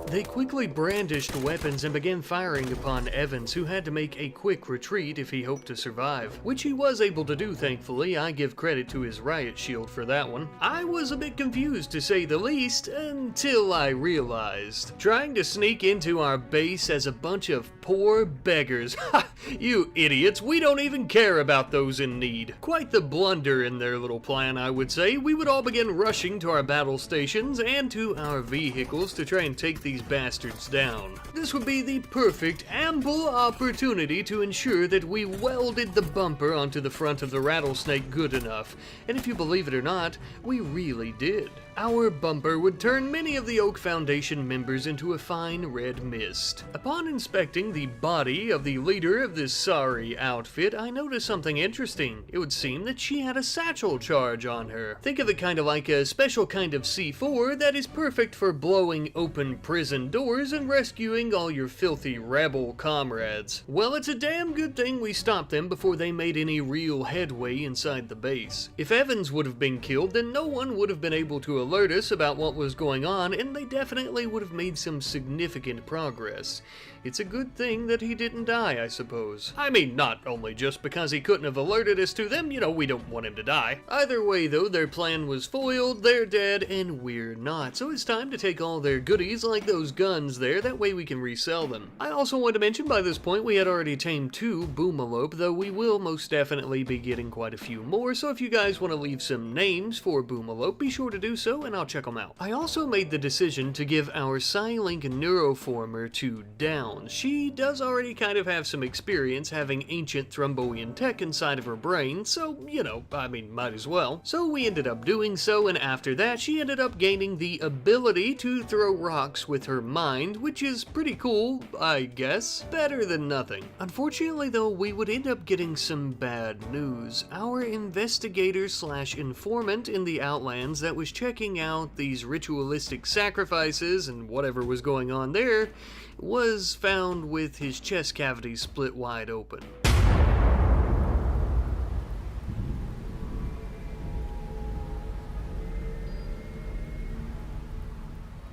They quickly brandished weapons and began firing upon Evans, who had to make a quick retreat if he hoped to survive. Which he was able to do, thankfully. I give credit to his riot shield for that one. I was a bit confused, to say the least, until I realized. Trying to sneak into our base as a bunch of poor beggars. Ha! You idiots, we don't even care about those in need. Quite the blunder in their little plan, I would say. We would all begin rushing to our battle stations and to our vehicles to try and take these bastards down. This would be the perfect, ample opportunity to ensure that we welded the bumper onto the front of the rattlesnake good enough, and if you believe it or not, we really did. Our bumper would turn many of the Oak Foundation members into a fine red mist. Upon inspecting the body of the leader of this sorry outfit, I noticed something interesting. It would seem that she had a satchel charge on her. Think of it kind of like a special kind of C4 that is perfect for blowing open prison doors and rescuing all your filthy rebel comrades. Well, it's a damn good thing we stopped them before they made any real headway inside the base. If Evans would have been killed, then no one would have been able to alert us about what was going on, and they definitely would have made some significant progress. It's a good thing that he didn't die, I suppose. I mean, not only just because he couldn't have alerted us to them, you know, we don't want him to die. Either way, though, their plan was foiled, they're dead, and we're not. So it's time to take all their goodies, like those guns there, that way we can resell them. I also want to mention by this point we had already tamed 2 boomalope, though we will most definitely be getting quite a few more, so if you guys want to leave some names for boomalope, be sure to do so, and I'll check them out. I also made the decision to give our Psylink Neuroformer to Down. She does already kind of have some experience having ancient Thrombian tech inside of her brain, so, you know, I mean, might as well. So we ended up doing so, and after that, she ended up gaining the ability to throw rocks with her mind, which is pretty cool, I guess. Better than nothing. Unfortunately, though, we would end up getting some bad news. Our investigator/informant in the Outlands that was checking out these ritualistic sacrifices and whatever was going on there was found with his chest cavity split wide open.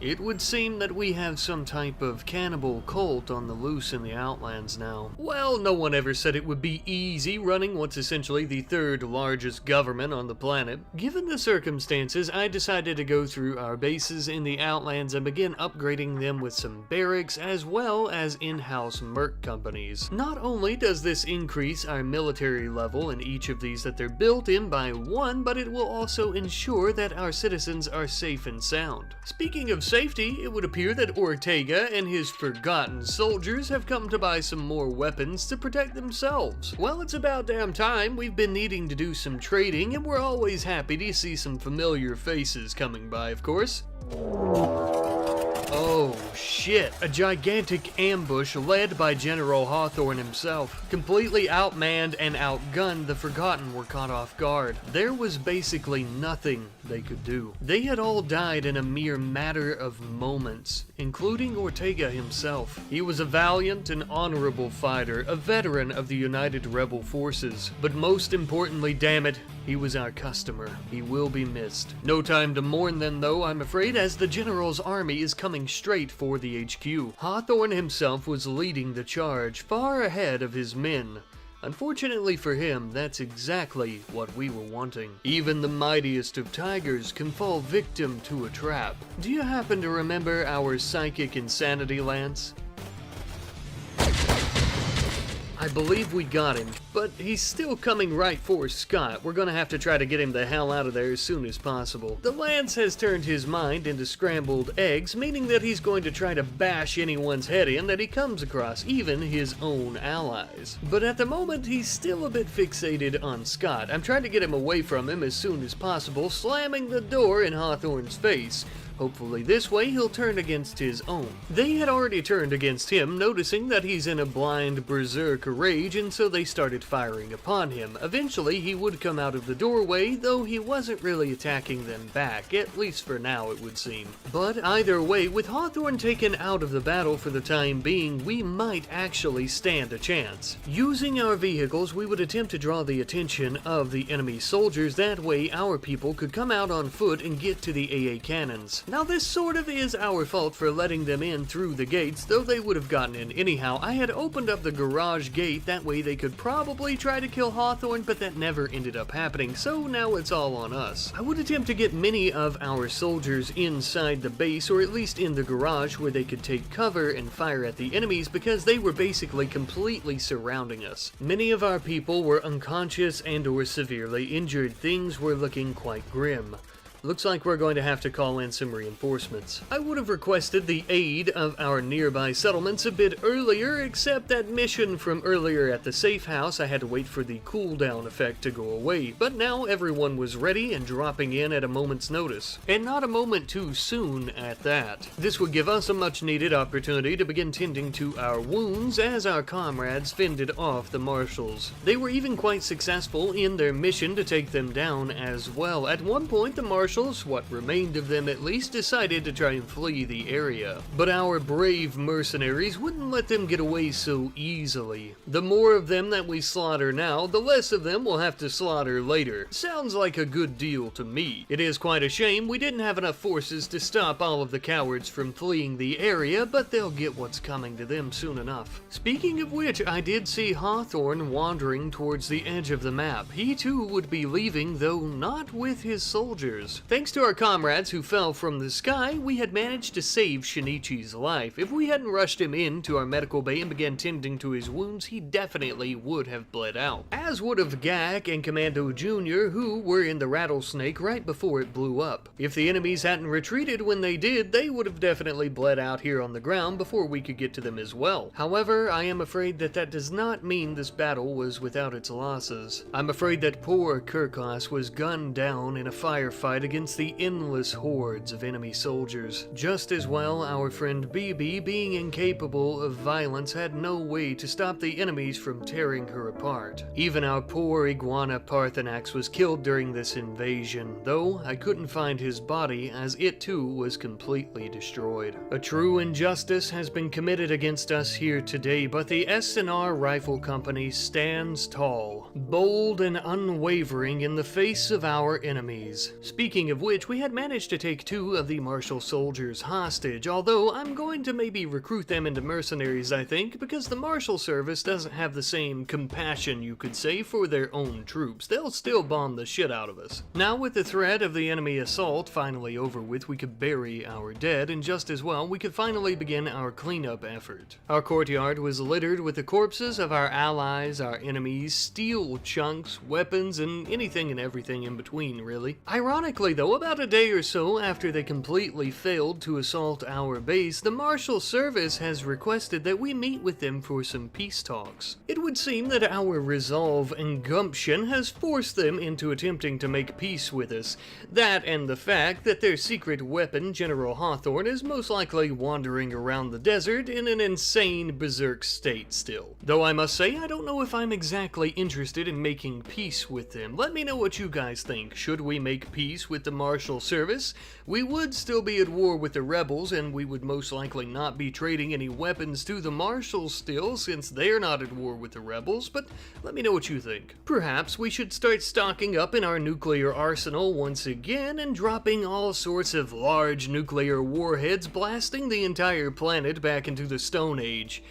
It would seem that we have some type of cannibal cult on the loose in the Outlands now. Well, no one ever said it would be easy running what's essentially the 3rd largest government on the planet. Given the circumstances, I decided to go through our bases in the Outlands and begin upgrading them with some barracks as well as in-house merc companies. Not only does this increase our military level in each of these that they're built in by 1, but it will also ensure that our citizens are safe and sound. Speaking of safety, it would appear that Ortega and his forgotten soldiers have come to buy some more weapons to protect themselves. Well, it's about damn time. We've been needing to do some trading, and we're always happy to see some familiar faces coming by, of course. Oh shit, a gigantic ambush led by General Hawthorne himself. Completely outmanned and outgunned, the Forgotten were caught off guard. There was basically nothing they could do. They had all died in a mere matter of moments, including Ortega himself. He was a valiant and honorable fighter, a veteran of the United Rebel Forces. But most importantly, damn it, he was our customer. He will be missed. No time to mourn then, though, I'm afraid, as the General's army is coming straight for the HQ. Hawthorne himself was leading the charge, far ahead of his men. Unfortunately for him, that's exactly what we were wanting. Even the mightiest of tigers can fall victim to a trap. Do you happen to remember our psychic insanity lance? I believe we got him, but he's still coming right for Scott. We're gonna have to try to get him the hell out of there as soon as possible. The Lance has turned his mind into scrambled eggs, meaning that he's going to try to bash anyone's head in that he comes across, even his own allies. But at the moment, he's still a bit fixated on Scott. I'm trying to get him away from him as soon as possible, slamming the door in Hawthorne's face. Hopefully this way he'll turn against his own. They had already turned against him, noticing that he's in a blind berserk rage, and so they started start firing upon him. Eventually, he would come out of the doorway, though he wasn't really attacking them back, at least for now it would seem. But either way, with Hawthorne taken out of the battle for the time being, we might actually stand a chance. Using our vehicles, we would attempt to draw the attention of the enemy soldiers. That way, our people could come out on foot and get to the AA cannons. Now, this sort of is our fault for letting them in through the gates, though they would have gotten in anyhow. I had opened up the garage gate, that way they could probably try to kill Hawthorne, but that never ended up happening, so now it's all on us. I would attempt to get many of our soldiers inside the base, or at least in the garage, where they could take cover and fire at the enemies, because they were basically completely surrounding us. Many of our people were unconscious and or severely injured. Things were looking quite grim. Looks like we're going to have to call in some reinforcements. I would have requested the aid of our nearby settlements a bit earlier, except that mission from earlier at the safe house, I had to wait for the cooldown effect to go away. But now everyone was ready and dropping in at a moment's notice. And not a moment too soon at that. This would give us a much needed opportunity to begin tending to our wounds as our comrades fended off the marshals. They were even quite successful in their mission to take them down as well. At one point, the marshals, what remained of them at least, decided to try and flee the area. But our brave mercenaries wouldn't let them get away so easily. The more of them that we slaughter now, the less of them we'll have to slaughter later. Sounds like a good deal to me. It is quite a shame we didn't have enough forces to stop all of the cowards from fleeing the area, but they'll get what's coming to them soon enough. Speaking of which, I did see Hawthorne wandering towards the edge of the map. He too would be leaving, though not with his soldiers. Thanks to our comrades who fell from the sky, we had managed to save Shinichi's life. If we hadn't rushed him into our medical bay and began tending to his wounds, he definitely would have bled out. As would have Gak and Commando Jr., who were in the Rattlesnake right before it blew up. If the enemies hadn't retreated when they did, they would have definitely bled out here on the ground before we could get to them as well. However, I am afraid that that does not mean this battle was without its losses. I'm afraid that poor Kirkos was gunned down in a firefight against the endless hordes of enemy soldiers. Just as well, our friend BB, being incapable of violence, had no way to stop the enemies from tearing her apart. Even our poor iguana Parthenax was killed during this invasion, though I couldn't find his body as it too was completely destroyed. A true injustice has been committed against us here today, but the S&R Rifle Company stands tall, bold and unwavering in the face of our enemies. Speaking of which, we had managed to take 2 of the martial soldiers hostage, although I'm going to maybe recruit them into mercenaries, I think, because the martial service doesn't have the same compassion, you could say, for their own troops. They'll still bomb the shit out of us. Now, with the threat of the enemy assault finally over with, we could bury our dead, and just as well, we could finally begin our cleanup effort. Our courtyard was littered with the corpses of our allies, our enemies, steel chunks, weapons, and anything and everything in between, really. Ironically, though, about a day or so after they completely failed to assault our base, the Marshal Service has requested that we meet with them for some peace talks. It would seem that our resolve and gumption has forced them into attempting to make peace with us. That and the fact that their secret weapon, General Hawthorne, is most likely wandering around the desert in an insane berserk state still. Though I must say, I don't know if I'm exactly interested in making peace with them. Let me know what you guys think. Should we make peace with the Marshal Service? We would still be at war with the rebels, and we would most likely not be trading any weapons to the Marshals still, since they're not at war with the rebels, but let me know what you think. Perhaps we should start stocking up in our nuclear arsenal once again and dropping all sorts of large nuclear warheads, blasting the entire planet back into the Stone Age.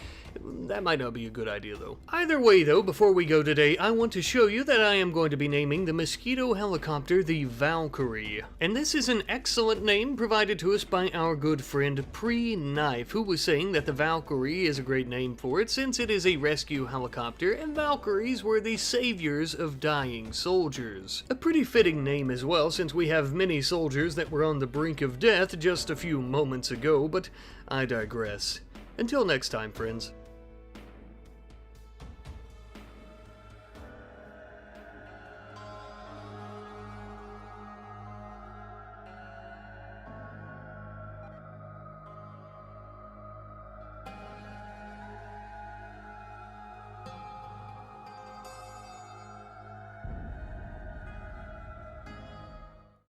That might not be a good idea, though. Either way, though, before we go today, I want to show you that I am going to be naming the mosquito helicopter the Valkyrie. And this is an excellent name provided to us by our good friend Pre-Knife, who was saying that the Valkyrie is a great name for it since it is a rescue helicopter, and Valkyries were the saviors of dying soldiers. A pretty fitting name as well, since we have many soldiers that were on the brink of death just a few moments ago, but I digress. Until next time, friends.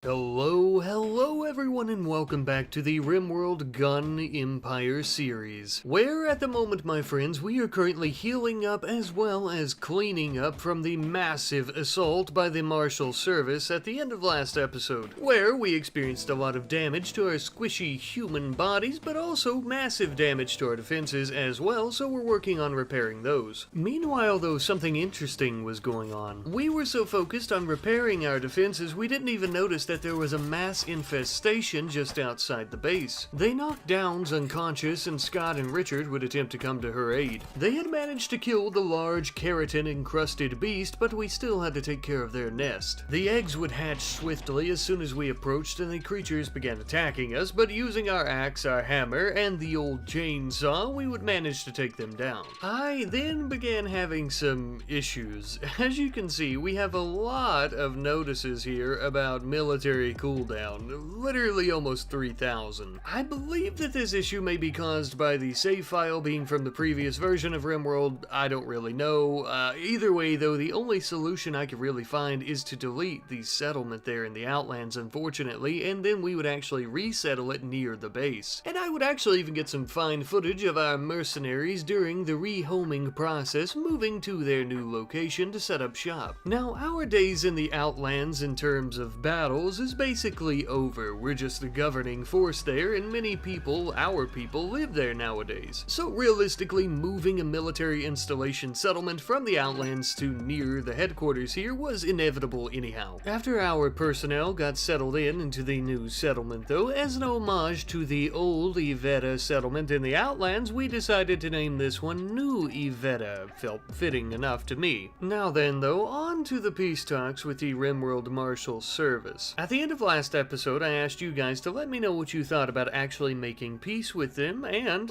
Hello everyone, and welcome back to the RimWorld Gun Empire series, where at the moment, my friends, we are currently healing up as well as cleaning up from the massive assault by the Marshal Service at the end of last episode, where we experienced a lot of damage to our squishy human bodies, but also massive damage to our defenses as well, so we're working on repairing those. Meanwhile, though, something interesting was going on. We were so focused on repairing our defenses, we didn't even notice that there was a mass infestation just outside the base. They knocked Downs unconscious, and Scott and Richard would attempt to come to her aid. They had managed to kill the large keratin-encrusted beast, but we still had to take care of their nest. The eggs would hatch swiftly as soon as we approached, and the creatures began attacking us, but using our axe, our hammer, and the old chainsaw, we would manage to take them down. I then began having some issues. As you can see, we have a lot of notices here about military cooldown, literally almost 3,000. I believe that this issue may be caused by the save file being from the previous version of RimWorld. I don't really know. Either way, though, the only solution I could really find is to delete the settlement there in the Outlands, unfortunately, and then we would actually resettle it near the base. And I would actually even get some fine footage of our mercenaries during the rehoming process, moving to their new location to set up shop. Now, our days in the Outlands in terms of battles is basically over. We're just the governing force there, and many people, our people, live there nowadays. So realistically, moving a military installation settlement from the Outlands to near the headquarters here was inevitable anyhow. After our personnel got settled into the new settlement, though, as an homage to the old Iveta settlement in the Outlands, we decided to name this one New Iveta. Felt fitting enough to me. Now then, though, on to the peace talks with the RimWorld Marshal Service. At the end of last episode, I asked you guys to let me know what you thought about actually making peace with them, and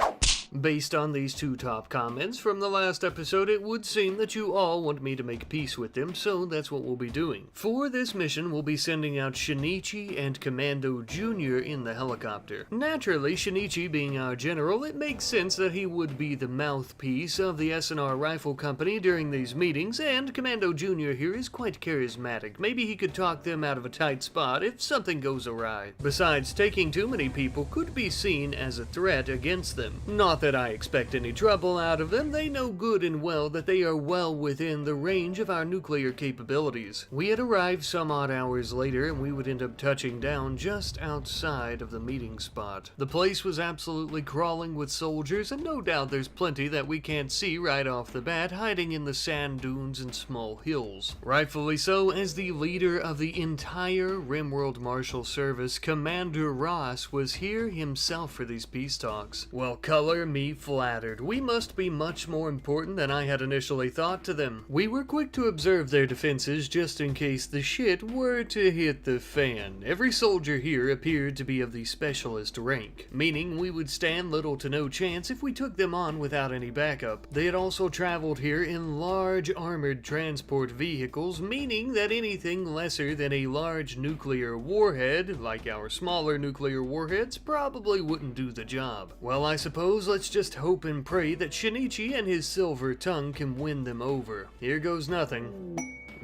based on these two top comments from the last episode, it would seem that you all want me to make peace with them, so that's what we'll be doing. For this mission, we'll be sending out Shinichi and Commando Jr. in the helicopter. Naturally, Shinichi being our general, it makes sense that he would be the mouthpiece of the S&R Rifle Company during these meetings, and Commando Jr. here is quite charismatic. Maybe he could talk them out of a tight spot if something goes awry. Besides, taking too many people could be seen as a threat against them. Not that I expect any trouble out of them. They know good and well that they are well within the range of our nuclear capabilities. We had arrived some odd hours later, and we would end up touching down just outside of the meeting spot. The place was absolutely crawling with soldiers, and no doubt there's plenty that we can't see right off the bat hiding in the sand dunes and small hills. Rightfully so, as the leader of the entire RimWorld Marshal Service, Commander Ross, was here himself for these peace talks. Well, color me flattered. We must be much more important than I had initially thought to them. We were quick to observe their defenses just in case the shit were to hit the fan. Every soldier here appeared to be of the specialist rank, meaning we would stand little to no chance if we took them on without any backup. They had also traveled here in large armored transport vehicles, meaning that anything lesser than a large nuclear warhead, like our smaller nuclear warheads, probably wouldn't do the job. Well, I suppose let's just hope and pray that Shinichi and his silver tongue can win them over. Here goes nothing.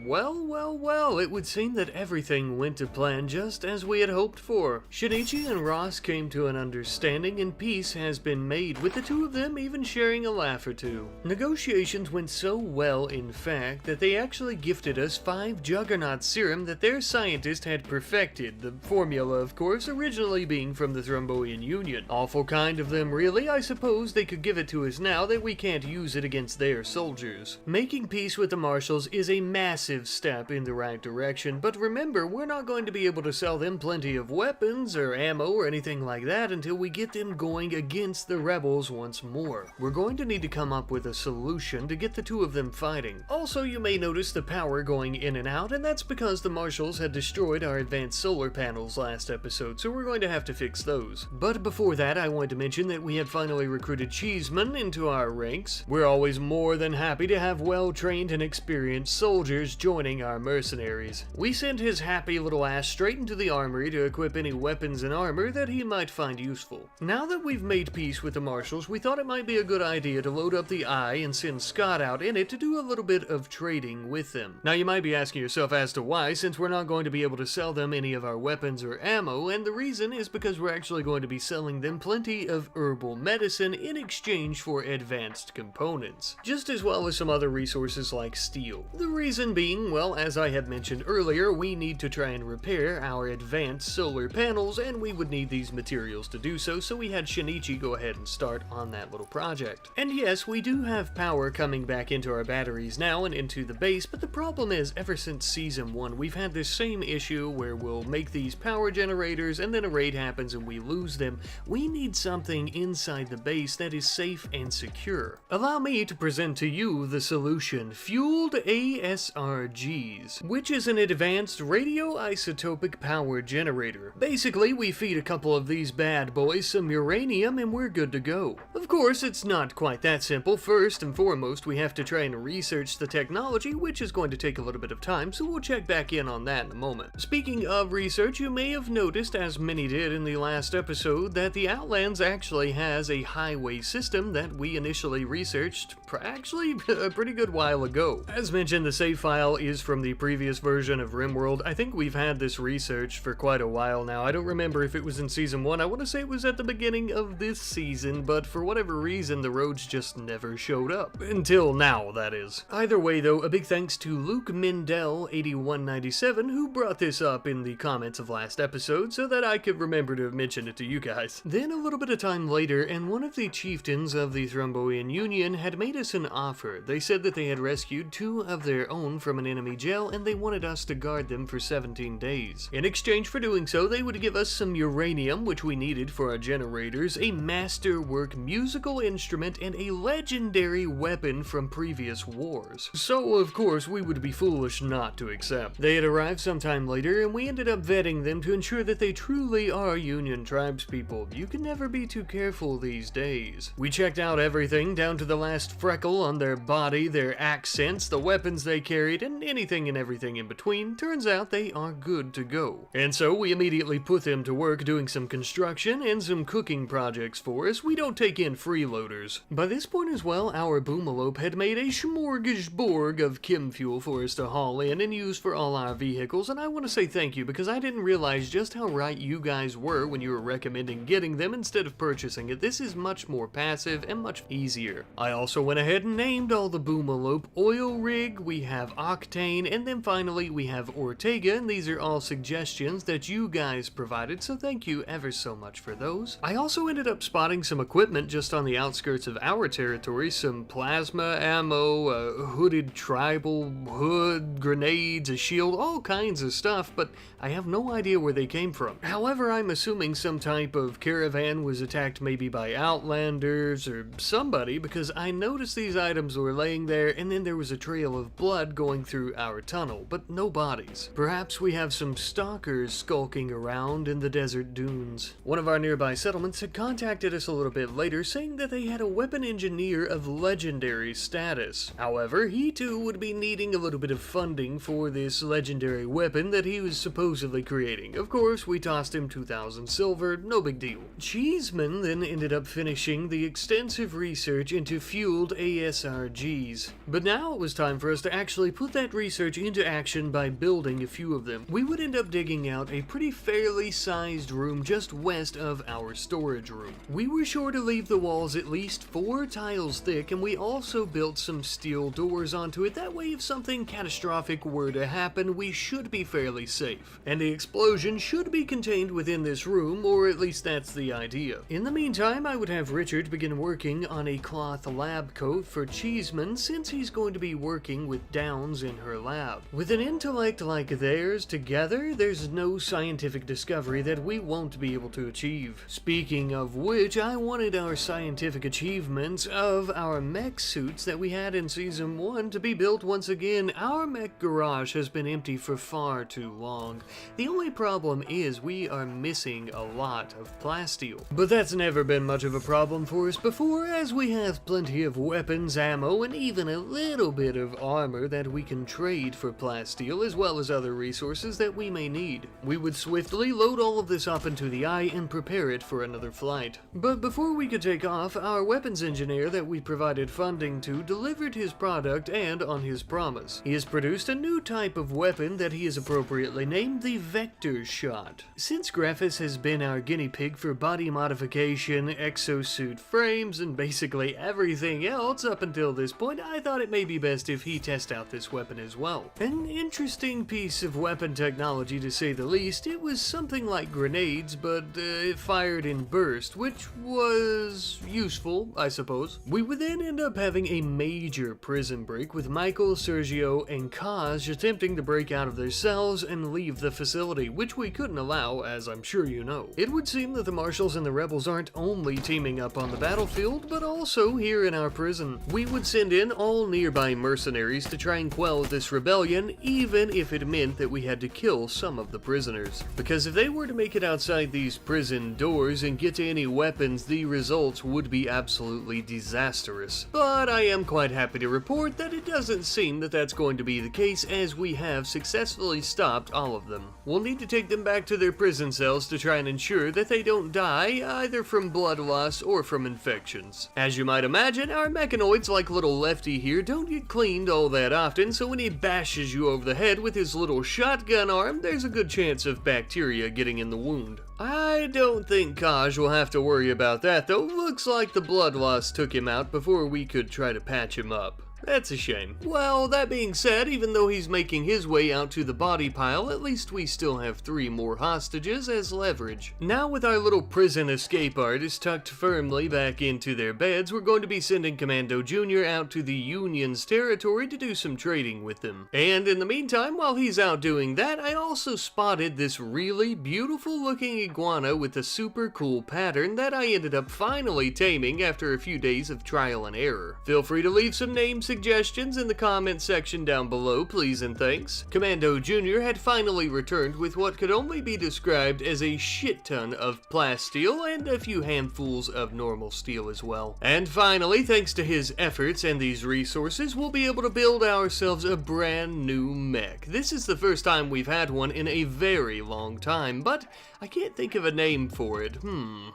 Well, it would seem that everything went to plan just as we had hoped for. Shinichi and Ross came to an understanding, and peace has been made, with the two of them even sharing a laugh or two. Negotiations went so well, in fact, that they actually gifted us 5 Juggernaut serum that their scientist had perfected, the formula, of course, originally being from the Thrombian Union. Awful kind of them, really. I suppose they could give it to us now that we can't use it against their soldiers. Making peace with the Marshals is a massive step in the right direction, but remember, we're not going to be able to sell them plenty of weapons or ammo or anything like that until we get them going against the rebels once more. We're going to need to come up with a solution to get the two of them fighting. Also, you may notice the power going in and out, and that's because the Marshals had destroyed our advanced solar panels last episode, so we're going to have to fix those. But before that, I wanted to mention that we had finally recruited Cheeseman into our ranks. We're always more than happy to have well-trained and experienced soldiers joining our mercenaries. We sent his happy little ass straight into the armory to equip any weapons and armor that he might find useful. Now that we've made peace with the marshals, we thought it might be a good idea to load up the Eye and send Scott out in it to do a little bit of trading with them. Now you might be asking yourself as to why, since we're not going to be able to sell them any of our weapons or ammo, and the reason is because we're actually going to be selling them plenty of herbal medicine in exchange for advanced components, just as well as some other resources like steel. The reason being, well, as I had mentioned earlier, we need to try and repair our advanced solar panels, and we would need these materials to do so, so we had Shinichi go ahead and start on that little project. And yes, we do have power coming back into our batteries now and into the base, but the problem is, ever since Season 1, we've had this same issue where we'll make these power generators and then a raid happens and we lose them. We need something inside the base that is safe and secure. Allow me to present to you the solution, Fueled ASRGs, which is an advanced radioisotopic power generator. Basically, we feed a couple of these bad boys some uranium and we're good to go. Of course, it's not quite that simple. First and foremost, we have to try and research the technology, which is going to take a little bit of time, so we'll check back in on that in a moment. Speaking of research, you may have noticed, as many did in the last episode, that the Outlands actually has a highway system that we initially researched actually a pretty good while ago. As mentioned, the save file is from the previous version of RimWorld. I think we've had this research for quite a while now. I don't remember if it was in Season 1. I want to say it was at the beginning of this season, but for whatever reason, the roads just never showed up. Until now, that is. Either way, though, a big thanks to Luke Mindell8197, who brought this up in the comments of last episode so that I could remember to mention it to you guys. Then a little bit of time later, and one of the chieftains of the Thrombian Union had made us an offer. They said that they had rescued 2 of their own from an enemy jail, and they wanted us to guard them for 17 days. In exchange for doing so, they would give us some uranium, which we needed for our generators, a masterwork musical instrument, and a legendary weapon from previous wars. So, of course, we would be foolish not to accept. They had arrived sometime later, and we ended up vetting them to ensure that they truly are Union tribespeople. You can never be too careful these days. We checked out everything, down to the last freckle on their body, their accents, the weapons they carried, and anything and everything in between. Turns out they are good to go. And so we immediately put them to work doing some construction and some cooking projects for us. We don't take in freeloaders. By this point as well, our boomalope had made a smorgasbord of chem fuel for us to haul in and use for all our vehicles, and I want to say thank you because I didn't realize just how right you guys were when you were recommending getting them instead of purchasing it. This is much more passive and much easier. I also went ahead and named all the boomalope Oil Rig, we have Octane, and then finally we have Ortega, and these are all suggestions that you guys provided, so thank you ever so much for those. I also ended up spotting some equipment just on the outskirts of our territory, some plasma ammo, a hooded tribal hood, grenades, a shield, all kinds of stuff, but I have no idea where they came from. However, I'm assuming some type of caravan was attacked maybe by outlanders or somebody, because I noticed these items were laying there and then there was a trail of blood going through our tunnel, but no bodies. Perhaps we have some stalkers skulking around in the desert dunes. One of our nearby settlements had contacted us a little bit later saying that they had a weapon engineer of legendary status. However, he too would be needing a little bit of funding for this legendary weapon that he was supposedly creating. Of course, we tossed him 2,000 silver, no big deal. Cheeseman then ended up finishing the extensive research into fueled ASRGs. But now it was time for us to actually put that research into action by building a few of them. We would end up digging out a pretty fairly sized room just west of our storage room. We were sure to leave the walls at least 4 tiles thick, and we also built some steel doors onto it. That way, if something catastrophic were to happen, we should be fairly safe. And the explosion should be contained within this room, or at least that's the idea. In the meantime, I would have Richard begin working on a cloth lab coat for Cheeseman, since he's going to be working with Downs in her lab. With an intellect like theirs together, there's no scientific discovery that we won't be able to achieve. Speaking of which, I wanted our scientific achievements of our mech suits that we had in Season 1 to be built once again. Our mech garage has been empty for far too long. The only problem is we are missing a lot of plasteel. But that's never been much of a problem for us before, as we have plenty of weapons, ammo, and even a little bit of armor that we can trade for plasteel as well as other resources that we may need. We would swiftly load all of this up into the eye and prepare it for another flight. But before we could take off, our weapons engineer that we provided funding to delivered his product and on his promise. He has produced a new type of weapon that he has appropriately named the Vector Shot. Since Greffis has been our guinea pig for body modification, exosuit frames, and basically everything else up until this point, I thought it may be best if he test out this weapon as well. An interesting piece of weapon technology to say the least. It was something like grenades, but it fired in burst, which was useful, I suppose. We would then end up having a major prison break with Michael, Sergio, and Kaj attempting to break out of their cells and leave the facility, which we couldn't allow, as I'm sure you know. It would seem that the Marshals and the Rebels aren't only teaming up on the battlefield, but also here in our prison. We would send in all nearby mercenaries to try and quell this rebellion, even if it meant that we had to kill some of the prisoners. Because if they were to make it outside these prison doors and get to any weapons, the results would be absolutely disastrous. But I am quite happy to report that it doesn't seem that that's going to be the case, as we have successfully stopped all of them. We'll need to take them back to their prison cells to try and ensure that they don't die either from blood loss or from infections. As you might imagine, our mechanoids like little Lefty here don't get cleaned all that often, so when he bashes you over the head with his little shotgun arm, there's a good chance of bacteria getting in the wound. I don't think Kaj will have to worry about that though. Looks like the blood loss took him out before we could try to patch him up. That's a shame. Well, that being said, even though he's making his way out to the body pile, at least we still have 3 more hostages as leverage. Now with our little prison escape artists tucked firmly back into their beds, we're going to be sending Commando Jr. out to the Union's territory to do some trading with them. And in the meantime, while he's out doing that, I also spotted this really beautiful looking iguana with a super cool pattern that I ended up finally taming after a few days of trial and error. Feel free to leave some names suggestions in the comment section down below, please and thanks. Commando Jr. had finally returned with what could only be described as a shit ton of plasteel and a few handfuls of normal steel as well. And finally, thanks to his efforts and these resources, we'll be able to build ourselves a brand new mech. This is the first time we've had one in a very long time, but I can't think of a name for it.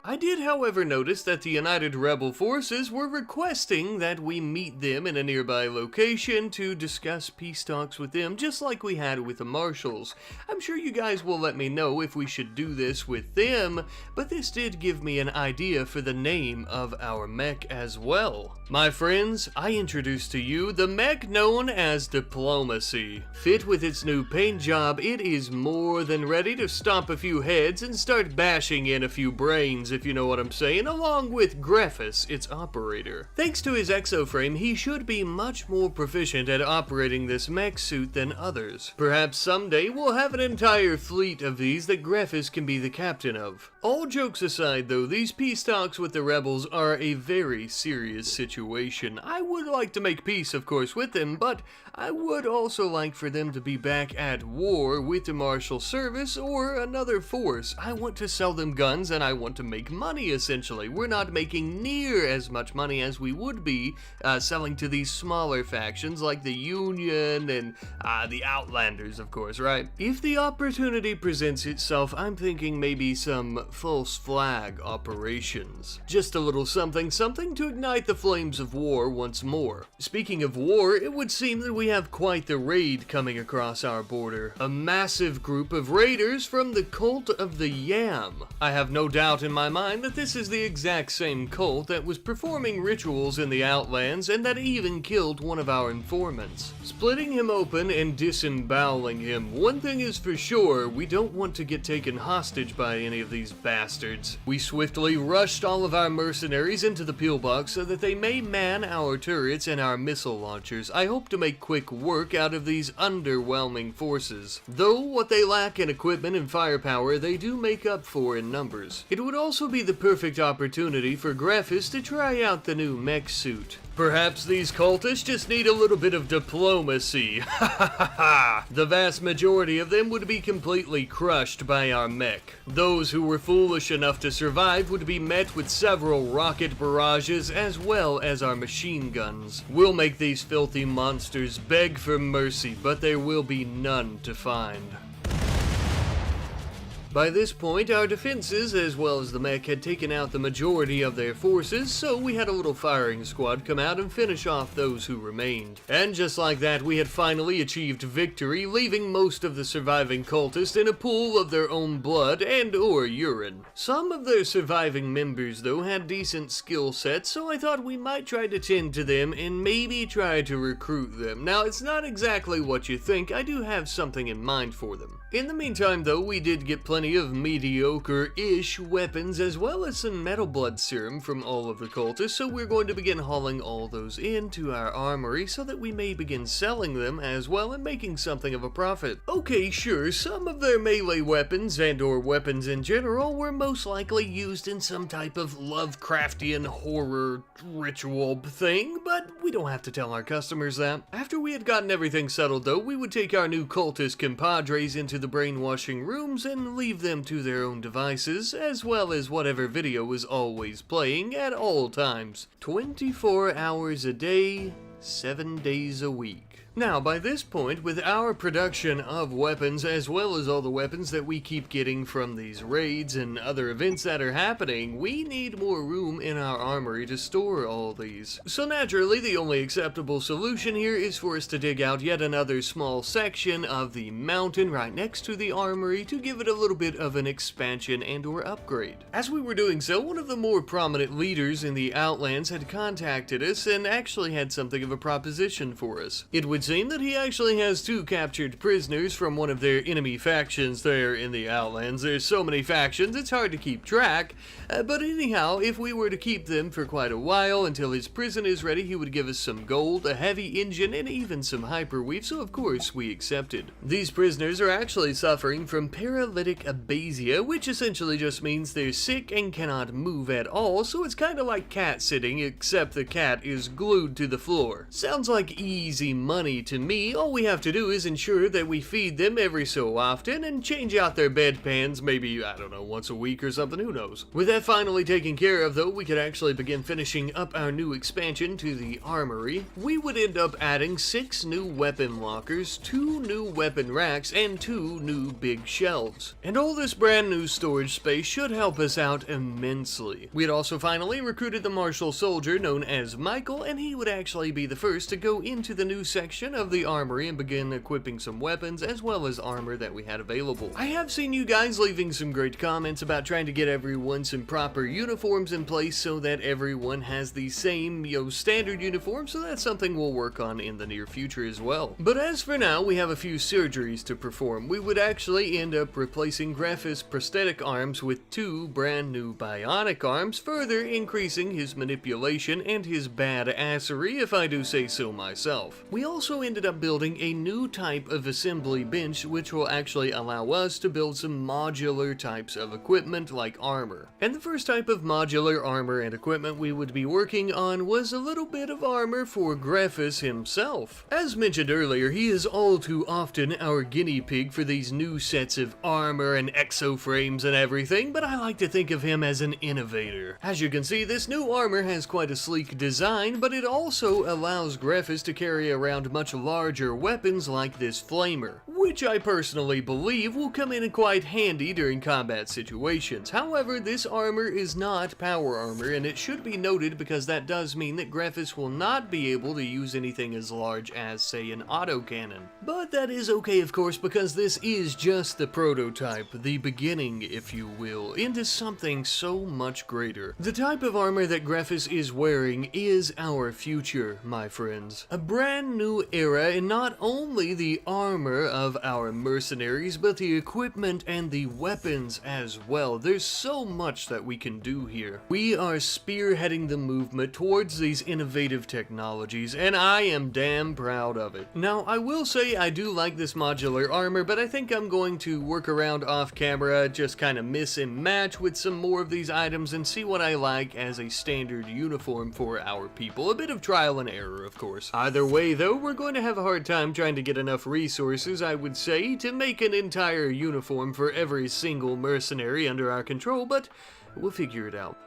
I did, however, notice that the United Rebel Forces were requesting that we meet them in a nearby location to discuss peace talks with them, just like we had with the Marshals. I'm sure you guys will let me know if we should do this with them, but this did give me an idea for the name of our mech as well. My friends, I introduce to you the mech known as Diplomacy. Fit with its new paint job, it is more than ready to stomp a few heads and start bashing in a few brains, if you know what I'm saying, along with Greffis, its operator. Thanks to his exoframe, he should be much more proficient at operating this mech suit than others. Perhaps someday we'll have an entire fleet of these that Greffis can be the captain of. All jokes aside though, these peace talks with the rebels are a very serious situation. I would like to make peace, of course, with them, but I would also like for them to be back at war with the Marshal Service or another force. I want to sell them guns and I want to make money, essentially. We're not making near as much money as we would be selling to these smaller factions like the Union and the Outlanders, of course, right? If the opportunity presents itself, I'm thinking maybe some false flag operations. Just a little something to ignite the flames of war once more. Speaking of war, it would seem that we have quite the raid coming across our border. A massive group of raiders from the Cult of the Yam. I have no doubt in my mind that this is the exact same cult that was performing rituals in the Outlands and that even killed one of our informants. Splitting him open and disemboweling him. One thing is for sure, we don't want to get taken hostage by any of these bastards. We swiftly rushed all of our mercenaries into the pillbox so that they may man our turrets and our missile launchers. I hope to make quick work out of these underwhelming forces. Though what they lack in equipment and firepower, they do make up for in numbers. It would also be the perfect opportunity for Greffis to try out the new mech suit. Perhaps these cultists just need a little bit of diplomacy. Ha ha ha ha! The vast majority of them would be completely crushed by our mech. Those who were foolish enough to survive would be met with several rocket barrages as well as our machine guns. We'll make these filthy monsters beg for mercy, but there will be none to find. By this point, our defenses, as well as the mech, had taken out the majority of their forces, so we had a little firing squad come out and finish off those who remained. And just like that, we had finally achieved victory, leaving most of the surviving cultists in a pool of their own blood and or urine. Some of their surviving members, though, had decent skill sets, so I thought we might try to tend to them and maybe try to recruit them. Now, it's not exactly what you think. I do have something in mind for them. In the meantime, though, we did get plenty of mediocre-ish weapons as well as some metal blood serum from all of the cultists, so we're going to begin hauling all those into our armory so that we may begin selling them as well and making something of a profit. Okay, sure, some of their melee weapons and or weapons in general were most likely used in some type of Lovecraftian horror ritual thing, but we don't have to tell our customers that. After we had gotten everything settled, though, we would take our new cultist compadres into the brainwashing rooms and leave them to their own devices, as well as whatever video is always playing at all times. 24 hours a day, 7 days a week. Now, by this point, with our production of weapons, as well as all the weapons that we keep getting from these raids and other events that are happening, we need more room in our armory to store all these. So naturally, the only acceptable solution here is for us to dig out yet another small section of the mountain right next to the armory to give it a little bit of an expansion and or upgrade. As we were doing so, one of the more prominent leaders in the Outlands had contacted us and actually had something of a proposition for us. It would seem that he actually has 2 captured prisoners from one of their enemy factions there in the Outlands. There's so many factions, it's hard to keep track, but anyhow, if we were to keep them for quite a while until his prison is ready, he would give us some gold, a heavy engine, and even some hyperweave, so of course we accepted. These prisoners are actually suffering from paralytic abasia, which essentially just means they're sick and cannot move at all, so it's kind of like cat sitting, except the cat is glued to the floor. Sounds like easy money to me. All we have to do is ensure that we feed them every so often and change out their bedpans maybe, I don't know, once a week or something, who knows. With that finally taken care of, though, we could actually begin finishing up our new expansion to the armory. We would end up adding 6 new weapon lockers, 2 new weapon racks, and 2 new big shelves. And all this brand new storage space should help us out immensely. We had also finally recruited the martial soldier known as Michael, and he would actually be the first to go into the new section of the armory and begin equipping some weapons as well as armor that we had available. I have seen you guys leaving some great comments about trying to get everyone some proper uniforms in place so that everyone has the same, standard uniform, so that's something we'll work on in the near future as well. But as for now, we have a few surgeries to perform. We would actually end up replacing Graphis' prosthetic arms with 2 brand new bionic arms, further increasing his manipulation and his badassery, if I do say so myself. We also ended up building a new type of assembly bench which will actually allow us to build some modular types of equipment like armor. And the first type of modular armor and equipment we would be working on was a little bit of armor for Graphis himself. As mentioned earlier, he is all too often our guinea pig for these new sets of armor and exoframes and everything, but I like to think of him as an innovator. As you can see, this new armor has quite a sleek design, but it also allows Graphis to carry around much larger weapons like this flamer, which I personally believe will come in quite handy during combat situations. However, this armor is not power armor, and it should be noted because that does mean that Graphis will not be able to use anything as large as, say, an autocannon. But that is okay, of course, because this is just the prototype, the beginning, if you will, into something so much greater. The type of armor that Graphis is wearing is our future, my friends. A brand new era in not only the armor of our mercenaries, but the equipment and the weapons as well. There's so much that we can do here. We are spearheading the movement towards these innovative technologies, and I am damn proud of it. Now, I will say I do like this modular armor, but I think I'm going to work around off camera, just kind of mix and match with some more of these items and see what I like as a standard uniform for our people. A bit of trial and error, of course. Either way, though, we're going to have a hard time trying to get enough resources, I would say, to make an entire uniform for every single mercenary under our control, but we'll figure it out.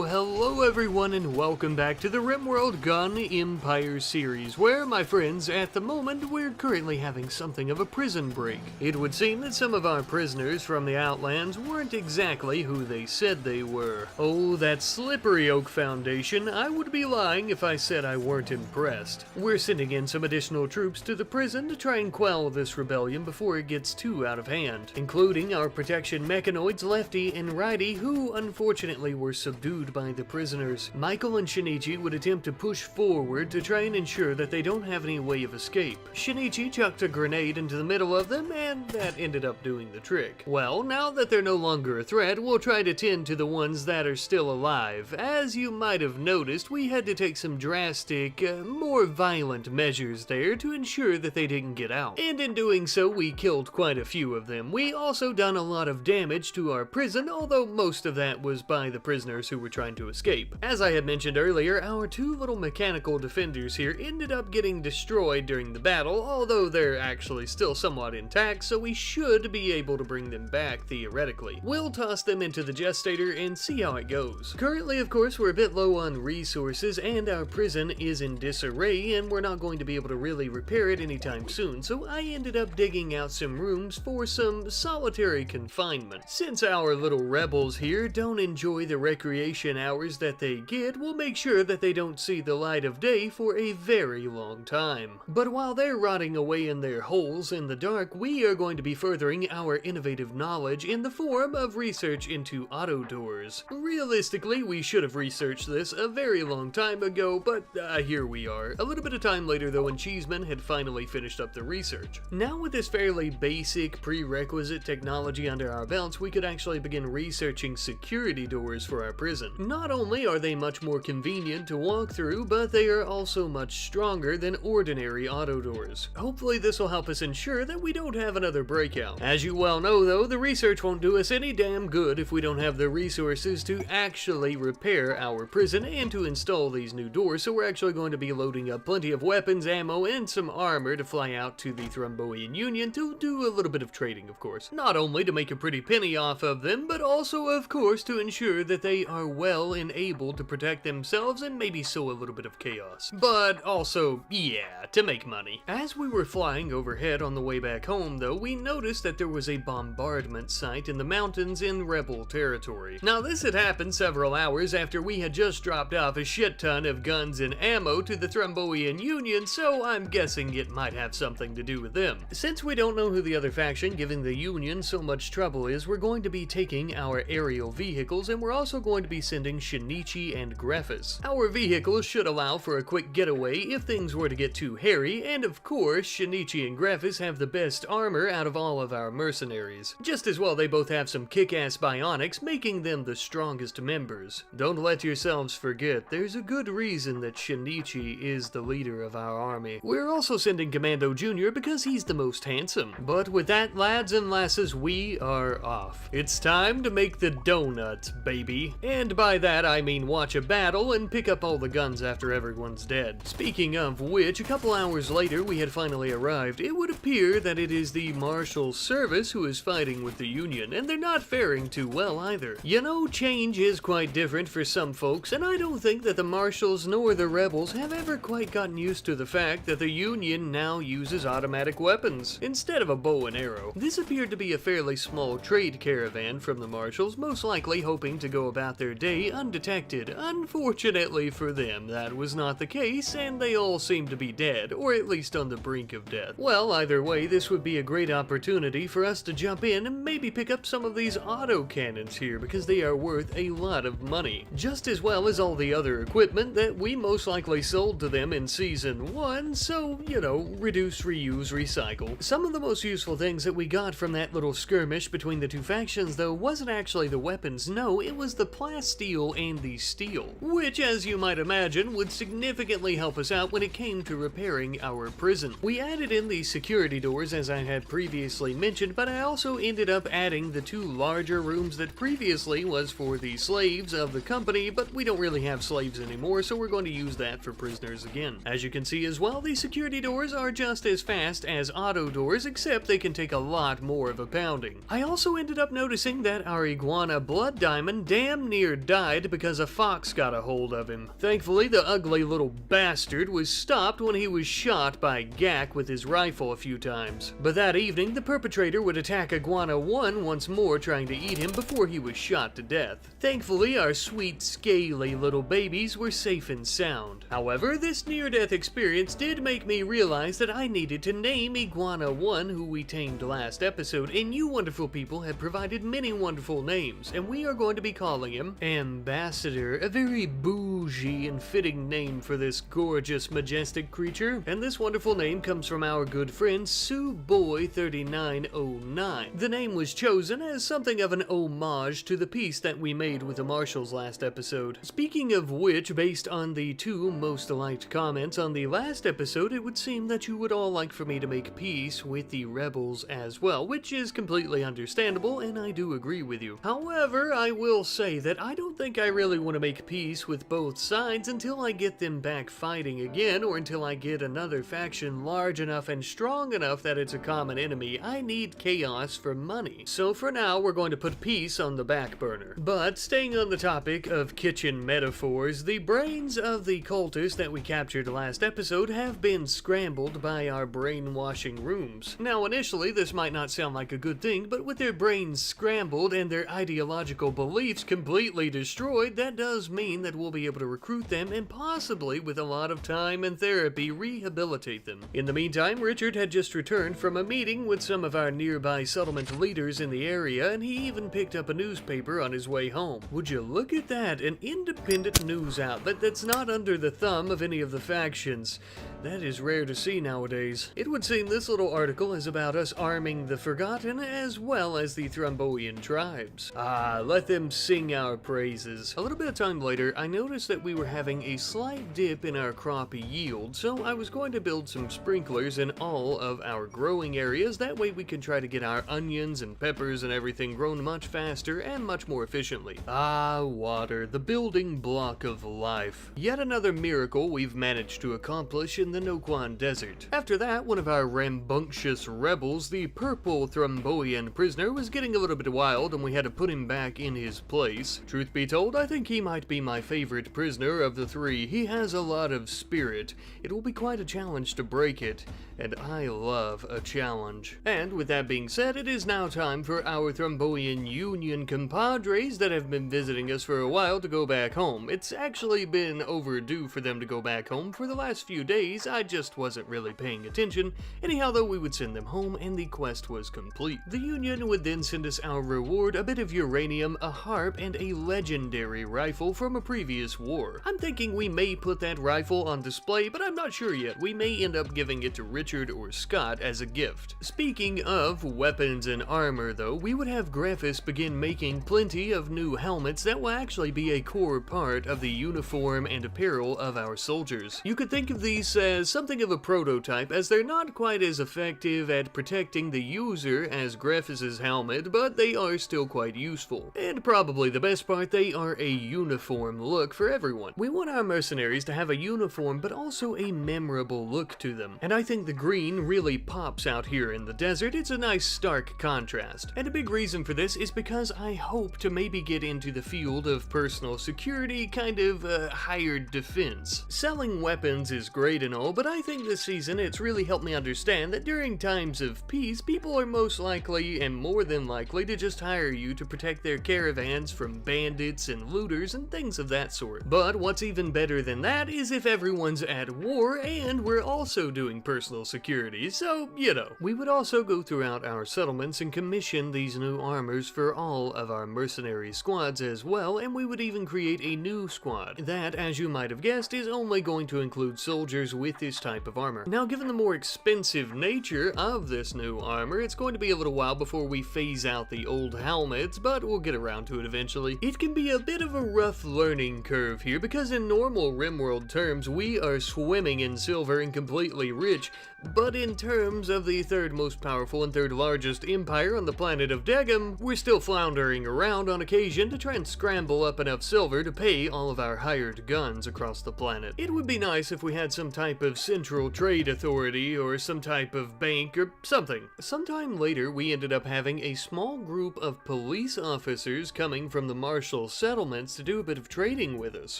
Hello everyone, and welcome back to the RimWorld Gun Empire series, where, my friends, at the moment, we're currently having something of a prison break. It would seem that some of our prisoners from the Outlands weren't exactly who they said they were. Oh, that slippery oak foundation, I would be lying if I said I weren't impressed. We're sending in some additional troops to the prison to try and quell this rebellion before it gets too out of hand, including our protection mechanoids Lefty and Righty, who unfortunately were subdued by the prisoners. Michael and Shinichi would attempt to push forward to try and ensure that they don't have any way of escape. Shinichi chucked a grenade into the middle of them, and that ended up doing the trick. Well, now that they're no longer a threat, we'll try to tend to the ones that are still alive. As you might have noticed, we had to take some drastic, more violent measures there to ensure that they didn't get out. And in doing so, we killed quite a few of them. We also done a lot of damage to our prison, although most of that was by the prisoners who were trying to escape. As I had mentioned earlier, our two little mechanical defenders here ended up getting destroyed during the battle, although they're actually still somewhat intact, so we should be able to bring them back theoretically. We'll toss them into the gestator and see how it goes. Currently, of course, we're a bit low on resources, and our prison is in disarray, and we're not going to be able to really repair it anytime soon, so I ended up digging out some rooms for some solitary confinement. Since our little rebels here don't enjoy the recreation hours that they get, we'll make sure that they don't see the light of day for a very long time. But while they're rotting away in their holes in the dark, we are going to be furthering our innovative knowledge in the form of research into auto doors. Realistically, we should have researched this a very long time ago, but here we are. A little bit of time later though, and Cheeseman had finally finished up the research. Now with this fairly basic prerequisite technology under our belts, we could actually begin researching security doors for our prison. Not only are they much more convenient to walk through, but they are also much stronger than ordinary auto doors. Hopefully this will help us ensure that we don't have another breakout. As you well know though, the research won't do us any damn good if we don't have the resources to actually repair our prison and to install these new doors, so we're actually going to be loading up plenty of weapons, ammo, and some armor to fly out to the Thrombian Union to do a little bit of trading, of course. Not only to make a pretty penny off of them, but also, of course, to ensure that they are well enabled to protect themselves and maybe sow a little bit of chaos. But also, yeah, to make money. As we were flying overhead on the way back home, though, we noticed that there was a bombardment site in the mountains in rebel territory. Now, this had happened several hours after we had just dropped off a shit ton of guns and ammo to the Thrombian Union, so I'm guessing it might have something to do with them. Since we don't know who the other faction giving the Union so much trouble is, we're going to be taking our aerial vehicles, and we're also going to be sending Shinichi and Greffus. Our vehicles should allow for a quick getaway if things were to get too hairy, and of course, Shinichi and Greffus have the best armor out of all of our mercenaries. Just as well, they both have some kick-ass bionics, making them the strongest members. Don't let yourselves forget, there's a good reason that Shinichi is the leader of our army. We're also sending Commando Jr. because he's the most handsome. But with that, lads and lasses, we are off. It's time to make the donuts, baby. And by by that I mean watch a battle and pick up all the guns after everyone's dead. Speaking of which, a couple hours later we had finally arrived. It would appear that it is the Marshal Service who is fighting with the Union, and they're not faring too well either. You know, change is quite different for some folks, and I don't think that the Marshals nor the rebels have ever quite gotten used to the fact that the Union now uses automatic weapons instead of a bow and arrow. This appeared to be a fairly small trade caravan from the Marshals, most likely hoping to go about their day undetected. Unfortunately for them, that was not the case, and they all seemed to be dead, or at least on the brink of death. Well, either way, this would be a great opportunity for us to jump in and maybe pick up some of these auto cannons here, because they are worth a lot of money, just as well as all the other equipment that we most likely sold to them in Season 1, so, you know, reduce, reuse, recycle. Some of the most useful things that we got from that little skirmish between the two factions, though, wasn't actually the weapons, no, it was the plasteel and the steel, which, as you might imagine, would significantly help us out when it came to repairing our prison. We added in the security doors, as I had previously mentioned, but I also ended up adding the two larger rooms that previously was for the slaves of the company, but we don't really have slaves anymore, so we're going to use that for prisoners again. As you can see as well, the security doors are just as fast as auto doors, except they can take a lot more of a pounding. I also ended up noticing that our iguana blood diamond damn near died because a fox got a hold of him. Thankfully, the ugly little bastard was stopped when he was shot by Gak with his rifle a few times. But that evening, the perpetrator would attack Iguana 1 once more, trying to eat him before he was shot to death. Thankfully, our sweet, scaly little babies were safe and sound. However, this near-death experience did make me realize that I needed to name Iguana 1, who we tamed last episode, and you wonderful people have provided many wonderful names, and we are going to be calling him Ambassador, a very bougie and fitting name for this gorgeous, majestic creature. And this wonderful name comes from our good friend Boille 3909. The name was chosen as something of an homage to the peace that we made with the Marshals last episode. Speaking of which, based on the two most liked comments on the last episode, it would seem that you would all like for me to make peace with the rebels as well, which is completely understandable, and I do agree with you. However, I will say that I don't think I really want to make peace with both sides until I get them back fighting again, or until I get another faction large enough and strong enough that it's a common enemy. I need chaos for money. So for now, we're going to put peace on the back burner. But staying on the topic of kitchen metaphors, the brains of the cultists that we captured last episode have been scrambled by our brainwashing rooms. Now, initially, this might not sound like a good thing, but with their brains scrambled and their ideological beliefs completely destroyed, that does mean that we'll be able to recruit them and possibly, with a lot of time and therapy, rehabilitate them. In the meantime, Richard had just returned from a meeting with some of our nearby settlement leaders in the area, and he even picked up a newspaper on his way home. Would you look at that? An independent news outlet that's not under the thumb of any of the factions. That is rare to see nowadays. It would seem this little article is about us arming the Forgotten as well as the Thrombian tribes. Ah, let them sing our praises. A little bit of time later, I noticed that we were having a slight dip in our crop yield, so I was going to build some sprinklers in all of our growing areas. That way we can try to get our onions and peppers and everything grown much faster and much more efficiently. Ah, water, the building block of life. Yet another miracle we've managed to accomplish in the Quan desert. After that, one of our rambunctious rebels, the purple Thrombian prisoner, was getting a little bit wild and we had to put him back in his place. Truth be told, I think he might be my favorite prisoner of the three. He has a lot of spirit. It will be quite a challenge to break it, and I love a challenge. And with that being said, it is now time for our Thrombian Union compadres that have been visiting us for a while to go back home. It's actually been overdue for them to go back home for the last few days. I just wasn't really paying attention. Anyhow, though, we would send them home and the quest was complete. The Union would then send us our reward, a bit of uranium, a harp, and a legendary rifle from a previous war. I'm thinking we may put that rifle on display, but I'm not sure yet. We may end up giving it to Richard or Scott as a gift. Speaking of weapons and armor, though, we would have Greffis begin making plenty of new helmets that will actually be a core part of the uniform and apparel of our soldiers. You could think of these as something of a prototype, as they're not quite as effective at protecting the user as Greffis' helmet, but they are still quite useful. And probably the best part, they they are a uniform look for everyone. We want our mercenaries to have a uniform but also a memorable look to them, and I think the green really pops out here in the desert. It's a nice stark contrast, and a big reason for this is because I hope to maybe get into the field of personal security, kind of hired defense. Selling weapons is great and all, but I think this season it's really helped me understand that during times of peace, people are most likely and more than likely to just hire you to protect their caravans from bandits and looters and things of that sort. But what's even better than that is if everyone's at war and we're also doing personal security, so, you know. We would also go throughout our settlements and commission these new armors for all of our mercenary squads as well, and we would even create a new squad that, as you might have guessed, is only going to include soldiers with this type of armor. Now, given the more expensive nature of this new armor, it's going to be a little while before we phase out the old helmets, but we'll get around to it eventually. It can be a bit of a rough learning curve here, because in normal RimWorld terms, we are swimming in silver and completely rich, but in terms of the third most powerful and third largest empire on the planet of Degum, we're still floundering around on occasion to try and scramble up enough silver to pay all of our hired guns across the planet. It would be nice if we had some type of central trade authority or some type of bank or something. Sometime later, we ended up having a small group of police officers coming from the martial settlements to do a bit of trading with us.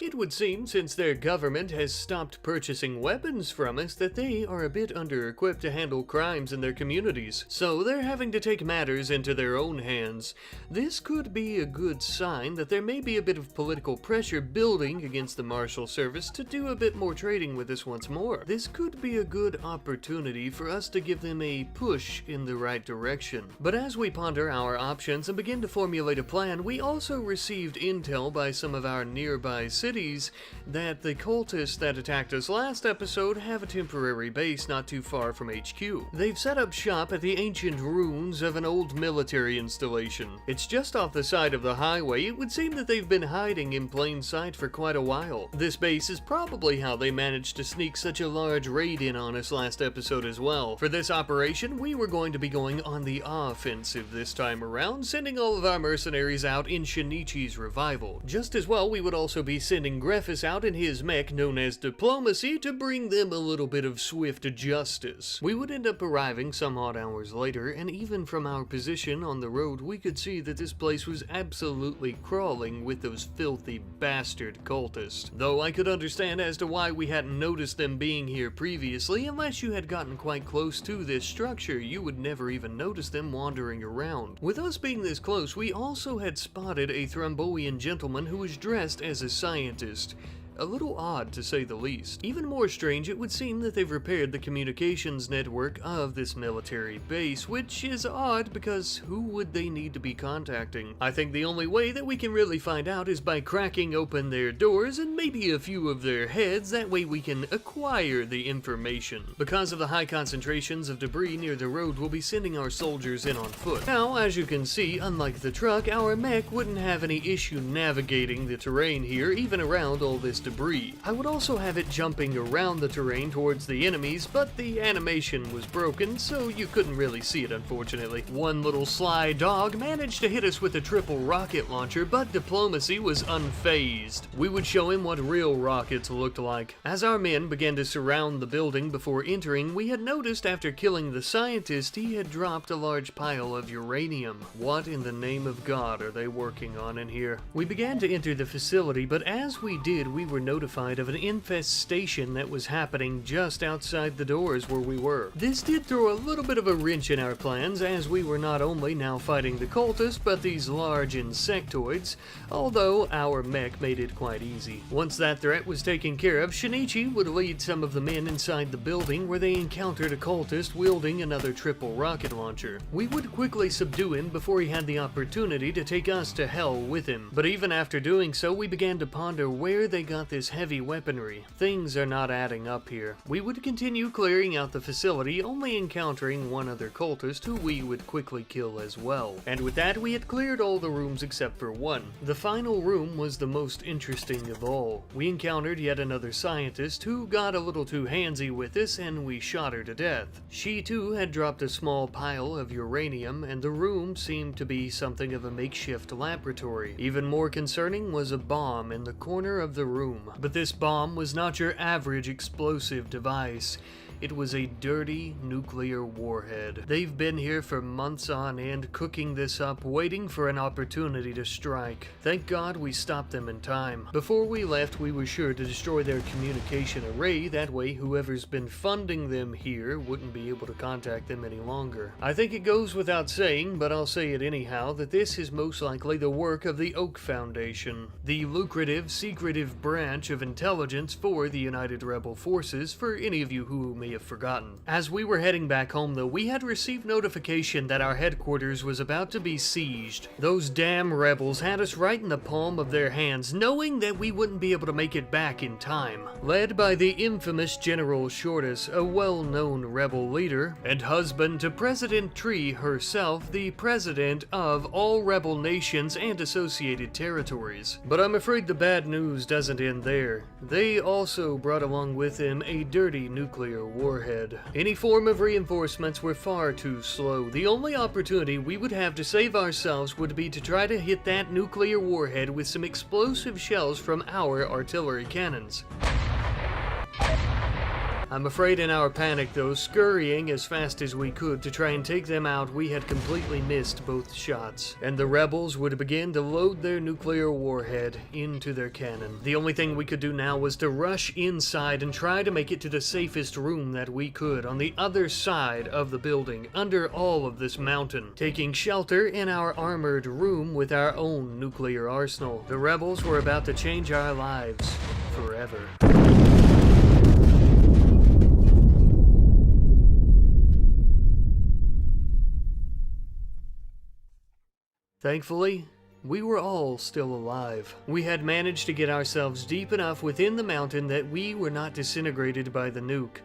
It would seem, since their government has stopped purchasing weapons from us, that they are a bit under-equipped to handle crimes in their communities, so they're having to take matters into their own hands. This could be a good sign that there may be a bit of political pressure building against the Marshal Service to do a bit more trading with us once more. This could be a good opportunity for us to give them a push in the right direction. But as we ponder our options and begin to formulate a plan, we also received intel by some of our nearby cities that the cultists that attacked us last episode have a temporary base not too far from HQ. They've set up shop at the ancient ruins of an old military installation. It's just off the side of the highway. It would seem that they've been hiding in plain sight for quite a while. This base is probably how they managed to sneak such a large raid in on us last episode as well. For this operation, we were going to be going on the offensive this time around, sending all of our mercenaries out in Shinichi's revival. Just as well, we would also be sending Greffus out in his mech known as Diplomacy to bring them a little bit of swift justice. We would end up arriving some odd hours later, and even from our position on the road, we could see that this place was absolutely crawling with those filthy bastard cultists. Though I could understand as to why we hadn't noticed them being here previously. Unless you had gotten quite close to this structure, you would never even notice them wandering around. With us being this close, we also had spotted a Thrombian gentleman who was dressed as a scientist. A little odd, to say the least. Even more strange, it would seem that they've repaired the communications network of this military base, which is odd because who would they need to be contacting? I think the only way that we can really find out is by cracking open their doors and maybe a few of their heads. That way we can acquire the information. Because of the high concentrations of debris near the road, we'll be sending our soldiers in on foot. Now, as you can see, unlike the truck, our mech wouldn't have any issue navigating the terrain here, even around all this debris. I would also have it jumping around the terrain towards the enemies, but the animation was broken, so you couldn't really see it, unfortunately. One little sly dog managed to hit us with a triple rocket launcher, but Diplomacy was unfazed. We would show him what real rockets looked like. As our men began to surround the building before entering, we had noticed after killing the scientist, he had dropped a large pile of uranium. What in the name of God are they working on in here? We began to enter the facility, but as we did, we were notified of an infestation that was happening just outside the doors where we were. This did throw a little bit of a wrench in our plans, as we were not only now fighting the cultists, but these large insectoids, although our mech made it quite easy. Once that threat was taken care of, Shinichi would lead some of the men inside the building where they encountered a cultist wielding another triple rocket launcher. We would quickly subdue him before he had the opportunity to take us to hell with him. But even after doing so, we began to ponder where they got out this heavy weaponry. Things are not adding up here. We would continue clearing out the facility, only encountering one other cultist who we would quickly kill as well. And with that, we had cleared all the rooms except for one. The final room was the most interesting of all. We encountered yet another scientist who got a little too handsy with us, and we shot her to death. She too had dropped a small pile of uranium, and the room seemed to be something of a makeshift laboratory. Even more concerning was a bomb in the corner of the room. But this bomb was not your average explosive device. It was a dirty nuclear warhead. They've been here for months on end, cooking this up, waiting for an opportunity to strike. Thank God we stopped them in time. Before we left, we were sure to destroy their communication array. That way, whoever's been funding them here wouldn't be able to contact them any longer. I think it goes without saying, but I'll say it anyhow, that this is most likely the work of the Oak Foundation, the lucrative, secretive branch of intelligence for the United Rebel Forces, for any of you who may have forgotten. As we were heading back home though, we had received notification that our headquarters was about to be sieged. Those damn rebels had us right in the palm of their hands, knowing that we wouldn't be able to make it back in time. Led by the infamous General Shortus, a well-known rebel leader, and husband to President Tree herself, the president of all rebel nations and associated territories. But I'm afraid the bad news doesn't end there. They also brought along with them a dirty nuclear warhead. Any form of reinforcements were far too slow. The only opportunity we would have to save ourselves would be to try to hit that nuclear warhead with some explosive shells from our artillery cannons. I'm afraid in our panic though, scurrying as fast as we could to try and take them out, we had completely missed both shots, and the rebels would begin to load their nuclear warhead into their cannon. The only thing we could do now was to rush inside and try to make it to the safest room that we could on the other side of the building, under all of this mountain, taking shelter in our armored room with our own nuclear arsenal. The rebels were about to change our lives forever. Thankfully, we were all still alive. We had managed to get ourselves deep enough within the mountain that we were not disintegrated by the nuke.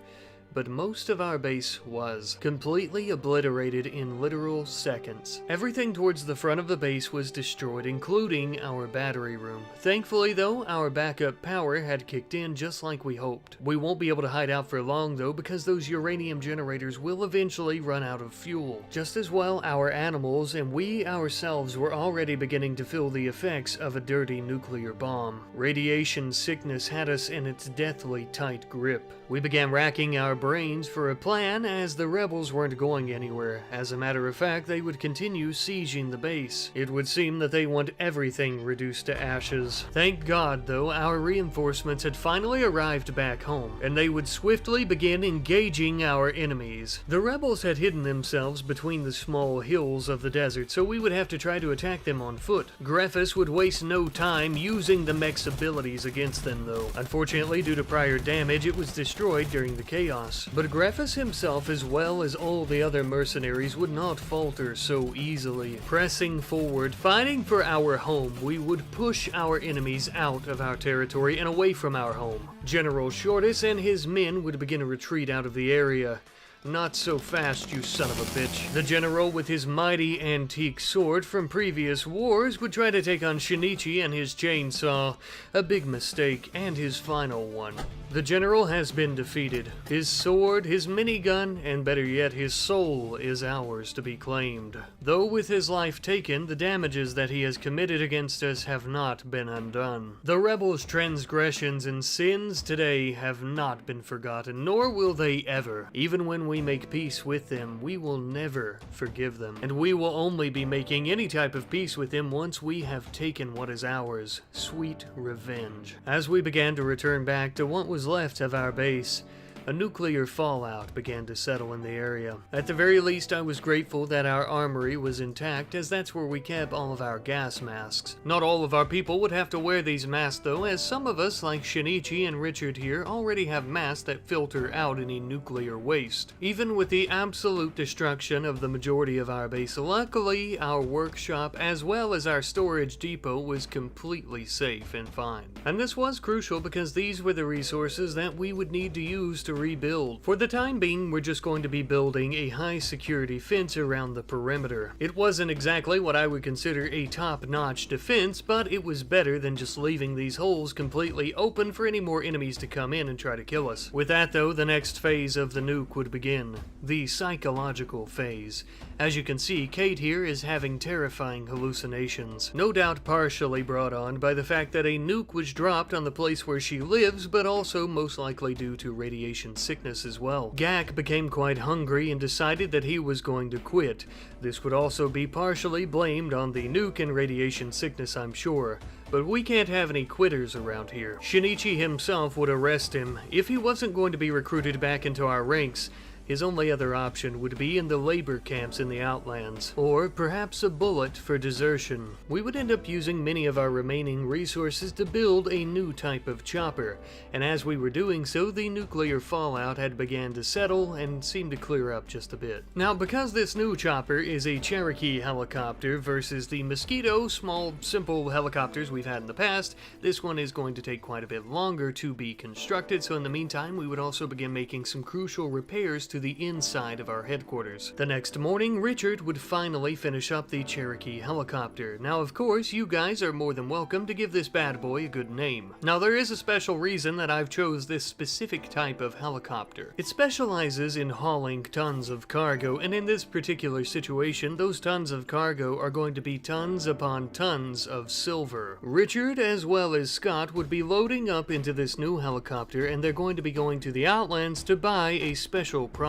But most of our base was completely obliterated in literal seconds. Everything towards the front of the base was destroyed, including our battery room. Thankfully though, our backup power had kicked in just like we hoped. We won't be able to hide out for long though, because those uranium generators will eventually run out of fuel. Just as well, our animals and we ourselves were already beginning to feel the effects of a dirty nuclear bomb. Radiation sickness had us in its deathly tight grip. We began racking our brains for a plan, as the rebels weren't going anywhere. As a matter of fact, they would continue sieging the base. It would seem that they want everything reduced to ashes. Thank God, though, our reinforcements had finally arrived back home, and they would swiftly begin engaging our enemies. The rebels had hidden themselves between the small hills of the desert, so we would have to try to attack them on foot. Greffus would waste no time using the mech's abilities against them, though. Unfortunately, due to prior damage, it was destroyed during the chaos. But Greffus himself, as well as all the other mercenaries, would not falter so easily. Pressing forward, fighting for our home, we would push our enemies out of our territory and away from our home. General Shortus and his men would begin a retreat out of the area. Not so fast, you son of a bitch. The general with his mighty antique sword from previous wars would try to take on Shinichi and his chainsaw. A big mistake, and his final one. The general has been defeated. His sword, his minigun, and better yet, his soul is ours to be claimed. Though with his life taken, the damages that he has committed against us have not been undone. The rebels' transgressions and sins today have not been forgotten, nor will they ever. Even when we make peace with them, we will never forgive them. And we will only be making any type of peace with them once we have taken what is ours. Sweet revenge. As we began to return back to what was left of our base, A nuclear fallout began to settle in the area. At the very least, I was grateful that our armory was intact, as that's where we kept all of our gas masks. Not all of our people would have to wear these masks though, as some of us, like Shinichi and Richard here, already have masks that filter out any nuclear waste. Even with the absolute destruction of the majority of our base, luckily our workshop as well as our storage depot was completely safe and fine. And this was crucial because these were the resources that we would need to use to rebuild. For the time being, we're just going to be building a high security fence around the perimeter. It wasn't exactly what I would consider a top-notch defense, but it was better than just leaving these holes completely open for any more enemies to come in and try to kill us. With that though, the next phase of the nuke would begin. The psychological phase. As you can see, Kate here is having terrifying hallucinations. No doubt partially brought on by the fact that a nuke was dropped on the place where she lives, but also most likely due to radiation sickness as well. Gak became quite hungry and decided that he was going to quit. This would also be partially blamed on the nuke and radiation sickness, I'm sure. But we can't have any quitters around here. Shinichi himself would arrest him. If he wasn't going to be recruited back into our ranks, his only other option would be in the labor camps in the Outlands, or perhaps a bullet for desertion. We would end up using many of our remaining resources to build a new type of chopper, and as we were doing so, the nuclear fallout had began to settle and seemed to clear up just a bit. Now, because this new chopper is a Cherokee helicopter versus the Mosquito, small, simple helicopters we've had in the past, this one is going to take quite a bit longer to be constructed, so in the meantime, we would also begin making some crucial repairs to the inside of our headquarters. The next morning, Richard would finally finish up the Cherokee helicopter. Now, of course, you guys are more than welcome to give this bad boy a good name. Now, there is a special reason that I've chose this specific type of helicopter. It specializes in hauling tons of cargo, and in this particular situation, those tons of cargo are going to be tons upon tons of silver. Richard, as well as Scott, would be loading up into this new helicopter, and they're going to be going to the Outlands to buy a special product.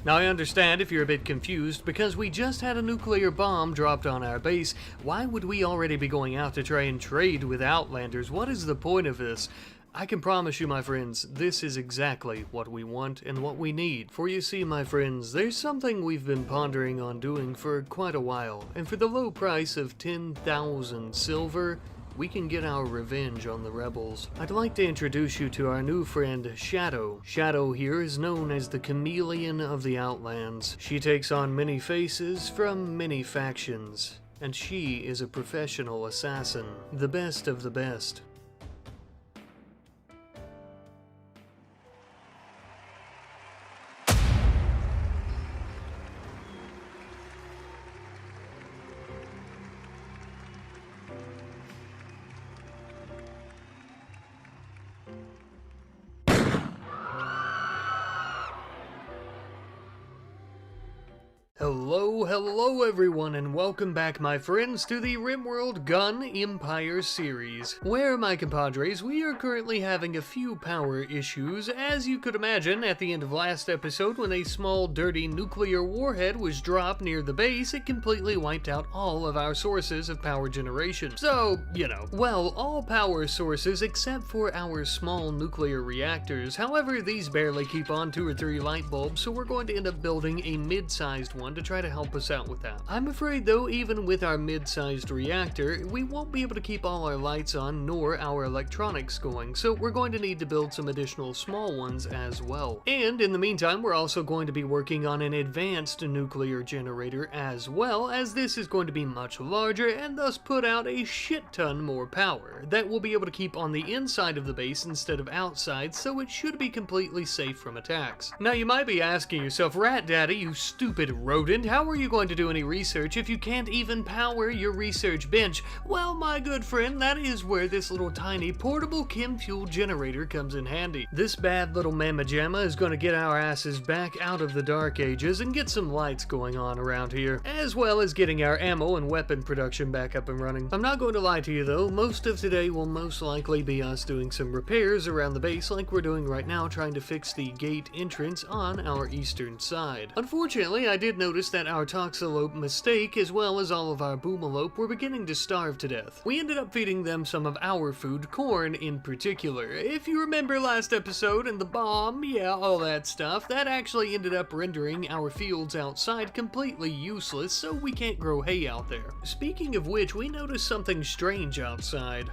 Now, I understand if you're a bit confused, because we just had a nuclear bomb dropped on our base. Why would we already be going out to try and trade with Outlanders? What is the point of this? I can promise you, my friends, this is exactly what we want and what we need. For you see, my friends, there's something we've been pondering on doing for quite a while, and for the low price of 10,000 silver, we can get our revenge on the rebels. I'd like to introduce you to our new friend, Shadow. Shadow here is known as the Chameleon of the Outlands. She takes on many faces from many factions, and she is a professional assassin, the best of the best. Hello everyone, and welcome back, my friends, to the RimWorld Gun Empire series, where, my compadres, we are currently having a few power issues. As you could imagine, at the end of last episode, when a small, dirty nuclear warhead was dropped near the base, it completely wiped out all of our sources of power generation. So, you know, well, all power sources except for our small nuclear reactors. However, these barely keep on 2 or 3 light bulbs, so we're going to end up building a mid-sized one to try to help us out with that. I'm afraid though, even with our mid-sized reactor, we won't be able to keep all our lights on nor our electronics going, so we're going to need to build some additional small ones as well. And in the meantime, we're also going to be working on an advanced nuclear generator as well, as this is going to be much larger and thus put out a shit ton more power that we'll be able to keep on the inside of the base instead of outside, so it should be completely safe from attacks. Now you might be asking yourself, Rat Daddy, you stupid rodent, how are you going to do any research if you can't even power your research bench? Well, my good friend, that is where this little tiny portable chem fuel generator comes in handy. This bad little mamma jamma is going to get our asses back out of the dark ages and get some lights going on around here, as well as getting our ammo and weapon production back up and running. I'm not going to lie to you though, most of today will most likely be us doing some repairs around the base like we're doing right now, trying to fix the gate entrance on our eastern side. Unfortunately, I did notice noticed that our Toxalope mistake, as well as all of our Boomalope, were beginning to starve to death. We ended up feeding them some of our food, corn in particular. If you remember last episode and the bomb, yeah, all that stuff, that actually ended up rendering our fields outside completely useless, so we can't grow hay out there. Speaking of which, we noticed something strange outside.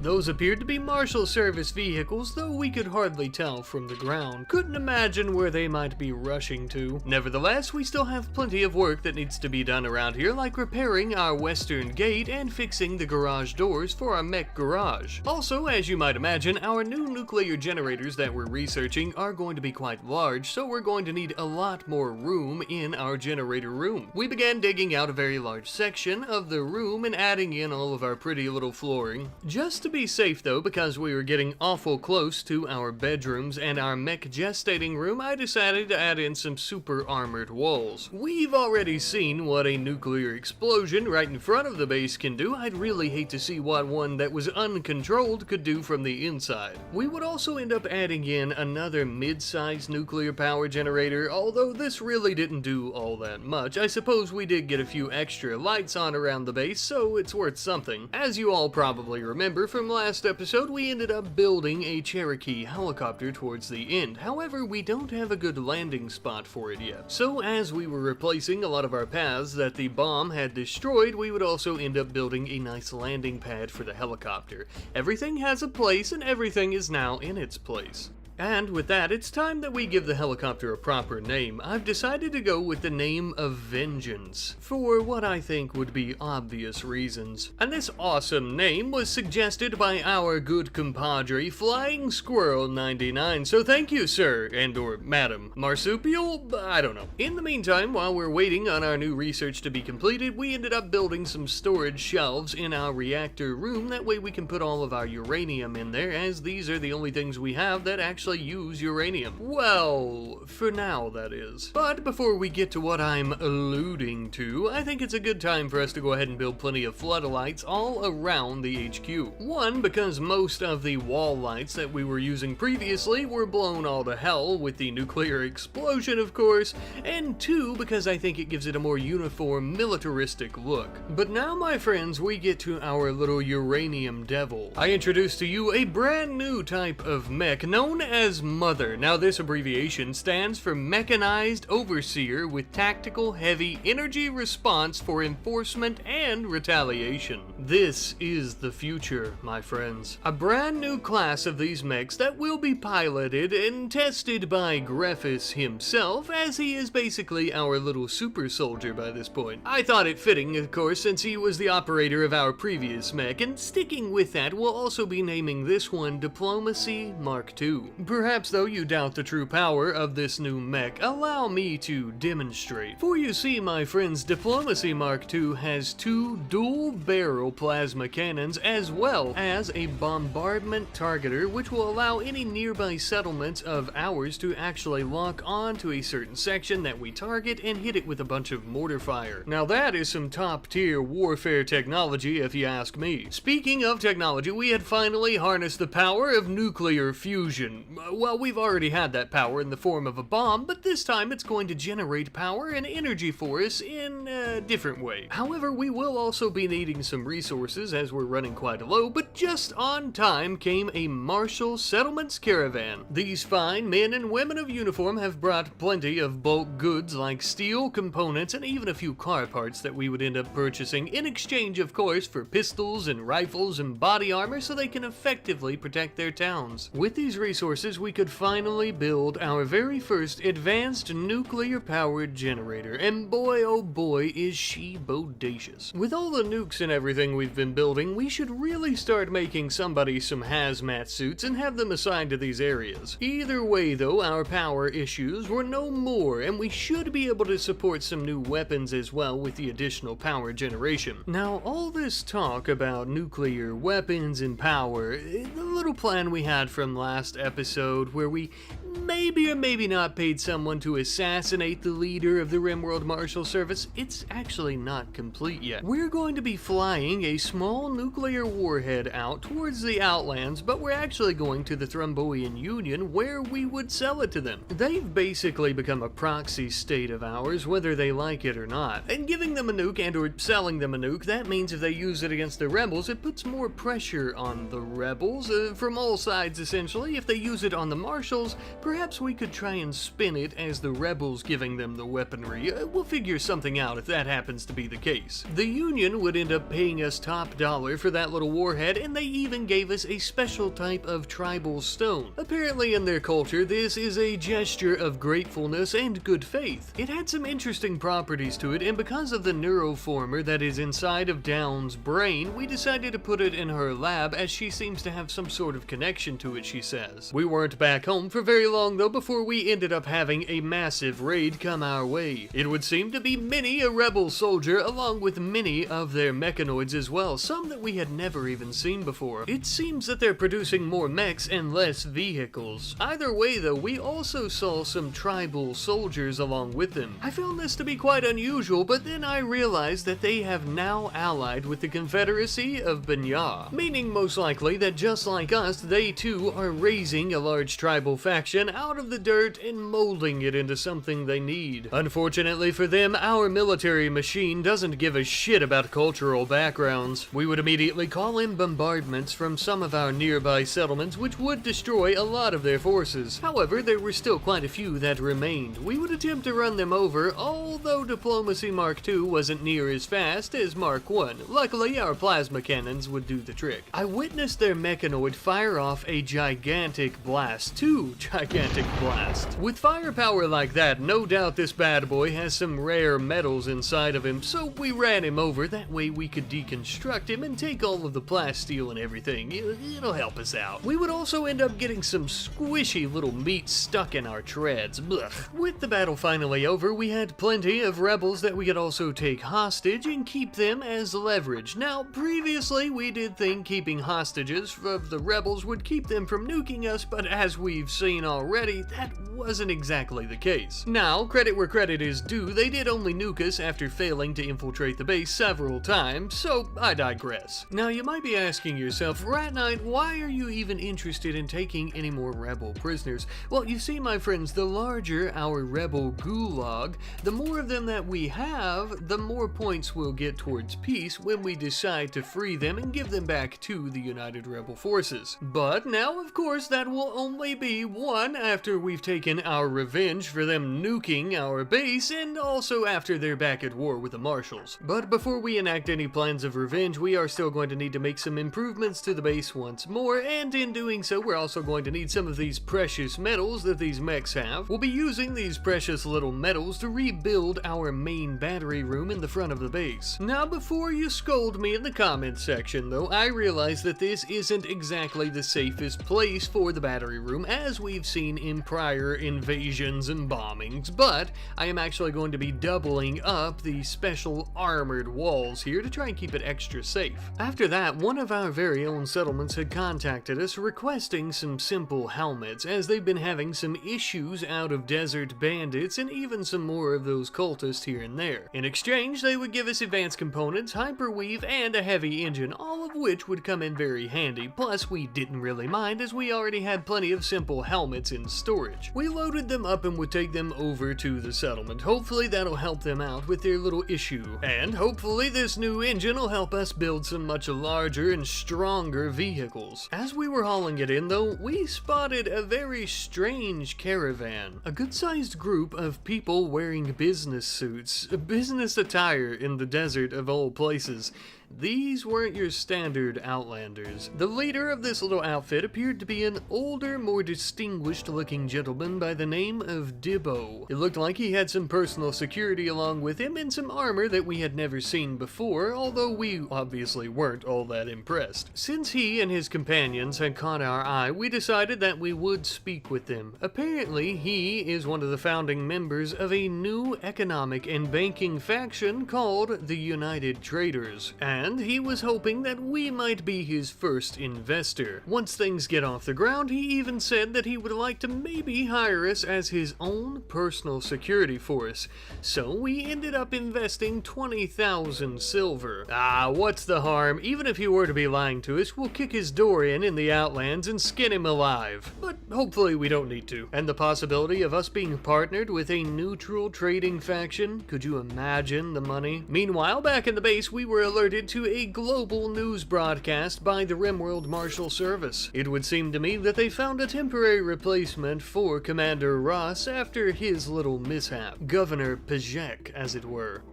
Those appeared to be Marshal Service vehicles, though we could hardly tell from the ground. Couldn't imagine where they might be rushing to. Nevertheless, we still have plenty of work that needs to be done around here, like repairing our western gate and fixing the garage doors for our mech garage. Also, as you might imagine, our new nuclear generators that we're researching are going to be quite large, so we're going to need a lot more room in our generator room. We began digging out a very large section of the room and adding in all of our pretty little flooring. Just to be safe though, because we were getting awful close to our bedrooms and our mech gestating room, I decided to add in some super armored walls. We've already seen what a nuclear explosion right in front of the base can do. I'd really hate to see what one that was uncontrolled could do from the inside. We would also end up adding in another mid-sized nuclear power generator, although this really didn't do all that much. I suppose we did get a few extra lights on around the base, so it's worth something. As you all probably remember from last episode, we ended up building a Cherokee helicopter towards the end. However, we don't have a good landing spot for it yet. So as we were replacing a lot of our paths that the bomb had destroyed, we would also end up building a nice landing pad for the helicopter. Everything has a place and everything is now in its place. And with that, it's time that we give the helicopter a proper name. I've decided to go with the name of Vengeance, for what I think would be obvious reasons. And this awesome name was suggested by our good compadre, Flying Squirrel 99, so thank you, sir, and or madam. Marsupial? I don't know. In the meantime, while we're waiting on our new research to be completed, we ended up building some storage shelves in our reactor room. That way we can put all of our uranium in there, as these are the only things we have that actually use uranium. Well, for now, that is. But before we get to what I'm alluding to, I think it's a good time for us to go ahead and build plenty of floodlights all around the HQ. One, because most of the wall lights that we were using previously were blown all to hell with the nuclear explosion, of course, and two, because I think it gives it a more uniform, militaristic look. But now, my friends, we get to our little uranium devil. I introduce to you a brand new type of mech known as Mother. Now, this abbreviation stands for Mechanized Overseer with Tactical Heavy Energy Response for Enforcement and Retaliation. This is the future, my friends. A brand new class of these mechs that will be piloted and tested by Greffus himself, as he is basically our little super soldier by this point. I thought it fitting, of course, since he was the operator of our previous mech, and sticking with that, we'll also be naming this one Diplomacy Mark II. Perhaps, though, you doubt the true power of this new mech, allow me to demonstrate. For you see, my friends, Diplomacy Mark II has two dual-barrel plasma cannons, as well as a bombardment targeter, which will allow any nearby settlements of ours to actually lock on to a certain section that we target and hit it with a bunch of mortar fire. Now that is some top-tier warfare technology, if you ask me. Speaking of technology, we had finally harnessed the power of nuclear fusion. Well, we've already had that power in the form of a bomb, but this time it's going to generate power and energy for us in a different way. However, we will also be needing some resources as we're running quite low, but just on time came a Marshal Settlements caravan. These fine men and women of uniform have brought plenty of bulk goods like steel components and even a few car parts that we would end up purchasing in exchange, of course, for pistols and rifles and body armor so they can effectively protect their towns. With these resources, we could finally build our very first advanced nuclear-powered generator, and boy oh boy is she bodacious. With all the nukes and everything we've been building, we should really start making somebody some hazmat suits and have them assigned to these areas. Either way though, our power issues were no more, and we should be able to support some new weapons as well with the additional power generation. Now, all this talk about nuclear weapons and power, the little plan we had from last episode where we maybe or maybe not paid someone to assassinate the leader of the RimWorld Marshal Service, it's actually not complete yet. We're going to be flying a small nuclear warhead out towards the Outlands, but we're actually going to the Thrombian Union where we would sell it to them. They've basically become a proxy state of ours, whether they like it or not. And giving them a nuke and or selling them a nuke, that means if they use it against the rebels, it puts more pressure on the rebels, from all sides essentially. If they use it on the marshals, perhaps we could try and spin it as the rebels giving them the weaponry. We'll figure something out if that happens to be the case. The Union would end up paying us top dollar for that little warhead, and they even gave us a special type of tribal stone. Apparently in their culture, this is a gesture of gratefulness and good faith. It had some interesting properties to it, and because of the neuroformer that is inside of Down's brain, we decided to put it in her lab as she seems to have some sort of connection to it, she says. We weren't back home for very long though before we ended up having a massive raid come our way. It would seem to be many a rebel soldier along with many of their mechanoids as well, some that we had never even seen before. It seems that they're producing more mechs and less vehicles. Either way though, we also saw some tribal soldiers along with them. I found this to be quite unusual, but then I realized that they have now allied with the Confederacy of Boille, meaning most likely that just like us, they too are raising a large tribal faction out of the dirt and molding it into something they need. Unfortunately for them, our military machine doesn't give a shit about cultural backgrounds. We would immediately call in bombardments from some of our nearby settlements, which would destroy a lot of their forces. However, there were still quite a few that remained. We would attempt to run them over, although Diplomacy Mark II wasn't near as fast as Mark I. Luckily, our plasma cannons would do the trick. I witnessed their mechanoid fire off a gigantic blast. Two gigantic blasts. With firepower like that, no doubt this bad boy has some rare metals inside of him, so we ran him over. That way we could deconstruct him and take all of the plasteel and everything. It'll help us out. We would also end up getting some squishy little meat stuck in our treads. Blech. With the battle finally over, we had plenty of rebels that we could also take hostage and keep them as leverage. Now, previously we did think keeping hostages of the rebels would keep them from nuking us, but as we've seen already, that wasn't exactly the case. Now, credit where credit is due, they did only nuke us after failing to infiltrate the base several times, so I digress. Now, you might be asking yourself, Rat Knight, why are you even interested in taking any more rebel prisoners? Well, you see, my friends, the larger our rebel gulag, the more of them that we have, the more points we'll get towards peace when we decide to free them and give them back to the United Rebel Forces. But now, of course, that will only be one after we've taken our revenge for them nuking our base, and also after they're back at war with the Marshals. But before we enact any plans of revenge, we are still going to need to make some improvements to the base once more, and in doing so, we're also going to need some of these precious metals that these mechs have. We'll be using these precious little metals to rebuild our main battery room in the front of the base. Now, before you scold me in the comments section, though, I realize that this isn't exactly the safest place for the battery room, as we've seen in prior invasions and bombings, but I am actually going to be doubling up the special armored walls here to try and keep it extra safe. After that, one of our very own settlements had contacted us requesting some simple helmets, as they've been having some issues out of desert bandits and even some more of those cultists here and there. In exchange, they would give us advanced components, hyperweave, and a heavy engine, all of which would come in very handy. Plus, we didn't really mind as we already had plenty of simple helmets in storage. We loaded them up and would take them over to the settlement. Hopefully that'll help them out with their little issue. And hopefully this new engine will help us build some much larger and stronger vehicles. As we were hauling it in though, we spotted a very strange caravan. A good-sized group of people wearing business suits, business attire in the desert of all places. These weren't your standard Outlanders. The leader of this little outfit appeared to be an older, more distinguished looking gentleman by the name of Dibbo. It looked like he had some personal security along with him and some armor that we had never seen before, although we obviously weren't all that impressed. Since he and his companions had caught our eye, we decided that we would speak with them. Apparently, he is one of the founding members of a new economic and banking faction called the United Traders, and and he was hoping that we might be his first investor. Once things get off the ground, he even said that he would like to maybe hire us as his own personal security force. So we ended up investing 20,000 silver. What's the harm? Even if he were to be lying to us, we'll kick his door in the Outlands and skin him alive. But hopefully we don't need to. And the possibility of us being partnered with a neutral trading faction, could you imagine the money? Meanwhile, back in the base, we were alerted to a global news broadcast by the RimWorld Marshal Service. It would seem to me that they found a temporary replacement for Commander Ross after his little mishap. Governor Pajek, as it were.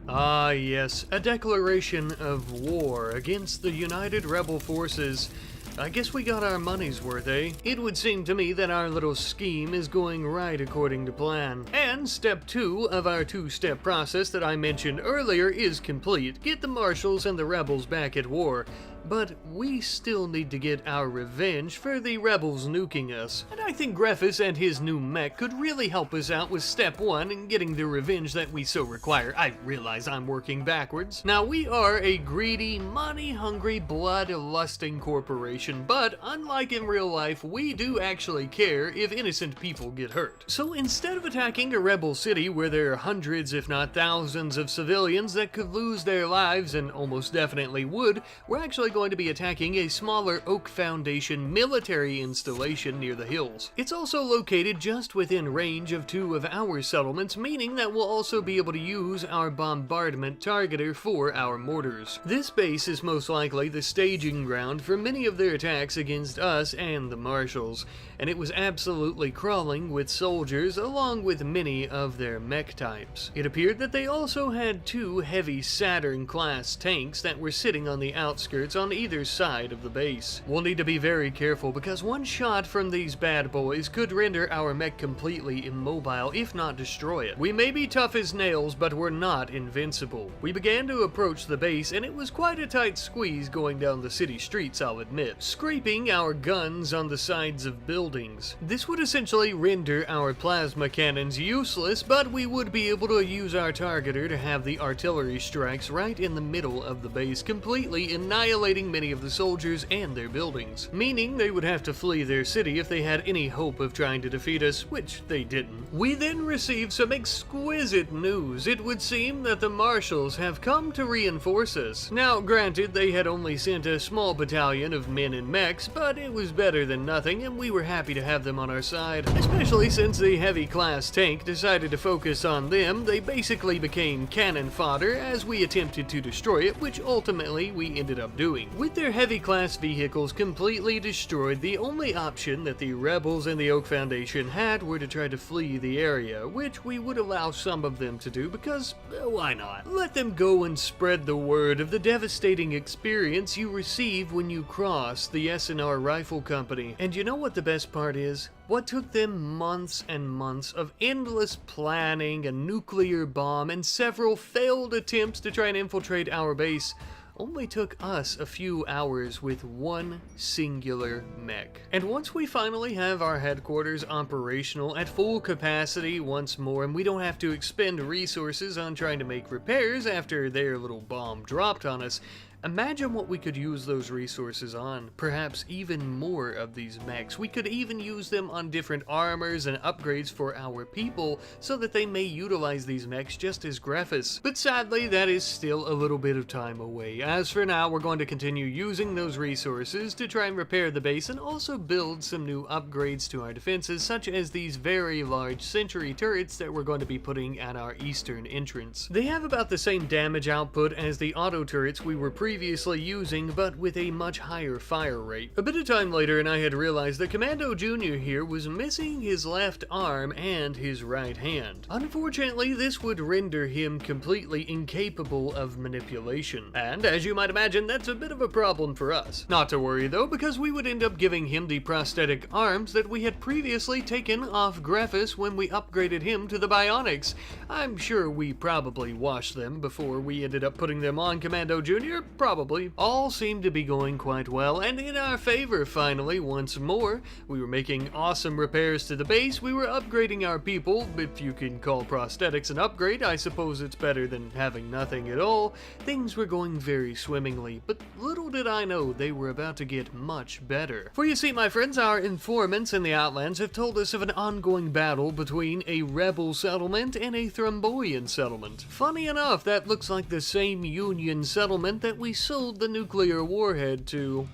Ah yes, a declaration of war against the United Rebel Forces. I guess we got our money's worth, eh? It would seem to me that our little scheme is going right according to plan. And step 2 of our 2-step process that I mentioned earlier is complete. Get the Marshals and the Rebels back at war. But we still need to get our revenge for the rebels nuking us. And I think Greffus and his new mech could really help us out with step 1 in getting the revenge that we so require. I realize I'm working backwards. Now, we are a greedy, money-hungry, blood-lusting corporation, but unlike in real life, we do actually care if innocent people get hurt. So instead of attacking a rebel city where there are hundreds, if not thousands, of civilians that could lose their lives, and almost definitely would, we're actually going to be attacking a smaller Oak Foundation military installation near the hills. It's also located just within range of 2 of our settlements, meaning that we'll also be able to use our bombardment targeter for our mortars. This base is most likely the staging ground for many of their attacks against us and the Marshals, and it was absolutely crawling with soldiers along with many of their mech types. It appeared that they also had 2 heavy Saturn-class tanks that were sitting on the outskirts on either side of the base. We'll need to be very careful because one shot from these bad boys could render our mech completely immobile, if not destroy it. We may be tough as nails, but we're not invincible. We began to approach the base, and it was quite a tight squeeze going down the city streets, I'll admit, scraping our guns on the sides of buildings. This would essentially render our plasma cannons useless, but we would be able to use our targeter to have the artillery strikes right in the middle of the base, completely annihilating many of the soldiers and their buildings, meaning they would have to flee their city if they had any hope of trying to defeat us, which they didn't. We then received some exquisite news. It would seem that the Marshals have come to reinforce us. Now, granted, they had only sent a small battalion of men and mechs, but it was better than nothing, and we were happy to have them on our side. Especially since the heavy class tank decided to focus on them, they basically became cannon fodder as we attempted to destroy it, which ultimately we ended up doing. With their heavy class vehicles completely destroyed, the only option that the rebels and the Oak Foundation had were to try to flee the area, which we would allow some of them to do because, why not? Let them go and spread the word of the devastating experience you receive when you cross the SNR Rifle Company. And you know what the best part is? What took them months and months of endless planning, a nuclear bomb, and several failed attempts to try and infiltrate our base only took us a few hours with one singular mech. And once we finally have our headquarters operational at full capacity once more, and we don't have to expend resources on trying to make repairs after their little bomb dropped on us, imagine what we could use those resources on. Perhaps even more of these mechs. We could even use them on different armors and upgrades for our people so that they may utilize these mechs just as Greffus. But sadly, that is still a little bit of time away. As for now, we're going to continue using those resources to try and repair the base and also build some new upgrades to our defenses, such as these very large sentry turrets that we're going to be putting at our eastern entrance. They have about the same damage output as the auto turrets we were previously using, but with a much higher fire rate. A bit of time later, and I had realized that Commando Jr. here was missing his left arm and his right hand. Unfortunately, this would render him completely incapable of manipulation, and as you might imagine, that's a bit of a problem for us. Not to worry though, because we would end up giving him the prosthetic arms that we had previously taken off Greffus when we upgraded him to the bionics. I'm sure we probably washed them before we ended up putting them on Commando Jr., Probably. All seemed to be going quite well, and in our favor finally, once more. We were making awesome repairs to the base, we were upgrading our people. If you can call prosthetics an upgrade, I suppose it's better than having nothing at all. Things were going very swimmingly, but little did I know they were about to get much better. For you see, my friends, our informants in the Outlands have told us of an ongoing battle between a rebel settlement and a Thrombian settlement. Funny enough, that looks like the same Union settlement that we sold the nuclear warhead to.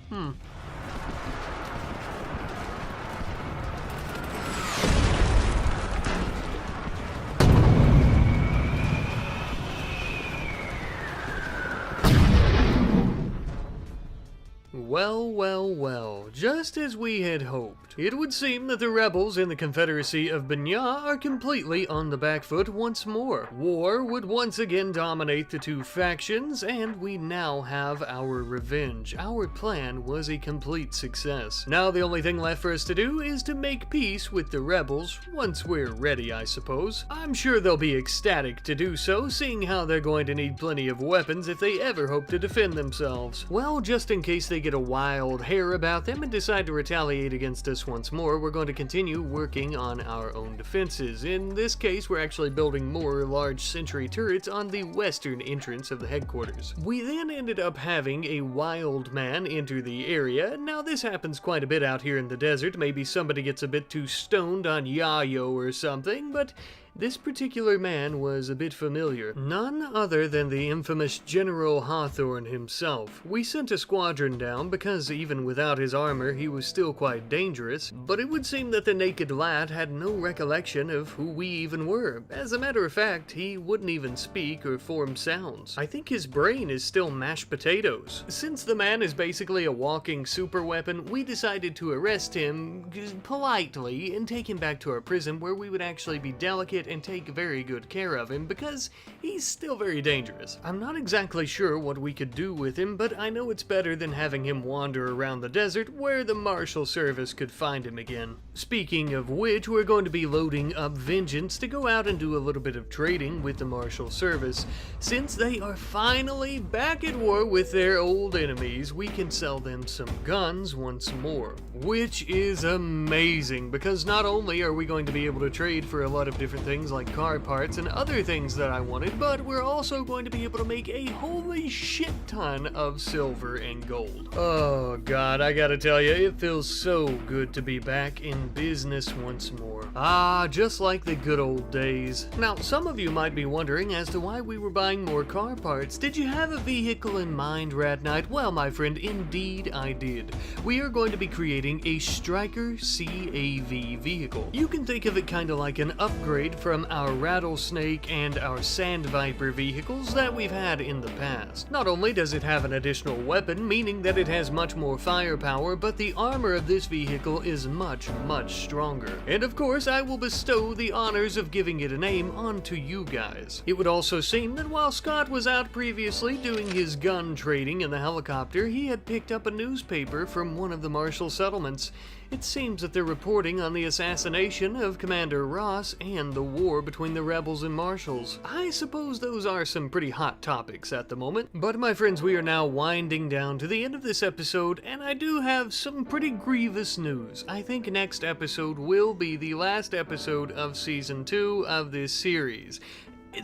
Well, just as we had hoped. It would seem that the rebels in the Confederacy of Boille are completely on the back foot once more. War would once again dominate the two factions, and we now have our revenge. Our plan was a complete success. Now the only thing left for us to do is to make peace with the rebels, once we're ready, I suppose. I'm sure they'll be ecstatic to do so, seeing how they're going to need plenty of weapons if they ever hope to defend themselves. Well, just in case they get a wild hair about them and decide to retaliate against us once more, we're going to continue working on our own defenses. In this case, we're actually building more large sentry turrets on the western entrance of the headquarters. We then ended up having a wild man enter the area. Now this happens quite a bit out here in the desert. Maybe somebody gets a bit too stoned on yayo or something, but this particular man was a bit familiar. None other than the infamous General Hawthorne himself. We sent a squadron down because even without his armor he was still quite dangerous, but it would seem that the naked lad had no recollection of who we even were. As a matter of fact, he wouldn't even speak or form sounds. I think his brain is still mashed potatoes. Since the man is basically a walking super weapon, we decided to arrest him politely and take him back to our prison, where we would actually be delicate and take very good care of him because he's still very dangerous. I'm not exactly sure what we could do with him, but I know it's better than having him wander around the desert where the Marshal Service could find him again. Speaking of which, we're going to be loading up Vengeance to go out and do a little bit of trading with the Marshal Service. Since they are finally back at war with their old enemies, we can sell them some guns once more, which is amazing because not only are we going to be able to trade for a lot of different things like car parts and other things that I wanted, but we're also going to be able to make a holy shit ton of silver and gold. Oh god, I gotta tell you, it feels so good to be back in business once more. Ah, just like the good old days. Now, some of you might be wondering as to why we were buying more car parts. Did you have a vehicle in mind, Rat Knight? Well, my friend, indeed I did. We are going to be creating a Striker CAV vehicle. You can think of it kind of like an upgrade from our Rattlesnake and our Sand Viper vehicles that we've had in the past. Not only does it have an additional weapon, meaning that it has much more firepower, but the armor of this vehicle is much stronger. And of course, I will bestow the honors of giving it a name onto you guys. It would also seem that while Scott was out previously doing his gun trading in the helicopter, he had picked up a newspaper from one of the Marshal settlements. It seems that they're reporting on the assassination of Commander Ross and the war between the rebels and marshals. I suppose those are some pretty hot topics at the moment. But my friends, we are now winding down to the end of this episode, and I do have some pretty grievous news. I think next episode will be the last episode of Season 2 of this series.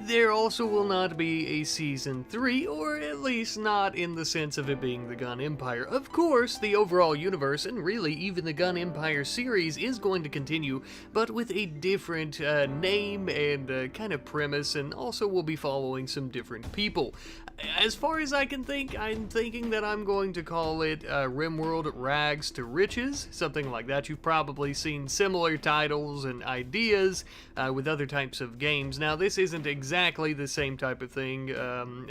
There also will not be a Season 3, or at least not in the sense of it being the Gun Empire. Of course, the overall universe, and really even the Gun Empire series, is going to continue, but with a different name and kind of premise, and also we'll be following some different people. As far as I can think, I'm thinking that I'm going to call it RimWorld Rags to Riches, something like that. You've probably seen similar titles and ideas with other types of games. Now, this isn't exactly the same type of thing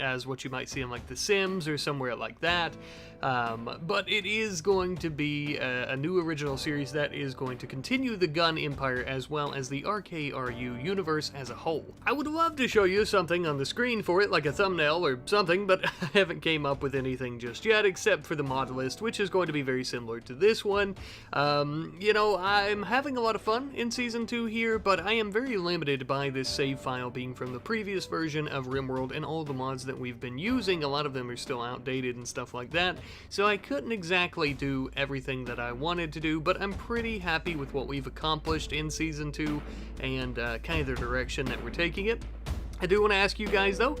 as what you might see in like The Sims or somewhere like that. But it is going to be a new original series that is going to continue the Gun Empire as well as the RKRU universe as a whole. I would love to show you something on the screen for it, like a thumbnail or something, but I haven't came up with anything just yet, except for the mod list, which is going to be very similar to this one. You know, I'm having a lot of fun in Season 2 here, but I am very limited by this save file being from the the previous version of RimWorld, and all the mods that we've been using, a lot of them are still outdated and stuff like that, so I couldn't exactly do everything that I wanted to do, but I'm pretty happy with what we've accomplished in Season 2 and kind of the direction that we're taking it. I do want to ask you guys, though,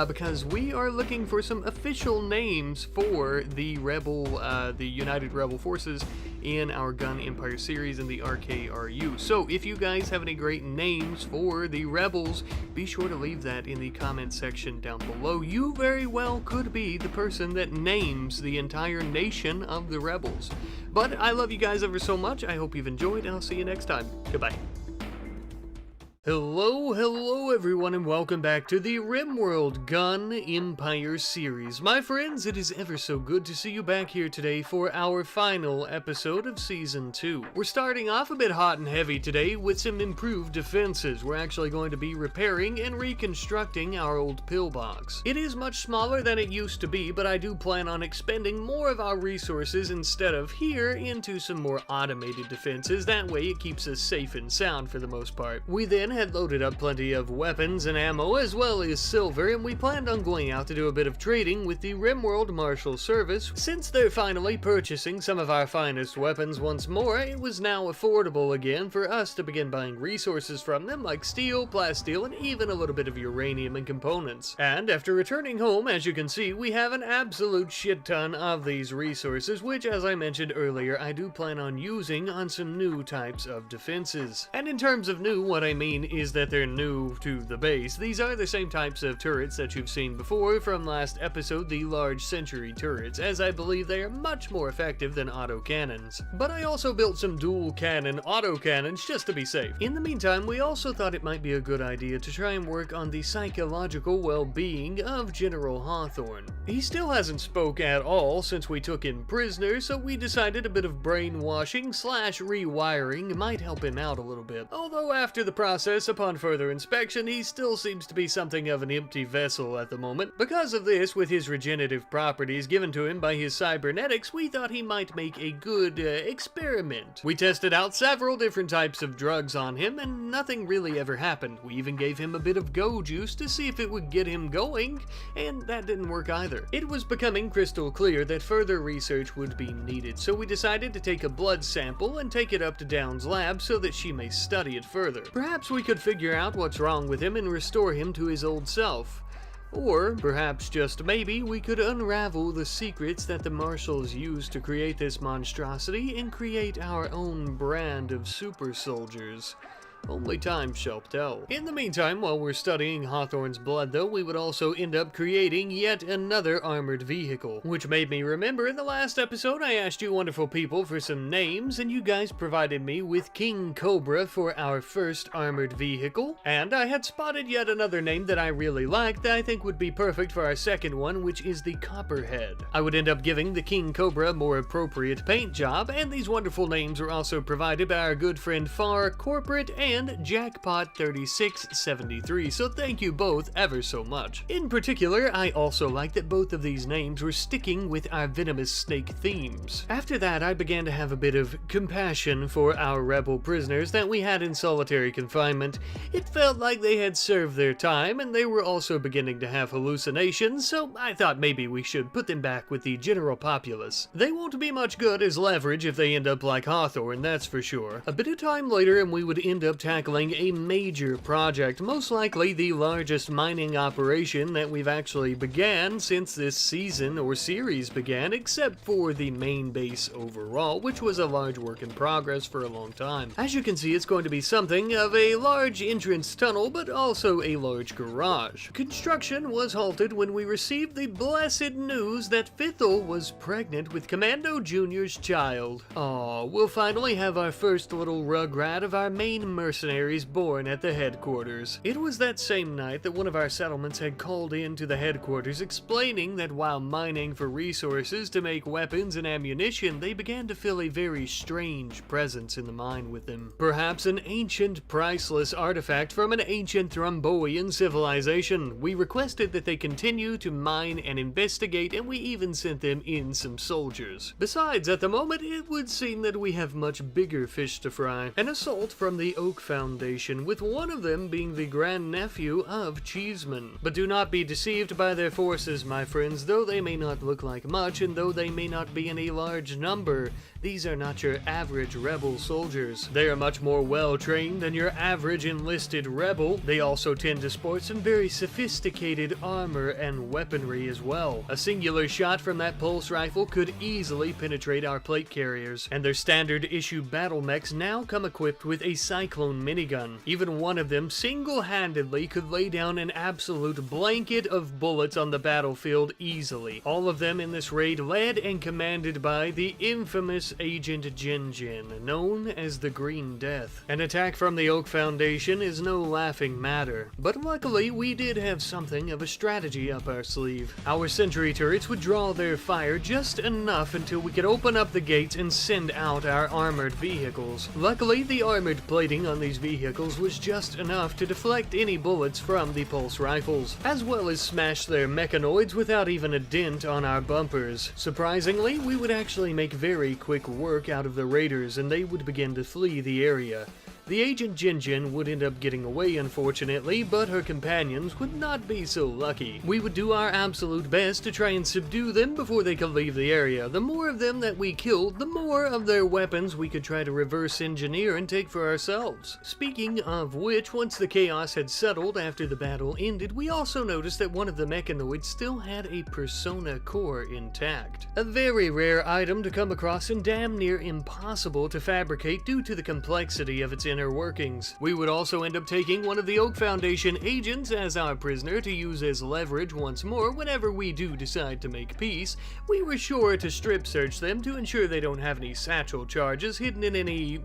because we are looking for some official names for the the United Rebel Forces in our Gun Empire series in the RKRU. So if you guys have any great names for the rebels, be sure to leave that in the comment section down below. You very well could be the person that names the entire nation of the rebels. But I love you guys ever so much. I hope you've enjoyed, and I'll see you next time. Goodbye. Hello everyone, and welcome back to the RimWorld Gun Empire series. My friends, it is ever so good to see you back here today for our final episode of Season 2. We're starting off a bit hot and heavy today with some improved defenses. We're actually going to be repairing and reconstructing our old pillbox. It is much smaller than it used to be, but I do plan on expending more of our resources instead of here into some more automated defenses. That way it keeps us safe and sound for the most part. We then had loaded up plenty of weapons and ammo as well as silver, and we planned on going out to do a bit of trading with the RimWorld Marshal Service. Since they're finally purchasing some of our finest weapons once more, it was now affordable again for us to begin buying resources from them like steel, plasteel, and even a little bit of uranium and components. And after returning home, as you can see, we have an absolute shit ton of these resources, which, as I mentioned earlier, I do plan on using on some new types of defenses. And in terms of new, what I mean is that they're new to the base. These are the same types of turrets that you've seen before from last episode, the large century turrets, as I believe they are much more effective than autocannons. But I also built some dual cannon autocannons just to be safe. In the meantime, we also thought it might be a good idea to try and work on the psychological well-being of General Hawthorne. He still hasn't spoke at all since we took him prisoner, so we decided a bit of brainwashing / rewiring might help him out a little bit. Although after the process, upon further inspection, he still seems to be something of an empty vessel at the moment. Because of this, with his regenerative properties given to him by his cybernetics, we thought he might make a good experiment. We tested out several different types of drugs on him, and nothing really ever happened. We even gave him a bit of go juice to see if it would get him going, and that didn't work either. It was becoming crystal clear that further research would be needed, so we decided to take a blood sample and take it up to Down's lab so that she may study it further. Perhaps we could figure out what's wrong with him and restore him to his old self. Or, perhaps just maybe, we could unravel the secrets that the Marshals used to create this monstrosity and create our own brand of super soldiers. Only time shall tell. In the meantime, while we're studying Hawthorne's blood though, we would also end up creating yet another armored vehicle. Which made me remember in the last episode I asked you wonderful people for some names, and you guys provided me with King Cobra for our first armored vehicle. And I had spotted yet another name that I really liked that I think would be perfect for our second one, which is the Copperhead. I would end up giving the King Cobra a more appropriate paint job, and these wonderful names were also provided by our good friend Far Corporate and Jackpot 3673, so thank you both ever so much. In particular, I also like that both of these names were sticking with our venomous snake themes. After that, I began to have a bit of compassion for our rebel prisoners that we had in solitary confinement. It felt like they had served their time, and they were also beginning to have hallucinations, so I thought maybe we should put them back with the general populace. They won't be much good as leverage if they end up like Hawthorne, that's for sure. A bit of time later and we would end up tackling a major project, most likely the largest mining operation that we've actually began since this season or series began, except for the main base overall, which was a large work in progress for a long time. As you can see, it's going to be something of a large entrance tunnel, but also a large garage. Construction was halted when we received the blessed news that Fithel was pregnant with Commando Jr.'s child. Aw, we'll finally have our first little rugrat of our main mercenaries born at the headquarters. It was that same night that one of our settlements had called in to the headquarters explaining that while mining for resources to make weapons and ammunition, they began to feel a very strange presence in the mine with them. Perhaps an ancient, priceless artifact from an ancient Thrombian civilization. We requested that they continue to mine and investigate, and we even sent them in some soldiers. Besides, at the moment, it would seem that we have much bigger fish to fry. An assault from the Oak Foundation, with one of them being the grandnephew of Cheeseman. But do not be deceived by their forces, my friends. Though they may not look like much, and though they may not be in a large number, these are not your average rebel soldiers. They are much more well-trained than your average enlisted rebel. They also tend to sport some very sophisticated armor and weaponry as well. A singular shot from that pulse rifle could easily penetrate our plate carriers, and their standard issue battle mechs now come equipped with a Cyclone minigun. Even one of them single-handedly could lay down an absolute blanket of bullets on the battlefield easily. All of them in this raid led and commanded by the infamous Agent Jinjin, known as the Green Death. An attack from the Oak Foundation is no laughing matter, but luckily we did have something of a strategy up our sleeve. Our sentry turrets would draw their fire just enough until we could open up the gates and send out our armored vehicles. Luckily, the armored plating on these vehicles was just enough to deflect any bullets from the pulse rifles, as well as smash their mechanoids without even a dent on our bumpers. Surprisingly, we would actually make very quick work out of the raiders, and they would begin to flee the area. The Agent Jinjin would end up getting away, unfortunately, but her companions would not be so lucky. We would do our absolute best to try and subdue them before they could leave the area. The more of them that we killed, the more of their weapons we could try to reverse engineer and take for ourselves. Speaking of which, once the chaos had settled after the battle ended, we also noticed that one of the mechanoids still had a persona core intact. A very rare item to come across and damn near impossible to fabricate due to the complexity of its inner workings. We would also end up taking one of the Oak Foundation agents as our prisoner to use as leverage once more whenever we do decide to make peace. We were sure to strip search them to ensure they don't have any satchel charges hidden in any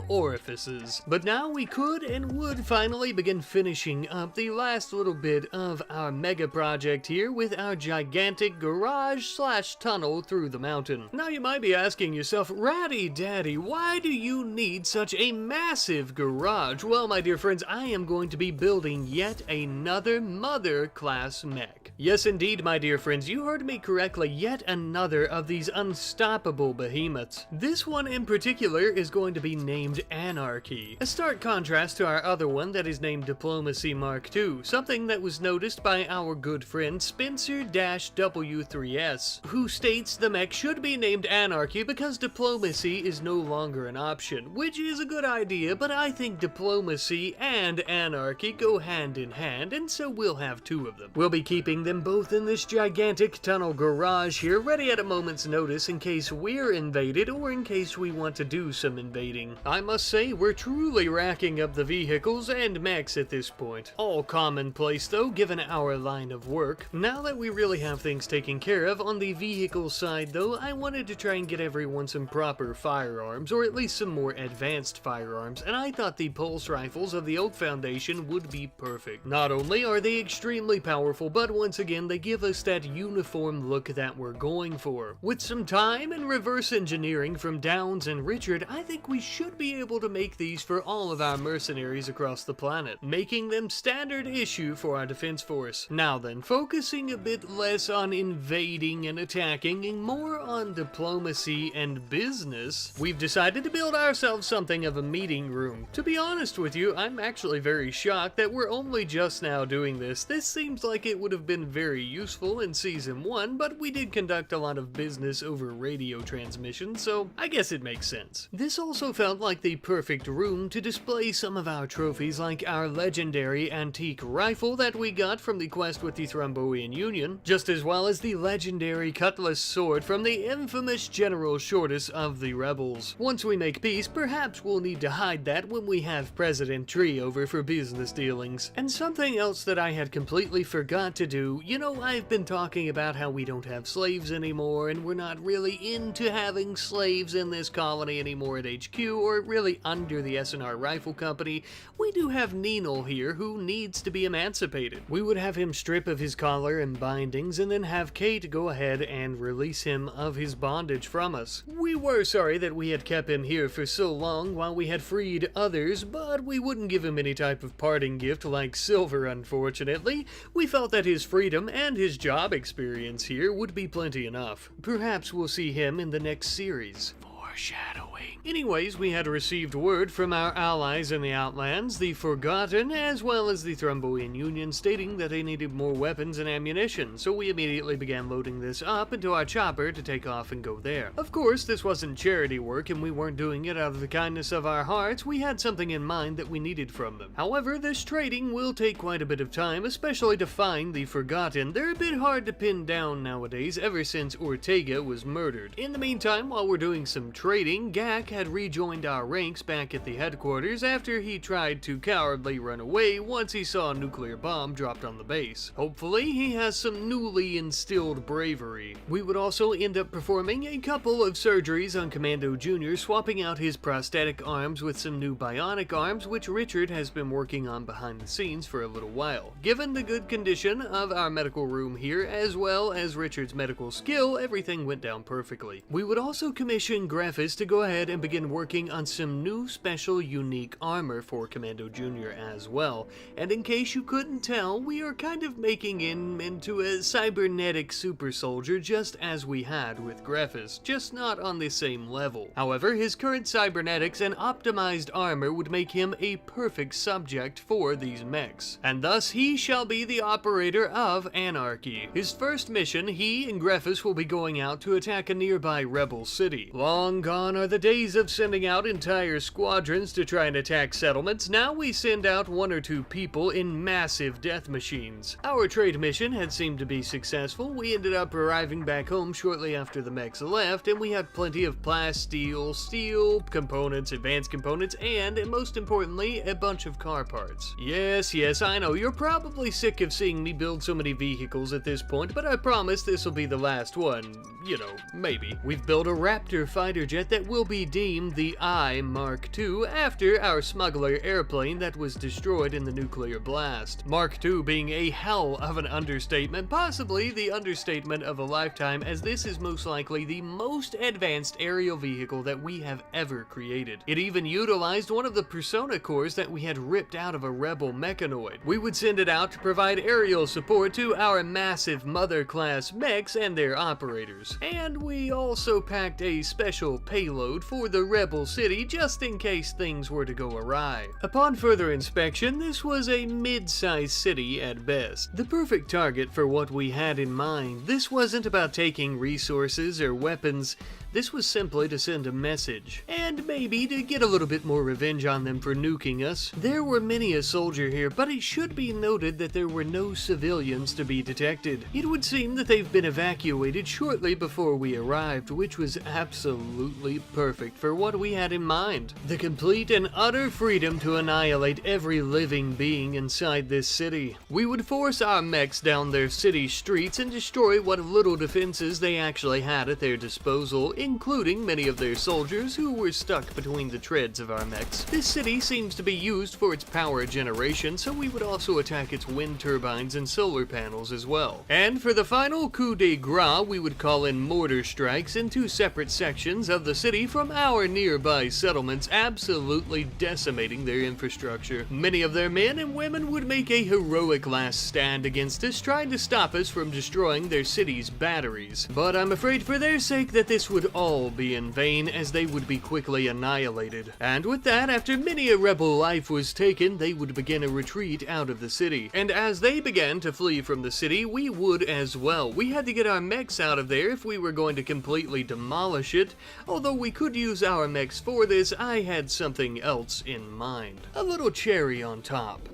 orifices. But now we could and would finally begin finishing up the last little bit of our mega project here with our gigantic garage/tunnel through the mountain. Now you might be asking yourself, Ratty Daddy, why do you need such a massive garage? Well, my dear friends, I am going to be building yet another Mother class mech. Yes, indeed, my dear friends, you heard me correctly, yet another of these unstoppable behemoths. This one in particular is going to be named Anarchy, a stark contrast to our other one that is named Diplomacy Mark II, something that was noticed by our good friend Spencer-W3S, who states the mech should be named Anarchy because diplomacy is no longer an option, which is a good idea, but I think diplomacy and anarchy go hand in hand, and so we'll have two of them. We'll be keeping them both in this gigantic tunnel garage here, ready at a moment's notice in case we're invaded or in case we want to do some invading. I must say, we're truly racking up the vehicles and mechs at this point. All commonplace though, given our line of work. Now that we really have things taken care of, on the vehicle side though, I wanted to try and get everyone some proper firearms, or at least some more advanced firearms, and I thought the pulse rifles of the Oak Foundation would be perfect. Not only are they extremely powerful, but once again, they give us that uniform look that we're going for. With some time and reverse engineering from Downs and Richard, I think we should be able to make these for all of our mercenaries across the planet, making them standard issue for our defense force. Now then, focusing a bit less on invading and attacking and more on diplomacy and business, we've decided to build ourselves something of a meeting room. To be honest with you, I'm actually very shocked that we're only just now doing this. This seems like it would have been very useful in Season 1, but we did conduct a lot of business over radio transmission, so I guess it makes sense. This also felt like the perfect room to display some of our trophies, like our legendary antique rifle that we got from the quest with the Thrombian Union, just as well as the legendary cutlass sword from the infamous General Shortus of the Rebels. Once we make peace, perhaps we'll need to hide that when we have President Tree over for business dealings. And something else that I had completely forgot to do, you know, I've been talking about how we don't have slaves anymore, and we're not really into having slaves in this colony anymore at HQ, or really under the SNR Rifle Company. We do have Nenal here, who needs to be emancipated. We would have him strip of his collar and bindings, and then have Kate go ahead and release him of his bondage from us. We were sorry that we had kept him here for so long while we had freed others, but we wouldn't give him any type of parting gift like silver, unfortunately. We felt that his freedom and his job experience here would be plenty enough. Perhaps we'll see him in the next series. Foreshadowing. annoying. Anyways, we had received word from our allies in the Outlands, the Forgotten, as well as the Thrombian Union, stating that they needed more weapons and ammunition, so we immediately began loading this up into our chopper to take off and go there. Of course, this wasn't charity work and we weren't doing it out of the kindness of our hearts. We had something in mind that we needed from them. However, this trading will take quite a bit of time, especially to find the Forgotten. They're a bit hard to pin down nowadays ever since Ortega was murdered. In the meantime, while we're doing some trading, Gak had rejoined our ranks back at the headquarters after he tried to cowardly run away once he saw a nuclear bomb dropped on the base. Hopefully, he has some newly instilled bravery. We would also end up performing a couple of surgeries on Commando Jr., swapping out his prosthetic arms with some new bionic arms, which Richard has been working on behind the scenes for a little while. Given the good condition of our medical room here, as well as Richard's medical skill, everything went down perfectly. We would also commission Greffis to go ahead and begin working on some new special unique armor for Commando Jr. as well. And in case you couldn't tell, we are kind of making him into a cybernetic super soldier just as we had with Greffis, just not on the same level. However, his current cybernetics and optimized armor would make him a perfect subject for these mechs, and thus he shall be the operator of Anarchy. His first mission, he and Greffis will be going out to attack a nearby rebel city. Long gone are the days of sending out entire squadrons to try and attack settlements. Now we send out one or two people in massive death machines. Our trade mission had seemed to be successful. We ended up arriving back home shortly after the mechs left, and we had plenty of steel components, advanced components, and most importantly, a bunch of car parts. Yes, I know, you're probably sick of seeing me build so many vehicles at this point, but I promise this will be the last one. You know, maybe. We've built a Raptor fighter jet that will be deemed the I Mark II after our smuggler airplane that was destroyed in the nuclear blast. Mark II being a hell of an understatement, possibly the understatement of a lifetime, as this is most likely the most advanced aerial vehicle that we have ever created. It even utilized one of the persona cores that we had ripped out of a rebel mechanoid. We would send it out to provide aerial support to our massive mother class mechs and their operators. And we also packed a special payload for the rebel city just in case things were to go awry. Upon further inspection, this was a mid-sized city at best. The perfect target for what we had in mind. This wasn't about taking resources or weapons. This was simply to send a message, and maybe to get a little bit more revenge on them for nuking us. There were many a soldier here, but it should be noted that there were no civilians to be detected. It would seem that they've been evacuated shortly before we arrived, which was absolutely perfect for what we had in mind. The complete and utter freedom to annihilate every living being inside this city. We would force our mechs down their city streets and destroy what little defenses they actually had at their disposal, including many of their soldiers who were stuck between the treads of our mechs. This city seems to be used for its power generation, so we would also attack its wind turbines and solar panels as well. And for the final coup de grace, we would call in mortar strikes in two separate sections of the city from our nearby settlements, absolutely decimating their infrastructure. Many of their men and women would make a heroic last stand against us, trying to stop us from destroying their city's batteries. But I'm afraid for their sake that this would all be in vain, as they would be quickly annihilated. And with that, after many a rebel life was taken, they would begin a retreat out of the city. And as they began to flee from the city, we would as well. We had to get our mechs out of there if we were going to completely demolish it. Although we could use our mechs for this, I had something else in mind. A little cherry on top.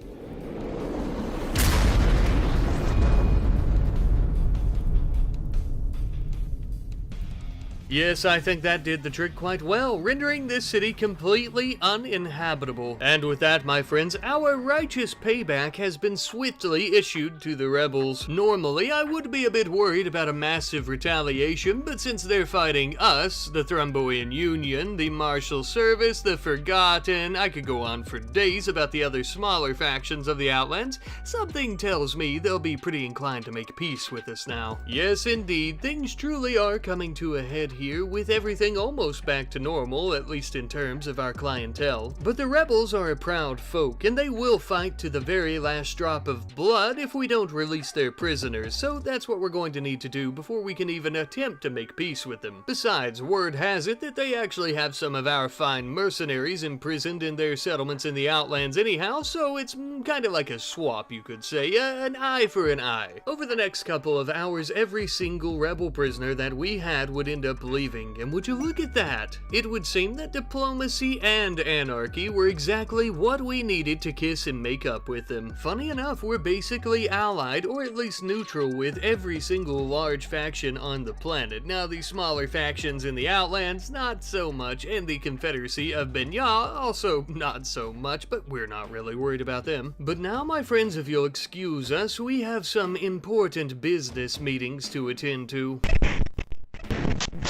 Yes, I think that did the trick quite well, rendering this city completely uninhabitable. And with that, my friends, our righteous payback has been swiftly issued to the rebels. Normally, I would be a bit worried about a massive retaliation, but since they're fighting us, the Thrombian Union, the Marshal Service, the Forgotten, I could go on for days about the other smaller factions of the Outlands, something tells me they'll be pretty inclined to make peace with us now. Yes, indeed, things truly are coming to a head here, with everything almost back to normal, at least in terms of our clientele. But the rebels are a proud folk, and they will fight to the very last drop of blood if we don't release their prisoners, so that's what we're going to need to do before we can even attempt to make peace with them. Besides, word has it that they actually have some of our fine mercenaries imprisoned in their settlements in the Outlands anyhow, so it's kind of like a swap, you could say, an eye for an eye. Over the next couple of hours, every single rebel prisoner that we had would end up leaving, and would you look at that? It would seem that diplomacy and anarchy were exactly what we needed to kiss and make up with them. Funny enough, we're basically allied, or at least neutral, with every single large faction on the planet. Now, the smaller factions in the Outlands, not so much, and the Confederacy of Benya, also not so much, but we're not really worried about them. But now, my friends, if you'll excuse us, we have some important business meetings to attend to.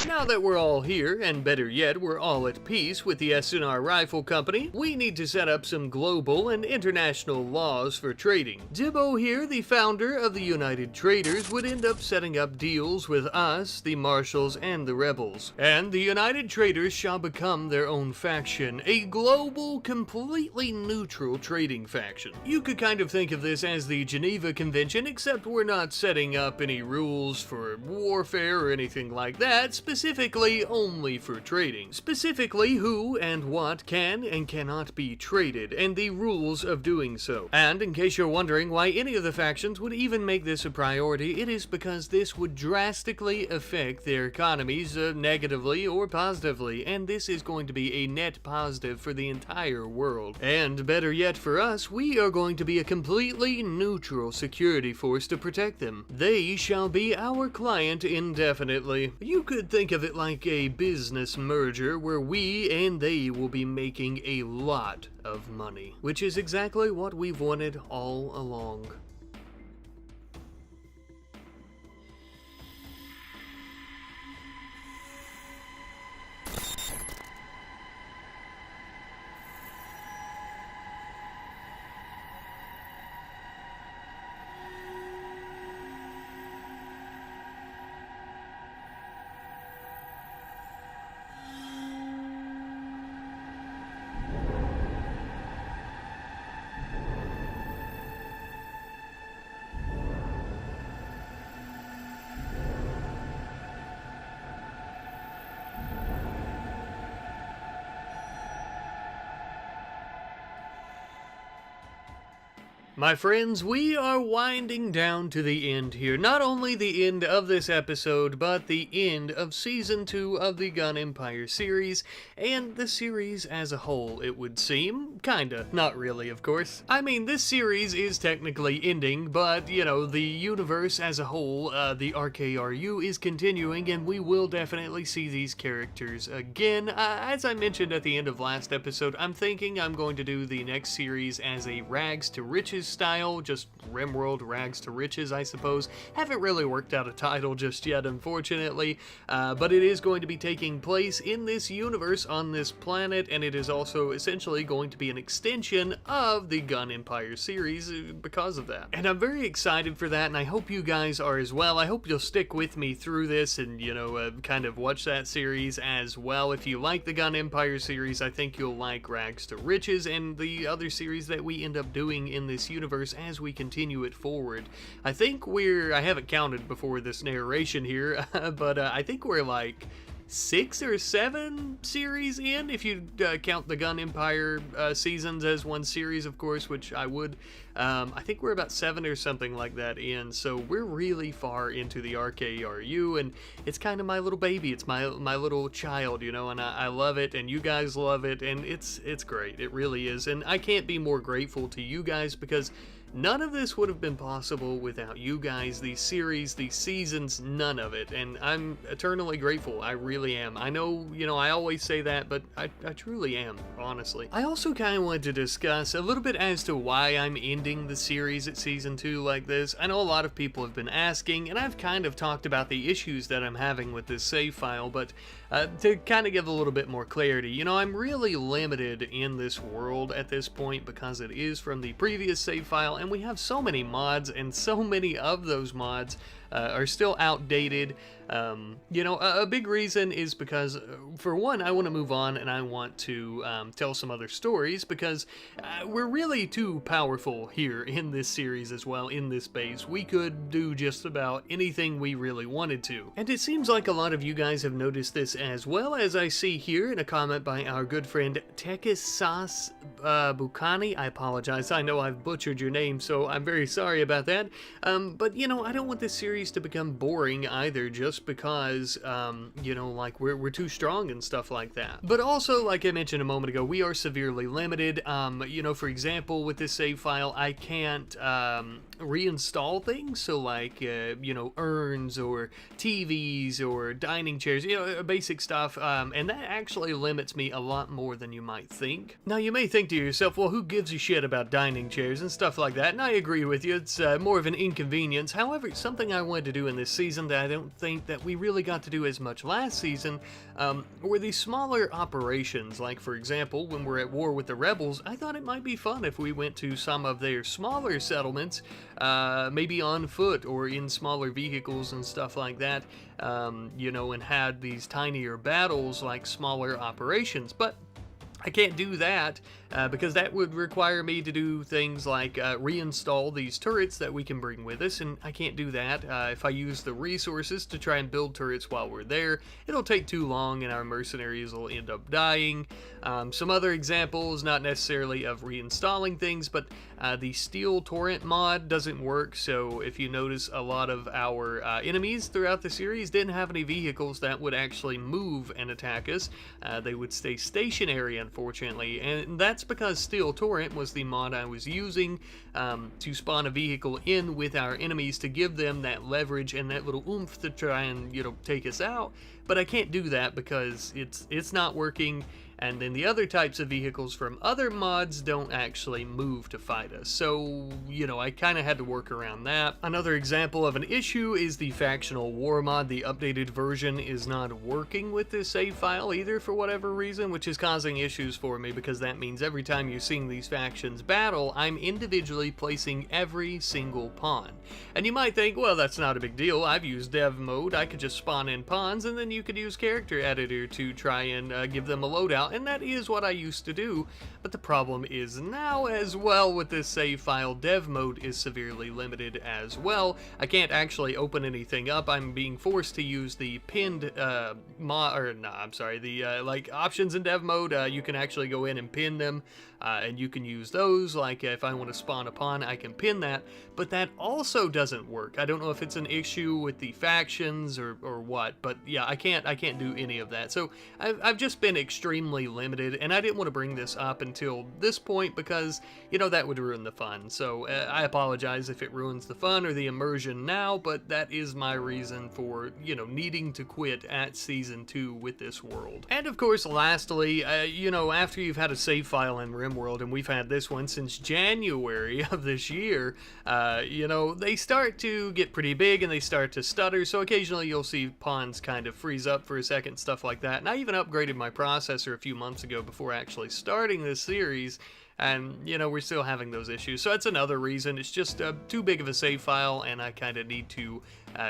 Now that we're all here, and better yet, we're all at peace with the SNR Rifle Company, we need to set up some global and international laws for trading. Dibbo here, the founder of the United Traders, would end up setting up deals with us, the Marshals, and the Rebels. And the United Traders shall become their own faction, a global, completely neutral trading faction. You could kind of think of this as the Geneva Convention, except we're not setting up any rules for warfare or anything like that, specifically only for trading. Specifically who and what can and cannot be traded, and the rules of doing so. And in case you're wondering why any of the factions would even make this a priority, it is because this would drastically affect their economies, negatively or positively, and this is going to be a net positive for the entire world. And better yet for us, we are going to be a completely neutral security force to protect them. They shall be our client indefinitely. You could think of it like a business merger where we and they will be making a lot of money, which is exactly what we've wanted all along. My friends, we are winding down to the end here. Not only the end of this episode, but the end of Season 2 of the Gun Empire series, and the series as a whole, it would seem. Kinda. Not really, of course. I mean, this series is technically ending, but, you know, the universe as a whole, the RKRU, is continuing, and we will definitely see these characters again. As I mentioned at the end of last episode, I'm thinking I'm going to do the next series as a Rags to Riches style, just RimWorld Rags to Riches, I suppose. Haven't really worked out a title just yet, unfortunately, but it is going to be taking place in this universe on this planet, and it is also essentially going to be an extension of the Gun Empire series because of that. And I'm very excited for that, and I hope you guys are as well. I hope you'll stick with me through this and, you know, kind of watch that series as well. If you like the Gun Empire series, I think you'll like Rags to Riches and the other series that we end up doing in this universe as we continue it forward. I think I haven't counted before this narration here, but I think we're like 6 or 7 series in, if you count the Gun Empire seasons as one series, of course, which I would. I think we're about 7 or something like that in, so we're really far into the RKRU, and it's kind of my little baby. It's my little child, you know, and I love it, and you guys love it, and it's great. It really is, and I can't be more grateful to you guys because none of this would have been possible without you guys, these series, these seasons, none of it, and I'm eternally grateful. I really am. I know, you know, I always say that, but I truly am, honestly. I also kind of wanted to discuss a little bit as to why I'm ending the series at Season 2 like this. I know a lot of people have been asking, and I've kind of talked about the issues that I'm having with this save file, but to kind of give a little bit more clarity, you know, I'm really limited in this world at this point because it is from the previous save file, and we have so many mods, and so many of those mods are still outdated. You know, a big reason is because, for one, I want to move on and I want to tell some other stories, because we're really too powerful here in this series as well, in this base. We could do just about anything we really wanted to. And it seems like a lot of you guys have noticed this as well, as I see here in a comment by our good friend Tekisas Bukani. I apologize, I know I've butchered your name, so I'm very sorry about that. But, you know, I don't want this series to become boring either, just because, you know, like, we're too strong and stuff like that. But also, like I mentioned a moment ago, we are severely limited. You know, for example, with this save file, I can't reinstall things, so like, you know, urns or TVs or dining chairs, you know, basic stuff, and that actually limits me a lot more than you might think. Now, you may think to yourself, well, who gives a shit about dining chairs and stuff like that, and I agree with you, it's more of an inconvenience. However, it's something I wanted to do in this season that I don't think that we really got to do as much last season, were these smaller operations. Like, for example, when we're at war with the rebels, I thought it might be fun if we went to some of their smaller settlements, maybe on foot or in smaller vehicles and stuff like that, you know, and had these tinier battles like smaller operations. But I can't do that because that would require me to do things like reinstall these turrets that we can bring with us, and I can't do that. If I use the resources to try and build turrets while we're there, it'll take too long and our mercenaries will end up dying. Some other examples, not necessarily of reinstalling things, but the steel torrent mod doesn't work, so if you notice, a lot of our enemies throughout the series didn't have any vehicles that would actually move and attack us. They would stay stationary, unfortunately, and that's because steel torrent was the mod I was using to spawn a vehicle in with our enemies to give them that leverage and that little oomph to try and, you know, take us out. But I can't do that because it's not working. And then the other types of vehicles from other mods don't actually move to fight us. So, you know, I kind of had to work around that. Another example of an issue is the factional war mod. The updated version is not working with this save file either for whatever reason, which is causing issues for me, because that means every time you're seeing these factions battle, I'm individually placing every single pawn. And you might think, well, that's not a big deal. I've used dev mode. I could just spawn in pawns, and then you could use character editor to try and give them a loadout. And that is what I used to do, but the problem is now as well with this save file, dev mode is severely limited as well. I can't actually open anything up. I'm being forced to use the pinned like options in dev mode. You can actually go in and pin them, and you can use those. Like if I want to spawn a pawn, I can pin that, but that also doesn't work. I don't know if it's an issue with the factions or what, but yeah, I can't do any of that. So I've just been extremely limited, and I didn't want to bring this up until this point because, you know, that would ruin the fun. So I apologize if it ruins the fun or the immersion now, but that is my reason for, you know, needing to quit at Season 2 with this world. And of course, lastly, you know, after you've had a save file in RimWorld, and we've had this one since January of this year, you know, they start to get pretty big and they start to stutter, so occasionally you'll see pawns kind of freeze up for a second, stuff like that. And I even upgraded my processor a few months ago before actually starting this series, and, you know, we're still having those issues. So that's another reason. It's just too big of a save file, and I kind of need to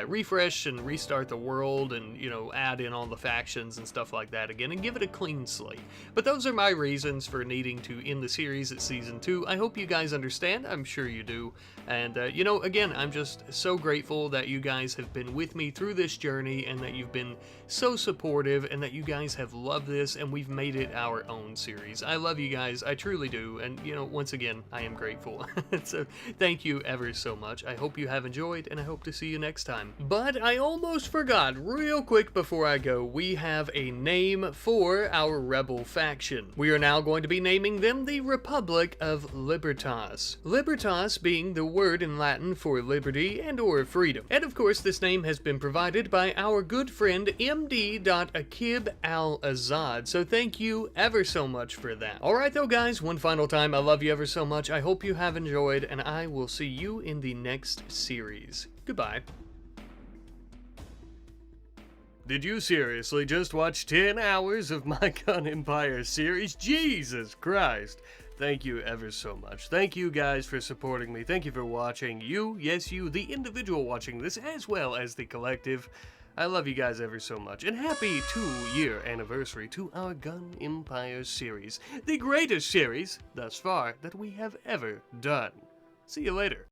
refresh and restart the world and, you know, add in all the factions and stuff like that again and give it a clean slate. But those are my reasons for needing to end the series at Season 2. I hope you guys understand. I'm sure you do. And, you know, again, I'm just so grateful that you guys have been with me through this journey and that you've been so supportive and that you guys have loved this and we've made it our own series. I love you guys. I truly do. And, you know, once again, I am grateful. So thank you ever so much. I hope you have enjoyed, and I hope to see you next time. But I almost forgot, real quick before I go, we have a name for our rebel faction. We are now going to be naming them the Republic of Libertas. Libertas being the word in Latin for liberty and or freedom. And of course, this name has been provided by our good friend MD.Akib Al-Azad. So thank you ever so much for that. Alright though guys, one final time, I love you ever so much. I hope you have enjoyed, and I will see you in the next series. Goodbye. Did you seriously just watch 10 hours of my Gun Empire series? Jesus Christ! Thank you ever so much. Thank you guys for supporting me. Thank you for watching. You, yes you, the individual watching this, as well as the collective. I love you guys ever so much. And happy 2-year anniversary to our Gun Empire series. The greatest series, thus far, that we have ever done. See you later.